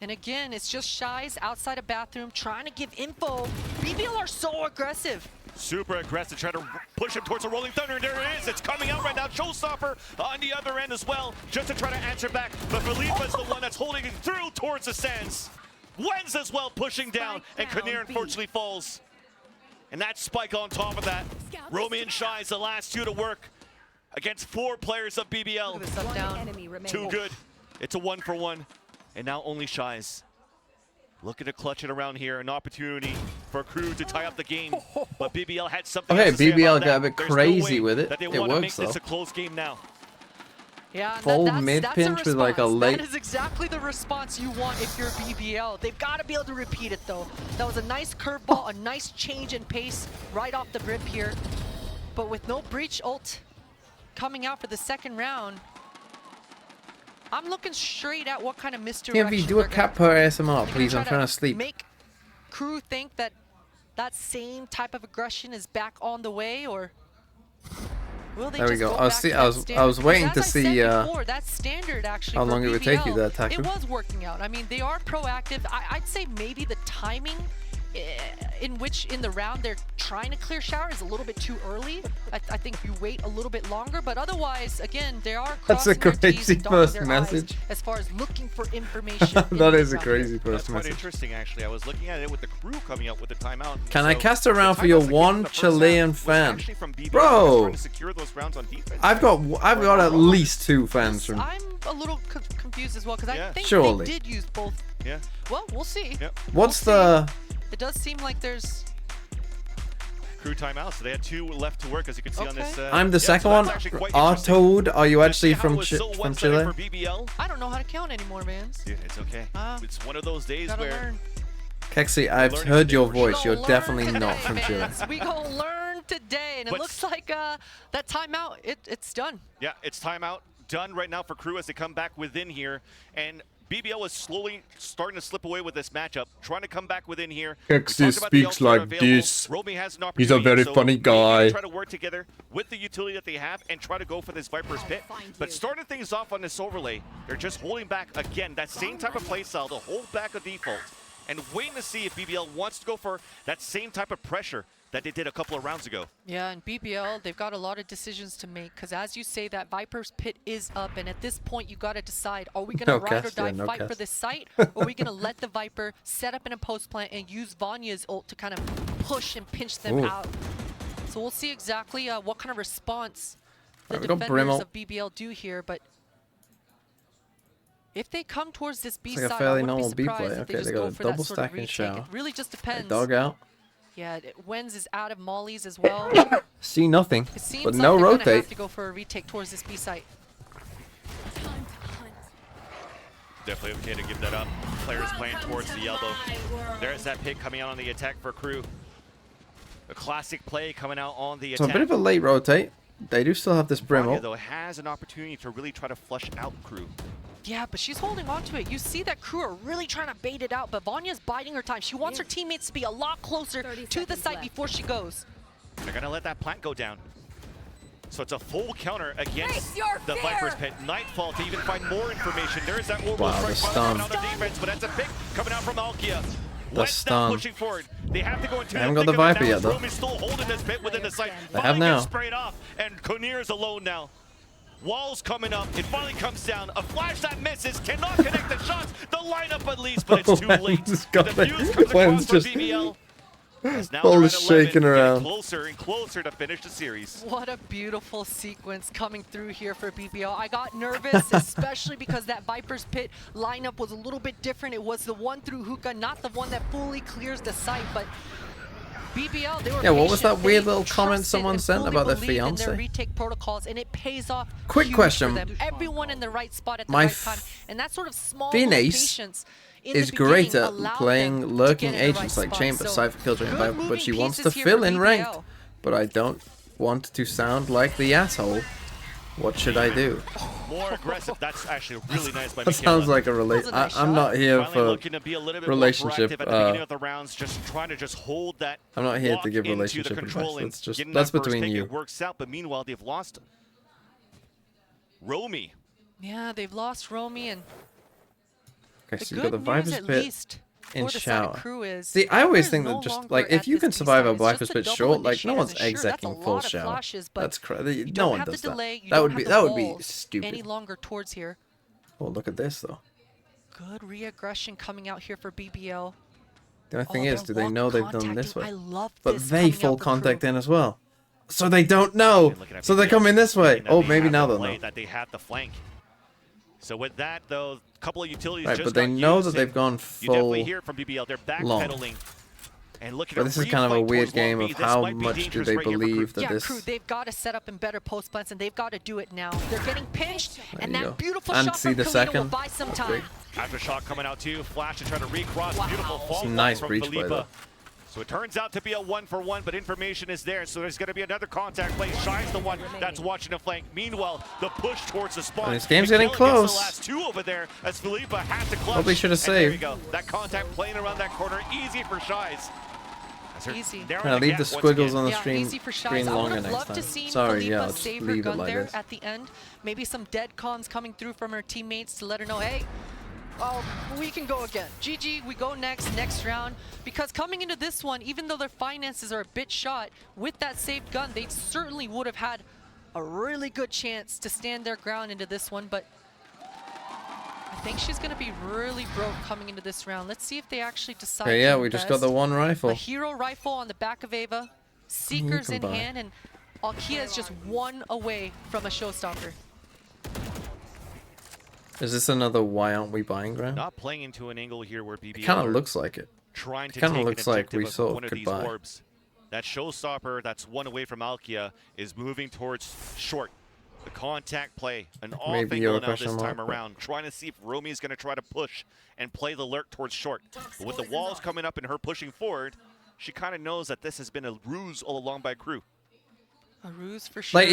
[SPEAKER 22] And again, it's just Shies outside a bathroom trying to give info. BBL are so aggressive.
[SPEAKER 11] Super aggressive, trying to push him towards a rolling thunder, and there it is. It's coming out right now. Showstopper on the other end as well, just to try to answer back. But Felipe's the one that's holding it through towards the sands. Wenz as well pushing down, and Kinnear unfortunately falls. And that spike on top of that. Romy and Shies, the last 2 to work against 4 players of BBL. Too good. It's a 1-for-1. And now only Shies. Looking to clutch it around here, an opportunity for Crew to tie up the game. But BBL had something
[SPEAKER 3] Okay,
[SPEAKER 11] else to say
[SPEAKER 3] BBL
[SPEAKER 11] about
[SPEAKER 3] got a
[SPEAKER 11] that.
[SPEAKER 3] bit
[SPEAKER 11] There's no
[SPEAKER 3] crazy
[SPEAKER 11] way
[SPEAKER 3] with it.
[SPEAKER 11] that they
[SPEAKER 3] It
[SPEAKER 11] want to
[SPEAKER 3] works,
[SPEAKER 11] make this
[SPEAKER 3] though.
[SPEAKER 11] a close game now.
[SPEAKER 22] Yeah,
[SPEAKER 3] Full
[SPEAKER 22] that's
[SPEAKER 3] mid
[SPEAKER 22] a
[SPEAKER 3] pinch with like a
[SPEAKER 22] response.
[SPEAKER 3] late...
[SPEAKER 22] That is exactly the response you want if you're BBL. They've got to be able to repeat it though. That was a nice curveball, a nice change in pace right off the rip here. But with no breach ult coming out for the second round, I'm looking straight at what kind of misdirection.
[SPEAKER 3] TMV, do a cap per ASMR, please. I'm trying to sleep.
[SPEAKER 22] Make Crew think that that same type of aggression is back on the way, or will they
[SPEAKER 3] There we
[SPEAKER 22] just
[SPEAKER 3] go.
[SPEAKER 22] go back to that
[SPEAKER 3] I was
[SPEAKER 22] standard?
[SPEAKER 3] waiting
[SPEAKER 22] Because
[SPEAKER 3] to
[SPEAKER 22] as I
[SPEAKER 3] see
[SPEAKER 22] said before, that's standard actually
[SPEAKER 3] how
[SPEAKER 22] for
[SPEAKER 3] long it would take you
[SPEAKER 22] BBL.
[SPEAKER 3] to attack
[SPEAKER 22] It
[SPEAKER 3] him.
[SPEAKER 22] was working out. I mean, they are proactive. I'd say maybe the timing in which in the round they're trying to clear shower is a little bit too early. I think you wait a little bit longer, but otherwise, again, there are
[SPEAKER 3] That's a
[SPEAKER 22] crossing their T's
[SPEAKER 3] crazy
[SPEAKER 22] and dotting
[SPEAKER 3] first
[SPEAKER 22] their
[SPEAKER 3] message.
[SPEAKER 22] I's as far as looking for information. in
[SPEAKER 3] That
[SPEAKER 22] the
[SPEAKER 3] is a
[SPEAKER 22] round.
[SPEAKER 3] crazy
[SPEAKER 11] That's
[SPEAKER 3] first
[SPEAKER 11] quite
[SPEAKER 3] message.
[SPEAKER 11] interesting, actually. I was looking at it with the Crew coming out with the timeout.
[SPEAKER 3] Can I
[SPEAKER 11] So
[SPEAKER 3] cast
[SPEAKER 11] the
[SPEAKER 3] around for your
[SPEAKER 11] timeouts that came in
[SPEAKER 3] one
[SPEAKER 11] the first
[SPEAKER 3] Chilean
[SPEAKER 11] half was
[SPEAKER 3] fan?
[SPEAKER 11] actually from BBL
[SPEAKER 3] Bro,
[SPEAKER 11] trying to secure those rounds on defense.
[SPEAKER 3] I've got at least 2 fans from...
[SPEAKER 22] I'm a little confused as well because I think
[SPEAKER 3] Surely.
[SPEAKER 22] they did use both.
[SPEAKER 11] Yeah.
[SPEAKER 22] Well, we'll see.
[SPEAKER 3] What's the...
[SPEAKER 22] It does seem like there's...
[SPEAKER 11] Crew timeout, so they had 2 left to work, as you can see on this.
[SPEAKER 3] I'm the second one. Toad, are you actually from Chile?
[SPEAKER 22] I don't know how to count anymore, man.
[SPEAKER 11] Dude, it's okay. It's one of those days
[SPEAKER 22] Gotta
[SPEAKER 11] where...
[SPEAKER 22] learn.
[SPEAKER 3] Kexi, I've heard your voice. You're definitely not from Chile.
[SPEAKER 22] We gonna learn today, and it looks like that timeout, it's done.
[SPEAKER 11] Yeah, it's timeout. Done right now for Crew as they come back within here. And BBL is slowly starting to slip away with this matchup, trying to come back within here.
[SPEAKER 3] Kexi speaks like this. He's a very funny guy.
[SPEAKER 11] Try to work together with the utility that they have and try to go for this Viper's Pit. But starting things off on this overlay, they're just holding back again. That same type of play style, to hold back a default. And waiting to see if BBL wants to go for that same type of pressure that they did a couple of rounds ago.
[SPEAKER 22] Yeah, and BBL, they've got a lot of decisions to make because as you say, that Viper's Pit is up, and at this point, you got to decide, are we going to
[SPEAKER 3] No
[SPEAKER 22] ride
[SPEAKER 3] cast,
[SPEAKER 22] or die
[SPEAKER 3] yeah, no
[SPEAKER 22] fight for
[SPEAKER 3] cast.
[SPEAKER 22] this site, or are we going to let the Viper set up in a post plant and use Vanya's ult to kind of push and pinch them
[SPEAKER 3] Ooh.
[SPEAKER 22] out? So we'll see exactly what kind of response the
[SPEAKER 3] Alright, we got
[SPEAKER 22] defenders
[SPEAKER 3] Brimble.
[SPEAKER 22] of BBL do here, but if they come towards this B
[SPEAKER 3] It's like a
[SPEAKER 22] side,
[SPEAKER 3] fairly
[SPEAKER 22] I wouldn't
[SPEAKER 3] normal
[SPEAKER 22] be
[SPEAKER 3] B
[SPEAKER 22] surprised
[SPEAKER 3] play.
[SPEAKER 22] if they
[SPEAKER 3] Okay,
[SPEAKER 22] just
[SPEAKER 3] they
[SPEAKER 22] go
[SPEAKER 3] got a
[SPEAKER 22] for that
[SPEAKER 3] double
[SPEAKER 22] sort of
[SPEAKER 3] stack and
[SPEAKER 22] retake.
[SPEAKER 3] shower.
[SPEAKER 22] It really just
[SPEAKER 3] They
[SPEAKER 22] depends.
[SPEAKER 3] dog out.
[SPEAKER 22] Yeah, Wenz is out of mollies as well.
[SPEAKER 3] See nothing,
[SPEAKER 22] It seems
[SPEAKER 3] but
[SPEAKER 22] like
[SPEAKER 3] no
[SPEAKER 22] they're gonna
[SPEAKER 3] rotate.
[SPEAKER 22] have to go for a retake towards this B site.
[SPEAKER 11] Definitely okay to give that up. Players playing towards the elbow. There's that pick coming out on the attack for Crew. A classic play coming out on the
[SPEAKER 3] So
[SPEAKER 11] attack.
[SPEAKER 3] a bit of a late rotate. They do still have this
[SPEAKER 11] Vanya,
[SPEAKER 3] Brimble.
[SPEAKER 11] though, has an opportunity to really try to flush out Crew.
[SPEAKER 22] Yeah, but she's holding on to it. You see that Crew are really trying to bait it out, but Vanya's biding her time. She wants her teammates to be a lot closer to the site before she goes.
[SPEAKER 11] They're going to let that plant go down. So it's a full counter against
[SPEAKER 16] Face your
[SPEAKER 11] the
[SPEAKER 16] fear!
[SPEAKER 11] Viper's Pit. Nightfall to even find more information. There's that orbital
[SPEAKER 3] Wow, the
[SPEAKER 11] strike
[SPEAKER 3] stun.
[SPEAKER 11] coming out on defense, but that's a pick coming out from Alkia.
[SPEAKER 3] The
[SPEAKER 11] Wenz
[SPEAKER 3] stun.
[SPEAKER 11] now pushing forward. They have to go into
[SPEAKER 3] They haven't got the Viper yet, though.
[SPEAKER 11] Roomy's still holding this pit within the site.
[SPEAKER 3] They have
[SPEAKER 11] Finally
[SPEAKER 3] now.
[SPEAKER 11] gets sprayed off, and Kinnear is alone now. Walls coming up. It finally comes down. A flash that misses. Cannot connect the shots. The lineup at least, but it's too late.
[SPEAKER 3] Wenz got
[SPEAKER 11] The
[SPEAKER 3] it.
[SPEAKER 11] fuse comes across
[SPEAKER 3] Wenz
[SPEAKER 11] for
[SPEAKER 3] just
[SPEAKER 11] BBL. As now
[SPEAKER 3] Ball
[SPEAKER 11] they're
[SPEAKER 3] is
[SPEAKER 11] at 11,
[SPEAKER 3] shaking
[SPEAKER 11] getting
[SPEAKER 3] around.
[SPEAKER 11] closer and closer to finish the series.
[SPEAKER 15] What a beautiful sequence coming through here for BBL. I got nervous, especially because that Viper's Pit lineup was a little bit different. It was the one through hookah, not the one that fully clears the site, but BBL, they were
[SPEAKER 3] Yeah, what was
[SPEAKER 15] patient.
[SPEAKER 3] that weird
[SPEAKER 15] They
[SPEAKER 3] little comment
[SPEAKER 15] trusted
[SPEAKER 3] someone
[SPEAKER 15] and
[SPEAKER 3] sent
[SPEAKER 15] fully
[SPEAKER 3] about their
[SPEAKER 15] believed in
[SPEAKER 3] fiance?
[SPEAKER 15] their retake protocols, and it pays off
[SPEAKER 3] Quick
[SPEAKER 15] huge
[SPEAKER 3] question.
[SPEAKER 15] for them. Everyone in the right spot at the
[SPEAKER 3] My
[SPEAKER 15] right time, and that sort of small little
[SPEAKER 3] Phineas
[SPEAKER 15] patience in
[SPEAKER 3] is
[SPEAKER 15] the
[SPEAKER 3] great
[SPEAKER 15] beginning
[SPEAKER 3] at
[SPEAKER 15] allowed
[SPEAKER 3] playing
[SPEAKER 15] them to
[SPEAKER 3] lurking
[SPEAKER 15] get in the right
[SPEAKER 3] agents like
[SPEAKER 15] spot.
[SPEAKER 3] Chamber,
[SPEAKER 15] So,
[SPEAKER 3] Cypher, Killjoy, and
[SPEAKER 15] good
[SPEAKER 3] Viper, but
[SPEAKER 15] moving
[SPEAKER 3] she wants to
[SPEAKER 15] pieces here
[SPEAKER 3] fill
[SPEAKER 15] for
[SPEAKER 3] in ranked.
[SPEAKER 15] BBL.
[SPEAKER 3] But I don't want to sound like the asshole. What should I do?
[SPEAKER 11] More aggressive. That's actually really nice by
[SPEAKER 3] That sounds like a I'm not here
[SPEAKER 11] Finally
[SPEAKER 3] for
[SPEAKER 11] looking to be a little bit
[SPEAKER 3] relationship.
[SPEAKER 11] more proactive at the beginning of the rounds, just trying to just hold that.
[SPEAKER 3] I'm not here to
[SPEAKER 11] walk
[SPEAKER 3] give
[SPEAKER 11] into the
[SPEAKER 3] relationship
[SPEAKER 11] control
[SPEAKER 3] advice.
[SPEAKER 11] and getting
[SPEAKER 3] That's
[SPEAKER 11] that first
[SPEAKER 3] between
[SPEAKER 11] pick.
[SPEAKER 3] you.
[SPEAKER 11] It works out, but meanwhile they've lost Romy.
[SPEAKER 15] Yeah, they've lost Romy, and
[SPEAKER 3] Okay,
[SPEAKER 15] the
[SPEAKER 3] so you got the
[SPEAKER 15] good news
[SPEAKER 3] Viper's
[SPEAKER 15] at
[SPEAKER 3] Pit
[SPEAKER 15] least
[SPEAKER 3] in
[SPEAKER 15] for the side
[SPEAKER 3] shower.
[SPEAKER 15] of Crew is
[SPEAKER 3] See, I always
[SPEAKER 15] Viper's
[SPEAKER 3] think
[SPEAKER 15] no
[SPEAKER 3] that just
[SPEAKER 15] longer
[SPEAKER 3] like if
[SPEAKER 15] at
[SPEAKER 3] you
[SPEAKER 15] this
[SPEAKER 3] can survive a
[SPEAKER 15] B-side. It's
[SPEAKER 3] Viper's
[SPEAKER 15] just
[SPEAKER 3] Pit
[SPEAKER 15] double
[SPEAKER 3] short, like no
[SPEAKER 15] initiators,
[SPEAKER 3] one's
[SPEAKER 15] and sure, that's a
[SPEAKER 3] execing full
[SPEAKER 15] lot of
[SPEAKER 3] shower.
[SPEAKER 15] flashes, but
[SPEAKER 3] That's crazy.
[SPEAKER 15] you
[SPEAKER 3] No
[SPEAKER 15] don't
[SPEAKER 3] one
[SPEAKER 15] have
[SPEAKER 3] does
[SPEAKER 15] the delay,
[SPEAKER 3] that.
[SPEAKER 15] you
[SPEAKER 3] That
[SPEAKER 15] don't
[SPEAKER 3] would
[SPEAKER 15] have
[SPEAKER 3] be
[SPEAKER 15] the
[SPEAKER 3] that would be
[SPEAKER 15] balls
[SPEAKER 3] stupid.
[SPEAKER 15] any longer towards here.
[SPEAKER 3] Oh, look at this though.
[SPEAKER 15] Good re-aggression coming out here for BBL.
[SPEAKER 3] The only thing
[SPEAKER 15] Oh,
[SPEAKER 3] is,
[SPEAKER 15] they're
[SPEAKER 3] do they know they've done
[SPEAKER 15] contacting.
[SPEAKER 3] this way?
[SPEAKER 15] I love
[SPEAKER 3] But
[SPEAKER 15] this
[SPEAKER 3] they
[SPEAKER 15] coming
[SPEAKER 3] full
[SPEAKER 15] out for
[SPEAKER 3] contact
[SPEAKER 15] Crew.
[SPEAKER 3] in as well. So they don't know. So they're coming this way.
[SPEAKER 11] That
[SPEAKER 3] Oh,
[SPEAKER 11] they
[SPEAKER 3] maybe
[SPEAKER 11] have
[SPEAKER 3] now
[SPEAKER 11] the
[SPEAKER 3] they'll
[SPEAKER 11] play,
[SPEAKER 3] know.
[SPEAKER 11] that they have the flank. So with that, though, a couple of utilities
[SPEAKER 3] Right,
[SPEAKER 11] just
[SPEAKER 3] but they
[SPEAKER 11] got
[SPEAKER 3] know
[SPEAKER 11] used,
[SPEAKER 3] that they've
[SPEAKER 11] and
[SPEAKER 3] gone
[SPEAKER 11] You definitely
[SPEAKER 3] full
[SPEAKER 11] hear it from BBL. They're
[SPEAKER 3] long.
[SPEAKER 11] backpedaling and looking
[SPEAKER 3] But
[SPEAKER 11] to
[SPEAKER 3] this is kind of a
[SPEAKER 11] refight
[SPEAKER 3] weird
[SPEAKER 11] towards long
[SPEAKER 3] game
[SPEAKER 11] B.
[SPEAKER 3] of
[SPEAKER 11] This
[SPEAKER 3] how
[SPEAKER 11] might be
[SPEAKER 3] much do
[SPEAKER 11] dangerous
[SPEAKER 3] they
[SPEAKER 11] right here for
[SPEAKER 3] believe
[SPEAKER 11] Crew.
[SPEAKER 3] that
[SPEAKER 15] Yeah,
[SPEAKER 3] this.
[SPEAKER 15] Crew, they've got to set up in better post plants, and they've got to do it now. They're getting pinched, and
[SPEAKER 3] you
[SPEAKER 15] that
[SPEAKER 3] go.
[SPEAKER 15] beautiful
[SPEAKER 3] And
[SPEAKER 15] shot
[SPEAKER 3] see
[SPEAKER 15] from
[SPEAKER 3] the
[SPEAKER 15] Kalina will
[SPEAKER 3] second.
[SPEAKER 15] buy some
[SPEAKER 3] That's
[SPEAKER 15] time.
[SPEAKER 3] great.
[SPEAKER 11] Aftershock coming out too. Flash to try to recross. Beautiful fall
[SPEAKER 3] Some nice
[SPEAKER 11] from
[SPEAKER 3] breach play,
[SPEAKER 11] Felipa.
[SPEAKER 3] though.
[SPEAKER 11] So it turns out to be a 1-for-1, but information is there. So there's going to be another contact play. Shy's the one that's watching the flank. Meanwhile, the push towards the spawn.
[SPEAKER 3] And this game's getting
[SPEAKER 11] Mikhail gets
[SPEAKER 3] close.
[SPEAKER 11] the last two over there as Felipa has to clutch.
[SPEAKER 3] Probably should have
[SPEAKER 11] And there you
[SPEAKER 3] saved.
[SPEAKER 11] go. That contact playing around that corner. Easy for Shy's.
[SPEAKER 15] Easy.
[SPEAKER 3] Now leave the squiggles on the screen
[SPEAKER 15] Easy for
[SPEAKER 3] screen
[SPEAKER 15] Shies. I would
[SPEAKER 3] longer
[SPEAKER 15] have
[SPEAKER 3] next
[SPEAKER 15] loved
[SPEAKER 3] time.
[SPEAKER 15] to see
[SPEAKER 3] Sorry, yeah,
[SPEAKER 15] Felipa
[SPEAKER 3] I'll just
[SPEAKER 15] save her
[SPEAKER 3] leave it
[SPEAKER 15] gun
[SPEAKER 3] like
[SPEAKER 15] there
[SPEAKER 3] this.
[SPEAKER 15] at the end. Maybe some dead comms coming through from her teammates to let her know, hey, oh, we can go again. GG, we go next round. Because coming into this one, even though their finances are a bit shot, with that saved gun, they certainly would have had a really good chance to stand their ground into this one, but I think she's going to be really broke coming into this round. Let's see if they actually decide
[SPEAKER 3] Okay, yeah,
[SPEAKER 15] to
[SPEAKER 3] we just got
[SPEAKER 15] invest.
[SPEAKER 3] the one rifle.
[SPEAKER 15] A hero rifle on the back of Ava, Seekers in
[SPEAKER 3] buy.
[SPEAKER 15] hand, and Alkia is just one away from a showstopper.
[SPEAKER 3] Is this another why aren't we buying ground?
[SPEAKER 11] Not playing into an angle here where BBL
[SPEAKER 3] It kind of
[SPEAKER 11] are
[SPEAKER 3] looks like it.
[SPEAKER 11] trying to
[SPEAKER 3] It kind
[SPEAKER 11] take
[SPEAKER 3] of
[SPEAKER 11] an
[SPEAKER 3] looks like we
[SPEAKER 11] objective of
[SPEAKER 3] sort
[SPEAKER 11] one
[SPEAKER 3] of
[SPEAKER 11] of
[SPEAKER 3] could
[SPEAKER 11] these
[SPEAKER 3] buy.
[SPEAKER 11] orbs. That showstopper that's one away from Alkia is moving towards short. The contact play, an off
[SPEAKER 3] Maybe
[SPEAKER 11] angle
[SPEAKER 3] you're a
[SPEAKER 11] now this
[SPEAKER 3] question
[SPEAKER 11] time
[SPEAKER 3] mark, but-
[SPEAKER 11] around, trying to see if Romy is going to try to push and play the lurk towards short. But with the walls coming up and her pushing forward, she kind of knows that this has been a ruse all along by Crew.
[SPEAKER 15] A ruse for sure.
[SPEAKER 3] Like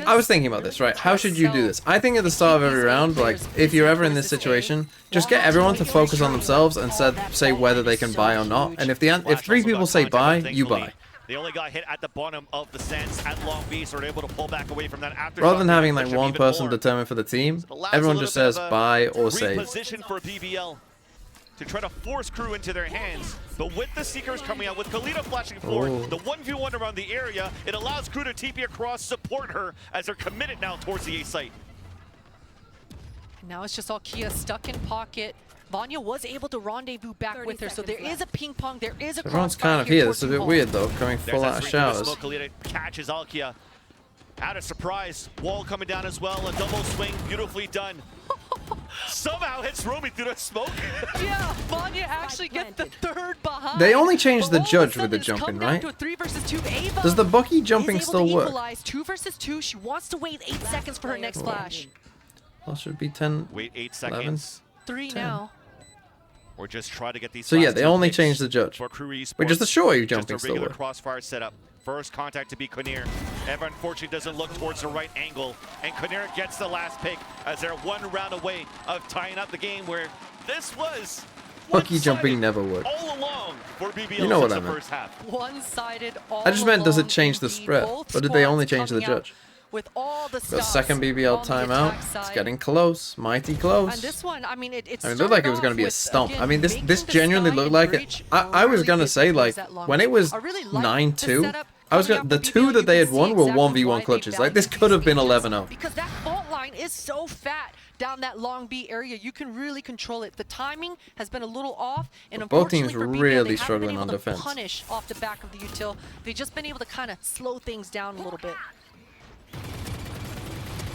[SPEAKER 3] I was thinking about this, right? How should you do this? I think at the start of every round, like if you're ever in this situation, just get everyone to focus on themselves and say whether they can buy or not. And if three people say buy, you buy.
[SPEAKER 11] They only got hit at the bottom of the sands at Long B, so they're able to pull back away from that after.
[SPEAKER 3] Rather than having like one person determine for the team, everyone just says buy or save.
[SPEAKER 11] Reposition for BBL to try to force Crew into their hands, but with the Seekers coming out, with Kalina flashing forward,
[SPEAKER 3] Oh.
[SPEAKER 11] the 1v1 around the area, it allows Crew to TP across, support her as they're committed now towards the A site.
[SPEAKER 15] Now it's just Alkia stuck in pocket. Vanya was able to rendezvous back with her, so there is a ping pong, there is a
[SPEAKER 3] Everyone's
[SPEAKER 15] crossfire
[SPEAKER 3] kind of here.
[SPEAKER 15] towards
[SPEAKER 3] This is a bit
[SPEAKER 15] Hall.
[SPEAKER 3] weird though, coming full out of showers.
[SPEAKER 11] Kalina catches Alkia. Out of surprise, wall coming down as well, a double swing, beautifully done. Somehow hits Romy through the smoke.
[SPEAKER 15] Yeah, Vanya actually gets the third behind.
[SPEAKER 3] They only changed the
[SPEAKER 15] But all of a
[SPEAKER 3] judge
[SPEAKER 15] sudden
[SPEAKER 3] with the
[SPEAKER 15] it's come
[SPEAKER 3] jumping,
[SPEAKER 15] down
[SPEAKER 3] right?
[SPEAKER 15] to a 3 versus 2. Ava
[SPEAKER 3] Does the Bucky jumping
[SPEAKER 15] is able
[SPEAKER 3] still
[SPEAKER 15] to
[SPEAKER 3] work?
[SPEAKER 15] equalize. 2 versus 2. She wants to wait 8 seconds for her next flash.
[SPEAKER 3] Well, should be 10.
[SPEAKER 11] Wait 8
[SPEAKER 3] 11.
[SPEAKER 11] seconds.
[SPEAKER 15] 3
[SPEAKER 3] 10.
[SPEAKER 15] now.
[SPEAKER 11] Or just try to get these.
[SPEAKER 3] So yeah,
[SPEAKER 11] last
[SPEAKER 3] they
[SPEAKER 11] two
[SPEAKER 3] only
[SPEAKER 11] picks
[SPEAKER 3] changed the judge.
[SPEAKER 11] for Crew Esports.
[SPEAKER 3] Which is the show you
[SPEAKER 11] Just
[SPEAKER 3] jumping
[SPEAKER 11] a
[SPEAKER 3] still
[SPEAKER 11] regular
[SPEAKER 3] work.
[SPEAKER 11] crossfire setup. First contact to be Konir. Eva unfortunately doesn't look towards the right angle, and Konir gets the last pick as they're one round away of tying up the game. Where this was
[SPEAKER 3] Bucky
[SPEAKER 11] one-sided
[SPEAKER 3] jumping never worked.
[SPEAKER 11] all along for BBL
[SPEAKER 3] You know what
[SPEAKER 11] since
[SPEAKER 3] I
[SPEAKER 11] the
[SPEAKER 3] meant.
[SPEAKER 11] first half.
[SPEAKER 15] One-sided all
[SPEAKER 3] I just meant, does it
[SPEAKER 15] along
[SPEAKER 3] change the
[SPEAKER 15] indeed.
[SPEAKER 3] spread?
[SPEAKER 15] Both
[SPEAKER 3] Or did they only
[SPEAKER 15] squads
[SPEAKER 3] change the
[SPEAKER 15] coming out
[SPEAKER 3] judge?
[SPEAKER 15] with all the
[SPEAKER 3] Got
[SPEAKER 15] stuff
[SPEAKER 3] second BBL
[SPEAKER 15] on the
[SPEAKER 3] timeout.
[SPEAKER 15] attack
[SPEAKER 3] It's
[SPEAKER 15] side.
[SPEAKER 3] getting close, mighty close.
[SPEAKER 15] And this one, I mean, it
[SPEAKER 3] I mean, it
[SPEAKER 15] started
[SPEAKER 3] looked like it was
[SPEAKER 15] off
[SPEAKER 3] going to be a
[SPEAKER 15] with,
[SPEAKER 3] stomp.
[SPEAKER 15] again,
[SPEAKER 3] I mean, this
[SPEAKER 15] making the
[SPEAKER 3] genuinely
[SPEAKER 15] sky
[SPEAKER 3] looked
[SPEAKER 15] and
[SPEAKER 3] like
[SPEAKER 15] breach
[SPEAKER 3] it. I was
[SPEAKER 15] really
[SPEAKER 3] going to
[SPEAKER 15] big
[SPEAKER 3] say, like,
[SPEAKER 15] plays that long
[SPEAKER 3] when it
[SPEAKER 15] range.
[SPEAKER 3] was
[SPEAKER 15] I really liked the
[SPEAKER 3] 9-2,
[SPEAKER 15] setup
[SPEAKER 3] I was
[SPEAKER 15] coming
[SPEAKER 3] going
[SPEAKER 15] out
[SPEAKER 3] the
[SPEAKER 15] from
[SPEAKER 3] two
[SPEAKER 15] BBL.
[SPEAKER 3] that they
[SPEAKER 15] You
[SPEAKER 3] had
[SPEAKER 15] can
[SPEAKER 3] won
[SPEAKER 15] see
[SPEAKER 3] were
[SPEAKER 15] exactly why
[SPEAKER 3] 1v1
[SPEAKER 15] they
[SPEAKER 3] clutches. Like,
[SPEAKER 15] value
[SPEAKER 3] this
[SPEAKER 15] these
[SPEAKER 3] could have been
[SPEAKER 15] stages
[SPEAKER 3] 11-0.
[SPEAKER 15] Because that fault line is so fat. down that long B area, you can really control it. The timing has been a little off, and
[SPEAKER 3] Both teams
[SPEAKER 15] unfortunately for BBL,
[SPEAKER 3] really
[SPEAKER 15] they
[SPEAKER 3] struggling
[SPEAKER 15] haven't
[SPEAKER 3] on
[SPEAKER 15] been able to
[SPEAKER 3] defense.
[SPEAKER 15] punish off the back of the util. They've just been able to kind of slow things down a little bit.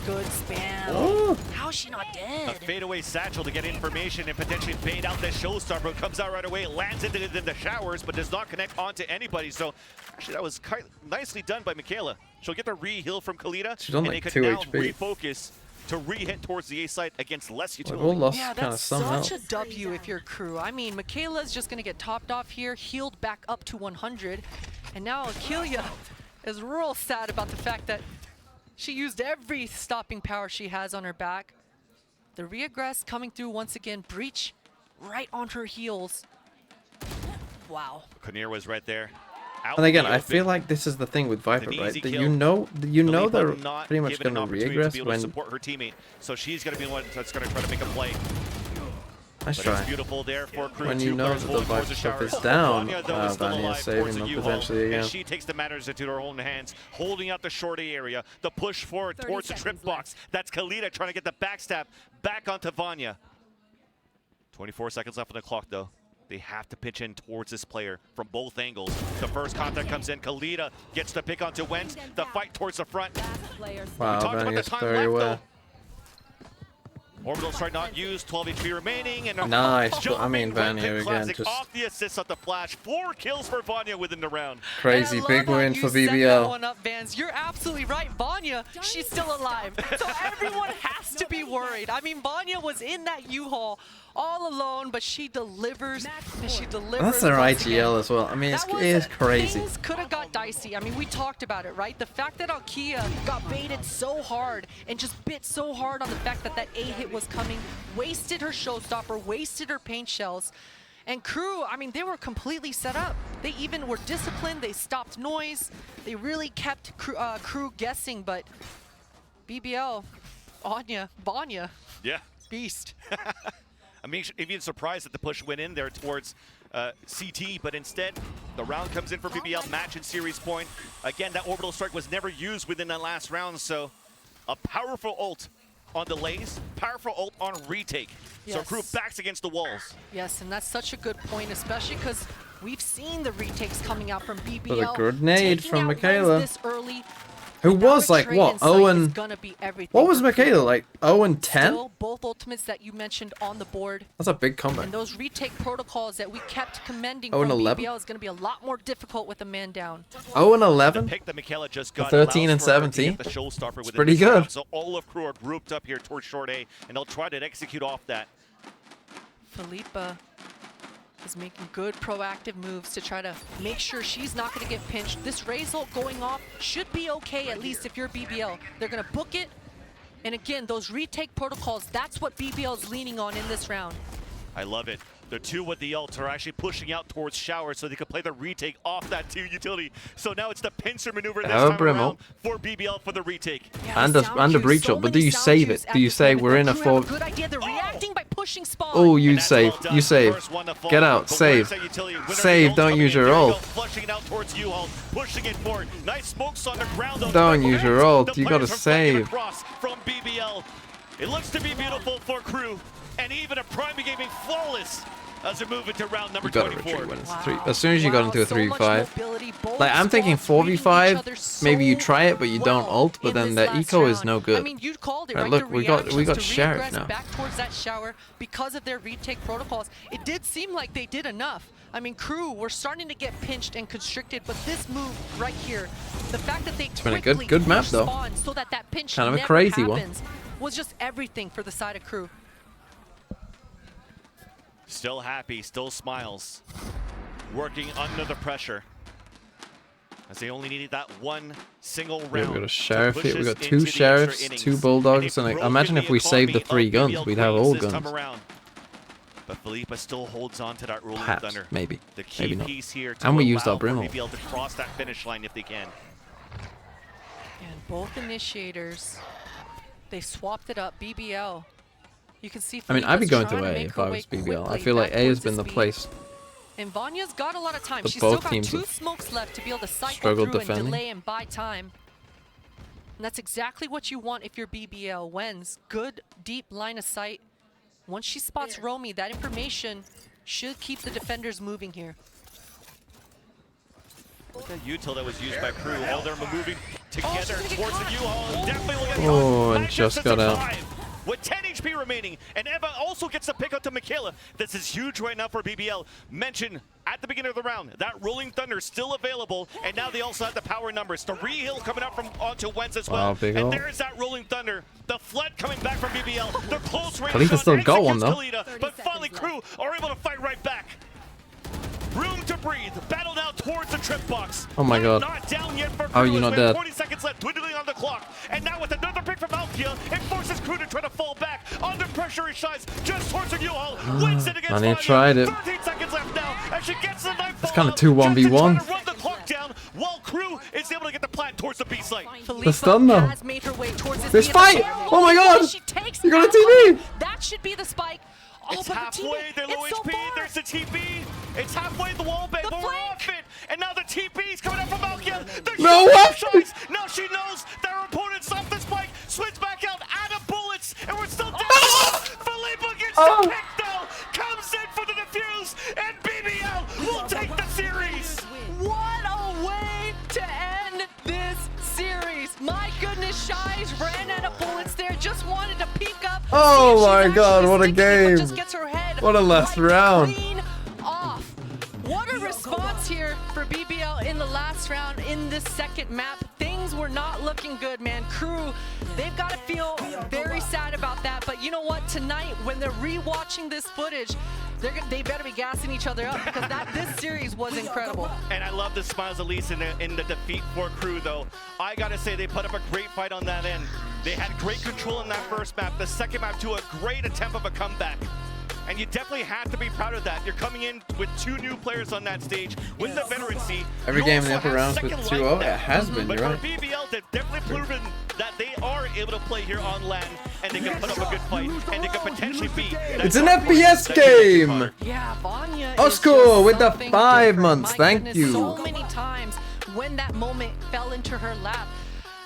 [SPEAKER 15] Good spam.
[SPEAKER 3] Oh.
[SPEAKER 15] How is she not
[SPEAKER 11] A
[SPEAKER 15] dead?
[SPEAKER 11] fadeaway satchel to get information and potentially bait out this showstopper. Comes out right away, lands into the showers, but does not connect onto anybody. So actually, that was quite nicely done by Michaela. She'll get the re-heal from Kalita,
[SPEAKER 3] She's on
[SPEAKER 11] and
[SPEAKER 3] like
[SPEAKER 11] they
[SPEAKER 3] 2
[SPEAKER 11] could now
[SPEAKER 3] HP.
[SPEAKER 11] refocus to re-hit towards the A site against less
[SPEAKER 3] We've
[SPEAKER 11] utility.
[SPEAKER 3] all lost
[SPEAKER 15] Yeah,
[SPEAKER 3] kind of
[SPEAKER 15] that's
[SPEAKER 3] some health.
[SPEAKER 15] such a W if you're Crew. I mean, Michaela's just going to get topped off here, healed back up to 100. And now Akelia is real sad about the fact that she used every stopping power she has on her back. The reaggress coming through once again. Breach right on her heels. Wow.
[SPEAKER 11] Kinnear was right there. Out
[SPEAKER 3] And again,
[SPEAKER 11] in the
[SPEAKER 3] I feel
[SPEAKER 11] open.
[SPEAKER 3] like this is the thing with Viper,
[SPEAKER 11] An
[SPEAKER 3] right?
[SPEAKER 11] easy
[SPEAKER 3] That
[SPEAKER 11] kill.
[SPEAKER 3] you know they're
[SPEAKER 11] not
[SPEAKER 3] pretty much
[SPEAKER 11] given
[SPEAKER 3] going
[SPEAKER 11] an
[SPEAKER 3] to
[SPEAKER 11] opportunity to be
[SPEAKER 3] reaggress
[SPEAKER 11] able to
[SPEAKER 3] when.
[SPEAKER 11] support her teammate. So she's going to be the one that's going to try to make a play.
[SPEAKER 3] Nice
[SPEAKER 11] But
[SPEAKER 3] try.
[SPEAKER 11] it's beautiful there for Crew.
[SPEAKER 3] When
[SPEAKER 11] Two
[SPEAKER 3] you know
[SPEAKER 11] players
[SPEAKER 3] that the
[SPEAKER 11] holding towards
[SPEAKER 3] Viper
[SPEAKER 11] shower.
[SPEAKER 3] stuff is down,
[SPEAKER 11] Vanya, though, is still
[SPEAKER 3] Vanya
[SPEAKER 11] alive
[SPEAKER 3] saving
[SPEAKER 11] towards the
[SPEAKER 3] up
[SPEAKER 11] U-Haul,
[SPEAKER 3] eventually again.
[SPEAKER 11] and she takes the matters into her own hands, holding out the short A area, the push forward towards the trip box. That's Kalita trying to get the backstab back onto Vanya. 24 seconds left on the clock, though. They have to pitch in towards this player from both angles. The first contact comes in. Kalita gets the pick onto Wentz. The fight towards the front.
[SPEAKER 3] Wow, Vanya's very well.
[SPEAKER 11] Orbital strike not used, 12 HP remaining, and
[SPEAKER 3] Nice, but I
[SPEAKER 11] jumping
[SPEAKER 3] mean Vanya
[SPEAKER 11] Weapon
[SPEAKER 3] again,
[SPEAKER 11] Classic
[SPEAKER 3] just
[SPEAKER 11] off the assist at the flash. 4 kills for Vanya within the round.
[SPEAKER 3] crazy big win for
[SPEAKER 15] Set that
[SPEAKER 3] BBL.
[SPEAKER 15] one up, Vans. You're absolutely right. Vanya, she's still alive. So everyone has to be worried. I mean, Vanya was in that U-Haul all alone, but she delivers, and she delivers.
[SPEAKER 3] That's their
[SPEAKER 15] once again.
[SPEAKER 3] IGL as well. I mean, it is crazy.
[SPEAKER 15] Things could have got dicey. I mean, we talked about it, right? The fact that Alkia got baited so hard and just bit so hard on the fact that that A hit was coming, wasted her showstopper, wasted her paint shells. And Crew, I mean, they were completely set up. They even were disciplined. They stopped noise. They really kept Crew guessing, but BBL, Anya, Vanya,
[SPEAKER 11] Yeah.
[SPEAKER 15] beast.
[SPEAKER 11] I'm even surprised that the push went in there towards CT, but instead, the round comes in for BBL, match and series point. Again, that orbital strike was never used within that last round, so a powerful ult on delays, powerful ult on retake. So
[SPEAKER 15] Yes.
[SPEAKER 11] Crew backs against the walls.
[SPEAKER 15] Yes, and that's such a good point, especially because we've seen the retakes coming out from BBL.
[SPEAKER 3] With a grenade
[SPEAKER 15] Taking
[SPEAKER 3] from
[SPEAKER 15] out
[SPEAKER 3] Michaela.
[SPEAKER 15] This early,
[SPEAKER 3] Who was like
[SPEAKER 15] trade
[SPEAKER 3] what?
[SPEAKER 15] in sight
[SPEAKER 3] 0
[SPEAKER 15] is
[SPEAKER 3] and
[SPEAKER 15] gonna be everything
[SPEAKER 3] what was
[SPEAKER 15] for
[SPEAKER 3] Michaela
[SPEAKER 15] Crew.
[SPEAKER 3] like? 0 and 10?
[SPEAKER 15] Still, both ultimates that you mentioned on the board.
[SPEAKER 3] That's a big comeback.
[SPEAKER 15] And those retake protocols that we kept commending
[SPEAKER 3] 0 and
[SPEAKER 15] from
[SPEAKER 3] 11?
[SPEAKER 15] BBL is going to be a lot more difficult with a man down.
[SPEAKER 3] 0 and 11.
[SPEAKER 11] The pick that Michaela just got
[SPEAKER 3] 13 and
[SPEAKER 11] allows for her to
[SPEAKER 3] 17.
[SPEAKER 11] get the showstopper within
[SPEAKER 3] pretty
[SPEAKER 11] this
[SPEAKER 3] good.
[SPEAKER 11] round. So all of Crew are grouped up here towards short A, and they'll try to execute off that.
[SPEAKER 15] Felipa is making good proactive moves to try to make sure she's not going to get pinched. This Raze ult going off should be okay, at least if you're BBL. They're going to book it. And again, those retake protocols, that's what BBL is leaning on in this round.
[SPEAKER 11] I love it. The two with the ult are actually pushing out towards shower so they can play the retake off that 2 utility. So now it's the pincer maneuver this time around for BBL for the retake.
[SPEAKER 3] And a breach ult, but do you save it? Do you say we're in a 4?
[SPEAKER 15] Good idea. They're reacting by pushing spawn.
[SPEAKER 3] Oh, you save. You save. Get out. Save. Save. Don't use your ult.
[SPEAKER 11] Flushing it out towards U-Haul, pushing it forward. Nice smokes on the ground.
[SPEAKER 3] Don't use your ult. You gotta save.
[SPEAKER 11] From BBL. It looks to be beautiful for Crew, and even a Prime Gaming flawless as we move into round number
[SPEAKER 3] You gotta
[SPEAKER 11] 24.
[SPEAKER 3] retreat when it's 3. As soon as you got into a 3v5. Like, I'm thinking 4v5, maybe you try it, but you don't ult, but then the eco is no good.
[SPEAKER 15] I mean, you called it,
[SPEAKER 3] Right,
[SPEAKER 15] right?
[SPEAKER 3] look,
[SPEAKER 15] The
[SPEAKER 3] we got
[SPEAKER 15] reactions to
[SPEAKER 3] sheriff
[SPEAKER 15] regress
[SPEAKER 3] now.
[SPEAKER 15] back towards that shower because of their retake protocols. It did seem like they did enough. I mean, Crew were starting to get pinched and constricted, but this move right here, the fact that they
[SPEAKER 3] It's been a good map, though.
[SPEAKER 15] so that that pinch
[SPEAKER 3] Kind of a
[SPEAKER 15] never
[SPEAKER 3] crazy one.
[SPEAKER 15] happens, was just everything for the side of Crew.
[SPEAKER 11] Still happy, still smiles. Working under the pressure. As they only needed that one single round.
[SPEAKER 3] Yeah, we got a sheriff
[SPEAKER 11] to
[SPEAKER 3] here.
[SPEAKER 11] push
[SPEAKER 3] We
[SPEAKER 11] us
[SPEAKER 3] got
[SPEAKER 11] into
[SPEAKER 3] 2
[SPEAKER 11] the
[SPEAKER 3] sheriffs,
[SPEAKER 11] extra innings.
[SPEAKER 3] 2 bulldogs, and
[SPEAKER 11] they've
[SPEAKER 3] imagine if
[SPEAKER 11] broken
[SPEAKER 3] we
[SPEAKER 11] the
[SPEAKER 3] saved the
[SPEAKER 11] economy
[SPEAKER 3] 3
[SPEAKER 11] of
[SPEAKER 3] guns,
[SPEAKER 11] BBL
[SPEAKER 3] we'd have
[SPEAKER 11] Queens
[SPEAKER 3] all
[SPEAKER 11] this
[SPEAKER 3] guns.
[SPEAKER 11] time around. But Felipa still holds on to that ruling
[SPEAKER 3] Perhaps,
[SPEAKER 11] thunder.
[SPEAKER 3] maybe,
[SPEAKER 11] The key
[SPEAKER 3] maybe not.
[SPEAKER 11] piece here to
[SPEAKER 3] And we used
[SPEAKER 11] allow
[SPEAKER 3] our
[SPEAKER 11] for
[SPEAKER 3] Brimble.
[SPEAKER 11] BBL to cross that finish line if they can.
[SPEAKER 15] And both initiators, they swapped it up. BBL. You can see.
[SPEAKER 3] I mean, I'd be
[SPEAKER 15] Felipa's
[SPEAKER 3] going to
[SPEAKER 15] trying
[SPEAKER 3] A
[SPEAKER 15] make
[SPEAKER 3] if
[SPEAKER 15] her
[SPEAKER 3] I
[SPEAKER 15] way
[SPEAKER 3] was BBL. I
[SPEAKER 15] quickly
[SPEAKER 3] feel like
[SPEAKER 15] back
[SPEAKER 3] A has
[SPEAKER 15] towards
[SPEAKER 3] been the
[SPEAKER 15] speed.
[SPEAKER 3] place.
[SPEAKER 15] And Vanya's got a lot of time.
[SPEAKER 3] But
[SPEAKER 15] She's still
[SPEAKER 3] both
[SPEAKER 15] got
[SPEAKER 3] teams
[SPEAKER 15] 2
[SPEAKER 3] have
[SPEAKER 15] smokes left to be able to cycle
[SPEAKER 3] struggled
[SPEAKER 15] through and
[SPEAKER 3] defending.
[SPEAKER 15] delay and buy time. And that's exactly what you want if you're BBL. Wins. Good, deep line of sight. Once she spots Romy, that information should keep the defenders moving here.
[SPEAKER 11] Look at util that was used by Crew. All they're moving together towards the U-Haul. Definitely will get
[SPEAKER 3] Oh,
[SPEAKER 11] caught.
[SPEAKER 3] and just got out.
[SPEAKER 11] With 10 HP remaining, and Eva also gets the pick out to Michaela. This is huge right now for BBL. Mentioned at the beginning of the round, that Rolling Thunder still available, and now they also have the power numbers. The Rehill coming up from onto Wentz as well.
[SPEAKER 3] Wow, big
[SPEAKER 11] and
[SPEAKER 3] ult.
[SPEAKER 11] there's that Rolling Thunder. The Flood coming back from BBL. The close range
[SPEAKER 3] Kalita
[SPEAKER 11] shot
[SPEAKER 3] still got one,
[SPEAKER 11] executes
[SPEAKER 3] though.
[SPEAKER 11] Kalita, but finally Crew are able to fight right back. Room to breathe. Battle now towards the trip box.
[SPEAKER 3] Oh my god.
[SPEAKER 11] Not down yet for
[SPEAKER 3] Oh,
[SPEAKER 11] Crew.
[SPEAKER 3] you're not
[SPEAKER 11] It's been
[SPEAKER 3] dead.
[SPEAKER 11] 20 seconds left, dwindling on the clock. And now with another pick from Alkia, it forces Crew to try to fall back. Under pressure, he shines just towards the U-Haul. Wins it against
[SPEAKER 3] Mania
[SPEAKER 11] Vanya.
[SPEAKER 3] tried it.
[SPEAKER 11] 13 seconds left now as she gets the knife.
[SPEAKER 3] It's kind of 2-1v1.
[SPEAKER 11] Run the clock down while Crew is able to get the plant towards the B site.
[SPEAKER 3] The stun though.
[SPEAKER 15] Has made her way towards this
[SPEAKER 3] This
[SPEAKER 15] B.
[SPEAKER 3] fight! Oh my god!
[SPEAKER 15] She takes
[SPEAKER 3] You got a
[SPEAKER 15] out.
[SPEAKER 3] TV!
[SPEAKER 15] That should be the spike. Oh,
[SPEAKER 11] It's
[SPEAKER 15] but
[SPEAKER 11] halfway, they're low
[SPEAKER 15] it's so
[SPEAKER 11] HP,
[SPEAKER 15] far.
[SPEAKER 11] there's the TP. It's halfway the wall bang, but we're off it. And now the TP's coming up from Alkia.
[SPEAKER 3] No, what?
[SPEAKER 11] Now she knows that her opponent's off the spike, swings back out, out of bullets, and we're still down. Felipa gets the pick though, comes in for the defuse, and BBL will take the series.
[SPEAKER 15] What a way to end this series. My goodness, Shies ran out of bullets there, just wanted to peek up.
[SPEAKER 3] Oh my god, what a game.
[SPEAKER 15] Just gets her head
[SPEAKER 3] What a last round.
[SPEAKER 15] clean off. What a response here for BBL in the last round in this second map. Things were not looking good, man. Crew, they've got to feel very sad about that. But you know what? Tonight, when they're rewatching this footage, they better be gassing each other up because this series was incredible.
[SPEAKER 11] And I love the smiles, at least in the defeat for Crew, though. I gotta say, they put up a great fight on that end. They had great control in that first map. The second map, too, a great attempt of a comeback. And you definitely have to be proud of that. You're coming in with 2 new players on that stage with the veterancy.
[SPEAKER 3] Every
[SPEAKER 11] You
[SPEAKER 3] game in the
[SPEAKER 11] also
[SPEAKER 3] upper
[SPEAKER 11] have
[SPEAKER 3] rounds with
[SPEAKER 11] second
[SPEAKER 3] 2-0,
[SPEAKER 11] life
[SPEAKER 3] it has been,
[SPEAKER 11] But
[SPEAKER 3] you're
[SPEAKER 11] for
[SPEAKER 3] right.
[SPEAKER 11] BBL, they've definitely proven that they are able to play here on land, and they can put up a good fight, and they can potentially beat. that
[SPEAKER 3] It's an
[SPEAKER 11] dark horse
[SPEAKER 3] FPS
[SPEAKER 11] that you mentioned,
[SPEAKER 3] game!
[SPEAKER 15] Yeah, Vanya is
[SPEAKER 3] Oscar
[SPEAKER 15] just
[SPEAKER 3] with the
[SPEAKER 15] something
[SPEAKER 3] 5
[SPEAKER 15] different.
[SPEAKER 3] months,
[SPEAKER 15] My
[SPEAKER 3] thank
[SPEAKER 15] goodness,
[SPEAKER 3] you.
[SPEAKER 15] So many times when that moment fell into her lap,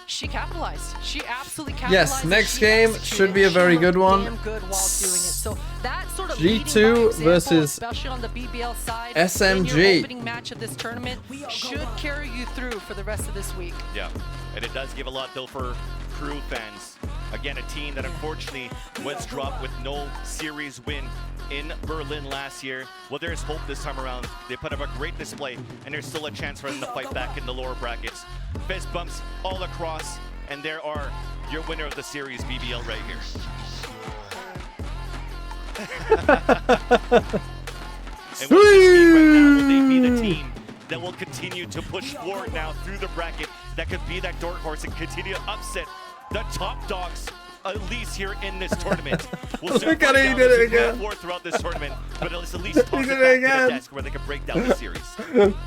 [SPEAKER 15] she capitalized. She absolutely capitalized.
[SPEAKER 3] Yes, next
[SPEAKER 15] She
[SPEAKER 3] game
[SPEAKER 15] executed.
[SPEAKER 3] should be a
[SPEAKER 15] She
[SPEAKER 3] very
[SPEAKER 15] looked
[SPEAKER 3] good one.
[SPEAKER 15] damn good while doing it. So that sort of
[SPEAKER 3] G2
[SPEAKER 15] leading by example,
[SPEAKER 3] versus
[SPEAKER 15] especially on the BBL side,
[SPEAKER 3] SMG.
[SPEAKER 15] in your opening match of this tournament should carry you through for the rest of this week.
[SPEAKER 11] Yeah, and it does give a lot, though, for Crew fans. Again, a team that unfortunately was dropped with no series win in Berlin last year. Well, there's hope this time around. They put up a great display, and there's still a chance for them to fight back in the lower brackets. Fist bumps all across, and there are your winner of the series, BBL, right here. And what does this mean right now? Will they be the team that will continue to push forward now through the bracket, that could be that dark horse and continue to upset the top dogs, at least here in this tournament? We'll
[SPEAKER 3] Look at it, he did it again.
[SPEAKER 11] throughout this tournament, but at least talk
[SPEAKER 3] He
[SPEAKER 11] it
[SPEAKER 3] did it
[SPEAKER 11] back to the
[SPEAKER 3] again.
[SPEAKER 11] desk where they can break down the series.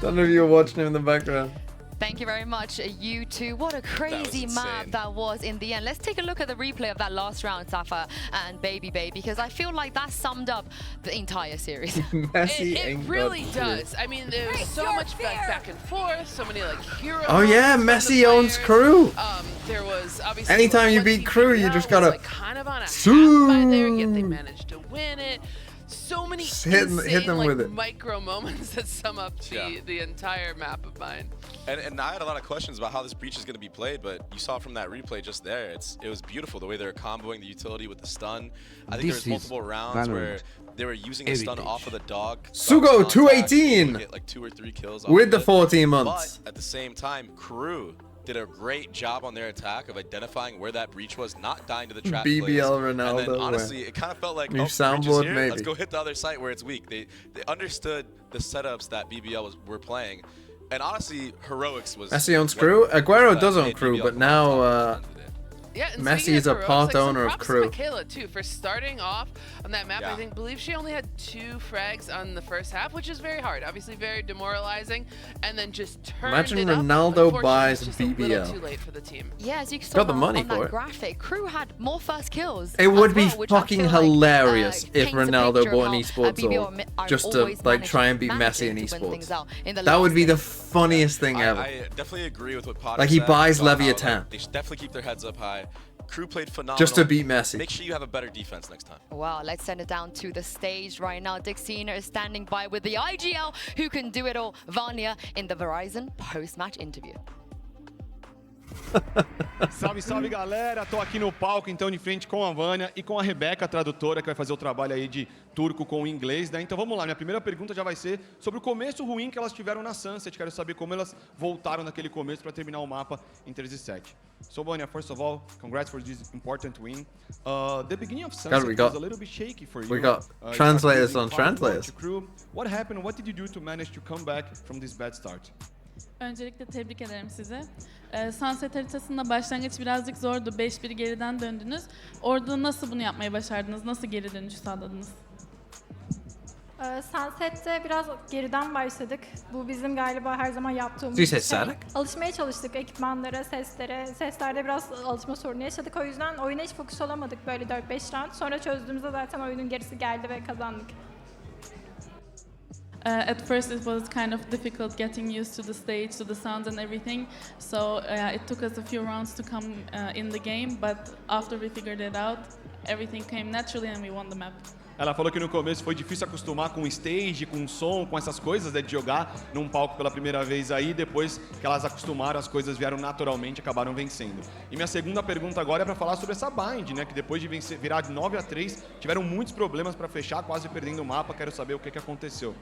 [SPEAKER 3] Don't know if you were watching him in the background.
[SPEAKER 6] Thank you very much, you two. What a crazy map that was in the end. Let's take a look at the replay of that last round, Safa and Baby Bay, because I feel like that summed up the entire series.
[SPEAKER 3] Messy
[SPEAKER 7] It
[SPEAKER 3] ain't
[SPEAKER 7] really
[SPEAKER 3] got
[SPEAKER 7] does. I mean, there's so much back and forth, so many like hero.
[SPEAKER 3] Oh yeah,
[SPEAKER 7] moments from
[SPEAKER 3] Messi
[SPEAKER 7] the
[SPEAKER 3] owns
[SPEAKER 7] players.
[SPEAKER 3] Crew.
[SPEAKER 7] There was obviously
[SPEAKER 3] Anytime you
[SPEAKER 7] when
[SPEAKER 3] beat Crew, you
[SPEAKER 7] BBL
[SPEAKER 3] just
[SPEAKER 7] was,
[SPEAKER 3] gotta
[SPEAKER 7] like, kind of on a half by there, yet they managed to win it. So many
[SPEAKER 3] Just hit
[SPEAKER 7] insane,
[SPEAKER 3] them
[SPEAKER 7] like,
[SPEAKER 3] with it.
[SPEAKER 7] micro moments that sum up the entire map of mine.
[SPEAKER 8] And I had a lot of questions about how this breach is going to be played, but you saw from that replay just there, it was beautiful the way they were comboing the utility with the stun. I think there was multiple rounds where they were using a stun off of the dog.
[SPEAKER 3] Sugo 218
[SPEAKER 8] get like 2 or 3 kills
[SPEAKER 3] with
[SPEAKER 8] off
[SPEAKER 3] the
[SPEAKER 8] of it.
[SPEAKER 3] 14 months.
[SPEAKER 8] But at the same time, Crew did a great job on their attack of identifying where that breach was, not dying to the trap
[SPEAKER 3] BBL
[SPEAKER 8] plays.
[SPEAKER 3] Ronaldo
[SPEAKER 8] And then
[SPEAKER 3] way.
[SPEAKER 8] honestly, it kind of felt like,
[SPEAKER 3] New
[SPEAKER 8] oh, breach is
[SPEAKER 3] soundboard,
[SPEAKER 8] here.
[SPEAKER 3] maybe.
[SPEAKER 8] Let's go hit the other site where it's weak. They understood the setups that BBL were playing. And honestly, Heroics was...
[SPEAKER 3] Messi owns Crew. Aguero does own
[SPEAKER 8] made
[SPEAKER 3] Crew,
[SPEAKER 8] BBL
[SPEAKER 3] but
[SPEAKER 8] come
[SPEAKER 3] now
[SPEAKER 8] on top at the end of the day.
[SPEAKER 7] Yeah, and
[SPEAKER 3] Messi
[SPEAKER 7] speaking
[SPEAKER 3] is
[SPEAKER 7] of
[SPEAKER 3] a
[SPEAKER 7] heroics,
[SPEAKER 3] part
[SPEAKER 7] some
[SPEAKER 3] owner of
[SPEAKER 7] props to
[SPEAKER 3] Crew.
[SPEAKER 7] Michaela too for starting off on that map.
[SPEAKER 8] Yeah.
[SPEAKER 7] I believe she only had 2 frags on the first half, which is very hard. Obviously very demoralizing, and then just turned
[SPEAKER 3] Imagine
[SPEAKER 7] it up.
[SPEAKER 3] Ronaldo
[SPEAKER 7] Unfortunately,
[SPEAKER 3] buys
[SPEAKER 7] it's just a little
[SPEAKER 3] BBL.
[SPEAKER 7] too late for the team.
[SPEAKER 6] Yeah, as you
[SPEAKER 3] Got
[SPEAKER 6] saw
[SPEAKER 3] the
[SPEAKER 6] on,
[SPEAKER 3] money
[SPEAKER 6] on
[SPEAKER 3] for
[SPEAKER 6] that
[SPEAKER 3] it.
[SPEAKER 6] graphic, Crew had more first kills.
[SPEAKER 3] It would
[SPEAKER 6] as
[SPEAKER 3] be
[SPEAKER 6] well, which I
[SPEAKER 3] fucking
[SPEAKER 6] feel like,
[SPEAKER 3] hilarious if
[SPEAKER 6] paints a
[SPEAKER 3] Ronaldo
[SPEAKER 6] picture of
[SPEAKER 3] bought an
[SPEAKER 6] how,
[SPEAKER 3] esports
[SPEAKER 6] BBL
[SPEAKER 3] org
[SPEAKER 6] are
[SPEAKER 3] just to
[SPEAKER 6] always
[SPEAKER 3] like try and beat Messi in
[SPEAKER 6] managing to win things
[SPEAKER 3] esports.
[SPEAKER 6] out in the
[SPEAKER 3] That would
[SPEAKER 6] last
[SPEAKER 3] be the
[SPEAKER 6] game.
[SPEAKER 3] funniest thing ever.
[SPEAKER 8] I definitely agree with what Potter
[SPEAKER 3] Like, he
[SPEAKER 8] said
[SPEAKER 3] buys
[SPEAKER 8] about how,
[SPEAKER 3] Leviathan.
[SPEAKER 8] like, they should definitely keep their heads up high. Crew played phenomenal.
[SPEAKER 3] Just to beat Messi.
[SPEAKER 8] Make sure you have a better defense next time.
[SPEAKER 6] Well, let's send it down to the stage right now. Dixina is standing by with the IGL who can do it all. Vanya in the Verizon post-match interview.
[SPEAKER 18] Salve, salve, galera. Tô aqui no palco, então, de frente com a Vânia e com a Rebeca, a tradutora, que vai fazer o trabalho aí de turco com o inglês, né? Então, vamos lá. Minha primeira pergunta já vai ser sobre o começo ruim que elas tiveram na Sunset. Quero saber como elas voltaram naquele começo para terminar o mapa em 13-7. So, Vanya, first of all, congrats for this important win. The beginning of Sunset was a little bit shaky for you.
[SPEAKER 3] We got
[SPEAKER 18] You
[SPEAKER 3] translators
[SPEAKER 18] started
[SPEAKER 3] on
[SPEAKER 18] losing
[SPEAKER 3] translators.
[SPEAKER 18] to Crew. What happened? What did you do to manage to come back from this bad start?
[SPEAKER 21] Öncelikle tebrik ederim sizi. Sunset haritasında başlangıç birazcık zordu. 5-1 geriden döndünüz. Orada nasıl bunu yapmayı başardınız? Nasıl geri dönüş sağladınız?
[SPEAKER 2] Sunset'te biraz geriden başladık. Bu bizim galiba her zaman yaptığımız
[SPEAKER 3] Did you say static?
[SPEAKER 2] Alışmaya çalıştık ekipmanlara, seslere. Seslerde biraz alışma sorunu yaşadık. O yüzden oyuna hiç fokus olamadık böyle 4-5 round. Sonra çözdüğümüzde zaten oyunun gerisi geldi ve kazandık.
[SPEAKER 21] At first it was kind of difficult getting used to the stage, to the sounds and everything. So it took us a few rounds to come in the game, but after we figured it out, everything came naturally and we won the map.
[SPEAKER 18] Ela falou que no começo foi difícil acostumar com o stage, com o som, com essas coisas, né, de jogar num palco pela primeira vez aí, depois que elas acostumaram, as coisas vieram naturalmente e acabaram vencendo. E minha segunda pergunta agora é para falar sobre essa bind, né, que depois de virar de 9-3, tiveram muitos problemas para fechar, quase perdendo o mapa. Quero saber o que aconteceu.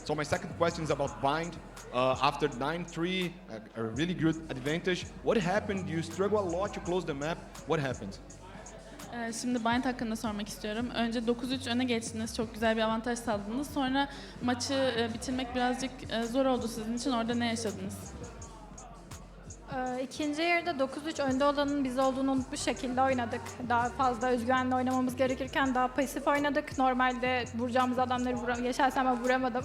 [SPEAKER 18] So my second question is about bind. After 9-3, a really good advantage. What happened? You struggle a lot to close the map. What happened?
[SPEAKER 21] Şimdi bind hakkında sormak istiyorum. Önce 9-3 öne geçtiniz, çok güzel bir avantaj sağladınız. Sonra maçı bitirmek birazcık zor oldu sizin için. Orada ne yaşadınız?
[SPEAKER 2] İkinci yarıda 9-3 önde olanın biz olduğunu unutmuş şekilde oynadık. Daha fazla özgüvenle oynamamız gerekirken daha pasif oynadık. Normalde vuracağımız adamları yaşarsam ben vuramadım.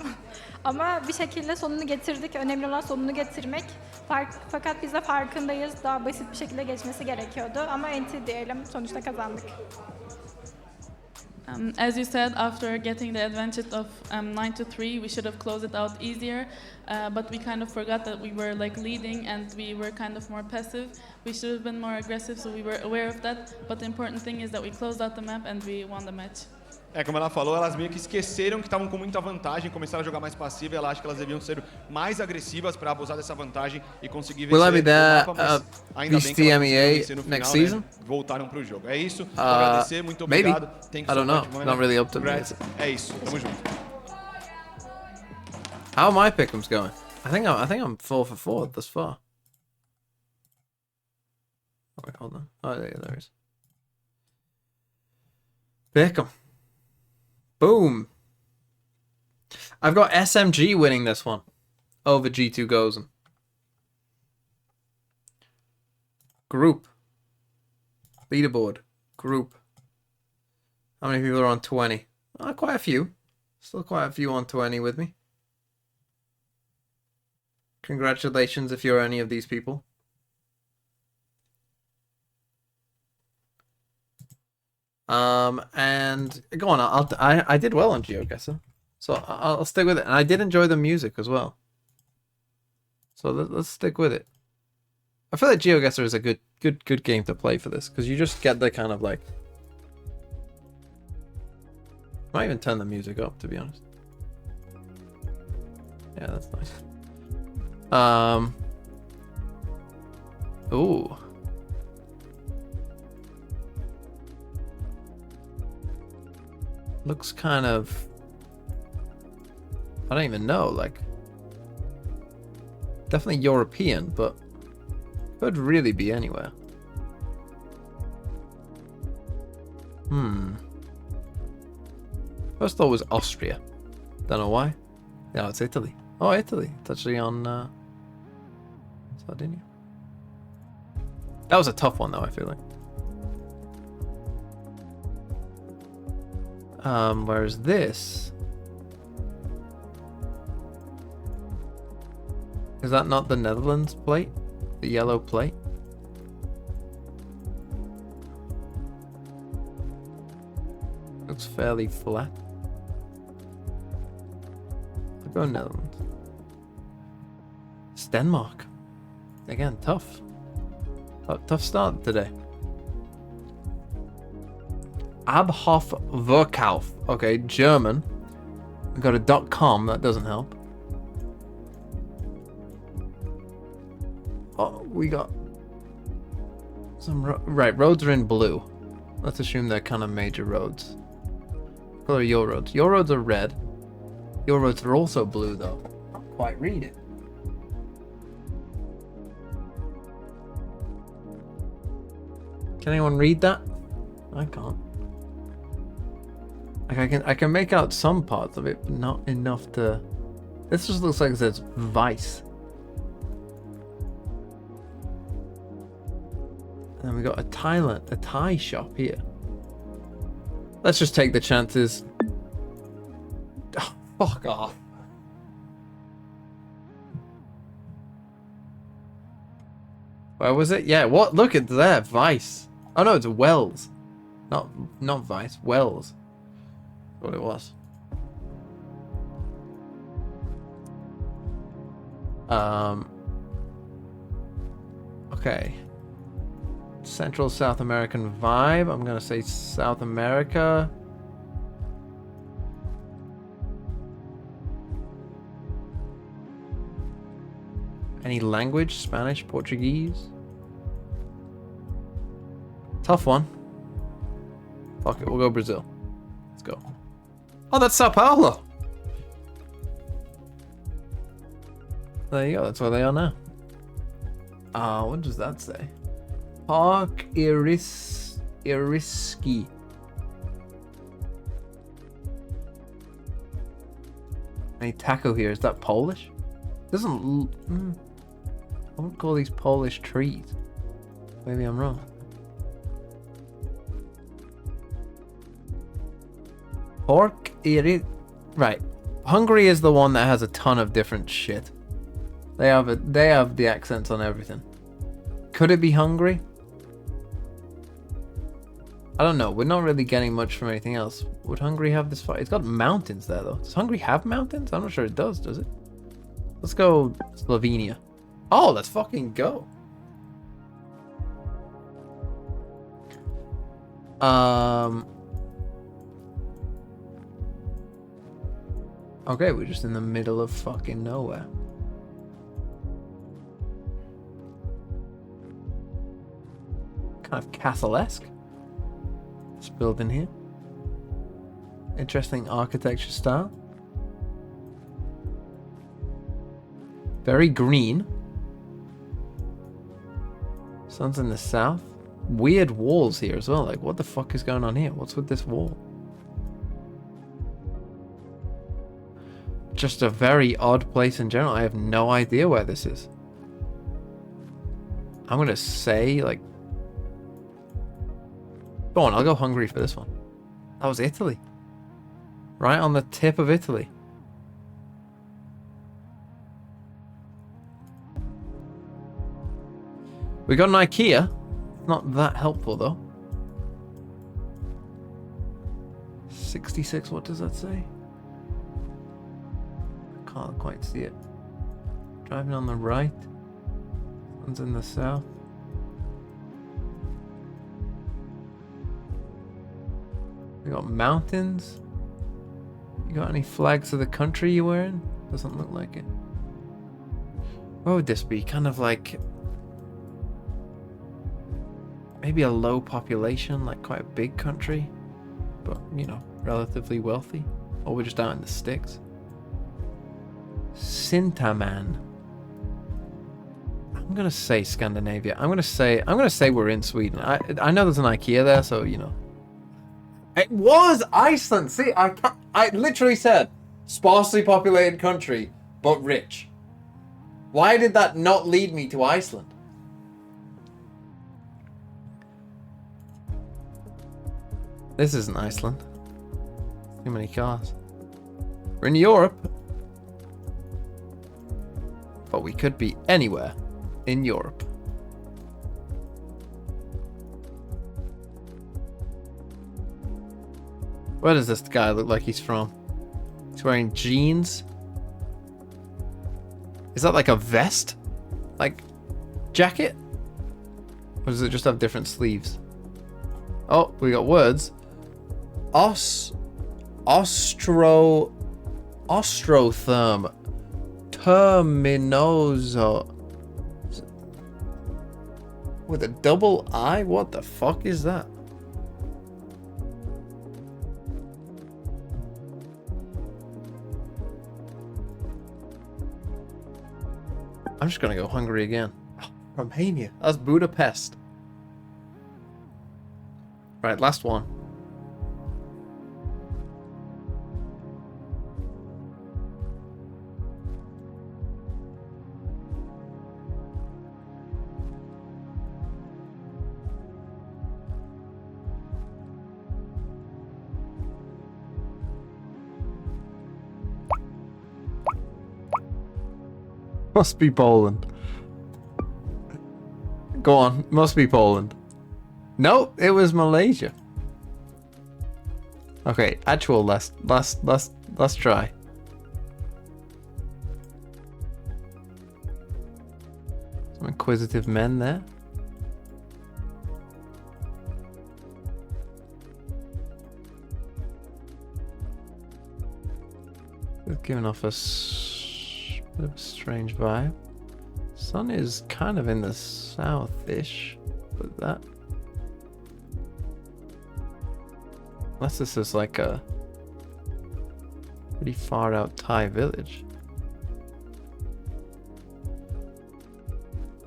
[SPEAKER 2] Ama bir şekilde sonunu getirdik. Önemli olan sonunu getirmek. Fakat biz de farkındayız. Daha basit bir şekilde geçmesi gerekiyordu. Ama enti diyelim, sonuçta kazandık.
[SPEAKER 21] As you said, after getting the advantage of 9-3, we should have closed it out easier. But we kind of forgot that we were like leading and we were kind of more passive. We should have been more aggressive, so we were aware of that. But the important thing is that we closed out the map and we won the match.
[SPEAKER 18] Como ela falou, elas meio que esqueceram que estavam com muita vantagem, começaram a jogar mais passiva e ela acha que elas deviam ser mais agressivas para abusar dessa vantagem e conseguir vencer
[SPEAKER 3] Will I be there
[SPEAKER 18] o mapa, mas ainda bem que elas conseguiram vencer no final,
[SPEAKER 3] next season?
[SPEAKER 18] né? Voltaram pro jogo. É isso, agradecer, muito obrigado.
[SPEAKER 3] Maybe. I don't know, not really up to me.
[SPEAKER 18] É isso, tamo junto.
[SPEAKER 3] How are my pick'ems going? I think I'm 4-for-4 thus far. Oh, wait, hold on. Oh, there he is. Pick'em. Boom. I've got SMG winning this one over G2 Gozen. Group. Leaderboard. Group. How many people are on 20? Quite a few. Still quite a few on 20 with me. Congratulations if you're any of these people. And go on. I did well on GeoGuessr, so I'll stick with it. And I did enjoy the music as well, so let's stick with it. I feel like GeoGuessr is a good game to play for this because you just get the kind of like. I might even turn the music up, to be honest. Yeah, that's nice. Ooh. Looks kind of, I don't even know, like, definitely European, but could really be anywhere. First thought was Austria. Don't know why. No, it's Italy. Oh, Italy. It's actually on Sardinia. That was a tough one, though, I feel like. Whereas this... Is that not the Netherlands plate? The yellow plate? Looks fairly flat. I'll go Netherlands. It's Denmark. Again, tough. Tough start today. Abhoff Verkauf. Okay, German. We got a .com, that doesn't help. Oh, we got some right, roads are in blue. Let's assume they're kind of major roads. What color are your roads? Your roads are red. Your roads are also blue though. Can't quite read it. Can anyone read that? I can't. Like I can make out some parts of it, but not enough to... This just looks like it says Vice. And then we got a Thai shop here. Let's just take the chances. Oh, fuck off. Where was it? Yeah, what? Look at there, Vice. Oh no, it's Wells. Not Vice, Wells. What it was. Okay. Central South American vibe. I'm gonna say South America. Any language? Spanish, Portuguese? Tough one. Fuck it, we'll go Brazil. Let's go. Oh, that's Sao Paulo. There you go, that's where they are now. What does that say? Park Iriski. Any taco here? Is that Polish? Doesn't. I wouldn't call these Polish trees. Maybe I'm wrong. Park Iriski. Right. Hungary is the one that has a ton of different shit. They have the accents on everything. Could it be Hungary? I don't know. We're not really getting much from anything else. Would Hungary have this fight? It's got mountains there, though. Does Hungary have mountains? I'm not sure it does it? Let's go Slovenia. Oh, let's fucking go. Okay, we're just in the middle of fucking nowhere. Kind of castle-esque. This building here. Interesting architecture style. Very green. Sun's in the south. Weird walls here as well. Like, what the fuck is going on here? What's with this wall? Just a very odd place in general. I have no idea where this is. I'm gonna say, like... Go on, I'll go Hungary for this one. That was Italy. Right on the tip of Italy. We got an IKEA. Not that helpful though. 66, what does that say? Can't quite see it. Driving on the right. One's in the south. We got mountains. You got any flags of the country you wearing? Doesn't look like it. What would this be? Kind of like maybe a low population, like quite a big country, but you know, relatively wealthy. Or we're just out in the sticks. Sintaman. I'm gonna say Scandinavia. I'm gonna say we're in Sweden. I know there's an IKEA there, so you know. It was Iceland. See, I literally said sparsely populated country, but rich. Why did that not lead me to Iceland? This isn't Iceland. Too many cars. We're in Europe. But we could be anywhere in Europe. Where does this guy look like he's from? He's wearing jeans. Is that like a vest? Like jacket? Or does it just have different sleeves? Oh, we got words. Ostrotherm. Terminoso. With a double I? What the fuck is that? I'm just gonna go Hungary again. Oh, Romania. That's Budapest. Right, last one. Must be Poland. Go on, must be Poland. Nope, it was Malaysia. Okay, actual last try. Some inquisitive men there. It's giving off a bit of a strange vibe. Sun is kind of in the south-ish, but that. Unless this is like a pretty far out Thai village.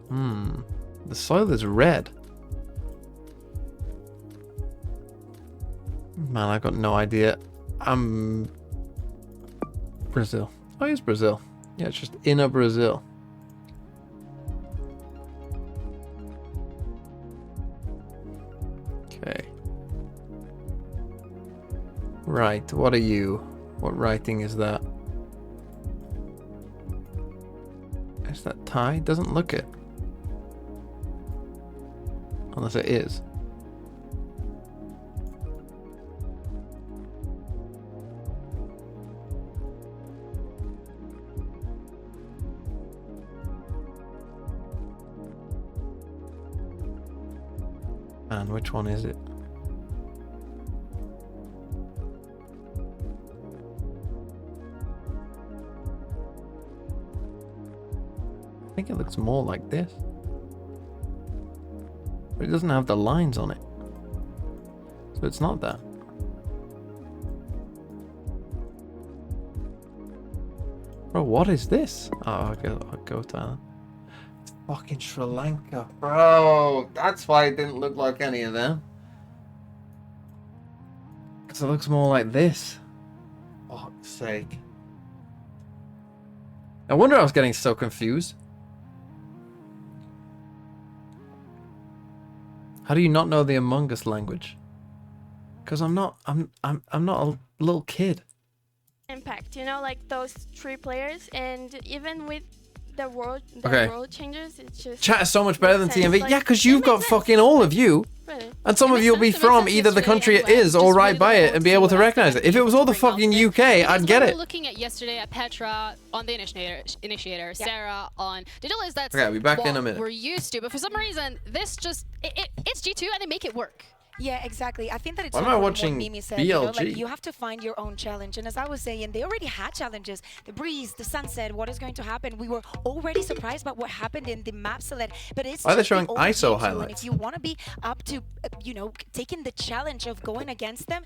[SPEAKER 3] The soil is red. Man, I got no idea. Brazil. Oh, it's Brazil. Yeah, it's just inner Brazil. Okay. Right, what are you? What writing is that? Is that Thai? Doesn't look it. Unless it is. And which one is it? I think it looks more like this. But it doesn't have the lines on it. So it's not that. Bro, what is this? Oh, I'll go Thailand. It's fucking Sri Lanka. Bro, that's why it didn't look like any of them. Because it looks more like this. For fuck's sake. No wonder I was getting so confused. How do you not know the Among Us language? Because I'm not a little kid.
[SPEAKER 1] Impact, you know, like those 3 players, and even with the world changes, it's just
[SPEAKER 3] Chat is so much better than TMV. Like, yeah, because you've got fucking all of you.
[SPEAKER 1] Really?
[SPEAKER 3] And some of you will be from either the country it is or right by it and be able to recognize it. If it was all the fucking UK, I'd get it.
[SPEAKER 17] Looking at yesterday at Petra on the initiator, Sarah on Digital, that's
[SPEAKER 3] Okay, I'll be back in a minute.
[SPEAKER 17] We're used to, but for some reason, this just it's G2 and they make it work.
[SPEAKER 10] Yeah, exactly. I think that it's
[SPEAKER 3] Why am I watching
[SPEAKER 10] what Mimi said,
[SPEAKER 3] BLG?
[SPEAKER 10] you know, like you have to find your own challenge. And as I was saying, they already had challenges. The breeze, the sunset, what is going to happen. We were already surprised by what happened in the map select. But it's
[SPEAKER 3] Why are they
[SPEAKER 10] just
[SPEAKER 3] showing
[SPEAKER 10] the
[SPEAKER 3] ISO
[SPEAKER 10] overview,
[SPEAKER 3] highlights?
[SPEAKER 10] and if you want to be up to, you know, taking the challenge of going against them,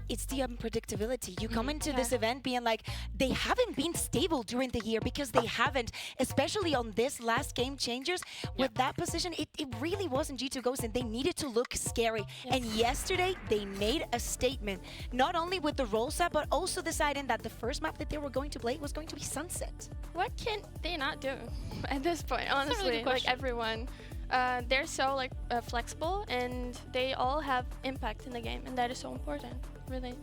[SPEAKER 10] it's the unpredictability. You come into this event being like, they haven't been stable during the year because they haven't, especially on this last game changers. With that position, it really wasn't G2 Ghost, and they needed to look scary. And yesterday, they made a statement, not only with the role set, but also deciding that the first map that they were going to play was going to be Sunset.
[SPEAKER 1] what can they not do at this point? Honestly,
[SPEAKER 17] really good
[SPEAKER 1] like
[SPEAKER 17] question.
[SPEAKER 1] everyone, they're so like flexible, and they all have impact in the game, and that is so important, really.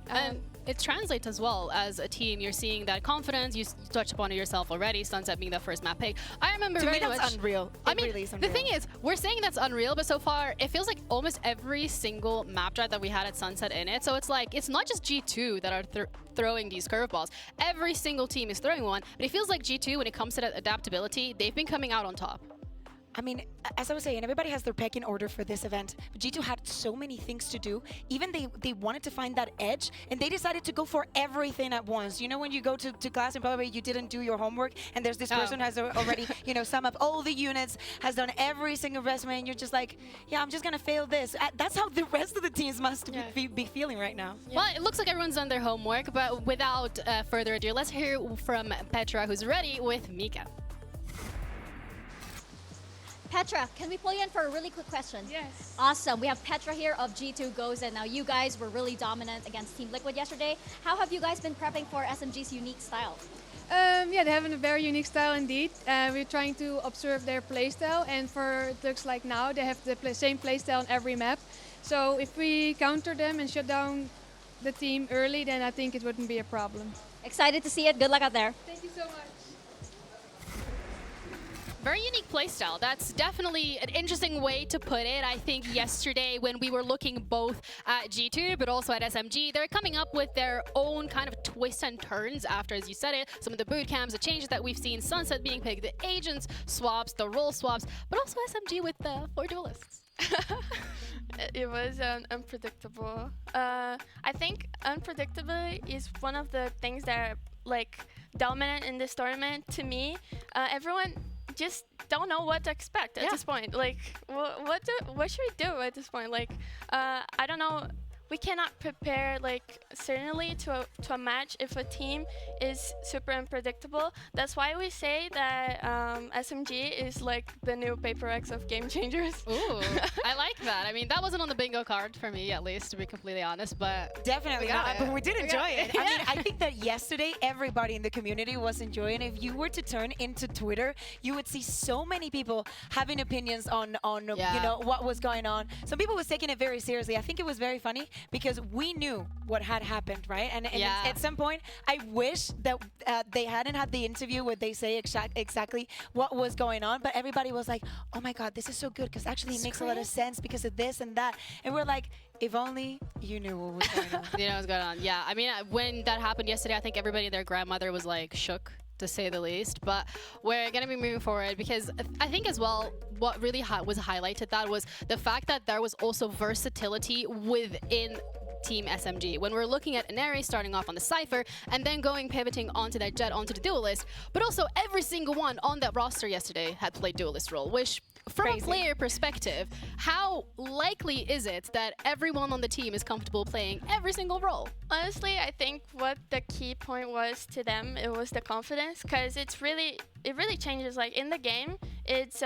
[SPEAKER 17] And it translates as well as a team. You're seeing that confidence. You touched upon it yourself already, Sunset being the first map pick. I remember
[SPEAKER 10] to
[SPEAKER 17] very
[SPEAKER 10] me that's
[SPEAKER 17] much.
[SPEAKER 10] unreal.
[SPEAKER 17] I mean, the thing is, we're saying that's unreal, but so far it feels like almost every single map draft that we had at Sunset in it. So it's like it's not just G2 that are throwing these curveballs. Every single team is throwing one, but it feels like G2, when it comes to that adaptability, they've been coming out on top.
[SPEAKER 10] I mean, as I was saying, everybody has their pecking order for this event. But G2 had so many things to do. Even they wanted to find that edge, and they decided to go for everything at once. You know, when you go to class and probably you didn't do your homework, and there's this person who has already, you know, sum up all the units, has done every single resume, and you're just like, yeah, I'm just gonna fail this. That's how the rest of the teams must be feeling right now.
[SPEAKER 17] Yeah. Well, it looks like everyone's done their homework, but without further ado, let's hear from Petra, who's ready with Mika.
[SPEAKER 16] Petra, can we pull you in for a really quick question?
[SPEAKER 1] Yes.
[SPEAKER 16] Awesome. We have Petra here of G2 Goes, and now you guys were really dominant against Team Liquid yesterday. How have you guys been prepping for SMG's unique style?
[SPEAKER 19] Yeah, they have a very unique style indeed. We're trying to observe their playstyle, and for it looks like now they have the same playstyle on every map. So if we counter them and shut down the team early, then I think it wouldn't be a problem.
[SPEAKER 16] Excited to see it. Good luck out there.
[SPEAKER 19] Thank you so much.
[SPEAKER 17] Very unique playstyle. That's definitely an interesting way to put it. I think yesterday when we were looking both at G2 but also at SMG, they're coming up with their own kind of twists and turns after, as you said it, some of the boot camps, the changes that we've seen, Sunset being picked, the agents swaps, the role swaps, but also SMG with the 4 duelists.
[SPEAKER 1] It was unpredictable. I think unpredictability is one of the things that are like dominant in this tournament to me. Everyone just don't know what to expect at this point. Like, what should we do at this point? Like, I don't know. We cannot prepare like certainly to a match if a team is super unpredictable. That's why we say that SMG is like the new Paper X of game changers.
[SPEAKER 17] Ooh, I like that. I mean, that wasn't on the bingo card for me, at least, to be completely honest. But
[SPEAKER 10] definitely not. But we did enjoy it. I mean, I think that yesterday everybody in the community was enjoying it. If you were to turn into Twitter, you would see so many people having opinions on you know what was going on. Some people was taking it very seriously. I think it was very funny, because we knew what had happened, right? And at some point, I wish that they hadn't had the interview where they say exactly what was going on, but everybody was like, oh my God, this is so good, because actually it makes a lot of sense because of this and that. And we're like, if only you knew what was going on.
[SPEAKER 17] You know what's going on. Yeah, I mean, when that happened yesterday, I think everybody and their grandmother was like shook, to say the least. But we're going to be moving forward, because I think as well what really was highlighted that was the fact that there was also versatility within Team SMG. When we're looking at Inari starting off on the Cypher and then pivoting onto that Jet, onto the Duelist, but also every single one on that roster yesterday had played Duelist role, which from a player perspective, how likely is it that everyone on the team is comfortable playing every single role?
[SPEAKER 1] Honestly, I think what the key point was to them, it was the confidence, because it really changes. Like in the game, it's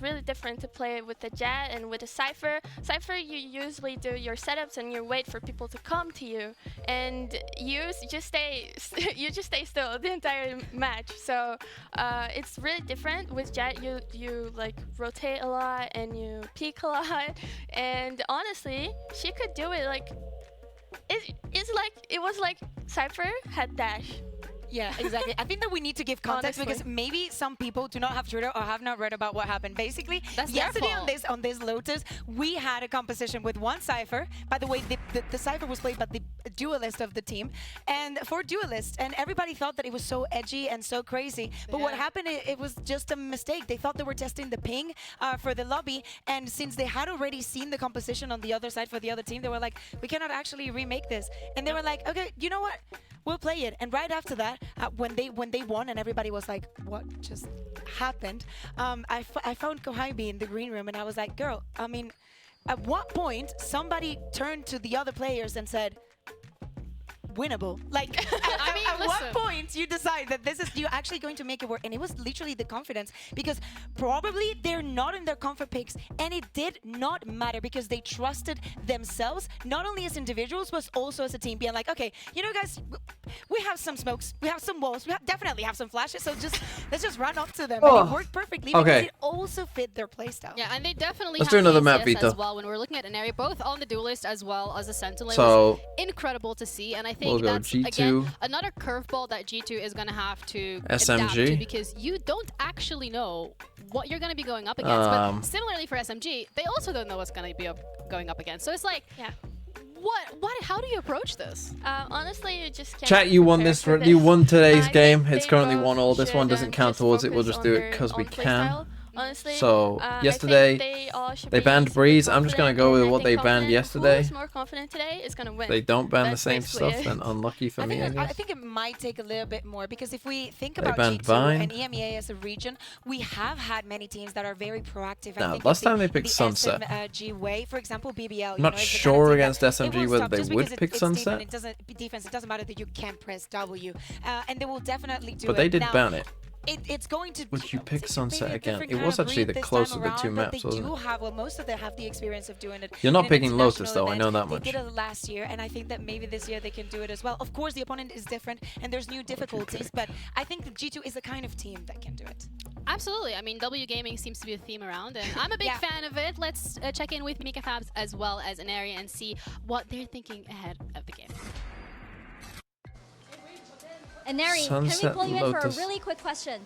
[SPEAKER 1] really different to play with the Jet and with the Cypher. Cypher, you usually do your setups and you wait for people to come to you, and you just stay still the entire match. So it's really different. With Jet, you like rotate a lot and you peek a lot, and honestly, she could do it like it was like Cypher had dash.
[SPEAKER 10] Yeah, exactly. I think that we need to give context, because maybe some people do not have Twitter or have not read about what happened. Basically, yesterday on this Lotus, we had a composition with one Cypher. By the way, the Cypher was played by the Duelist of the team, and for Duelist, and everybody thought that it was so edgy and so crazy. But what happened, it was just a mistake. They thought they were testing the ping for the lobby, and since they had already seen the composition on the other side for the other team, they were like, we cannot actually remake this. And they were like, okay, you know what? We'll play it. And right after that, when they won and everybody was like, what just happened? I found Kohaibi in the green room, and I was like, girl, I mean, at what point somebody turned to the other players and said, winnable. Like, at what point you decide that you're actually going to make it work? And it was literally the confidence, because probably they're not in their comfort picks, and it did not matter because they trusted themselves, not only as individuals, but also as a team, being like, okay, you know, guys, we have some smokes, we have some walls, we definitely have some flashes, so let's just run up to them. And it worked perfectly because it also fit their playstyle.
[SPEAKER 17] Yeah, and they definitely
[SPEAKER 3] Let's
[SPEAKER 17] have
[SPEAKER 3] do another
[SPEAKER 17] the
[SPEAKER 3] map,
[SPEAKER 17] ACS
[SPEAKER 3] Vito.
[SPEAKER 17] as well. When we're looking at Inari, both on the duelist as well as the Sentinel,
[SPEAKER 3] So,
[SPEAKER 17] it was incredible to see. And I think
[SPEAKER 3] we'll go
[SPEAKER 17] that's,
[SPEAKER 3] G2.
[SPEAKER 17] again, another curveball that G2 is going to have to adapt
[SPEAKER 3] SMG.
[SPEAKER 17] to, because you don't actually know what you're going to be going up against. But similarly for SMG, they also don't know what's going to be going up against. So it's like, how do you approach this?
[SPEAKER 1] Honestly, you just can't.
[SPEAKER 3] Chat, you won this. You won today's
[SPEAKER 1] I
[SPEAKER 3] game.
[SPEAKER 1] think
[SPEAKER 3] It's
[SPEAKER 1] they
[SPEAKER 3] currently
[SPEAKER 1] both
[SPEAKER 3] 1-1. This one
[SPEAKER 1] should,
[SPEAKER 3] doesn't count
[SPEAKER 1] just
[SPEAKER 3] towards it. We'll
[SPEAKER 1] focus
[SPEAKER 3] just
[SPEAKER 1] on
[SPEAKER 3] do it
[SPEAKER 1] their
[SPEAKER 3] because we
[SPEAKER 1] own
[SPEAKER 3] can.
[SPEAKER 1] playstyle. Honestly,
[SPEAKER 3] So
[SPEAKER 1] I
[SPEAKER 3] yesterday
[SPEAKER 1] think they all should
[SPEAKER 3] they
[SPEAKER 1] be
[SPEAKER 3] banned
[SPEAKER 1] super
[SPEAKER 3] Breeze. I'm just gonna
[SPEAKER 1] confident,
[SPEAKER 3] go
[SPEAKER 1] and
[SPEAKER 3] with
[SPEAKER 1] I
[SPEAKER 3] what
[SPEAKER 1] think
[SPEAKER 3] they banned
[SPEAKER 1] confident.
[SPEAKER 3] yesterday.
[SPEAKER 1] Who's more confident today is gonna win.
[SPEAKER 3] They don't ban the
[SPEAKER 1] That's
[SPEAKER 3] same
[SPEAKER 1] basically
[SPEAKER 3] stuff,
[SPEAKER 1] it.
[SPEAKER 3] then unlucky for me, I
[SPEAKER 10] I
[SPEAKER 3] guess.
[SPEAKER 10] think it might take a little bit more, because if we think
[SPEAKER 3] They
[SPEAKER 10] about
[SPEAKER 3] banned
[SPEAKER 10] G2
[SPEAKER 3] Vine.
[SPEAKER 10] and EMEA as a region, we have had many teams that are very proactive.
[SPEAKER 3] No,
[SPEAKER 10] I think
[SPEAKER 3] last
[SPEAKER 10] of
[SPEAKER 3] time they picked
[SPEAKER 10] the
[SPEAKER 3] Sunset.
[SPEAKER 10] SMG way, for example, BBL.
[SPEAKER 3] I'm not sure against SMG whether they would pick Sunset,
[SPEAKER 10] It doesn't matter that you can't press W, and they will definitely do it.
[SPEAKER 3] but they did
[SPEAKER 10] now,
[SPEAKER 3] ban it.
[SPEAKER 10] It's going to.
[SPEAKER 3] Would you pick Sunset
[SPEAKER 10] maybe a
[SPEAKER 3] again?
[SPEAKER 10] different
[SPEAKER 3] It
[SPEAKER 10] kind
[SPEAKER 3] was
[SPEAKER 10] of
[SPEAKER 3] actually
[SPEAKER 10] breed
[SPEAKER 3] the
[SPEAKER 10] this
[SPEAKER 3] closer
[SPEAKER 10] time
[SPEAKER 3] of the two
[SPEAKER 10] around, but
[SPEAKER 3] maps,
[SPEAKER 10] they
[SPEAKER 3] wasn't
[SPEAKER 10] do
[SPEAKER 3] it?
[SPEAKER 10] have, well, most of them have the experience of doing it.
[SPEAKER 3] You're not
[SPEAKER 10] in an
[SPEAKER 3] picking Lotus,
[SPEAKER 10] international
[SPEAKER 3] though, I know
[SPEAKER 10] event.
[SPEAKER 3] that much.
[SPEAKER 10] They did it last year, and I think that maybe this year they can do it as well. Of course, the opponent is different, and there's new difficulties, but I think that G2 is the kind of team that can do it.
[SPEAKER 17] Absolutely. I mean, W Gaming seems to be a theme around, and I'm a big fan of it. Let's check in with Mika Fabs as well as Inari and see what they're thinking ahead of the game.
[SPEAKER 16] Inari, can we
[SPEAKER 3] Sunset
[SPEAKER 16] pull you in for a
[SPEAKER 3] Lotus.
[SPEAKER 16] really quick question?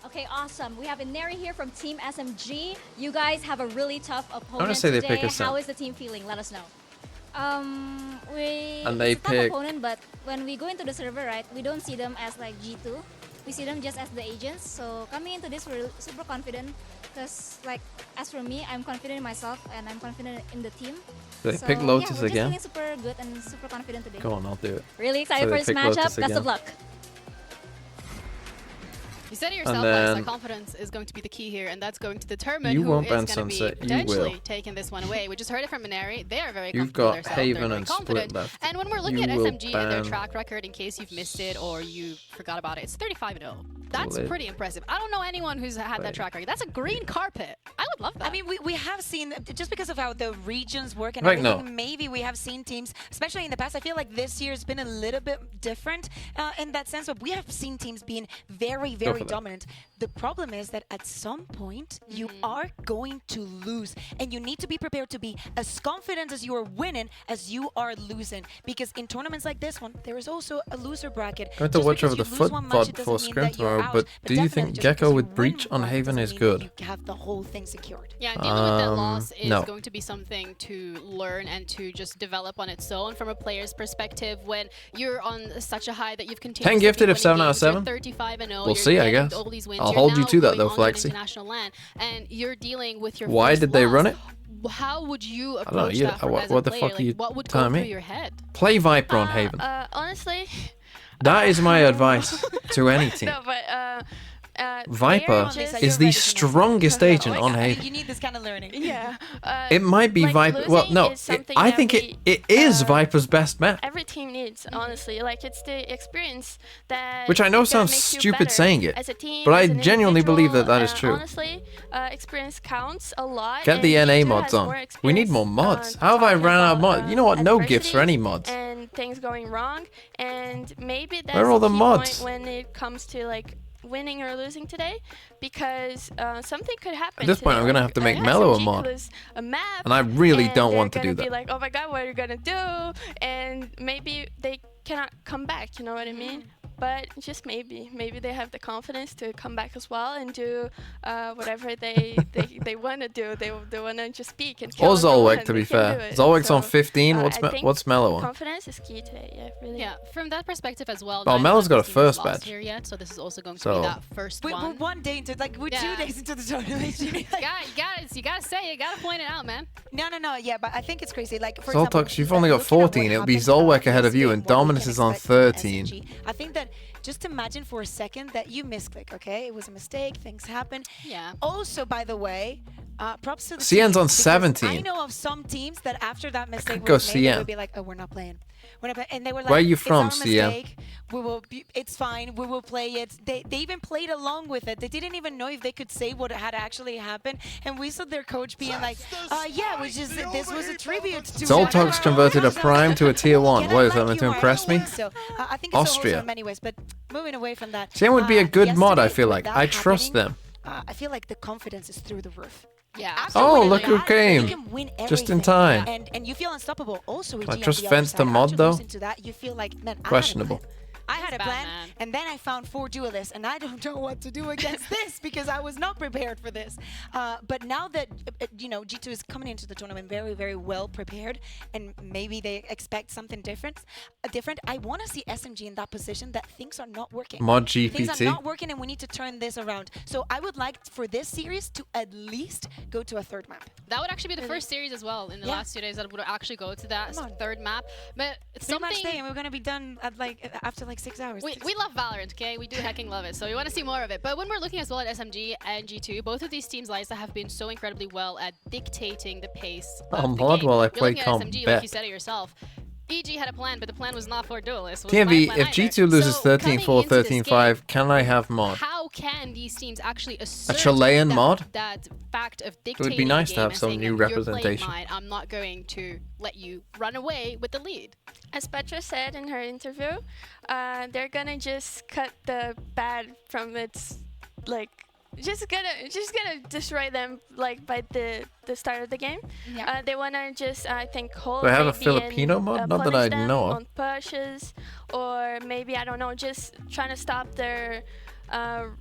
[SPEAKER 16] Okay, awesome. We have Inari here from Team SMG. You guys have a really tough opponent
[SPEAKER 3] say they
[SPEAKER 16] today.
[SPEAKER 3] pick a Sen.
[SPEAKER 16] How is the team feeling? Let us know.
[SPEAKER 3] And they
[SPEAKER 16] It's a tough
[SPEAKER 3] pick-
[SPEAKER 16] opponent, but when we go into the server, right, we don't see them as like G2. We see them just as the agents. So coming into this, we're super confident, because like as for me, I'm confident in myself and I'm confident in the team.
[SPEAKER 3] Do they
[SPEAKER 16] So,
[SPEAKER 3] pick Lotus
[SPEAKER 16] we're
[SPEAKER 3] again?
[SPEAKER 16] just feeling super good and super confident today.
[SPEAKER 3] Go on, I'll do it.
[SPEAKER 16] Really excited
[SPEAKER 3] So
[SPEAKER 16] for
[SPEAKER 3] they
[SPEAKER 16] this
[SPEAKER 3] pick
[SPEAKER 16] matchup.
[SPEAKER 3] Lotus
[SPEAKER 16] Best of
[SPEAKER 3] again.
[SPEAKER 16] luck.
[SPEAKER 17] You said it yourself,
[SPEAKER 3] then-
[SPEAKER 17] guys, that confidence is going to be the key here, and that's going to determine
[SPEAKER 3] You
[SPEAKER 17] who
[SPEAKER 3] won't
[SPEAKER 17] is
[SPEAKER 3] ban
[SPEAKER 17] going to
[SPEAKER 3] Sunset,
[SPEAKER 17] be
[SPEAKER 3] you will.
[SPEAKER 17] potentially taking this one away. We just heard it from Inari. They are very
[SPEAKER 3] You've
[SPEAKER 17] comfortable
[SPEAKER 3] got
[SPEAKER 17] with themselves.
[SPEAKER 3] Haven
[SPEAKER 17] They're very
[SPEAKER 3] and
[SPEAKER 17] confident.
[SPEAKER 3] Split left.
[SPEAKER 17] And when we're looking
[SPEAKER 3] You
[SPEAKER 17] at
[SPEAKER 3] will
[SPEAKER 17] SMG and their
[SPEAKER 3] ban-
[SPEAKER 17] track record, in case you've missed it or you forgot about it, it's 35-0. That's
[SPEAKER 3] Lit.
[SPEAKER 17] pretty impressive. I don't know anyone who's had that track record. That's a green carpet. I would love that.
[SPEAKER 10] I mean, we have seen, just because of how the regions work and
[SPEAKER 3] Right,
[SPEAKER 10] everything,
[SPEAKER 3] no.
[SPEAKER 10] maybe we have seen teams, especially in the past, I feel like this year's been a little bit different in that sense, but we have seen teams being very, very
[SPEAKER 3] for that.
[SPEAKER 10] dominant. The problem is that at some point, you are going to lose, and you need to be prepared to be as confident as you are winning as you are losing, because in tournaments like this one, there is also a loser bracket.
[SPEAKER 3] I'm going to
[SPEAKER 10] Just
[SPEAKER 3] watch
[SPEAKER 10] because
[SPEAKER 3] over the
[SPEAKER 10] you lose
[SPEAKER 3] foot
[SPEAKER 10] one match,
[SPEAKER 3] VOD
[SPEAKER 10] it
[SPEAKER 3] before
[SPEAKER 10] doesn't mean
[SPEAKER 3] scrim
[SPEAKER 10] that you're
[SPEAKER 3] tomorrow,
[SPEAKER 10] out,
[SPEAKER 3] but do you
[SPEAKER 10] definitely
[SPEAKER 3] think
[SPEAKER 10] just
[SPEAKER 3] Gecko
[SPEAKER 10] because you
[SPEAKER 3] with
[SPEAKER 10] win
[SPEAKER 3] Breach on
[SPEAKER 10] one
[SPEAKER 3] Haven
[SPEAKER 10] doesn't
[SPEAKER 3] is
[SPEAKER 10] mean
[SPEAKER 3] good?
[SPEAKER 10] that you have the whole thing secured.
[SPEAKER 17] Yeah, dealing with that
[SPEAKER 3] Um,
[SPEAKER 17] loss is
[SPEAKER 3] no.
[SPEAKER 17] going to be something to learn and to just develop on its own from a player's perspective. When you're on such a high that you've continued
[SPEAKER 3] 10 gifted if 7 out of 7.
[SPEAKER 17] 35-0.
[SPEAKER 3] We'll
[SPEAKER 17] you're
[SPEAKER 3] see, I
[SPEAKER 17] getting
[SPEAKER 3] guess.
[SPEAKER 17] all these wins.
[SPEAKER 3] I'll
[SPEAKER 17] You're
[SPEAKER 3] hold you
[SPEAKER 17] now
[SPEAKER 3] to that,
[SPEAKER 17] going
[SPEAKER 3] though,
[SPEAKER 17] on to an
[SPEAKER 3] Flexi.
[SPEAKER 17] international land, and you're dealing with your
[SPEAKER 3] Why
[SPEAKER 17] first
[SPEAKER 3] did they
[SPEAKER 17] loss.
[SPEAKER 3] run it?
[SPEAKER 17] How would you
[SPEAKER 3] I
[SPEAKER 17] approach
[SPEAKER 3] don't know.
[SPEAKER 17] that from as a
[SPEAKER 3] What the
[SPEAKER 17] player?
[SPEAKER 3] fuck
[SPEAKER 17] Like,
[SPEAKER 3] are you
[SPEAKER 17] what would go
[SPEAKER 3] telling
[SPEAKER 17] through
[SPEAKER 3] me?
[SPEAKER 17] your head?
[SPEAKER 3] Play Viper on Haven.
[SPEAKER 1] Honestly,
[SPEAKER 3] That is my advice to any team.
[SPEAKER 1] no, but
[SPEAKER 3] Viper is the strongest agent on Haven.
[SPEAKER 10] You need this kind of learning.
[SPEAKER 1] Yeah.
[SPEAKER 3] It might be
[SPEAKER 1] like,
[SPEAKER 3] Viper. Well,
[SPEAKER 1] losing
[SPEAKER 3] no.
[SPEAKER 1] is something
[SPEAKER 3] I
[SPEAKER 1] that
[SPEAKER 3] think
[SPEAKER 1] we,
[SPEAKER 3] it is Viper's best map.
[SPEAKER 1] every team needs, honestly. Like, it's the experience that
[SPEAKER 3] Which I know
[SPEAKER 1] is gonna
[SPEAKER 3] sounds
[SPEAKER 1] make you
[SPEAKER 3] stupid
[SPEAKER 1] better
[SPEAKER 3] saying it,
[SPEAKER 1] as a team,
[SPEAKER 3] but I
[SPEAKER 1] as an
[SPEAKER 3] genuinely believe that
[SPEAKER 1] individual.
[SPEAKER 3] that is true.
[SPEAKER 1] Honestly, experience counts a lot.
[SPEAKER 3] Get the
[SPEAKER 1] and
[SPEAKER 3] NA
[SPEAKER 1] G2
[SPEAKER 3] mods
[SPEAKER 1] has
[SPEAKER 3] on.
[SPEAKER 1] more
[SPEAKER 3] We need
[SPEAKER 1] experience,
[SPEAKER 3] more mods. How have I
[SPEAKER 1] talking
[SPEAKER 3] ran out of
[SPEAKER 1] about,
[SPEAKER 3] mods? You know what? No gifts for
[SPEAKER 1] adversity
[SPEAKER 3] any mods.
[SPEAKER 1] and things going wrong, and maybe that's
[SPEAKER 3] Where are all
[SPEAKER 1] the
[SPEAKER 3] the
[SPEAKER 1] key
[SPEAKER 3] mods?
[SPEAKER 1] point when it comes to like winning or losing today, because something could happen.
[SPEAKER 3] At this point,
[SPEAKER 1] today.
[SPEAKER 3] I'm gonna
[SPEAKER 1] Like,
[SPEAKER 3] have to make
[SPEAKER 1] SMG
[SPEAKER 3] Mellow a
[SPEAKER 1] could
[SPEAKER 3] mod.
[SPEAKER 1] lose a map,
[SPEAKER 3] And I really
[SPEAKER 1] and
[SPEAKER 3] don't
[SPEAKER 1] they're
[SPEAKER 3] want to do
[SPEAKER 1] gonna be
[SPEAKER 3] that.
[SPEAKER 1] like, oh my god, what are you gonna do? And maybe they cannot come back. You know what I mean? But just maybe they have the confidence to come back as well and do whatever they want to do. They want to just peek and kill
[SPEAKER 3] Or
[SPEAKER 1] everyone.
[SPEAKER 3] Zolwek, to
[SPEAKER 1] They
[SPEAKER 3] be
[SPEAKER 1] can
[SPEAKER 3] fair.
[SPEAKER 1] do it.
[SPEAKER 3] Zolwek's on
[SPEAKER 1] So,
[SPEAKER 3] 15.
[SPEAKER 1] I
[SPEAKER 3] What's
[SPEAKER 1] think
[SPEAKER 3] what's Mellow on?
[SPEAKER 1] confidence is key today. Yeah, really.
[SPEAKER 17] Yeah, from that perspective as well.
[SPEAKER 3] Oh,
[SPEAKER 17] neither
[SPEAKER 3] Melo's
[SPEAKER 17] of
[SPEAKER 3] got a
[SPEAKER 17] these teams
[SPEAKER 3] first
[SPEAKER 17] lost
[SPEAKER 3] badge.
[SPEAKER 17] here yet, so this is also going to
[SPEAKER 3] So-
[SPEAKER 17] be that first
[SPEAKER 10] We're
[SPEAKER 17] one.
[SPEAKER 10] 1 day into, like, we're 2 days into the tournament.
[SPEAKER 17] you gotta say it, you gotta point it out, man.
[SPEAKER 10] No, yeah, but I think it's crazy. Like, for
[SPEAKER 3] Zoltox,
[SPEAKER 10] example,
[SPEAKER 3] you've only got
[SPEAKER 10] looking at what
[SPEAKER 3] 14. It'll be
[SPEAKER 10] happened,
[SPEAKER 3] Zolwek ahead of you,
[SPEAKER 10] yesterday
[SPEAKER 3] and
[SPEAKER 10] what we
[SPEAKER 3] Dominus
[SPEAKER 10] can
[SPEAKER 3] is on
[SPEAKER 10] expect from
[SPEAKER 3] 13.
[SPEAKER 10] SMG. I think that just imagine for a second that you misclick, okay? It was a mistake, things happen.
[SPEAKER 17] Yeah.
[SPEAKER 10] Also, by the way, props to the
[SPEAKER 3] CN's
[SPEAKER 10] team,
[SPEAKER 3] on
[SPEAKER 10] because
[SPEAKER 3] 17.
[SPEAKER 10] I know of some teams that after that mistake
[SPEAKER 3] go
[SPEAKER 10] was made, they
[SPEAKER 3] CN.
[SPEAKER 10] would be like, oh, we're not playing. And they were like,
[SPEAKER 3] where are you from,
[SPEAKER 10] it's our mistake. It's fine. We will play it. They even played along with it. They didn't even know if they could say what had actually happened. And we saw their coach being like, yeah, this was a tribute to
[SPEAKER 3] Zoltog's converted a prime to a tier 1. What is that meant to impress me?
[SPEAKER 10] So, I think it's
[SPEAKER 3] Austria.
[SPEAKER 10] in many ways, but moving away from that.
[SPEAKER 3] Same would be a good mod, I feel like. I trust them.
[SPEAKER 10] I feel like the confidence is through the roof.
[SPEAKER 6] Yeah.
[SPEAKER 3] Oh, look who came. Just in time.
[SPEAKER 10] And you feel unstoppable. Also,
[SPEAKER 3] I trust Fence to mod, though.
[SPEAKER 10] You feel like, man,
[SPEAKER 3] Questionable.
[SPEAKER 10] I had a plan, and then I found 4 duelists, and I don't know what to do against this because I was not prepared for this. But now that G2 is coming into the tournament very, very well prepared, and maybe they expect something different. I want to see SMG in that position that things are not working.
[SPEAKER 3] Mod GPT.
[SPEAKER 10] Things are not working, and we need to turn this around. So I would like for this series to at least go to a 3rd map.
[SPEAKER 17] That would actually be the first series as well in the last 2 days that would actually go to that 3rd map. But it's something.
[SPEAKER 10] Match day, and we're gonna be done at after 6 hours.
[SPEAKER 17] We love Valorant, okay? We do hecking love it, so we want to see more of it. But when we're looking as well at SMG and G2, both of these teams, Liza, have been so incredibly well at dictating the pace of the game.
[SPEAKER 3] While I
[SPEAKER 17] You're
[SPEAKER 3] play
[SPEAKER 17] looking at SMG, like you said it yourself. EDG had a plan, but the plan was not for duelists.
[SPEAKER 3] TMV, if G2 loses 13-4, 13-5, can I have mod?
[SPEAKER 17] How can these teams actually assert
[SPEAKER 3] a Chilean mod?
[SPEAKER 17] That fact of dictating
[SPEAKER 3] It would be nice to have some
[SPEAKER 17] saying,
[SPEAKER 3] new representation.
[SPEAKER 17] Mine, I'm not going to let you run away with the lead.
[SPEAKER 1] As Petra said in her interview, they're gonna just cut the bad from its just gonna destroy them by the start of the game.
[SPEAKER 10] Yeah.
[SPEAKER 1] They wanna just I think hold.
[SPEAKER 3] Do I have a
[SPEAKER 1] maybe
[SPEAKER 3] Filipino
[SPEAKER 1] and,
[SPEAKER 3] mod? Not that I know of.
[SPEAKER 1] On pushes, or maybe I don't know, just trying to stop their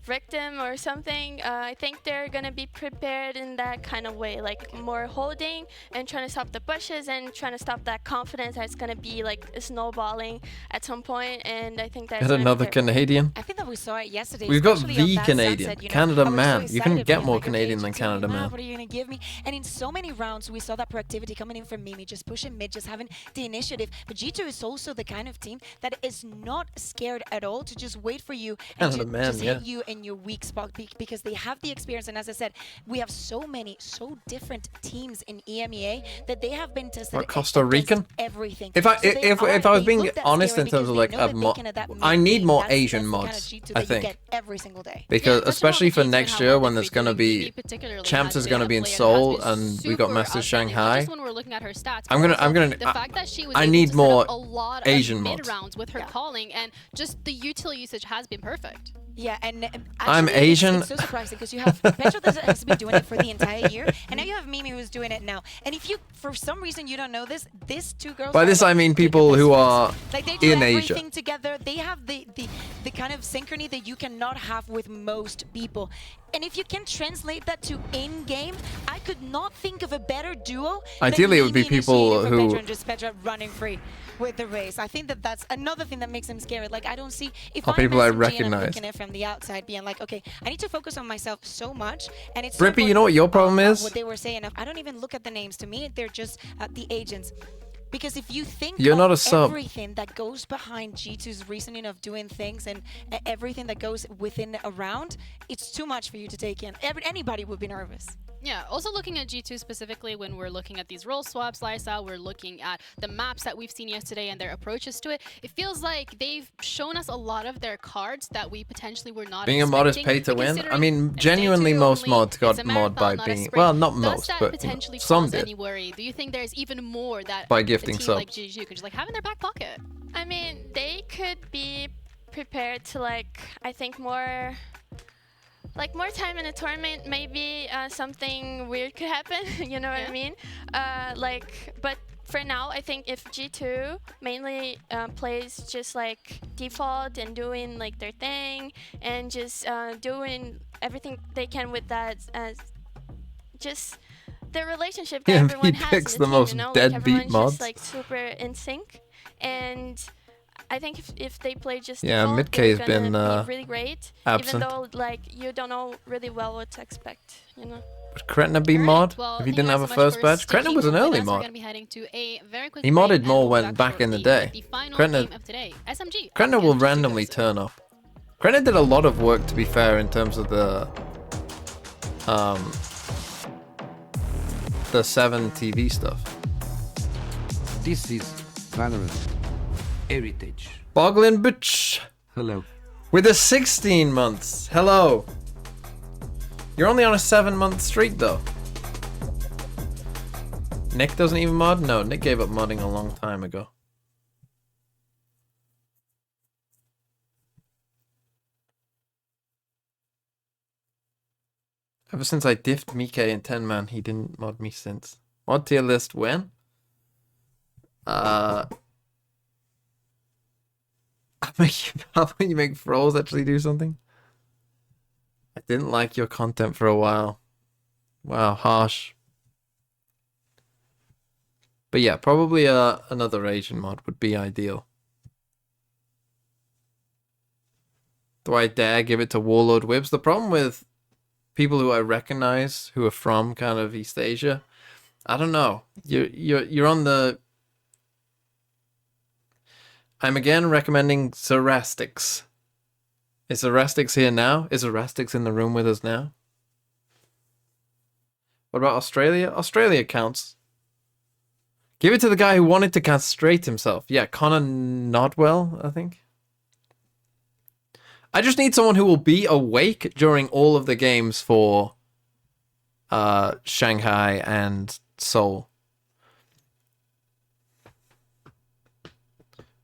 [SPEAKER 1] victim or something. I think they're gonna be prepared in that kind of way, like more holding and trying to stop the pushes and trying to stop that confidence that's gonna be snowballing at some point. And I think that's
[SPEAKER 3] Got another Canadian.
[SPEAKER 10] I think that we saw it yesterday.
[SPEAKER 3] We've got
[SPEAKER 10] the
[SPEAKER 3] Canadian, Canada man. You can get more Canadian than Canada man.
[SPEAKER 10] What are you gonna give me? And in so many rounds, we saw that proactivity coming in from Mimi, just pushing mid, just having the initiative. But G2 is also the kind of team that is not scared at all to just wait for you and to just hit you in your weak spot because they have the experience. And as I said, we have so different teams in EMEA that they have been tested.
[SPEAKER 3] What, Costa Rican?
[SPEAKER 10] Everything.
[SPEAKER 3] If I was being honest in terms of I need more Asian mods. I think
[SPEAKER 10] every single day.
[SPEAKER 3] Because especially for next year when there's gonna be Champs is gonna be in Seoul and we got Masters Shanghai.
[SPEAKER 17] Just when we're looking at her stats,
[SPEAKER 3] The
[SPEAKER 17] fact that she was
[SPEAKER 3] I
[SPEAKER 17] able
[SPEAKER 3] need
[SPEAKER 17] to
[SPEAKER 3] more
[SPEAKER 17] set up a lot
[SPEAKER 3] Asian
[SPEAKER 17] of
[SPEAKER 3] mods.
[SPEAKER 17] mid-rounds with her calling, and just the util usage has been perfect.
[SPEAKER 10] Yeah, and actually,
[SPEAKER 3] I'm Asian.
[SPEAKER 10] It's so surprising because you have Petra that has been doing it for the entire year, and now you have Mimi who's doing it now. And if you, for some reason, you don't know this, these 2 girls.
[SPEAKER 3] By this I mean people who are
[SPEAKER 10] they do
[SPEAKER 3] in
[SPEAKER 10] everything
[SPEAKER 3] Asia.
[SPEAKER 10] together. They have the kind of synchrony that you cannot have with most people. And if you can translate that to in-game, I could not think of a better duo.
[SPEAKER 3] Ideally, it would be people who
[SPEAKER 10] Petra and just Petra running free with the race. I think that's another thing that makes them scary. Like I don't see if I'm
[SPEAKER 3] people I
[SPEAKER 10] SMG and I'm
[SPEAKER 3] recognize.
[SPEAKER 10] looking at it from the outside, being like, okay, I need to focus on myself so much, and it's.
[SPEAKER 3] Brippy, you know what your problem is?
[SPEAKER 10] What they were saying. I don't even look at the names. To me, they're just the agents. Because if you think
[SPEAKER 3] You're
[SPEAKER 10] of
[SPEAKER 3] not a sub.
[SPEAKER 10] everything that goes behind G2's reasoning of doing things and everything that goes within around, it's too much for you to take in. Anybody would be nervous.
[SPEAKER 17] Yeah, also looking at G2 specifically, when we're looking at these role swaps, Liza, we're looking at the maps that we've seen yesterday and their approaches to it. It feels like they've shown us a lot of their cards that we potentially were not
[SPEAKER 3] being a mod is pay to win. I mean, genuinely most mods got mod by being, well, not most, but
[SPEAKER 17] potentially
[SPEAKER 3] some
[SPEAKER 17] cause
[SPEAKER 3] did.
[SPEAKER 17] any worry? Do you think there's even more that
[SPEAKER 3] By
[SPEAKER 17] a
[SPEAKER 3] gifting
[SPEAKER 17] team
[SPEAKER 3] subs.
[SPEAKER 17] like G2 could just have in their back pocket?
[SPEAKER 1] I mean, they could be prepared to I think more time in a tournament, maybe something weird could happen. You know what I mean? But for now, I think if G2 mainly plays just default and doing their thing and just doing everything they can with that, just the relationship that everyone has
[SPEAKER 3] picks
[SPEAKER 1] in
[SPEAKER 3] the
[SPEAKER 1] team,
[SPEAKER 3] most
[SPEAKER 1] you know?
[SPEAKER 3] deadbeat
[SPEAKER 1] everyone's
[SPEAKER 3] mods.
[SPEAKER 1] just super in sync, and I think if they play just
[SPEAKER 3] Yeah,
[SPEAKER 1] default,
[SPEAKER 3] mid-K has
[SPEAKER 1] they're
[SPEAKER 3] been
[SPEAKER 1] gonna be really great,
[SPEAKER 3] absent.
[SPEAKER 1] even though you don't know really well what to expect, you know.
[SPEAKER 3] Would Kretna be mod
[SPEAKER 17] Well,
[SPEAKER 3] if he
[SPEAKER 17] thank
[SPEAKER 3] didn't
[SPEAKER 17] you
[SPEAKER 3] have a
[SPEAKER 17] guys so much
[SPEAKER 3] first
[SPEAKER 17] for
[SPEAKER 3] badge? Kretna
[SPEAKER 17] sticking
[SPEAKER 3] was an
[SPEAKER 17] with
[SPEAKER 3] early
[SPEAKER 17] us. We're
[SPEAKER 3] mod.
[SPEAKER 17] gonna be heading to a very quick
[SPEAKER 3] He
[SPEAKER 17] break,
[SPEAKER 3] modded
[SPEAKER 17] and
[SPEAKER 3] more
[SPEAKER 17] we'll be
[SPEAKER 3] when
[SPEAKER 17] back
[SPEAKER 3] back in the
[SPEAKER 17] shortly
[SPEAKER 3] day.
[SPEAKER 17] with the final
[SPEAKER 3] Kretna
[SPEAKER 17] game of today, SMG.
[SPEAKER 3] Kretna will randomly turn up. Kretna did a lot of work, to be fair, in terms of the 7 TV stuff.
[SPEAKER 4] This is Valorant heritage.
[SPEAKER 3] Boglin Butch.
[SPEAKER 4] Hello.
[SPEAKER 3] With a 16 months. Hello. You're only on a 7-month streak though. Nick doesn't even mod? No, Nick gave up modding a long time ago. Ever since I diffed Mike in 10-man, he didn't mod me since. Mod tier list when? How about you make Froze actually do something? I didn't like your content for a while. Wow, harsh. But yeah, probably another Asian mod would be ideal. Do I dare give it to Warlord Wibs? The problem with people who I recognize who are from kind of East Asia, I don't know. You're on the. I'm again recommending Zerastics. Is Zerastics here now? Is Zerastics in the room with us now? What about Australia? Australia counts. Give it to the guy who wanted to castrate himself. Yeah, Connor Nodwell, I think. I just need someone who will be awake during all of the games for Shanghai and Seoul.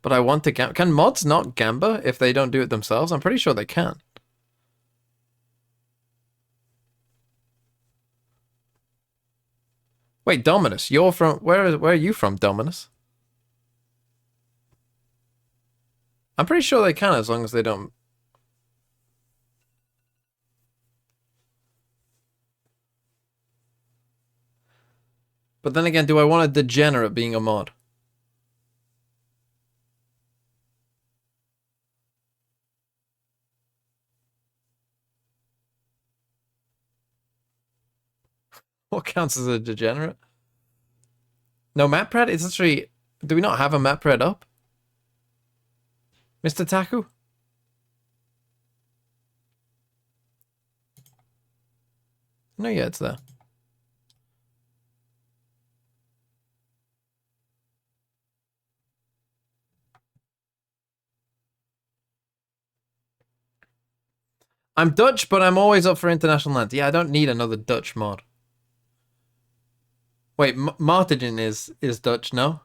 [SPEAKER 3] But I want to gamba. Can mods not gamba if they don't do it themselves? I'm pretty sure they can. Wait, Dominus, you're from where are you from, Dominus? I'm pretty sure they can as long as they don't. But then again, do I want a degenerate being a mod? What counts as a degenerate? No, map pred? It's actually... Do we not have a map pred up? Mr. Taku? No, yeah, it's there. I'm Dutch, but I'm always up for international lands. Yeah, I don't need another Dutch mod. Wait, Martigan is Dutch, no?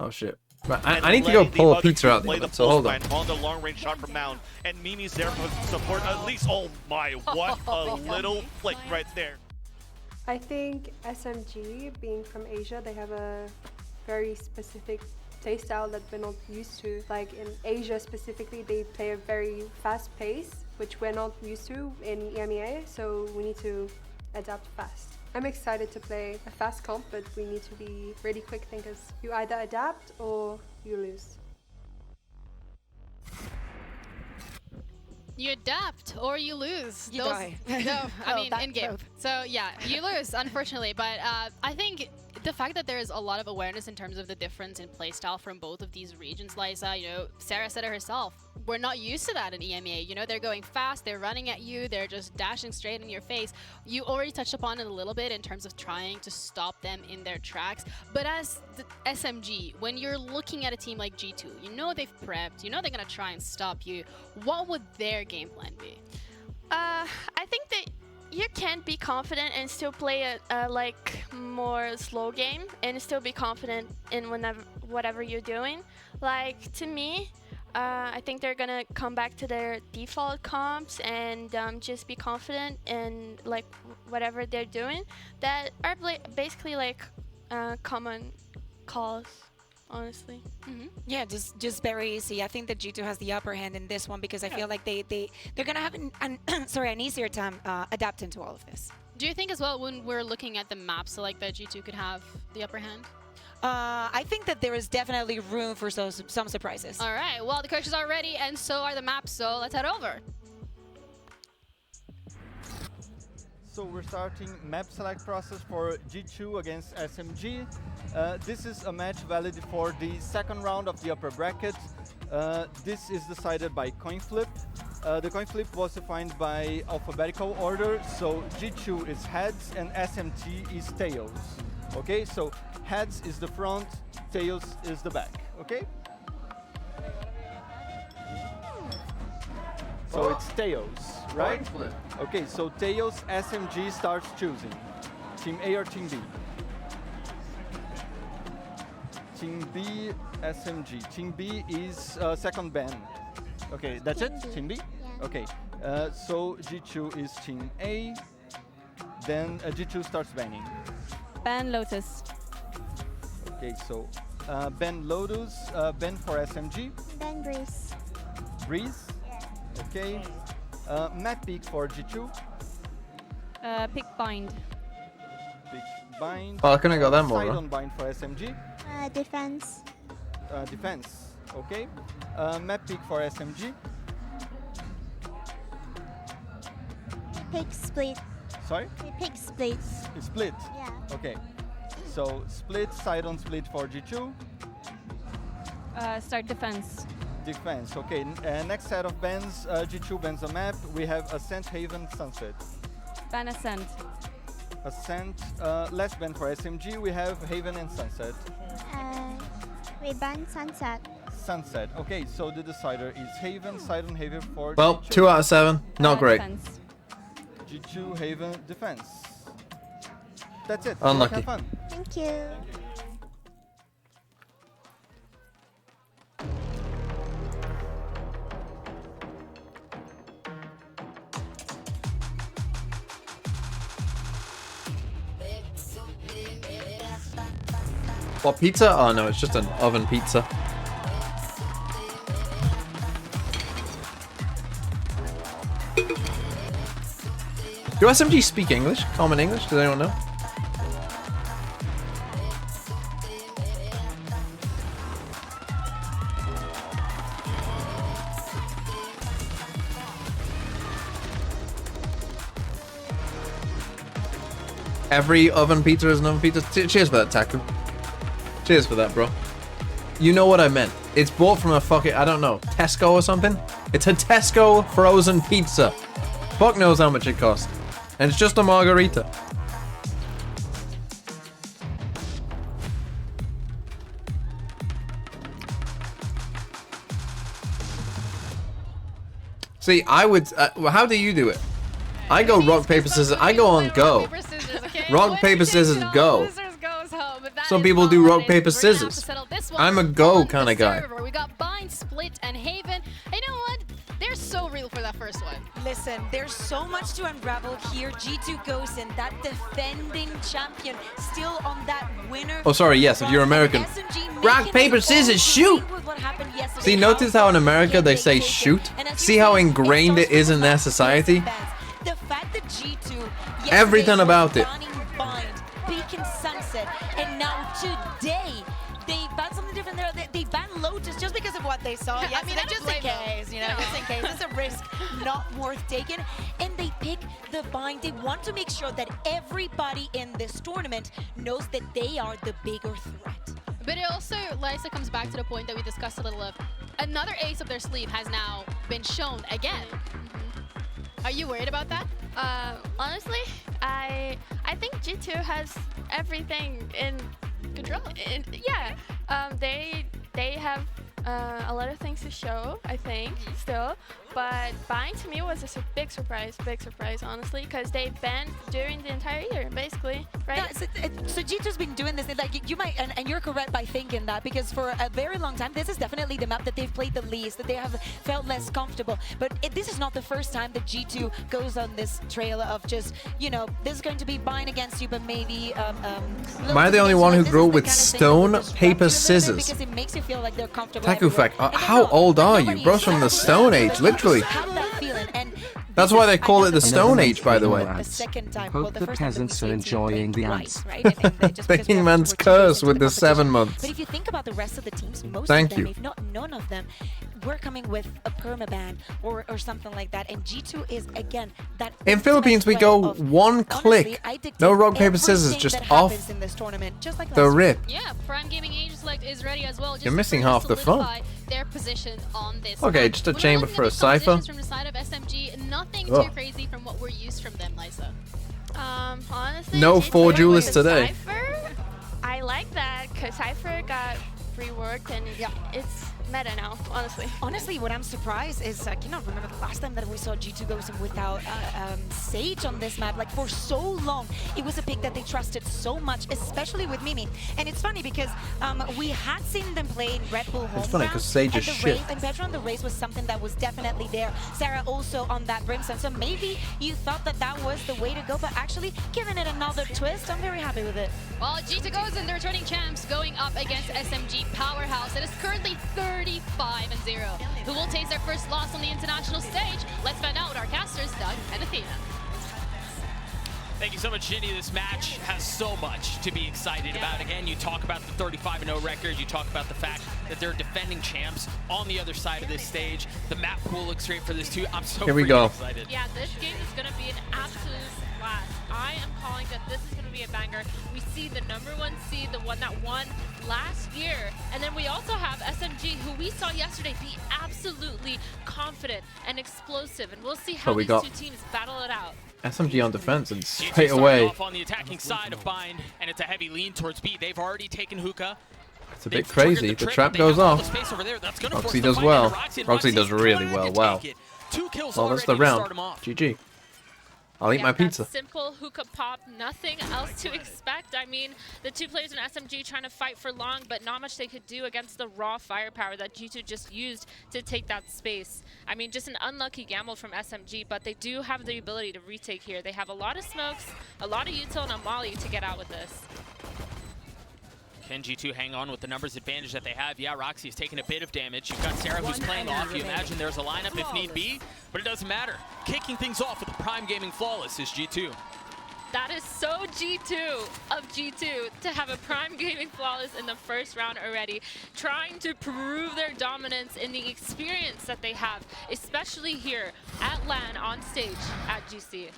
[SPEAKER 3] Oh shit. Right, I need to go pull a pizza out there, so hold on.
[SPEAKER 11] On the long range shot from Mound, and Mimi's there for support at least. Oh my, what a little flick right there.
[SPEAKER 20] I think SMG, being from Asia, they have a very specific playstyle that we're not used to. Like in Asia specifically, they play a very fast pace, which we're not used to in EMEA, so we need to adapt fast. I'm excited to play a fast comp, but we need to be really quick thinkers. You either adapt or you lose.
[SPEAKER 17] You adapt or you lose.
[SPEAKER 22] You die.
[SPEAKER 17] No, I mean in-game. So yeah, you lose, unfortunately. But I think the fact that there is a lot of awareness in terms of the difference in playstyle from both of these regions, Liza, you know, Sarah said it herself, we're not used to that in EMEA. You know, they're going fast, they're running at you, they're just dashing straight in your face. You already touched upon it a little bit in terms of trying to stop them in their tracks. But as the SMG, when you're looking at a team like G2, you know they've prepped, you know they're going to try and stop you. What would their game plan be?
[SPEAKER 1] I think that you can be confident and still play a like more slow game and still be confident in whatever you're doing. Like to me, I think they're gonna come back to their default comps and just be confident in like whatever they're doing that are basically like common calls. Honestly.
[SPEAKER 10] Yeah, just very easy. I think that G2 has the upper hand in this one because I feel like they're gonna have an easier time adapting to all of this.
[SPEAKER 17] Do you think as well when we're looking at the map, so like that G2 could have the upper hand?
[SPEAKER 10] I think that there is definitely room for some surprises.
[SPEAKER 17] All right, well the coaches are ready and so are the maps, so let's head over.
[SPEAKER 5] So we're starting map select process for G2 against SMG. This is a match valid for the second round of the upper bracket. This is decided by coin flip. The coin flip was defined by alphabetical order, so G2 is heads and SMG is tails. Okay, so heads is the front, tails is the back, okay? So it's Teos, right? Okay, so Teos SMG starts choosing. Team A or Team B? Team B, SMG. Team B is second ban. Okay, that's it? Team B? Yeah. Okay, so G2 is Team A. Then G2 starts banning.
[SPEAKER 4] Ban Lotus.
[SPEAKER 5] Okay, so ban Lotus, ban for SMG.
[SPEAKER 9] Ban Breeze.
[SPEAKER 5] Breeze? Yeah. Okay. Map pick for G2.
[SPEAKER 4] Pick Bind.
[SPEAKER 5] Pick Bind.
[SPEAKER 3] Oh, I couldn't got that more.
[SPEAKER 5] Side on Bind for SMG.
[SPEAKER 9] Defense.
[SPEAKER 5] Defense. Okay. Map pick for SMG.
[SPEAKER 9] Pick Split.
[SPEAKER 5] Sorry?
[SPEAKER 9] Pick Split.
[SPEAKER 5] Split.
[SPEAKER 9] Yeah.
[SPEAKER 5] Okay. So split, side on split for G2.
[SPEAKER 4] Start defense.
[SPEAKER 5] Defense. Okay. Next set of bans. G2 bans a map. We have Ascent, Haven, Sunset.
[SPEAKER 4] Ban Ascent.
[SPEAKER 5] Ascent. Last ban for SMG. We have Haven and Sunset.
[SPEAKER 9] We ban Sunset.
[SPEAKER 5] Sunset. Okay. So the decider is Haven. Side on Haven for.
[SPEAKER 3] Well,
[SPEAKER 5] G2.
[SPEAKER 3] 2 out of 7. Not great.
[SPEAKER 4] Defense.
[SPEAKER 5] G2, Haven, Defense. That's it.
[SPEAKER 3] Unlucky.
[SPEAKER 9] Thank
[SPEAKER 5] Have fun.
[SPEAKER 9] you.
[SPEAKER 3] What, pizza? Oh no, it's just an oven pizza. Do SMG speak English? Common English? Does anyone know? Every oven pizza is an oven pizza. Cheers for that, Taku. Cheers for that, bro. You know what I meant. It's bought from a fucking, I don't know, Tesco or something? It's a Tesco frozen pizza. Fuck knows how much it costs. And it's just a margarita. See, I would, how do you do it? I go rock, paper, scissors. I go on go. Rock, paper, scissors, go. Some people do rock, paper, scissors. I'm a go kind of guy.
[SPEAKER 23] We got Bind, Split, and Haven. You know what? They're so real for that first one.
[SPEAKER 10] Listen, there's so much to unravel here. G2 goes in, that defending champion, still on that winner.
[SPEAKER 3] Oh, sorry, yes, if you're American. Rock, paper, scissors, shoot! See, notice how in America they say shoot? See how ingrained it is in their society?
[SPEAKER 10] The fact that G2
[SPEAKER 3] Everything about it.
[SPEAKER 10] Bind, Beacon Sunset, and now today they banned something different there. They banned Lotus just because of what they saw.
[SPEAKER 23] I mean,
[SPEAKER 10] just in case, you know, just in case. It's a risk not worth taking. And they pick the Bind. They want to make sure that everybody in this tournament knows that they are the bigger threat.
[SPEAKER 17] But it also, Lisa, comes back to the point that we discussed a little of. Another ace up their sleeve has now been shown again. Are you worried about that?
[SPEAKER 1] Honestly, I think G2 has everything in control. Yeah, they have a lot of things to show, I think, still. But Bind to me was a big surprise, honestly, because they banned during the entire year, basically, right?
[SPEAKER 10] Yeah, so G2's been doing this, like you might, and you're correct by thinking that, because for a very long time, this is definitely the map that they've played the least, that they have felt less comfortable. But this is not the first time that G2 goes on this trail of just, you know, this is going to be Bind against you, but maybe.
[SPEAKER 3] Am I the only one who grew up with stone, paper, scissors?
[SPEAKER 10] Because it makes you feel like they're comfortable.
[SPEAKER 3] Taku fact, how old are you? Bro's from the Stone Age, literally. That's why they call it the Stone Age, by the way.
[SPEAKER 24] Hope the peasants are enjoying the ants.
[SPEAKER 3] Thinking man's curse with the 7 months.
[SPEAKER 10] But if you think about the rest of the teams, most
[SPEAKER 3] Thank
[SPEAKER 10] of them,
[SPEAKER 3] you.
[SPEAKER 10] if not none of them, we're coming with a permaban or something like that. And G2 is, again, that...
[SPEAKER 3] In Philippines, we go one click. No rock, paper, scissors, just off the rip.
[SPEAKER 17] Yeah, Prime Gaming Age Select is ready as well. Just
[SPEAKER 3] You're missing
[SPEAKER 17] to
[SPEAKER 3] half the fun.
[SPEAKER 17] solidify their position on this.
[SPEAKER 3] Okay,
[SPEAKER 17] map.
[SPEAKER 3] just a
[SPEAKER 17] We're
[SPEAKER 3] chamber
[SPEAKER 17] looking
[SPEAKER 3] for
[SPEAKER 17] at
[SPEAKER 3] a
[SPEAKER 17] the
[SPEAKER 3] cipher.
[SPEAKER 17] compositions from the side of SMG, nothing
[SPEAKER 3] Oh.
[SPEAKER 17] too crazy from what we're used from them, Lisa.
[SPEAKER 1] Honestly,
[SPEAKER 3] No
[SPEAKER 1] G2
[SPEAKER 3] four duelists
[SPEAKER 1] with
[SPEAKER 3] today.
[SPEAKER 1] Cypher, I like that because Cypher got reworked and it's meta now, honestly.
[SPEAKER 10] Honestly, what I'm surprised is I cannot remember the last time that we saw G2 go without Sage on this map. Like for so long, it was a pick that they trusted so much, especially with Mimi. And it's funny because we had seen them play in Red Bull home
[SPEAKER 3] It's funny because Sage is shit.
[SPEAKER 10] And Petra on the race was something that was definitely there. Sarah also on that Brimstone. So maybe you thought that that was the way to go, but actually giving it another twist, I'm very happy with it.
[SPEAKER 23] Well, G2 goes and the returning champs going up against SMG Powerhouse. It is currently 35-0. Who will taste their first loss on the international stage? Let's find out with our casters, Doug and Athena.
[SPEAKER 12] Thank you so much, Ginny. This match has so much to be excited about. Again, you talk about the 35-0 record. You talk about the fact that they're defending champs on the other side of this stage. The map pool looks great for this too. I'm so excited.
[SPEAKER 13] Yeah, this game is going to be an absolute blast. I am calling that this is going to be a banger. We see the #1 seed, the one that won last year. And then we also have SMG, who we saw yesterday be absolutely confident and explosive. And we'll see how these two teams battle it out.
[SPEAKER 3] SMG on defense and
[SPEAKER 12] G2
[SPEAKER 3] straight away.
[SPEAKER 12] off on the attacking side of Bind, and it's a heavy lean towards B. They've already taken Hookah.
[SPEAKER 3] It's a bit crazy. The trap goes off. Roxy does well. Roxy does really well. Wow. Well, that's the round. GG. I'll eat my pizza.
[SPEAKER 13] Simple hookah pop, nothing else to expect. I mean, the two players in SMG trying to fight for long, but not much they could do against the raw firepower that G2 just used to take that space. I mean, just an unlucky gamble from SMG, but they do have the ability to retake here. They have a lot of smokes, a lot of util, and a molly to get out with this.
[SPEAKER 12] Can G2 hang on with the numbers advantage that they have? Yeah, Roxy's taking a bit of damage. You've got Sarah who's playing off. You imagine there's a lineup if need be, but it doesn't matter. Kicking things off with the Prime Gaming Flawless is G2.
[SPEAKER 13] That is so G2 of G2 to have a Prime Gaming Flawless in the first round already, trying to prove their dominance in the experience that they have, especially here at LAN on stage at GC.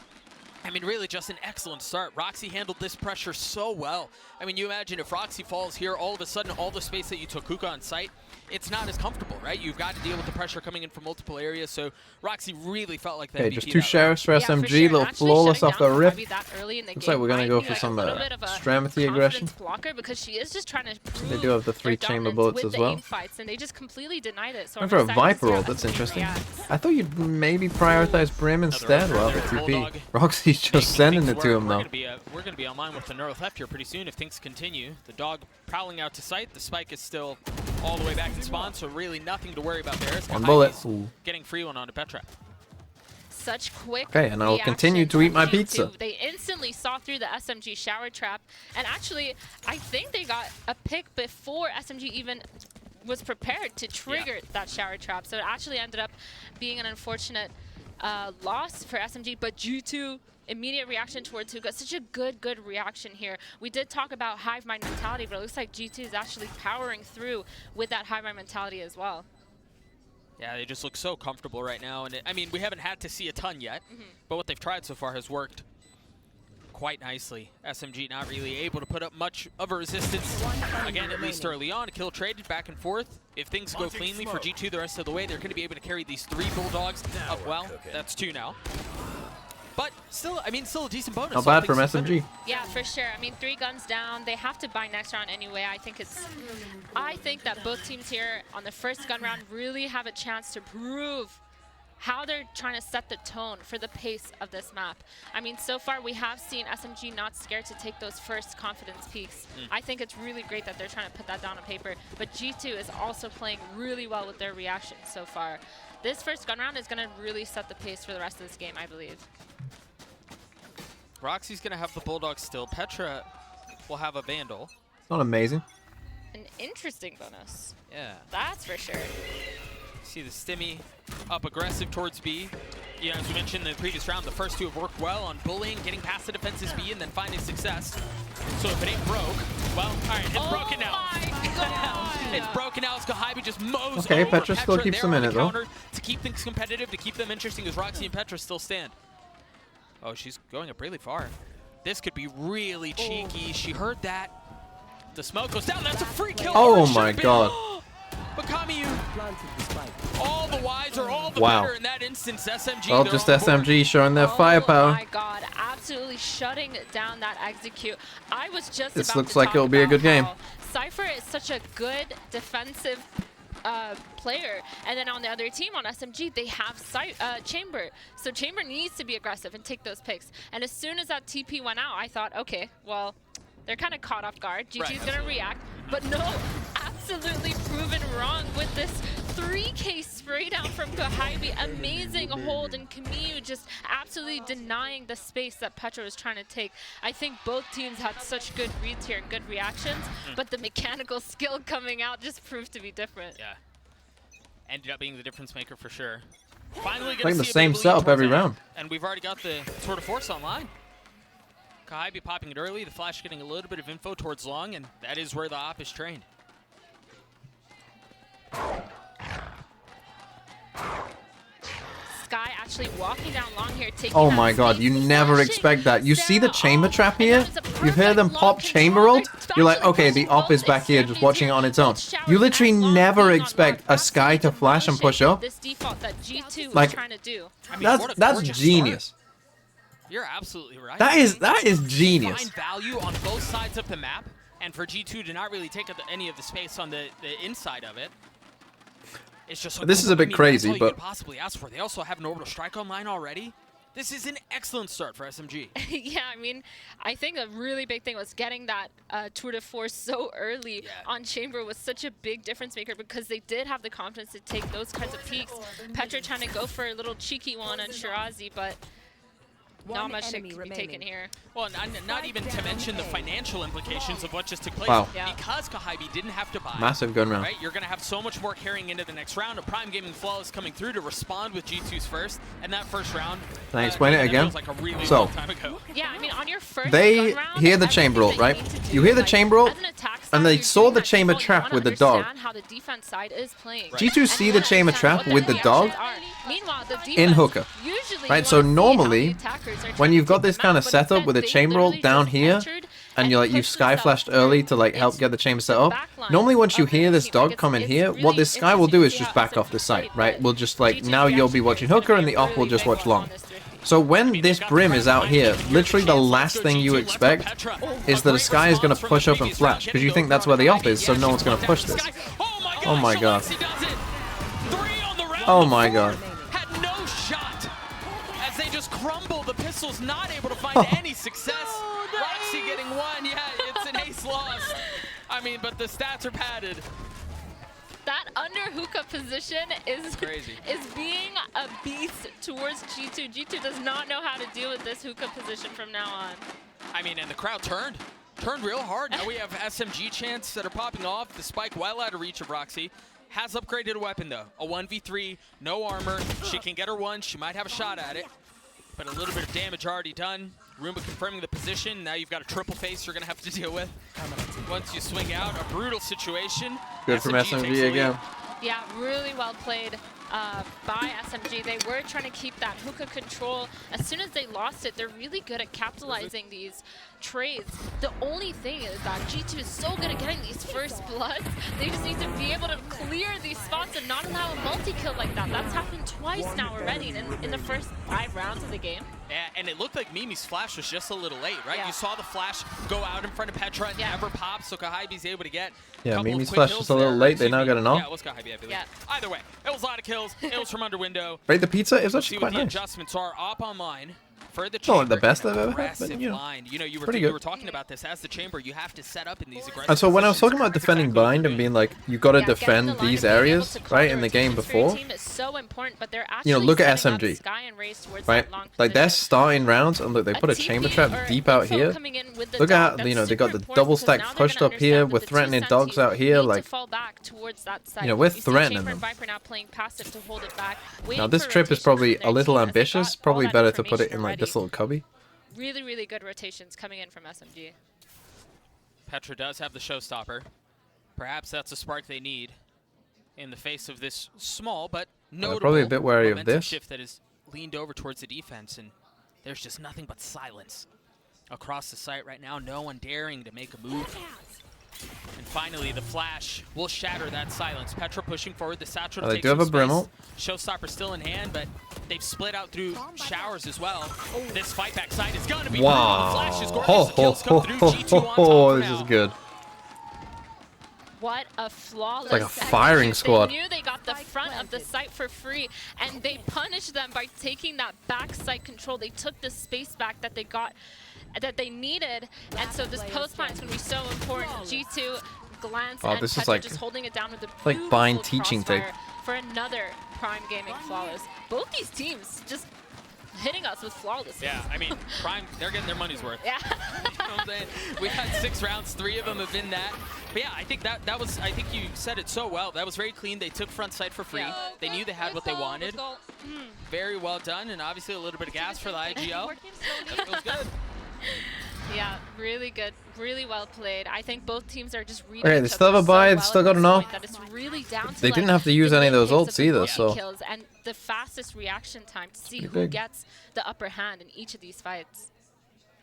[SPEAKER 12] I mean, really just an excellent start. Roxy handled this pressure so well. I mean, you imagine if Roxy falls here, all of a sudden, all the space that you took Hookah on site, it's not as comfortable, right? You've got to deal with the pressure coming in from multiple areas, so Roxy really felt like that.
[SPEAKER 3] Okay, just 2 sheriffs for SMG, little flawless off the rip. Looks like we're going to go for some Stramity aggression.
[SPEAKER 13] Because she is just trying to prove
[SPEAKER 3] they do have the 3 chamber bullets as well.
[SPEAKER 13] Fights, and they just completely denied it. So
[SPEAKER 3] I'm for a Viper ult, that's interesting. I thought you'd maybe prioritize Brim instead. Well, the TP. Roxy's just sending it to him though.
[SPEAKER 12] We're going to be online with the neuro theft here pretty soon if things continue. The dog prowling out to sight. The spike is still all the way back in spawn, so really nothing to worry about there.
[SPEAKER 3] 1 bullet.
[SPEAKER 12] Getting free one onto Petra.
[SPEAKER 13] Such quick
[SPEAKER 3] Okay, and I will continue to eat my pizza.
[SPEAKER 13] They instantly saw through the SMG shower trap, and actually, I think they got a pick before SMG even was prepared to trigger that shower trap. So it actually ended up being an unfortunate loss for SMG, but G2 immediate reaction towards Hookah. Such a good reaction here. We did talk about hive mind mentality, but it looks like G2 is actually powering through with that hive mind mentality as well.
[SPEAKER 12] Yeah, they just look so comfortable right now. And I mean, we haven't had to see a ton yet, but what they've tried so far has worked quite nicely. SMG not really able to put up much of a resistance. Again, at least early on, kill traded back and forth. If things go cleanly for G2 the rest of the way, they're going to be able to carry these 3 Bulldogs up well. That's 2 now. But still, I mean, still a decent bonus.
[SPEAKER 3] Not bad from SMG.
[SPEAKER 13] Yeah, for sure. I mean, 3 guns down. They have to buy next round anyway. I think that both teams here on the first gun round really have a chance to prove how they're trying to set the tone for the pace of this map. I mean, so far we have seen SMG not scared to take those first confidence peaks. I think it's really great that they're trying to put that down on paper, but G2 is also playing really well with their reactions so far. This first gun round is going to really set the pace for the rest of this game, I believe.
[SPEAKER 12] Roxy's going to have the Bulldog still. Petra will have a Vandal.
[SPEAKER 3] It's not amazing.
[SPEAKER 13] An interesting bonus.
[SPEAKER 12] Yeah.
[SPEAKER 13] That's for sure.
[SPEAKER 12] See the Stimmy up aggressive towards B. You know, as we mentioned in the previous round, the first 2 have worked well on bullying, getting past the defenses B, and then finding success. So if it ain't broke, well, all right, it's broken now. It's broken now. Skahibi just mows
[SPEAKER 3] okay,
[SPEAKER 12] over
[SPEAKER 3] Petra still keeps them in it, though.
[SPEAKER 12] To keep things competitive, to keep them interesting, as Roxy and Petra still stand. Oh, she's going up really far. This could be really cheeky. She heard that. The smoke goes down. That's a free kill.
[SPEAKER 3] Oh my god.
[SPEAKER 12] But Kamiyu, all the wiser, all the better in that instance. SMG.
[SPEAKER 3] Well, just SMG showing their firepower.
[SPEAKER 13] Oh my god, absolutely shutting down that execute. I was just
[SPEAKER 3] this
[SPEAKER 13] about
[SPEAKER 3] looks
[SPEAKER 13] to
[SPEAKER 3] like
[SPEAKER 13] talk
[SPEAKER 3] it'll be a
[SPEAKER 13] about
[SPEAKER 3] good game.
[SPEAKER 13] Cypher is such a good defensive player. And then on the other team, on SMG, they have Chamber. So Chamber needs to be aggressive and take those picks. And as soon as that TP went out, I thought, okay, well, they're kind of caught off guard. G2 is going to react. But no, absolutely proven wrong with this 3K spray down from Kohibi. Amazing hold, and Camille just absolutely denying the space that Petra was trying to take. I think both teams had such good reads here and good reactions, but the mechanical skill coming out just proved to be different.
[SPEAKER 12] Yeah. Ended up being the difference maker for sure. Finally
[SPEAKER 3] Playing
[SPEAKER 12] gonna
[SPEAKER 3] the
[SPEAKER 12] see
[SPEAKER 3] same setup every round.
[SPEAKER 12] And we've already got the Tour de Force online. Kohibi popping it early, the Flash getting a little bit of info towards long, and that is where the op is trained.
[SPEAKER 13] Sky actually walking down long here, taking
[SPEAKER 3] Oh my god, you never expect that. You see the chamber trap here? You hear them pop chamber ult? You're like, okay, the op is back here just watching it on its own. You literally never expect a Sky to flash and push up.
[SPEAKER 13] This default that G2 was
[SPEAKER 3] Like,
[SPEAKER 13] trying to do.
[SPEAKER 3] that's genius.
[SPEAKER 12] You're absolutely right.
[SPEAKER 3] That is genius.
[SPEAKER 12] Find value on both sides of the map, and for G2 to not really take up any of the space on the inside of it. It's just like,
[SPEAKER 3] This is a bit crazy,
[SPEAKER 12] that's all you
[SPEAKER 3] but
[SPEAKER 12] could possibly ask for. They also have an orbital strike online already. This is an excellent start for SMG.
[SPEAKER 13] Yeah, I mean, I think a really big thing was getting that Tour de Force so early on Chamber was such a big difference maker, because they did have the confidence to take those kinds of peaks. Petra trying to go for a little cheeky one on Shirazi, but not much to be taken here.
[SPEAKER 12] Well, not even to mention the financial implications of what just took place.
[SPEAKER 3] Wow.
[SPEAKER 12] Because Kohibi didn't have to buy.
[SPEAKER 3] Massive gun round.
[SPEAKER 12] Right? You're going to have so much more carrying into the next round. A Prime Gaming Flawless coming through to respond with G2's first. And that first round.
[SPEAKER 3] Can I explain it again?
[SPEAKER 12] Like a really
[SPEAKER 3] So,
[SPEAKER 12] long time ago.
[SPEAKER 13] Yeah, I mean, on your first
[SPEAKER 3] they
[SPEAKER 13] gun round,
[SPEAKER 3] hear the chamber ult, right? You hear the chamber ult, and they saw the chamber trap with the dog.
[SPEAKER 13] how the defense side is playing.
[SPEAKER 3] G2 see the chamber trap with the dog
[SPEAKER 13] Meanwhile, the defense
[SPEAKER 3] in hookah.
[SPEAKER 13] usually
[SPEAKER 3] Right, so normally, when you've got this kind of setup with a chamber ult down here, and you've sky flashed early to like help get the chamber set up, normally once you hear this dog come in here, what this Sky will do is just back off the site, right? We'll just like, now you'll be watching hooker and the op will just watch long. So when this Brim is out here, literally the last thing you expect is that a Sky is going to push up and flash, because you think that's where the op is, so no one's going to push this. Oh my god. Oh my god.
[SPEAKER 12] No shot as they just crumble. The pistol's not able to find any success. Roxy getting one. Yeah, it's an ace loss. I mean, but the stats are padded.
[SPEAKER 13] That under hookah position is
[SPEAKER 12] crazy.
[SPEAKER 13] Is being a beast towards G2. G2 does not know how to deal with this hookah position from now on.
[SPEAKER 12] I mean, and the crowd turned real hard. Now we have SMG chants that are popping off. The spike well out of reach of Roxy. Has upgraded a weapon though. A 1v3, no armor. She can get her one. She might have a shot at it. But a little bit of damage already done. Roomba confirming the position. Now you've got a triple face you're going to have to deal with. Once you swing out, a brutal situation.
[SPEAKER 3] Good from SMG again.
[SPEAKER 13] Yeah, really well played by SMG. They were trying to keep that hookah control. As soon as they lost it, they're really good at capitalizing these trades. The only thing is that G2 is so good at getting these first bloods. They just need to be able to clear these spots and not allow a multi-kill like that. That's happened twice now already in the first 5 rounds of the game.
[SPEAKER 12] Yeah, and it looked like Mimi's flash was just a little late, right? Yeah. You saw the flash go out in front of Petra and never pop, so Kohibi's able to get
[SPEAKER 3] Mimi's flash just a little late. They now got an off.
[SPEAKER 12] Yeah, it was Kohibi, I believe. Yeah. Either way, it was a lot of kills. It was from under window.
[SPEAKER 3] Right, the pizza is
[SPEAKER 12] We'll
[SPEAKER 3] actually
[SPEAKER 12] see
[SPEAKER 3] quite
[SPEAKER 12] what the
[SPEAKER 3] nice.
[SPEAKER 12] adjustments are up online. For the
[SPEAKER 3] It's not
[SPEAKER 12] chamber,
[SPEAKER 3] the best I've ever had, but you know,
[SPEAKER 12] line. You know, you
[SPEAKER 3] pretty good.
[SPEAKER 12] were talking about this as the chamber. You have to set up in these aggressive
[SPEAKER 3] And so when I was
[SPEAKER 12] positions.
[SPEAKER 3] talking about defending blind and being like, you got to defend these areas, right, in the game before,
[SPEAKER 13] so important, but they're
[SPEAKER 3] you know, look at
[SPEAKER 13] setting up
[SPEAKER 3] SMG,
[SPEAKER 13] Sky and Race towards
[SPEAKER 3] right?
[SPEAKER 13] that long
[SPEAKER 3] Like they're starting rounds, and look, they put a chamber trap deep out here. Look at how, you know, they got the double stack pushed up here. We're threatening dogs out here, like, you know, we're threatening them. Now this trip is probably a little ambitious. Probably better to put it in like this little cubby.
[SPEAKER 13] Really, really good rotations coming in from SMG.
[SPEAKER 12] Petra does have the showstopper. Perhaps that's a spark they need in the face of this small but notable
[SPEAKER 3] probably a bit wary of
[SPEAKER 12] momentum
[SPEAKER 3] this.
[SPEAKER 12] shift that is leaned over towards the defense, and there's just nothing but silence across the site right now. No one daring to make a move. And finally, the flash will shatter that silence. Petra pushing forward, the satchel
[SPEAKER 3] They
[SPEAKER 12] takes
[SPEAKER 3] do have
[SPEAKER 12] some
[SPEAKER 3] a Brim
[SPEAKER 12] space.
[SPEAKER 3] ult.
[SPEAKER 12] Showstopper still in hand, but they've split out through showers as well. This fight back side is going to be
[SPEAKER 3] Wow.
[SPEAKER 12] brutal. The flash is gorgeous.
[SPEAKER 3] Ho,
[SPEAKER 12] The kills
[SPEAKER 3] ho,
[SPEAKER 12] come through.
[SPEAKER 3] ho,
[SPEAKER 12] G2 on
[SPEAKER 3] ho,
[SPEAKER 12] top
[SPEAKER 3] this
[SPEAKER 12] now.
[SPEAKER 3] is good.
[SPEAKER 13] What a flawless
[SPEAKER 3] It's like a firing
[SPEAKER 13] execute.
[SPEAKER 3] squad.
[SPEAKER 13] They knew they got the front of the site for free, and they punished them by taking that back site control. They took the space back that they got, that they needed, and so this post plant is going to be so important. G2, Glance, and
[SPEAKER 3] this is
[SPEAKER 13] Petra
[SPEAKER 3] like
[SPEAKER 13] just holding it down with the
[SPEAKER 3] like
[SPEAKER 13] beautiful
[SPEAKER 3] Bind teaching tape.
[SPEAKER 13] crossfire for another Prime Gaming flawless. Both these teams just hitting us with flawless.
[SPEAKER 12] Yeah, I mean, Prime, they're getting their money's worth.
[SPEAKER 13] Yeah.
[SPEAKER 12] You know what I'm saying? We had 6 rounds, 3 of them have been that. But yeah, I think that was, I think you said it so well. That was very clean. They took front side for free.
[SPEAKER 13] Yeah.
[SPEAKER 12] They knew they had what they wanted. Very well done, and obviously a little bit of gas for the IGL. That feels good.
[SPEAKER 13] Yeah, really good, really well played. I think both teams are just reading
[SPEAKER 3] Okay, they
[SPEAKER 13] each
[SPEAKER 3] still have
[SPEAKER 13] other
[SPEAKER 3] a buy.
[SPEAKER 13] so
[SPEAKER 3] They
[SPEAKER 13] well
[SPEAKER 3] still
[SPEAKER 13] at
[SPEAKER 3] got
[SPEAKER 13] this
[SPEAKER 3] enough.
[SPEAKER 13] point that it's really down to,
[SPEAKER 3] They
[SPEAKER 13] like,
[SPEAKER 3] didn't have to use
[SPEAKER 13] the
[SPEAKER 3] any of those
[SPEAKER 13] mid-hits
[SPEAKER 3] ults
[SPEAKER 13] of the
[SPEAKER 3] either,
[SPEAKER 13] bulk
[SPEAKER 3] so
[SPEAKER 13] kills and the fastest reaction time to see
[SPEAKER 3] pretty
[SPEAKER 13] who
[SPEAKER 3] big.
[SPEAKER 13] gets the upper hand in each of these fights.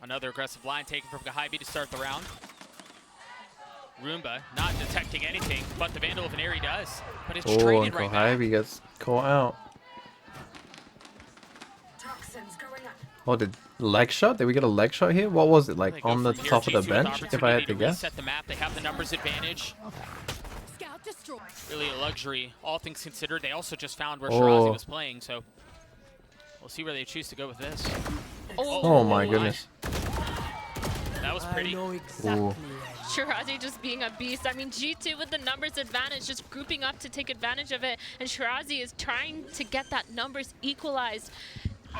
[SPEAKER 12] Another aggressive line taken from Gahibi to start the round. Roomba not detecting anything, but the Vandal of an Airy does. But it's
[SPEAKER 3] and
[SPEAKER 12] traded right back.
[SPEAKER 3] Kohabi gets caught out. Oh, did leg shot? Did we get a leg shot here? What was it, like on the top of the bench, if I had to guess?
[SPEAKER 12] Reset the map. They have the numbers advantage. Really a luxury, all things considered. They also just found where Shirazi was playing, so we'll see where they choose to go with this.
[SPEAKER 3] Oh my goodness.
[SPEAKER 12] That was pretty.
[SPEAKER 3] Ooh.
[SPEAKER 13] Shirazi just being a beast. I mean, G2 with the numbers advantage, just grouping up to take advantage of it, and Shirazi is trying to get that numbers equalized.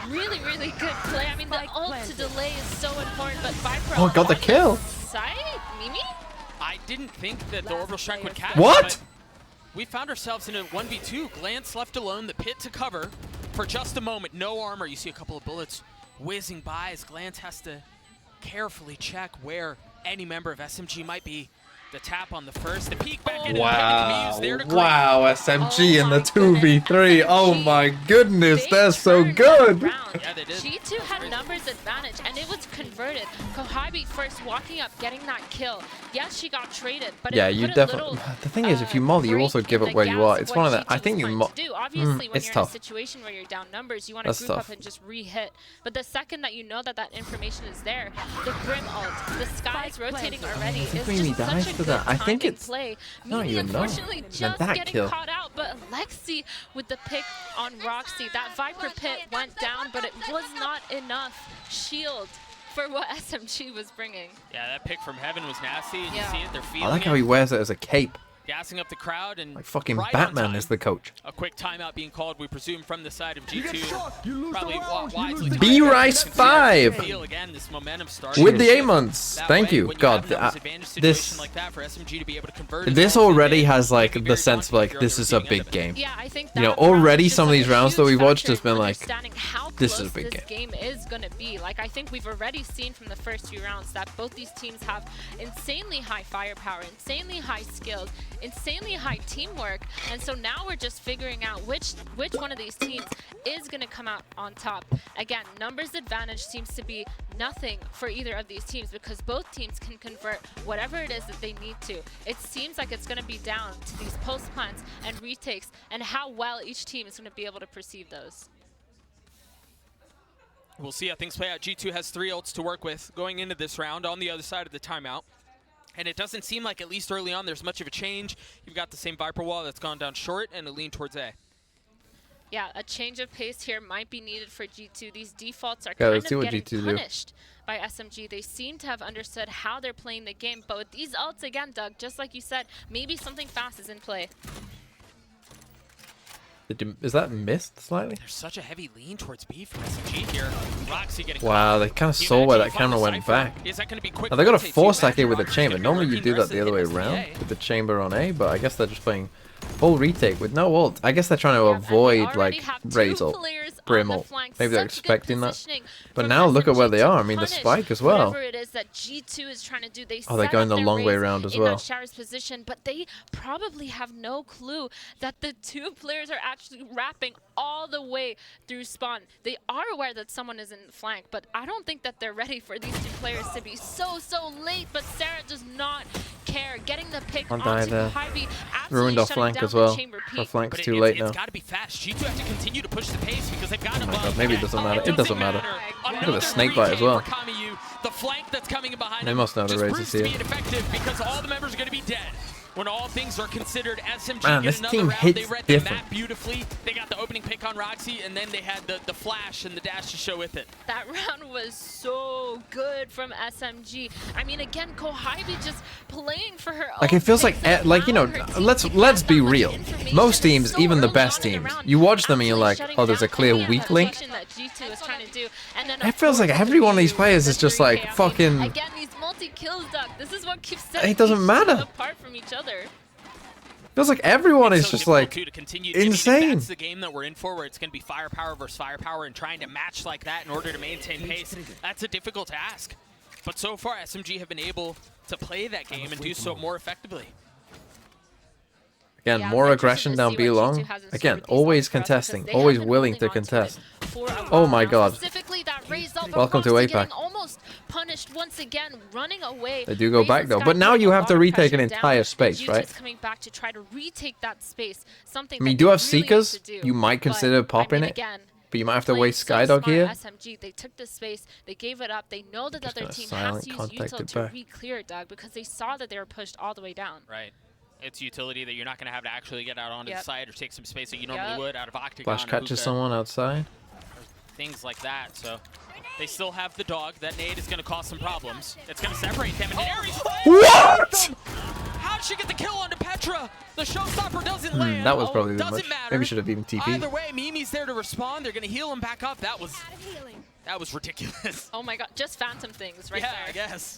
[SPEAKER 13] Really, really good play. I mean, the ult to delay is so important, but Viper
[SPEAKER 3] Oh, got the kill.
[SPEAKER 13] Side? Mimi?
[SPEAKER 12] I didn't think that the Orbital Strike would catch.
[SPEAKER 3] What?
[SPEAKER 12] But we found ourselves in a 1v2. Glance left alone, the pit to cover for just a moment. No armor. You see a couple of bullets whizzing by as Glance has to carefully check where any member of SMG might be. The tap on the first, the peek back into
[SPEAKER 3] Wow,
[SPEAKER 12] the there to
[SPEAKER 3] wow, SMG in the 2v3. Oh my goodness, they're so good.
[SPEAKER 12] Yeah, they did.
[SPEAKER 13] G2 had numbers advantage, and it was converted. Kohabi first walking up, getting that kill. Yes, she got traded, but
[SPEAKER 3] Yeah,
[SPEAKER 13] it
[SPEAKER 3] you
[SPEAKER 13] put a
[SPEAKER 3] definitely.
[SPEAKER 13] little,
[SPEAKER 3] The thing is, if you molly, you also give up where you are. It's one of the. I think you.
[SPEAKER 13] Obviously, when
[SPEAKER 3] it's
[SPEAKER 13] you're
[SPEAKER 3] tough.
[SPEAKER 13] in a situation where you're down numbers, you want to
[SPEAKER 3] That's
[SPEAKER 13] group
[SPEAKER 3] tough.
[SPEAKER 13] up and just re-hit. But the second that you know that that information is there, the Grim ult, the sky is rotating already. It's
[SPEAKER 3] Mimi
[SPEAKER 13] just
[SPEAKER 3] dies
[SPEAKER 13] such a
[SPEAKER 3] for
[SPEAKER 13] good
[SPEAKER 3] that. I think
[SPEAKER 13] timing
[SPEAKER 3] it's.
[SPEAKER 13] play.
[SPEAKER 3] I don't
[SPEAKER 13] Mimi,
[SPEAKER 3] even know.
[SPEAKER 13] unfortunately,
[SPEAKER 3] And
[SPEAKER 13] just
[SPEAKER 3] that
[SPEAKER 13] getting
[SPEAKER 3] kill.
[SPEAKER 13] caught out, but Lexi with the pick on Roxy. That Viper pit went down, but it was not enough shield for what SMG was bringing.
[SPEAKER 12] Yeah, that pick from Heaven was nasty. And
[SPEAKER 13] Yeah.
[SPEAKER 12] you see it, they're feeling
[SPEAKER 3] I like how
[SPEAKER 12] it.
[SPEAKER 3] he wears it as a cape.
[SPEAKER 12] Gassing up the crowd and
[SPEAKER 3] Like fucking
[SPEAKER 12] right on
[SPEAKER 3] Batman
[SPEAKER 12] time.
[SPEAKER 3] is the coach.
[SPEAKER 12] A quick timeout being called, we presume, from the side of G2. Probably wisely.
[SPEAKER 3] B-Rice 5
[SPEAKER 12] Feel again this momentum starting.
[SPEAKER 3] with the 8 months.
[SPEAKER 12] That
[SPEAKER 3] Thank
[SPEAKER 12] way,
[SPEAKER 3] you.
[SPEAKER 12] when
[SPEAKER 3] God,
[SPEAKER 12] have a numbers advantage situation
[SPEAKER 3] this
[SPEAKER 12] like that for SMG to be able to convert it
[SPEAKER 3] this
[SPEAKER 12] all
[SPEAKER 3] already
[SPEAKER 12] day,
[SPEAKER 3] has like
[SPEAKER 12] it'd be
[SPEAKER 3] the
[SPEAKER 12] very
[SPEAKER 3] sense of
[SPEAKER 12] daunting if
[SPEAKER 3] like
[SPEAKER 12] you're on the
[SPEAKER 3] this is a
[SPEAKER 12] receiving end
[SPEAKER 3] big
[SPEAKER 12] of it.
[SPEAKER 3] game.
[SPEAKER 13] Yeah, I think
[SPEAKER 3] You know,
[SPEAKER 13] that round
[SPEAKER 3] already
[SPEAKER 13] is
[SPEAKER 3] some of
[SPEAKER 13] just
[SPEAKER 3] these
[SPEAKER 13] a
[SPEAKER 3] rounds that
[SPEAKER 13] huge
[SPEAKER 3] we've watched
[SPEAKER 13] factor
[SPEAKER 3] has been
[SPEAKER 13] in
[SPEAKER 3] like,
[SPEAKER 13] understanding how
[SPEAKER 3] this is
[SPEAKER 13] close
[SPEAKER 3] a big
[SPEAKER 13] this game is going to be. Like, I think we've already seen from the first few rounds that both these teams have insanely high firepower, insanely high skills, insanely high teamwork, and so now we're just figuring out which one of these teams is going to come out on top. Again, numbers advantage seems to be nothing for either of these teams because both teams can convert whatever it is that they need to. It seems like it's going to be down to these post plants and retakes and how well each team is going to be able to perceive those.
[SPEAKER 12] We'll see how things play out. G2 has 3 ults to work with going into this round on the other side of the timeout. And it doesn't seem like, at least early on, there's much of a change. You've got the same Viper wall that's gone down short and a lean towards A.
[SPEAKER 13] Yeah, a change of pace here might be needed for G2. These defaults are
[SPEAKER 3] Yeah,
[SPEAKER 13] kind
[SPEAKER 3] let's see
[SPEAKER 13] of
[SPEAKER 3] what
[SPEAKER 13] getting
[SPEAKER 3] G2 do.
[SPEAKER 13] punished by SMG. They seem to have understood how they're playing the game, but with these ults again, Doug, just like you said, maybe something fast is in play.
[SPEAKER 3] Is that missed slightly?
[SPEAKER 12] There's such a heavy lean towards B from SMG here. Roxy getting
[SPEAKER 3] Wow,
[SPEAKER 12] caught.
[SPEAKER 3] they kind of
[SPEAKER 12] Can you
[SPEAKER 3] saw
[SPEAKER 12] imagine
[SPEAKER 3] where
[SPEAKER 12] you
[SPEAKER 3] that
[SPEAKER 12] find
[SPEAKER 3] camera
[SPEAKER 12] the
[SPEAKER 3] went
[SPEAKER 12] Cypher?
[SPEAKER 3] back.
[SPEAKER 12] Is that going to be quick?
[SPEAKER 3] Now they got a
[SPEAKER 12] rotate
[SPEAKER 3] 4
[SPEAKER 12] too?
[SPEAKER 3] stack A with the
[SPEAKER 12] Roxy's
[SPEAKER 3] chamber.
[SPEAKER 12] gonna be
[SPEAKER 3] Normally you
[SPEAKER 12] working
[SPEAKER 3] do that
[SPEAKER 12] rest
[SPEAKER 3] the
[SPEAKER 12] of
[SPEAKER 3] other way
[SPEAKER 12] the
[SPEAKER 3] around
[SPEAKER 12] SMGA.
[SPEAKER 3] with the chamber on A, but I guess they're just playing full retake with no ult. I guess they're trying to avoid like Raze ult, Brim ult. Maybe they're expecting that. But now look at where they are. I mean the spike as well.
[SPEAKER 13] Whatever it is that G2 is trying to do, they
[SPEAKER 3] Oh, they're
[SPEAKER 13] set
[SPEAKER 3] going
[SPEAKER 13] up
[SPEAKER 3] the
[SPEAKER 13] their
[SPEAKER 3] long way
[SPEAKER 13] Raze
[SPEAKER 3] around as
[SPEAKER 13] in
[SPEAKER 3] well.
[SPEAKER 13] that Shower's position, but they probably have no clue that the 2 players are actually wrapping all the way through spawn. They are aware that someone is in flank, but I don't think that they're ready for these 2 players to be so late. But Sarah does not care. Getting the pick
[SPEAKER 3] I'll
[SPEAKER 13] onto
[SPEAKER 3] die there.
[SPEAKER 13] Kohabi,
[SPEAKER 3] Ruined our
[SPEAKER 13] shutting
[SPEAKER 3] flank
[SPEAKER 13] down
[SPEAKER 3] as
[SPEAKER 13] the
[SPEAKER 3] well.
[SPEAKER 13] chamber
[SPEAKER 3] Our
[SPEAKER 13] peak.
[SPEAKER 3] flank's
[SPEAKER 12] But
[SPEAKER 3] too late
[SPEAKER 12] it's
[SPEAKER 3] now.
[SPEAKER 12] got to be fast. G2 have to continue to push the pace because they've got
[SPEAKER 3] Oh
[SPEAKER 12] to
[SPEAKER 3] my god, maybe it doesn't matter.
[SPEAKER 12] It
[SPEAKER 3] It doesn't matter. Look at the snake bite as well.
[SPEAKER 12] The flank that's coming in behind
[SPEAKER 3] They
[SPEAKER 12] him
[SPEAKER 3] must know the
[SPEAKER 12] just
[SPEAKER 3] Raze
[SPEAKER 12] proves
[SPEAKER 3] is
[SPEAKER 12] to
[SPEAKER 3] here.
[SPEAKER 12] be ineffective because all the members are going to be dead. When all things are considered, SMG
[SPEAKER 3] Man,
[SPEAKER 12] get
[SPEAKER 3] this
[SPEAKER 12] another
[SPEAKER 3] team
[SPEAKER 12] round.
[SPEAKER 3] hits
[SPEAKER 12] They read
[SPEAKER 3] different.
[SPEAKER 12] the map beautifully. They got the opening pick on Roxy, and then they had the flash and the dash to show with it.
[SPEAKER 13] That round was so good from SMG. I mean, again, Kohibi just playing for her
[SPEAKER 3] Like
[SPEAKER 13] own
[SPEAKER 3] it feels
[SPEAKER 13] pace
[SPEAKER 3] like,
[SPEAKER 13] and
[SPEAKER 3] you know,
[SPEAKER 13] allowing her team
[SPEAKER 3] let's be real. Most teams, even the best teams, you watch them and you're like,
[SPEAKER 13] shutting
[SPEAKER 3] oh, there's a
[SPEAKER 13] down
[SPEAKER 3] clear
[SPEAKER 13] any
[SPEAKER 3] weak link.
[SPEAKER 13] adaptation that G2 is trying to do. And then
[SPEAKER 3] It feels like every one of these players is just like fucking.
[SPEAKER 13] again, these multi-kills, Doug. This is what keeps
[SPEAKER 3] It doesn't
[SPEAKER 13] these
[SPEAKER 3] matter.
[SPEAKER 13] two apart from each other.
[SPEAKER 3] Feels like everyone is
[SPEAKER 12] so
[SPEAKER 3] just
[SPEAKER 12] difficult,
[SPEAKER 3] like
[SPEAKER 12] too, to continue. I mean,
[SPEAKER 3] insane.
[SPEAKER 12] that's the game that we're in for, where it's going to be firepower versus firepower, and trying to match like that in order to maintain pace. That's a difficult task. But so far, SMG have been able to play that game and do so more effectively.
[SPEAKER 3] Again,
[SPEAKER 13] Yeah,
[SPEAKER 3] more
[SPEAKER 13] I'm
[SPEAKER 3] aggression
[SPEAKER 13] interested
[SPEAKER 3] down
[SPEAKER 13] to
[SPEAKER 3] B
[SPEAKER 13] see what
[SPEAKER 3] long.
[SPEAKER 13] G2 has in store
[SPEAKER 3] Again,
[SPEAKER 13] with these
[SPEAKER 3] always
[SPEAKER 13] odds for us, because
[SPEAKER 3] contesting,
[SPEAKER 13] they
[SPEAKER 3] always
[SPEAKER 13] have been
[SPEAKER 3] willing
[SPEAKER 13] holding
[SPEAKER 3] to
[SPEAKER 13] on to
[SPEAKER 3] contest.
[SPEAKER 13] it for a
[SPEAKER 3] Oh
[SPEAKER 13] while
[SPEAKER 3] my
[SPEAKER 13] now.
[SPEAKER 3] god.
[SPEAKER 13] Specifically, that raised up, but
[SPEAKER 3] Welcome to
[SPEAKER 13] Roxy
[SPEAKER 3] APAC.
[SPEAKER 13] getting almost punished once again, running away.
[SPEAKER 3] They do go back though, but now you have to retake an entire space, right?
[SPEAKER 13] G2's coming back to try to retake that space. Something
[SPEAKER 3] I mean, you
[SPEAKER 13] that
[SPEAKER 3] do
[SPEAKER 13] they
[SPEAKER 3] have
[SPEAKER 13] really need
[SPEAKER 3] Seekers.
[SPEAKER 13] to do.
[SPEAKER 3] You might consider popping it,
[SPEAKER 13] again,
[SPEAKER 3] but you might have to
[SPEAKER 13] playing
[SPEAKER 3] waste
[SPEAKER 13] so
[SPEAKER 3] Skydog
[SPEAKER 13] smart,
[SPEAKER 3] here.
[SPEAKER 13] SMG, they took the space, they gave it up. They know that the other
[SPEAKER 3] gonna
[SPEAKER 13] team has
[SPEAKER 3] silent
[SPEAKER 13] to use
[SPEAKER 3] contact
[SPEAKER 13] util
[SPEAKER 3] it
[SPEAKER 13] to
[SPEAKER 3] back.
[SPEAKER 13] re-clear it, Doug, because they saw that they were pushed all the way down.
[SPEAKER 12] Right. It's utility that you're not going to have to actually get out onto
[SPEAKER 13] Yep.
[SPEAKER 12] the side or take some space that you normally would out of Octagon.
[SPEAKER 3] Flash
[SPEAKER 12] or
[SPEAKER 3] catches
[SPEAKER 12] Hookah,
[SPEAKER 3] someone outside.
[SPEAKER 12] things like that. So they still have the dog. That nade is going to cause some problems. It's going to separate them. And Aries
[SPEAKER 3] What?
[SPEAKER 12] How'd she get the kill onto Petra? The showstopper doesn't land.
[SPEAKER 3] That was
[SPEAKER 12] Oh,
[SPEAKER 3] probably the
[SPEAKER 12] doesn't
[SPEAKER 3] much.
[SPEAKER 12] matter.
[SPEAKER 3] Maybe should have even TP'd.
[SPEAKER 12] Either way, Mimi's there to respond. They're going to heal him back up. That was ridiculous.
[SPEAKER 13] Oh my god, just phantom things right
[SPEAKER 12] Yeah,
[SPEAKER 13] there.
[SPEAKER 12] I guess.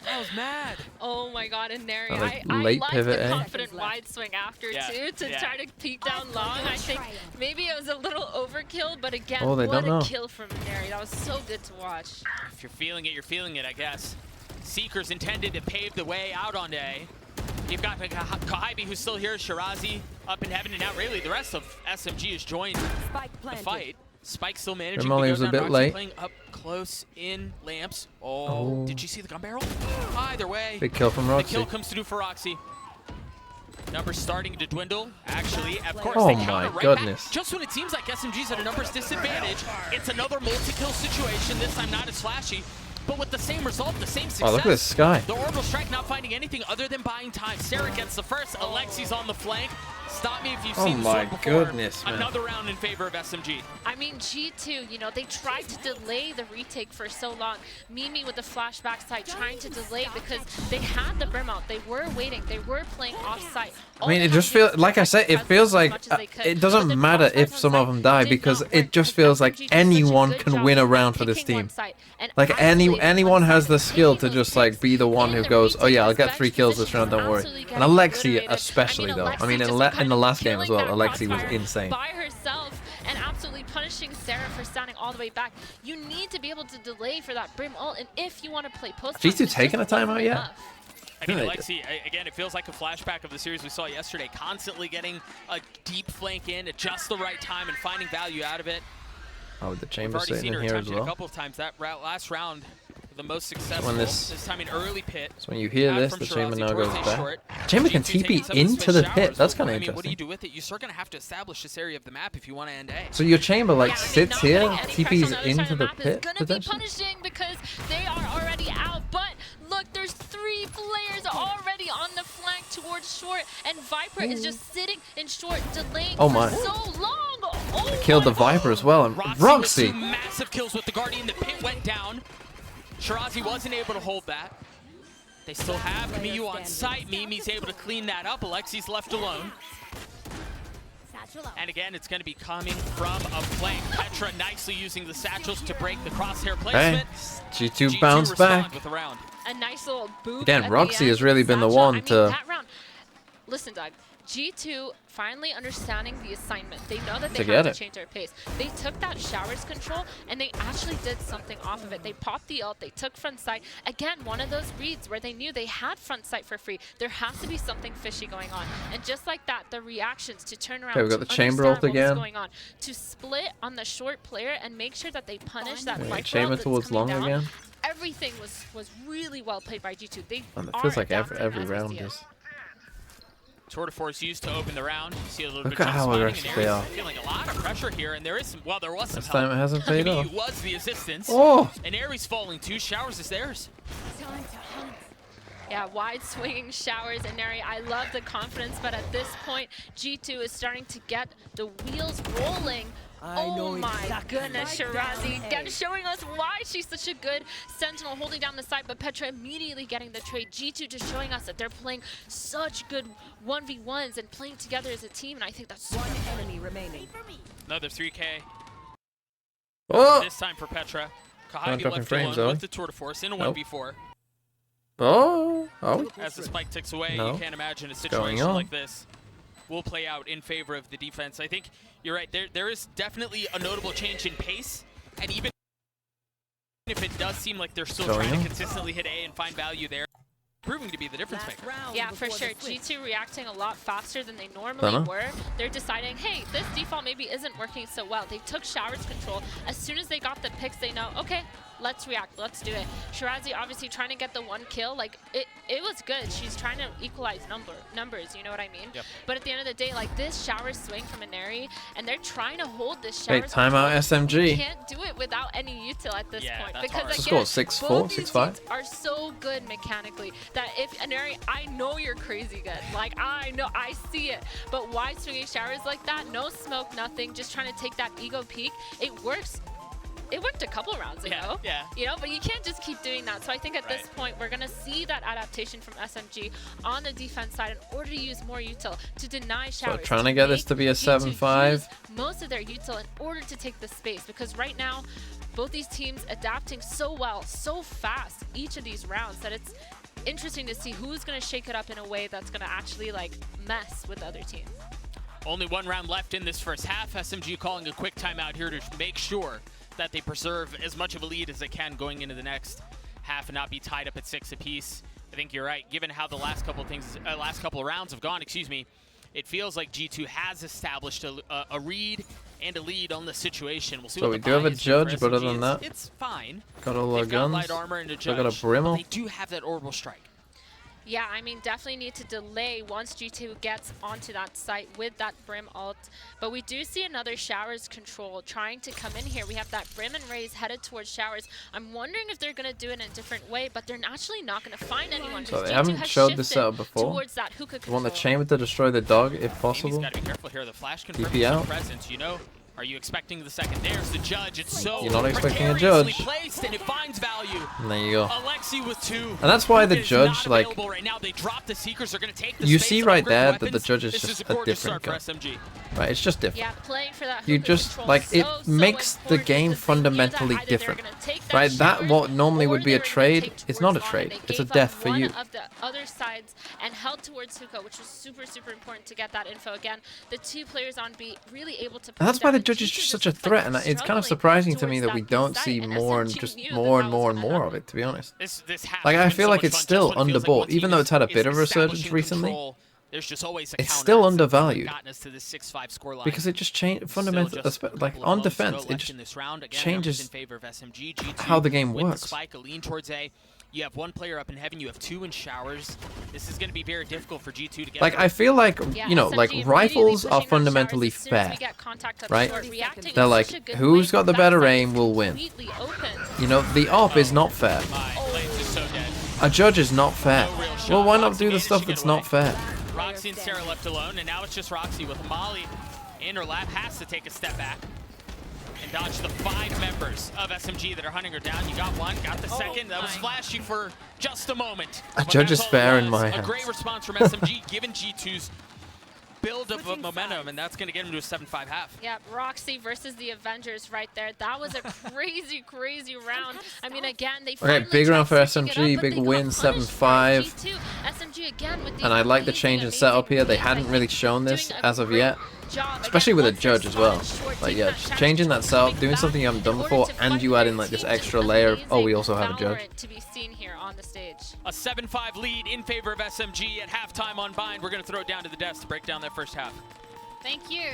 [SPEAKER 12] I was mad.
[SPEAKER 13] Oh my god, and Neri,
[SPEAKER 3] Like
[SPEAKER 13] I
[SPEAKER 3] late
[SPEAKER 13] like
[SPEAKER 3] pivot,
[SPEAKER 13] the
[SPEAKER 3] eh?
[SPEAKER 13] confident wide swing after too, to try to peek down long. I think maybe it was a little overkill, but again,
[SPEAKER 3] Oh, they
[SPEAKER 13] what
[SPEAKER 3] don't know.
[SPEAKER 13] a kill from Neri. That was so good to watch.
[SPEAKER 12] If you're feeling it, you're feeling it, I guess. Seekers intended to pave the way out on A. You've got Kohibi, who's still here, Shirazi up in heaven, and now really the rest of SMG has joined the fight. Spike still managing
[SPEAKER 3] Remoli
[SPEAKER 12] to
[SPEAKER 3] was
[SPEAKER 12] go
[SPEAKER 3] a
[SPEAKER 12] down.
[SPEAKER 3] bit
[SPEAKER 12] Roxy
[SPEAKER 3] late.
[SPEAKER 12] playing up close in lamps. Oh, did you see the gun barrel? Either way,
[SPEAKER 3] Big kill from
[SPEAKER 12] the
[SPEAKER 3] Roxy.
[SPEAKER 12] kill comes through for Roxy. Numbers starting to dwindle. Actually, of course,
[SPEAKER 3] Oh
[SPEAKER 12] they
[SPEAKER 3] my
[SPEAKER 12] counter right
[SPEAKER 3] goodness.
[SPEAKER 12] back. Just when it seems like SMG's at a numbers disadvantage, it's another multi-kill situation. This time not as flashy, but with the same result, the same success.
[SPEAKER 3] Oh, look at this sky.
[SPEAKER 12] The orbital strike not finding anything other than buying time. Sarah gets the first. Alexi's on the flank. Stop me if you've
[SPEAKER 3] Oh
[SPEAKER 12] seen this
[SPEAKER 3] my
[SPEAKER 12] one before.
[SPEAKER 3] goodness, man.
[SPEAKER 12] Another round in favor of SMG.
[SPEAKER 13] I mean, G2, you know, they tried to delay the retake for so long. Mimi with the flashback side trying to delay because they had the brim out. They were waiting. They were playing off-site.
[SPEAKER 3] I mean, it just feels like I said. It feels like it doesn't matter if some of them die because it just feels like anyone can win a round for this team. Like anyone has the skill to just like be the one who goes, oh yeah, I'll get 3 kills this round, don't worry. And Alexi especially though. I mean, in the last game as well, Alexi was insane.
[SPEAKER 13] By herself and absolutely punishing Sarah for standing all the way back. You need to be able to delay for that brim ult, and if you want to play post.
[SPEAKER 3] G2 taking a timeout yet?
[SPEAKER 12] I mean, Alexi, again, it feels like a flashback of the series we saw yesterday, constantly getting a deep flank in at just the right time and finding value out of it.
[SPEAKER 3] Oh, the
[SPEAKER 12] We've
[SPEAKER 3] chamber
[SPEAKER 12] already
[SPEAKER 3] sitting
[SPEAKER 12] seen
[SPEAKER 3] in
[SPEAKER 12] her
[SPEAKER 3] here as
[SPEAKER 12] attempt it a
[SPEAKER 3] well.
[SPEAKER 12] couple of times. That last round, the most successful.
[SPEAKER 3] When
[SPEAKER 12] This time in early pit.
[SPEAKER 3] So when you hear
[SPEAKER 12] Out
[SPEAKER 3] this,
[SPEAKER 12] from
[SPEAKER 3] the chamber
[SPEAKER 12] Shirazi
[SPEAKER 3] now
[SPEAKER 12] towards
[SPEAKER 3] goes
[SPEAKER 12] a
[SPEAKER 3] back.
[SPEAKER 12] short.
[SPEAKER 3] Chamber can
[SPEAKER 12] G2 taking
[SPEAKER 3] TP
[SPEAKER 12] some of the
[SPEAKER 3] into the
[SPEAKER 12] Smith
[SPEAKER 3] pit.
[SPEAKER 12] showers.
[SPEAKER 3] That's kind of
[SPEAKER 12] I mean, what do you
[SPEAKER 3] interesting.
[SPEAKER 12] do with it? You're still going to have to establish this area of the map if you want to end A.
[SPEAKER 3] So your chamber like sits here,
[SPEAKER 13] Any pressure on
[SPEAKER 3] TPs
[SPEAKER 13] the other side
[SPEAKER 3] into
[SPEAKER 13] of the
[SPEAKER 3] the
[SPEAKER 13] map is
[SPEAKER 3] pit
[SPEAKER 13] gonna be
[SPEAKER 3] potentially.
[SPEAKER 13] punishing because they are already out. But look, there's 3 players already on the flank towards short, and Viper is just sitting in short, delaying
[SPEAKER 3] Oh my.
[SPEAKER 13] for so long. Oh,
[SPEAKER 3] Killed the Viper as well, and
[SPEAKER 12] With
[SPEAKER 3] Roxy.
[SPEAKER 12] 2 massive kills with the Guardian. The pit went down. Shirazi wasn't able to hold that. They still have Miyu on site. Mimi's able to clean that up. Alexi's left alone. And again, it's going to be coming from a flank. Petra nicely using the satchels to break the crosshair
[SPEAKER 3] Hey,
[SPEAKER 12] placement.
[SPEAKER 3] G2 bounced
[SPEAKER 12] respond
[SPEAKER 3] back.
[SPEAKER 12] with a round.
[SPEAKER 13] a nice little boop.
[SPEAKER 3] Again,
[SPEAKER 13] at
[SPEAKER 3] Roxy
[SPEAKER 13] the
[SPEAKER 3] has
[SPEAKER 13] end.
[SPEAKER 3] really been the
[SPEAKER 13] Satchel,
[SPEAKER 3] one
[SPEAKER 13] I mean,
[SPEAKER 3] to-
[SPEAKER 13] that round. Listen, Doug. G2 finally understanding the assignment. They know that they
[SPEAKER 3] To
[SPEAKER 13] have
[SPEAKER 3] get
[SPEAKER 13] to
[SPEAKER 3] it.
[SPEAKER 13] change their pace. They took that showers control and they actually did something off of it. They popped the ult, they took front sight. Again, one of those reads where they knew they had front sight for free. There has to be something fishy going on. And just like that, the reactions to turn around,
[SPEAKER 3] Okay, we got
[SPEAKER 13] to
[SPEAKER 3] the chamber
[SPEAKER 13] understand
[SPEAKER 3] ult
[SPEAKER 13] what was
[SPEAKER 3] again.
[SPEAKER 13] going on, to split on the short player and make sure that they punish that
[SPEAKER 3] Yeah,
[SPEAKER 13] Viper
[SPEAKER 3] chamber
[SPEAKER 13] ult that's
[SPEAKER 3] towards
[SPEAKER 13] coming
[SPEAKER 3] long
[SPEAKER 13] down.
[SPEAKER 3] again.
[SPEAKER 13] Everything was really well played by G2. They
[SPEAKER 3] And it
[SPEAKER 13] are
[SPEAKER 3] feels like
[SPEAKER 13] adapting
[SPEAKER 3] every
[SPEAKER 13] as we
[SPEAKER 3] round
[SPEAKER 13] see it.
[SPEAKER 3] is.
[SPEAKER 12] Tour de Force used to open the round. You see a little
[SPEAKER 3] Look
[SPEAKER 12] bit
[SPEAKER 3] at
[SPEAKER 12] of
[SPEAKER 3] how
[SPEAKER 12] spotting,
[SPEAKER 3] aggressive
[SPEAKER 12] and
[SPEAKER 3] they
[SPEAKER 12] Aries
[SPEAKER 3] are.
[SPEAKER 12] feeling a lot of pressure here, and there is some. Well, there was some
[SPEAKER 3] This
[SPEAKER 12] help.
[SPEAKER 3] time it hasn't paid
[SPEAKER 12] Maybe
[SPEAKER 3] off.
[SPEAKER 12] it was the assistance.
[SPEAKER 3] Oh!
[SPEAKER 12] And Aries falling too. Showers is theirs.
[SPEAKER 13] Yeah, Yeah, wide swinging showers and Neri. I love the confidence, but at this point, G2 is starting to get the wheels rolling. Oh my goodness, Shirazi again showing us why she's such a good Sentinel holding down the side, but Petra immediately getting the trade. G2 just showing us that they're playing such good 1v1s and playing together as a team, and I think that's one enemy remaining.
[SPEAKER 12] Another 3K.
[SPEAKER 3] Oh!
[SPEAKER 12] This time for Petra.
[SPEAKER 3] Not
[SPEAKER 12] Kahabi
[SPEAKER 3] dropping
[SPEAKER 12] left
[SPEAKER 3] frames,
[SPEAKER 12] alone
[SPEAKER 3] though.
[SPEAKER 12] with the tour de force in a
[SPEAKER 3] Nope.
[SPEAKER 12] 1v4.
[SPEAKER 3] Oh, oh.
[SPEAKER 12] As the spike ticks away,
[SPEAKER 3] No.
[SPEAKER 12] you can't imagine a
[SPEAKER 3] What's going
[SPEAKER 12] situation
[SPEAKER 3] on?
[SPEAKER 12] like this will play out in favor of the defense. I think you're right. There is definitely a notable change in pace, and even if it does seem like they're still
[SPEAKER 3] Going
[SPEAKER 12] trying
[SPEAKER 3] on?
[SPEAKER 12] to consistently hit A and find value there, proving to be the difference maker.
[SPEAKER 13] Yeah, for sure. G2 reacting a lot faster than they normally
[SPEAKER 3] Dunno.
[SPEAKER 13] were. They're deciding, hey, this default maybe isn't working so well. They took Showers control. As soon as they got the picks, they know, okay, let's react, let's do it. Shirazi obviously trying to get the one kill. Like, it was good. She's trying to equalize numbers, you know what I mean?
[SPEAKER 12] Yep.
[SPEAKER 13] But at the end of the day, like, this Showers swing from Inari, and they're trying to hold this
[SPEAKER 3] Hey,
[SPEAKER 13] Showers
[SPEAKER 3] timeout SMG.
[SPEAKER 13] You can't do it without any util at this point.
[SPEAKER 12] that's
[SPEAKER 13] Because
[SPEAKER 12] hard.
[SPEAKER 3] Just
[SPEAKER 13] again,
[SPEAKER 3] score 6-4,
[SPEAKER 13] both these
[SPEAKER 3] 6-5.
[SPEAKER 13] teams are so good mechanically that if Inari, I know you're crazy good. Like, I know, I see it. But wide swinging showers like that, no smoke, nothing, just trying to take that ego peek, it works. It worked a couple rounds ago.
[SPEAKER 12] Yeah.
[SPEAKER 13] You know, but you can't just keep doing that. So I think at this point, we're going to see that adaptation from SMG on the defense side in order to use more util, to deny showers.
[SPEAKER 3] So trying to get this to be a
[SPEAKER 13] G2
[SPEAKER 3] 7-5.
[SPEAKER 13] use most of their util in order to take the space, because right now, both these teams adapting so well, so fast, each of these rounds, that it's interesting to see who's going to shake it up in a way that's going to actually like mess with the other team.
[SPEAKER 12] Only one round left in this first half. SMG calling a quick timeout here to make sure that they preserve as much of a lead as they can going into the next half and not be tied up at 6 apiece. I think you're right. Given how the last couple of rounds have gone, it feels like G2 has established a read and a lead on the situation. We'll see
[SPEAKER 3] So
[SPEAKER 12] what
[SPEAKER 3] we
[SPEAKER 12] the
[SPEAKER 3] do have a
[SPEAKER 12] buy is here for
[SPEAKER 3] judge, but other
[SPEAKER 12] SMG.
[SPEAKER 3] than that,
[SPEAKER 12] it's fine.
[SPEAKER 3] got all our
[SPEAKER 12] They've got
[SPEAKER 3] guns.
[SPEAKER 12] light armor and a
[SPEAKER 3] I
[SPEAKER 12] judge.
[SPEAKER 3] got a Brimel.
[SPEAKER 12] They do have that orbital strike.
[SPEAKER 13] Yeah, I mean, definitely need to delay once G2 gets onto that site with that Brim ult. But we do see another Showers control trying to come in here. We have that Brim and Raze headed towards Showers. I'm wondering if they're going to do it in a different way, but they're actually not going to find anyone.
[SPEAKER 3] So they
[SPEAKER 13] G2
[SPEAKER 3] haven't
[SPEAKER 13] has
[SPEAKER 3] showed this
[SPEAKER 13] shifted
[SPEAKER 3] setup before.
[SPEAKER 13] towards that hookah
[SPEAKER 3] You want the
[SPEAKER 13] control.
[SPEAKER 3] chamber to destroy the dog if possible.
[SPEAKER 12] Amy's got to be careful here. The flash confirms
[SPEAKER 3] BBL.
[SPEAKER 12] his presence, you know. Are you expecting the second? There's the judge. It's so
[SPEAKER 3] You're not expecting a
[SPEAKER 12] precariously
[SPEAKER 3] judge.
[SPEAKER 12] placed, and it finds value.
[SPEAKER 3] And there you go.
[SPEAKER 12] Alexi with 2.
[SPEAKER 3] And that's why the
[SPEAKER 12] Hookah is
[SPEAKER 3] judge,
[SPEAKER 12] not
[SPEAKER 3] like,
[SPEAKER 12] available right now. They drop the Seekers. They're going to take the
[SPEAKER 3] you
[SPEAKER 12] space
[SPEAKER 3] see
[SPEAKER 12] of
[SPEAKER 3] right
[SPEAKER 12] upgrade
[SPEAKER 3] there that the
[SPEAKER 12] weapons.
[SPEAKER 3] judge is
[SPEAKER 12] This
[SPEAKER 3] just
[SPEAKER 12] is
[SPEAKER 3] a
[SPEAKER 12] gorgeous
[SPEAKER 3] different
[SPEAKER 12] start
[SPEAKER 3] gun.
[SPEAKER 12] for SMG.
[SPEAKER 3] Right, it's just different.
[SPEAKER 13] Yeah, playing for that
[SPEAKER 3] You
[SPEAKER 13] hookah
[SPEAKER 3] just,
[SPEAKER 13] control
[SPEAKER 3] like, it
[SPEAKER 13] so
[SPEAKER 3] makes the
[SPEAKER 13] important
[SPEAKER 3] game
[SPEAKER 13] because they knew that
[SPEAKER 3] fundamentally
[SPEAKER 13] either they're
[SPEAKER 3] different.
[SPEAKER 13] gonna take that
[SPEAKER 3] Right, that
[SPEAKER 13] shower
[SPEAKER 3] what normally
[SPEAKER 13] or
[SPEAKER 3] would be
[SPEAKER 13] they
[SPEAKER 3] a
[SPEAKER 13] were gonna
[SPEAKER 3] trade,
[SPEAKER 13] take
[SPEAKER 3] it's not a
[SPEAKER 13] towards
[SPEAKER 3] trade.
[SPEAKER 13] Vana.
[SPEAKER 3] It's
[SPEAKER 13] They
[SPEAKER 3] a
[SPEAKER 13] gave
[SPEAKER 3] death
[SPEAKER 13] up
[SPEAKER 3] for you.
[SPEAKER 13] one of the other sides and held towards hookah, which was super, super important to get that info. Again, the 2 players on B really able to.
[SPEAKER 3] And that's why the judge is just such a threat, and it's kind of surprising to me that we don't see more and just more and more and more of it, to be honest.
[SPEAKER 12] This half
[SPEAKER 3] Like,
[SPEAKER 12] has
[SPEAKER 3] I
[SPEAKER 12] been
[SPEAKER 3] feel
[SPEAKER 12] so
[SPEAKER 3] like
[SPEAKER 12] much
[SPEAKER 3] it's
[SPEAKER 12] fun
[SPEAKER 3] still
[SPEAKER 12] just when it feels like
[SPEAKER 3] underbought,
[SPEAKER 12] one team
[SPEAKER 3] even though it's had a bit of a resurgence
[SPEAKER 12] establishing
[SPEAKER 3] recently.
[SPEAKER 12] control. There's just always a
[SPEAKER 3] It's
[SPEAKER 12] counter
[SPEAKER 3] still
[SPEAKER 12] that's
[SPEAKER 3] undervalued
[SPEAKER 12] gotten us to this 6-5 score line.
[SPEAKER 3] because it just changed fundamentally, like on defense, it just changes
[SPEAKER 12] in favor of SMG. G2
[SPEAKER 3] how the game
[SPEAKER 12] with the
[SPEAKER 3] works.
[SPEAKER 12] spike, a lean towards A. You have 1 player up in heaven. You have 2 in Showers. This is going to be very difficult for G2 to get.
[SPEAKER 3] Like, I feel like,
[SPEAKER 13] Yeah,
[SPEAKER 3] you know,
[SPEAKER 13] SMG
[SPEAKER 3] like
[SPEAKER 13] immediately
[SPEAKER 3] rifles are
[SPEAKER 13] pushing that
[SPEAKER 3] fundamentally
[SPEAKER 13] Showers as soon as
[SPEAKER 3] fair,
[SPEAKER 13] we get contact up
[SPEAKER 3] right?
[SPEAKER 13] short, reacting
[SPEAKER 3] They're
[SPEAKER 13] in
[SPEAKER 3] like,
[SPEAKER 13] such a good
[SPEAKER 3] who's
[SPEAKER 13] way,
[SPEAKER 3] got the
[SPEAKER 13] that
[SPEAKER 3] better
[SPEAKER 13] side
[SPEAKER 3] aim will win.
[SPEAKER 13] completely open.
[SPEAKER 3] You know, the op is not fair.
[SPEAKER 12] Lance is so dead.
[SPEAKER 3] A judge is not fair.
[SPEAKER 12] No real shot.
[SPEAKER 3] Well, why not
[SPEAKER 12] Roxy
[SPEAKER 3] do the
[SPEAKER 12] managed
[SPEAKER 3] stuff
[SPEAKER 12] to get
[SPEAKER 3] that's not
[SPEAKER 12] away.
[SPEAKER 3] fair?
[SPEAKER 12] Roxy and Sarah left alone, and now it's just Roxy with Molly in her lap. Has to take a step back and dodge the 5 members of SMG that are hunting her down. You got 1, got the second. That was flashy for just a moment.
[SPEAKER 3] A
[SPEAKER 12] But
[SPEAKER 3] judge
[SPEAKER 12] that's
[SPEAKER 3] is
[SPEAKER 12] all it
[SPEAKER 3] fair in
[SPEAKER 12] was.
[SPEAKER 3] my
[SPEAKER 12] A
[SPEAKER 3] hands.
[SPEAKER 12] great response from SMG, given G2's build of momentum, and that's going to get him to a 7-5 half.
[SPEAKER 13] Yeah, Roxy versus the Avengers right there. That was a crazy, crazy round. I mean, again, they
[SPEAKER 3] Okay, big round for SMG, big win, 7-5.
[SPEAKER 13] SMG again with
[SPEAKER 3] And I like the change in setup here. They hadn't really shown this as of yet, especially with a judge as well. Like, yeah, just changing that setup, doing something you haven't done before, and you add in like this extra layer of, oh, we also have a judge.
[SPEAKER 13] to be seen here on the stage.
[SPEAKER 12] A 7-5 lead in favor of SMG at halftime on Bind. We're going to throw it down to the desk to break down that first half.
[SPEAKER 17] Thank you.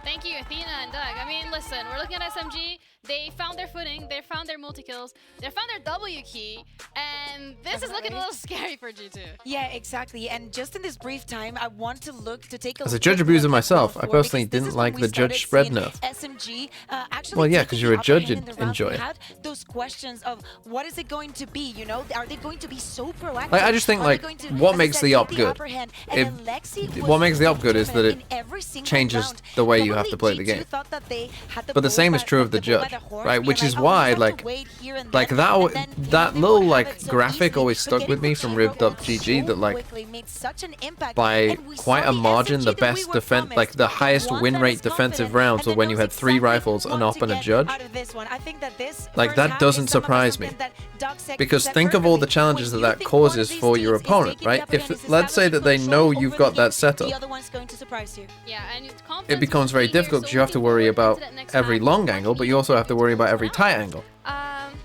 [SPEAKER 17] Thank you, Athena and Doug. I mean, listen, we're looking at SMG. They found their footing, they found their multi-kills, they found their W key, and this is looking a little scary for G2.
[SPEAKER 7] Yeah, exactly. And just in this brief time, I want to take a
[SPEAKER 3] As a
[SPEAKER 7] look
[SPEAKER 3] judge
[SPEAKER 7] at
[SPEAKER 3] abuser
[SPEAKER 7] what
[SPEAKER 3] myself,
[SPEAKER 7] happened
[SPEAKER 3] I
[SPEAKER 7] before,
[SPEAKER 3] personally
[SPEAKER 7] because this
[SPEAKER 3] didn't
[SPEAKER 7] is when
[SPEAKER 3] like
[SPEAKER 7] we
[SPEAKER 3] the judge spread
[SPEAKER 7] started
[SPEAKER 3] nerf.
[SPEAKER 7] seeing SMG actually
[SPEAKER 3] Well, yeah,
[SPEAKER 7] taking
[SPEAKER 3] because
[SPEAKER 7] the
[SPEAKER 3] you're a
[SPEAKER 7] upper
[SPEAKER 3] judge,
[SPEAKER 7] hand in
[SPEAKER 3] you'd
[SPEAKER 7] the rounds.
[SPEAKER 3] enjoy
[SPEAKER 7] We
[SPEAKER 3] it.
[SPEAKER 7] had those questions of what is it going to be, you know? Are they going to be so proactive?
[SPEAKER 3] Like, I just think,
[SPEAKER 7] Are they
[SPEAKER 3] like,
[SPEAKER 7] going to,
[SPEAKER 3] what
[SPEAKER 7] as I
[SPEAKER 3] makes
[SPEAKER 7] said,
[SPEAKER 3] the
[SPEAKER 7] take
[SPEAKER 3] op good?
[SPEAKER 7] upper hand? And
[SPEAKER 3] If,
[SPEAKER 7] then Lexi
[SPEAKER 3] what
[SPEAKER 7] was
[SPEAKER 3] makes the op good is that
[SPEAKER 7] determined
[SPEAKER 3] it
[SPEAKER 7] in every single
[SPEAKER 3] changes
[SPEAKER 7] round.
[SPEAKER 3] the way you have
[SPEAKER 7] Probably
[SPEAKER 3] to play the
[SPEAKER 7] G2
[SPEAKER 3] game.
[SPEAKER 7] thought that they had the
[SPEAKER 3] But the
[SPEAKER 7] bull
[SPEAKER 3] same
[SPEAKER 7] by-
[SPEAKER 3] is true of the
[SPEAKER 7] the bull by
[SPEAKER 3] judge,
[SPEAKER 7] the horn,
[SPEAKER 3] right?
[SPEAKER 7] being
[SPEAKER 3] Which
[SPEAKER 7] like,
[SPEAKER 3] is
[SPEAKER 7] "Oh, we
[SPEAKER 3] why,
[SPEAKER 7] just have to
[SPEAKER 3] like,
[SPEAKER 7] wait here and
[SPEAKER 3] like
[SPEAKER 7] then,"
[SPEAKER 3] that,
[SPEAKER 7] and then, you know,
[SPEAKER 3] that
[SPEAKER 7] they
[SPEAKER 3] little
[SPEAKER 7] would have
[SPEAKER 3] like
[SPEAKER 7] it so
[SPEAKER 3] graphic
[SPEAKER 7] easily.
[SPEAKER 3] always
[SPEAKER 7] But
[SPEAKER 3] stuck
[SPEAKER 7] getting
[SPEAKER 3] with me
[SPEAKER 7] the
[SPEAKER 3] from
[SPEAKER 7] time
[SPEAKER 3] Ribbed Up
[SPEAKER 7] broke
[SPEAKER 3] GG
[SPEAKER 7] so
[SPEAKER 3] that like
[SPEAKER 7] quickly made such an impact,
[SPEAKER 3] by
[SPEAKER 7] and we
[SPEAKER 3] quite
[SPEAKER 7] saw
[SPEAKER 3] a
[SPEAKER 7] the
[SPEAKER 3] margin,
[SPEAKER 7] SMG
[SPEAKER 3] the
[SPEAKER 7] that we
[SPEAKER 3] best
[SPEAKER 7] were
[SPEAKER 3] defense,
[SPEAKER 7] promised.
[SPEAKER 3] like the highest
[SPEAKER 7] One
[SPEAKER 3] win
[SPEAKER 7] that
[SPEAKER 3] rate
[SPEAKER 7] is
[SPEAKER 3] defensive
[SPEAKER 7] confident
[SPEAKER 3] rounds were
[SPEAKER 7] and
[SPEAKER 3] when
[SPEAKER 7] then
[SPEAKER 3] you
[SPEAKER 7] knows
[SPEAKER 3] had 3
[SPEAKER 7] exactly
[SPEAKER 3] rifles, an
[SPEAKER 7] what
[SPEAKER 3] op,
[SPEAKER 7] to
[SPEAKER 3] and a
[SPEAKER 7] get
[SPEAKER 3] judge.
[SPEAKER 7] out of this one. I think that this
[SPEAKER 3] Like
[SPEAKER 7] first
[SPEAKER 3] that
[SPEAKER 7] half
[SPEAKER 3] doesn't
[SPEAKER 7] is some of
[SPEAKER 3] surprise me,
[SPEAKER 7] something that Doug Sec
[SPEAKER 3] because
[SPEAKER 7] said
[SPEAKER 3] think of all the
[SPEAKER 7] perfectly.
[SPEAKER 3] challenges
[SPEAKER 7] When
[SPEAKER 3] that
[SPEAKER 7] you
[SPEAKER 3] that
[SPEAKER 7] think one of
[SPEAKER 3] causes
[SPEAKER 7] these
[SPEAKER 3] for your
[SPEAKER 7] teams is
[SPEAKER 3] opponent,
[SPEAKER 7] taking
[SPEAKER 3] right?
[SPEAKER 7] the upper
[SPEAKER 3] If
[SPEAKER 7] hand, is
[SPEAKER 3] let's say that they know
[SPEAKER 7] establishing
[SPEAKER 3] you've
[SPEAKER 7] control
[SPEAKER 3] got that
[SPEAKER 7] over the
[SPEAKER 3] setup,
[SPEAKER 7] game, the other one's going to surprise you.
[SPEAKER 17] Yeah, and
[SPEAKER 3] it becomes very difficult because you have to worry about every long angle, but you also have to worry about every tight angle.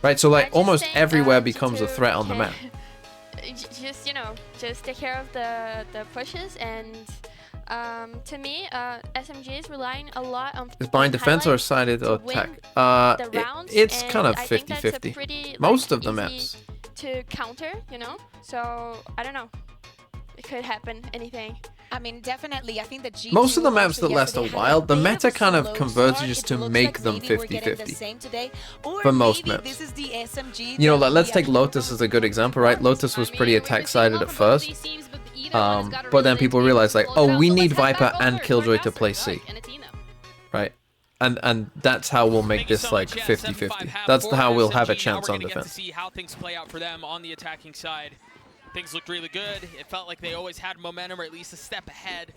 [SPEAKER 3] Right, so like almost everywhere becomes a threat on the map.
[SPEAKER 1] Just, you know, just take care of the pushes, and to me, SMG is relying a lot on
[SPEAKER 3] Is buying defense or sided or attack? It's kind of 50-50. Most of the maps.
[SPEAKER 1] To counter, you know, so I don't know. It could happen, anything.
[SPEAKER 7] I mean, definitely. I think that G2
[SPEAKER 3] Most of the maps that
[SPEAKER 7] also
[SPEAKER 3] last a
[SPEAKER 7] yesterday
[SPEAKER 3] while,
[SPEAKER 7] had
[SPEAKER 3] the
[SPEAKER 7] bit of
[SPEAKER 3] meta
[SPEAKER 7] a
[SPEAKER 3] kind of
[SPEAKER 7] slow
[SPEAKER 3] converges
[SPEAKER 7] start.
[SPEAKER 3] to
[SPEAKER 7] It looks
[SPEAKER 3] make
[SPEAKER 7] like
[SPEAKER 3] them
[SPEAKER 7] maybe we're getting the
[SPEAKER 3] 50-50.
[SPEAKER 7] same today, or
[SPEAKER 3] For most
[SPEAKER 7] maybe
[SPEAKER 3] maps.
[SPEAKER 7] this is the SMG
[SPEAKER 3] You know,
[SPEAKER 7] that
[SPEAKER 3] like, let's
[SPEAKER 7] we
[SPEAKER 3] take Lotus as a good example, right? Lotus was pretty attack-sided at first, but then people realized, like, oh, we need Viper and Killjoy to play C, right? And that's how we'll make this like 50-50. That's how we'll have a chance on
[SPEAKER 12] Get to
[SPEAKER 3] defense.
[SPEAKER 12] see how things play out for them on the attacking side. Things looked really good. It felt like they always had momentum, or at least a step ahead.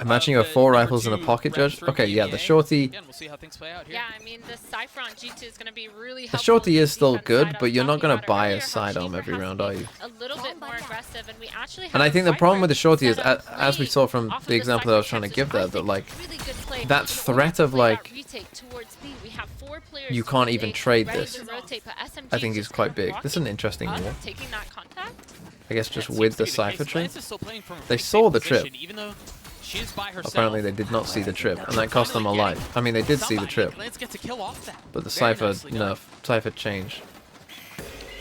[SPEAKER 3] Imagine you have 4 rifles in a pocket, Judge. Okay, yeah, the shorty.
[SPEAKER 12] Again, we'll see how things play out here.
[SPEAKER 13] Yeah, I mean, the Cypher on G2 is going to be really
[SPEAKER 3] The
[SPEAKER 13] helpful.
[SPEAKER 3] shorty is still good, but you're not gonna buy a sidearm every round, are you?
[SPEAKER 13] A little bit more aggressive, and we actually have
[SPEAKER 3] And I think the problem with the shorty is,
[SPEAKER 13] set up
[SPEAKER 3] as we saw from the example that I was trying to give there, that like
[SPEAKER 13] really good play.
[SPEAKER 3] that threat of like
[SPEAKER 13] retake towards B. We have 4 players
[SPEAKER 3] you can't even trade
[SPEAKER 13] ready
[SPEAKER 3] this,
[SPEAKER 13] to rotate, but SMG
[SPEAKER 3] I think is quite big. This is an interesting
[SPEAKER 13] up,
[SPEAKER 3] wall.
[SPEAKER 13] taking that contact.
[SPEAKER 3] I guess just with the Cypher tree.
[SPEAKER 12] Lance is still playing from a
[SPEAKER 3] They
[SPEAKER 12] pretty
[SPEAKER 3] saw
[SPEAKER 12] safe
[SPEAKER 3] the trip.
[SPEAKER 12] position, even though she is by herself.
[SPEAKER 3] Apparently they did not see the trip, and that cost them a life. I mean, they did see the trip,
[SPEAKER 12] Lance gets a kill off that.
[SPEAKER 3] but the
[SPEAKER 12] Very
[SPEAKER 3] Cypher
[SPEAKER 12] nicely done.
[SPEAKER 3] nerf, Cypher change.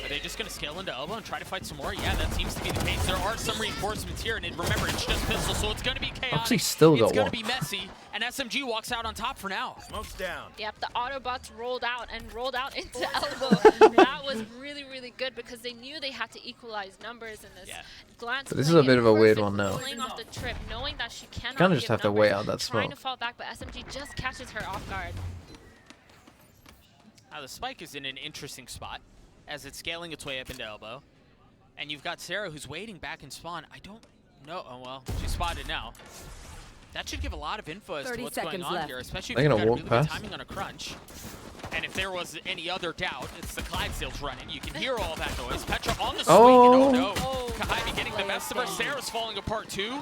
[SPEAKER 12] Are they just going to scale into elbow and try to fight some more? Yeah, that seems to be the case. There are some reinforcements here, and remember, it's just pistol, so it's going to be chaotic.
[SPEAKER 3] Actually still got
[SPEAKER 12] It's going
[SPEAKER 3] one.
[SPEAKER 12] to be messy, and SMG walks out on top for now.
[SPEAKER 18] Smoke's down.
[SPEAKER 13] Yep, the Autobots rolled out into elbow. That was really, really good because they knew they had to equalize numbers in this. Glance
[SPEAKER 3] But this is a bit of a weird one now.
[SPEAKER 13] pulling off the trip, knowing that she cannot
[SPEAKER 3] Kinda just
[SPEAKER 13] give
[SPEAKER 3] have to
[SPEAKER 13] numbers,
[SPEAKER 3] wait out that
[SPEAKER 13] trying
[SPEAKER 3] smoke.
[SPEAKER 13] to fall back, but SMG just catches her off guard.
[SPEAKER 12] Now the spike is in an interesting spot as it's scaling its way up into elbow. And you've got Sarah who's waiting back in spawn. I don't know. Oh, well, she's spotted now. That should give a lot of info as to what's going on here, especially if
[SPEAKER 3] They're
[SPEAKER 12] you've
[SPEAKER 3] gonna
[SPEAKER 12] got
[SPEAKER 3] walk
[SPEAKER 12] really good
[SPEAKER 3] past.
[SPEAKER 12] timing on a crunch. And if there was any other doubt, it's the Clydesdales running. You can hear all that noise. Petra on the swing,
[SPEAKER 3] Oh.
[SPEAKER 12] and oh no. Kahaimi getting the best of her. Sarah's falling apart too.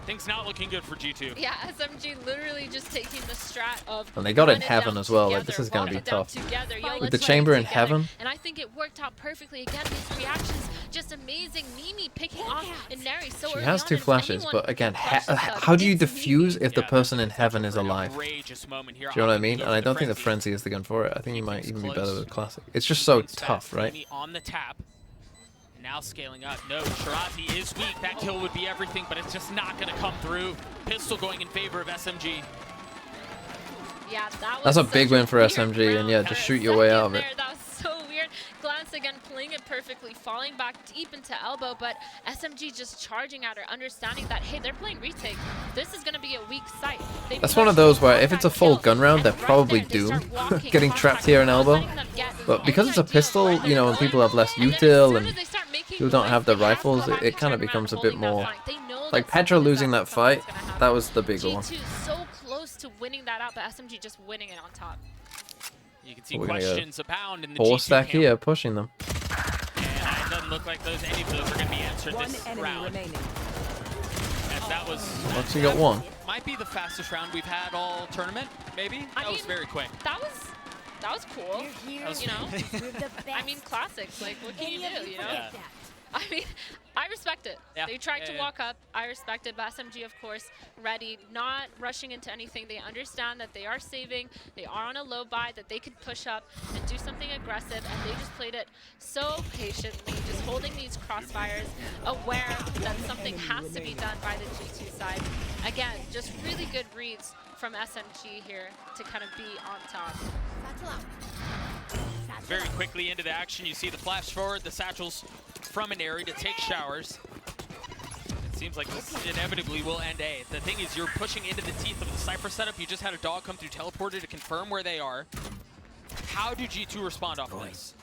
[SPEAKER 12] Things not looking good for G2.
[SPEAKER 13] Yeah, SMG literally just taking the strat of
[SPEAKER 3] And they got
[SPEAKER 13] run
[SPEAKER 3] in
[SPEAKER 13] it
[SPEAKER 3] heaven
[SPEAKER 13] down
[SPEAKER 3] as well, like,
[SPEAKER 13] together,
[SPEAKER 3] this is gonna
[SPEAKER 13] lock
[SPEAKER 3] be
[SPEAKER 13] it down
[SPEAKER 3] tough.
[SPEAKER 13] together. Yo,
[SPEAKER 3] With
[SPEAKER 13] let's
[SPEAKER 3] the
[SPEAKER 13] play
[SPEAKER 3] chamber
[SPEAKER 13] it
[SPEAKER 3] in
[SPEAKER 13] together.
[SPEAKER 3] heaven.
[SPEAKER 13] And I think it worked out perfectly. Again, these reactions just amazing. Mimi picking off and Neri so
[SPEAKER 3] She
[SPEAKER 13] early
[SPEAKER 3] has
[SPEAKER 13] on,
[SPEAKER 3] 2
[SPEAKER 13] and
[SPEAKER 3] flashes,
[SPEAKER 13] anyone
[SPEAKER 3] but again,
[SPEAKER 13] can flash this up.
[SPEAKER 3] how do you
[SPEAKER 13] It's
[SPEAKER 3] defuse if the person in heaven is alive? Do
[SPEAKER 12] Outrageous moment here.
[SPEAKER 3] you know what I mean? And I don't think the Frenzy is the gun for it. I think you might even be better with Classic. It's just so tough, right?
[SPEAKER 12] Mimi on the tap. Now scaling up. No, Shirazi is weak. That kill would be everything, but it's just not going to come through. Pistol going in favor of SMG.
[SPEAKER 13] Yeah, that was
[SPEAKER 3] That's a
[SPEAKER 13] such
[SPEAKER 3] big win for
[SPEAKER 13] weird
[SPEAKER 3] SMG, and
[SPEAKER 13] round
[SPEAKER 3] yeah,
[SPEAKER 13] for
[SPEAKER 3] just
[SPEAKER 13] a
[SPEAKER 3] shoot your way
[SPEAKER 13] second
[SPEAKER 3] out of it.
[SPEAKER 13] there. That was so weird. Glance again, playing it perfectly, falling back deep into elbow, but SMG just charging at her, understanding that, hey, they're playing retake. This is going to be a weak site. They
[SPEAKER 3] That's one of those where if it's a full gun round, they're probably doomed getting trapped here in elbow. But because it's a pistol, you know, and people have less util and people don't have the rifles, it kind of becomes a bit more... Like Petra losing that fight, that was the big one.
[SPEAKER 13] G2 so close to winning that out, but SMG just winning it on top.
[SPEAKER 12] You can see
[SPEAKER 3] We're gonna go
[SPEAKER 12] questions abound in the
[SPEAKER 3] Four
[SPEAKER 12] G2
[SPEAKER 3] stack
[SPEAKER 12] camp.
[SPEAKER 3] here, pushing them.
[SPEAKER 12] And it doesn't look like any of those are going to be answered this round. As that was...
[SPEAKER 3] Once you got one.
[SPEAKER 12] Might be the fastest round we've had all tournament, maybe? That was very quick.
[SPEAKER 13] That was cool.
[SPEAKER 12] That was
[SPEAKER 13] You know, I mean, classics. Like, what can you do? You know.
[SPEAKER 12] Yeah.
[SPEAKER 13] I mean, I respect it.
[SPEAKER 12] Yeah.
[SPEAKER 13] They tried to walk up. I respect it. But SMG, of course, ready, not rushing into anything. They understand that they are saving. They are on a low buy, that they could push up and do something aggressive. And they just played it so patiently, just holding these crossfires, aware that something has to be done by the G2 side. Again, just really good reads from SMG here to kind of be on top.
[SPEAKER 12] Very quickly into the action, you see the flash forward, the satchels from an area to take showers. It seems like this inevitably will end A. The thing is, you're pushing into the teeth of the Cypher setup. You just had a dog come through teleporter to confirm where they are. How do G2 respond off of this?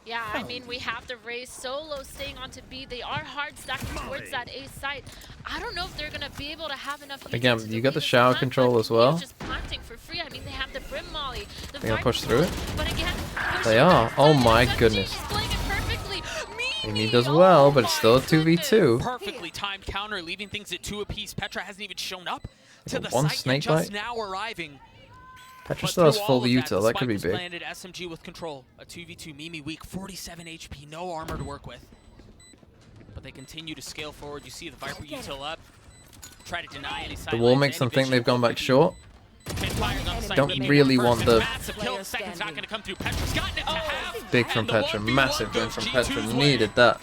[SPEAKER 13] Yeah, I mean, we have the Raze solo staying onto B. They are hard stacking towards that A site. I don't know if they're going to be able to have enough.
[SPEAKER 3] Again, you got the shower control as well.
[SPEAKER 13] Just planting for free. I mean, they have the Brim Molly.
[SPEAKER 3] They're going to push through it?
[SPEAKER 13] But again,
[SPEAKER 3] They are. Oh my goodness. Mimi does well, but it's still a 2v2.
[SPEAKER 12] Perfectly timed counter, leaving things at 2 apiece. Petra hasn't even shown up to the
[SPEAKER 3] One
[SPEAKER 12] site
[SPEAKER 3] snake
[SPEAKER 12] yet, just
[SPEAKER 3] bite.
[SPEAKER 12] now arriving.
[SPEAKER 3] Petra still has full util. That could be big.
[SPEAKER 12] Landed SMG with control. A 2v2. Mimi weak, 47 HP, no armor to work with. But they continue to scale forward. You see the Viper util up. Try to deny any side.
[SPEAKER 3] The wall makes them think they've gone back short. Don't really want the big from Petra. Massive win from Petra. Needed that.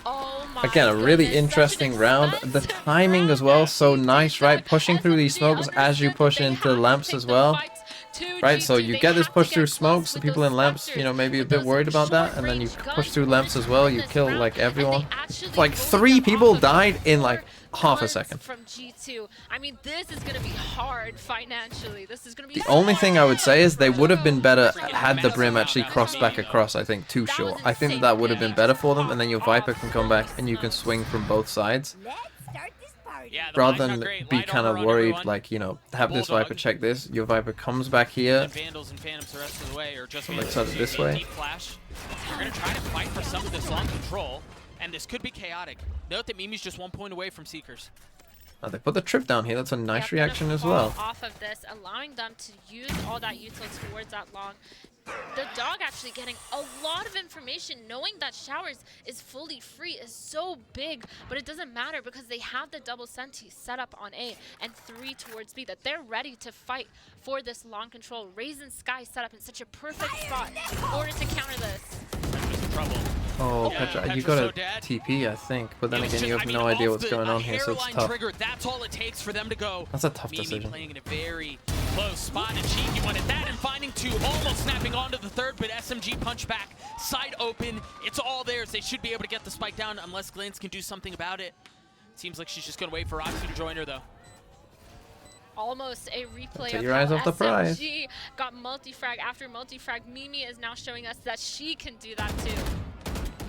[SPEAKER 3] Again, a really interesting round. The timing as well, so nice, right? Pushing through these smokes as you push into lamps as well. Right, so you get this push through smokes, the people in lamps, you know, maybe a bit worried about that, and then you push through lamps as well, you kill like everyone. Like 3 people died in like half a second.
[SPEAKER 13] From G2. I mean, this is going to be hard financially. This is going to be
[SPEAKER 3] The only thing I would say is they would have been better had the Brim actually crossed back across, I think, too short. I think that would have been better for them, and then your Viper can come back and you can swing from both sides. Rather than be kind of worried, like, you know, have this Viper check this, your Viper comes back here, let's have it this way.
[SPEAKER 12] You're going to try to fight for some of this long control, and this could be chaotic. Note that Mimi's just 1 point away from Seekers.
[SPEAKER 3] Oh, they put the trip down here, that's a nice reaction as well.
[SPEAKER 13] Off of this, allowing them to use all that util towards that long. The dog actually getting a lot of information, knowing that showers is fully free is so big, but it doesn't matter because they have the double senti set up on A and 3 towards B, that they're ready to fight for this long control. Raisin Sky set up in such a perfect spot in order to counter this.
[SPEAKER 12] Trouble.
[SPEAKER 3] Oh, Petra, you got a TP, I think, but then again, you have no idea what's going on here, so it's tough.
[SPEAKER 12] That's all it takes for them to go.
[SPEAKER 3] That's a tough decision.
[SPEAKER 12] Playing in a very close spot, and Cheeky wanted that, and finding 2, almost snapping onto the 3rd, but SMG punch back, side open, it's all theirs. They should be able to get the spike down unless Glance can do something about it. Seems like she's just going to wait for Roxy to join her, though.
[SPEAKER 13] Almost a replay
[SPEAKER 3] Take
[SPEAKER 13] of
[SPEAKER 3] your eyes
[SPEAKER 13] how
[SPEAKER 3] off the prize.
[SPEAKER 13] SMG got multi-frag after multi-frag. Mimi is now showing us that she can do that too.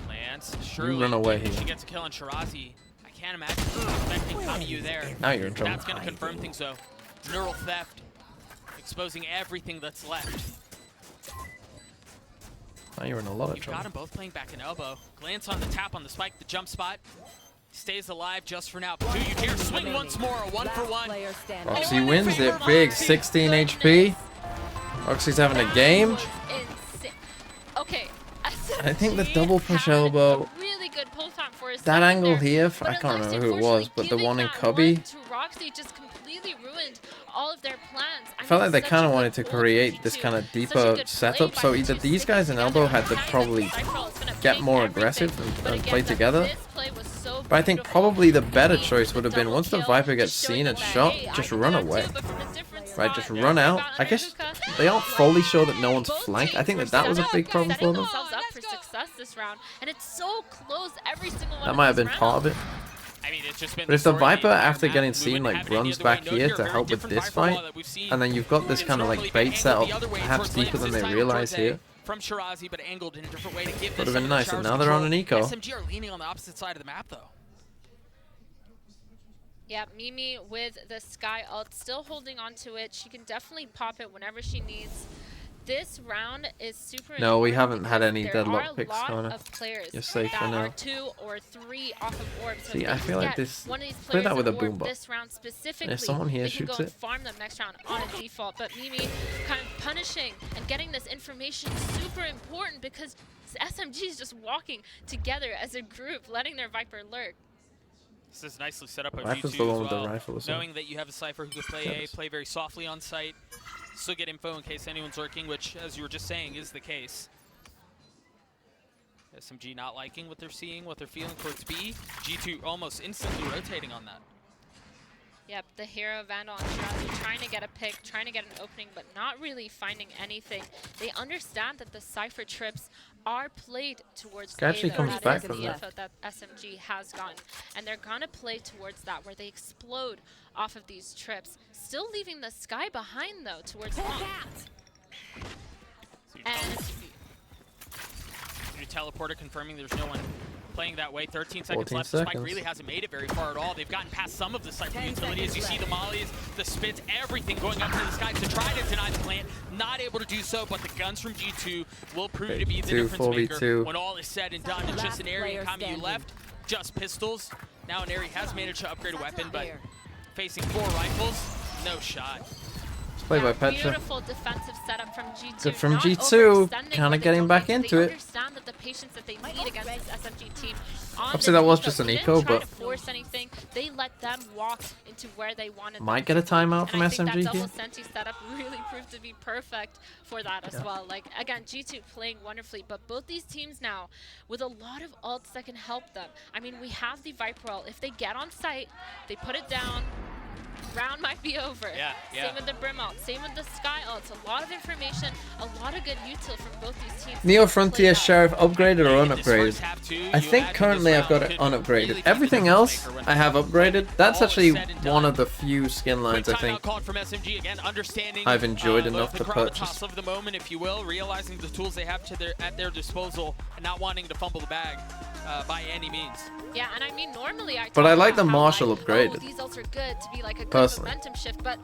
[SPEAKER 12] Lance, surely
[SPEAKER 3] run away here.
[SPEAKER 12] She gets a kill on Shirazi. I can't imagine expecting Kamiyu there.
[SPEAKER 3] Now you're in trouble.
[SPEAKER 12] That's going to confirm things though. Neural theft, exposing everything that's left.
[SPEAKER 3] Now you're in a lot of
[SPEAKER 12] You've
[SPEAKER 3] trouble.
[SPEAKER 12] got them both playing back in elbow. Glance on the tap on the spike, the jump spot. Stays alive just for now. But do you dare swing once more, a 1-for-1.
[SPEAKER 3] Roxy wins it big, 16 HP. Roxy's having a game.
[SPEAKER 13] Okay.
[SPEAKER 3] I think the double push elbow,
[SPEAKER 13] Really good pull time for a
[SPEAKER 3] that angle here, I can't remember who it was, but the one in Cubby,
[SPEAKER 13] to Roxy just completely ruined all of their plans.
[SPEAKER 3] I felt like they kind of wanted to create this kind of deeper setup, so either these guys in elbow had to probably get more aggressive and play together. But I think probably the better choice would have been, once the Viper gets seen and shot, just run away. Right, just run out. I guess they aren't fully sure that no one's flanked. I think that was a big problem for them.
[SPEAKER 13] Themselves up for success this round, and it's so close every single one.
[SPEAKER 3] That might have been part of it.
[SPEAKER 12] I mean, it's just been
[SPEAKER 3] But if the Viper, after getting seen, like runs back here to help with this fight, and then you've got this kind of like bait set up perhaps deeper than they realize here,
[SPEAKER 12] from Shirazi, but angled in a different way to give
[SPEAKER 3] would have been nice. And now they're on an eco.
[SPEAKER 12] SMG are leaning on the opposite side of the map, though.
[SPEAKER 13] Yeah, Mimi with the Sky ult, still holding on to it. She can definitely pop it whenever she needs. this round is super
[SPEAKER 3] No, we
[SPEAKER 13] important
[SPEAKER 3] haven't had any
[SPEAKER 13] because there
[SPEAKER 3] deadlock
[SPEAKER 13] are
[SPEAKER 3] picks,
[SPEAKER 13] a lot
[SPEAKER 3] Connor.
[SPEAKER 13] of players
[SPEAKER 3] You're safe
[SPEAKER 13] that
[SPEAKER 3] for now.
[SPEAKER 13] are 2 or 3 off of orbs. So
[SPEAKER 3] See,
[SPEAKER 13] if
[SPEAKER 3] I
[SPEAKER 13] they
[SPEAKER 3] feel
[SPEAKER 13] just
[SPEAKER 3] like
[SPEAKER 13] get
[SPEAKER 3] this.
[SPEAKER 13] one of these
[SPEAKER 3] Play
[SPEAKER 13] players
[SPEAKER 3] that with a
[SPEAKER 13] an orb
[SPEAKER 3] boom bot.
[SPEAKER 13] this round specifically,
[SPEAKER 3] If someone here
[SPEAKER 13] they can
[SPEAKER 3] shoots
[SPEAKER 13] go and
[SPEAKER 3] it.
[SPEAKER 13] farm them next round on a default. But Mimi kind of punishing and getting this information super important because SMG is just walking together as a group, letting their Viper lurk.
[SPEAKER 12] This is nicely set up by
[SPEAKER 3] Rifle's
[SPEAKER 12] G2
[SPEAKER 3] the one
[SPEAKER 12] as
[SPEAKER 3] with the
[SPEAKER 12] well,
[SPEAKER 3] rifle as well.
[SPEAKER 12] knowing that you have a Cypher who could play A, play very softly on site, still get info in case anyone's lurking, which, as you were just saying, is the case. SMG not liking what they're seeing, what they're feeling towards B. G2 almost instantly rotating on that.
[SPEAKER 13] Yep, the Hero, Vandal, and Shroud trying to get a pick, trying to get an opening, but not really finding anything. They understand that the Cypher trips are played towards
[SPEAKER 3] Guy actually
[SPEAKER 13] A, though.
[SPEAKER 3] comes
[SPEAKER 13] That
[SPEAKER 3] back
[SPEAKER 13] is
[SPEAKER 3] from
[SPEAKER 13] the
[SPEAKER 3] that.
[SPEAKER 13] info that SMG has gotten. And they're going to play towards that, where they explode off of these trips. Still leaving the Sky behind, though, towards long. And
[SPEAKER 12] Your teleporter confirming there's no one playing that way. 13 seconds
[SPEAKER 3] 14
[SPEAKER 12] left. The Spike
[SPEAKER 3] seconds.
[SPEAKER 12] really hasn't made it very far at all. They've gotten past some of the Cypher utility. As you see the mollies, the spits, everything going up to the sky to try to deny the plant. Not able to do so, but the guns from G2 will prove to be the difference
[SPEAKER 3] 4v2.
[SPEAKER 12] maker. When all is said and done, it's just an Airy and Kami left. Just pistols. Now an Airy has managed to upgrade a weapon, but facing 4 rifles, no shot.
[SPEAKER 3] Played by Petra.
[SPEAKER 13] beautiful defensive setup from G2.
[SPEAKER 3] Good from
[SPEAKER 13] not
[SPEAKER 3] G2.
[SPEAKER 13] overextending
[SPEAKER 3] Kind
[SPEAKER 13] where
[SPEAKER 3] of getting
[SPEAKER 13] they
[SPEAKER 3] back
[SPEAKER 13] don't need to.
[SPEAKER 3] into
[SPEAKER 13] They
[SPEAKER 3] it.
[SPEAKER 13] understand that the patience that they need against this SMG team. On
[SPEAKER 3] Obviously,
[SPEAKER 13] the
[SPEAKER 3] that was
[SPEAKER 13] defense,
[SPEAKER 3] just an
[SPEAKER 13] they
[SPEAKER 3] eco,
[SPEAKER 13] didn't try
[SPEAKER 3] but
[SPEAKER 13] to force anything. They let them walk into where they wanted
[SPEAKER 3] might
[SPEAKER 13] them
[SPEAKER 3] get a
[SPEAKER 13] to be.
[SPEAKER 3] timeout from
[SPEAKER 13] and I think
[SPEAKER 3] SMG
[SPEAKER 13] that double
[SPEAKER 3] here.
[SPEAKER 13] Senti setup really proved to be perfect for that as well. Like, again, G2 playing wonderfully, but both these teams now with a lot of ults that can help them. I mean, we have the Viper ult. If they get on site, they put it down, round might be over. Same with the Brim ult, same with the Sky ults. A lot of information, a lot of good util from both these teams.
[SPEAKER 3] Neo Frontier Sheriff upgraded or unupgraded? I think currently I've got it unupgraded. Everything else I have upgraded. That's actually one of the few skin lines I think
[SPEAKER 12] From SMG again, understanding
[SPEAKER 3] I've enjoyed enough
[SPEAKER 12] the
[SPEAKER 3] to purchase.
[SPEAKER 12] gravitas of the moment, if you will, realizing the tools they have at their disposal and not wanting to fumble the bag by any means.
[SPEAKER 13] Yeah, and I mean, normally I
[SPEAKER 3] But
[SPEAKER 13] talk
[SPEAKER 3] I like
[SPEAKER 13] about
[SPEAKER 3] the
[SPEAKER 13] how,
[SPEAKER 3] Marshall
[SPEAKER 13] like,
[SPEAKER 3] upgraded.
[SPEAKER 13] Oh, these ults are good to be like a good
[SPEAKER 3] Personally.
[SPEAKER 13] momentum shift, but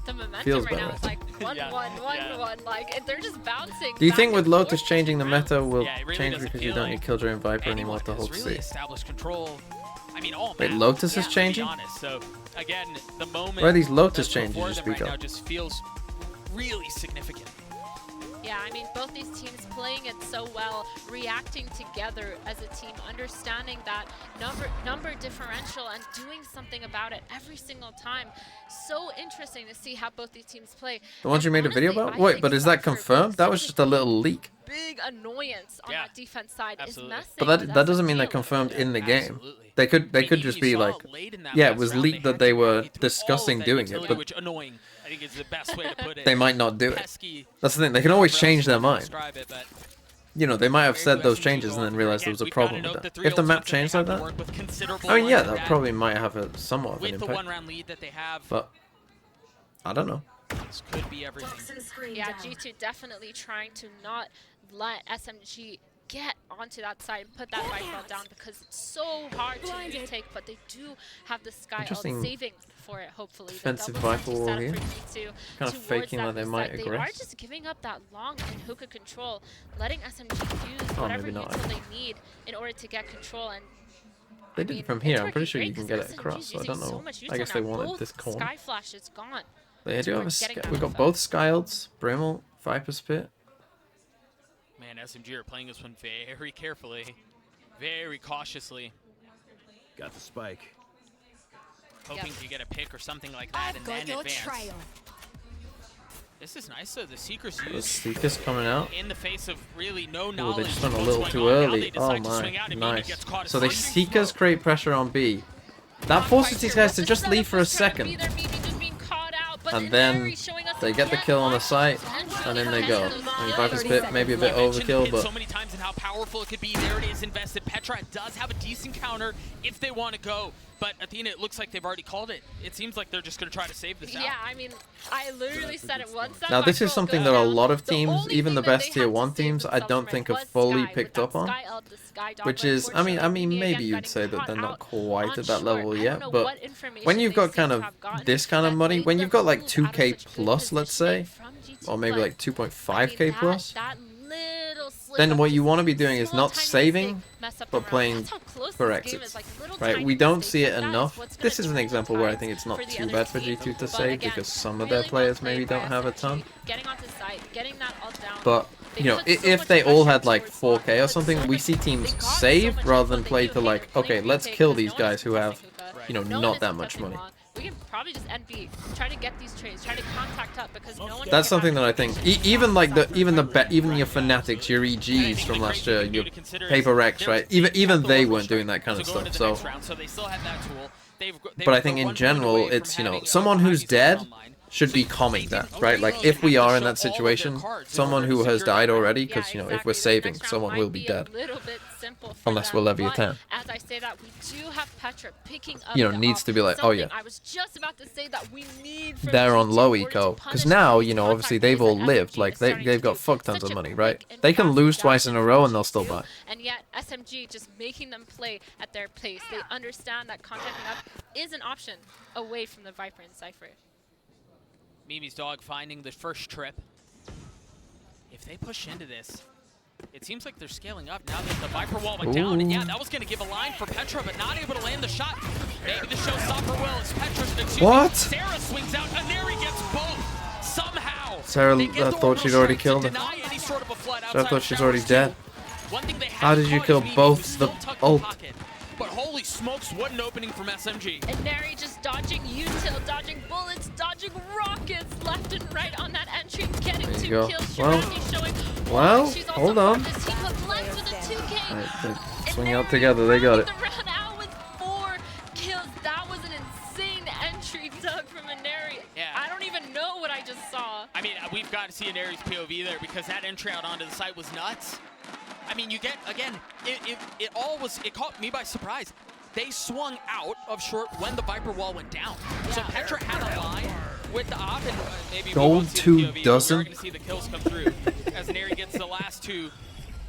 [SPEAKER 13] the momentum
[SPEAKER 3] Feels
[SPEAKER 13] right now
[SPEAKER 3] better,
[SPEAKER 13] is
[SPEAKER 3] I
[SPEAKER 13] like
[SPEAKER 3] think.
[SPEAKER 13] 1-1-1-1. Like, they're just bouncing.
[SPEAKER 3] Do you
[SPEAKER 13] back
[SPEAKER 3] think
[SPEAKER 13] and
[SPEAKER 3] with
[SPEAKER 13] forth.
[SPEAKER 3] Lotus changing the meta will
[SPEAKER 12] Yeah, it really
[SPEAKER 3] change
[SPEAKER 12] doesn't
[SPEAKER 3] because you
[SPEAKER 12] feel
[SPEAKER 3] don't
[SPEAKER 12] like
[SPEAKER 3] need Killjoy and Viper anymore
[SPEAKER 12] anyone
[SPEAKER 3] to
[SPEAKER 12] has
[SPEAKER 3] hold
[SPEAKER 12] really
[SPEAKER 3] C?
[SPEAKER 12] established control. I mean, all
[SPEAKER 3] Wait,
[SPEAKER 12] map,
[SPEAKER 3] Lotus is
[SPEAKER 12] to be
[SPEAKER 3] changing?
[SPEAKER 12] honest. So again, the moment
[SPEAKER 3] Where are these Lotus
[SPEAKER 12] that's
[SPEAKER 3] changes
[SPEAKER 12] before
[SPEAKER 3] you
[SPEAKER 12] them
[SPEAKER 3] speak
[SPEAKER 12] right now
[SPEAKER 3] of?
[SPEAKER 12] just feels really significant.
[SPEAKER 13] Yeah, I mean, both these teams playing it so well, reacting together as a team, understanding that number differential and doing something about it every single time. So interesting to see how both these teams play.
[SPEAKER 3] The ones
[SPEAKER 13] And
[SPEAKER 3] you made a video
[SPEAKER 13] honestly,
[SPEAKER 3] about?
[SPEAKER 13] I
[SPEAKER 3] Wait,
[SPEAKER 13] think
[SPEAKER 3] but is that
[SPEAKER 13] Cypher
[SPEAKER 3] confirmed? That was
[SPEAKER 13] being
[SPEAKER 3] just a little leak.
[SPEAKER 13] big annoyance on that defense side is messing
[SPEAKER 3] But
[SPEAKER 13] with
[SPEAKER 3] that doesn't mean
[SPEAKER 13] SMG
[SPEAKER 3] they're
[SPEAKER 13] a little
[SPEAKER 3] confirmed
[SPEAKER 13] bit.
[SPEAKER 3] in the game. They could just be like, yeah, it was leaked that they were discussing doing it, but
[SPEAKER 12] Which annoying, I think is the best way to put it.
[SPEAKER 3] they might not do it.
[SPEAKER 12] Pesky.
[SPEAKER 3] That's the thing. They can always change their mind.
[SPEAKER 12] Describe it, but
[SPEAKER 3] You know, they might have said those changes and then realized there was a problem with that. If the map changed like that, I mean, yeah, that probably might have a somewhat of an
[SPEAKER 12] with the
[SPEAKER 3] impact.
[SPEAKER 12] 1-round lead that they have,
[SPEAKER 3] But I don't know.
[SPEAKER 12] this could be everything.
[SPEAKER 13] Yeah, G2 definitely trying to not let SMG get onto that side and put that Viper down because it's so hard to retake, but they do have the Sky ult
[SPEAKER 3] Interesting
[SPEAKER 13] saving for it, hopefully.
[SPEAKER 3] defensive
[SPEAKER 13] The double
[SPEAKER 3] Viper
[SPEAKER 13] Senti
[SPEAKER 3] wall
[SPEAKER 13] setup
[SPEAKER 3] here.
[SPEAKER 13] for G2
[SPEAKER 3] Kind of
[SPEAKER 13] towards
[SPEAKER 3] faking
[SPEAKER 13] that
[SPEAKER 3] like they
[SPEAKER 13] B
[SPEAKER 3] might
[SPEAKER 13] side. They are
[SPEAKER 3] aggress.
[SPEAKER 13] just giving up that long and hookah control, letting SMG use
[SPEAKER 3] Oh,
[SPEAKER 13] whatever
[SPEAKER 3] maybe not.
[SPEAKER 13] util they need in order to get control. And
[SPEAKER 3] They did it from here. I'm pretty sure you
[SPEAKER 13] great
[SPEAKER 3] can get
[SPEAKER 13] 'cause
[SPEAKER 3] it across.
[SPEAKER 13] SMG's
[SPEAKER 3] So I don't
[SPEAKER 13] using so
[SPEAKER 3] know.
[SPEAKER 13] much
[SPEAKER 3] I guess
[SPEAKER 13] util
[SPEAKER 3] they
[SPEAKER 13] now.
[SPEAKER 3] wanted
[SPEAKER 13] Both
[SPEAKER 3] this corner.
[SPEAKER 13] Sky Flash is gone.
[SPEAKER 3] They do have a
[SPEAKER 13] towards getting that
[SPEAKER 3] we got
[SPEAKER 13] info.
[SPEAKER 3] both Sky ults, Brimble, Viper Spit.
[SPEAKER 12] Man, SMG are playing this one very carefully, very cautiously.
[SPEAKER 2] Got the spike.
[SPEAKER 12] Hoping to get a pick or something like that and then advance. This is nice though, the Seekers
[SPEAKER 3] The
[SPEAKER 12] use
[SPEAKER 3] Seekers coming out.
[SPEAKER 12] in the face of really no
[SPEAKER 3] Oh,
[SPEAKER 12] knowledge.
[SPEAKER 3] they just went a
[SPEAKER 12] of
[SPEAKER 3] little
[SPEAKER 12] what's
[SPEAKER 3] too
[SPEAKER 12] going on. Now
[SPEAKER 3] early.
[SPEAKER 12] they
[SPEAKER 3] Oh
[SPEAKER 12] decide to swing out
[SPEAKER 3] my,
[SPEAKER 12] and Mimi
[SPEAKER 3] nice.
[SPEAKER 12] gets caught
[SPEAKER 3] So the
[SPEAKER 12] asleep.
[SPEAKER 3] Seekers create pressure on B. That forces these guys to just leave for a second. And then they get the kill on the site, and then they go. I mean, Viper's Pit maybe a bit overkill, but
[SPEAKER 12] so many times and how powerful it could be. There it is invested. Petra does have a decent counter if they want to go. But Athena, it looks like they've already called it. It seems like they're just going to try to save this out.
[SPEAKER 13] Yeah, I mean, I literally said it once.
[SPEAKER 3] now this is something that a lot of teams, even the best tier 1 teams, I don't think have fully picked up on. Which is, I mean, maybe you'd say that they're not quite at that level yet, but when you've got kind of this kind of money, when you've got like 2K plus, let's say, or maybe like 2.5k plus, then what you want to be doing is not saving, but playing for exits, right? We don't see it enough. This is an example where I think it's not too bad for G2 to save, because some of their players maybe don't have a ton. But, you know, if they all had like 4k or something, we see teams save rather than play to like, okay, let's kill these guys who have, you know, not that much money.
[SPEAKER 13] We can probably just NB, try to get these trades, try to contact up, because no one.
[SPEAKER 3] That's something that I think even like even your Fanatics, your EGs from last year, your Paper Rex, right? Even they weren't doing that kind of stuff. So, but I think in general, it's, you know, someone who's dead should be calming that, right? Like if we are in that situation, someone who has died already, because, you know, if we're saving, someone will be dead. Unless we're Levy 10.
[SPEAKER 13] As I say that, we do have Petra picking up,
[SPEAKER 3] you know, needs to be like, oh yeah,
[SPEAKER 13] I was just about to say that we need
[SPEAKER 3] they're on low eco, because now, you know, obviously they've all lived, like they've got fuck tons of money, right? They can lose twice in a row and they'll still buy.
[SPEAKER 13] And yet SMG just making them play at their pace. They understand that contacting up is an option away from the Viper and Cypher.
[SPEAKER 12] Mimi's dog finding the first trip. If they push into this, it seems like they're scaling up now that the Viper wall went down. And yeah, that was going to give a line for Petra, but not able to land the shot. Maybe the showstopper will. It's Petra.
[SPEAKER 3] What?
[SPEAKER 12] Sarah swings out. Aneri gets both. Somehow.
[SPEAKER 3] Sarah thought she'd already killed him. So I thought she's already dead. How did you kill both the ult?
[SPEAKER 12] But holy smokes, what an opening from SMG.
[SPEAKER 13] And Neri just dodging util, dodging bullets, dodging rockets left and right on that entry, getting 2 kills.
[SPEAKER 3] Well, hold on. Right, they swing out together, they got it.
[SPEAKER 13] Round out with 4 kills. That was an insane entry, Doug, from Aneri.
[SPEAKER 12] Yeah.
[SPEAKER 13] I don't even know what I just saw.
[SPEAKER 12] I mean, we've got to see Aneri's POV there, because that entry out onto the site was nuts. I mean, you get, again, it caught me by surprise. They swung out of short when the Viper wall went down. Yeah. So Petra had a line with the op, and maybe
[SPEAKER 3] Gold 2 dozen.
[SPEAKER 12] We're going to see the kills come through as Aneri gets the last 2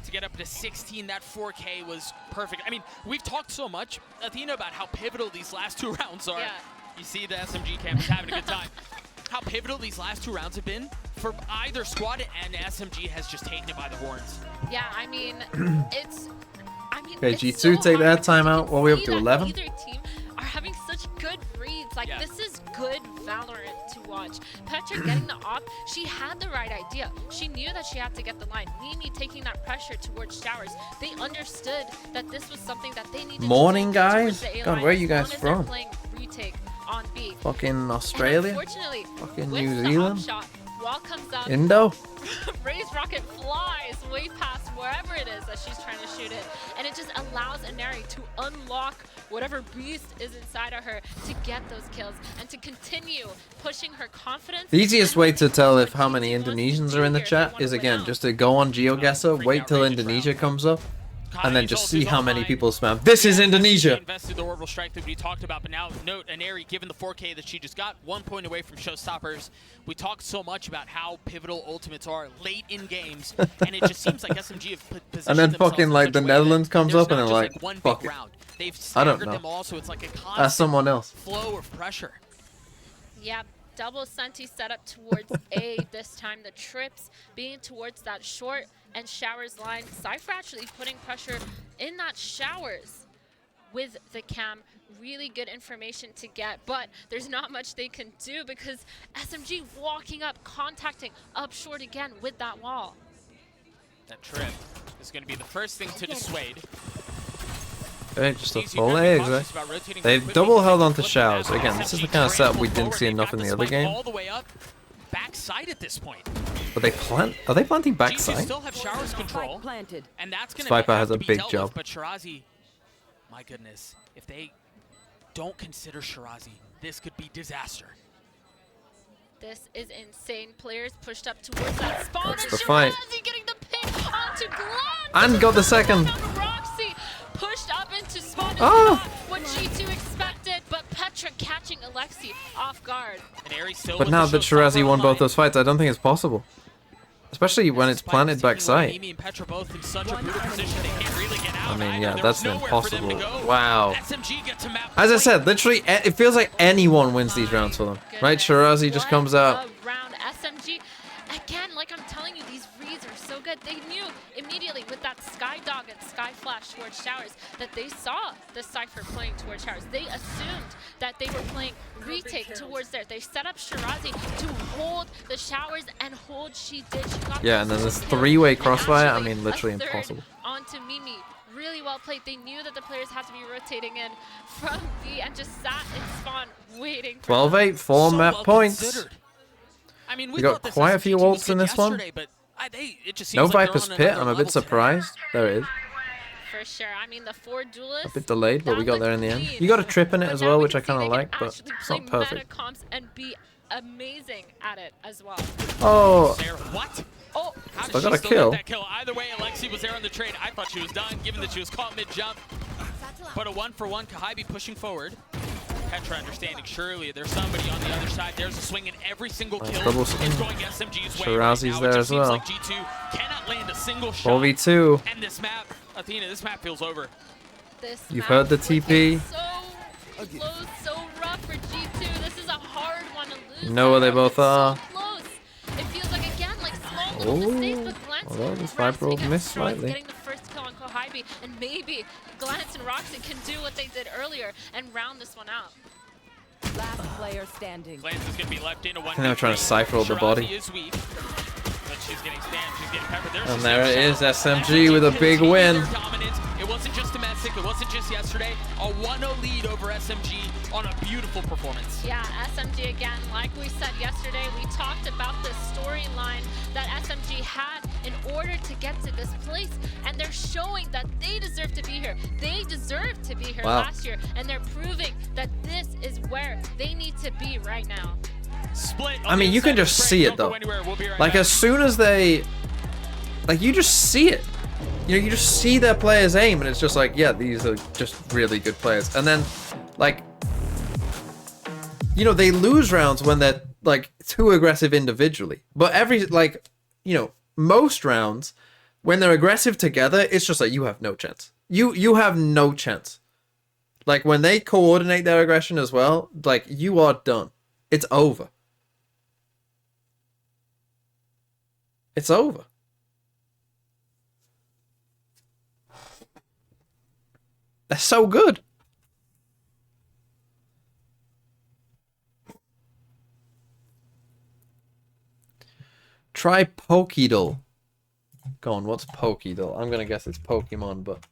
[SPEAKER 12] to get up to 16. That 4K was perfect. I mean, we've talked so much, Athena, about how pivotal these last 2 rounds are. Yeah. You see the SMG campus having a good time. How pivotal these last 2 rounds have been for either squad, and SMG has just taken it by the horns.
[SPEAKER 13] Yeah, I mean,
[SPEAKER 3] okay, G2 take that time out. What are we up to, 11?
[SPEAKER 13] Either team are having such good reads. Like, this is good Valorant to watch. Petra getting the op, she had the right idea. She knew that she had to get the line. Mimi taking that pressure towards showers. They understood that this was something that they needed
[SPEAKER 3] Morning,
[SPEAKER 13] to
[SPEAKER 3] guys. God, where are you guys from?
[SPEAKER 13] Retake on B.
[SPEAKER 3] Fucking Australia?
[SPEAKER 13] Unfortunately,
[SPEAKER 3] fucking New Zealand?
[SPEAKER 13] Wall comes up.
[SPEAKER 3] Indo?
[SPEAKER 13] Ray's rocket flies way past wherever it is that she's trying to shoot it. And it just allows Aneri to unlock whatever beast is inside of her to get those kills and to continue pushing her confidence.
[SPEAKER 3] The easiest way to tell if how many Indonesians are in the chat is, again, just to go on GeoGuessr, wait till Indonesia comes up, and then just see how many people spam. This is Indonesia!
[SPEAKER 12] Invested the orbital strike that we talked about, but now note Aneri, given the 4K that she just got, 1 point away from showstoppers. We talked so much about how pivotal ultimates are late in games, and it just seems like SMG have positioned
[SPEAKER 3] and then fucking like the Netherlands comes up and they're like, fuck it.
[SPEAKER 12] They've
[SPEAKER 3] I don't
[SPEAKER 12] staggered
[SPEAKER 3] know.
[SPEAKER 12] them all, so it's like a constant
[SPEAKER 3] That's someone else.
[SPEAKER 12] flow of pressure.
[SPEAKER 13] Yeah, double Senti set up towards A this time. The trips being towards that short and showers line. Cypher actually putting pressure in that showers with the cam. Really good information to get, but there's not much they can do because SMG walking up, contacting up short again with that wall.
[SPEAKER 12] That trip is going to be the first thing to dissuade.
[SPEAKER 3] Okay, just a full eggs, eh? They've double held onto showers. Again, this is the kind of setup we didn't see enough in the other game.
[SPEAKER 12] All the way up, backside at this point.
[SPEAKER 3] But they plant? Are they planting backside?
[SPEAKER 12] Still have showers control, and that's going
[SPEAKER 3] Viper has a big job.
[SPEAKER 12] But Shirazi, my goodness, if they don't consider Shirazi, this could be disaster.
[SPEAKER 13] This is insane. Players pushed up towards that spawn.
[SPEAKER 3] That's
[SPEAKER 13] and
[SPEAKER 3] the fight.
[SPEAKER 13] Shirazi getting the pick onto Glenn.
[SPEAKER 3] And got the second.
[SPEAKER 13] Roxy pushed up into spawn.
[SPEAKER 3] Oh.
[SPEAKER 13] What G2 expected, but Petra catching Alexi off guard.
[SPEAKER 3] But now that Shirazi won both those fights, I don't think it's possible. Especially when it's planted backside. I mean, yeah, that's impossible. Wow. As I said, literally, it feels like anyone wins these rounds for them. Right? Shirazi just comes out.
[SPEAKER 13] Round SMG. they knew immediately with that Sky Dog and Sky Flash towards Showers that they saw the Cypher playing towards Showers. They assumed that they were playing retake towards there. They set up Shirazi to hold the Showers and hold She did. She got
[SPEAKER 3] Yeah, and then this three-way crossfire, I mean, literally impossible.
[SPEAKER 13] Onto Mimi. Really well played. They knew that the players had to be rotating in from B and just sat in spawn waiting.
[SPEAKER 3] 12-8, 4 map points.
[SPEAKER 12] I mean,
[SPEAKER 3] we got quite a few ults in this one.
[SPEAKER 12] But it just
[SPEAKER 3] No
[SPEAKER 12] seems like
[SPEAKER 3] Viper's
[SPEAKER 12] they're on
[SPEAKER 3] Pit,
[SPEAKER 12] another
[SPEAKER 3] I'm a bit
[SPEAKER 12] level
[SPEAKER 3] surprised. There it is.
[SPEAKER 13] For sure. I mean, the 4 duelists.
[SPEAKER 3] A bit delayed, but we got there in the end. You got a trip in it as well, which I kind of like, but it's not perfect.
[SPEAKER 13] Comps and be amazing at it as well.
[SPEAKER 3] Oh.
[SPEAKER 12] What?
[SPEAKER 13] Oh,
[SPEAKER 3] I got a kill.
[SPEAKER 12] That kill. Either way, Alexi was there on the trade. I thought she was done, given that she was caught mid-jump. But a 1-for-1, Kahibi pushing forward. Petra understanding, surely there's somebody on the other side. There's a swing, and every single kill is going SMG's way.
[SPEAKER 3] Shirazi's
[SPEAKER 12] right now.
[SPEAKER 3] there
[SPEAKER 12] it just
[SPEAKER 3] as
[SPEAKER 12] seems
[SPEAKER 3] well.
[SPEAKER 12] like G2 cannot land a single shot.
[SPEAKER 3] 4v2.
[SPEAKER 12] And this map, Athena, this map feels over.
[SPEAKER 3] You've heard the TP.
[SPEAKER 13] So close, so rough for G2. This is a hard one to lose.
[SPEAKER 3] You know where they both are.
[SPEAKER 13] Close. It feels like, again, like small little mistakes, but Glance
[SPEAKER 3] Although this Viper will miss slightly.
[SPEAKER 13] getting the first kill on Kohibi, and maybe Glance and Roxy can do what they did earlier and round this one out.
[SPEAKER 8] Last player standing.
[SPEAKER 12] Glance is going to be left in a 1v3.
[SPEAKER 3] I think they're trying to cypher the body.
[SPEAKER 12] Is weak, but she's getting stamped, she's getting peppered. There's
[SPEAKER 3] And there it is, SMG with a big win.
[SPEAKER 12] It wasn't just domestic, it wasn't just yesterday. A 1-0 lead over SMG on a beautiful performance.
[SPEAKER 13] Yeah, SMG again, like we said yesterday, we talked about the storyline that SMG had in order to get to this place, and they're showing that they deserve to be here. They deserved to be here last year, and they're proving that this is where they need to be right now.
[SPEAKER 12] Split.
[SPEAKER 3] I mean, you can just see it though. Like as soon as they, like you just see it. You know, you just see their players aim, and it's just like, yeah, these are just really good players. And then, like, you know, they lose rounds when they're like too aggressive individually. But every, like, you know, most rounds when they're aggressive together, it's just like you have no chance. You have no chance. Like when they coordinate their aggression as well, like you are done. It's over. It's over. They're so good. Try Pokédoll. Go on, what's Pokédoll? I'm gonna guess it's Pokemon, but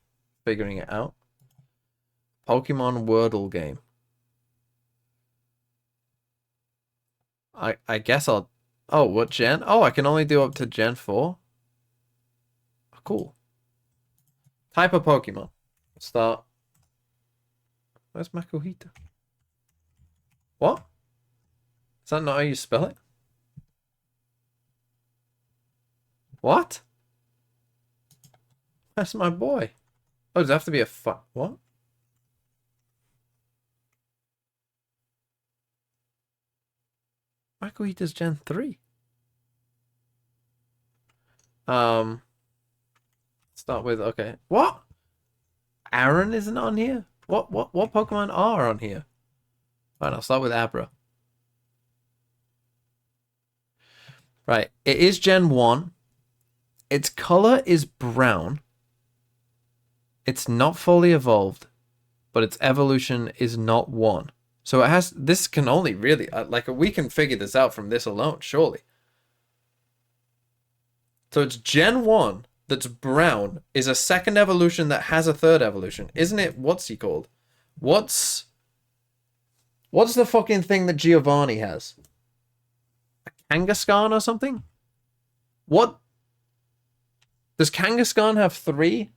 [SPEAKER 3] figuring it out. Pokemon Wordle game. I guess I'll... Oh, what gen? Oh, I can only do up to Gen 4? Oh, cool. Type of Pokemon. Start. Where's Makuhita? What? Is that not how you spell it? What? That's my boy. Oh, does it have to be a what? Makuhita's Gen 3. Start with, okay. What? Aaron isn't on here? What Pokemon are on here? Fine, I'll start with Abra. Right, it is Gen 1. Its color is brown. It's not fully evolved, but its evolution is not 1. So it has, this can only really, like, we can figure this out from this alone, surely. So it's Gen 1 that's brown is a second evolution that has a third evolution. Isn't it? What's he called? What's the fucking thing that Giovanni has? A Kangaskhan or something? What? Does Kangaskhan have 3?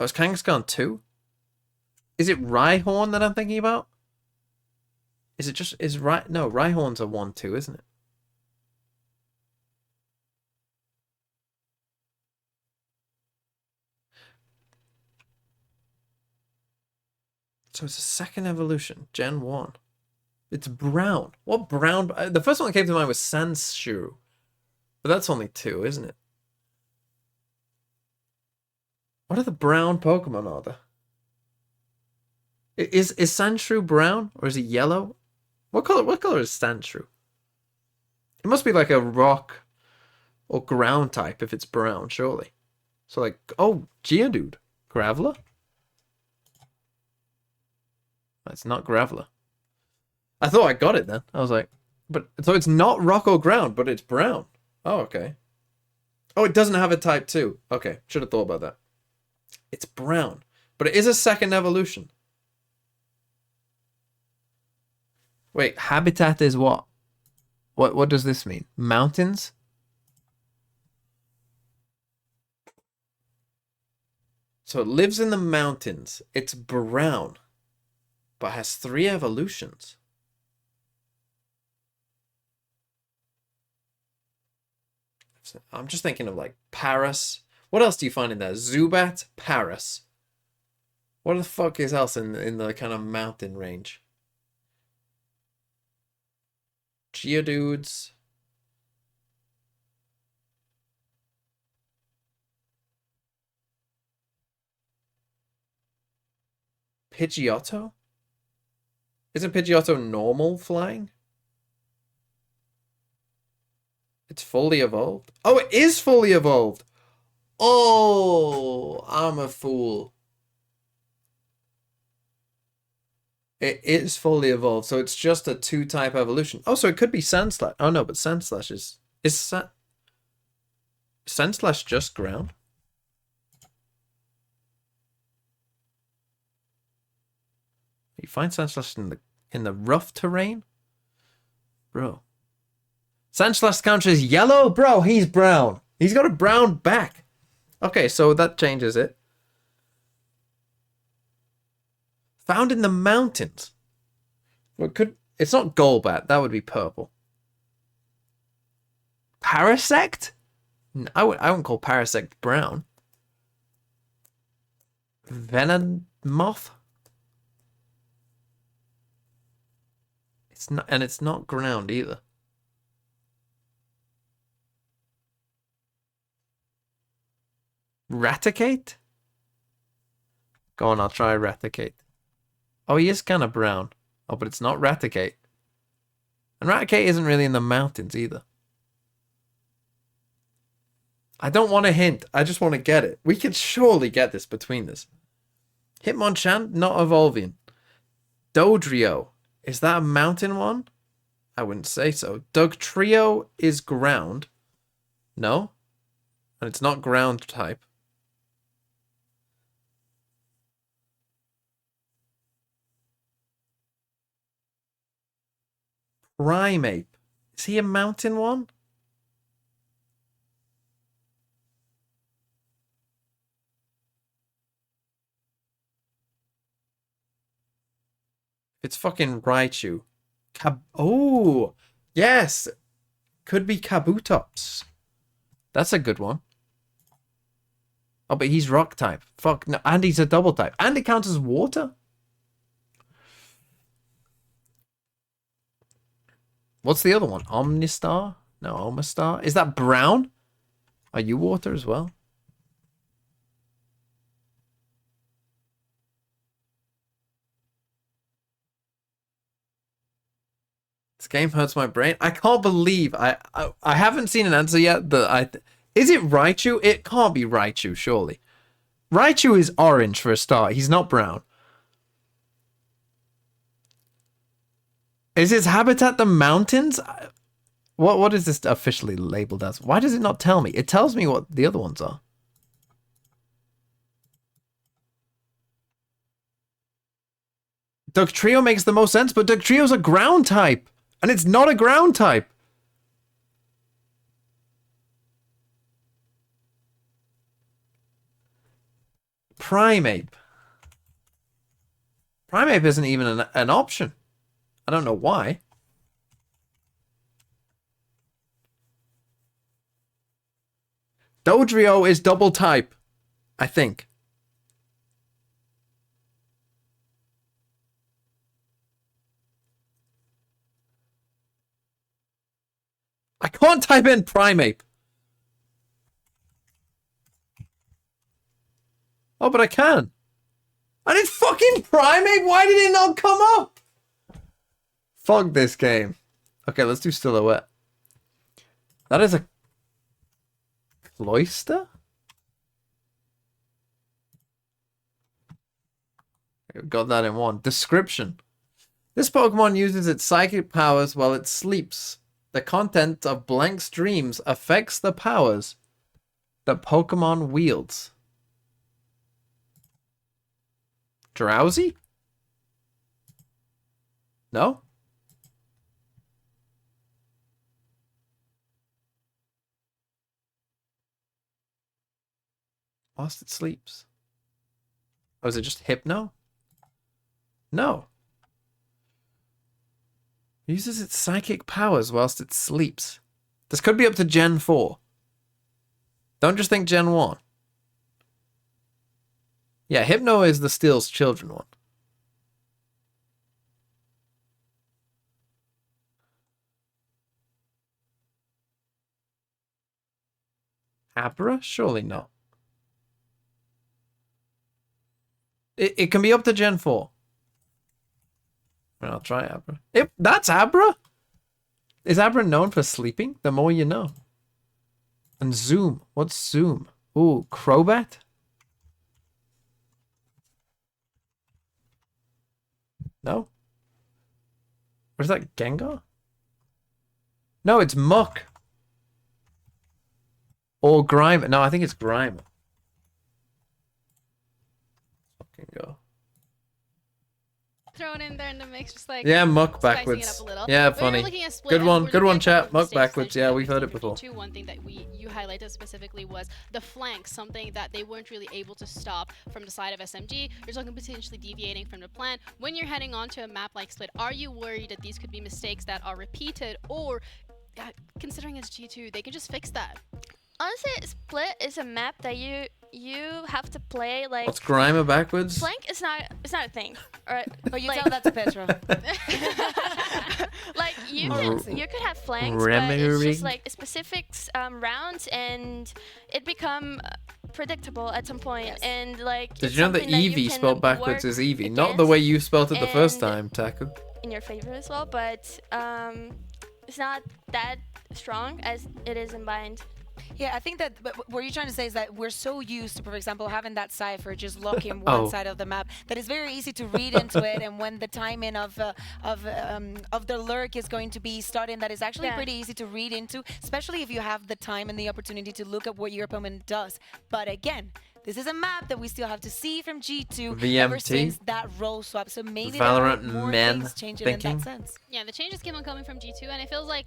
[SPEAKER 3] Oh, is Kangaskhan 2? Is it Rhyhorn that I'm thinking about? Is it just... No, Rhyhorn's a 1-2, isn't it? So it's a second evolution. Gen 1. It's brown. What brown... The first one that came to mind was Sandshrew. But that's only 2, isn't it? What are the brown Pokemon are there? Is Sandshrew brown? Or is it yellow? What color is Sandshrew? It must be like a rock or ground type if it's brown, surely. So like, oh, Geodude. Graveler? It's not Graveler. I thought I got it then. I was like, but so it's not rock or ground, but it's brown. Oh, okay. Oh, it doesn't have a type 2. Okay, should have thought about that. It's brown, but it is a second evolution. Wait, habitat is what? What does this mean? Mountains? So it lives in the mountains. It's brown, but has 3 evolutions. I'm just thinking of like Paras. What else do you find in there? Zubat, Paras. What the fuck is else in the kind of mountain range? Geodudes. Pidgeotto? Isn't Pidgeotto normal flying? It's fully evolved. Oh, it is fully evolved. Oh, I'm a fool. It is fully evolved, so it's just a 2-type evolution. Oh, so it could be Sandslash. Oh no, but Sandslash is Sandslash just ground? You find Sandslash in the rough terrain? Bro. Sandslash counter is yellow? Bro, he's brown. He's got a brown back. Okay, so that changes it. Found in the mountains. Well, it's not Golbat. That would be purple. Parasect? I wouldn't call Parasect brown. Venomoth? It's not, and it's not ground either. Raticate? Go on, I'll try Raticate. Oh, he is kind of brown. Oh, but it's not Raticate. And Raticate isn't really in the mountains either. I don't want a hint. I just want to get it. We can surely get this between this. Hitmonchan, not evolving. Dodrio. Is that a mountain one? I wouldn't say so. Dugtrio is ground. No? And it's not ground type. Primeape. Is he a mountain one? It's fucking Raichu. Oh, yes. Could be Kabutops. That's a good one. Oh, but he's rock type. Fuck, no, and he's a double type. And it counts as water? What's the other one? Omnistar? No, Omastar. Is that brown? Are you water as well? This game hurts my brain. I can't believe I haven't seen an answer yet. Is it Raichu? It can't be Raichu, surely. Raichu is orange for a start. He's not brown. Is his habitat the mountains? What is this officially labeled as? Why does it not tell me? It tells me what the other ones are. Dugtrio makes the most sense, but Dugtrio's a ground type. And it's not a ground type. Primeape. Primeape isn't even an option. I don't know why. Dodrio is double type, I think. I can't type in Primeape. Oh, but I can. And it's fucking Primeape? Why did it not come up? Fuck this game. Okay, let's do silhouette. That is a cloister? Got that in one. Description. This Pokemon uses its psychic powers while it sleeps. The content of Blank's dreams affects the powers that Pokemon wields. Drowsy? No? Whilst it sleeps. Oh, is it just Hypno? No. Uses its psychic powers whilst it sleeps. This could be up to Gen 4. Don't just think Gen 1. Yeah, Hypno is the Steel's Children one. Abra? Surely not. It can be up to Gen 4. I'll try Abra. That's Abra? Is Abra known for sleeping? The more you know. And Zoom. What's Zoom? Ooh, Crobat? No? Or is that Gengar? No, it's Muck. Or Grimer. No, I think it's Grimer. Fucking go.
[SPEAKER 17] Thrown in there in the mix, just like
[SPEAKER 3] yeah, Muck
[SPEAKER 17] spicing
[SPEAKER 3] backwards.
[SPEAKER 17] It up a little.
[SPEAKER 3] Yeah, funny. Good one, chat. Muck backwards. Yeah, we've heard it before.
[SPEAKER 17] G2, one thing that you highlighted specifically was the flank, something that they weren't really able to stop from the side of SMG. You're talking potentially deviating from the plan. When you're heading onto a map like Split, are you worried that these could be mistakes that are repeated, or considering it's G2, they can just fix that?
[SPEAKER 1] Honestly, Split is a map that you have to play like.
[SPEAKER 3] What's Grimer backwards?
[SPEAKER 1] Flank is not a thing. Or,
[SPEAKER 7] but you tell that to Petra.
[SPEAKER 1] Like you could have flanks, but it's just like specific rounds, and it become predictable at some point. Yes. And like.
[SPEAKER 3] Did you know that Eevee spelled backwards is Eevee, not the way you spelled it the first time, Taku?
[SPEAKER 1] In your favor as well, but it's not that strong as it is in bind.
[SPEAKER 7] Yeah, I think that what you're trying to say is that we're so used to, for example, having that cipher just locking one side of the map that it's very easy to read into it, and when the timing of the lurk is going to be starting, that is actually pretty easy to read into, especially if you have the time and the opportunity to look at what your opponent does. But again, this is a map that we still have to see from G2
[SPEAKER 3] VMT.
[SPEAKER 7] Ever since that role swap, so maybe
[SPEAKER 3] Valorant
[SPEAKER 7] there are more
[SPEAKER 3] men
[SPEAKER 7] things changing
[SPEAKER 3] thinking.
[SPEAKER 7] in that sense.
[SPEAKER 17] Yeah, the changes keep on coming from G2, and it feels like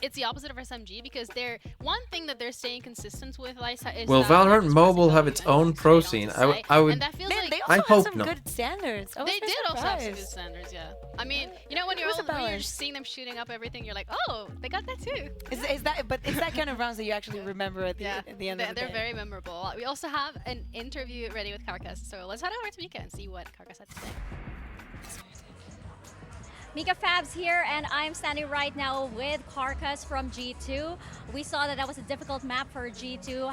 [SPEAKER 17] it's the opposite of SMG, because they're one thing that they're staying consistent with. Is
[SPEAKER 3] Will Valorant Mobile have its own pro scene? I would.
[SPEAKER 17] And that feels like
[SPEAKER 7] they also
[SPEAKER 3] I hope
[SPEAKER 7] had some
[SPEAKER 3] not.
[SPEAKER 7] good standards.
[SPEAKER 17] They did also have some good standards, yeah. I mean, you know, when you're seeing them shooting up everything, you're like, oh, they got that too.
[SPEAKER 7] Is that kind of rounds that you actually remember at the end of the day?
[SPEAKER 17] They're very memorable. We also have an interview ready with Karkas, so let's head over to Mika and see what Karkas had to say.
[SPEAKER 16] Mika Fabs here, and I'm standing right now with Karkas from G2. We saw that was a difficult map for G2.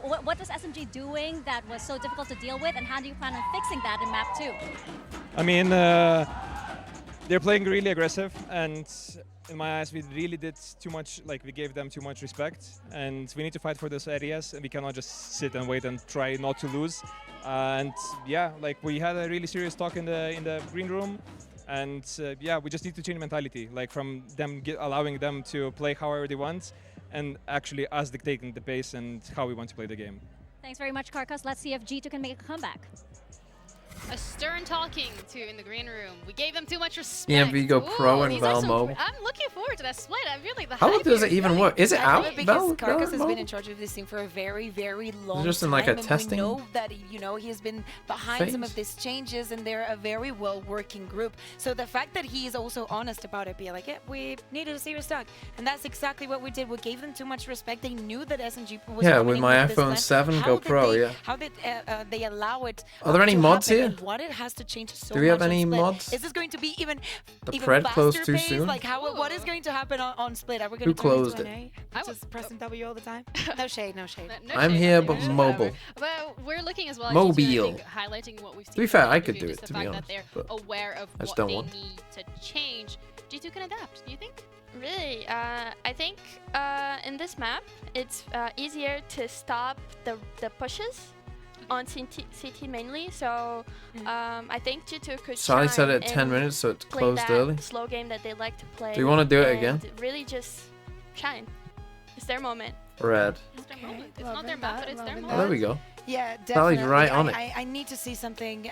[SPEAKER 16] What was SMG doing that was so difficult to deal with, and how do you plan on fixing that in map 2?
[SPEAKER 14] I mean, they're playing really aggressive, and in my eyes, we really did too much, like we gave them too much respect, and we need to fight for those areas, and we cannot just sit and wait and try not to lose. And yeah, like we had a really serious talk in the green room. And yeah, we just need to change mentality, like from them allowing them to play however they want, and actually us dictating the pace and how we want to play the game.
[SPEAKER 16] Thanks very much, Karkas. Let's see if G2 can make a comeback.
[SPEAKER 17] A stern talking to in the green room. We gave them too much respect.
[SPEAKER 3] EMV go pro and Val Mobile.
[SPEAKER 17] I'm looking forward to that split. I really the
[SPEAKER 3] How does it even work? Is it out?
[SPEAKER 7] Because Karkas has been in charge of this team for a very, very long time.
[SPEAKER 3] Just in like a testing.
[SPEAKER 7] We know that he has been behind some of these changes, and they're a very well-working group. So the fact that he is also honest about it, be like, yeah, we need to see restock, and that's exactly what we did. We gave them too much respect. They knew that SMG was
[SPEAKER 3] with my iPhone 7 go pro.
[SPEAKER 7] How did they allow it?
[SPEAKER 3] Are there any mods here?
[SPEAKER 7] What it has to change so much.
[SPEAKER 3] Do we have any mods?
[SPEAKER 7] Is this going to be even
[SPEAKER 3] Pred closed too soon?
[SPEAKER 7] Like what is going to happen on Split? Are we going
[SPEAKER 3] Who
[SPEAKER 7] to turn
[SPEAKER 3] closed
[SPEAKER 7] into an
[SPEAKER 3] it?
[SPEAKER 7] A? Just pressing W all the time? No shade, no shade.
[SPEAKER 3] I'm here, but mobile.
[SPEAKER 17] Well, we're looking as well.
[SPEAKER 3] Mobile.
[SPEAKER 17] Highlighting what we've seen.
[SPEAKER 3] To be fair, I could do it, to be honest.
[SPEAKER 17] That they're aware of what they need to change. G2 can adapt, do you think?
[SPEAKER 1] Really, I think in this map, it's easier to stop the pushes on CT mainly. So I think G2 could
[SPEAKER 3] Sally said it at
[SPEAKER 1] shine
[SPEAKER 3] 10
[SPEAKER 1] and
[SPEAKER 3] minutes, so it's
[SPEAKER 1] play
[SPEAKER 3] closed
[SPEAKER 1] that
[SPEAKER 3] early.
[SPEAKER 1] slow game that they like to play.
[SPEAKER 3] Do you want to do it again?
[SPEAKER 1] and really just shine. It's their moment.
[SPEAKER 3] Red.
[SPEAKER 17] It's their moment. It's not their map, but it's their
[SPEAKER 3] Oh,
[SPEAKER 17] moment.
[SPEAKER 3] there we go.
[SPEAKER 7] Yeah,
[SPEAKER 3] Sally's
[SPEAKER 7] definitely.
[SPEAKER 3] right on it.
[SPEAKER 7] I need to see something,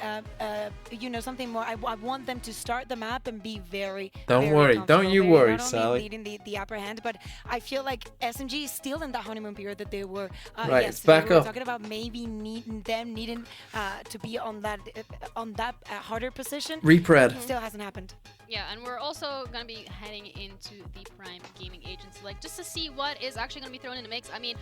[SPEAKER 7] you know, something more. I want them to start the map and be very.
[SPEAKER 3] Don't
[SPEAKER 7] very
[SPEAKER 3] worry.
[SPEAKER 7] comfortable.
[SPEAKER 3] Don't you
[SPEAKER 7] They're
[SPEAKER 3] worry,
[SPEAKER 7] not only
[SPEAKER 3] Sally.
[SPEAKER 7] leading the upper hand, but I feel like SMG is still in the honeymoon period that they were.
[SPEAKER 3] Right,
[SPEAKER 7] yes,
[SPEAKER 3] back
[SPEAKER 7] we were
[SPEAKER 3] up.
[SPEAKER 7] talking about maybe needing to be on that harder position.
[SPEAKER 3] Repred.
[SPEAKER 7] Still hasn't happened.
[SPEAKER 17] Yeah, and we're also going to be heading into the Prime Gaming Agency, like, just to see what is actually going to be thrown in the mix. I mean,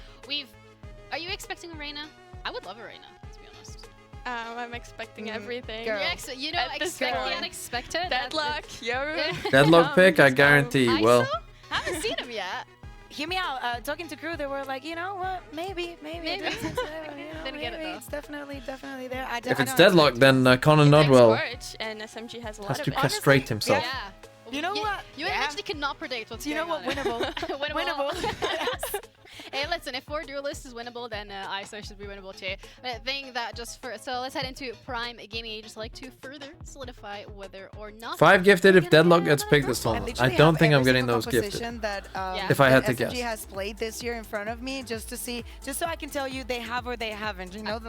[SPEAKER 17] are you expecting a Reyna? I would love a Reyna, to be honest.
[SPEAKER 1] I'm expecting everything.
[SPEAKER 17] Yeah, you know, expect the unexpected.
[SPEAKER 1] Deadlock, Yoru.
[SPEAKER 3] Deadlock pick, I guarantee. Well,
[SPEAKER 17] I haven't seen him yet.
[SPEAKER 7] Hear me out. Talking to crew, they were like, you know what? Maybe.
[SPEAKER 17] Didn't get it though.
[SPEAKER 7] It's definitely there.
[SPEAKER 3] if it's Deadlock, then Connor Nodwell
[SPEAKER 1] Scorch, and SMG has a lot
[SPEAKER 3] has
[SPEAKER 1] of
[SPEAKER 3] to
[SPEAKER 1] it.
[SPEAKER 3] castrate himself.
[SPEAKER 17] Yeah.
[SPEAKER 7] You know what?
[SPEAKER 17] You actually cannot predict what's
[SPEAKER 7] You know
[SPEAKER 17] going
[SPEAKER 7] what?
[SPEAKER 17] on.
[SPEAKER 7] Winnable.
[SPEAKER 17] Winnable. Hey, listen, if 4 duelists is winnable, then ISO should be winnable too. But I think that so let's head into Prime Gaming Ages, like, to further solidify whether or not
[SPEAKER 3] 5 gifted if Deadlock gets picked this tournament. I don't think I'm getting those gifted.
[SPEAKER 7] That,
[SPEAKER 3] if I had to
[SPEAKER 7] SMG
[SPEAKER 3] guess.
[SPEAKER 7] has played this year in front of me, just so I can tell you they have or they haven't. You know,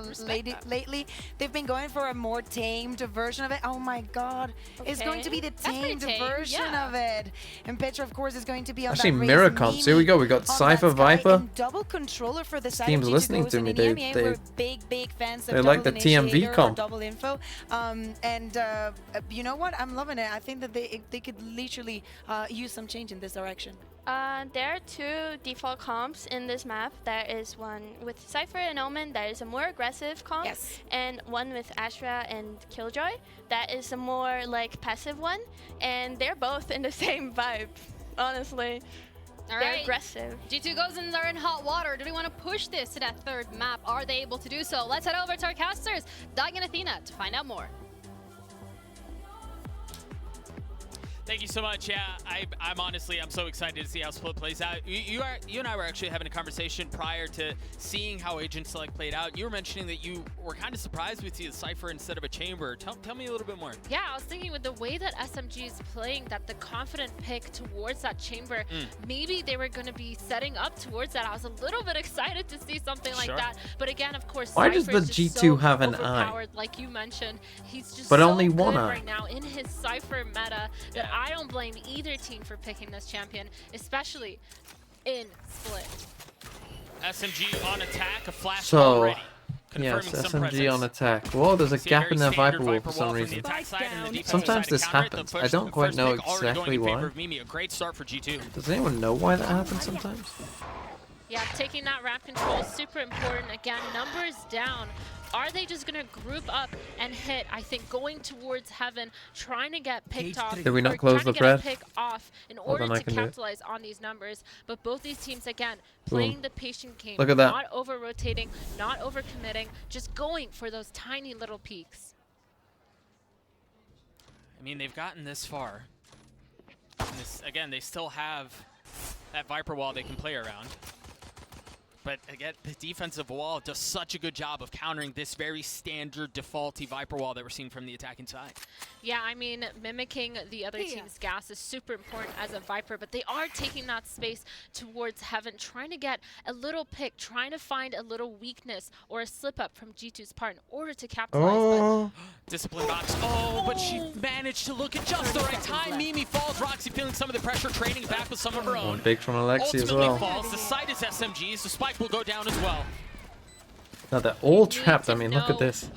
[SPEAKER 7] lately they've been going for a more tamed version of it. Oh my God, it's going to be the tamed version of it. And Petra, of course, is going to be on
[SPEAKER 3] Actually,
[SPEAKER 7] that
[SPEAKER 3] mirror comps. Here we go. We got Cypher, Viper.
[SPEAKER 7] Double controller for the side
[SPEAKER 3] Team's
[SPEAKER 7] of G2
[SPEAKER 3] listening
[SPEAKER 7] goes
[SPEAKER 3] to
[SPEAKER 7] in
[SPEAKER 3] me.
[SPEAKER 7] EMEA.
[SPEAKER 3] They
[SPEAKER 7] We're big fans of
[SPEAKER 3] they like the
[SPEAKER 7] double
[SPEAKER 3] TMV
[SPEAKER 7] initiator or
[SPEAKER 3] comp.
[SPEAKER 7] double info. You know what? I'm loving it. I think that they could literally use some change in this direction.
[SPEAKER 1] There are 2 default comps in this map. There is one with Cypher and Omen that is a more aggressive comp, and one with Astra and Killjoy that is a more like passive one, and they're both in the same vibe, honestly. They're aggressive.
[SPEAKER 17] G2 goes in there in hot water. Do they want to push this to that 3rd map? Are they able to do so? Let's head over to our casters, Dag and Athena, to find out more.
[SPEAKER 12] Thank you so much. Yeah, I'm so excited to see how Split plays out. You and I were actually having a conversation prior to seeing how Agent Select played out. You were mentioning that you were kind of surprised with the Cypher instead of a Chamber. Tell me a little bit more.
[SPEAKER 13] Yeah, I was thinking with the way that SMG is playing, that the confident pick towards that Chamber, maybe they were going to be setting up towards that. I was a little bit excited to see something like that. But again, of course,
[SPEAKER 3] Why does the G2 have an eye?
[SPEAKER 13] Like you mentioned, he's just
[SPEAKER 3] but
[SPEAKER 13] so
[SPEAKER 3] only one
[SPEAKER 13] good
[SPEAKER 3] eye
[SPEAKER 13] right now in his Cypher meta that I don't blame either team for picking this champion, especially in Split.
[SPEAKER 12] SMG on attack, a flash
[SPEAKER 3] So,
[SPEAKER 12] already.
[SPEAKER 3] yes, SMG on attack. Whoa, there's a gap in their Viper wall for some reason. Sometimes this happens. I don't quite know exactly why.
[SPEAKER 12] A great start for G2.
[SPEAKER 3] Does anyone know why that happens sometimes?
[SPEAKER 13] Yeah, taking that ramp control is super important. Again, numbers down. Are they just going to group up and hit? I think going towards Heaven, trying to get picked off.
[SPEAKER 3] Did we not close the thread?
[SPEAKER 13] Pick off in order to capitalize on these numbers. But both these teams, again, playing the patient game.
[SPEAKER 3] Look at that.
[SPEAKER 13] Not over-rotating, not over-committing, just going for those tiny little peaks.
[SPEAKER 12] I mean, they've gotten this far. Again, they still have that Viper wall they can play around. But again, the defensive wall does such a good job of countering this very standard defaulty Viper wall that we're seeing from the attacking side.
[SPEAKER 13] Yeah, I mean, mimicking the other team's gas is super important as a Viper, but they are taking that space towards Heaven, trying to get a little pick, trying to find a little weakness or a slip-up from G2's part in order to capitalize.
[SPEAKER 12] Discipline box. Oh, but she managed to look at just the right time. Mimi falls. Roxy feeling some of the pressure, trading back with some of her own.
[SPEAKER 3] One big from Alexi as
[SPEAKER 12] Ultimately
[SPEAKER 3] well.
[SPEAKER 12] falls. The site is SMG's. The spike will go down as well.
[SPEAKER 3] Now they're all trapped. I mean, look at this.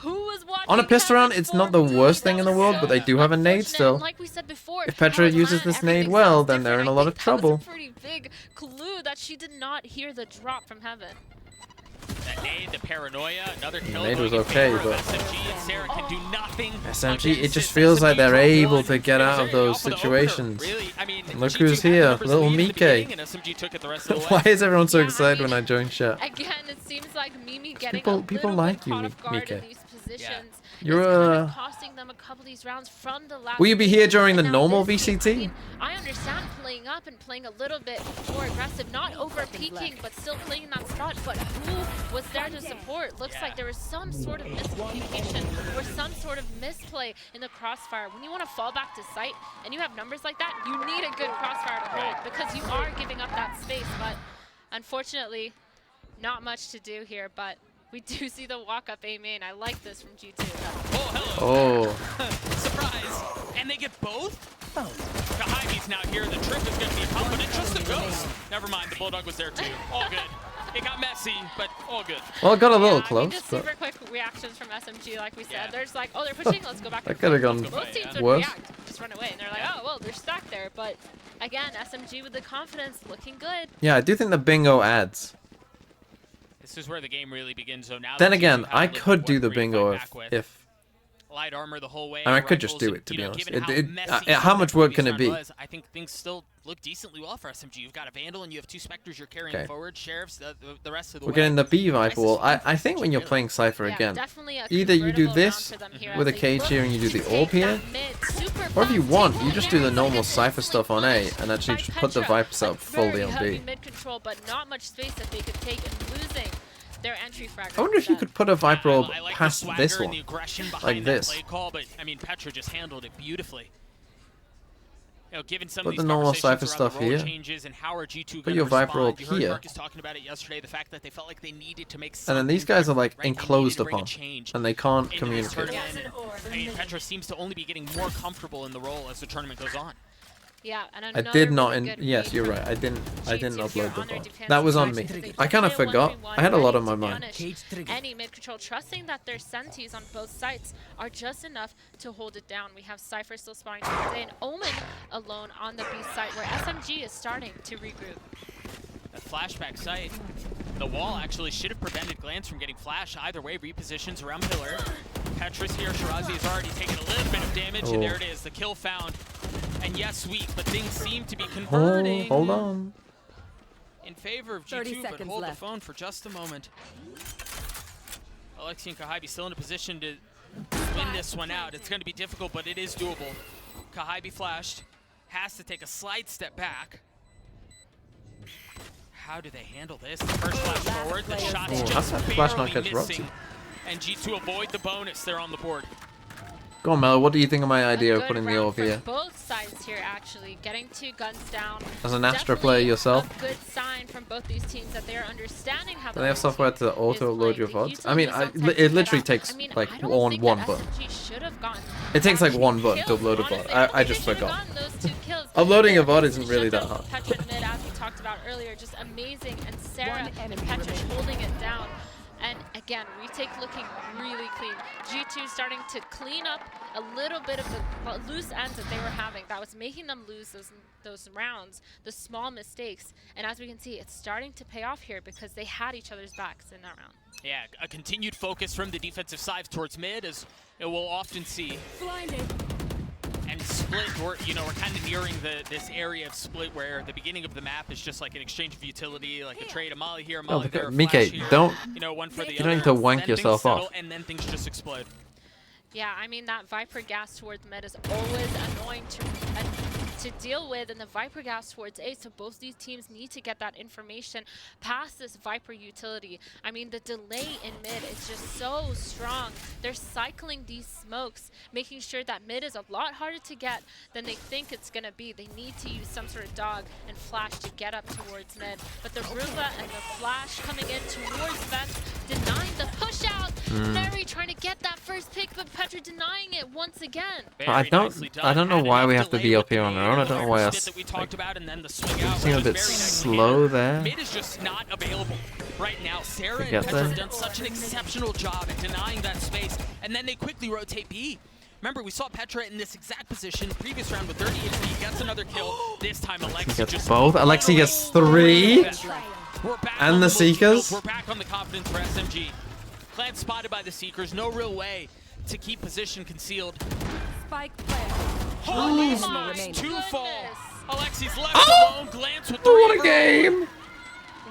[SPEAKER 3] On a pistol round, it's not the worst thing in the world, but they do have a nade still.
[SPEAKER 13] Like we said before,
[SPEAKER 3] If Petra uses this nade well, then they're in a lot of trouble.
[SPEAKER 13] That was a pretty big clue that she did not hear the drop from Heaven.
[SPEAKER 12] That nade, the paranoia, another kill.
[SPEAKER 3] Nade was okay, but
[SPEAKER 12] SMG and Sarah can do nothing.
[SPEAKER 3] SMG, it just feels like they're able to get out of those situations. Look who's here, little Mike. Why is everyone so excited when I join chat?
[SPEAKER 13] Again, it seems like Mimi getting
[SPEAKER 3] People like you, Mike.
[SPEAKER 13] positions.
[SPEAKER 3] You're
[SPEAKER 13] It's kind of costing them a couple of these rounds from the last
[SPEAKER 3] Will you be
[SPEAKER 13] game.
[SPEAKER 3] here during the
[SPEAKER 13] And now
[SPEAKER 3] normal
[SPEAKER 13] this team,
[SPEAKER 3] VCT?
[SPEAKER 13] I understand playing up and playing a little bit more aggressive, not over peaking, but still playing that spot. But who was there to support? Looks like there was some sort of miscommunication or some sort of misplay in the crossfire. When you want to fall back to site and you have numbers like that, you need a good crossfire to hold because you are giving up that space. But unfortunately, not much to do here. But we do see the walk-up A main. I like this from G2.
[SPEAKER 12] Oh, hello.
[SPEAKER 3] Oh.
[SPEAKER 12] Surprise. And they get both? Kahaimi's now here. The trip is going to be tough, but it's just a ghost. Never mind. The Bulldog was there too. All good. It got messy, but all good.
[SPEAKER 3] Well, it got a little
[SPEAKER 13] I mean,
[SPEAKER 3] close.
[SPEAKER 13] just
[SPEAKER 3] But
[SPEAKER 13] super quick reactions from SMG, like we said. They're just like, oh, they're pushing, let's go back.
[SPEAKER 3] that could have gone
[SPEAKER 13] Both teams would
[SPEAKER 3] worse.
[SPEAKER 13] react, just run away, and they're like, oh, well, they're stuck there. But again, SMG with the confidence, looking good.
[SPEAKER 3] Yeah, I do think the bingo adds.
[SPEAKER 12] This is where the game really begins. So now
[SPEAKER 3] Then again, I could do the bingo if
[SPEAKER 12] light armor the whole way.
[SPEAKER 3] I mean, I could just
[SPEAKER 12] rifles,
[SPEAKER 3] do it, to be honest.
[SPEAKER 12] given how
[SPEAKER 3] How much work can it
[SPEAKER 12] messy
[SPEAKER 3] be?
[SPEAKER 12] was, I think things still look decently well for SMG. You've got a Vandal and you have 2 Spectres you're carrying
[SPEAKER 3] Okay.
[SPEAKER 12] forward. Sheriffs, the rest of the
[SPEAKER 3] we're
[SPEAKER 12] way.
[SPEAKER 3] getting the B Viper wall. I think when you're playing Cypher again, either you do this with a cage here and you do the AWP here, or if you want, you just do the normal Cypher stuff on A and actually just put the Vipers up fully on B.
[SPEAKER 13] Mid control, but not much space that they could take and losing their entry fragment.
[SPEAKER 3] I wonder if you could put a Viper orb past this one, like this.
[SPEAKER 12] Play call, but I mean, Petra just handled it beautifully. You know, given some
[SPEAKER 3] Put
[SPEAKER 12] of
[SPEAKER 3] the
[SPEAKER 12] these
[SPEAKER 3] normal
[SPEAKER 12] conversations
[SPEAKER 3] Cypher
[SPEAKER 12] around
[SPEAKER 3] stuff
[SPEAKER 12] the role
[SPEAKER 3] here.
[SPEAKER 12] changes and how are G2
[SPEAKER 3] Put
[SPEAKER 12] gonna
[SPEAKER 3] your Viper
[SPEAKER 12] respond.
[SPEAKER 3] orb
[SPEAKER 12] You heard
[SPEAKER 3] here.
[SPEAKER 12] Marcus talking about it yesterday, the fact that they felt like they needed to make
[SPEAKER 3] And then these guys are like enclosed upon, and they can't
[SPEAKER 12] into this
[SPEAKER 3] communicate.
[SPEAKER 12] tournament. I mean, Petra seems to only be getting more comfortable in the role as the tournament goes on.
[SPEAKER 13] Yeah, and
[SPEAKER 3] I did not. Yes, you're right. I didn't upload the VOD. That was on me. I kind of forgot. I had a lot on my mind.
[SPEAKER 13] Any mid control, trusting that their sentis on both sides are just enough to hold it down. We have Cypher still spawning today, and Omen alone on the B site, where SMG is starting to regroup.
[SPEAKER 12] That flashback sight. The wall actually should have prevented Glance from getting flash. Either way, repositions around Pillar. Petra's here. Shirazi has already taken a little bit of damage, and there it is. The kill found. And yes, weak, but things seem to be converting.
[SPEAKER 3] Hold on.
[SPEAKER 12] In favor of G2, but hold the phone for just a moment. Alexi and Kahabi still in a position to win this one out. It's going to be difficult, but it is doable. Kahabi flashed. Has to take a slight step back. How do they handle this? The first flash forward, the shot's just barely missing. And G2 avoid the bonus. They're on the board.
[SPEAKER 3] Go on, Mel. What do you think of my idea of putting the AWP here?
[SPEAKER 13] Both sides here, actually, getting 2 guns down.
[SPEAKER 3] As an Astra player yourself,
[SPEAKER 13] A good sign from both these teams that they are understanding how.
[SPEAKER 3] do they have software to auto-load your VODs? I mean, it literally takes like one button. It takes like one button to upload a VOD. I just forgot. Uploading a VOD isn't really that hard.
[SPEAKER 13] Petra mid, as we talked about earlier, just amazing, and Sarah and Petra holding it down. And again, retake looking really clean. G2 starting to clean up a little bit of the loose ends that they were having that was making them lose those rounds, the small mistakes. And as we can see, it's starting to pay off here because they had each other's backs in that round.
[SPEAKER 12] Yeah, a continued focus from the defensive side towards mid, as we'll often see. Blinded. And split, we're kind of nearing this area of split where the beginning of the map is just like an exchange of utility, like a trade, a molly here, a molly there, a flash here,
[SPEAKER 3] don't.
[SPEAKER 12] One for the
[SPEAKER 3] You don't need to wank yourself off.
[SPEAKER 12] And then things just explode.
[SPEAKER 13] Yeah, I mean, that Viper gas towards mid is always annoying to deal with, and the Viper gas towards A, so both these teams need to get that information past this Viper utility. I mean, the delay in mid is just so strong. They're cycling these smokes, making sure that mid is a lot harder to get than they think it's going to be. They need to use some sort of dog and flash to get up towards mid. But the Roomba and the flash coming in towards Vents, denying the push out. Very trying to get that first pick, but Petra denying it once again.
[SPEAKER 3] I don't know why we have to be up here on our own. I don't know why us.
[SPEAKER 12] That we talked about, and then the swing
[SPEAKER 3] It
[SPEAKER 12] out,
[SPEAKER 3] seemed a bit slow there.
[SPEAKER 12] Mid is just not available right now. Sarah and Petra have done such an exceptional job at denying that space, and then they quickly rotate B. Remember, we saw Petra in this exact position the previous round with 30 HP, gets another kill. This time, Alexi
[SPEAKER 3] Gets
[SPEAKER 12] just
[SPEAKER 3] both. Alexi gets 3. And the Seekers.
[SPEAKER 12] We're back on the confidence for SMG. Clan spotted by the Seekers. No real way to keep position concealed.
[SPEAKER 8] Spike player.
[SPEAKER 12] Holy smokes, 2 fall. Alexi's left alone. Glance with 3.
[SPEAKER 3] What a game!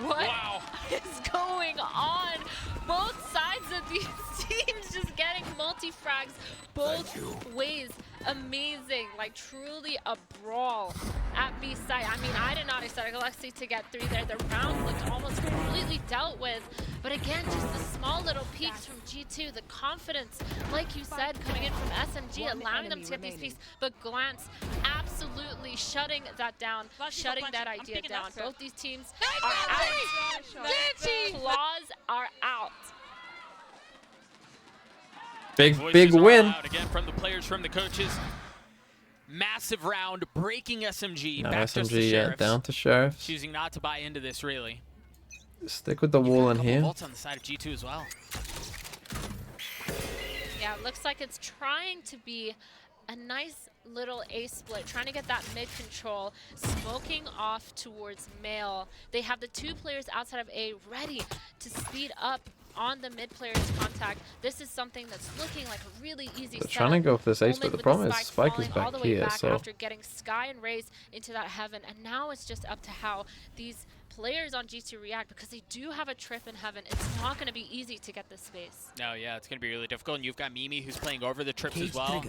[SPEAKER 13] What is going on? Both sides of these teams just getting frags both ways. Amazing, like truly a brawl at B side. I mean, I did not expect Alexi to get 3 there. The round looked almost completely dealt with. But again, just the small little peaks from G2, the confidence, like you said, coming in from SMG, allowing them to get these peaks. But Glance absolutely shutting that down, shutting that idea down. Both these teams are out. Claws are out.
[SPEAKER 3] Big win.
[SPEAKER 12] Again from the players, from the coaches. Massive round, breaking SMG.
[SPEAKER 3] Now
[SPEAKER 12] back
[SPEAKER 3] SMG down to Sheriffs.
[SPEAKER 12] Choosing not to buy into this, really.
[SPEAKER 3] Stick with the wall in here.
[SPEAKER 12] Bolts on the side of G2 as well.
[SPEAKER 13] Yeah, it looks like it's trying to be a nice little A split, trying to get that mid control, smoking off towards Male. They have the 2 players outside of A ready to speed up on the mid player's contact. This is something that's looking like a really easy
[SPEAKER 3] They're trying to go for this ace, but the problem is Spike is back here, so
[SPEAKER 13] after getting Sky and Raze into that heaven, and now it's just up to how these players on G2 react, because they do have a trip in heaven. It's not going to be easy to get this space.
[SPEAKER 12] No, yeah, it's going to be really difficult, and you've got Mimi who's playing over the trips as well.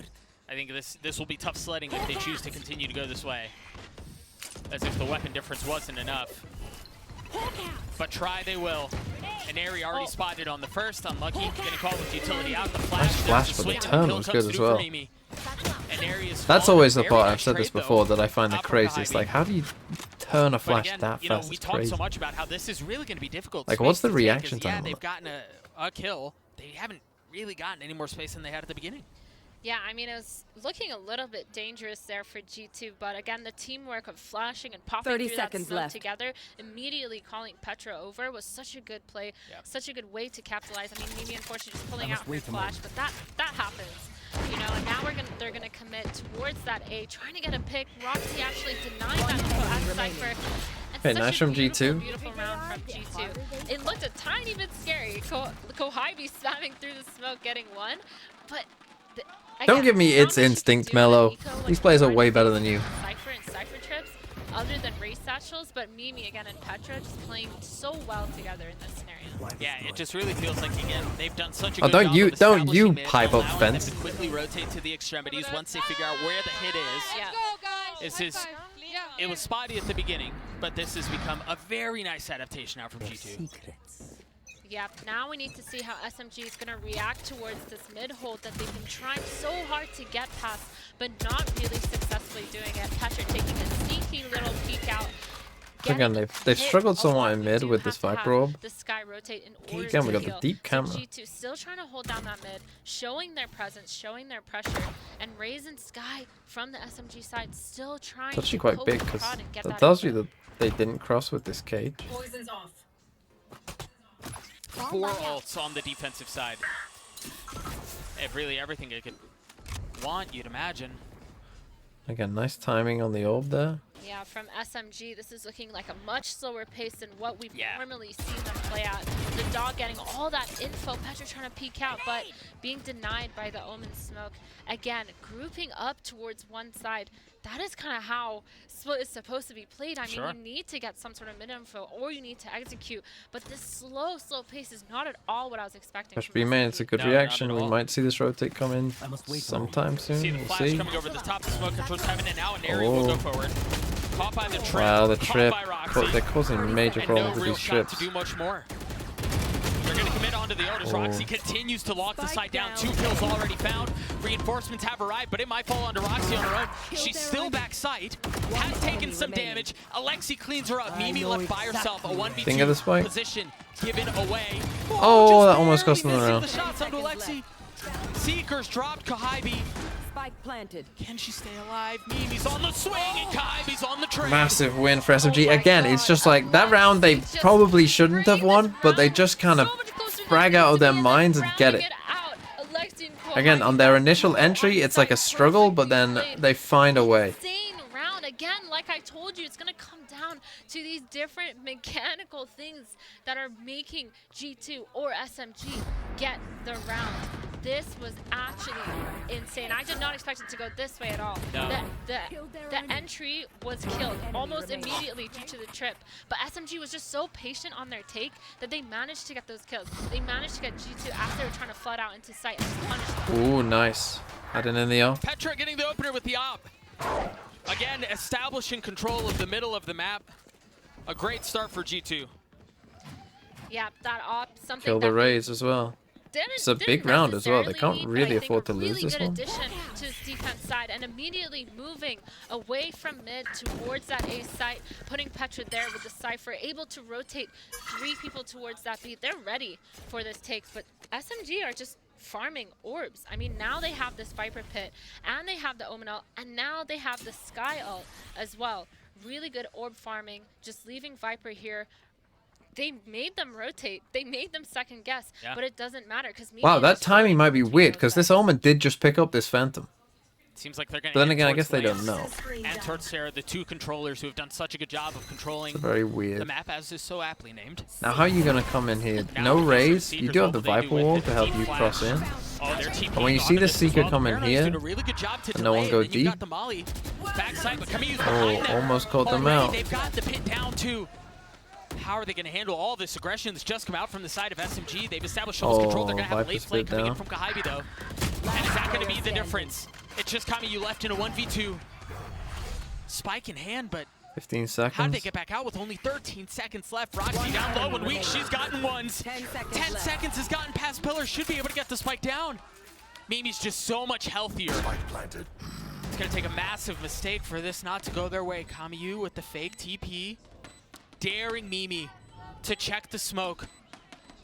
[SPEAKER 12] I think this will be tough sledding if they choose to continue to go this way, as if the weapon difference wasn't enough. But try they will. And Airy already spotted on the first. Unlucky. Gonna call with utility out. The
[SPEAKER 3] flash, but the turn was good as well.
[SPEAKER 12] And
[SPEAKER 3] That's always the part, I've said this before, that I find the craziest. Like, how do you turn a flash that fast?
[SPEAKER 12] We
[SPEAKER 3] It's
[SPEAKER 12] talked
[SPEAKER 3] crazy.
[SPEAKER 12] so much about how this is really going to be difficult.
[SPEAKER 3] Like, what's the reaction
[SPEAKER 12] time? Yeah,
[SPEAKER 3] time?
[SPEAKER 12] they've gotten a kill. They haven't really gotten any more space than they had at the beginning.
[SPEAKER 13] Yeah, I mean, it was looking a little bit dangerous there for G2, but again, the teamwork of flashing and popping
[SPEAKER 8] 30
[SPEAKER 13] through
[SPEAKER 8] seconds
[SPEAKER 13] that smoke
[SPEAKER 8] left.
[SPEAKER 13] together, immediately calling Petra over was such a good play, such a good way to capitalize. I mean, Mimi unfortunately just pulling out her flash, but that happens. You know, and now they're gonna commit towards that A, trying to get a pick. Roxy actually denying that info at Cypher.
[SPEAKER 3] Hey, nice from G2.
[SPEAKER 13] Beautiful round from G2. It looked a tiny bit scary. Kohaibi spamming through the smoke, getting 1, but
[SPEAKER 3] Don't give me its instinct, Mello. These players are way better than you.
[SPEAKER 13] Cypher and Cypher trips, other than race satchels, but Mimi again and Petra just playing so well together in this scenario.
[SPEAKER 12] Yeah, it just really feels like, again, they've done such a
[SPEAKER 3] Oh,
[SPEAKER 12] good
[SPEAKER 3] don't
[SPEAKER 12] job
[SPEAKER 3] you
[SPEAKER 12] of
[SPEAKER 3] don't
[SPEAKER 12] establishing
[SPEAKER 3] you
[SPEAKER 12] mid,
[SPEAKER 3] pipe up
[SPEAKER 12] allowing them
[SPEAKER 3] fence.
[SPEAKER 12] to quickly rotate to the extremities once they figure out where the hit is. It was spotty at the beginning, but this has become a very nice adaptation now from G2.
[SPEAKER 13] Yeah, now we need to see how SMG is going to react towards this mid-hold that they've been trying so hard to get past, but not really successfully doing it. Petra taking a sneaky little peek out.
[SPEAKER 3] Again, they've struggled somewhat in mid with this Viper Orb.
[SPEAKER 13] The Sky rotate in order
[SPEAKER 3] Again, we
[SPEAKER 13] to
[SPEAKER 3] got the
[SPEAKER 13] heal.
[SPEAKER 3] deep camera.
[SPEAKER 13] So G2 still trying to hold down that mid, showing their presence, showing their pressure, and Raze and Sky from the SMG side still trying
[SPEAKER 3] It's actually
[SPEAKER 13] to
[SPEAKER 3] quite
[SPEAKER 13] poke
[SPEAKER 3] big
[SPEAKER 13] and
[SPEAKER 3] because
[SPEAKER 13] prod and get
[SPEAKER 3] that tells you that they didn't cross with this cage.
[SPEAKER 8] Poison's off.
[SPEAKER 12] 4 ults on the defensive side. Really everything they could want, you'd imagine.
[SPEAKER 3] Again, nice timing on the orb there.
[SPEAKER 13] Yeah, from SMG, this is looking like a much slower pace than what we've normally seen them play at. The dog getting all that info, Petra trying to peek out, but being denied by the Omen smoke. Again, grouping up towards one side. That is kind of how split is supposed to be played. I mean, you need to get some sort of mid-info, or you need to execute. But this slow pace is not at all what I was expecting.
[SPEAKER 3] HB man, it's a good reaction. We might see this rotate come in sometime soon.
[SPEAKER 12] See the
[SPEAKER 3] We'll
[SPEAKER 12] flash
[SPEAKER 3] see.
[SPEAKER 12] coming over the top, the smoke controls heaven, and now an area will go forward. Caught by the trip.
[SPEAKER 3] Wow, the
[SPEAKER 12] caught
[SPEAKER 3] trip.
[SPEAKER 12] by Roxy,
[SPEAKER 3] They're causing major
[SPEAKER 12] and
[SPEAKER 3] problems
[SPEAKER 12] no
[SPEAKER 3] with
[SPEAKER 12] real
[SPEAKER 3] these
[SPEAKER 12] shot
[SPEAKER 3] trips.
[SPEAKER 12] to do much more. They're going to commit onto the Otis. Roxy continues to lock the site down. 2 kills already found. Reinforcements have arrived, but it might fall onto Roxy on her own. She's still back site. Has taken some damage. Alexi cleans her up. Mimi left by herself. A 1v2 position given away.
[SPEAKER 3] Oh, that almost cost them the round.
[SPEAKER 12] The shots onto Alexi. Seekers dropped Kohaibi.
[SPEAKER 8] Spike planted.
[SPEAKER 12] Can she stay alive? Mimi's on the swing and Kohaibi's on the train.
[SPEAKER 3] Massive win for SMG. Again, it's just like that round they probably shouldn't have won, but they just kind of frag out of their minds and get it. Again, on their initial entry, it's like a struggle, but then they find a way.
[SPEAKER 13] Insane round. Again, like I told you, it's going to come down to these different mechanical things that are making G2 or SMG get the round. this was actually insane. I did not expect it to go this way at all.
[SPEAKER 12] No.
[SPEAKER 13] The entry was killed almost immediately due to the trip, but SMG was just so patient on their take that they managed to get those kills. They managed to get G2 after they were trying to flood out into sight and just punish them.
[SPEAKER 3] Ooh, nice. Adding in the op.
[SPEAKER 12] Petra getting the opener with the op. Again, establishing control of the middle of the map. A great start for G2.
[SPEAKER 13] Yeah, that op, something
[SPEAKER 3] Kill the Rays as well. It's a big round as well. They can't really afford to lose this one.
[SPEAKER 13] Really good addition to his defense side, and immediately moving away from mid towards that A site, putting Petra there with the Cypher, able to rotate 3 people towards that beat. They're ready for this take, but SMG are just farming orbs. I mean, now they have this Viper Pit, and they have the Omen ult, and now they have the Sky ult as well. Really good orb farming, just leaving Viper here. They made them rotate. They made them second guess, but it doesn't matter because
[SPEAKER 3] wow, that timing might be weird because this Omen did just pick up this Phantom.
[SPEAKER 12] Seems like they're going
[SPEAKER 3] to. But then again, I guess they don't know.
[SPEAKER 12] And towards Sarah, the 2 controllers who have done such a good job of controlling
[SPEAKER 3] very weird.
[SPEAKER 12] The map, as is so aptly named.
[SPEAKER 3] Now, how are you going to come in here? No Rays. You do have the Viper wall to help you cross in. And when you see the Seeker come in here, and no one go deep. Oh, almost caught them out.
[SPEAKER 12] They've got the pit down too. How are they going to handle all this aggression that's just come out from the side of SMG? They've established Shovel's control. They're going to have a late play coming in from Kahibi, though. And is that going to be the difference? It's just Kamiyu left in a 1v2. Spike in hand, but
[SPEAKER 3] 15 seconds.
[SPEAKER 12] How did they get back out with only 13 seconds left? Roxy down low and weak. She's gotten ones. 10 seconds has gotten past Pillar. Should be able to get the Spike down. Mimi's just so much healthier. It's going to take a massive mistake for this not to go their way. Kamiyu with the fake TP. Daring Mimi to check the smoke.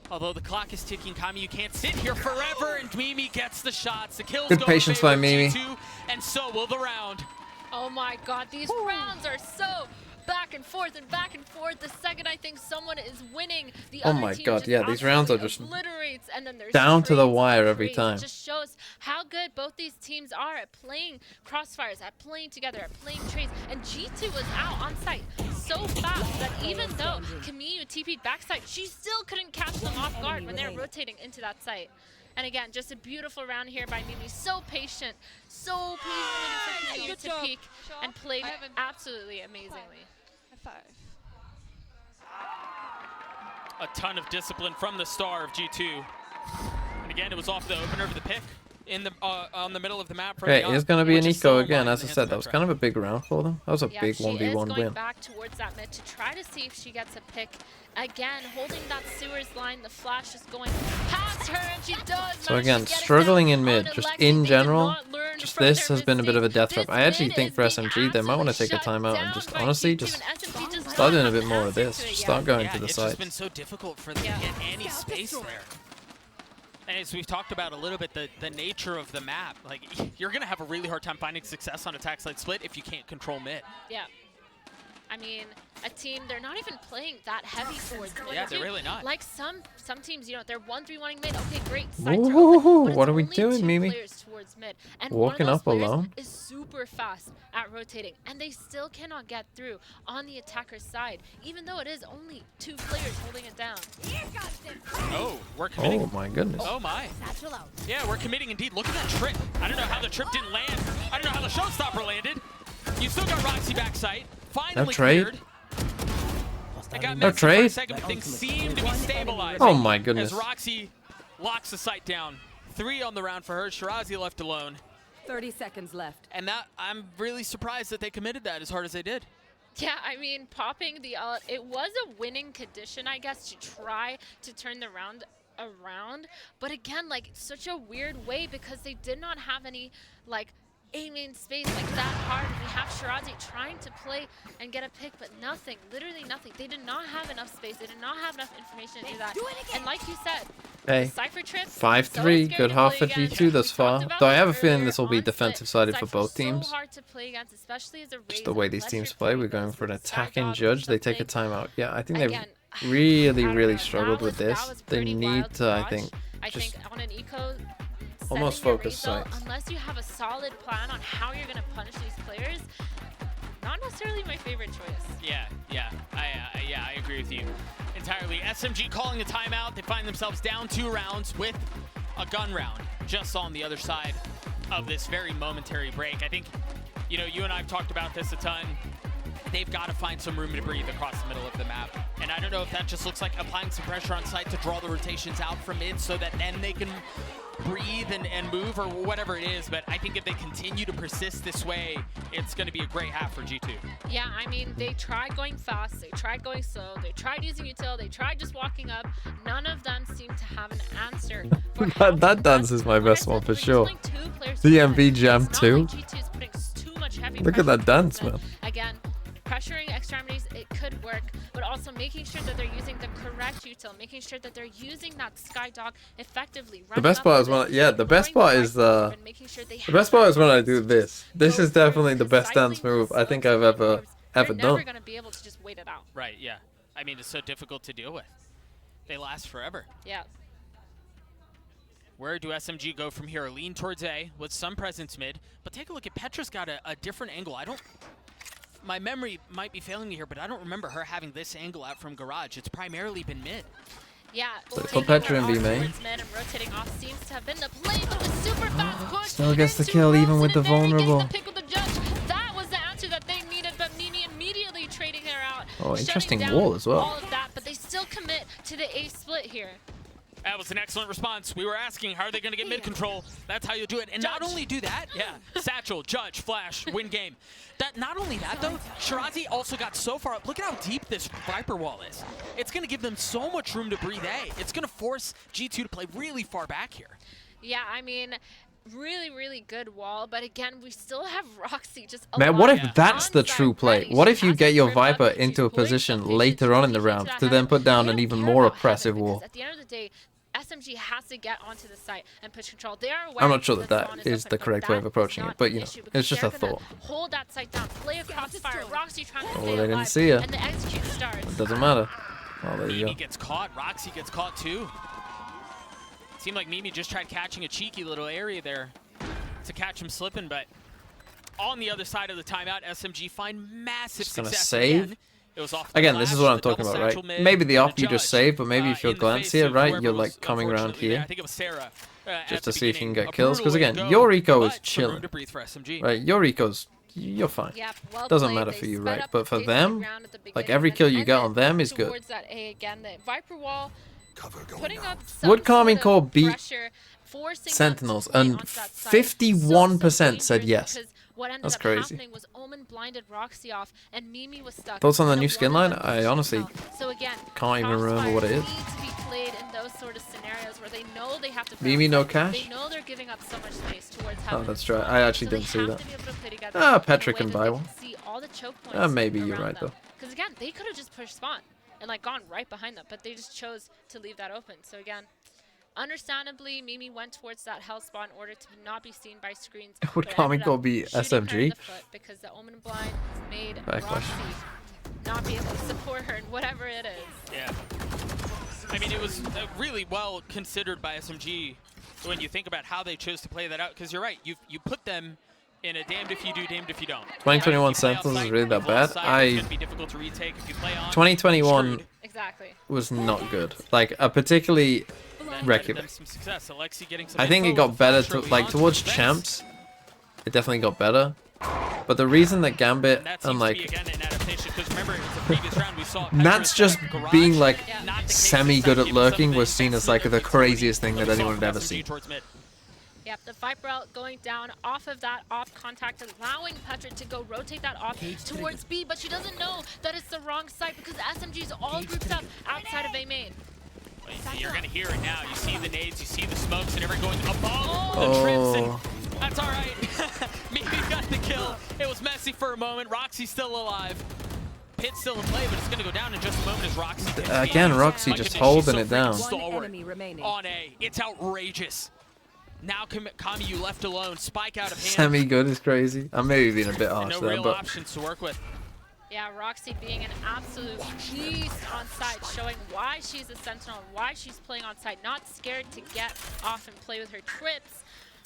[SPEAKER 12] Although the clock is ticking, Kamiyu can't sit here forever, and Mimi gets the shots. The kills
[SPEAKER 3] good
[SPEAKER 12] go
[SPEAKER 3] patience by Mimi.
[SPEAKER 12] G2, and so will the round.
[SPEAKER 13] Oh my god, these rounds are so back and forth and back and forth. The second I think someone is winning, the
[SPEAKER 3] oh
[SPEAKER 13] other
[SPEAKER 3] my
[SPEAKER 13] team
[SPEAKER 3] god,
[SPEAKER 13] just
[SPEAKER 3] yeah, these rounds are just
[SPEAKER 13] obliterates, and then there's
[SPEAKER 3] down to the
[SPEAKER 13] trades
[SPEAKER 3] wire
[SPEAKER 13] and
[SPEAKER 3] every
[SPEAKER 13] trades.
[SPEAKER 3] time.
[SPEAKER 13] It just shows how good both these teams are at playing crossfires, at playing together, at playing trades. And G2 was out on site so fast that even though Kamiyu TP'd backside, she still couldn't catch them off guard when they were rotating into that site. And again, just a beautiful round here by Mimi. So patient, so patient for Kamiyu to peak and played absolutely amazingly.
[SPEAKER 12] A ton of discipline from the star of G2. And again, it was off the opener of the pick in the on the middle of the map.
[SPEAKER 3] Okay, it's going to be an eco again. As I said, that was kind of a big round for them. That was a big 1v1
[SPEAKER 13] she is
[SPEAKER 3] win.
[SPEAKER 13] going back towards that mid to try to see if she gets a pick. Again, holding that sewers line, the flash is going past her, and she does.
[SPEAKER 3] So again, struggling in mid, just in general, just this has been a bit of a death trap. I actually think for SMG, they might want to take a timeout and just honestly just start doing a bit more of this. Just start going to the side.
[SPEAKER 12] It's just been so difficult for them to get any space there. And as we've talked about a little bit, the nature of the map, like you're going to have a really hard time finding success on attack side split if you can't control mid.
[SPEAKER 13] Yeah. I mean, a team, they're not even playing that heavy towards mid.
[SPEAKER 12] Yeah, they're really not.
[SPEAKER 13] Like some teams, you know, they're 1-3-1ing mid. Okay, great.
[SPEAKER 3] Ooh, what are we doing, Mimi?
[SPEAKER 13] Mid. And
[SPEAKER 3] walking up alone?
[SPEAKER 13] Is super fast at rotating, and they still cannot get through on the attacker's side, even though it is only 2 players holding it down.
[SPEAKER 12] Oh, we're committing.
[SPEAKER 3] Oh my goodness.
[SPEAKER 12] Oh my. Yeah, we're committing indeed. Look at that trip. I don't know how the trip didn't land. I don't know how the showstopper landed. You still got Roxy backside. Finally
[SPEAKER 3] no trade. No trade.
[SPEAKER 12] Second, things seem to be stabilized.
[SPEAKER 3] Oh my goodness.
[SPEAKER 12] As Roxy locks the site down. 3 on the round for her. Shirazi left alone.
[SPEAKER 8] 30 seconds left.
[SPEAKER 12] And that, I'm really surprised that they committed that as hard as they did.
[SPEAKER 13] Yeah, I mean, popping the ult, it was a winning condition, I guess, to try to turn the round around. But again, like, such a weird way because they did not have any, like, aiming space like that hard. We have Shirazi trying to play and get a pick, but nothing, literally nothing. They did not have enough space. They did not have enough information to do that. And like you said,
[SPEAKER 3] hey,
[SPEAKER 13] Cypher trip,
[SPEAKER 3] 5-3, good half for G2 thus far. Though I have a feeling this will be defensive-sided for both teams.
[SPEAKER 13] So hard to play against, especially as a
[SPEAKER 3] just the way these teams play, we're going for an attacking judge. They take a timeout. Yeah, I think they've really struggled with this. They need to, I think just
[SPEAKER 13] on an eco,
[SPEAKER 3] almost focus sight.
[SPEAKER 13] Unless you have a solid plan on how you're going to punish these players, not necessarily my favorite choice.
[SPEAKER 12] Yeah, I agree with you entirely. SMG calling a timeout. They find themselves down 2 rounds with a gun round just on the other side of this very momentary break. I think, you know, you and I have talked about this a ton. They've got to find some room to breathe across the middle of the map. And I don't know if that just looks like applying some pressure on site to draw the rotations out from mid so that then they can breathe and move or whatever it is. But I think if they continue to persist this way, it's going to be a great half for G2.
[SPEAKER 13] Yeah, I mean, they tried going fast, they tried going slow, they tried using util, they tried just walking up. None of them seem to have an answer.
[SPEAKER 3] that dance is my best one for sure. DMV Jam 2. Look at that dance, man.
[SPEAKER 13] Again, pressuring extremities, it could work, but also making sure that they're using the correct util, making sure that they're using that Skydog effectively.
[SPEAKER 3] The best part is when, the best part is the best part is when I do this. This is definitely the best dance move I think I've ever done.
[SPEAKER 13] Never gonna be able to just wait it out.
[SPEAKER 12] Right, yeah. I mean, it's so difficult to deal with. They last forever.
[SPEAKER 13] Yeah.
[SPEAKER 12] Where do SMG go from here? Lean towards A with some presence mid, but take a look at Petra's got a different angle. My memory might be failing me here, but I don't remember her having this angle out from garage. It's primarily been mid.
[SPEAKER 13] Yeah,
[SPEAKER 3] so Petra and B main.
[SPEAKER 13] Mid and rotating off seems to have been the play, but it was super fast push.
[SPEAKER 3] Still gets the kill even with the vulnerable.
[SPEAKER 13] That was the answer that they needed, but Mimi immediately trading her out.
[SPEAKER 3] Oh, interesting wall as well.
[SPEAKER 13] All of that, but they still commit to the A split here.
[SPEAKER 12] That was an excellent response. We were asking, how are they going to get mid control? That's how you do it. And not only do that, Satchel, Judge, Flash, win game. Not only that, though, Shirazi also got so far up. Look at how deep this Viper wall is. It's going to give them so much room to breathe A. It's going to force G2 to play really far back here.
[SPEAKER 13] Yeah, I mean, really, really good wall. But again, we still have Roxy just
[SPEAKER 3] Man, what if that's the true play? What if you get your Viper into a position later on in the round to then put down an even more oppressive wall?
[SPEAKER 13] At the end of the day, SMG has to get onto the site and push control. They are
[SPEAKER 3] I'm not sure that is the correct way of approaching it, but you know, it's just a thought.
[SPEAKER 13] Hold that site down, play a crossfire. Roxy trying to
[SPEAKER 3] they didn't see her.
[SPEAKER 13] And the execute starts.
[SPEAKER 3] Doesn't matter. Oh, there you go.
[SPEAKER 12] Mimi gets caught. Roxy gets caught too. It seemed like Mimi just tried catching a cheeky little area there to catch him slipping, but on the other side of the timeout, SMG find massive
[SPEAKER 3] just gonna
[SPEAKER 12] success
[SPEAKER 3] save.
[SPEAKER 12] again. It was off
[SPEAKER 3] Again, this is what I'm talking about, right? Maybe the off you just save, but maybe if you'll glance here, right, you're like coming around here just to see if you can get kills. Because again, your eco is chilling, right? Your eco's, you're fine. Doesn't matter for you, right? But for them, like every kill you get on them is good. Would Carmine Core beat Sentinels? And 51% said yes.
[SPEAKER 13] What ended
[SPEAKER 3] That's
[SPEAKER 13] up
[SPEAKER 3] crazy.
[SPEAKER 13] happening was Omen blinded Roxy off, and Mimi was stuck.
[SPEAKER 3] Thoughts on the new skin line? I honestly
[SPEAKER 13] so again,
[SPEAKER 3] can't even remember what it is.
[SPEAKER 13] Need to be played in those sort of scenarios where they know they have to.
[SPEAKER 3] Mimi no cash?
[SPEAKER 13] They know they're giving up so much space towards
[SPEAKER 3] heaven. Oh, that's right. I actually didn't see that. Petra can buy one. Maybe you're right though.
[SPEAKER 13] Because again, they could have just pushed spawn and like gone right behind them, but they just chose to leave that open. So again, understandably, Mimi went towards that hell spawn in order to not be seen by screens.
[SPEAKER 3] Would Carmine Core be SMG?
[SPEAKER 13] Because the Omen blind made Roxy not be able to support her in whatever it is.
[SPEAKER 12] Yeah. I mean, it was really well considered by SMG when you think about how they chose to play that out. Because you're right, you put them in a damned if you do, damned if you don't.
[SPEAKER 3] 2021 Sentinels is really that bad. 2021 was not good. Like a particularly regular. I think it got better towards champs. It definitely got better. But the reason that Gambit and like Nat's just being like semi-good at lurking was seen as like the craziest thing that anyone had ever seen.
[SPEAKER 13] Yep, the Viper out going down off of that off contact, allowing Petra to go rotate that off towards B, but she doesn't know that it's the wrong side because SMG is all grouped up outside of A main.
[SPEAKER 12] You're gonna hear it now. You see the nades, you see the smokes, and everyone going above the trips, and that's all right. Mimi got the kill. It was messy for a moment. Roxy's still alive. Pit's still in play, but it's gonna go down in just a moment as Roxy.
[SPEAKER 3] Again, Roxy just holding it down.
[SPEAKER 12] On A, it's outrageous. Now Kami, you left alone. Spike out of hand.
[SPEAKER 3] Semi-good is crazy. I'm maybe being a bit harsh
[SPEAKER 12] no
[SPEAKER 3] there,
[SPEAKER 12] real
[SPEAKER 3] but
[SPEAKER 12] options to work with.
[SPEAKER 13] Yeah, Roxy being an absolute beast on site, showing why she's a Sentinel, why she's playing on site, not scared to get off and play with her trips.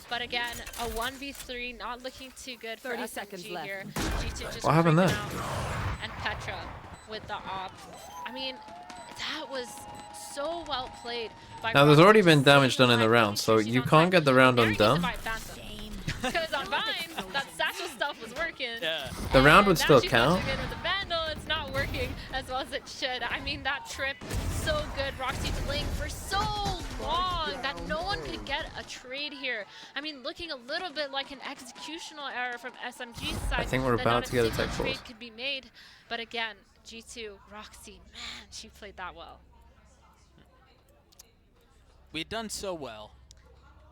[SPEAKER 13] But again, a 1v3, not looking too good for
[SPEAKER 8] 30
[SPEAKER 13] SMG
[SPEAKER 8] seconds left.
[SPEAKER 13] here. G2 just
[SPEAKER 3] what happened there?
[SPEAKER 13] And Petra with the op. I mean,
[SPEAKER 23] That was so well played by
[SPEAKER 3] Now, there's
[SPEAKER 23] Roxy
[SPEAKER 3] already
[SPEAKER 23] to
[SPEAKER 3] been
[SPEAKER 23] save
[SPEAKER 3] damage
[SPEAKER 23] the
[SPEAKER 3] done in the
[SPEAKER 23] line.
[SPEAKER 3] round, so
[SPEAKER 23] She's
[SPEAKER 3] you
[SPEAKER 23] on
[SPEAKER 3] can't
[SPEAKER 23] time.
[SPEAKER 3] get the round
[SPEAKER 23] Very
[SPEAKER 3] undone.
[SPEAKER 23] Because on Vines, that satchel stuff was working.
[SPEAKER 12] Yeah.
[SPEAKER 3] The round would
[SPEAKER 23] Now
[SPEAKER 3] still
[SPEAKER 23] she's
[SPEAKER 3] count.
[SPEAKER 23] punching in with the Vandal. It's not working as well as it should. I mean, that trip, so good. Roxy delaying for so long that no one could get a trade here. I mean, looking a little bit like an executional error from SMG's side.
[SPEAKER 3] I think we're
[SPEAKER 23] that
[SPEAKER 3] about
[SPEAKER 23] not
[SPEAKER 3] to get a
[SPEAKER 23] single
[SPEAKER 3] tech
[SPEAKER 23] trade
[SPEAKER 3] pause.
[SPEAKER 23] could be made. But again, G2, Roxy, man, she played that well.
[SPEAKER 12] We had done so well.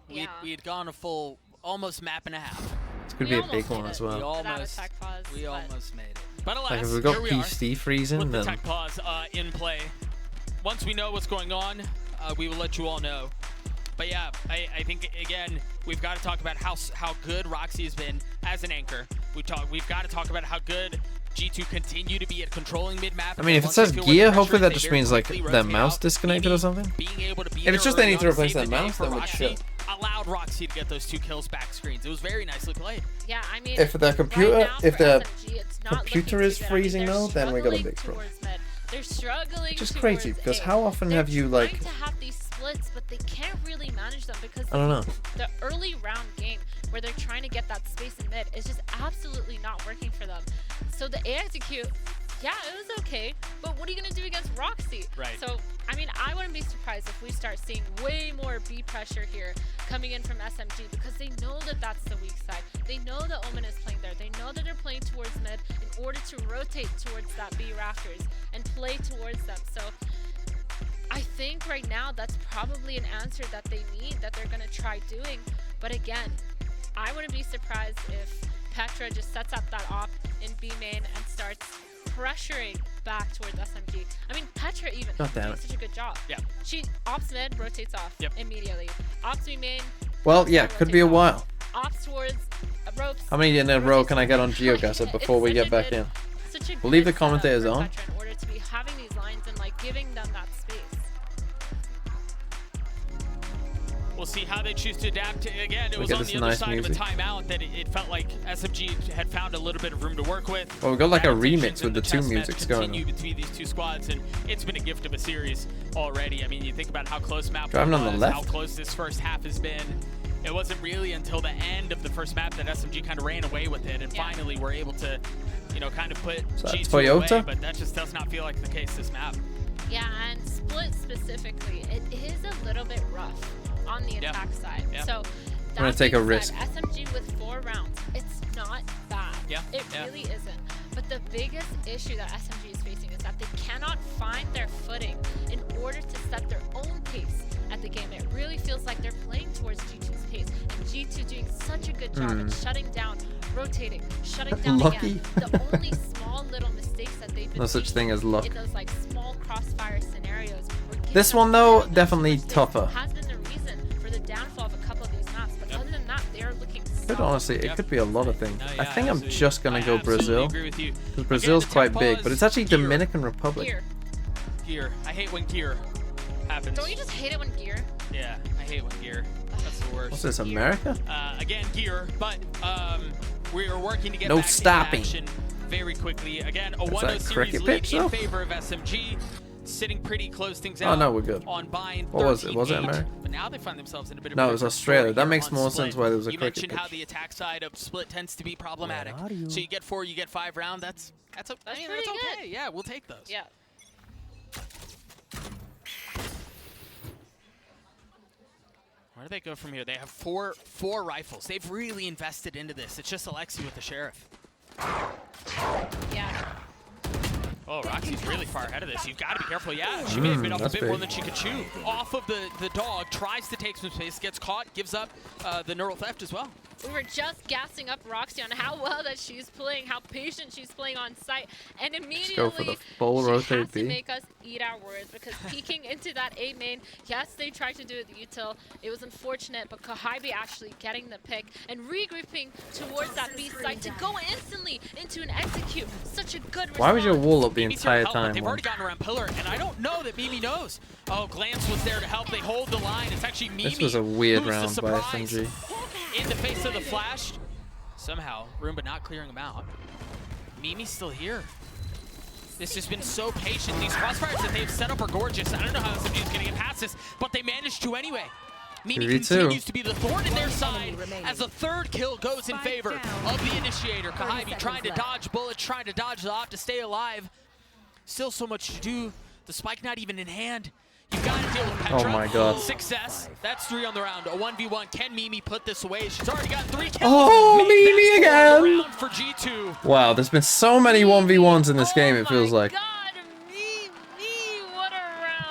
[SPEAKER 23] Yeah.
[SPEAKER 12] We had gone a full almost map and a half.
[SPEAKER 3] It's gonna be a big one as
[SPEAKER 12] We
[SPEAKER 3] well.
[SPEAKER 12] almost made it. But alas,
[SPEAKER 3] Like if we got
[SPEAKER 12] here we
[SPEAKER 3] PC
[SPEAKER 12] are
[SPEAKER 3] freezing,
[SPEAKER 12] with the
[SPEAKER 3] then
[SPEAKER 12] tech pause in play. Once we know what's going on, we will let you all know. But yeah, I think again we've got to talk about how good Roxy has been as an anchor. We've got to talk about how good G2 continue to be at controlling mid-map.
[SPEAKER 3] I mean, if it says gear, hopefully that just means like their mouse disconnected or something. If it's just they need to replace that mouse, then we're chill.
[SPEAKER 12] Allowed Roxy to get those 2 kills back screens. It was very nicely played.
[SPEAKER 23] Yeah, I mean,
[SPEAKER 3] If the computer,
[SPEAKER 23] right now
[SPEAKER 3] if
[SPEAKER 23] for
[SPEAKER 3] the
[SPEAKER 23] SMG, it's not
[SPEAKER 3] computer
[SPEAKER 23] looking
[SPEAKER 3] is
[SPEAKER 23] too good. I mean,
[SPEAKER 3] freezing
[SPEAKER 23] they're
[SPEAKER 3] though, then we got a
[SPEAKER 23] struggling
[SPEAKER 3] big problem.
[SPEAKER 23] towards mid. They're struggling
[SPEAKER 3] Which is
[SPEAKER 23] towards
[SPEAKER 3] crazy because
[SPEAKER 23] A.
[SPEAKER 3] how often
[SPEAKER 23] They're
[SPEAKER 3] have you like?
[SPEAKER 23] trying to have these splits, but they can't really manage them because
[SPEAKER 3] I don't know.
[SPEAKER 23] the early round game where they're trying to get that space in mid is just absolutely not working for them. So the A execute, yeah, it was okay, but what are you gonna do against Roxy?
[SPEAKER 12] Right.
[SPEAKER 23] So I mean, I wouldn't be surprised if we start seeing way more B pressure here coming in from SMG because they know that that's the weak side. They know that Omen is playing there. They know that they're playing towards mid in order to rotate towards that B rafters and play towards them. So I think right now that's probably an answer that they need, that they're gonna try doing. But again, I wouldn't be surprised if Petra just sets up that op in B main and starts pressuring back towards SMG. I mean, Petra even
[SPEAKER 3] God damn
[SPEAKER 23] doing
[SPEAKER 3] it.
[SPEAKER 23] such a good job.
[SPEAKER 12] Yeah.
[SPEAKER 23] She ops mid, rotates off immediately. Ops B main.
[SPEAKER 3] Well, yeah, could be a while.
[SPEAKER 23] Ops towards ropes.
[SPEAKER 3] How many in a row can I get on GeoGuessr before we get back in? We'll leave the commentators on.
[SPEAKER 23] In order to be having these lines and like giving them that space.
[SPEAKER 12] We'll see how they choose to adapt. Again, it was on the other side of a timeout that it felt like SMG had found a little bit of room to work with.
[SPEAKER 3] Well, we got like a remix with the 2 musics going on.
[SPEAKER 12] Between these 2 squads, and it's been a gift of a series already. I mean, you think about how close map
[SPEAKER 3] Driving on the
[SPEAKER 12] was,
[SPEAKER 3] left.
[SPEAKER 12] how close this first half has been. It wasn't really until the end of the first map that SMG kind of ran away with it, and finally were able to, you know, kind of put G2
[SPEAKER 3] Toyota?
[SPEAKER 12] away. But that just does not feel like the case this map.
[SPEAKER 23] Yeah, and split specifically, it is a little bit rough on the attack side. So
[SPEAKER 3] I'm gonna take a risk.
[SPEAKER 23] SMG with 4 rounds, it's not bad.
[SPEAKER 12] Yeah.
[SPEAKER 23] It really isn't. But the biggest issue that SMG is facing is that they cannot find their footing in order to set their own pace at the game. It really feels like they're playing towards G2's pace, and G2 doing such a good job at shutting down, rotating, shutting down
[SPEAKER 3] Lucky.
[SPEAKER 23] again. The only small little mistakes that they've been
[SPEAKER 3] No such thing as luck.
[SPEAKER 23] in those like small crossfire scenarios.
[SPEAKER 3] This one though, definitely tougher.
[SPEAKER 23] Has been the reason for the downfall of a couple of these maps, but other than that, they are looking
[SPEAKER 3] Could honestly, it could be a lot of things. I think I'm just gonna go
[SPEAKER 12] absolutely
[SPEAKER 3] Brazil
[SPEAKER 12] agree with you.
[SPEAKER 3] because Brazil's quite big, but it's actually Dominican Republic.
[SPEAKER 12] Gear. I hate when gear happens.
[SPEAKER 23] Don't you just hate it when gear?
[SPEAKER 12] Yeah, I hate when gear. That's the worst.
[SPEAKER 3] What's this, America?
[SPEAKER 12] Again, gear, but we are working to get
[SPEAKER 3] No
[SPEAKER 12] back
[SPEAKER 3] stopping.
[SPEAKER 12] into action very quickly. Again, a
[SPEAKER 3] Is
[SPEAKER 12] 1-0
[SPEAKER 3] that
[SPEAKER 12] series
[SPEAKER 3] cricket
[SPEAKER 12] lead
[SPEAKER 3] pitch,
[SPEAKER 12] in
[SPEAKER 3] though?
[SPEAKER 12] favor of SMG. Sitting pretty close things
[SPEAKER 3] Oh,
[SPEAKER 12] out.
[SPEAKER 3] no, we're good.
[SPEAKER 12] On buying.
[SPEAKER 3] What was it? Was it America?
[SPEAKER 12] But now they find themselves in a bit of
[SPEAKER 3] No,
[SPEAKER 12] a
[SPEAKER 3] it was
[SPEAKER 12] different
[SPEAKER 3] Australia.
[SPEAKER 12] story
[SPEAKER 3] That
[SPEAKER 12] here
[SPEAKER 3] makes
[SPEAKER 12] on
[SPEAKER 3] more
[SPEAKER 12] Split.
[SPEAKER 3] sense why there was a
[SPEAKER 12] You
[SPEAKER 3] cricket
[SPEAKER 12] mentioned how
[SPEAKER 3] pitch.
[SPEAKER 12] the attack side of Split tends to be problematic. So you get 4, you get 5 round. That's
[SPEAKER 23] pretty
[SPEAKER 12] okay.
[SPEAKER 23] good.
[SPEAKER 12] Yeah, we'll take those.
[SPEAKER 23] Yeah.
[SPEAKER 12] Where do they go from here? They have four rifles. They've really invested into this. It's just Alexi with the sheriff.
[SPEAKER 23] Yeah.
[SPEAKER 12] Oh, Roxy's really far ahead of this. You've got to be careful. Yeah, she may have bit off a
[SPEAKER 3] that's
[SPEAKER 12] bit more
[SPEAKER 3] big.
[SPEAKER 12] than she could chew. Off of the dog, tries to take some space, gets caught, gives up the neural theft as well.
[SPEAKER 23] We were just gassing up Roxy on how well that she's playing, how patient she's playing on site, and immediately
[SPEAKER 3] go for the full
[SPEAKER 23] she
[SPEAKER 3] rotate
[SPEAKER 23] has to
[SPEAKER 3] B.
[SPEAKER 23] make us eat our words because peeking into that A main, yes, they tried to do it util. It was unfortunate, but Kahaibi actually getting the pick and regrouping towards that B site to go instantly into an execute. Such a good response.
[SPEAKER 3] Why was your wall up the
[SPEAKER 12] Mimi's there to
[SPEAKER 3] entire
[SPEAKER 12] help, but
[SPEAKER 3] time?
[SPEAKER 12] They've
[SPEAKER 3] man?
[SPEAKER 12] already gotten around pillar, and I don't know that Mimi knows. Oh, Glance was there to help. They hold the line. It's actually Mimi.
[SPEAKER 3] This was a weird
[SPEAKER 12] who's the
[SPEAKER 3] round by
[SPEAKER 12] surprise.
[SPEAKER 3] SMG.
[SPEAKER 12] In the face of the flash. Somehow, Roomba not clearing him out. Mimi's still here. This has been so patient. These crossfires that they've set up are gorgeous. I don't know how SMG is going to get past this, but they managed to anyway. Mimi continues to be the thorn in their side as the third kill goes in favor of the initiator. Kahibi trying to dodge bullets, trying to dodge the op to stay alive. Still so much to do. The spike not even in hand. You've got to deal with Petra.
[SPEAKER 3] Oh my god.
[SPEAKER 12] Success. That's 3 on the round. A 1v1. Can Mimi put this away? She's already got 3 kills.
[SPEAKER 3] Oh, Mimi again.
[SPEAKER 12] Round for G2.
[SPEAKER 3] Wow, there's been so many 1v1s in this game, it feels like.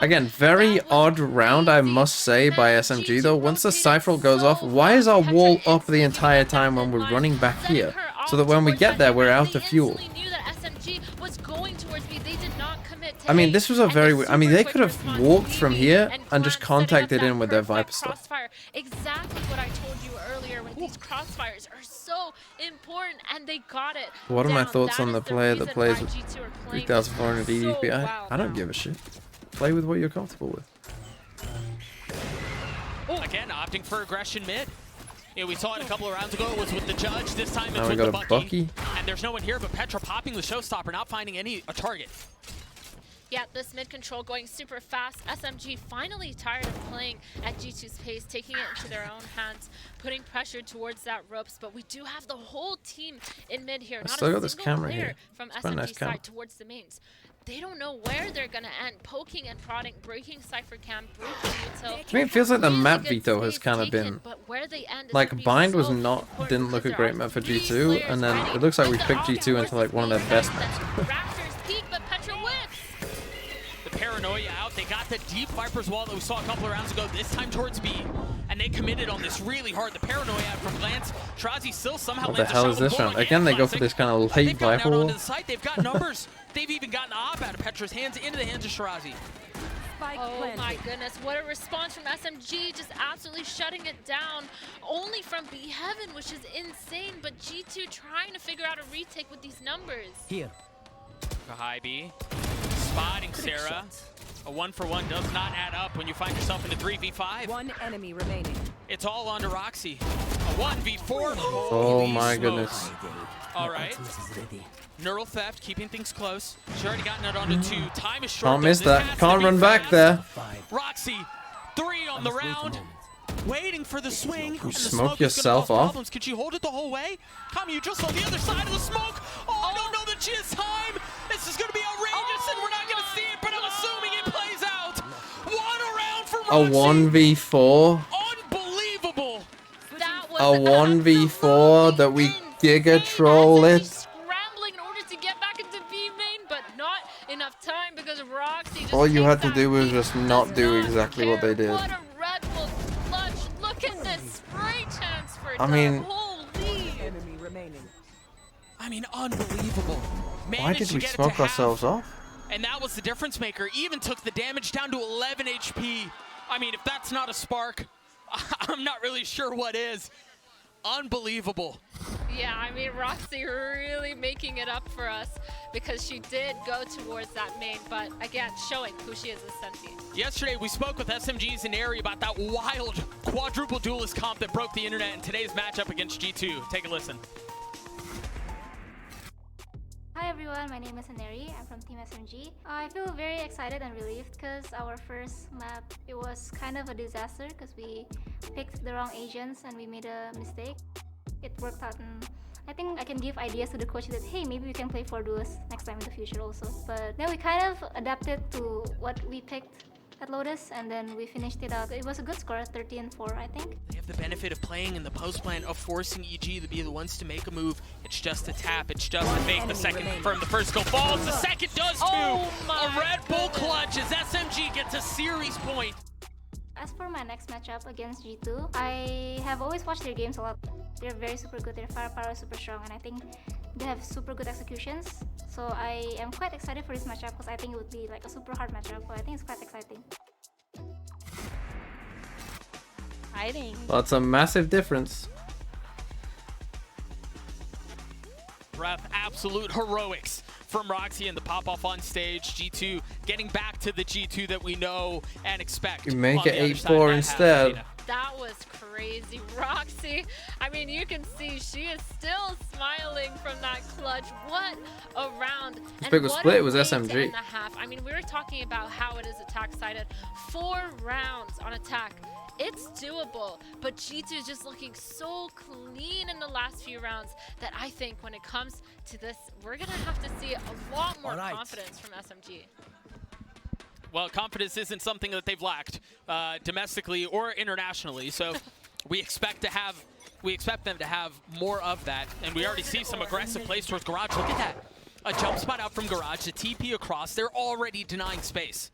[SPEAKER 3] Again, very odd round, I must say, by SMG though. Once the Cypher goes off, why is our wall up the entire time when we're running back here? So that when we get there, we're out of fuel. I mean, this was a very... I mean, they could have walked from here and just contacted in with their Viper stuff.
[SPEAKER 23] Exactly what I told you earlier, when these crossfires are so important, and they got it.
[SPEAKER 3] What are my thoughts on the player that plays with 3,400 EDP? I don't give a shit. Play with what you're comfortable with.
[SPEAKER 12] Oh, again, opting for aggression mid. Yeah, we saw it a couple of rounds ago. It was with the Judge. This time it's with the Bucky. And there's no one here, but Petra popping the showstopper, not finding a target.
[SPEAKER 23] Yeah, this mid control going super fast. SMG finally tired of playing at G2's pace, taking it into their own hands, putting pressure towards that ropes. But we do have the whole team in mid here. Not a single player from SMG side towards the mains. They don't know where they're gonna end. Poking and prodding, breaking Cypher Cam, breaking Util.
[SPEAKER 3] I mean, it feels like the map veto has kind of been... Like, Bind was not... didn't look a great map for G2, and then it looks like we picked G2 into like one of their best maps.
[SPEAKER 23] Raptors peak, but Petra wins.
[SPEAKER 12] The paranoia out. They got the deep Viper's wall that we saw a couple of rounds ago, this time towards B. And they committed on this really hard. The paranoia out from Glance. Trazi still somehow
[SPEAKER 3] what the hell is this round? Again, they go for this kind of late Viper wall.
[SPEAKER 12] They've got numbers. They've even gotten the op out of Petra's hands into the hands of Shirazi.
[SPEAKER 23] Oh my goodness, what a response from SMG, just absolutely shutting it down. Only from B Heaven, which is insane, but G2 trying to figure out a retake with these numbers.
[SPEAKER 12] Here. Kahibi spotting Sarah. A 1-for-1 does not add up when you find yourself in a 3v5.
[SPEAKER 8] One enemy remaining.
[SPEAKER 12] It's all on to Roxy. A 1v4.
[SPEAKER 3] Oh my goodness.
[SPEAKER 12] All right. Neural theft, keeping things close. She's already gotten it onto 2. Time is short.
[SPEAKER 3] Can't miss that. Can't run back there.
[SPEAKER 12] Roxy, 3 on the round. Waiting for the swing.
[SPEAKER 3] You smoke yourself off.
[SPEAKER 12] Can she hold it the whole way? Come, you just on the other side of the smoke. Oh, I don't know that she has time. This is going to be outrageous, and we're not going to see it, but I'm assuming it plays out. 1 around for
[SPEAKER 3] A
[SPEAKER 12] Roxy.
[SPEAKER 3] 1v4.
[SPEAKER 12] Unbelievable.
[SPEAKER 23] That was
[SPEAKER 3] A 1v4 that we Giga Troll it.
[SPEAKER 23] Scrambling in order to get back into B main, but not enough time because Roxy just
[SPEAKER 3] All you had to do was just not do exactly what they did.
[SPEAKER 23] What a Red Bull clutch. Look at this spray chance for
[SPEAKER 3] I mean,
[SPEAKER 8] Enemy remaining.
[SPEAKER 12] I mean, unbelievable.
[SPEAKER 3] Why did we smoke ourselves off?
[SPEAKER 12] And that was the difference maker. Even took the damage down to 11 HP. I mean, if that's not a spark, I'm not really sure what is. Unbelievable.
[SPEAKER 23] Yeah, I mean, Roxy really making it up for us because she did go towards that main, but again, showing who she is as Senti.
[SPEAKER 12] Yesterday, we spoke with SMG's Inari about that wild quadruple duelist comp that broke the internet in today's matchup against G2. Take a listen.
[SPEAKER 6] Hi everyone, my name is Inari. I'm from Team SMG. I feel very excited and relieved because our first map, it was kind of a disaster because we picked the wrong Asians and we made a mistake. It worked out, and I think I can give ideas to the coach that, hey, maybe we can play 4 duos next time in the future also. But then we kind of adapted to what we picked at Lotus, and then we finished it out. It was a good score, 13-4, I think.
[SPEAKER 12] They have the benefit of playing in the post plan, of forcing EG to be the ones to make a move. It's just a tap, it's just a fake. The second confirmed, the first go falls, the second does too. A Red Bull clutch as SMG gets a series point.
[SPEAKER 6] As for my next matchup against G2, I have always watched their games a lot. They're very super good, their firepower is super strong, and I think they have super good executions. So I am quite excited for this matchup because I think it would be like a super hard matchup, but I think it's quite exciting.
[SPEAKER 3] That's a massive difference.
[SPEAKER 12] Ref, absolute heroics from Roxy and the pop-off on stage. G2 getting back to the G2 that we know and expect.
[SPEAKER 3] You make it 8-4 instead.
[SPEAKER 13] That was crazy. Roxy, I mean, you can see she is still smiling from that clutch. What a round.
[SPEAKER 3] This big was split, it was SMG.
[SPEAKER 13] And a half. I mean, we were talking about how it is attack-sided. 4 rounds on attack. It's doable, but G2 is just looking so clean in the last few rounds that I think when it comes to this, we're going to have to see a lot more confidence from SMG.
[SPEAKER 12] Well, confidence isn't something that they've lacked domestically or internationally, so we expect them to have more of that, and we already see some aggressive plays towards Garage. Look at that. A jump spot out from Garage, the TP across. They're already denying space.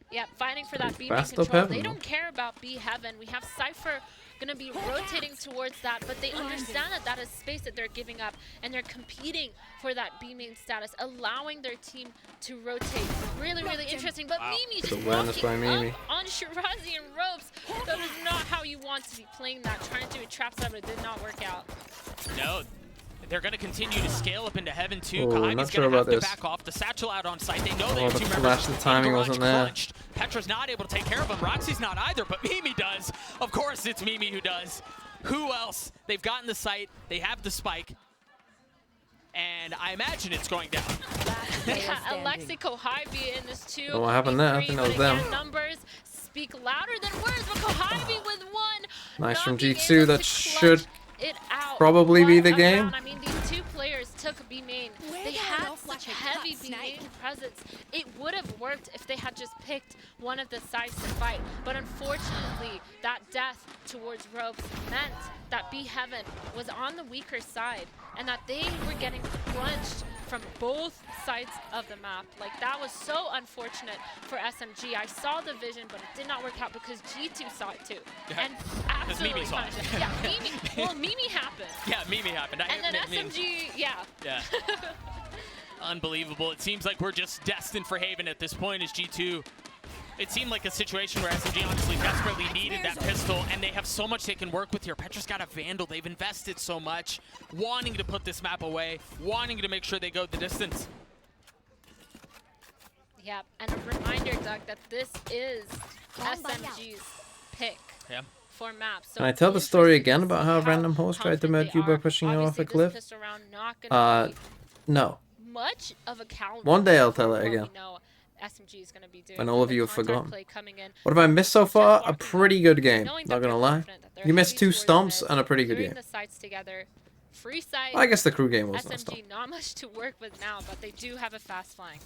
[SPEAKER 13] Yeah, fighting for that B main control. They don't care about B heaven. We have Cypher gonna be rotating towards that, but they understand that that is space that they're giving up, and they're competing for that B main status, allowing their team to rotate. Really, really interesting. But Mimi just walking up on Shirazi and Ropes. That is not how you want to be playing that. Trying to do a trap set, but it did not work out.
[SPEAKER 12] No. They're going to continue to scale up into heaven too.
[SPEAKER 3] Oh, not sure about this.
[SPEAKER 12] Back off. The satchel out on site. They know they have 2 members.
[SPEAKER 3] Flash, the timing wasn't there.
[SPEAKER 12] Crunched. Petra's not able to take care of him. Roxy's not either, but Mimi does. Of course, it's Mimi who does. Who else? They've gotten the site. They have the spike. And I imagine it's going down.
[SPEAKER 13] Yeah, Alexi Kohibi in this too.
[SPEAKER 3] Oh, what happened there? I think that was them.
[SPEAKER 13] Numbers speak louder than words, but Kohibi with 1.
[SPEAKER 3] Nice from G2. That should probably be the game.
[SPEAKER 13] I mean, these 2 players took B main. They had such heavy B main presence. It would have worked if they had just picked one of the sides to fight. But unfortunately, that death towards Ropes meant that B heaven was on the weaker side and that they were getting crunched from both sides of the map. Like, that was so unfortunate for SMG. I saw the vision, but it did not work out because G2 saw it too.
[SPEAKER 12] Yeah.
[SPEAKER 13] And absolutely punished it. Yeah, Mimi. Well, Mimi happened.
[SPEAKER 12] Yeah, Mimi happened.
[SPEAKER 13] And then SMG, yeah.
[SPEAKER 12] Yeah. Unbelievable. It seems like we're just destined for Haven at this point as G2. It seemed like a situation where SMG honestly desperately needed that pistol, and they have so much they can work with here. Petra's got a Vandal. They've invested so much, wanting to put this map away, wanting to make sure they go the distance.
[SPEAKER 13] Yeah, and a reminder, Doug, that this is SMG's pick for maps. So
[SPEAKER 3] can I tell the story again about how a random host tried to murder you by pushing you off a cliff? No.
[SPEAKER 13] Much of a calendar.
[SPEAKER 3] One day I'll tell it again.
[SPEAKER 13] SMG is going to be doing
[SPEAKER 3] when all of you have forgotten.
[SPEAKER 13] In.
[SPEAKER 3] What have I missed so far? A pretty good game, not gonna lie. You missed 2 stomps and a pretty good game.
[SPEAKER 13] The sites together. Free site.
[SPEAKER 3] I guess the crew game was
[SPEAKER 13] SMG not much to work with now, but they do have a fast flank.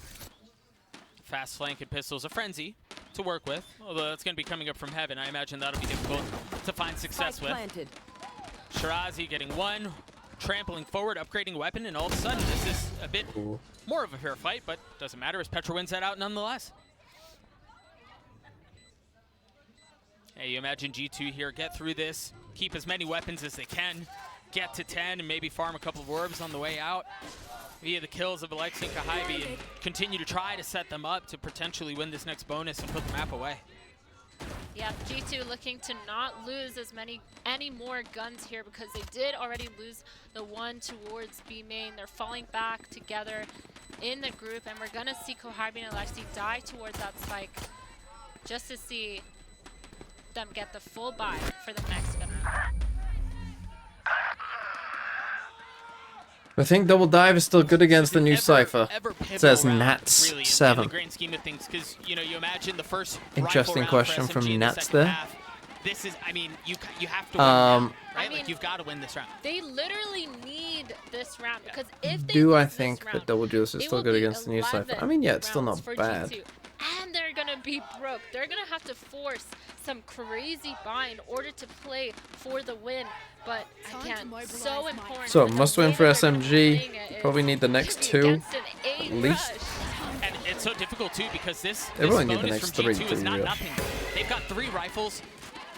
[SPEAKER 12] Fast flank and pistols, a frenzy to work with. Although that's going to be coming up from heaven. I imagine that'll be difficult to find success with. Shirazi getting 1. Trampling forward, upgrading a weapon, and all of a sudden this is a bit more of a fair fight, but doesn't matter as Petra wins that out nonetheless. Hey, you imagine G2 here get through this, keep as many weapons as they can, get to 10, and maybe farm a couple of orbs on the way out via the kills of Alexi and Kohibi, and continue to try to set them up to potentially win this next bonus and put the map away.
[SPEAKER 13] Yeah, G2 looking to not lose any more guns here because they did already lose the one towards B main. They're falling back together in the group, and we're gonna see Kohibi and Alexi die towards that spike just to see them get the full buy for the next gun round.
[SPEAKER 3] I think Double Dive is still good against the new Cypher. It says Nats
[SPEAKER 12] really,
[SPEAKER 3] 7.
[SPEAKER 12] In the grand scheme of things, because you imagine the first
[SPEAKER 3] interesting question from Nats there.
[SPEAKER 12] Half, this is, I mean, you have to win now, right? Like, you've got to win this round.
[SPEAKER 13] They literally need this round because if they
[SPEAKER 3] do I think that Double Juice is still good against the new Cypher? I mean, yeah, it's still not bad.
[SPEAKER 13] G2. And they're gonna be broke. They're gonna have to force some crazy buy in order to play for the win. But again, so important.
[SPEAKER 3] So must win for SMG. Probably need the next 2 at least.
[SPEAKER 12] And it's so difficult too because this
[SPEAKER 3] really need the
[SPEAKER 12] bonus
[SPEAKER 3] next
[SPEAKER 12] from
[SPEAKER 3] 3
[SPEAKER 12] G2
[SPEAKER 3] to
[SPEAKER 12] is
[SPEAKER 3] be
[SPEAKER 12] not
[SPEAKER 3] real.
[SPEAKER 12] nothing. They've got 3 rifles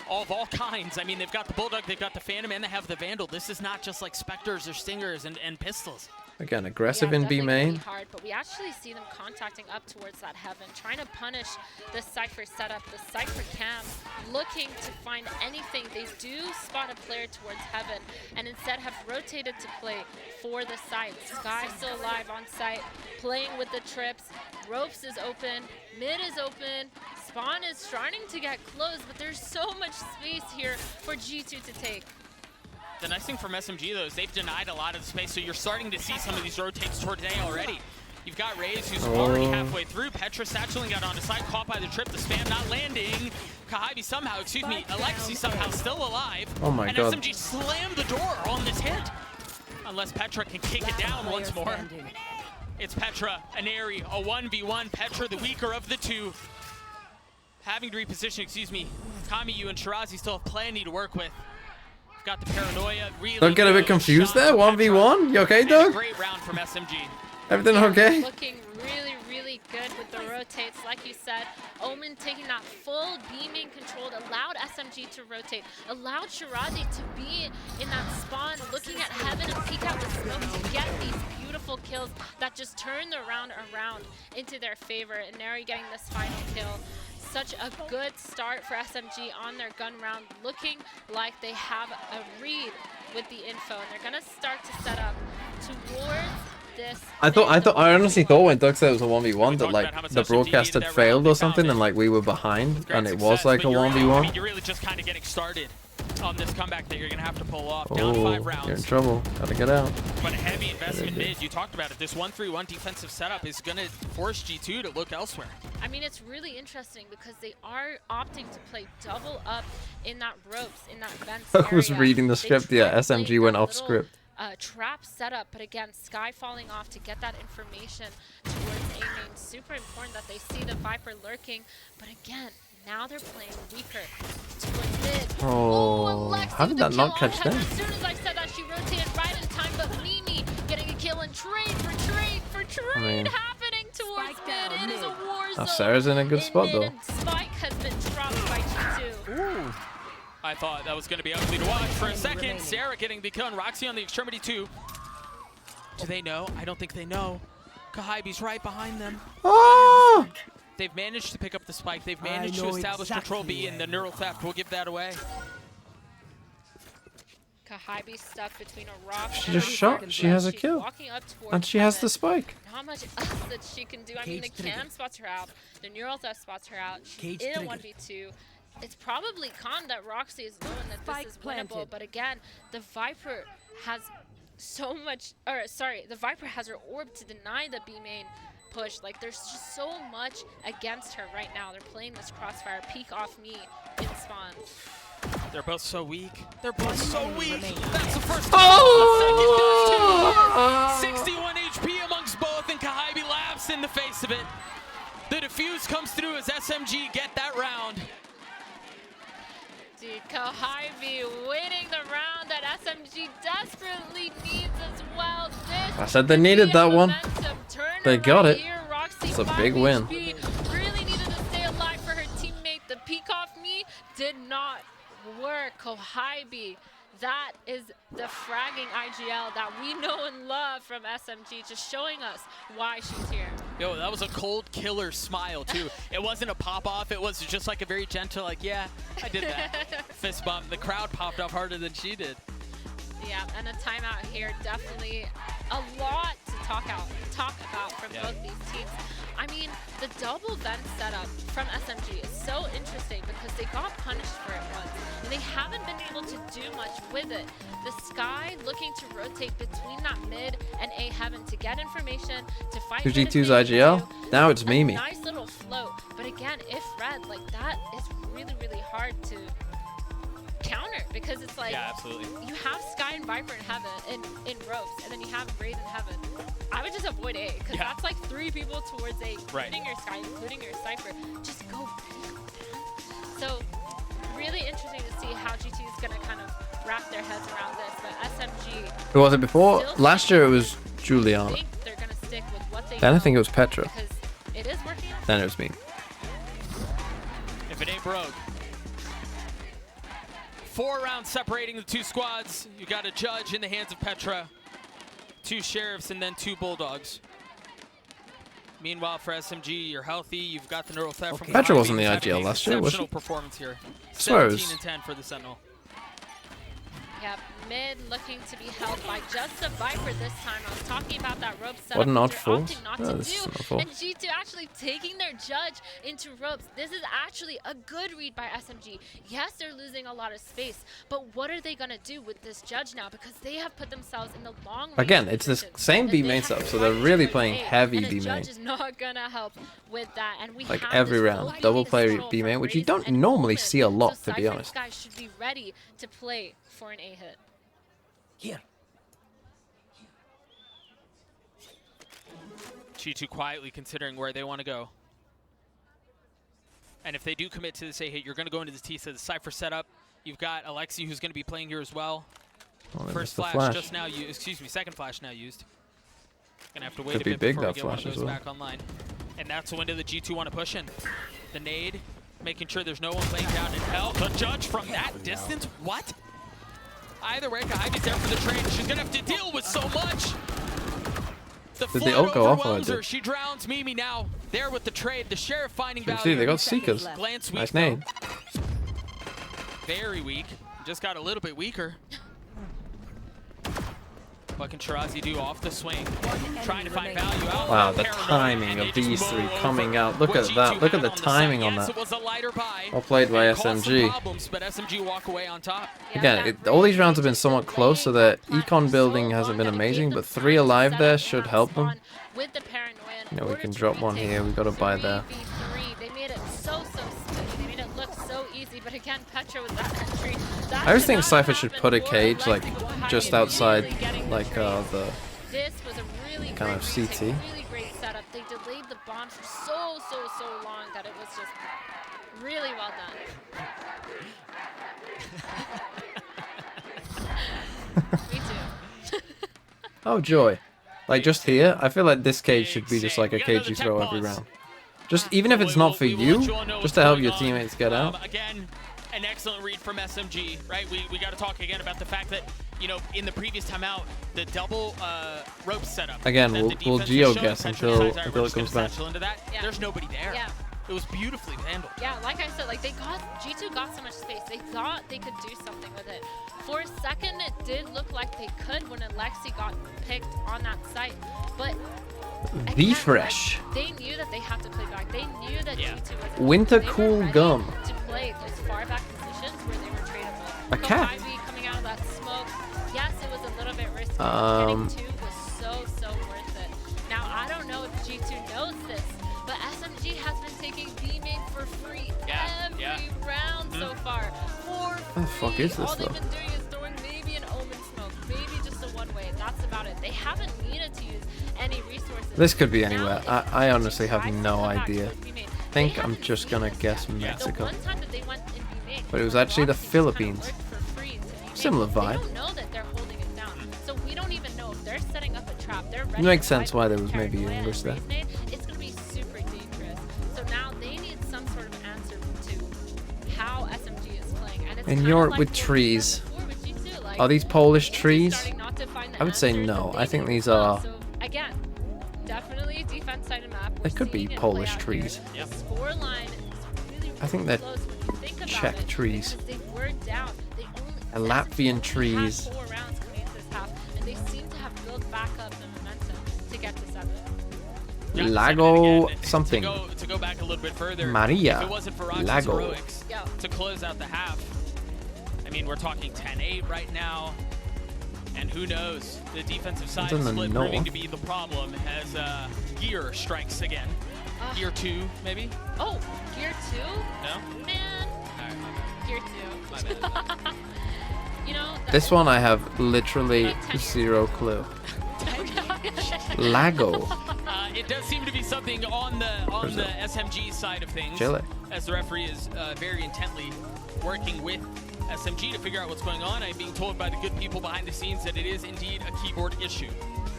[SPEAKER 12] of all kinds. I mean, they've got the Bulldog, they've got the Phantom, and they have the Vandal. This is not just like Spectres or Stingers and pistols.
[SPEAKER 3] Again, aggressive in B main.
[SPEAKER 13] Hard, but we actually see them contacting up towards that heaven, trying to punish the Cypher setup, the Cypher cam, looking to find anything. They do spot a player towards heaven, and instead have rotated to play for the site. Sky still alive on site, playing with the trips. Ropes is open, mid is open,
[SPEAKER 23] spawn is starting to get close, but there's so much space here for G2 to take.
[SPEAKER 12] The nice thing from SMG, though, is they've denied a lot of the space, so you're starting to see some of these rotates towards A already. You've got Raze, who's already halfway through. Petra satcheling out onto side, caught by the trip. The spam not landing. Kahibi somehow, Alexi somehow still alive.
[SPEAKER 3] Oh my God.
[SPEAKER 12] And SMG slammed the door on this hit. Unless Petra can kick it down once more. It's Petra, Aneri, a 1v1. Petra, the weaker of the two. Having to reposition, Kamiyu and Shirazi still have plenty to work with. Got the paranoia. Really
[SPEAKER 3] Don't get a bit confused there. 1v1. You okay, Doug?
[SPEAKER 12] Great round from SMG.
[SPEAKER 3] Everything okay?
[SPEAKER 23] Looking really, really good with the rotates. Like you said, Omen taking that full beaming control, allowed SMG to rotate, allowed Shirazi to be in that spawn, looking at heaven and peek out the smoke to get these beautiful kills that just turn the round around into their favor. And Neri getting this final kill. Such a good start for SMG on their gun round, looking like they have a read with the info, and they're gonna start to set up towards this.
[SPEAKER 3] I honestly thought when Doug said it was a 1v1 that like the broadcast had failed or something, and like we were behind, and it was like a 1v1.
[SPEAKER 12] You're really just kind of getting started on this comeback that you're gonna have to pull off. Down
[SPEAKER 3] Oh,
[SPEAKER 12] 5 rounds.
[SPEAKER 3] you're in trouble. Gotta get out.
[SPEAKER 12] But a heavy investment mid. You talked about it. This 1-3-1 defensive setup is gonna force G2 to look elsewhere.
[SPEAKER 23] I mean, it's really interesting because they are opting to play double up in that ropes, in that vents area.
[SPEAKER 3] I was reading the script. Yeah, SMG went off script.
[SPEAKER 23] Trap setup, but again, Sky falling off to get that information towards A main. Super important that they see the Viper lurking, but again, now they're playing weaker towards mid.
[SPEAKER 3] Oh, how did that not catch them?
[SPEAKER 23] As soon as I said that, she rotated right in time, but Mimi getting a kill and trade happening towards mid. It is a war zone.
[SPEAKER 3] Sarah's in a good spot though.
[SPEAKER 23] Spike has been dropped by G2.
[SPEAKER 12] Ooh. I thought that was going to be ugly to watch for a second. Sarah getting the kill, and Roxy on the extremity too. Do they know? I don't think they know. Kahibi's right behind them.
[SPEAKER 3] Oh!
[SPEAKER 12] They've managed to pick up the spike. They've managed to establish control B, and the neural theft will give that away.
[SPEAKER 23] Kahibi stuck between a rock
[SPEAKER 3] She
[SPEAKER 23] and
[SPEAKER 3] just shot. She has a kill. And she has the spike.
[SPEAKER 23] Not much else that she can do. I mean, the cam spots her out. The neural theft spots her out. She's in a 1v2. It's probably con that Roxy is knowing that this is winnable. But again, the Viper has so much, or sorry, the Viper has her orb to deny the B main push. Like, there's just so much against her right now. They're playing this crossfire, peek off me in spawn.
[SPEAKER 12] They're both so weak. They're both so weak. That's the first.
[SPEAKER 3] Oh!
[SPEAKER 12] 61 HP amongst both, and Kahibi laughs in the face of it. The defuse comes through as SMG get that round.
[SPEAKER 23] Dude, Kahibi winning the round that SMG desperately needs as well.
[SPEAKER 3] I said they needed that one. They got it. It's a big win.
[SPEAKER 23] Really needed to stay alive for her teammate. The peek off me did not work. Kahibi, that is the fragging IGL that we know and love from SMG, just showing us why she's here.
[SPEAKER 12] Yo, that was a cold killer smile too. It wasn't a pop off, it was just like a very gentle, like, yeah, I did that. Fist bump. The crowd popped off harder than she did.
[SPEAKER 23] Yeah, and a timeout here, definitely a lot to talk about from both these teams. I mean, the double vent setup from SMG is so interesting because they got punished for it once, and they haven't been able to do much with it. The Sky looking to rotate between that mid and A heaven to get information, to fight
[SPEAKER 3] G2's IGL. Now it's Mimi.
[SPEAKER 23] Nice little float, but again, if red, like, that is really, really hard to counter, because it's like, you have Sky and Viper in heaven, in ropes, and then you have Raze in heaven. I would just avoid A, because that's like 3 people towards A, including your Sky, including your Cypher. Just go big. So, really interesting to see how G2 is going to kind of wrap their heads around this, but SMG...
[SPEAKER 3] Who was it before? Last year it was Juliana.
[SPEAKER 23] They're going to stick with what they
[SPEAKER 3] Then I think it was Petra.
[SPEAKER 23] because it is working out.
[SPEAKER 3] Then it was me.
[SPEAKER 12] If it ain't broke. 4 rounds separating the 2 squads. You got a judge in the hands of Petra, 2 sheriffs, and then 2 bulldogs. Meanwhile, for SMG, you're healthy. You've got the neural theft from
[SPEAKER 3] Petra
[SPEAKER 12] Kahibi.
[SPEAKER 3] wasn't the IGL last year, was she?
[SPEAKER 12] Exceptional performance here.
[SPEAKER 3] I swear it was.
[SPEAKER 12] 17 and 10 for the Sentinel.
[SPEAKER 13] Yeah, mid looking to be held by just a Viper this time. I was talking about that rope setup.
[SPEAKER 3] What an odd
[SPEAKER 13] they're
[SPEAKER 3] fall.
[SPEAKER 13] opting not
[SPEAKER 3] No,
[SPEAKER 13] to
[SPEAKER 3] this is
[SPEAKER 13] do.
[SPEAKER 3] not a fall.
[SPEAKER 13] And G2 actually taking their judge into ropes. This is actually a good read by SMG. Yes, they're losing a lot of space, but what are they going to do with this judge now? Because they have put themselves in the long range
[SPEAKER 3] Again, it's the same B main setup, so they're really playing heavy B main.
[SPEAKER 13] Judge is not going to help with that. And we
[SPEAKER 3] Like
[SPEAKER 13] have
[SPEAKER 3] every
[SPEAKER 13] this
[SPEAKER 3] round,
[SPEAKER 13] full
[SPEAKER 3] double
[SPEAKER 13] base
[SPEAKER 3] play
[SPEAKER 13] control
[SPEAKER 3] B main,
[SPEAKER 13] from
[SPEAKER 3] which you
[SPEAKER 13] Raze
[SPEAKER 3] don't
[SPEAKER 13] and
[SPEAKER 3] normally
[SPEAKER 13] Omen.
[SPEAKER 3] see a lot,
[SPEAKER 13] So
[SPEAKER 3] to be
[SPEAKER 13] Cypher's
[SPEAKER 3] honest.
[SPEAKER 13] guys should be ready to play for an A hit.
[SPEAKER 2] Here.
[SPEAKER 12] G2 quietly considering where they want to go. And if they do commit to this A hit, you're going to go into the T, so the Cypher setup. You've got Alexi, who's going to be playing here as well. First flash just now used, excuse me, second flash now used. Gonna have to wait a bit before we get one of those back online. And that's the window that G2 want to push in. The nade, making sure there's no one playing down in hell. The judge from that distance? What? Either way, Kahibi's there for the trade. She's gonna have to deal with so much. The
[SPEAKER 3] Did they all go off
[SPEAKER 12] overwhelms
[SPEAKER 3] or
[SPEAKER 12] her. She drowns Mimi now. There with the trade. The Sheriff finding value.
[SPEAKER 3] See, they got Seekers.
[SPEAKER 12] Glance weak,
[SPEAKER 3] Nice name.
[SPEAKER 12] very weak. Just got a little bit weaker. What can Shirazi do off the swing? Trying to find value out.
[SPEAKER 3] Wow, the timing of these three coming out. Look at that. Look at the timing on that. Well played by SMG.
[SPEAKER 12] But SMG walk away on top.
[SPEAKER 3] Again, all these rounds have been somewhat close, so the econ building hasn't been amazing, but 3 alive there should help them.
[SPEAKER 13] With the paranoia,
[SPEAKER 3] You know, we can drop one here. We got to buy there.
[SPEAKER 13] they made it so sticky. They made it look so easy, but again, Petra with that entry.
[SPEAKER 3] I always think Cypher should put a cage like just outside, like the
[SPEAKER 13] This was a really
[SPEAKER 3] kind of CT.
[SPEAKER 13] really great setup. They delayed the bombs for so long that it was just really well done. Me too.
[SPEAKER 3] Oh joy. Like just here, I feel like this cage should be just like a cage you throw every round. Just even if it's not for you, just to help your teammates get out.
[SPEAKER 12] Again, an excellent read from SMG, right? We got to talk again about the fact that, you know, in the previous timeout, the double rope setup.
[SPEAKER 3] Again, we'll geo guess until it comes back.
[SPEAKER 12] There's nobody there.
[SPEAKER 13] Yeah.
[SPEAKER 12] It was beautifully handled.
[SPEAKER 13] Yeah, like I said, like G2 got so much space. They thought they could do something with it. For a second, it did look like they could when Alexi got picked on that site. But
[SPEAKER 3] Be fresh.
[SPEAKER 13] like, they knew that they had to play back. They knew that G2 was
[SPEAKER 3] Winter cool gum.
[SPEAKER 13] to play those far back positions where they were tradable.
[SPEAKER 3] A cat.
[SPEAKER 13] Ivy coming out of that smoke. Yes, it was a little bit risky. Getting 2 was so worth it. Now I don't know if G2 knows this, but SMG has been taking B main for free every round so far.
[SPEAKER 3] What the fuck is this
[SPEAKER 13] All they've
[SPEAKER 3] though?
[SPEAKER 13] been doing is throwing maybe an Omen smoke, maybe just a one-way. That's about it. They haven't needed to use any resources.
[SPEAKER 3] This could be anywhere. I honestly have no idea. I think I'm just gonna guess Mexico. But it was actually the Philippines. Similar vibe.
[SPEAKER 13] They don't know that they're holding it down. So we don't even know if they're setting up a trap. They're
[SPEAKER 3] It
[SPEAKER 13] ready
[SPEAKER 3] makes
[SPEAKER 13] to
[SPEAKER 3] sense
[SPEAKER 13] fight
[SPEAKER 3] why there
[SPEAKER 13] with
[SPEAKER 3] was maybe
[SPEAKER 13] Paranoia
[SPEAKER 3] English there.
[SPEAKER 13] and Raze. It's going to be super dangerous. So now they need some sort of answer to how SMG is playing. And it's
[SPEAKER 3] In
[SPEAKER 13] kinda
[SPEAKER 3] Europe
[SPEAKER 13] like
[SPEAKER 3] with
[SPEAKER 13] what we said
[SPEAKER 3] trees.
[SPEAKER 13] before with G2, like,
[SPEAKER 3] Are these Polish trees?
[SPEAKER 13] starting not to find the
[SPEAKER 3] I would say
[SPEAKER 13] answers
[SPEAKER 3] no.
[SPEAKER 13] that
[SPEAKER 3] I
[SPEAKER 13] they
[SPEAKER 3] think
[SPEAKER 13] do
[SPEAKER 3] these
[SPEAKER 13] well.
[SPEAKER 3] are.
[SPEAKER 13] So again, definitely defense side of map.
[SPEAKER 3] They could be
[SPEAKER 13] Seeing it
[SPEAKER 3] Polish
[SPEAKER 13] play out here.
[SPEAKER 3] trees.
[SPEAKER 13] The score line is really,
[SPEAKER 3] I think they're
[SPEAKER 13] close when you think about
[SPEAKER 3] Czech
[SPEAKER 13] it,
[SPEAKER 3] trees.
[SPEAKER 13] because they were down. They only
[SPEAKER 3] Latvian trees.
[SPEAKER 13] had 4 rounds coming into this half, and they seem to have built back up the momentum to get to 7.
[SPEAKER 3] Lago something.
[SPEAKER 12] To go back a little bit further,
[SPEAKER 3] Maria
[SPEAKER 12] if it wasn't for Roxy's
[SPEAKER 3] Lago.
[SPEAKER 12] heroics to close out the half, I mean, we're talking 10-8 right now, and who knows? The defensive side
[SPEAKER 3] in the
[SPEAKER 12] split proving
[SPEAKER 3] north.
[SPEAKER 12] to be the problem as Gear strikes again. Gear 2, maybe?
[SPEAKER 13] Oh, Gear 2?
[SPEAKER 12] No?
[SPEAKER 13] Man. Gear 2.
[SPEAKER 12] My bad.
[SPEAKER 13] You know,
[SPEAKER 3] This one I have literally 0 clue. Lago.
[SPEAKER 12] It does seem to be something on the SMG side of things,
[SPEAKER 3] Chile.
[SPEAKER 12] as the referee is very intently working with SMG to figure out what's going on. I'm being told by the good people behind the scenes that it is indeed a keyboard issue.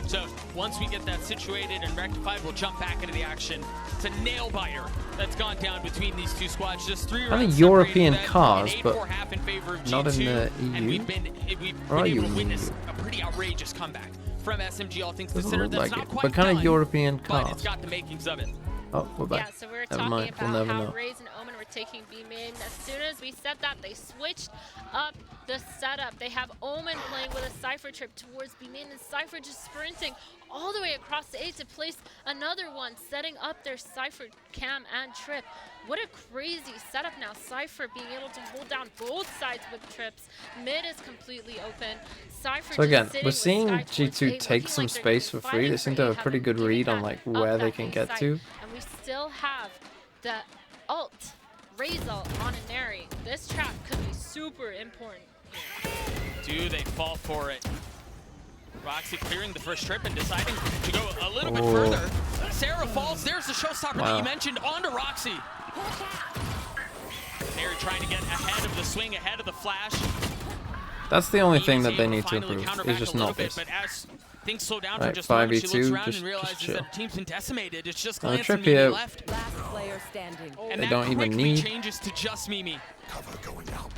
[SPEAKER 12] So once we get that situated and rectified, we'll jump back into the action. It's a nail biter that's gone down between these two squads. Just 3
[SPEAKER 3] I'm
[SPEAKER 12] rounds
[SPEAKER 3] in European
[SPEAKER 12] separating them,
[SPEAKER 3] cars,
[SPEAKER 12] an
[SPEAKER 3] but
[SPEAKER 12] 8-4 half in favor of
[SPEAKER 3] not in
[SPEAKER 12] G2,
[SPEAKER 3] the
[SPEAKER 12] and
[SPEAKER 3] EU.
[SPEAKER 12] we've been
[SPEAKER 3] Or are you
[SPEAKER 12] able to
[SPEAKER 3] in the
[SPEAKER 12] witness
[SPEAKER 3] EU?
[SPEAKER 12] a pretty outrageous comeback from SMG, all things
[SPEAKER 3] Doesn't
[SPEAKER 12] considered.
[SPEAKER 3] look
[SPEAKER 12] That's
[SPEAKER 3] like
[SPEAKER 12] not
[SPEAKER 3] it,
[SPEAKER 12] quite
[SPEAKER 3] but kind of
[SPEAKER 12] done,
[SPEAKER 3] European
[SPEAKER 12] but
[SPEAKER 3] cars.
[SPEAKER 12] it's got the makings of it.
[SPEAKER 3] Oh, we're back.
[SPEAKER 13] Yeah, so we're
[SPEAKER 3] Never
[SPEAKER 13] talking
[SPEAKER 3] mind.
[SPEAKER 13] about
[SPEAKER 3] We'll never
[SPEAKER 13] how
[SPEAKER 3] know.
[SPEAKER 13] Raze and Omen were taking B main. As soon as we said that, they switched up the setup. They have Omen playing with a Cypher trip towards B main, and Cypher just sprinting all the way across the A to place another one, setting up their Cypher cam and trip. What a crazy setup now. Cypher being able to hold down both sides with trips. Mid is completely open. Cypher
[SPEAKER 3] So again, we're seeing G2 take some space for free. They seem to have a pretty good read on like where they can get to.
[SPEAKER 13] And we still have the ult, Razel on a Neri. This trap could be super important.
[SPEAKER 12] Do they fall for it? Roxy clearing the first trip and deciding to go a little bit further. Sarah falls. There's the showstopper that you mentioned onto Roxy. Neri trying to get ahead of the swing, ahead of the flash.
[SPEAKER 3] That's the only thing that they need to improve. Is just not this.
[SPEAKER 12] But as things slow down
[SPEAKER 3] Right,
[SPEAKER 12] for just a moment, she looks
[SPEAKER 3] 5v2,
[SPEAKER 12] around and
[SPEAKER 3] just
[SPEAKER 12] realizes
[SPEAKER 3] chill.
[SPEAKER 12] that the team's been decimated. It's just
[SPEAKER 3] On the
[SPEAKER 12] Glance
[SPEAKER 3] trip
[SPEAKER 12] and Mimi
[SPEAKER 3] here,
[SPEAKER 12] left.
[SPEAKER 8] Last player standing.
[SPEAKER 12] And
[SPEAKER 3] they
[SPEAKER 12] that
[SPEAKER 3] don't even
[SPEAKER 12] quickly
[SPEAKER 3] need.
[SPEAKER 12] changes to just Mimi.
[SPEAKER 2] Cover going out.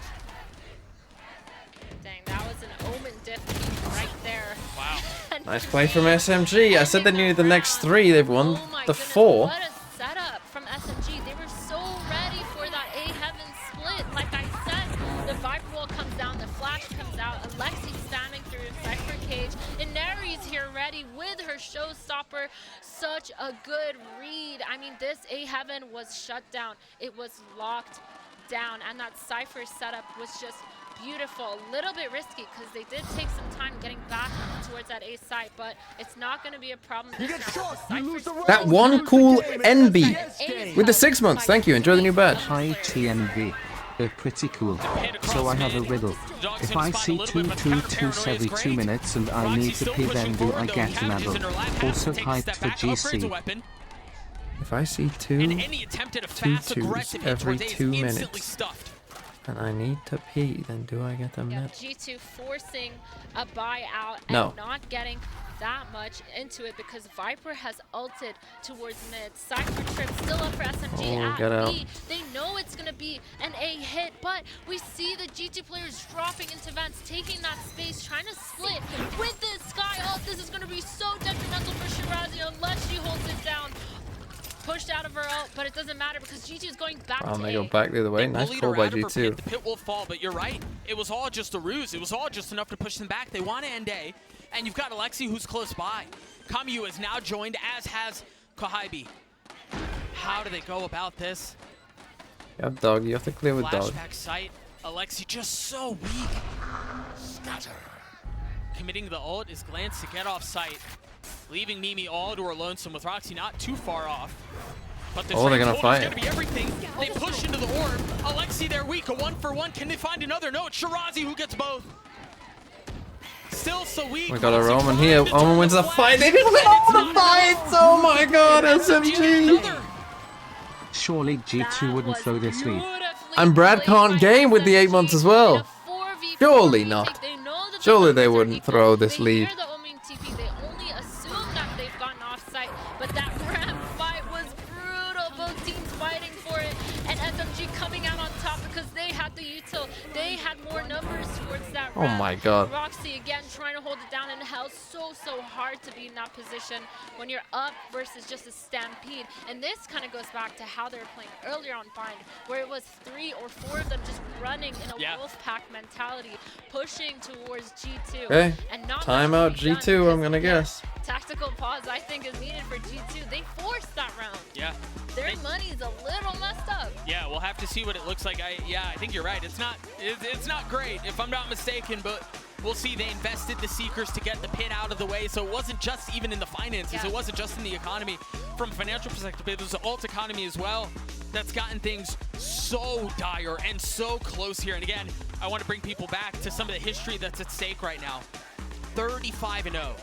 [SPEAKER 13] Dang, that was an Omen diff right there.
[SPEAKER 12] Wow.
[SPEAKER 3] Nice play from SMG. I said they needed the next 3. They've won the 4.
[SPEAKER 13] What a setup from SMG. They were so ready for that A heaven split. Like I said, the Viper wall comes down, the flash comes out, Alexi spamming through Cypher cage, and Neri's here ready with her showstopper. Such a good read. I mean, this A heaven was shut down. It was locked down, and that Cypher setup was just beautiful. A little bit risky because they did take some time getting back towards that A site, but it's not going to be a problem this round.
[SPEAKER 3] That one cool NB with the 6 months. Thank you. Enjoy the new badge.
[SPEAKER 24] Hi TNV. They're pretty cool. So I have a riddle. If I see 222 every 2 minutes and I need to pee, then do I get a medal? Also hyped for GC.
[SPEAKER 3] If I see 2 2-2s every 2 minutes and I need to pee, then do I get a medal?
[SPEAKER 13] G2 forcing a buyout and
[SPEAKER 3] No.
[SPEAKER 13] not getting that much into it because Viper has ulted towards mid. Cypher trip still up for SMG
[SPEAKER 3] Oh,
[SPEAKER 13] at
[SPEAKER 3] get out.
[SPEAKER 13] B. They know it's going to be an A hit, but we see the G2 players dropping into vents, taking that space, trying to split with this Sky ult. This is going to be so detrimental for Shirazi unless she holds it down. Pushed out of her ult, but it doesn't matter because G2 is going back to
[SPEAKER 3] They
[SPEAKER 13] A.
[SPEAKER 3] go back the other way. Nice call by G2.
[SPEAKER 12] The pit will fall, but you're right. It was all just a ruse. It was all just enough to push them back. They want to end A, and you've got Alexi who's close by. Kamyu has now joined, as has Kohaibi. How do they go about this?
[SPEAKER 3] You have dog. You have to clear with dog.
[SPEAKER 12] Flashback sight. Alexi just so weak.
[SPEAKER 2] Scatter.
[SPEAKER 12] Committing the ult is Glance to get off site. Leaving Mimi all to her lonesome with Roxy not too far off. But this
[SPEAKER 3] they're gonna fight.
[SPEAKER 12] Gonna be everything. They push into the orb. Alexi there weak, a 1-for-1. Can they find another? No, it's Shirazi who gets both. Still so weak.
[SPEAKER 3] We got a Roman here. Omen wins the fight. They didn't win all the fights. Oh my god, SMG.
[SPEAKER 24] Surely G2 wouldn't throw this lead.
[SPEAKER 3] And Brad can't game with the 8 months as well. Surely not. Surely they wouldn't throw this lead.
[SPEAKER 13] They only assume that they've gotten offsite, but that ramp fight was brutal. Both teams fighting for it, and SMG coming out on top because they had the util. They had more numbers towards that
[SPEAKER 3] Oh
[SPEAKER 13] ramp.
[SPEAKER 3] my god.
[SPEAKER 13] Roxy again trying to hold it down in hell. So hard to be in that position when you're up versus just a stampede. And this kind of goes back to how they were playing earlier on Bind, where it was 3 or 4 of them just running in a wolf pack mentality, pushing towards G2.
[SPEAKER 3] Okay.
[SPEAKER 13] And not
[SPEAKER 3] Timeout
[SPEAKER 13] much being done
[SPEAKER 3] G2, I'm
[SPEAKER 13] because,
[SPEAKER 3] gonna guess.
[SPEAKER 13] Tactical pause, I think, is needed for G2. They forced that round.
[SPEAKER 12] Yeah.
[SPEAKER 13] Their money's a little messed up.
[SPEAKER 12] Yeah, we'll have to see what it looks like. I think you're right. It's not great, if I'm not mistaken, but we'll see. They invested the Seekers to get the pin out of the way, so it wasn't just even in the finances. It wasn't just in the economy. From a financial perspective, it was the ult economy as well that's gotten things so dire and so close here. And again, I want to bring people back to some of the history that's at stake right now. 35-0.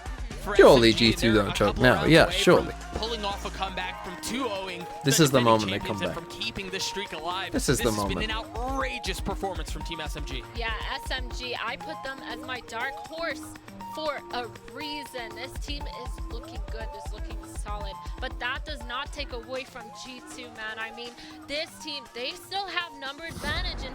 [SPEAKER 3] Surely G2 don't choke now. Yeah, surely.
[SPEAKER 12] Pulling off a comeback from 2-0.
[SPEAKER 3] This is the moment they come back.
[SPEAKER 12] From keeping the streak alive.
[SPEAKER 3] This is the
[SPEAKER 12] This has been
[SPEAKER 3] moment.
[SPEAKER 12] an outrageous performance from Team SMG.
[SPEAKER 13] Yeah, SMG, I put them as my dark horse for a reason. This team is looking good, is looking solid, but that does not take away from G2, man. I mean, this team, they still have number advantage in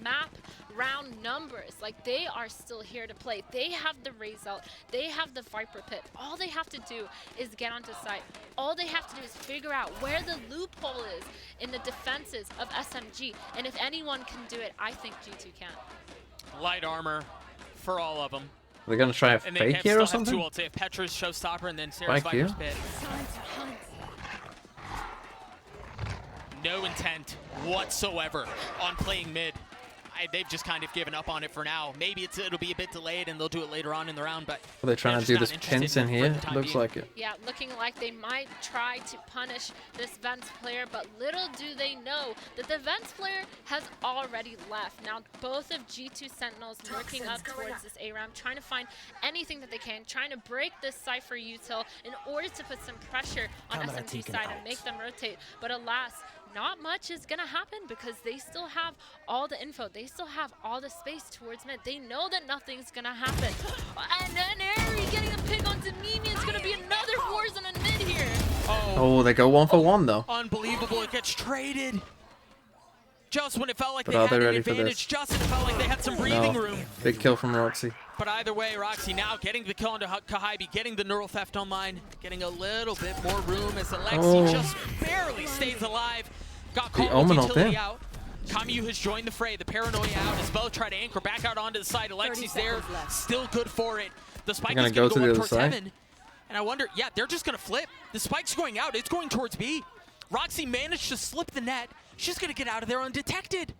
[SPEAKER 13] map round numbers. Like, they are still here to play. They have the raise out. They have the Viper Pit. All they have to do is get onto site. All they have to do is figure out where the loophole is in the defenses of SMG. And if anyone can do it, I think G2 can.
[SPEAKER 12] Light armor for all of them.
[SPEAKER 3] They're gonna try a fake here or something?
[SPEAKER 12] Two ults. They have Petra's showstopper and then Sarah's
[SPEAKER 3] Spike here?
[SPEAKER 12] Viper's Pit. No intent whatsoever on playing mid. They've just kind of given up on it for now. Maybe it'll be a bit delayed and they'll do it later on in the round, but
[SPEAKER 3] Are they trying to do this pinch in here? Looks like it.
[SPEAKER 13] Yeah, looking like they might try to punish this Vents player, but little do they know that the Vents player has already left. Now, both of G2 Sentinels working up towards this A-Ram, trying to find anything that they can, trying to break this Cypher util in order to put some pressure on SMG's side and make them rotate. But alas, not much is gonna happen because they still have all the info. They still have all the space towards mid. They know that nothing's gonna happen. And then Ari getting a pick onto Mimi is gonna be another Warzone on mid here.
[SPEAKER 3] Oh, they go 1 for 1 though.
[SPEAKER 12] Unbelievable, it gets traded. Just when it felt like
[SPEAKER 3] But
[SPEAKER 12] they
[SPEAKER 3] are
[SPEAKER 12] had
[SPEAKER 3] they
[SPEAKER 12] an
[SPEAKER 3] ready for
[SPEAKER 12] advantage,
[SPEAKER 3] this?
[SPEAKER 12] just when it felt like they had some breathing
[SPEAKER 3] No.
[SPEAKER 12] room.
[SPEAKER 3] Big kill from Roxy.
[SPEAKER 12] But either way, Roxy now getting the kill onto Kahibi, getting the neural theft online, getting a little bit more room as Alexi just barely stays alive. Got caught with utility out. Kamiyu has joined the fray, the paranoia out as both try to anchor back out onto the side. Alexi's there, still good for it. The spike is going to go up towards heaven. And I wonder, yeah, they're just going to flip. The spike's going out, it's going towards B. Roxy managed to slip the net. She's going to get out of there undetected.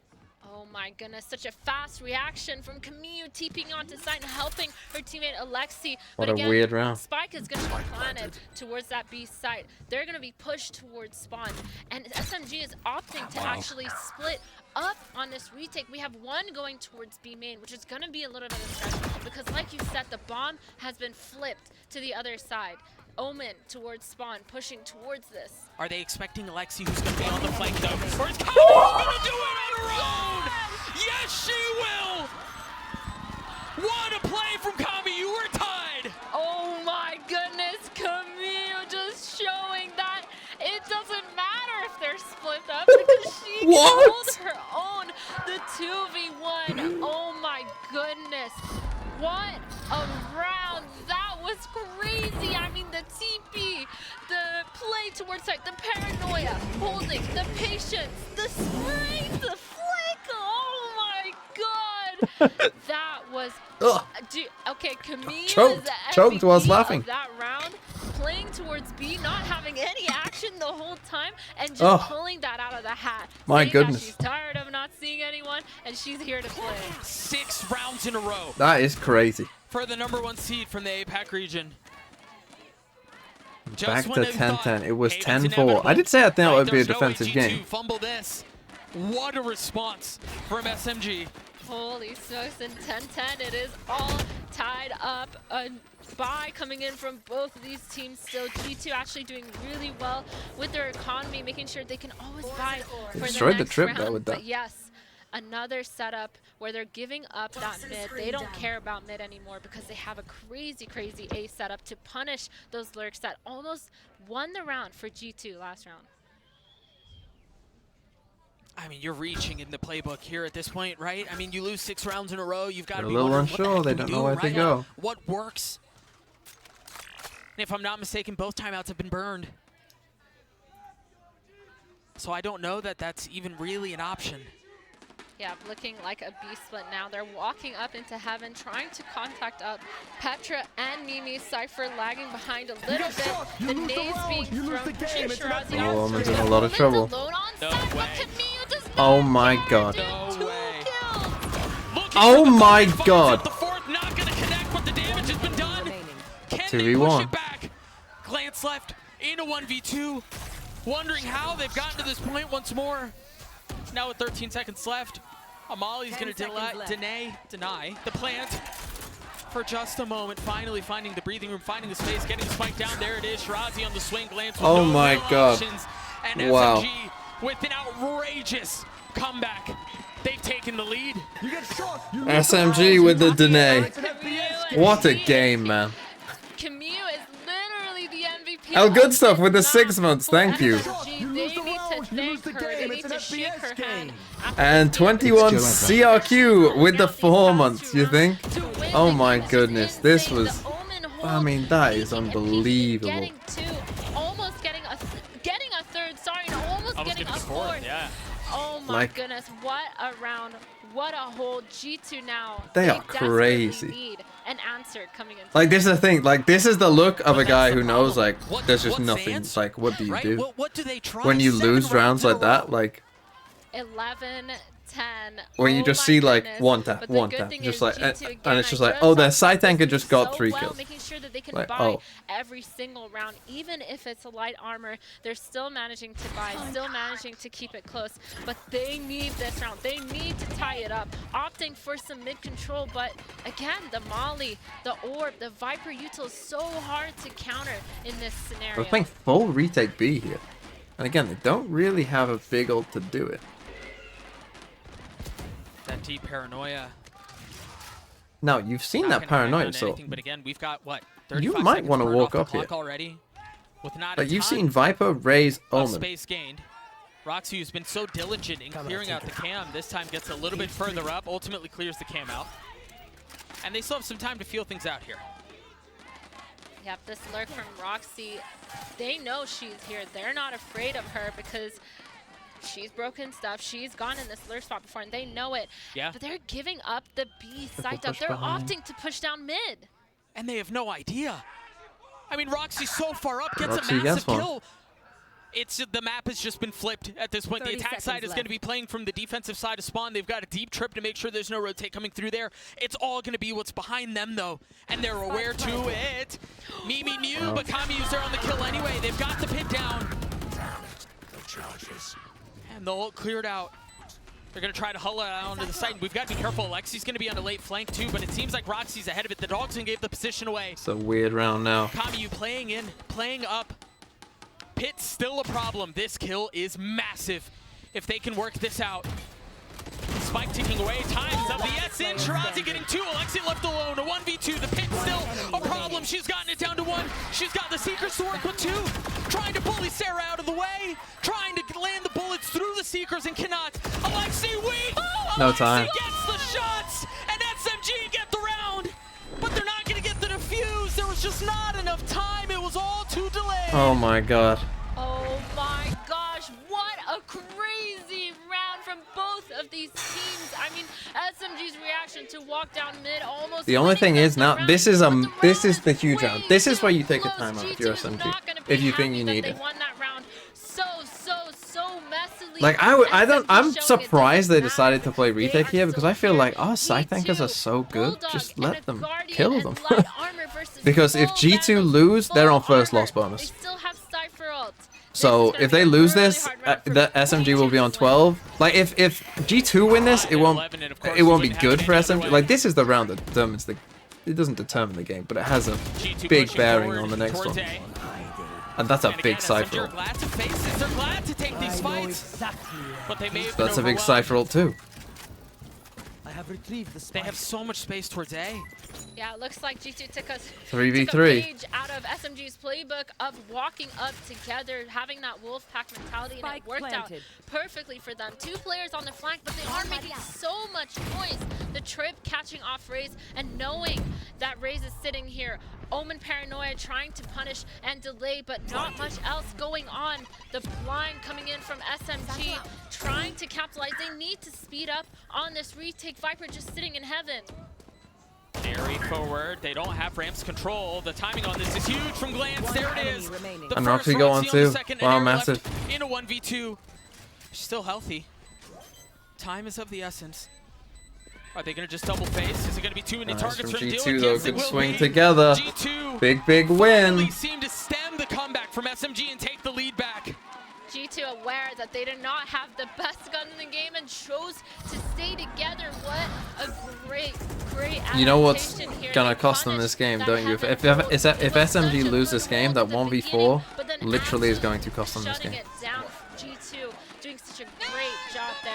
[SPEAKER 13] Oh my goodness, such a fast reaction from Kamiyu TPing onto site and helping her teammate Alexi.
[SPEAKER 3] What
[SPEAKER 13] but again,
[SPEAKER 3] a weird round.
[SPEAKER 13] Spike is going to be planted towards that B site. They're going to be pushed towards spawn. And SMG is opting to actually split up on this retake. We have one going towards B main, which is going to be a little bit of a stretch because like you said, the bomb has been flipped to the other side. Omen towards spawn, pushing towards this.
[SPEAKER 12] Are they expecting Alexi, who's going to be on the flank though? Or is Kamiyu going to do it on her own? Yes, she will! What a play from Kamiyu, we're tied!
[SPEAKER 13] Oh my goodness, Kamiyu just showing that it doesn't matter if they're split up because she can hold her own. The 2v1, oh my goodness. What a round, that was crazy. I mean, the TP, the play towards site, the paranoia, holding, the patience, the spray, the flick, oh my god. That was, okay, Kamiyu is the
[SPEAKER 3] choked while laughing.
[SPEAKER 13] Of that round, playing towards B, not having any action the whole time, and just pulling that out of the hat.
[SPEAKER 3] My goodness.
[SPEAKER 13] She's tired of not seeing anyone, and she's here to play.
[SPEAKER 12] 6 rounds in a row.
[SPEAKER 3] That is crazy.
[SPEAKER 12] For the #1 seed from the APAC region.
[SPEAKER 3] Back to 10-10. It was 10-4. I did say I think it would be a defensive game.
[SPEAKER 12] Fumble this. What a response from SMG.
[SPEAKER 13] Holy smokes, in 10-10, it is all tied up. A buy coming in from both of these teams still. G2 actually doing really well with their economy, making sure they can always buy for
[SPEAKER 3] Destroyed
[SPEAKER 13] the
[SPEAKER 3] the trip
[SPEAKER 13] next
[SPEAKER 3] though
[SPEAKER 13] round.
[SPEAKER 3] with that.
[SPEAKER 13] But yes, another setup where they're giving up that mid. They don't care about mid anymore because they have a crazy, crazy A setup to punish those lurks that almost won the round for G2 last round.
[SPEAKER 12] I mean, you're reaching in the playbook here at this point, right? I mean, you lose 6 rounds in a row. You've got to
[SPEAKER 3] They're
[SPEAKER 12] be
[SPEAKER 3] a little
[SPEAKER 12] wondering,
[SPEAKER 3] unsure.
[SPEAKER 12] what the
[SPEAKER 3] They
[SPEAKER 12] heck
[SPEAKER 3] don't
[SPEAKER 12] do
[SPEAKER 3] know
[SPEAKER 12] we
[SPEAKER 3] where
[SPEAKER 12] do
[SPEAKER 3] to
[SPEAKER 12] right
[SPEAKER 3] go.
[SPEAKER 12] now? What works? And if I'm not mistaken, both timeouts have been burned. So I don't know that that's even really an option.
[SPEAKER 13] Yeah, looking like a B split now. They're walking up into heaven, trying to contact up Petra and Mimi. Cypher lagging behind a little bit. The nades being thrown. Pushing Shirazi
[SPEAKER 3] Oh,
[SPEAKER 13] off.
[SPEAKER 3] Omen's in a lot of trouble.
[SPEAKER 13] Alone on side, but Kamiyu does not
[SPEAKER 3] Oh my god.
[SPEAKER 12] No way.
[SPEAKER 3] Oh my god.
[SPEAKER 12] The fourth not going to connect, but the damage has been done. Can they
[SPEAKER 3] 2v1.
[SPEAKER 12] push it back? Glance left in a 1v2. Wondering how they've gotten to this point once more. Now with 13 seconds left, Amali's going to deny the plant for just a moment. Finally finding the breathing room, finding the space, getting the spike down. There it is. Shirazi on the swing, Glance with
[SPEAKER 3] Oh
[SPEAKER 12] no
[SPEAKER 3] my
[SPEAKER 12] real
[SPEAKER 3] god.
[SPEAKER 12] options. And
[SPEAKER 3] Wow.
[SPEAKER 12] SMG with an outrageous comeback. They've taken the lead.
[SPEAKER 3] SMG with the deny. What a game, man.
[SPEAKER 13] Kamiyu is literally the MVP.
[SPEAKER 3] Oh, good stuff with the 6 months. Thank you.
[SPEAKER 13] They need to thank her. They need to
[SPEAKER 23] shake her hand.
[SPEAKER 3] And 21 CRQ with the 4 months, you think? Oh my goodness, this was... I mean, that is unbelievable.
[SPEAKER 23] Getting two, almost getting a third, sorry, and almost getting a fourth.
[SPEAKER 12] Yeah.
[SPEAKER 23] Oh my goodness, what a round, what a hold. G2 now.
[SPEAKER 3] They are crazy.
[SPEAKER 23] Need an answer coming in.
[SPEAKER 3] Like, this is the thing, like, this is the look of a guy who knows, like, there's just nothing, like, what do you do?
[SPEAKER 12] What do they try?
[SPEAKER 3] When you lose rounds like that, like...
[SPEAKER 23] 11, 10.
[SPEAKER 3] When you just see, like, one tap, just like, and it's just like, oh, their side tanker just got 3 kills.
[SPEAKER 23] Making sure that they can
[SPEAKER 3] like,
[SPEAKER 23] buy every single round, even if it's a light armor, they're still managing to buy, still managing to keep it close. But they need this round. They need to tie it up, opting for some mid control. But again, the Molly, the Orb, the Viper util is so hard to counter in this scenario.
[SPEAKER 3] We're playing full retake B here. And again, they don't really have a big ult to do it.
[SPEAKER 12] That deep paranoia.
[SPEAKER 3] Now, you've seen that paranoia, so
[SPEAKER 12] anything, but again, we've got what?
[SPEAKER 3] you might want to walk up here.
[SPEAKER 12] Already, with not
[SPEAKER 3] like, you've seen Viper raise Omen.
[SPEAKER 12] Space gained. Roxy, who's been so diligent in clearing out the cam, this time gets a little bit further up, ultimately clears the cam out. And they still have some time to feel things out here.
[SPEAKER 23] Yep, this lurk from Roxy, they know she's here. They're not afraid of her because she's broken stuff. She's gone in this lurk spot before, and they know it.
[SPEAKER 12] Yeah.
[SPEAKER 23] But they're giving up the B side up. They're opting to push down mid.
[SPEAKER 12] And they have no idea. I mean, Roxy's so far up, gets a massive kill. The map has just been flipped at this point. The attack side is going to be playing from the defensive side of spawn. They've got a deep trip to make sure there's no rotate coming through there. It's all going to be what's behind them, though, and they're aware to it. Mimi knew, but Kamiu's there on the kill anyway. They've got the pit down. And the ult cleared out. They're going to try to hull it out onto the site. We've got to be careful. Alexi's going to be on a late flank, too, but it seems like Roxy's ahead of it. The Dogsman gave the position away.
[SPEAKER 3] It's a weird round now.
[SPEAKER 12] Kamiu playing in, playing up. Pit's still a problem. This kill is massive if they can work this out. Spike ticking away. Time's up. The S in. Shirazi getting 2. Alexi left alone. A 1v2. The Pit's still a problem. She's gotten it down to 1. She's got the Seekers to work with 2. Trying to bully Sarah out of the way. Trying to land the bullets through the Seekers and cannot. Alexi weak.
[SPEAKER 3] No time.
[SPEAKER 12] Gets the shots. And SMG get the round. But they're not going to get the defuse. There was just not enough time. It was all too delayed.
[SPEAKER 3] Oh my god.
[SPEAKER 23] Oh my gosh, what a crazy round from both of these teams. I mean, SMG's reaction to walk down mid almost...
[SPEAKER 3] The only thing is now, this is the huge round. This is where you take a timeout if you're SMG, if you think you need it.
[SPEAKER 23] They won that round so messily.
[SPEAKER 3] Like, I'm surprised they decided to play retake here, because I feel like our side tankers are so good, just let them kill them. Because if G2 lose, they're on first loss bonus. So if they lose this, the SMG will be on 12. Like, if G2 win this, it won't be good for SMG. Like, this is the round that determines it doesn't determine the game, but it has a big bearing on the next one. And that's a big cypher ult.
[SPEAKER 12] They're glad to take these fights, but they may have
[SPEAKER 3] That's a big cypher ult too.
[SPEAKER 12] They have so much space towards A.
[SPEAKER 23] Yeah, it looks like G2 took a
[SPEAKER 3] 3v3
[SPEAKER 23] page out of SMG's playbook of walking up together, having that wolf pack mentality, and it worked out perfectly for them. 2 players on the flank, but they are making so much noise. The trip catching off Raze and knowing that Raze is sitting here. Omen paranoia trying to punish and delay, but not much else going on. The blind coming in from SMG, trying to capitalize. They need to speed up on this retake. Viper just sitting in heaven.
[SPEAKER 12] Very forward. They don't have ramps control. The timing on this is huge from Glance. There it is.
[SPEAKER 3] And Roxy go on too. Wow, massive.
[SPEAKER 12] In a 1v2. Still healthy. Time is of the essence. Are they going to just double face? Is it going to be too many targets for
[SPEAKER 3] G2 though, could swing together.
[SPEAKER 12] G2
[SPEAKER 3] big win.
[SPEAKER 12] Seem to stem the comeback from SMG and take the lead back.
[SPEAKER 23] G2 aware that they did not have the best gun in the game and chose to stay together. What a great
[SPEAKER 3] You know what's gonna cost them this game, don't you? If SMG lose this game, that 1v4 literally is going to cost them this game.
[SPEAKER 23] It down. G2 doing such a great job there.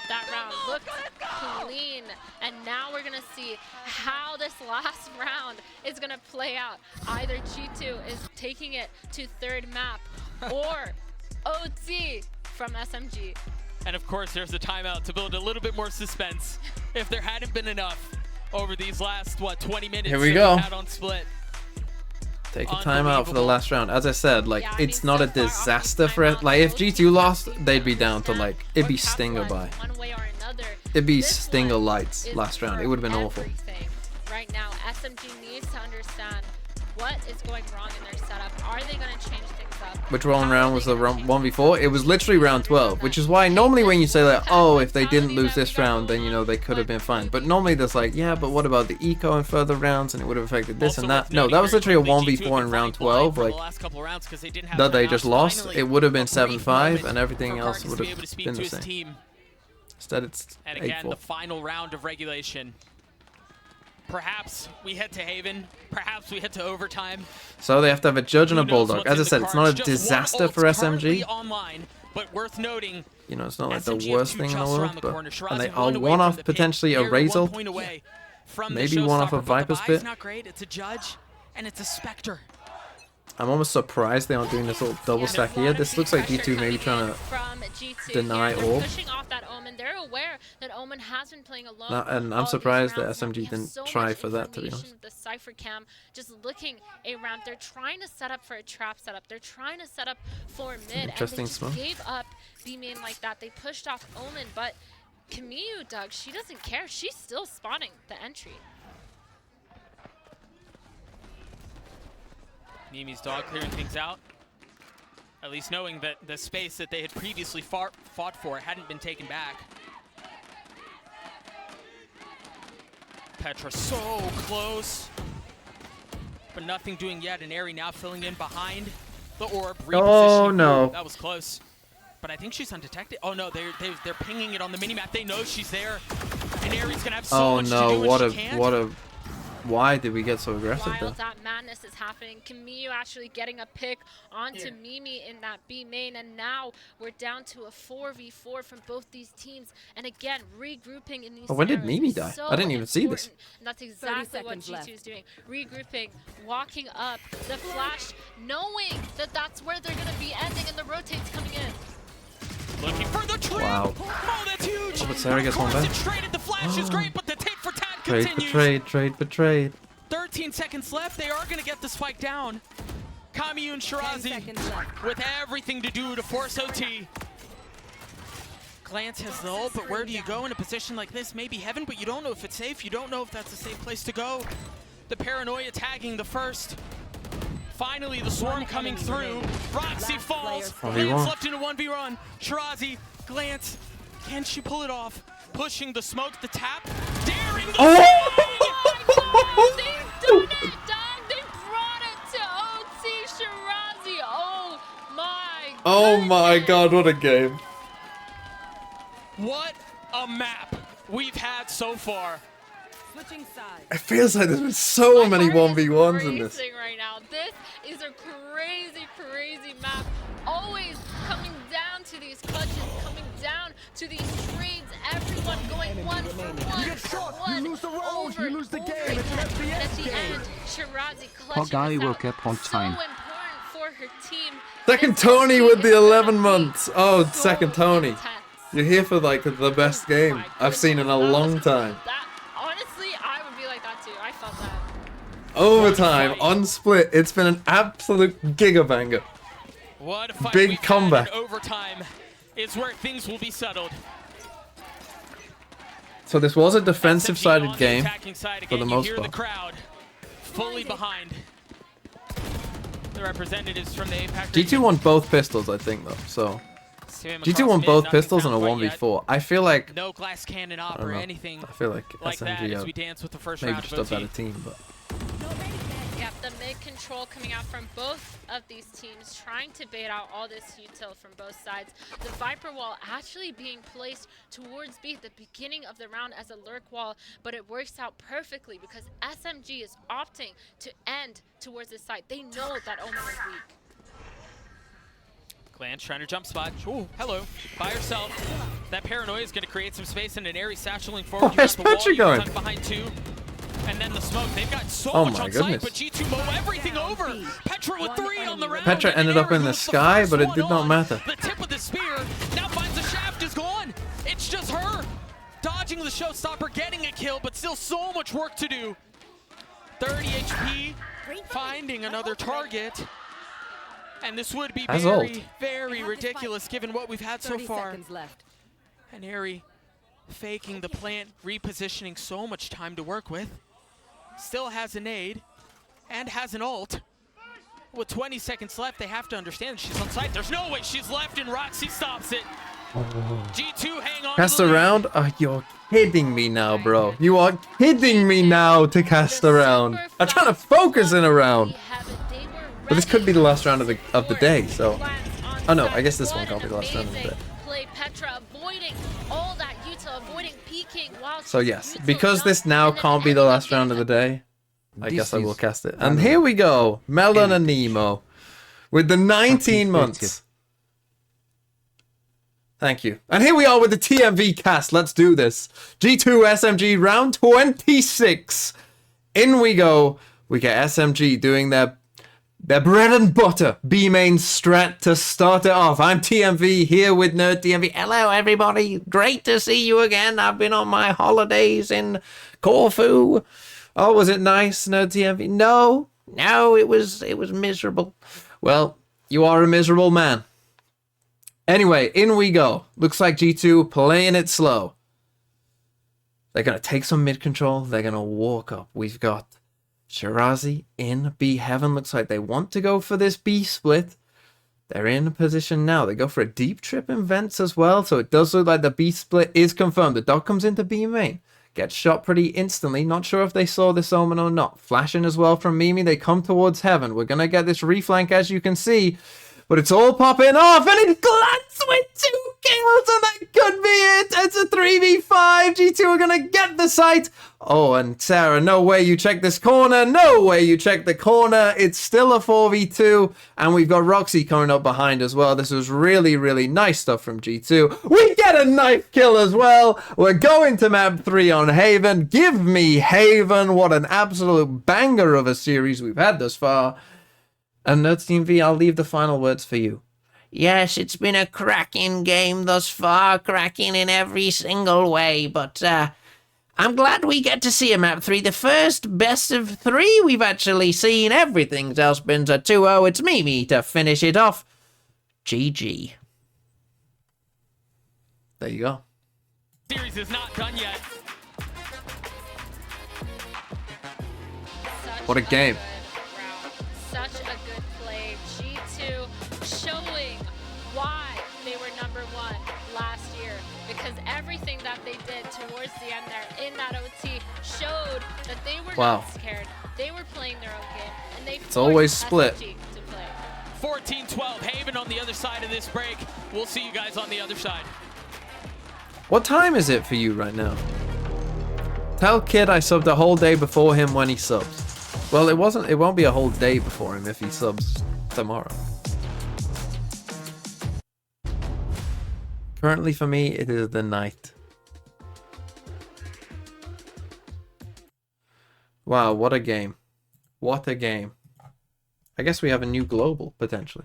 [SPEAKER 23] That round looked clean, and now we're gonna see how this last round is gonna play out. Either G2 is taking it to 3rd map, or OT from SMG.
[SPEAKER 12] And of course, there's a timeout to build a little bit more suspense. If there hadn't been enough over these last, what, 20 minutes
[SPEAKER 3] Here we
[SPEAKER 12] that
[SPEAKER 3] go.
[SPEAKER 12] had on Split.
[SPEAKER 3] Take a timeout for the last round. As I said, like, it's not a disaster for it. Like, if G2 lost, they'd be down to, like, it'd be Stinger by. It'd be Stinger lights last round. It would have been awful.
[SPEAKER 23] Right now, SMG needs to understand what is going wrong in their setup. Are they going to change things up?
[SPEAKER 3] Which round was the 1v4? It was literally round 12, which is why normally when you say like, oh, if they didn't lose this round, then, you know, they could have been fine. But normally there's like, yeah, but what about the eco in further rounds, and it would have affected this and that. No, that was literally a 1v4 in round 12, like, that they just lost. It would have been 7-5, and everything else would have been the same. Instead, it's 8-4.
[SPEAKER 12] And again, the final round of regulation. Perhaps we head to Haven. Perhaps we head to overtime.
[SPEAKER 3] So they have to have a judge and a bulldog. As I said, it's not a disaster for SMG.
[SPEAKER 12] Online, but worth noting,
[SPEAKER 3] you know, it's not like the worst thing in the world, but and they are one off potentially a Razor, maybe one off a Viper's Pit.
[SPEAKER 12] Not great. It's a judge and it's a Spectre.
[SPEAKER 3] I'm almost surprised they aren't doing this little double stack here. This looks like G2 maybe trying to deny orb.
[SPEAKER 23] Pushing off that Omen. They're aware that Omen has been playing alone.
[SPEAKER 3] And I'm surprised that SMG didn't try for that, to be honest.
[SPEAKER 23] The Cypher cam just looking around. They're trying to set up for a trap setup. They're trying to set up for mid.
[SPEAKER 3] Interesting
[SPEAKER 23] and they
[SPEAKER 3] smoke.
[SPEAKER 23] gave up B main like that. They pushed off Omen, but Camille, Doug, she doesn't care. She's still spawning the entry.
[SPEAKER 12] Mimi's dog clearing things out. At least knowing that the space that they had previously fought for hadn't been taken back. Petra so close. But nothing doing yet. And Aerie now filling in behind the orb.
[SPEAKER 3] Oh no.
[SPEAKER 12] That was close. But I think she's undetected. Oh no, they're pinging it on the minimap. They know she's there. And Aerie's gonna have so much to do
[SPEAKER 3] what a why did we get so aggressive
[SPEAKER 23] While
[SPEAKER 3] though?
[SPEAKER 23] that madness is happening, Camille actually getting a pick onto Mimi in that B main, and now we're down to a 4v4 from both these teams. And again, regrouping in these
[SPEAKER 3] Oh, when did
[SPEAKER 23] scenarios
[SPEAKER 3] Mimi
[SPEAKER 23] is
[SPEAKER 3] die?
[SPEAKER 23] so
[SPEAKER 3] I didn't even see this.
[SPEAKER 23] important. And that's exactly what G2 is doing. Regrouping, walking up, the flash, knowing that that's where they're going to be ending, and the rotates coming in.
[SPEAKER 12] Looking for the tree.
[SPEAKER 3] Wow.
[SPEAKER 12] Oh, that's huge.
[SPEAKER 3] Oh, but Sarah gets one back.
[SPEAKER 12] The flash is great, but the take for tag
[SPEAKER 3] Trade
[SPEAKER 12] continues.
[SPEAKER 3] for trade.
[SPEAKER 12] 13 seconds left. They are going to get this fight down. Kamiyu and Shirazi with everything to do to force OT. Glance has the ult, but where do you go in a position like this? Maybe Heaven, but you don't know if it's safe. You don't know if that's a safe place to go. The Paranoia tagging the first. Finally, the swarm coming through. Roxy falls. Glance left in a 1v1. Shirazi, Glance, can she pull it off? Pushing the smoke, the tap, daring the
[SPEAKER 23] They've done it, Doug. They brought it to OT. Shirazi, oh my
[SPEAKER 3] Oh my god, what a game.
[SPEAKER 12] What a map we've had so far.
[SPEAKER 23] Switching sides.
[SPEAKER 3] It feels like there's been so many 1v1s in this.
[SPEAKER 23] Right now. This is a crazy, crazy map. Always coming down to these clutches, coming down to these trades. Everyone going one for one.
[SPEAKER 2] You get shot, you lose the round, you lose the game. It's an FPS
[SPEAKER 23] at the
[SPEAKER 2] game.
[SPEAKER 23] end, Shirazi
[SPEAKER 24] Our guy woke up on
[SPEAKER 23] so
[SPEAKER 24] time.
[SPEAKER 23] important for her team.
[SPEAKER 3] Second Tony with the 11 months. Oh, second Tony. You're here for like the best game I've seen in a long time.
[SPEAKER 23] That, honestly, I would be like that too. I felt that.
[SPEAKER 3] Overtime on Split. It's been an absolute gigabanger.
[SPEAKER 12] What a fight
[SPEAKER 3] Big
[SPEAKER 12] we've had
[SPEAKER 3] comeback.
[SPEAKER 12] in overtime is where things will be settled.
[SPEAKER 3] So this was a defensive-sided game for the most
[SPEAKER 12] You hear the
[SPEAKER 3] part.
[SPEAKER 12] crowd fully behind the representatives from the APAC.
[SPEAKER 3] G2 won both pistols, I think, though. So G2 won both pistols in a 1v4. I feel like
[SPEAKER 12] No glass cannon op
[SPEAKER 3] I don't
[SPEAKER 12] or
[SPEAKER 3] know.
[SPEAKER 12] anything.
[SPEAKER 3] I feel like
[SPEAKER 12] like that
[SPEAKER 3] SMG
[SPEAKER 12] as we dance with the first
[SPEAKER 3] maybe
[SPEAKER 12] round
[SPEAKER 3] just
[SPEAKER 12] of
[SPEAKER 3] a
[SPEAKER 12] OT.
[SPEAKER 3] better team, but
[SPEAKER 23] Yeah, the mid control coming out from both of these teams, trying to bait out all this util from both sides. The Viper wall actually being placed towards B at the beginning of the round as a lurk wall, but it works out perfectly because SMG is opting to end towards this side. They know that Omen is weak.
[SPEAKER 12] Glance trying to jump spot. Ooh, hello. By herself. That Paranoia is going to create some space and an Aerie satcheling forward. You
[SPEAKER 3] Where's
[SPEAKER 12] got the wall,
[SPEAKER 3] Petra
[SPEAKER 12] you got
[SPEAKER 3] going?
[SPEAKER 12] tucked behind two. And then the smoke. They've got so
[SPEAKER 3] Oh
[SPEAKER 12] much
[SPEAKER 3] my
[SPEAKER 12] on
[SPEAKER 3] goodness.
[SPEAKER 12] site, but G2 mow everything over. Petra with 3 on the round.
[SPEAKER 3] Petra
[SPEAKER 12] and
[SPEAKER 3] ended up
[SPEAKER 12] Aerie
[SPEAKER 3] in the
[SPEAKER 12] moves
[SPEAKER 3] sky,
[SPEAKER 12] first
[SPEAKER 3] but it
[SPEAKER 12] one
[SPEAKER 3] did not
[SPEAKER 12] on.
[SPEAKER 3] matter.
[SPEAKER 12] The tip of the spear now finds the shaft is gone. just her dodging the showstopper, getting a kill, but still so much work to do. 30 HP, finding another target. And this would be very, very ridiculous given what we've had so far. And Airy faking the plant, repositioning, so much time to work with. Still has a nade and has an ult. With 20 seconds left, they have to understand she's on site. There's no way she's left, and Roxy stops it. G2 hang on.
[SPEAKER 3] Cast around? Oh, you're kidding me now, bro. You are kidding me now to cast around. I'm trying to focus in a round. But this could be the last round of the day, so. Oh no, I guess this one can't be the last round of the day. So yes, because this now can't be the last round of the day, I guess I will cast it. And here we go, Melon and Nemo, with the 19 months. Thank you. And here we are with the TMV cast. Let's do this. G2 SMG round 26. In we go. We get SMG doing their bread and butter B main strat to start it off. I'm TMV here with Nerd TMV. Hello everybody, great to see you again. I've been on my holidays in Corfu. Oh, was it nice, Nerd TMV? No, it was miserable. Well, you are a miserable man. Anyway, in we go. Looks like G2 playing it slow. They're gonna take some mid control. They're gonna walk up. We've got Shirazi in B heaven. Looks like they want to go for this B split. They're in position now. They go for a deep trip in vents as well. So it does look like the B split is confirmed. The dog comes into B main. Gets shot pretty instantly. Not sure if they saw this omen or not. Flashing as well from Mimi. They come towards heaven. We're going to get this reflank as you can see. But it's all popping off, and it lands with 2 kills, and that could be it. It's a 3v5. G2 are going to get the site. Oh, and Sarah, no way you check this corner. No way you check the corner. It's still a 4v2, and we've got Roxy coming up behind as well. This was really, really nice stuff from G2. We get a knife kill as well. We're going to map 3 on Haven. Give me Haven. What an absolute banger of a series we've had thus far. And Nerds Team V, I'll leave the final words for you. Yes, it's been a cracking game thus far, cracking in every single way, but I'm glad we get to see a map 3, the first best of 3 we've actually seen. Everything else been a 2-0. It's Mimi to finish it off. GG. There you go.
[SPEAKER 12] Series is not done yet.
[SPEAKER 3] What a game.
[SPEAKER 23] Such a good play. G2 showing why they were #1 last year, because everything that they did towards the end there in that OT showed that they were not scared. They were playing their own game, and they
[SPEAKER 3] it's always split.
[SPEAKER 12] 14-12, Haven on the other side of this break. We'll see you guys on the other side.
[SPEAKER 3] What time is it for you right now? Tell Kid I subbed a whole day before him when he subs. Well, it won't be a whole day before him if he subs tomorrow. Currently for me, it is the night. Wow, what a game. What a game. I guess we have a new global, potentially.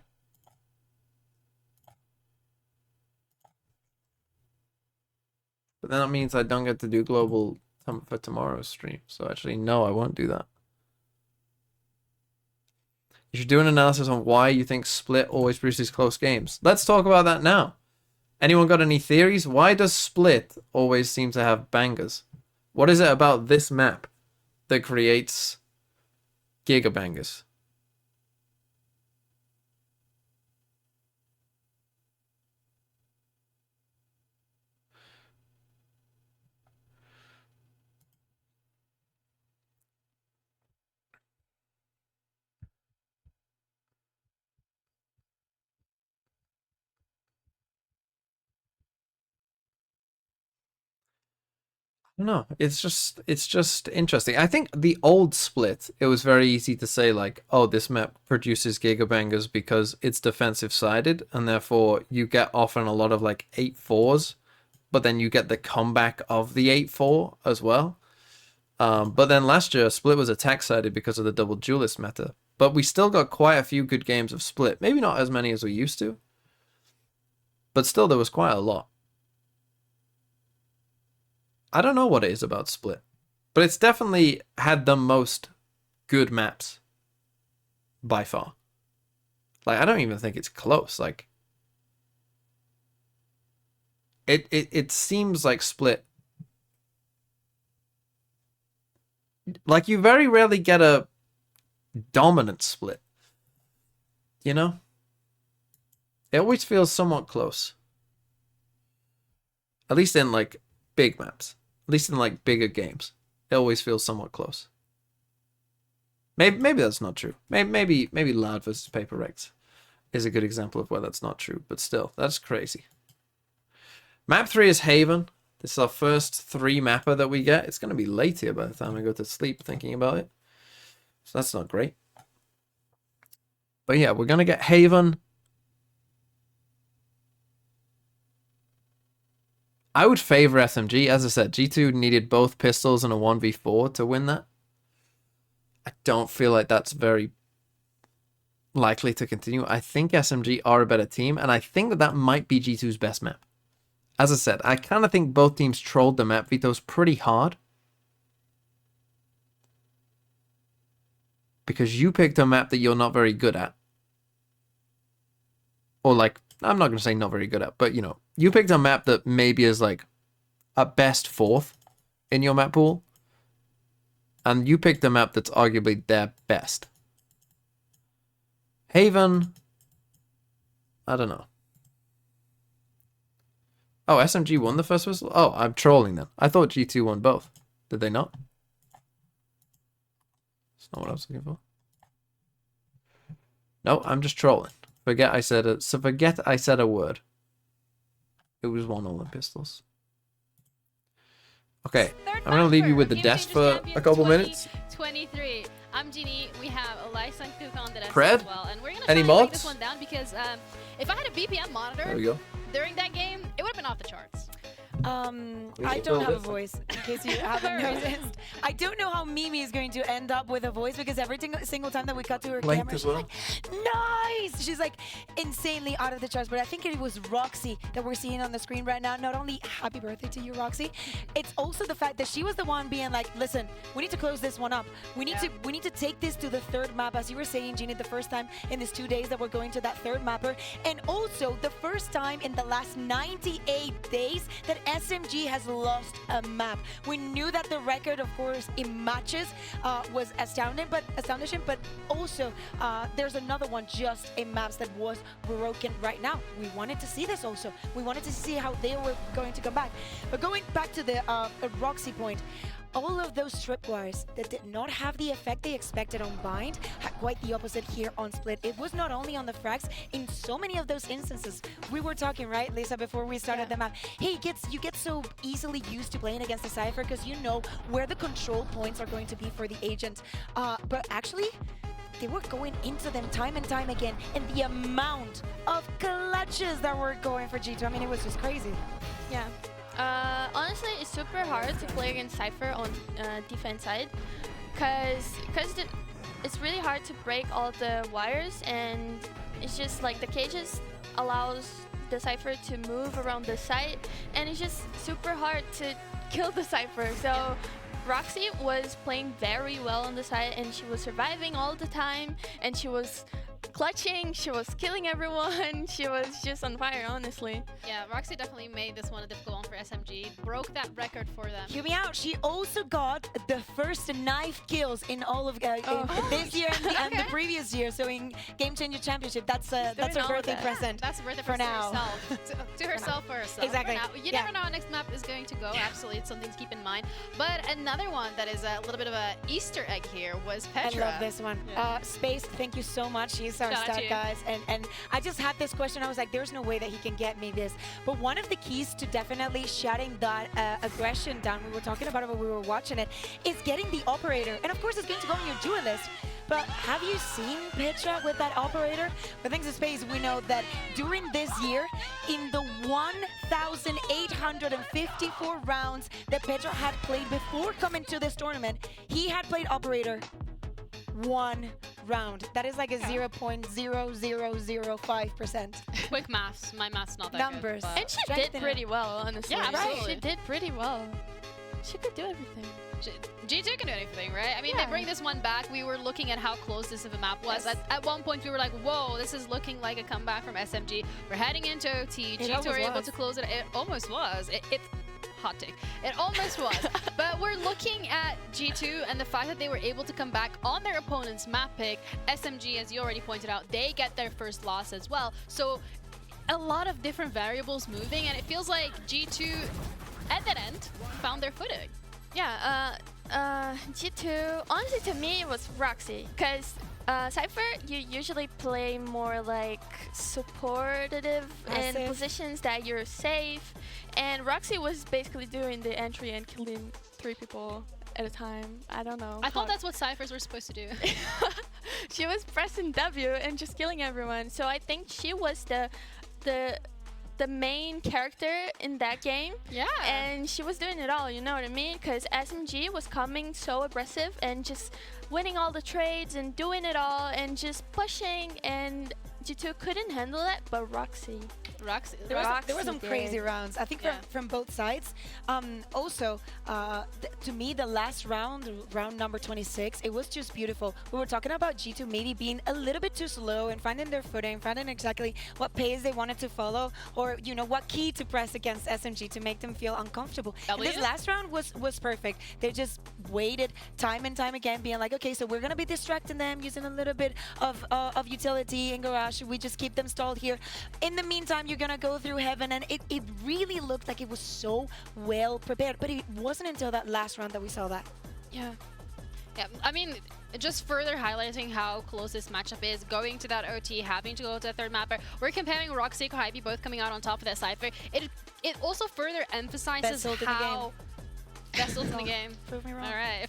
[SPEAKER 3] But then that means I don't get to do global for tomorrow's stream. So actually, no, I won't do that. You should do an analysis on why you think Split always produces close games. Let's talk about that now. Anyone got any theories? Why does Split always seem to have bangers? What is it about this map that creates gigabangers? No, it's just interesting. I think the old Split, it was very easy to say like, oh, this map produces gigabangers because it's defensive sided, and therefore you get often a lot of like 8-4s, but then you get the comeback of the 8-4 as well. But then last year Split was attack sided because of the double duelist meta, but we still got quite a few good games of Split. Maybe not as many as we used to, but still there was quite a lot. I don't know what it is about Split, but it's definitely had the most good maps by far. Like, I don't even think it's close. Like, it seems like Split. Like, you very rarely get a dominant Split. You know? It always feels somewhat close. At least in, like, big maps. At least in, like, bigger games. It always feels somewhat close. Maybe that's not true. Maybe Loud versus Paper Rex is a good example of where that's not true. But still, that's crazy. Map 3 is Haven. This is our first 3 mapper that we get. It's going to be late here by the time I go to sleep thinking about it. So that's not great. But yeah, we're going to get Haven. I would favor SMG. As I said, G2 needed both pistols and a 1v4 to win that. I don't feel like that's very likely to continue. I think SMG are a better team, and I think that might be G2's best map. As I said, I kind of think both teams trolled the map vetoes pretty hard. Because you picked a map that you're not very good at. Or like, I'm not going to say not very good at, but you know, you picked a map that maybe is like a best 4th in your map pool. And you picked a map that's arguably their best. Haven, I don't know. Oh, SMG won the first whistle? Oh, I'm trolling them. I thought G2 won both. Did they not? That's not what I was looking for. No, I'm just trolling. Forget I said it. So forget I said a word. It was 1-0 in pistols. Okay, I'm going to leave you with the desk for a couple minutes.
[SPEAKER 17] 23. I'm Genie. We have Elias and Cook on the desk
[SPEAKER 3] Pred?
[SPEAKER 17] as well. And we're going to
[SPEAKER 3] Any
[SPEAKER 17] try to break
[SPEAKER 3] mods?
[SPEAKER 17] this one down because if I had a BPM monitor
[SPEAKER 3] There we go.
[SPEAKER 17] during that game, it would have been off the charts.
[SPEAKER 7] I don't have a voice, in case you haven't noticed. I don't know how Mimi is going to end up with a voice because every single time that we cut to her camera, she's like, nice! She's like insanely out of the charts. But I think it was Roxy that we're seeing on the screen right now. Not only happy birthday to you, Roxy, it's also the fact that she was the one being like, listen, we need to close this one up. We need to take this to the 3rd map, as you were saying, Jeannie, the first time in these 2 days that we're going to that 3rd mapper. And also the first time in the last 98 days that SMG has lost a map. We knew that the record, of course, in matches was astonishing, but also there's another one just in maps that was broken right now. We wanted to see this also. We wanted to see how they were going to come back. But going back to the Roxy point, all of those tripwires that did not have the effect they expected on Bind had quite the opposite here on Split. It was not only on the frags, in so many of those instances. We were talking, right, Lisa, before we started the map. Hey, you get so easily used to playing against the Cypher because you know where the control points are going to be for the agent. But actually, they were going into them time and time again, and the amount of clutches that were going for G2, I mean, it was just crazy.
[SPEAKER 1] Yeah. Honestly, it's super hard to play against Cypher on defense side, because it's really hard to break all the wires, and it's just like the cages allows the Cypher to move around the site, and it's just super hard to kill the Cypher. So Roxy was playing very well on the side, and she was surviving all the time, and she was clutching, she was killing everyone, she was just on fire, honestly.
[SPEAKER 17] Yeah, Roxy definitely made this one a difficult one for SMG, broke that record for them.
[SPEAKER 7] Hear me out, she also got the first knife kills in all of this year and the previous year, so in Game Changer Championship, that's her birthday present.
[SPEAKER 17] That's a birthday
[SPEAKER 7] for
[SPEAKER 17] present
[SPEAKER 7] now.
[SPEAKER 17] Herself. to herself for herself.
[SPEAKER 7] Exactly.
[SPEAKER 17] You never know how next map is going to go, absolutely, it's something to keep in mind. But another one that is a little bit of an Easter egg here was Petra.
[SPEAKER 7] I love this one. Space, thank you so much. He's our star, guys. And I just had this question. I was like, there's no way that he can get me this. But one of the keys to definitely shutting that aggression down, we were talking about it when we were watching it, is getting the operator. And of course, it's going to go on your duelist. But have you seen Petra with that operator? But thanks to Space, we know that during this year, in the 1,854 rounds that Petra had played before coming to this tournament, he had played operator 1 round. That is like a 0.0005%.
[SPEAKER 17] Quick maths. My math's not that
[SPEAKER 7] Numbers.
[SPEAKER 17] good.
[SPEAKER 1] And she did pretty well, honestly.
[SPEAKER 17] Yeah, absolutely.
[SPEAKER 1] She did pretty well. She could do everything.
[SPEAKER 17] G2 can do anything, right? I mean, they bring this one back. We were looking at how close this of a map was. At one point, we were like, whoa, this is looking like a comeback from SMG. We're heading into OT. G2 were able to close it. It almost was. It's hot take. It almost was. But we're looking at G2 and the fact that they were able to come back on their opponent's map pick. SMG, as you already pointed out, they get their first loss as well. So a lot of different variables moving, and it feels like G2 at that end found their footing.
[SPEAKER 1] Yeah, G2, honestly to me it was Roxy, because Cypher, you usually play more like supportive in positions that you're safe, and Roxy was basically doing the entry and killing 3 people at a time. I don't know.
[SPEAKER 17] I thought that's what Cyphers were supposed to do.
[SPEAKER 1] She was pressing W and just killing everyone, so I think she was the main character in that game.
[SPEAKER 17] Yeah.
[SPEAKER 1] And she was doing it all, you know what I mean? Because SMG was coming so aggressive and just winning all the trades and doing it all and just pushing, and G2 couldn't handle it, but Roxy.
[SPEAKER 7] There were some crazy rounds, I think, from both sides. Also, to me, the last round, round number 26, it was just beautiful. We were talking about G2 maybe being a little bit too slow and finding their footing, finding exactly what pace they wanted to follow, or you know what key to press against SMG to make them feel uncomfortable. And this last round was perfect. They just waited time and time again, being like, okay, so we're gonna be distracting them, using a little bit of utility in garage. We just keep them stalled here. In the meantime, you're gonna go through heaven, and it really looked like it was so well prepared, but it wasn't until that last round that we saw that.
[SPEAKER 17] Yeah, I mean, just further highlighting how close this matchup is, going to that OT, having to go to a third mapper. We're comparing Roxy and Kohibi both coming out on top of that Cypher. It also further emphasizes how best ult in the game.
[SPEAKER 7] Prove me wrong.
[SPEAKER 17] All right.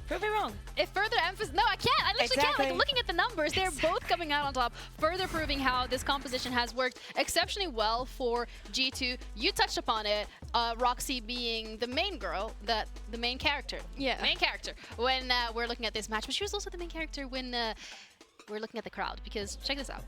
[SPEAKER 7] Prove me wrong.
[SPEAKER 17] It further emphasizes. No, I can't. I literally can't. Like, looking at the numbers, they're both coming out on top, further proving how this composition has worked exceptionally well for G2. You touched upon it. Roxy being the main girl, the main character.
[SPEAKER 1] Yeah.
[SPEAKER 17] Main character when we're looking at this match, but she was also the main character when we're looking at the crowd. Because check this out.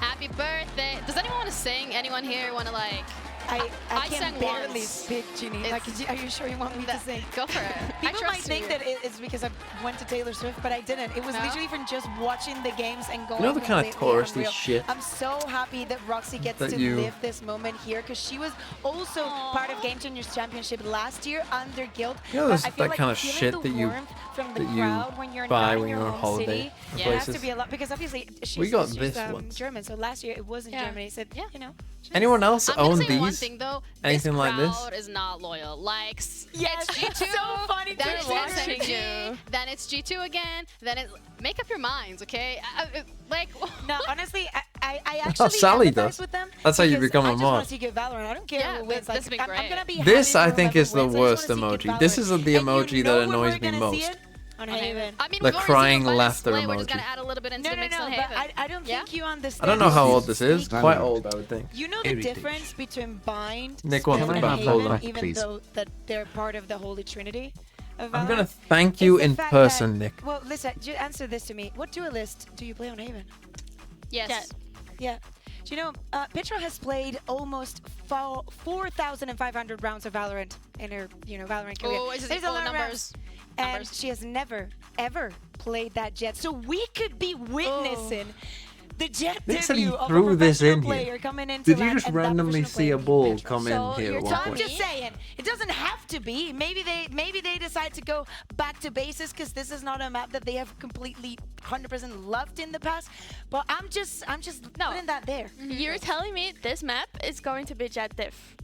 [SPEAKER 17] Happy birthday. Does anyone want to sing? Anyone here want to like...
[SPEAKER 7] I can barely speak, Ginny. Like, are you sure you want me to sing?
[SPEAKER 17] Go for it.
[SPEAKER 7] People might think that it's because I went to Taylor Swift, but I didn't. It was literally from just watching the games and going.
[SPEAKER 3] You know the kind of touristy shit.
[SPEAKER 7] I'm so happy that Roxy gets to live this moment here, because she was also part of Game Changers Championship last year under Guild.
[SPEAKER 3] You know, there's that kind of shit that you buy when you're on holiday
[SPEAKER 7] places. It has to be a lot, because obviously she's German, so last year it was in Germany. So you know.
[SPEAKER 3] Anyone else own these?
[SPEAKER 17] One thing though,
[SPEAKER 3] anything like this?
[SPEAKER 17] Crowd is not loyal. Like,
[SPEAKER 7] yes,
[SPEAKER 17] it's G2.
[SPEAKER 7] So funny
[SPEAKER 17] then it's SMG. Then it's G2 again. Then it's make up your minds, okay? Like,
[SPEAKER 7] no, honestly, I actually
[SPEAKER 3] oh, Sally does.
[SPEAKER 7] With them.
[SPEAKER 3] That's how you become a mod.
[SPEAKER 7] I just want to see good Valorant. I don't care who wins. Like, I'm gonna be
[SPEAKER 3] this I think is the worst emoji. This is the emoji that annoys me most.
[SPEAKER 7] On Haven.
[SPEAKER 17] I mean,
[SPEAKER 3] the crying laughter emoji.
[SPEAKER 17] We're just gonna add a little bit into the mix on Haven.
[SPEAKER 7] But I don't think you understand.
[SPEAKER 3] I don't know how old this is. Quite old, I would think.
[SPEAKER 7] You know the difference between Bind,
[SPEAKER 3] Nick wants
[SPEAKER 7] and
[SPEAKER 3] to
[SPEAKER 7] Haven, even though that they're part of the Holy Trinity of Valorant?
[SPEAKER 3] I'm gonna thank you in person, Nick.
[SPEAKER 7] Well, listen, answer this to me. What duelist do you play on Haven?
[SPEAKER 17] Yes.
[SPEAKER 7] Yeah. Do you know, Petra has played almost 4,500 rounds of Valorant in her, Valorant career.
[SPEAKER 17] Oh, there's a lot of numbers.
[SPEAKER 7] And she has never, ever played that Jet. So we could be witnessing the Jet debut of a professional player coming into
[SPEAKER 3] Did you just randomly see a bull come in here at one point?
[SPEAKER 7] I'm just saying, it doesn't have to be. Maybe they decide to go back to bases, because this is not a map that they have completely 100% loved in the past. But I'm just putting that there.
[SPEAKER 1] You're telling me this map is going to be Jet diff.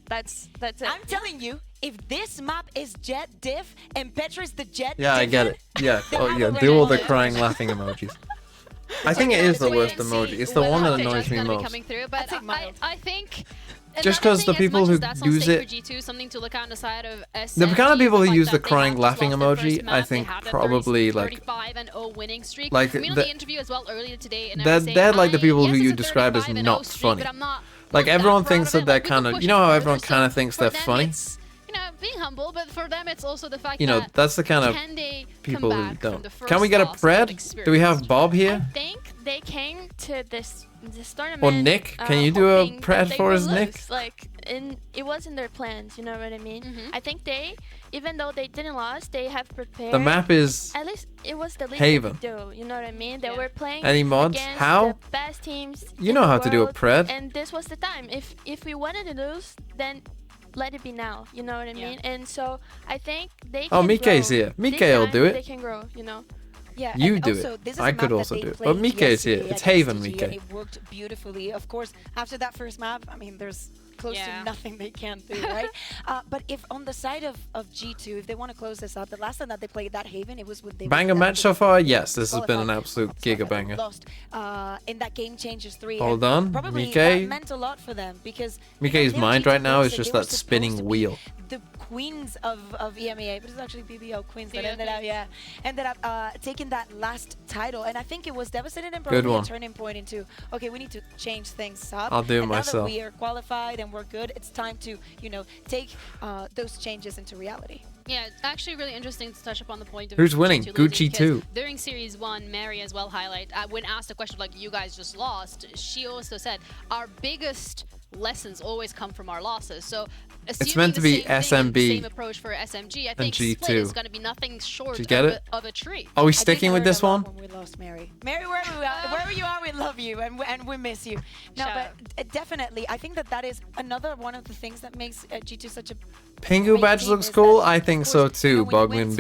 [SPEAKER 1] That's it.
[SPEAKER 7] I'm telling you, if this map is Jet diff and Petra is the Jet
[SPEAKER 3] yeah, I get it. Yeah. Oh yeah, do all the crying laughing emojis. I think it is the worst emoji. It's the one that annoys me most.
[SPEAKER 17] But I think
[SPEAKER 3] just because the people who use it,
[SPEAKER 17] G2, something to look on the side of
[SPEAKER 3] the kind of people who use the crying laughing emoji, I think probably like
[SPEAKER 17] 35-0 winning streak.
[SPEAKER 3] Like
[SPEAKER 17] the interview as well earlier today, and
[SPEAKER 3] they're like the people who you describe as not funny. Like everyone thinks that they're kind of, you know how everyone kind of thinks they're funny.
[SPEAKER 17] Being humble, but for them it's also the fact
[SPEAKER 3] that that's the kind of people who don't. Can we get a Pred? Do we have Bob here?
[SPEAKER 1] I think they came to this this tournament.
[SPEAKER 3] Or Nick, can you do a
[SPEAKER 1] hoping that
[SPEAKER 3] pred
[SPEAKER 1] they
[SPEAKER 3] for
[SPEAKER 1] will
[SPEAKER 3] us, Nick?
[SPEAKER 1] lose. Like, it was in their plans, you know what I mean? I think they, even though they didn't lose, they have prepared.
[SPEAKER 3] The map is
[SPEAKER 1] at least it was the least
[SPEAKER 3] Haven.
[SPEAKER 1] they could do, you know what I mean? They were playing
[SPEAKER 3] Any mods?
[SPEAKER 1] against
[SPEAKER 3] How?
[SPEAKER 1] the best teams.
[SPEAKER 3] You
[SPEAKER 1] in
[SPEAKER 3] know
[SPEAKER 1] the
[SPEAKER 3] how to do a
[SPEAKER 1] world,
[SPEAKER 3] pred.
[SPEAKER 1] and this was the time. If we wanted to lose, then let it be now, you know what I mean? And so I think they
[SPEAKER 3] Oh,
[SPEAKER 1] can
[SPEAKER 3] Mike's
[SPEAKER 1] grow.
[SPEAKER 3] here. Mike
[SPEAKER 1] This
[SPEAKER 3] will
[SPEAKER 1] time,
[SPEAKER 3] do it.
[SPEAKER 1] They can grow, you know.
[SPEAKER 7] Yeah,
[SPEAKER 3] You
[SPEAKER 7] and
[SPEAKER 3] do
[SPEAKER 7] also,
[SPEAKER 3] it.
[SPEAKER 7] this is
[SPEAKER 3] I
[SPEAKER 7] a
[SPEAKER 3] could
[SPEAKER 7] map
[SPEAKER 3] also
[SPEAKER 7] that
[SPEAKER 3] do
[SPEAKER 7] they
[SPEAKER 3] it. But
[SPEAKER 7] played
[SPEAKER 3] Mike is here.
[SPEAKER 7] yesterday
[SPEAKER 3] It's
[SPEAKER 7] against
[SPEAKER 3] Haven,
[SPEAKER 7] EDG,
[SPEAKER 3] Mike.
[SPEAKER 7] and it worked beautifully. Of course, after that first map, I mean, there's close to nothing they can't do, right? But if on the side of G2, if they want to close this up, the last time that they played that Haven, it was with they
[SPEAKER 3] Banger match so far? Yes, this has been an absolute giga banger.
[SPEAKER 7] lost in that Game Changers 3.
[SPEAKER 3] Hold
[SPEAKER 7] and
[SPEAKER 3] on,
[SPEAKER 7] probably
[SPEAKER 3] Mike.
[SPEAKER 7] that meant a lot for them because
[SPEAKER 3] Mike's mind right now is just that spinning wheel.
[SPEAKER 7] the queens of EMEA, but it's actually BBL queens that ended up taking that last title, and I think it was devastating and probably a turning point into okay, we need to change things up.
[SPEAKER 3] I'll do it
[SPEAKER 7] and
[SPEAKER 3] myself.
[SPEAKER 7] Now that we are qualified and we're good, it's time to take those changes into reality.
[SPEAKER 17] Yeah, it's actually really interesting to touch upon the point of
[SPEAKER 3] Who's winning?
[SPEAKER 17] G2
[SPEAKER 3] Gucci
[SPEAKER 17] losing, because
[SPEAKER 3] 2.
[SPEAKER 17] During Series 1, Mary as well when asked the question like, you guys just lost, she also said, our biggest lessons always come from our losses. So
[SPEAKER 3] It's meant to be SMB
[SPEAKER 17] same approach for SMG. I think
[SPEAKER 3] G2.
[SPEAKER 17] Split is going to be nothing short of a treat.
[SPEAKER 3] Are we sticking with this one?
[SPEAKER 7] When we lost Mary. Mary, wherever you are, we love you and we miss you. No, but definitely, I think that is another one of the things that makes G2 such a
[SPEAKER 3] Pingu badge looks cool. I think so too, Bogman.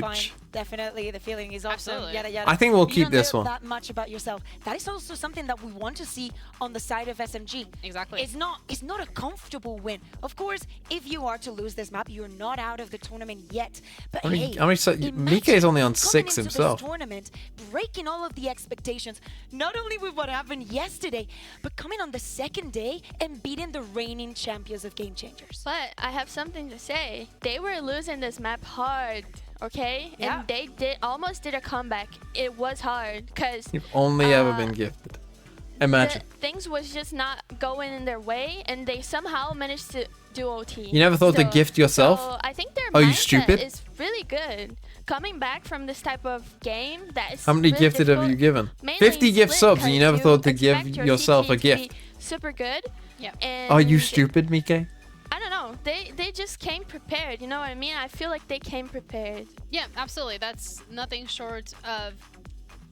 [SPEAKER 7] Definitely, the feeling is awesome. Yada, yada.
[SPEAKER 3] I think we'll keep
[SPEAKER 7] you don't
[SPEAKER 3] this
[SPEAKER 7] know
[SPEAKER 3] one.
[SPEAKER 7] that much about yourself. That is also something that we want to see on the side of SMG.
[SPEAKER 17] Exactly.
[SPEAKER 7] It's not a comfortable win. Of course, if you are to lose this map, you're not out of the tournament yet. But
[SPEAKER 3] Mike is only on 6 himself.
[SPEAKER 7] This tournament, breaking all of the expectations, not only with what happened yesterday, but coming on the second day and beating the reigning champions of Game Changers.
[SPEAKER 1] But I have something to say. They were losing this map hard. Okay,
[SPEAKER 7] Yeah.
[SPEAKER 1] and they almost did a comeback. It was hard because
[SPEAKER 3] You've only ever been gifted. Imagine.
[SPEAKER 1] things was just not going in their way, and they somehow managed to do OT.
[SPEAKER 3] You never thought to gift yourself?
[SPEAKER 1] So I think their
[SPEAKER 3] Are you
[SPEAKER 1] mindset
[SPEAKER 3] stupid?
[SPEAKER 1] is really good. Coming back from this type of game, that is
[SPEAKER 3] How many
[SPEAKER 1] really
[SPEAKER 3] gifted have you
[SPEAKER 1] difficult,
[SPEAKER 3] given?
[SPEAKER 1] mainly
[SPEAKER 3] 50
[SPEAKER 1] in
[SPEAKER 3] gift
[SPEAKER 1] Split,
[SPEAKER 3] subs and you
[SPEAKER 1] 'cause
[SPEAKER 3] never thought to
[SPEAKER 1] expect
[SPEAKER 3] give
[SPEAKER 1] your
[SPEAKER 3] yourself
[SPEAKER 1] CT
[SPEAKER 3] a
[SPEAKER 1] to
[SPEAKER 3] gift.
[SPEAKER 1] be super good.
[SPEAKER 17] Yeah.
[SPEAKER 1] And
[SPEAKER 3] Are you stupid, Mike?
[SPEAKER 1] I don't know. They just came prepared. You know what I mean? I feel like they came prepared.
[SPEAKER 17] Yeah, absolutely. That's nothing short of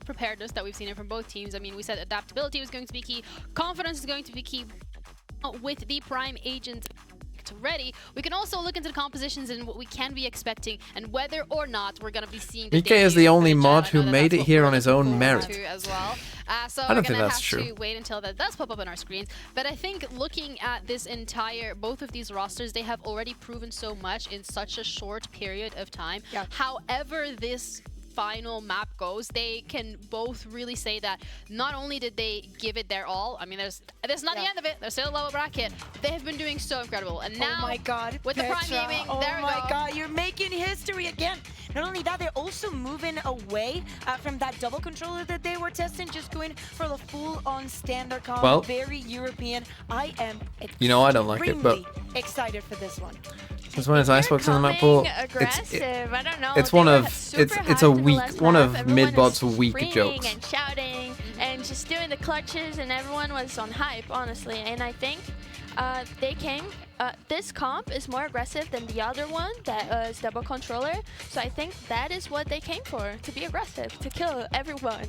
[SPEAKER 17] preparedness that we've seen it from both teams. I mean, we said adaptability was going to be key. Confidence is going to be key with the Prime Agent ready. We can also look into the compositions and what we can be expecting and whether or not we're going to be seeing the
[SPEAKER 3] Mike is the only mod who made it here on his own merit.
[SPEAKER 17] As well. So
[SPEAKER 3] I don't think
[SPEAKER 17] we're
[SPEAKER 3] that's
[SPEAKER 17] going to
[SPEAKER 3] true.
[SPEAKER 17] have to wait until that does pop up on our screens. But I think looking at this both of these rosters, they have already proven so much in such a short period of time.
[SPEAKER 7] Yeah.
[SPEAKER 17] However this final map goes, they can both really say that not only did they give it their all, I mean, this is not the end of it, they're still a lower bracket, they have been doing so incredible. And now,
[SPEAKER 7] oh my God,
[SPEAKER 17] with the Prime Gaming, there we go.
[SPEAKER 7] Oh my God, you're making history again. Not only that, they're also moving away from that double controller that they were testing, just going for the full-on standard comp,
[SPEAKER 3] Well,
[SPEAKER 7] very European. I am
[SPEAKER 3] you know I don't like it, but
[SPEAKER 7] excited for this one.
[SPEAKER 3] since when is Icebox in the map pool?
[SPEAKER 1] Aggressive. I don't know.
[SPEAKER 3] It's
[SPEAKER 1] They
[SPEAKER 3] one
[SPEAKER 1] were
[SPEAKER 3] of
[SPEAKER 1] super
[SPEAKER 3] it's
[SPEAKER 1] hyped
[SPEAKER 3] a
[SPEAKER 1] in the
[SPEAKER 3] weak
[SPEAKER 1] last
[SPEAKER 3] one
[SPEAKER 1] map.
[SPEAKER 3] of
[SPEAKER 1] Everyone
[SPEAKER 3] Midbot's
[SPEAKER 1] is
[SPEAKER 3] weak
[SPEAKER 1] screaming
[SPEAKER 3] jokes.
[SPEAKER 1] and shouting and just doing the clutches, and everyone was on hype, honestly. And I think they came. This comp is more aggressive than the other one that was double controller. So I think that is what they came for, to be aggressive, to kill everyone.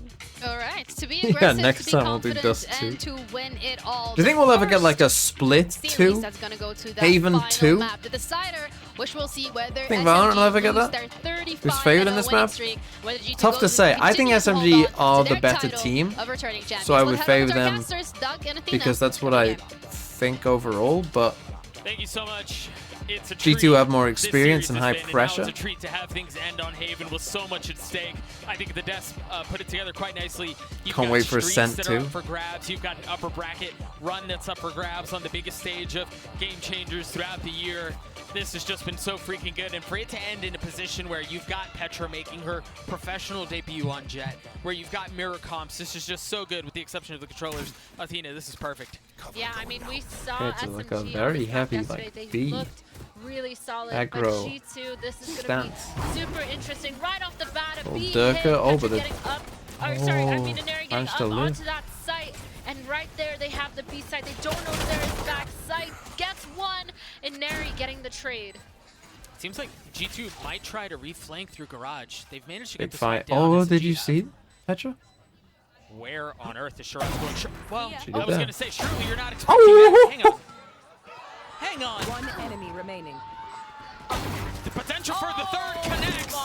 [SPEAKER 17] All right, to be aggressive,
[SPEAKER 3] next
[SPEAKER 17] to be
[SPEAKER 3] time we'll do
[SPEAKER 17] confident,
[SPEAKER 3] Dust
[SPEAKER 17] and
[SPEAKER 3] 2.
[SPEAKER 17] to win it all.
[SPEAKER 3] Do you think we'll ever get like a Split
[SPEAKER 17] series
[SPEAKER 3] 2?
[SPEAKER 17] that's gonna go to that
[SPEAKER 3] Haven
[SPEAKER 17] final
[SPEAKER 3] 2?
[SPEAKER 17] map, the decider, which we'll see whether
[SPEAKER 3] Think Valorant will ever get
[SPEAKER 17] lose
[SPEAKER 3] that?
[SPEAKER 17] their 35
[SPEAKER 3] Who's favored in this map?
[SPEAKER 17] streak, whether G2
[SPEAKER 3] Tough to
[SPEAKER 17] goes
[SPEAKER 3] say.
[SPEAKER 17] and
[SPEAKER 3] I think
[SPEAKER 17] continues to hold
[SPEAKER 3] SMG
[SPEAKER 17] on
[SPEAKER 3] are
[SPEAKER 17] to
[SPEAKER 3] the
[SPEAKER 17] their
[SPEAKER 3] better
[SPEAKER 17] title
[SPEAKER 3] team,
[SPEAKER 17] of returning champions.
[SPEAKER 3] so I
[SPEAKER 17] We'll
[SPEAKER 3] would
[SPEAKER 17] head
[SPEAKER 3] favor
[SPEAKER 17] over to our
[SPEAKER 3] them
[SPEAKER 17] casters, Doug and Athena.
[SPEAKER 3] because that's what I think overall. But
[SPEAKER 11] Thank you so much. It's a
[SPEAKER 3] G2
[SPEAKER 11] treat.
[SPEAKER 3] have more
[SPEAKER 11] This
[SPEAKER 3] experience
[SPEAKER 11] series
[SPEAKER 3] and
[SPEAKER 11] has
[SPEAKER 3] high
[SPEAKER 11] been,
[SPEAKER 3] pressure.
[SPEAKER 11] Now it's a treat to have things end on Haven with so much at stake. I think the Desk put it together quite nicely. You've
[SPEAKER 3] Can't
[SPEAKER 11] got
[SPEAKER 3] wait for
[SPEAKER 11] streaks
[SPEAKER 3] Ascent
[SPEAKER 11] that are up
[SPEAKER 3] too.
[SPEAKER 11] for grabs. You've got an upper bracket run that's up for grabs on the biggest stage of Game Changers throughout the year. This has just been so freaking good, and for it to end in a position where you've got Petra making her professional debut on Jet, where you've got mirror comps, this is just so good with the exception of the controllers. Athena, this is perfect.
[SPEAKER 13] Yeah, I mean, we saw
[SPEAKER 3] Okay, it's
[SPEAKER 13] SMG
[SPEAKER 3] like a
[SPEAKER 13] on
[SPEAKER 3] very
[SPEAKER 13] this map
[SPEAKER 3] heavy,
[SPEAKER 13] yesterday.
[SPEAKER 3] like,
[SPEAKER 13] They
[SPEAKER 3] B.
[SPEAKER 13] looked really solid,
[SPEAKER 3] Aggro
[SPEAKER 13] but G2, this is going to be
[SPEAKER 3] stance.
[SPEAKER 13] super interesting. Right off the bat, a
[SPEAKER 3] Oh,
[SPEAKER 13] B
[SPEAKER 3] Durka,
[SPEAKER 13] hit,
[SPEAKER 3] oh, but
[SPEAKER 13] getting up, or sorry, I mean,
[SPEAKER 3] oh,
[SPEAKER 13] Aneri getting
[SPEAKER 3] managed
[SPEAKER 13] up
[SPEAKER 3] to live.
[SPEAKER 13] onto that site.
[SPEAKER 23] And right there, they have the B side. They don't know if there is back side. Gets one, and Neri getting the trade.
[SPEAKER 12] Seems like G2 might try to reflank through garage. They've managed to
[SPEAKER 3] Big
[SPEAKER 12] get the
[SPEAKER 3] fight.
[SPEAKER 12] down.
[SPEAKER 3] Oh,
[SPEAKER 12] SMG
[SPEAKER 3] did you
[SPEAKER 12] have.
[SPEAKER 3] see Petra?
[SPEAKER 12] Where on earth is Shiraz going? Well,
[SPEAKER 3] She
[SPEAKER 12] I
[SPEAKER 3] did
[SPEAKER 12] was
[SPEAKER 3] that.
[SPEAKER 12] going to say, surely you're not expecting that. Hang on. Hang on.
[SPEAKER 8] One enemy remaining.
[SPEAKER 12] The potential for the third connects.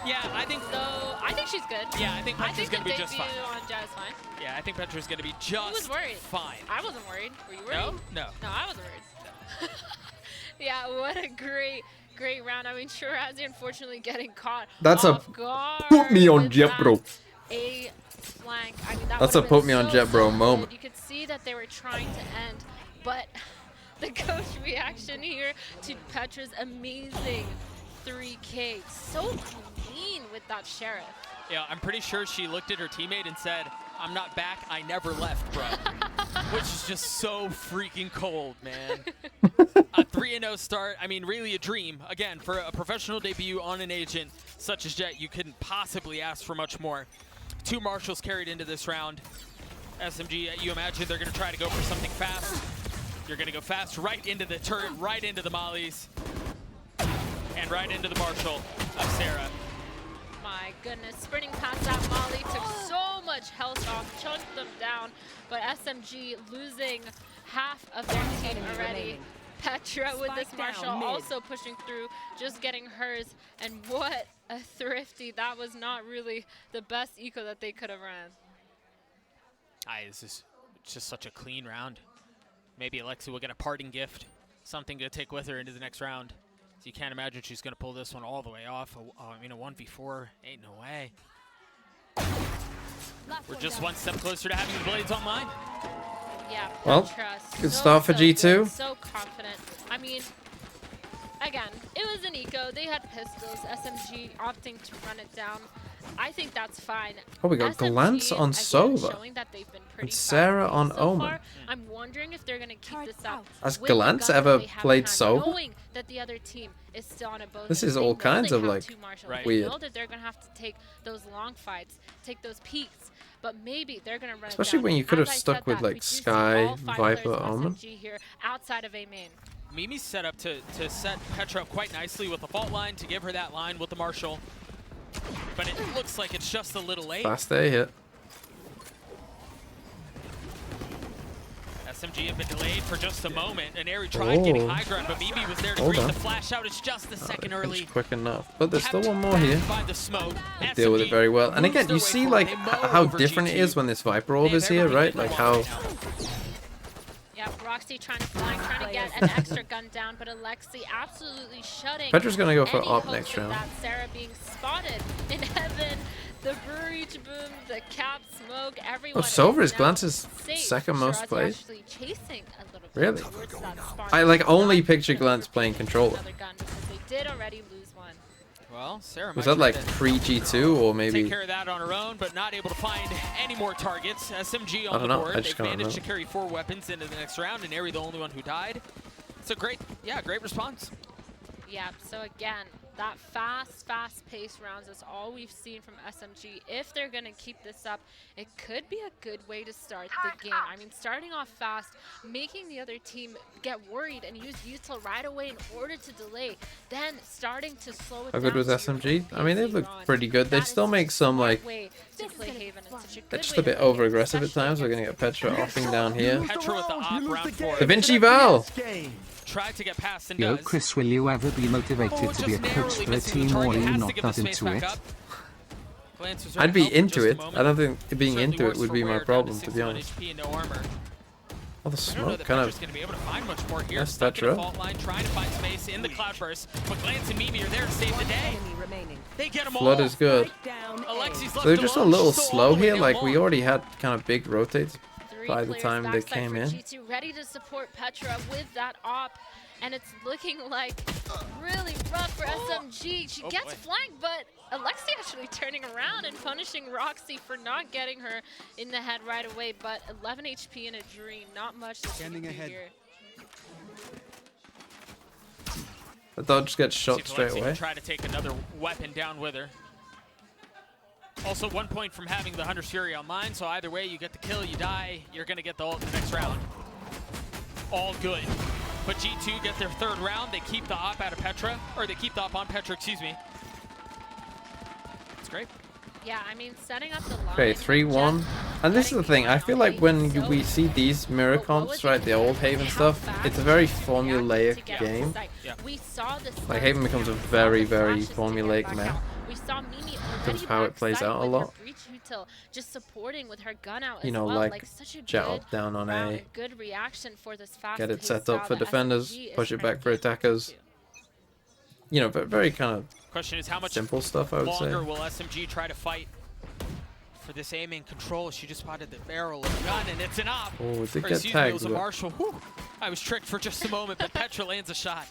[SPEAKER 12] Yeah, I think
[SPEAKER 23] so. I think she's good.
[SPEAKER 12] Yeah, I think Petra's going to be just fine.
[SPEAKER 23] On Jazz is fine.
[SPEAKER 12] Yeah, I think Petra's going to be just
[SPEAKER 23] I was worried.
[SPEAKER 12] fine.
[SPEAKER 23] I wasn't worried. Were you worried?
[SPEAKER 12] No? No.
[SPEAKER 23] No, I wasn't worried. Yeah, what a great round. I mean, Shirazi unfortunately getting caught
[SPEAKER 3] That's
[SPEAKER 23] off
[SPEAKER 3] a
[SPEAKER 23] guard
[SPEAKER 3] put me on
[SPEAKER 23] with
[SPEAKER 3] jet, bro.
[SPEAKER 23] that A flank. I mean, that
[SPEAKER 3] That's a
[SPEAKER 23] would've been
[SPEAKER 3] put me on
[SPEAKER 23] so
[SPEAKER 3] jet, bro
[SPEAKER 23] solid.
[SPEAKER 3] moment.
[SPEAKER 23] You could see that they were trying to end, but the coach reaction here to Petra's amazing 3K. So clean with that Sheriff.
[SPEAKER 12] Yeah, I'm pretty sure she looked at her teammate and said, "I'm not back, I never left, bro." Which is just so freaking cold, man. A 3-0 start, I mean, really a dream. Again, for a professional debut on an agent such as Jet, you couldn't possibly ask for much more. 2 marshals carried into this round. SMG, you imagine they're going to try to go for something fast. You're going to go fast right into the turret, right into the mollies, and right into the marshal of Sarah.
[SPEAKER 23] My goodness, sprinting past that Molly took so much health off, chunked them down, but SMG losing half of their team already. Petra with this Marshall also pushing through, just getting hers, and what a thrifty. That was not really the best eco that they could have ran.
[SPEAKER 12] This is just such a clean round. Maybe Alexi will get a parting gift, something to take with her into the next round. So you can't imagine she's going to pull this one all the way off. I mean, a 1v4, ain't no way. We're just one step closer to having the Blades online.
[SPEAKER 23] Yeah,
[SPEAKER 3] Well,
[SPEAKER 23] Petra,
[SPEAKER 3] good start for G2.
[SPEAKER 23] good, so confident. I mean, again, it was an eco. They had pistols. SMG opting to run it down. I think that's fine.
[SPEAKER 3] Oh, we got
[SPEAKER 23] SMG,
[SPEAKER 3] Glance on
[SPEAKER 23] again,
[SPEAKER 3] Sova.
[SPEAKER 23] showing that they've been pretty
[SPEAKER 3] And Sarah
[SPEAKER 23] fast
[SPEAKER 3] on
[SPEAKER 23] so
[SPEAKER 3] Omen.
[SPEAKER 23] far. I'm wondering if they're going to keep this up.
[SPEAKER 3] Has
[SPEAKER 23] with the
[SPEAKER 3] Glance
[SPEAKER 23] gun
[SPEAKER 3] ever
[SPEAKER 23] that they have
[SPEAKER 3] played
[SPEAKER 23] in hand,
[SPEAKER 3] Sova?
[SPEAKER 23] knowing that the other team is still on a boat.
[SPEAKER 3] This is
[SPEAKER 23] They
[SPEAKER 3] all
[SPEAKER 23] know
[SPEAKER 3] kinds
[SPEAKER 23] they
[SPEAKER 3] of,
[SPEAKER 23] have
[SPEAKER 3] like,
[SPEAKER 23] 2 marshals.
[SPEAKER 3] Right.
[SPEAKER 23] They
[SPEAKER 3] weird.
[SPEAKER 23] know that they're going to have to take those long fights, take those peaks, but maybe they're going to run
[SPEAKER 3] Especially
[SPEAKER 23] it down.
[SPEAKER 3] when you could have
[SPEAKER 23] As I
[SPEAKER 3] stuck
[SPEAKER 23] said
[SPEAKER 3] with
[SPEAKER 23] that,
[SPEAKER 3] like
[SPEAKER 23] we do see
[SPEAKER 3] Sky,
[SPEAKER 23] all 5
[SPEAKER 3] Viper,
[SPEAKER 23] players of
[SPEAKER 3] Omen.
[SPEAKER 23] SMG here outside of A main.
[SPEAKER 12] Mimi's set up to set Petra up quite nicely with the fault line to give her that line with the Marshal. But it looks like it's just a little late.
[SPEAKER 3] Fast A hit.
[SPEAKER 12] SMG had been delayed for just a moment. And Eri tried getting high ground, but Mimi was there to
[SPEAKER 3] Hold
[SPEAKER 12] greet
[SPEAKER 3] on.
[SPEAKER 12] the flash out. It's just a second early.
[SPEAKER 3] It's quick enough. But there's still one more here.
[SPEAKER 12] By the smoke.
[SPEAKER 3] They deal with it very well. And again, you see like how different it is when this Viper orb is here, right? Like how...
[SPEAKER 23] Yeah, Roxy trying to flank, trying to get an extra gun down, but Alexi absolutely shutting.
[SPEAKER 3] Petra's gonna go for
[SPEAKER 23] any
[SPEAKER 3] op
[SPEAKER 23] hopes
[SPEAKER 3] next
[SPEAKER 23] of
[SPEAKER 3] round.
[SPEAKER 23] That Sarah being spotted in heaven, the breach boom, the cap smoke, everyone.
[SPEAKER 3] Oh, Sova is
[SPEAKER 23] now
[SPEAKER 3] Glance's
[SPEAKER 23] safe.
[SPEAKER 3] second most
[SPEAKER 23] Shiraz
[SPEAKER 3] played.
[SPEAKER 23] actually chasing a little bit
[SPEAKER 3] Really?
[SPEAKER 23] towards that spawn.
[SPEAKER 3] I like only picture Glance playing controller.
[SPEAKER 23] Another gun because they did already lose one.
[SPEAKER 12] Well, Sarah
[SPEAKER 3] Was
[SPEAKER 12] might
[SPEAKER 3] that like
[SPEAKER 12] try to
[SPEAKER 3] pre-G2 or
[SPEAKER 12] take
[SPEAKER 3] maybe...
[SPEAKER 12] care of that on her own, but not able to find any more targets. SMG
[SPEAKER 3] I
[SPEAKER 12] on
[SPEAKER 3] don't
[SPEAKER 12] the
[SPEAKER 3] know.
[SPEAKER 12] board.
[SPEAKER 3] I just
[SPEAKER 12] They've
[SPEAKER 3] can't
[SPEAKER 12] managed to
[SPEAKER 3] remember.
[SPEAKER 12] carry 4 weapons into the next round, and Eri the only one who died. It's a great response.
[SPEAKER 23] Yeah, so again, that fast-paced rounds is all we've seen from SMG. If they're going to keep this up, it could be a good way to start the game. I mean, starting off fast, making the other team get worried and use util right away in order to delay, then starting to slow it
[SPEAKER 3] How
[SPEAKER 23] down.
[SPEAKER 3] good was SMG? I mean, they look pretty good. They still make some like...
[SPEAKER 23] Way to play Haven. It's such a
[SPEAKER 3] They're
[SPEAKER 23] good
[SPEAKER 3] just
[SPEAKER 23] way
[SPEAKER 3] a bit
[SPEAKER 23] to play Haven,
[SPEAKER 3] over-aggressive at
[SPEAKER 23] especially
[SPEAKER 3] times. We're gonna get Petra offing down here.
[SPEAKER 12] Petra with the op round 4.
[SPEAKER 3] Da Vinci Val!
[SPEAKER 12] Tried to get past and
[SPEAKER 24] Yo,
[SPEAKER 12] does.
[SPEAKER 24] Chris, will you ever be motivated to be a coach for a team, or are you not into it?
[SPEAKER 3] I'd be into it. I don't think being into it would be my problem, to be honest. Oh, the smoke kind of...
[SPEAKER 12] Going to be able to find much more here.
[SPEAKER 3] That's
[SPEAKER 12] Stuck in a
[SPEAKER 3] Petra.
[SPEAKER 12] fault line, trying to find space in the cloudburst. But Glance and Mimi are there to save the day. They get them all.
[SPEAKER 3] Flood is good.
[SPEAKER 12] Alexi's
[SPEAKER 3] So they're just a little slow here.
[SPEAKER 12] down
[SPEAKER 3] Like, we
[SPEAKER 12] one.
[SPEAKER 3] already had kind of big rotates by the
[SPEAKER 23] players
[SPEAKER 3] time they
[SPEAKER 23] backside
[SPEAKER 3] came
[SPEAKER 23] for
[SPEAKER 3] in.
[SPEAKER 23] G2 ready to support Petra with that op, and it's looking like really rough for SMG. She gets flanked, but Alexi actually turning around and punishing Roxy for not getting her in the head right away, but 11 HP in a dream, not much that she can do here.
[SPEAKER 3] The dodge gets
[SPEAKER 12] See
[SPEAKER 3] shot
[SPEAKER 12] if
[SPEAKER 3] straight
[SPEAKER 12] Alexi
[SPEAKER 3] away.
[SPEAKER 12] can try to take another weapon down with her. Also 1 point from having the Hunter's Fury online, so either way, you get the kill, you die, you're gonna get the ult in the next round. All good. But G2 get their third round, they keep the op out of Petra, or they keep the op on Petra, excuse me. It's great.
[SPEAKER 13] Yeah, I mean, setting up the line.
[SPEAKER 3] Okay, 3-1. And this is the thing, I feel like when we see these mirror comps, right, the old Haven stuff, it's a very formulaic game. Like, Haven becomes a very, very formulaic map.
[SPEAKER 13] We saw Mimi
[SPEAKER 3] That's how it plays out a lot.
[SPEAKER 13] Just supporting with her gun out
[SPEAKER 3] You know, like jet up down on A,
[SPEAKER 13] good reaction for this
[SPEAKER 3] get it set up for defenders, push it back for attackers. You know, but very kind of
[SPEAKER 12] question is how much
[SPEAKER 3] simple stuff, I would say.
[SPEAKER 12] Longer will SMG try to fight for this aiming control? She just spotted the barrel of the gun, and it's an op.
[SPEAKER 3] Oh, it did get
[SPEAKER 12] Excuse me,
[SPEAKER 3] tagged.
[SPEAKER 12] it was a Marshall. Whew. I was tricked for just a moment, but Petra lands a shot.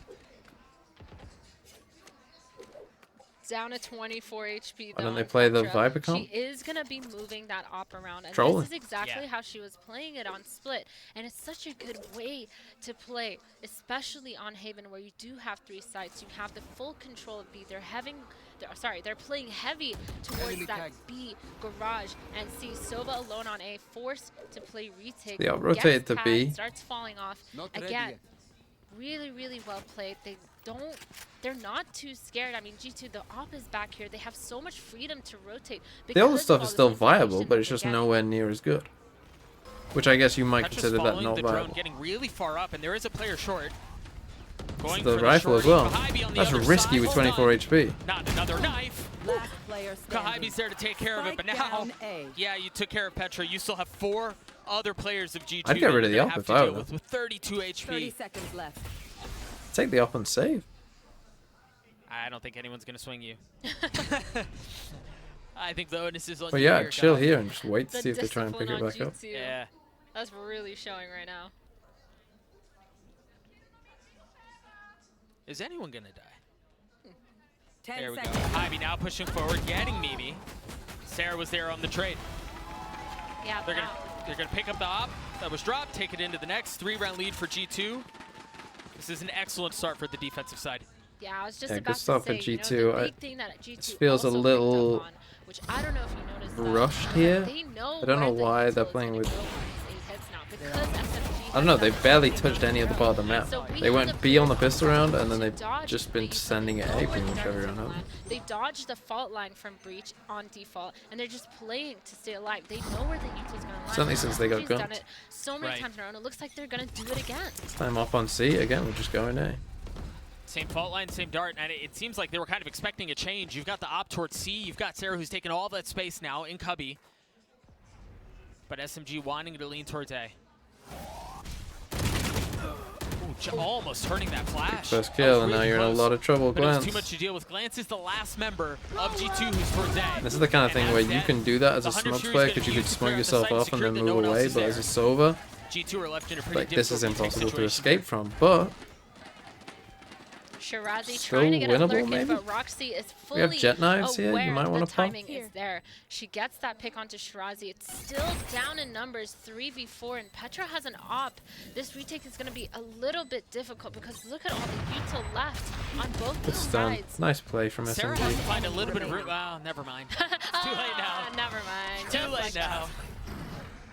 [SPEAKER 13] Down to 24 HP.
[SPEAKER 3] Why don't they play the Viper comp?
[SPEAKER 13] She is going to be moving that op around. And
[SPEAKER 3] Trolling.
[SPEAKER 13] this is exactly how she was playing it on Split. And it's such a good way to play, especially on Haven, where you do have 3 sites. You have the full control of B. They're playing heavy towards that B garage. And see Sova alone on A, forced to play retake.
[SPEAKER 3] They rotate to B.
[SPEAKER 13] Starts falling off. Again, really, really well played. They're not too scared. I mean, G2, the op is back here. They have so much freedom to rotate.
[SPEAKER 3] The other stuff is still viable, but it's just nowhere near as good. Which I guess you might consider that not viable.
[SPEAKER 12] Getting really far up, and there is a player short.
[SPEAKER 3] Going the rifle as well. That's risky with 24 HP.
[SPEAKER 12] Not another knife. Kahibi's there to take care of it, but now, yeah, you took care of Petra. You still have 4 other players of G2.
[SPEAKER 3] I'd get rid of the op if I were
[SPEAKER 12] with 32 HP.
[SPEAKER 8] 30 seconds left.
[SPEAKER 3] Take the op and save.
[SPEAKER 12] I don't think anyone's gonna swing you. I think the onus is on
[SPEAKER 3] well,
[SPEAKER 12] you.
[SPEAKER 3] yeah,
[SPEAKER 12] here,
[SPEAKER 3] chill
[SPEAKER 12] guys.
[SPEAKER 3] here and just wait to see if they try and pick it back up.
[SPEAKER 12] Yeah.
[SPEAKER 13] That's really showing right now.
[SPEAKER 12] Is anyone gonna die?
[SPEAKER 8] 10
[SPEAKER 12] there we go.
[SPEAKER 8] seconds.
[SPEAKER 12] Ivy now pushing forward, getting Mimi. Sarah was there on the trade.
[SPEAKER 13] Yeah,
[SPEAKER 12] they're gonna pick up the op that was dropped, take it into the next 3-round lead for G2. This is an excellent start for the defensive side.
[SPEAKER 13] Yeah, I was just
[SPEAKER 3] good
[SPEAKER 13] about
[SPEAKER 3] stuff
[SPEAKER 13] to
[SPEAKER 3] at
[SPEAKER 13] say,
[SPEAKER 3] G2.
[SPEAKER 13] you know, the big thing that G2
[SPEAKER 3] This feels a
[SPEAKER 13] also
[SPEAKER 3] little
[SPEAKER 13] picked up on, which I don't know if you noticed
[SPEAKER 3] rushed here. I don't know why they're playing with. I don't know, they barely touched any other part of the map. They went B on the pistol round, and then they've just been sending it A pretty much every round.
[SPEAKER 13] They dodged the fault line from Breach on default, and they're just playing to stay alive. They know where the Utah's going to land.
[SPEAKER 3] Certainly since they got
[SPEAKER 13] She's
[SPEAKER 3] guns.
[SPEAKER 13] done it so many times in a row, and it looks like they're going to do it again.
[SPEAKER 3] Time off on C, again, we're just going A.
[SPEAKER 12] Same fault line, same dart, and it seems like they were kind of expecting a change. You've got the op towards C, you've got Sarah who's taken all that space now in Cubby. But SMG wanting to lean towards A. Ooh, almost turning that flash.
[SPEAKER 3] First kill, and now you're in a lot of trouble,
[SPEAKER 12] Glance.
[SPEAKER 3] Glance.
[SPEAKER 12] Too much to deal with. Glance is the last member of G2 who's towards A.
[SPEAKER 3] This is the kind of thing where you can do that as a smoke player because you could smoke yourself off and then move away, but as a Sova,
[SPEAKER 12] G2 are left in a pretty
[SPEAKER 3] like this is impossible to
[SPEAKER 12] situation
[SPEAKER 3] escape from, but
[SPEAKER 13] Shirazi
[SPEAKER 3] still
[SPEAKER 13] trying to get a
[SPEAKER 3] winnable,
[SPEAKER 13] lurk in,
[SPEAKER 3] maybe?
[SPEAKER 13] but Roxy is fully
[SPEAKER 3] We have jet knives here, you might want to pop.
[SPEAKER 13] timing is there. She gets that pick onto Shirazi. It's still down in numbers, 3v4, and Petra has an op. This retake is going to be a little bit difficult because look at all the Utah left on both
[SPEAKER 3] It's
[SPEAKER 13] those
[SPEAKER 3] done.
[SPEAKER 13] sides.
[SPEAKER 3] Nice play from
[SPEAKER 12] Sarah has to
[SPEAKER 3] SMG.
[SPEAKER 12] find a little bit of room. Well, never mind. It's too late now.
[SPEAKER 13] Never mind.
[SPEAKER 12] Too
[SPEAKER 13] Just
[SPEAKER 12] late
[SPEAKER 13] like
[SPEAKER 12] now.
[SPEAKER 13] that.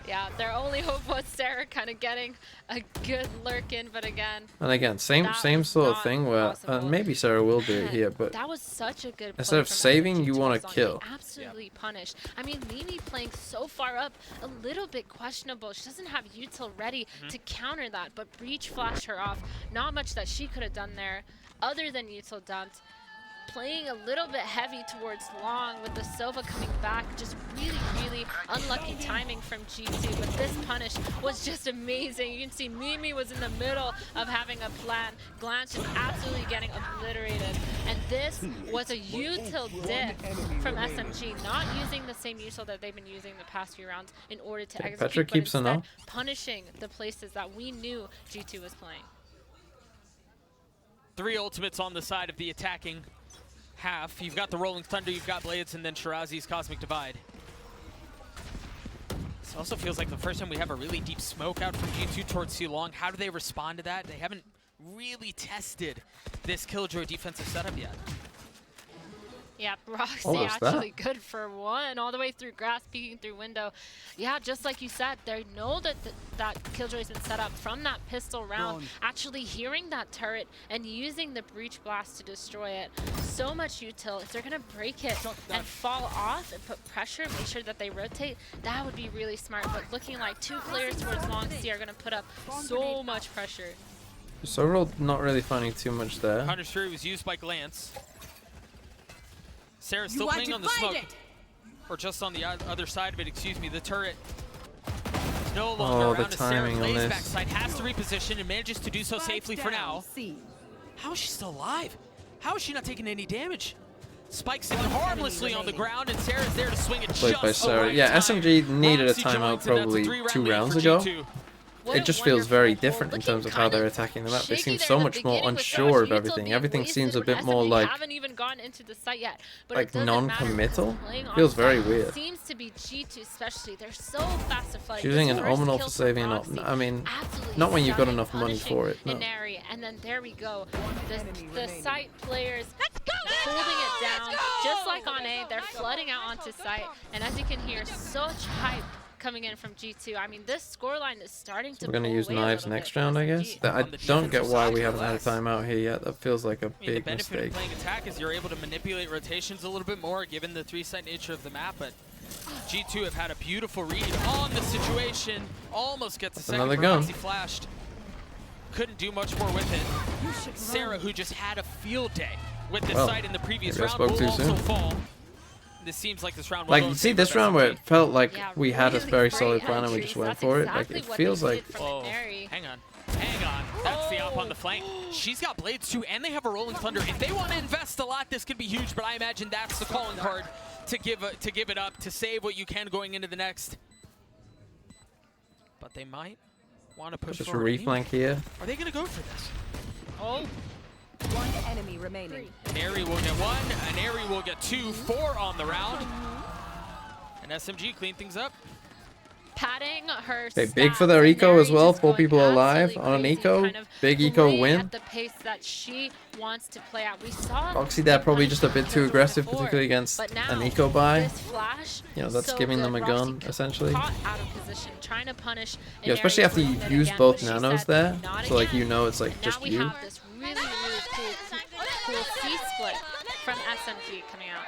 [SPEAKER 13] Yeah, their only hope was Sarah kind of getting a good lurk in, but again.
[SPEAKER 3] And again, same sort of thing where maybe Sarah will do it here, but
[SPEAKER 13] That was such a good play
[SPEAKER 3] instead of
[SPEAKER 13] from
[SPEAKER 3] saving,
[SPEAKER 13] SMG
[SPEAKER 3] you want to
[SPEAKER 13] towards
[SPEAKER 3] kill.
[SPEAKER 13] Lonnie. Absolutely punished. I mean, Mimi playing so far up, a little bit questionable. She doesn't have util ready to counter that, but Breach flashed her off. Not much that she could have done there other than util dumped. Playing a little bit heavy towards long with the Sova coming back. Just really, really unlucky timing from G2. But this punish was just amazing. You can see Mimi was in the middle of having a plan. Glance just absolutely getting obliterated. And this was a util diff from SMG. Not using the same util that they've been using the past few rounds in order to execute.
[SPEAKER 3] Petra
[SPEAKER 13] But
[SPEAKER 3] keeps an
[SPEAKER 13] instead,
[SPEAKER 3] up.
[SPEAKER 13] punishing the places that we knew G2 was playing.
[SPEAKER 12] 3 ultimates on the side of the attacking half. You've got the Rolling Thunder, you've got Blades, and then Shirazi's Cosmic Divide. This also feels like the first time we have a really deep smoke out from G2 towards C Long. How do they respond to that? They haven't really tested this Killjoy defensive setup yet.
[SPEAKER 13] Yeah, Roxy
[SPEAKER 3] Almost
[SPEAKER 13] actually good for one, all the way through grass, peeking through window. Yeah, just like you said, they know that that Killjoy's been set up from that pistol round, actually hearing that turret and using the breach blast to destroy it. So much util. If they're gonna break it and fall off and put pressure, make sure that they rotate, that would be really smart. But looking like 2 players towards long C are gonna put up so much pressure.
[SPEAKER 3] So overall, not really finding too much there.
[SPEAKER 12] Hunter's Fury was used by Glance. Sarah's still playing on the smoke. Or just on the other side of it, excuse me. The turret no longer around.
[SPEAKER 3] The timing on this.
[SPEAKER 12] Backside has to reposition and manages to do so safely for now. How is she still alive? How is she not taking any damage? Spikes in harmlessly on the ground, and Sarah's there to swing it just
[SPEAKER 3] by Sarah. Yeah, SMG needed a timeout probably 2 rounds ago. It just feels very different in terms of how they're attacking the map. They seem so much more unsure of everything. Everything seems a bit more like non-committal. Feels very weird.
[SPEAKER 13] Seems to be G2 especially. They're so fast to fight.
[SPEAKER 3] Using an Omenal for saving an op. I mean, not when you've got enough money for it. No.
[SPEAKER 13] And then there we go. The site players holding it down, just like on A. They're flooding out onto site, and as you can hear, such hype coming in from G2. I mean, this scoreline is starting to.
[SPEAKER 3] We're gonna use knives next round, I guess. I don't get why we haven't had a timeout here yet. That feels like a big mistake.
[SPEAKER 12] The benefit of playing attack is you're able to manipulate rotations a little bit more, given the 3-site nature of the map. But G2 have had a beautiful read on the situation. Almost gets a second.
[SPEAKER 3] Another gun.
[SPEAKER 12] Flashed. Couldn't do much more with it. Sarah, who just had a field day with this site in the previous round, will also fall. This seems like this round.
[SPEAKER 3] Like, you see this round where it felt like we had a very solid plan and we just went for it. Like, it feels like.
[SPEAKER 12] Oh, hang on. That's the op on the flank. She's got blades too, and they have a rolling thunder. If they want to invest a lot, this could be huge. But I imagine that's the calling card to give it up, to save what you can going into the next. But they might want to push
[SPEAKER 3] just
[SPEAKER 12] forward.
[SPEAKER 3] Just a reflank here.
[SPEAKER 12] Are they going to go for this?
[SPEAKER 23] Oh. 1 enemy remaining.
[SPEAKER 12] Neri will get 1, Neri will get 2, 4 on the round. And SMG clean things up.
[SPEAKER 13] Padding her.
[SPEAKER 3] Okay, big for their eco as well. 4 people alive on an eco. Kind of big eco win.
[SPEAKER 13] At the pace that she wants to play out. We saw
[SPEAKER 3] Roxy there probably just a bit too aggressive, particularly against an eco buy. You know, that's giving them a gun essentially.
[SPEAKER 13] Out of position, trying to punish.
[SPEAKER 3] Yeah, especially after you use both nanos there. So like, you know, it's like just you.
[SPEAKER 13] Really cool C split from SMG coming out.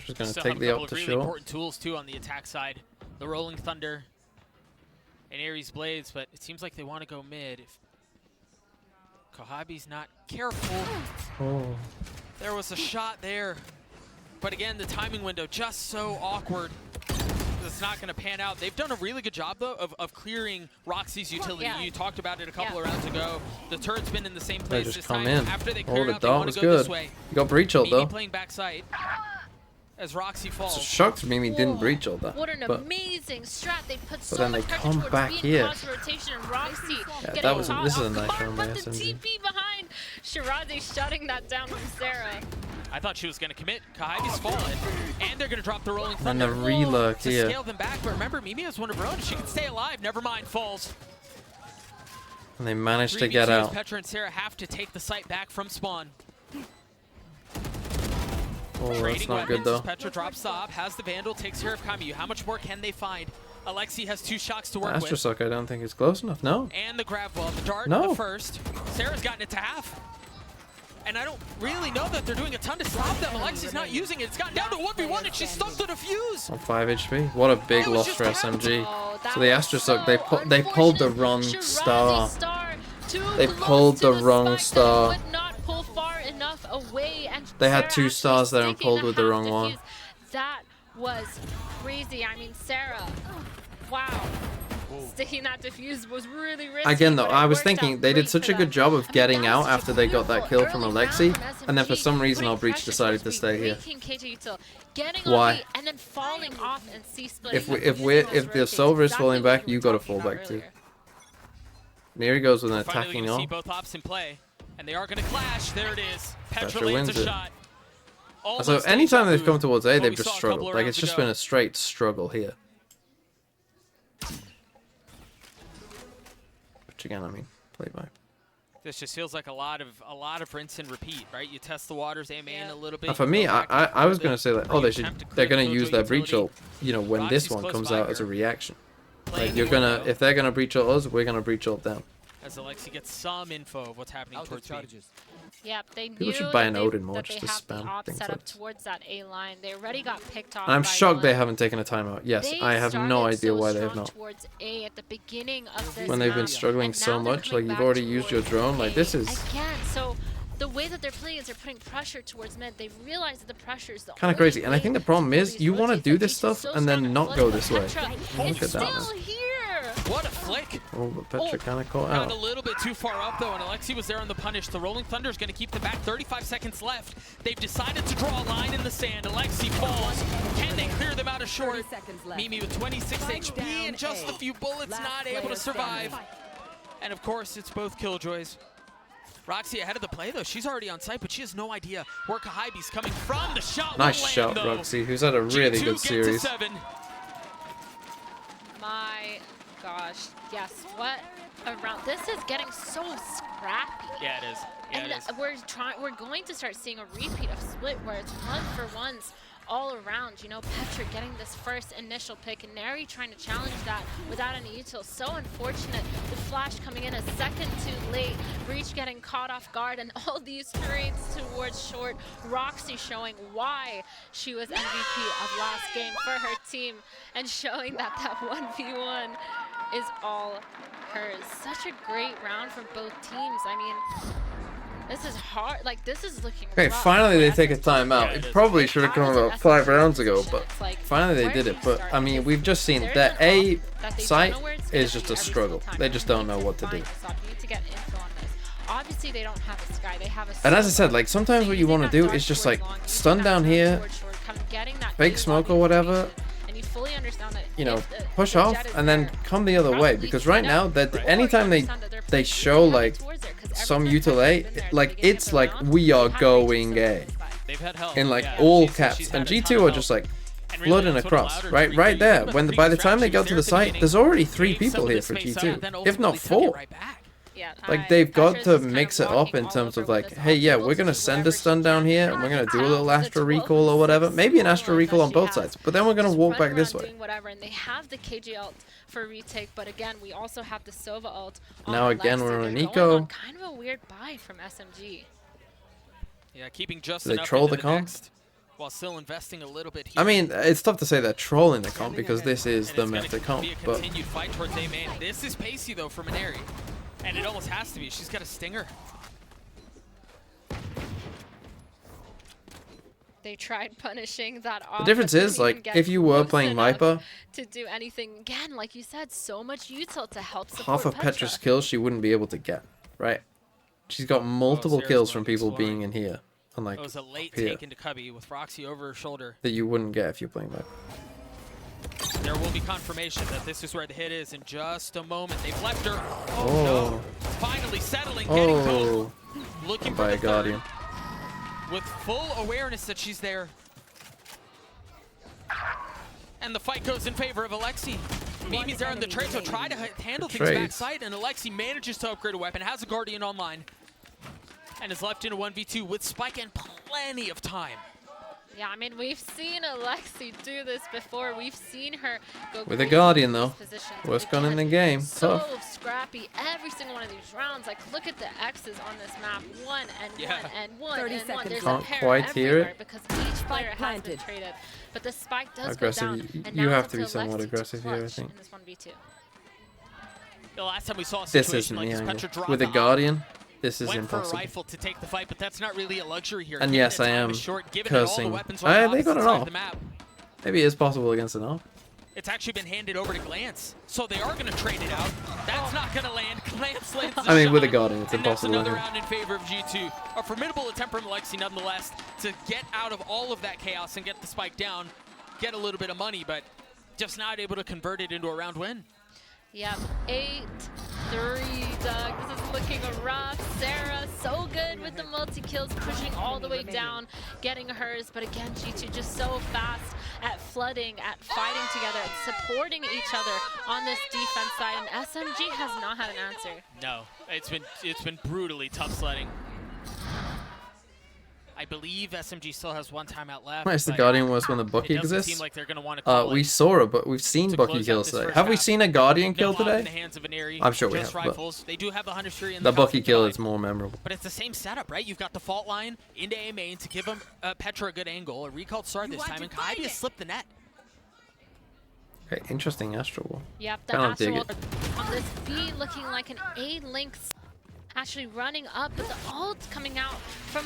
[SPEAKER 3] Just going to take the up to
[SPEAKER 12] really
[SPEAKER 3] shore.
[SPEAKER 12] Important tools too on the attack side. The Rolling Thunder and Ares Blades, but it seems like they want to go mid. If Kohabi's not careful.
[SPEAKER 3] Oh.
[SPEAKER 12] There was a shot there. But again, the timing window just so awkward. It's not going to pan out. They've done a really good job, though, of clearing Roxy's utility. Yeah. You talked about it a couple of rounds ago. The turret's been in the same place
[SPEAKER 3] just
[SPEAKER 12] this
[SPEAKER 3] come
[SPEAKER 12] time.
[SPEAKER 3] in.
[SPEAKER 12] After they clear
[SPEAKER 3] the
[SPEAKER 12] out, they want
[SPEAKER 3] was
[SPEAKER 12] to go
[SPEAKER 3] good.
[SPEAKER 12] this way.
[SPEAKER 3] You got breach ult, though.
[SPEAKER 12] Playing backside as Roxy falls.
[SPEAKER 3] It's shocked Mimi didn't breach ult that.
[SPEAKER 13] What an amazing strat. They put so
[SPEAKER 3] then they come back here.
[SPEAKER 13] Rotation, and Roxy
[SPEAKER 3] yeah, that was this is a nice round by SMG.
[SPEAKER 13] TP behind. Shirazi shutting that down from Sarah.
[SPEAKER 12] I thought she was going to commit. Kahabi's fallen, and they're going to drop the Rolling Thunder.
[SPEAKER 3] And the relurk here.
[SPEAKER 12] To scale them back, but remember, Mimi has one of her own. She can stay alive. Never mind, falls.
[SPEAKER 3] And they managed to get out.
[SPEAKER 12] Petra and Sarah have to take the site back from spawn.
[SPEAKER 3] Oh, that's not good though.
[SPEAKER 12] Petra drops the op, has the Vandal, takes care of Kamiyu. How much more can they find? Alexi has 2 shocks to work with.
[SPEAKER 3] Astrosuck, I don't think is close enough. No.
[SPEAKER 12] And the grab wall, the dart,
[SPEAKER 3] no.
[SPEAKER 12] The first. Sarah's gotten it to half. And I don't really know that they're doing a ton to stop them. Alexi's not using it. It's gotten down to 1v1 and she's stuck to the fuse.
[SPEAKER 3] On 5 HP. What a big loss for SMG. So the Astrosuck, they pulled the wrong star. They pulled the wrong star. They had 2 stars there and pulled with the wrong one.
[SPEAKER 13] That was crazy. I mean, Sarah, wow. Sticking that defuse was really risky.
[SPEAKER 3] Again, though, I was thinking they did such a good job of getting out after they got that kill from Alexi, and then for some reason our breach decided to stay here. Why?
[SPEAKER 13] And then falling off and
[SPEAKER 3] If the Silver is falling back, you got to fall back too. Neri goes with an attacking
[SPEAKER 12] on.
[SPEAKER 3] on.
[SPEAKER 12] Both ops in play, and they are going to clash. There it is. Petra wins a shot.
[SPEAKER 3] So anytime they've come towards A, they've just struggled. Like, it's just been a straight struggle here. which again, I mean, played by.
[SPEAKER 12] This just feels like a lot of rinse and repeat, right? You test the waters, aim in a little bit.
[SPEAKER 3] For me, I was gonna say like, oh, they're gonna use their breach ult, you know, when this one comes out as a reaction. Like if they're gonna breach ult us, we're gonna breach ult them.
[SPEAKER 12] As Alexi gets some info of what's happening towards B.
[SPEAKER 13] Yep, they
[SPEAKER 3] People
[SPEAKER 13] knew
[SPEAKER 3] should buy an
[SPEAKER 13] that
[SPEAKER 3] Odin
[SPEAKER 13] they,
[SPEAKER 3] more
[SPEAKER 13] that
[SPEAKER 3] just
[SPEAKER 13] they
[SPEAKER 3] to
[SPEAKER 13] have the
[SPEAKER 3] spam
[SPEAKER 13] op
[SPEAKER 3] things
[SPEAKER 13] set
[SPEAKER 3] like
[SPEAKER 13] up towards that A line. They already got picked off.
[SPEAKER 3] And I'm
[SPEAKER 13] by
[SPEAKER 3] shocked
[SPEAKER 13] one.
[SPEAKER 3] they haven't taken a timeout. Yes, I have no idea why they have not.
[SPEAKER 13] Towards A at the beginning of this
[SPEAKER 3] When they've been
[SPEAKER 13] map,
[SPEAKER 3] struggling
[SPEAKER 13] and
[SPEAKER 3] so
[SPEAKER 13] now they're
[SPEAKER 3] much,
[SPEAKER 13] coming
[SPEAKER 3] like you've
[SPEAKER 13] back
[SPEAKER 3] already used your
[SPEAKER 13] towards
[SPEAKER 3] drone, like this is
[SPEAKER 13] again. So the way that they're playing is they're putting pressure towards mid. They've realized that the pressure is the
[SPEAKER 3] kind of crazy. And I think the problem is you want to do this stuff and then not go this way. Look at that, man.
[SPEAKER 12] What a flick!
[SPEAKER 3] Oh, but Petra kind of caught
[SPEAKER 12] Got
[SPEAKER 3] out.
[SPEAKER 12] a little bit too far up though, and Alexi was there on the punish. The Rolling Thunder is going to keep them back. 35 seconds left. They've decided to draw a line in the sand. Alexi falls. Can they clear them out of short? Mimi with 26 HP and just a few bullets, not able to survive. And of course, it's both Killjoys. Roxy ahead of the play though. She's already on site, but she has no idea where Kahibi's coming from. The shot
[SPEAKER 3] Nice
[SPEAKER 12] will
[SPEAKER 3] shot,
[SPEAKER 12] land, though.
[SPEAKER 3] Roxy, who's had a really
[SPEAKER 12] G2
[SPEAKER 3] good
[SPEAKER 12] gets
[SPEAKER 3] series.
[SPEAKER 12] a 7.
[SPEAKER 13] My gosh, yes, what a round. This is getting so scrappy.
[SPEAKER 12] Yeah, it is. Yeah,
[SPEAKER 13] And
[SPEAKER 12] it is.
[SPEAKER 13] we're going to start seeing a repeat of Split where it's 1-for-1s all around. You know, Petra getting this first initial pick and Neri trying to challenge that without any util. So unfortunate. The flash coming in a second too late. Breach getting caught off guard and all these trades towards short. Roxy showing why she was MVP of last game for her team and showing that that 1v1 is all hers. Such a great round from both teams. I mean, this is hard. Like, this is looking
[SPEAKER 3] Okay,
[SPEAKER 13] rough
[SPEAKER 3] finally
[SPEAKER 13] for
[SPEAKER 3] they take a
[SPEAKER 13] SMG.
[SPEAKER 3] timeout. It probably should have come about 5 rounds ago, but finally they did it. But I mean, we've just seen that A site is just a struggle. They just don't know what to do.
[SPEAKER 13] You need to get info on this. Obviously, they don't have a Sky. They have a
[SPEAKER 3] And as I said, like sometimes what you want to do is just like stun down here, fake smoke or whatever,
[SPEAKER 13] and you fully understand that,
[SPEAKER 3] you know, push off and then come the other way. Because right now, that anytime they show like some util A, like it's like we are going A in like all caps, and G2 are just like flooding across right there. When by the time they go to the site, there's already 3 people here for G2, if not 4. Like they've got to mix it up in terms of like, hey, yeah, we're gonna send a stun down here and we're gonna do a little Astro recall or whatever, maybe an Astro recall on both sides, but then we're gonna walk back this way.
[SPEAKER 13] Whatever, and they have the KG ult for retake, but again, we also have the Sova ult. On
[SPEAKER 3] Now again,
[SPEAKER 13] Alexi.
[SPEAKER 3] we're on
[SPEAKER 13] They're
[SPEAKER 3] Eco.
[SPEAKER 13] going on kind of a weird buy from SMG.
[SPEAKER 12] Yeah, keeping just
[SPEAKER 3] Do they
[SPEAKER 12] enough
[SPEAKER 3] troll
[SPEAKER 12] into
[SPEAKER 3] the
[SPEAKER 12] the
[SPEAKER 3] comp?
[SPEAKER 12] next, while still investing a little bit here.
[SPEAKER 3] I mean, it's tough to say they're trolling the comp because this is
[SPEAKER 12] And
[SPEAKER 3] the
[SPEAKER 12] it's gonna
[SPEAKER 3] meta comp,
[SPEAKER 12] be a
[SPEAKER 3] but
[SPEAKER 12] continued fight towards A man. This is pacey though for Maneri, and it almost has to be. She's got a stinger.
[SPEAKER 13] They tried punishing that off.
[SPEAKER 3] the difference is like if you were playing Viper,
[SPEAKER 13] to do anything again, like you said, so much util to help support
[SPEAKER 3] half of
[SPEAKER 13] Petra.
[SPEAKER 3] Petra's kills she wouldn't be able to get, right? She's got multiple kills from people being in here, and like
[SPEAKER 12] It was a late
[SPEAKER 3] up here,
[SPEAKER 12] take into Cubby with Roxy over her shoulder.
[SPEAKER 3] that you wouldn't get if you're playing Viper.
[SPEAKER 12] There will be confirmation that this is where the hit is in just a moment. They've left her. Oh,
[SPEAKER 3] Oh.
[SPEAKER 12] no. Finally settling, getting
[SPEAKER 3] Oh,
[SPEAKER 12] both. Looking
[SPEAKER 3] by
[SPEAKER 12] for
[SPEAKER 3] a
[SPEAKER 12] the
[SPEAKER 3] Guardian.
[SPEAKER 12] third. With full awareness that she's there. And the fight goes in favor of Alexi. Mimi's there in the trade, so try to handle things
[SPEAKER 3] Trades.
[SPEAKER 12] backside, and Alexi manages to upgrade a weapon, has a Guardian online, and is left in a 1v2 with Spike and plenty of time.
[SPEAKER 13] Yeah, I mean, we've seen Alexi do this before. We've seen her go
[SPEAKER 3] With a
[SPEAKER 13] crazy
[SPEAKER 3] Guardian
[SPEAKER 13] in
[SPEAKER 3] though,
[SPEAKER 13] these positions.
[SPEAKER 3] worst gun in the
[SPEAKER 13] Again,
[SPEAKER 3] game.
[SPEAKER 13] So
[SPEAKER 3] Tough.
[SPEAKER 13] scrappy every single one of these rounds. Like, look at the X's on this map. One and
[SPEAKER 12] Yeah.
[SPEAKER 13] one and one
[SPEAKER 8] 30
[SPEAKER 13] and one.
[SPEAKER 8] seconds
[SPEAKER 13] There's
[SPEAKER 3] Can't
[SPEAKER 13] a pair
[SPEAKER 3] quite hear
[SPEAKER 13] everywhere
[SPEAKER 3] it.
[SPEAKER 13] because each player has been
[SPEAKER 8] planted.
[SPEAKER 13] traded. But the spike does
[SPEAKER 3] Aggressive.
[SPEAKER 13] go down. And
[SPEAKER 3] You
[SPEAKER 13] now
[SPEAKER 3] have
[SPEAKER 13] it's
[SPEAKER 3] to be
[SPEAKER 13] up
[SPEAKER 3] somewhat
[SPEAKER 13] Alexi
[SPEAKER 3] aggressive here, I
[SPEAKER 13] clutch
[SPEAKER 3] think.
[SPEAKER 13] in this 1v2.
[SPEAKER 12] The last time we saw a
[SPEAKER 3] This
[SPEAKER 12] situation
[SPEAKER 3] isn't
[SPEAKER 12] like
[SPEAKER 3] the
[SPEAKER 12] this,
[SPEAKER 3] angle.
[SPEAKER 12] Petra dropped
[SPEAKER 3] With a
[SPEAKER 12] the op,
[SPEAKER 3] Guardian, this is
[SPEAKER 12] went for a
[SPEAKER 3] impossible.
[SPEAKER 12] rifle to take the fight, but that's not really a luxury here.
[SPEAKER 3] And
[SPEAKER 12] Given
[SPEAKER 3] yes,
[SPEAKER 12] that
[SPEAKER 3] I
[SPEAKER 12] time
[SPEAKER 3] am
[SPEAKER 12] is short, given that all the
[SPEAKER 3] cursing.
[SPEAKER 12] weapons are on
[SPEAKER 3] They got
[SPEAKER 12] opposite
[SPEAKER 3] an
[SPEAKER 12] side of
[SPEAKER 3] off.
[SPEAKER 12] the map.
[SPEAKER 3] Maybe it is possible against an off.
[SPEAKER 12] It's actually been handed over to Glance, so they are going to trade it out. That's not going to land. Glance lands the
[SPEAKER 3] I mean, with a
[SPEAKER 12] shot,
[SPEAKER 3] Guardian, it's
[SPEAKER 12] and that's
[SPEAKER 3] impossible.
[SPEAKER 12] another
[SPEAKER 3] anyway.
[SPEAKER 12] round in favor of G2. A formidable attempt from Alexi, nonetheless, to get out of all of that chaos and get the spike down, get a little bit of money, but just not able to convert it into a round win.
[SPEAKER 13] Yep, 8 3, Doug. This is looking rough. Sarah, so good with the multi-kills, pushing all the way down, getting hers. But again, G2 just so fast at flooding, at fighting together, and supporting each other on this defense side. And SMG has not had an answer.
[SPEAKER 11] No, it's been brutally tough sledding. I believe SMG still has 1 timeout left.
[SPEAKER 3] Nice, the Guardian was when the Bucky exists.
[SPEAKER 11] Seem like they're gonna want to call
[SPEAKER 3] we saw it, but we've seen Bucky kills today. Have we seen a Guardian kill today? I'm sure we have, but
[SPEAKER 11] they do have the 100 in
[SPEAKER 3] the Bucky kill is more memorable.
[SPEAKER 11] But it's the same setup, right? You've got the fault line into A main to give him Petra a good angle. A recalled start this time, and Kaibi has slipped the net.
[SPEAKER 3] Okay, interesting Astral.
[SPEAKER 13] Yep, the Astral on this B looking like an A-link, actually running up, but the ult coming out from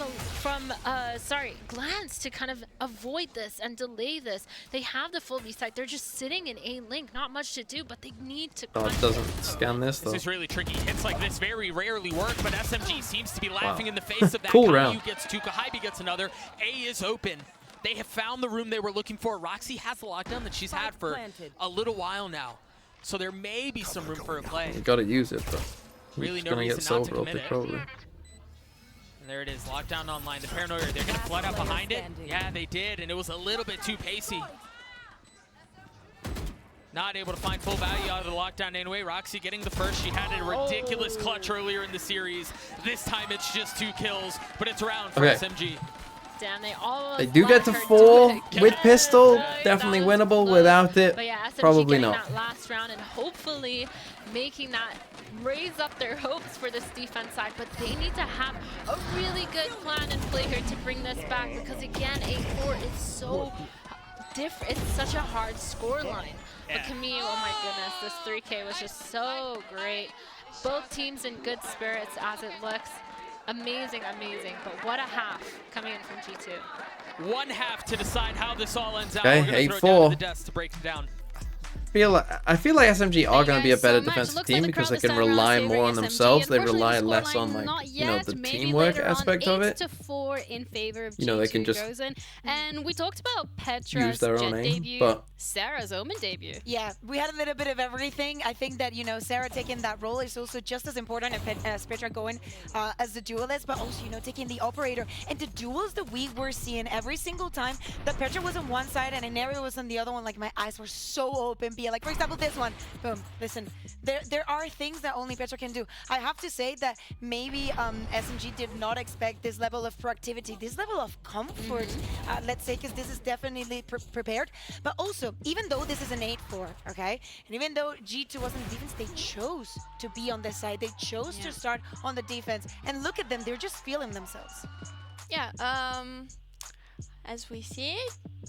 [SPEAKER 13] Glance to kind of avoid this and delay this. They have the full B site. They're just sitting in A-link, not much to do, but they need to.
[SPEAKER 3] Oh, it doesn't scan this though.
[SPEAKER 11] This is really tricky. Hits like this very rarely work, but SMG seems to be laughing in the face of that.
[SPEAKER 3] Cool round.
[SPEAKER 11] Gets 2, Kaibi gets another. A is open. They have found the room they were looking for. Roxy has the lockdown that she's had for a little while now, so there may be some room for a play.
[SPEAKER 3] You gotta use it, but
[SPEAKER 11] really no
[SPEAKER 3] gonna
[SPEAKER 11] reason
[SPEAKER 3] get
[SPEAKER 11] not to
[SPEAKER 3] sober
[SPEAKER 11] commit it.
[SPEAKER 3] probably.
[SPEAKER 11] And there it is, lockdown online. The Paranoia, they're gonna flood out behind it. Yeah, they did, and it was a little bit too pacey. Not able to find full value out of the lockdown anyway. Roxy getting the first. She had a ridiculous clutch earlier in the series. This time it's just 2 kills, but it's around for SMG.
[SPEAKER 13] Damn,
[SPEAKER 3] they do get to 4 with pistol. Definitely winnable. Without it,
[SPEAKER 13] but yeah, SMG
[SPEAKER 3] probably
[SPEAKER 13] getting
[SPEAKER 3] not.
[SPEAKER 13] that last round and hopefully making that raise up their hopes for this defense side. But they need to have a really good plan and play here to bring this back, because again, A4 is so different. It's such a hard score line. But Camille, oh my goodness, this 3K was just so great. Both teams in good spirits as it looks. Amazing, amazing, but what a half coming in from G2.
[SPEAKER 11] 1 half to decide how this all ends out.
[SPEAKER 3] Okay,
[SPEAKER 11] We're gonna throw it down to the desk to break it down.
[SPEAKER 3] I feel like SMG are going to be a better defensive team because they can rely more on themselves. They rely less on, like, you know, the teamwork aspect of it.
[SPEAKER 17] 8-4 in favor of
[SPEAKER 3] you know, they can just
[SPEAKER 17] and we talked about Petra's
[SPEAKER 3] their own
[SPEAKER 17] Jet
[SPEAKER 3] aim,
[SPEAKER 17] debut,
[SPEAKER 3] but
[SPEAKER 17] Sarah's Omen debut.
[SPEAKER 7] Yeah, we had a little bit of everything. I think that, you know, Sarah taking that role is also just as important as Petra going as the duelist, but also, you know, taking the operator. And the duels that we were seeing every single time that Petra was on one side and Inari was on the other one, like my eyes were so open. Like, for example, this one, boom, listen, there are things that only Petra can do. I have to say that maybe SMG did not expect this level of proactivity, this level of comfort, let's say, because this is definitely prepared. But also, even though this is an 8-4, okay, and even though G2 wasn't in defense, they chose to be on this side. They chose to start on the defense. And look at them, they're just feeling themselves.
[SPEAKER 1] Yeah, as we see,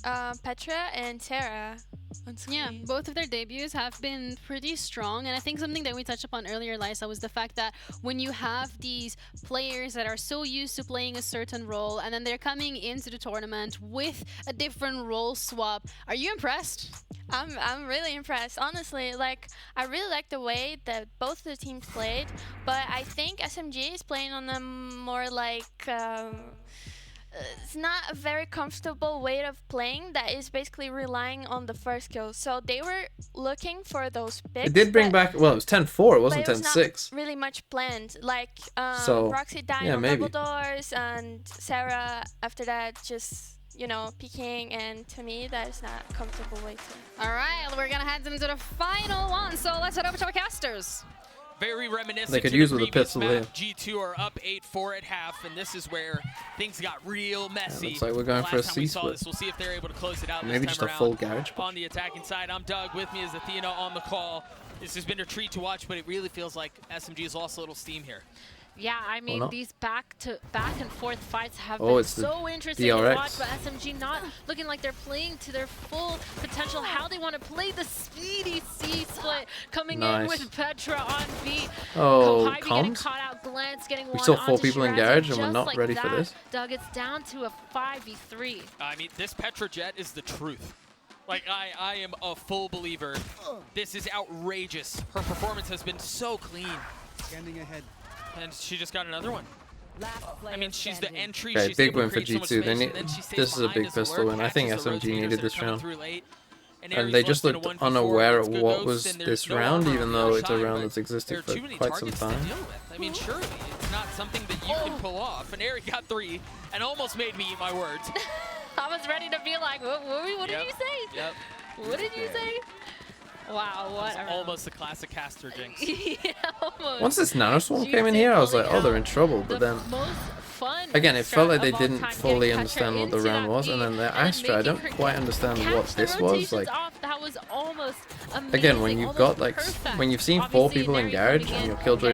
[SPEAKER 1] Petra and Sarah on screen.
[SPEAKER 17] Yeah, both of their debuts have been pretty strong, and I think something that we touched upon earlier, Liza, was the fact that when you have these players that are so used to playing a certain role and then they're coming into the tournament with a different role swap, are you impressed?
[SPEAKER 1] I'm really impressed, honestly. Like, I really like the way that both the teams played, but I think SMG is playing on a more like it's not a very comfortable way of playing that is basically relying on the first kill. So they were looking for those picks.
[SPEAKER 3] It did bring back, well, it was 10-4, it wasn't 10-6.
[SPEAKER 1] Not really much planned. Like,
[SPEAKER 3] so,
[SPEAKER 1] Roxy dying on double doors, and Sarah after that just, you know, peeking, and to me that is not a comfortable way to.
[SPEAKER 17] All right, we're gonna head into the final one, so let's head over to our casters.
[SPEAKER 11] Very reminiscent
[SPEAKER 3] they could
[SPEAKER 11] to
[SPEAKER 3] use
[SPEAKER 11] the
[SPEAKER 3] with a pistol
[SPEAKER 11] map.
[SPEAKER 3] there.
[SPEAKER 11] G2 are up 8-4 at half, and this is where things got real messy.
[SPEAKER 3] Yeah, looks like we're going for a C split.
[SPEAKER 11] We'll see if they're able to close it out
[SPEAKER 3] Maybe
[SPEAKER 11] this
[SPEAKER 3] just
[SPEAKER 11] time
[SPEAKER 3] a full
[SPEAKER 11] around.
[SPEAKER 3] garage.
[SPEAKER 11] On the attacking side, I'm Doug. With me is Athena on the call. This has been a treat to watch, but it really feels like SMG has lost a little steam here.
[SPEAKER 13] Yeah, I mean, these back and forth fights have
[SPEAKER 3] been
[SPEAKER 13] so interesting to watch, but SMG not looking like they're playing to their full potential, how they want to play the speedy C split, coming in with Petra on B.
[SPEAKER 3] Oh,
[SPEAKER 13] Kaibi getting caught out, Glance getting
[SPEAKER 3] we
[SPEAKER 13] one
[SPEAKER 3] saw 4 people
[SPEAKER 13] Shiraz,
[SPEAKER 3] in garage and we're
[SPEAKER 13] just
[SPEAKER 3] not
[SPEAKER 13] like
[SPEAKER 3] ready
[SPEAKER 13] that,
[SPEAKER 3] for this.
[SPEAKER 13] Doug, it's down to a 5v3.
[SPEAKER 11] I mean, this Petra Jet is the truth. Like, I am a full believer. This is outrageous. Her performance has been so clean.
[SPEAKER 2] Standing ahead.
[SPEAKER 11] And she just got another one. I mean, she's the entry.
[SPEAKER 3] Okay,
[SPEAKER 11] she's
[SPEAKER 3] big
[SPEAKER 11] able
[SPEAKER 3] win
[SPEAKER 11] to
[SPEAKER 3] for
[SPEAKER 11] create so much
[SPEAKER 3] G2.
[SPEAKER 11] space,
[SPEAKER 3] They
[SPEAKER 11] and then she stays
[SPEAKER 3] this is a
[SPEAKER 11] behind
[SPEAKER 3] big
[SPEAKER 11] as the
[SPEAKER 3] pistol
[SPEAKER 11] lure
[SPEAKER 3] win. I think
[SPEAKER 11] catches the
[SPEAKER 3] SMG
[SPEAKER 11] rotators
[SPEAKER 3] needed
[SPEAKER 11] that are
[SPEAKER 3] this
[SPEAKER 11] coming
[SPEAKER 3] round.
[SPEAKER 11] through late.
[SPEAKER 3] And they just looked unaware of what was this round, even though it's a round that's existed for quite some time.
[SPEAKER 12] I mean, surely it's not something that you can pull off. And Ari got 3 and almost made me eat my words.
[SPEAKER 13] I was ready to be like, what did you say?
[SPEAKER 12] Yep.
[SPEAKER 13] What did you say? Wow, what?
[SPEAKER 12] Almost a classic caster jinx.
[SPEAKER 13] Yeah, almost.
[SPEAKER 3] Once this nanoswarm came in here, I was like, oh, they're in trouble. But then, again, it felt like they didn't fully understand what the round was. And then the Astra, I don't quite understand what this was. Like,
[SPEAKER 13] that was almost
[SPEAKER 3] again, when you've got like, when you've seen 4 people in garage and your killjoy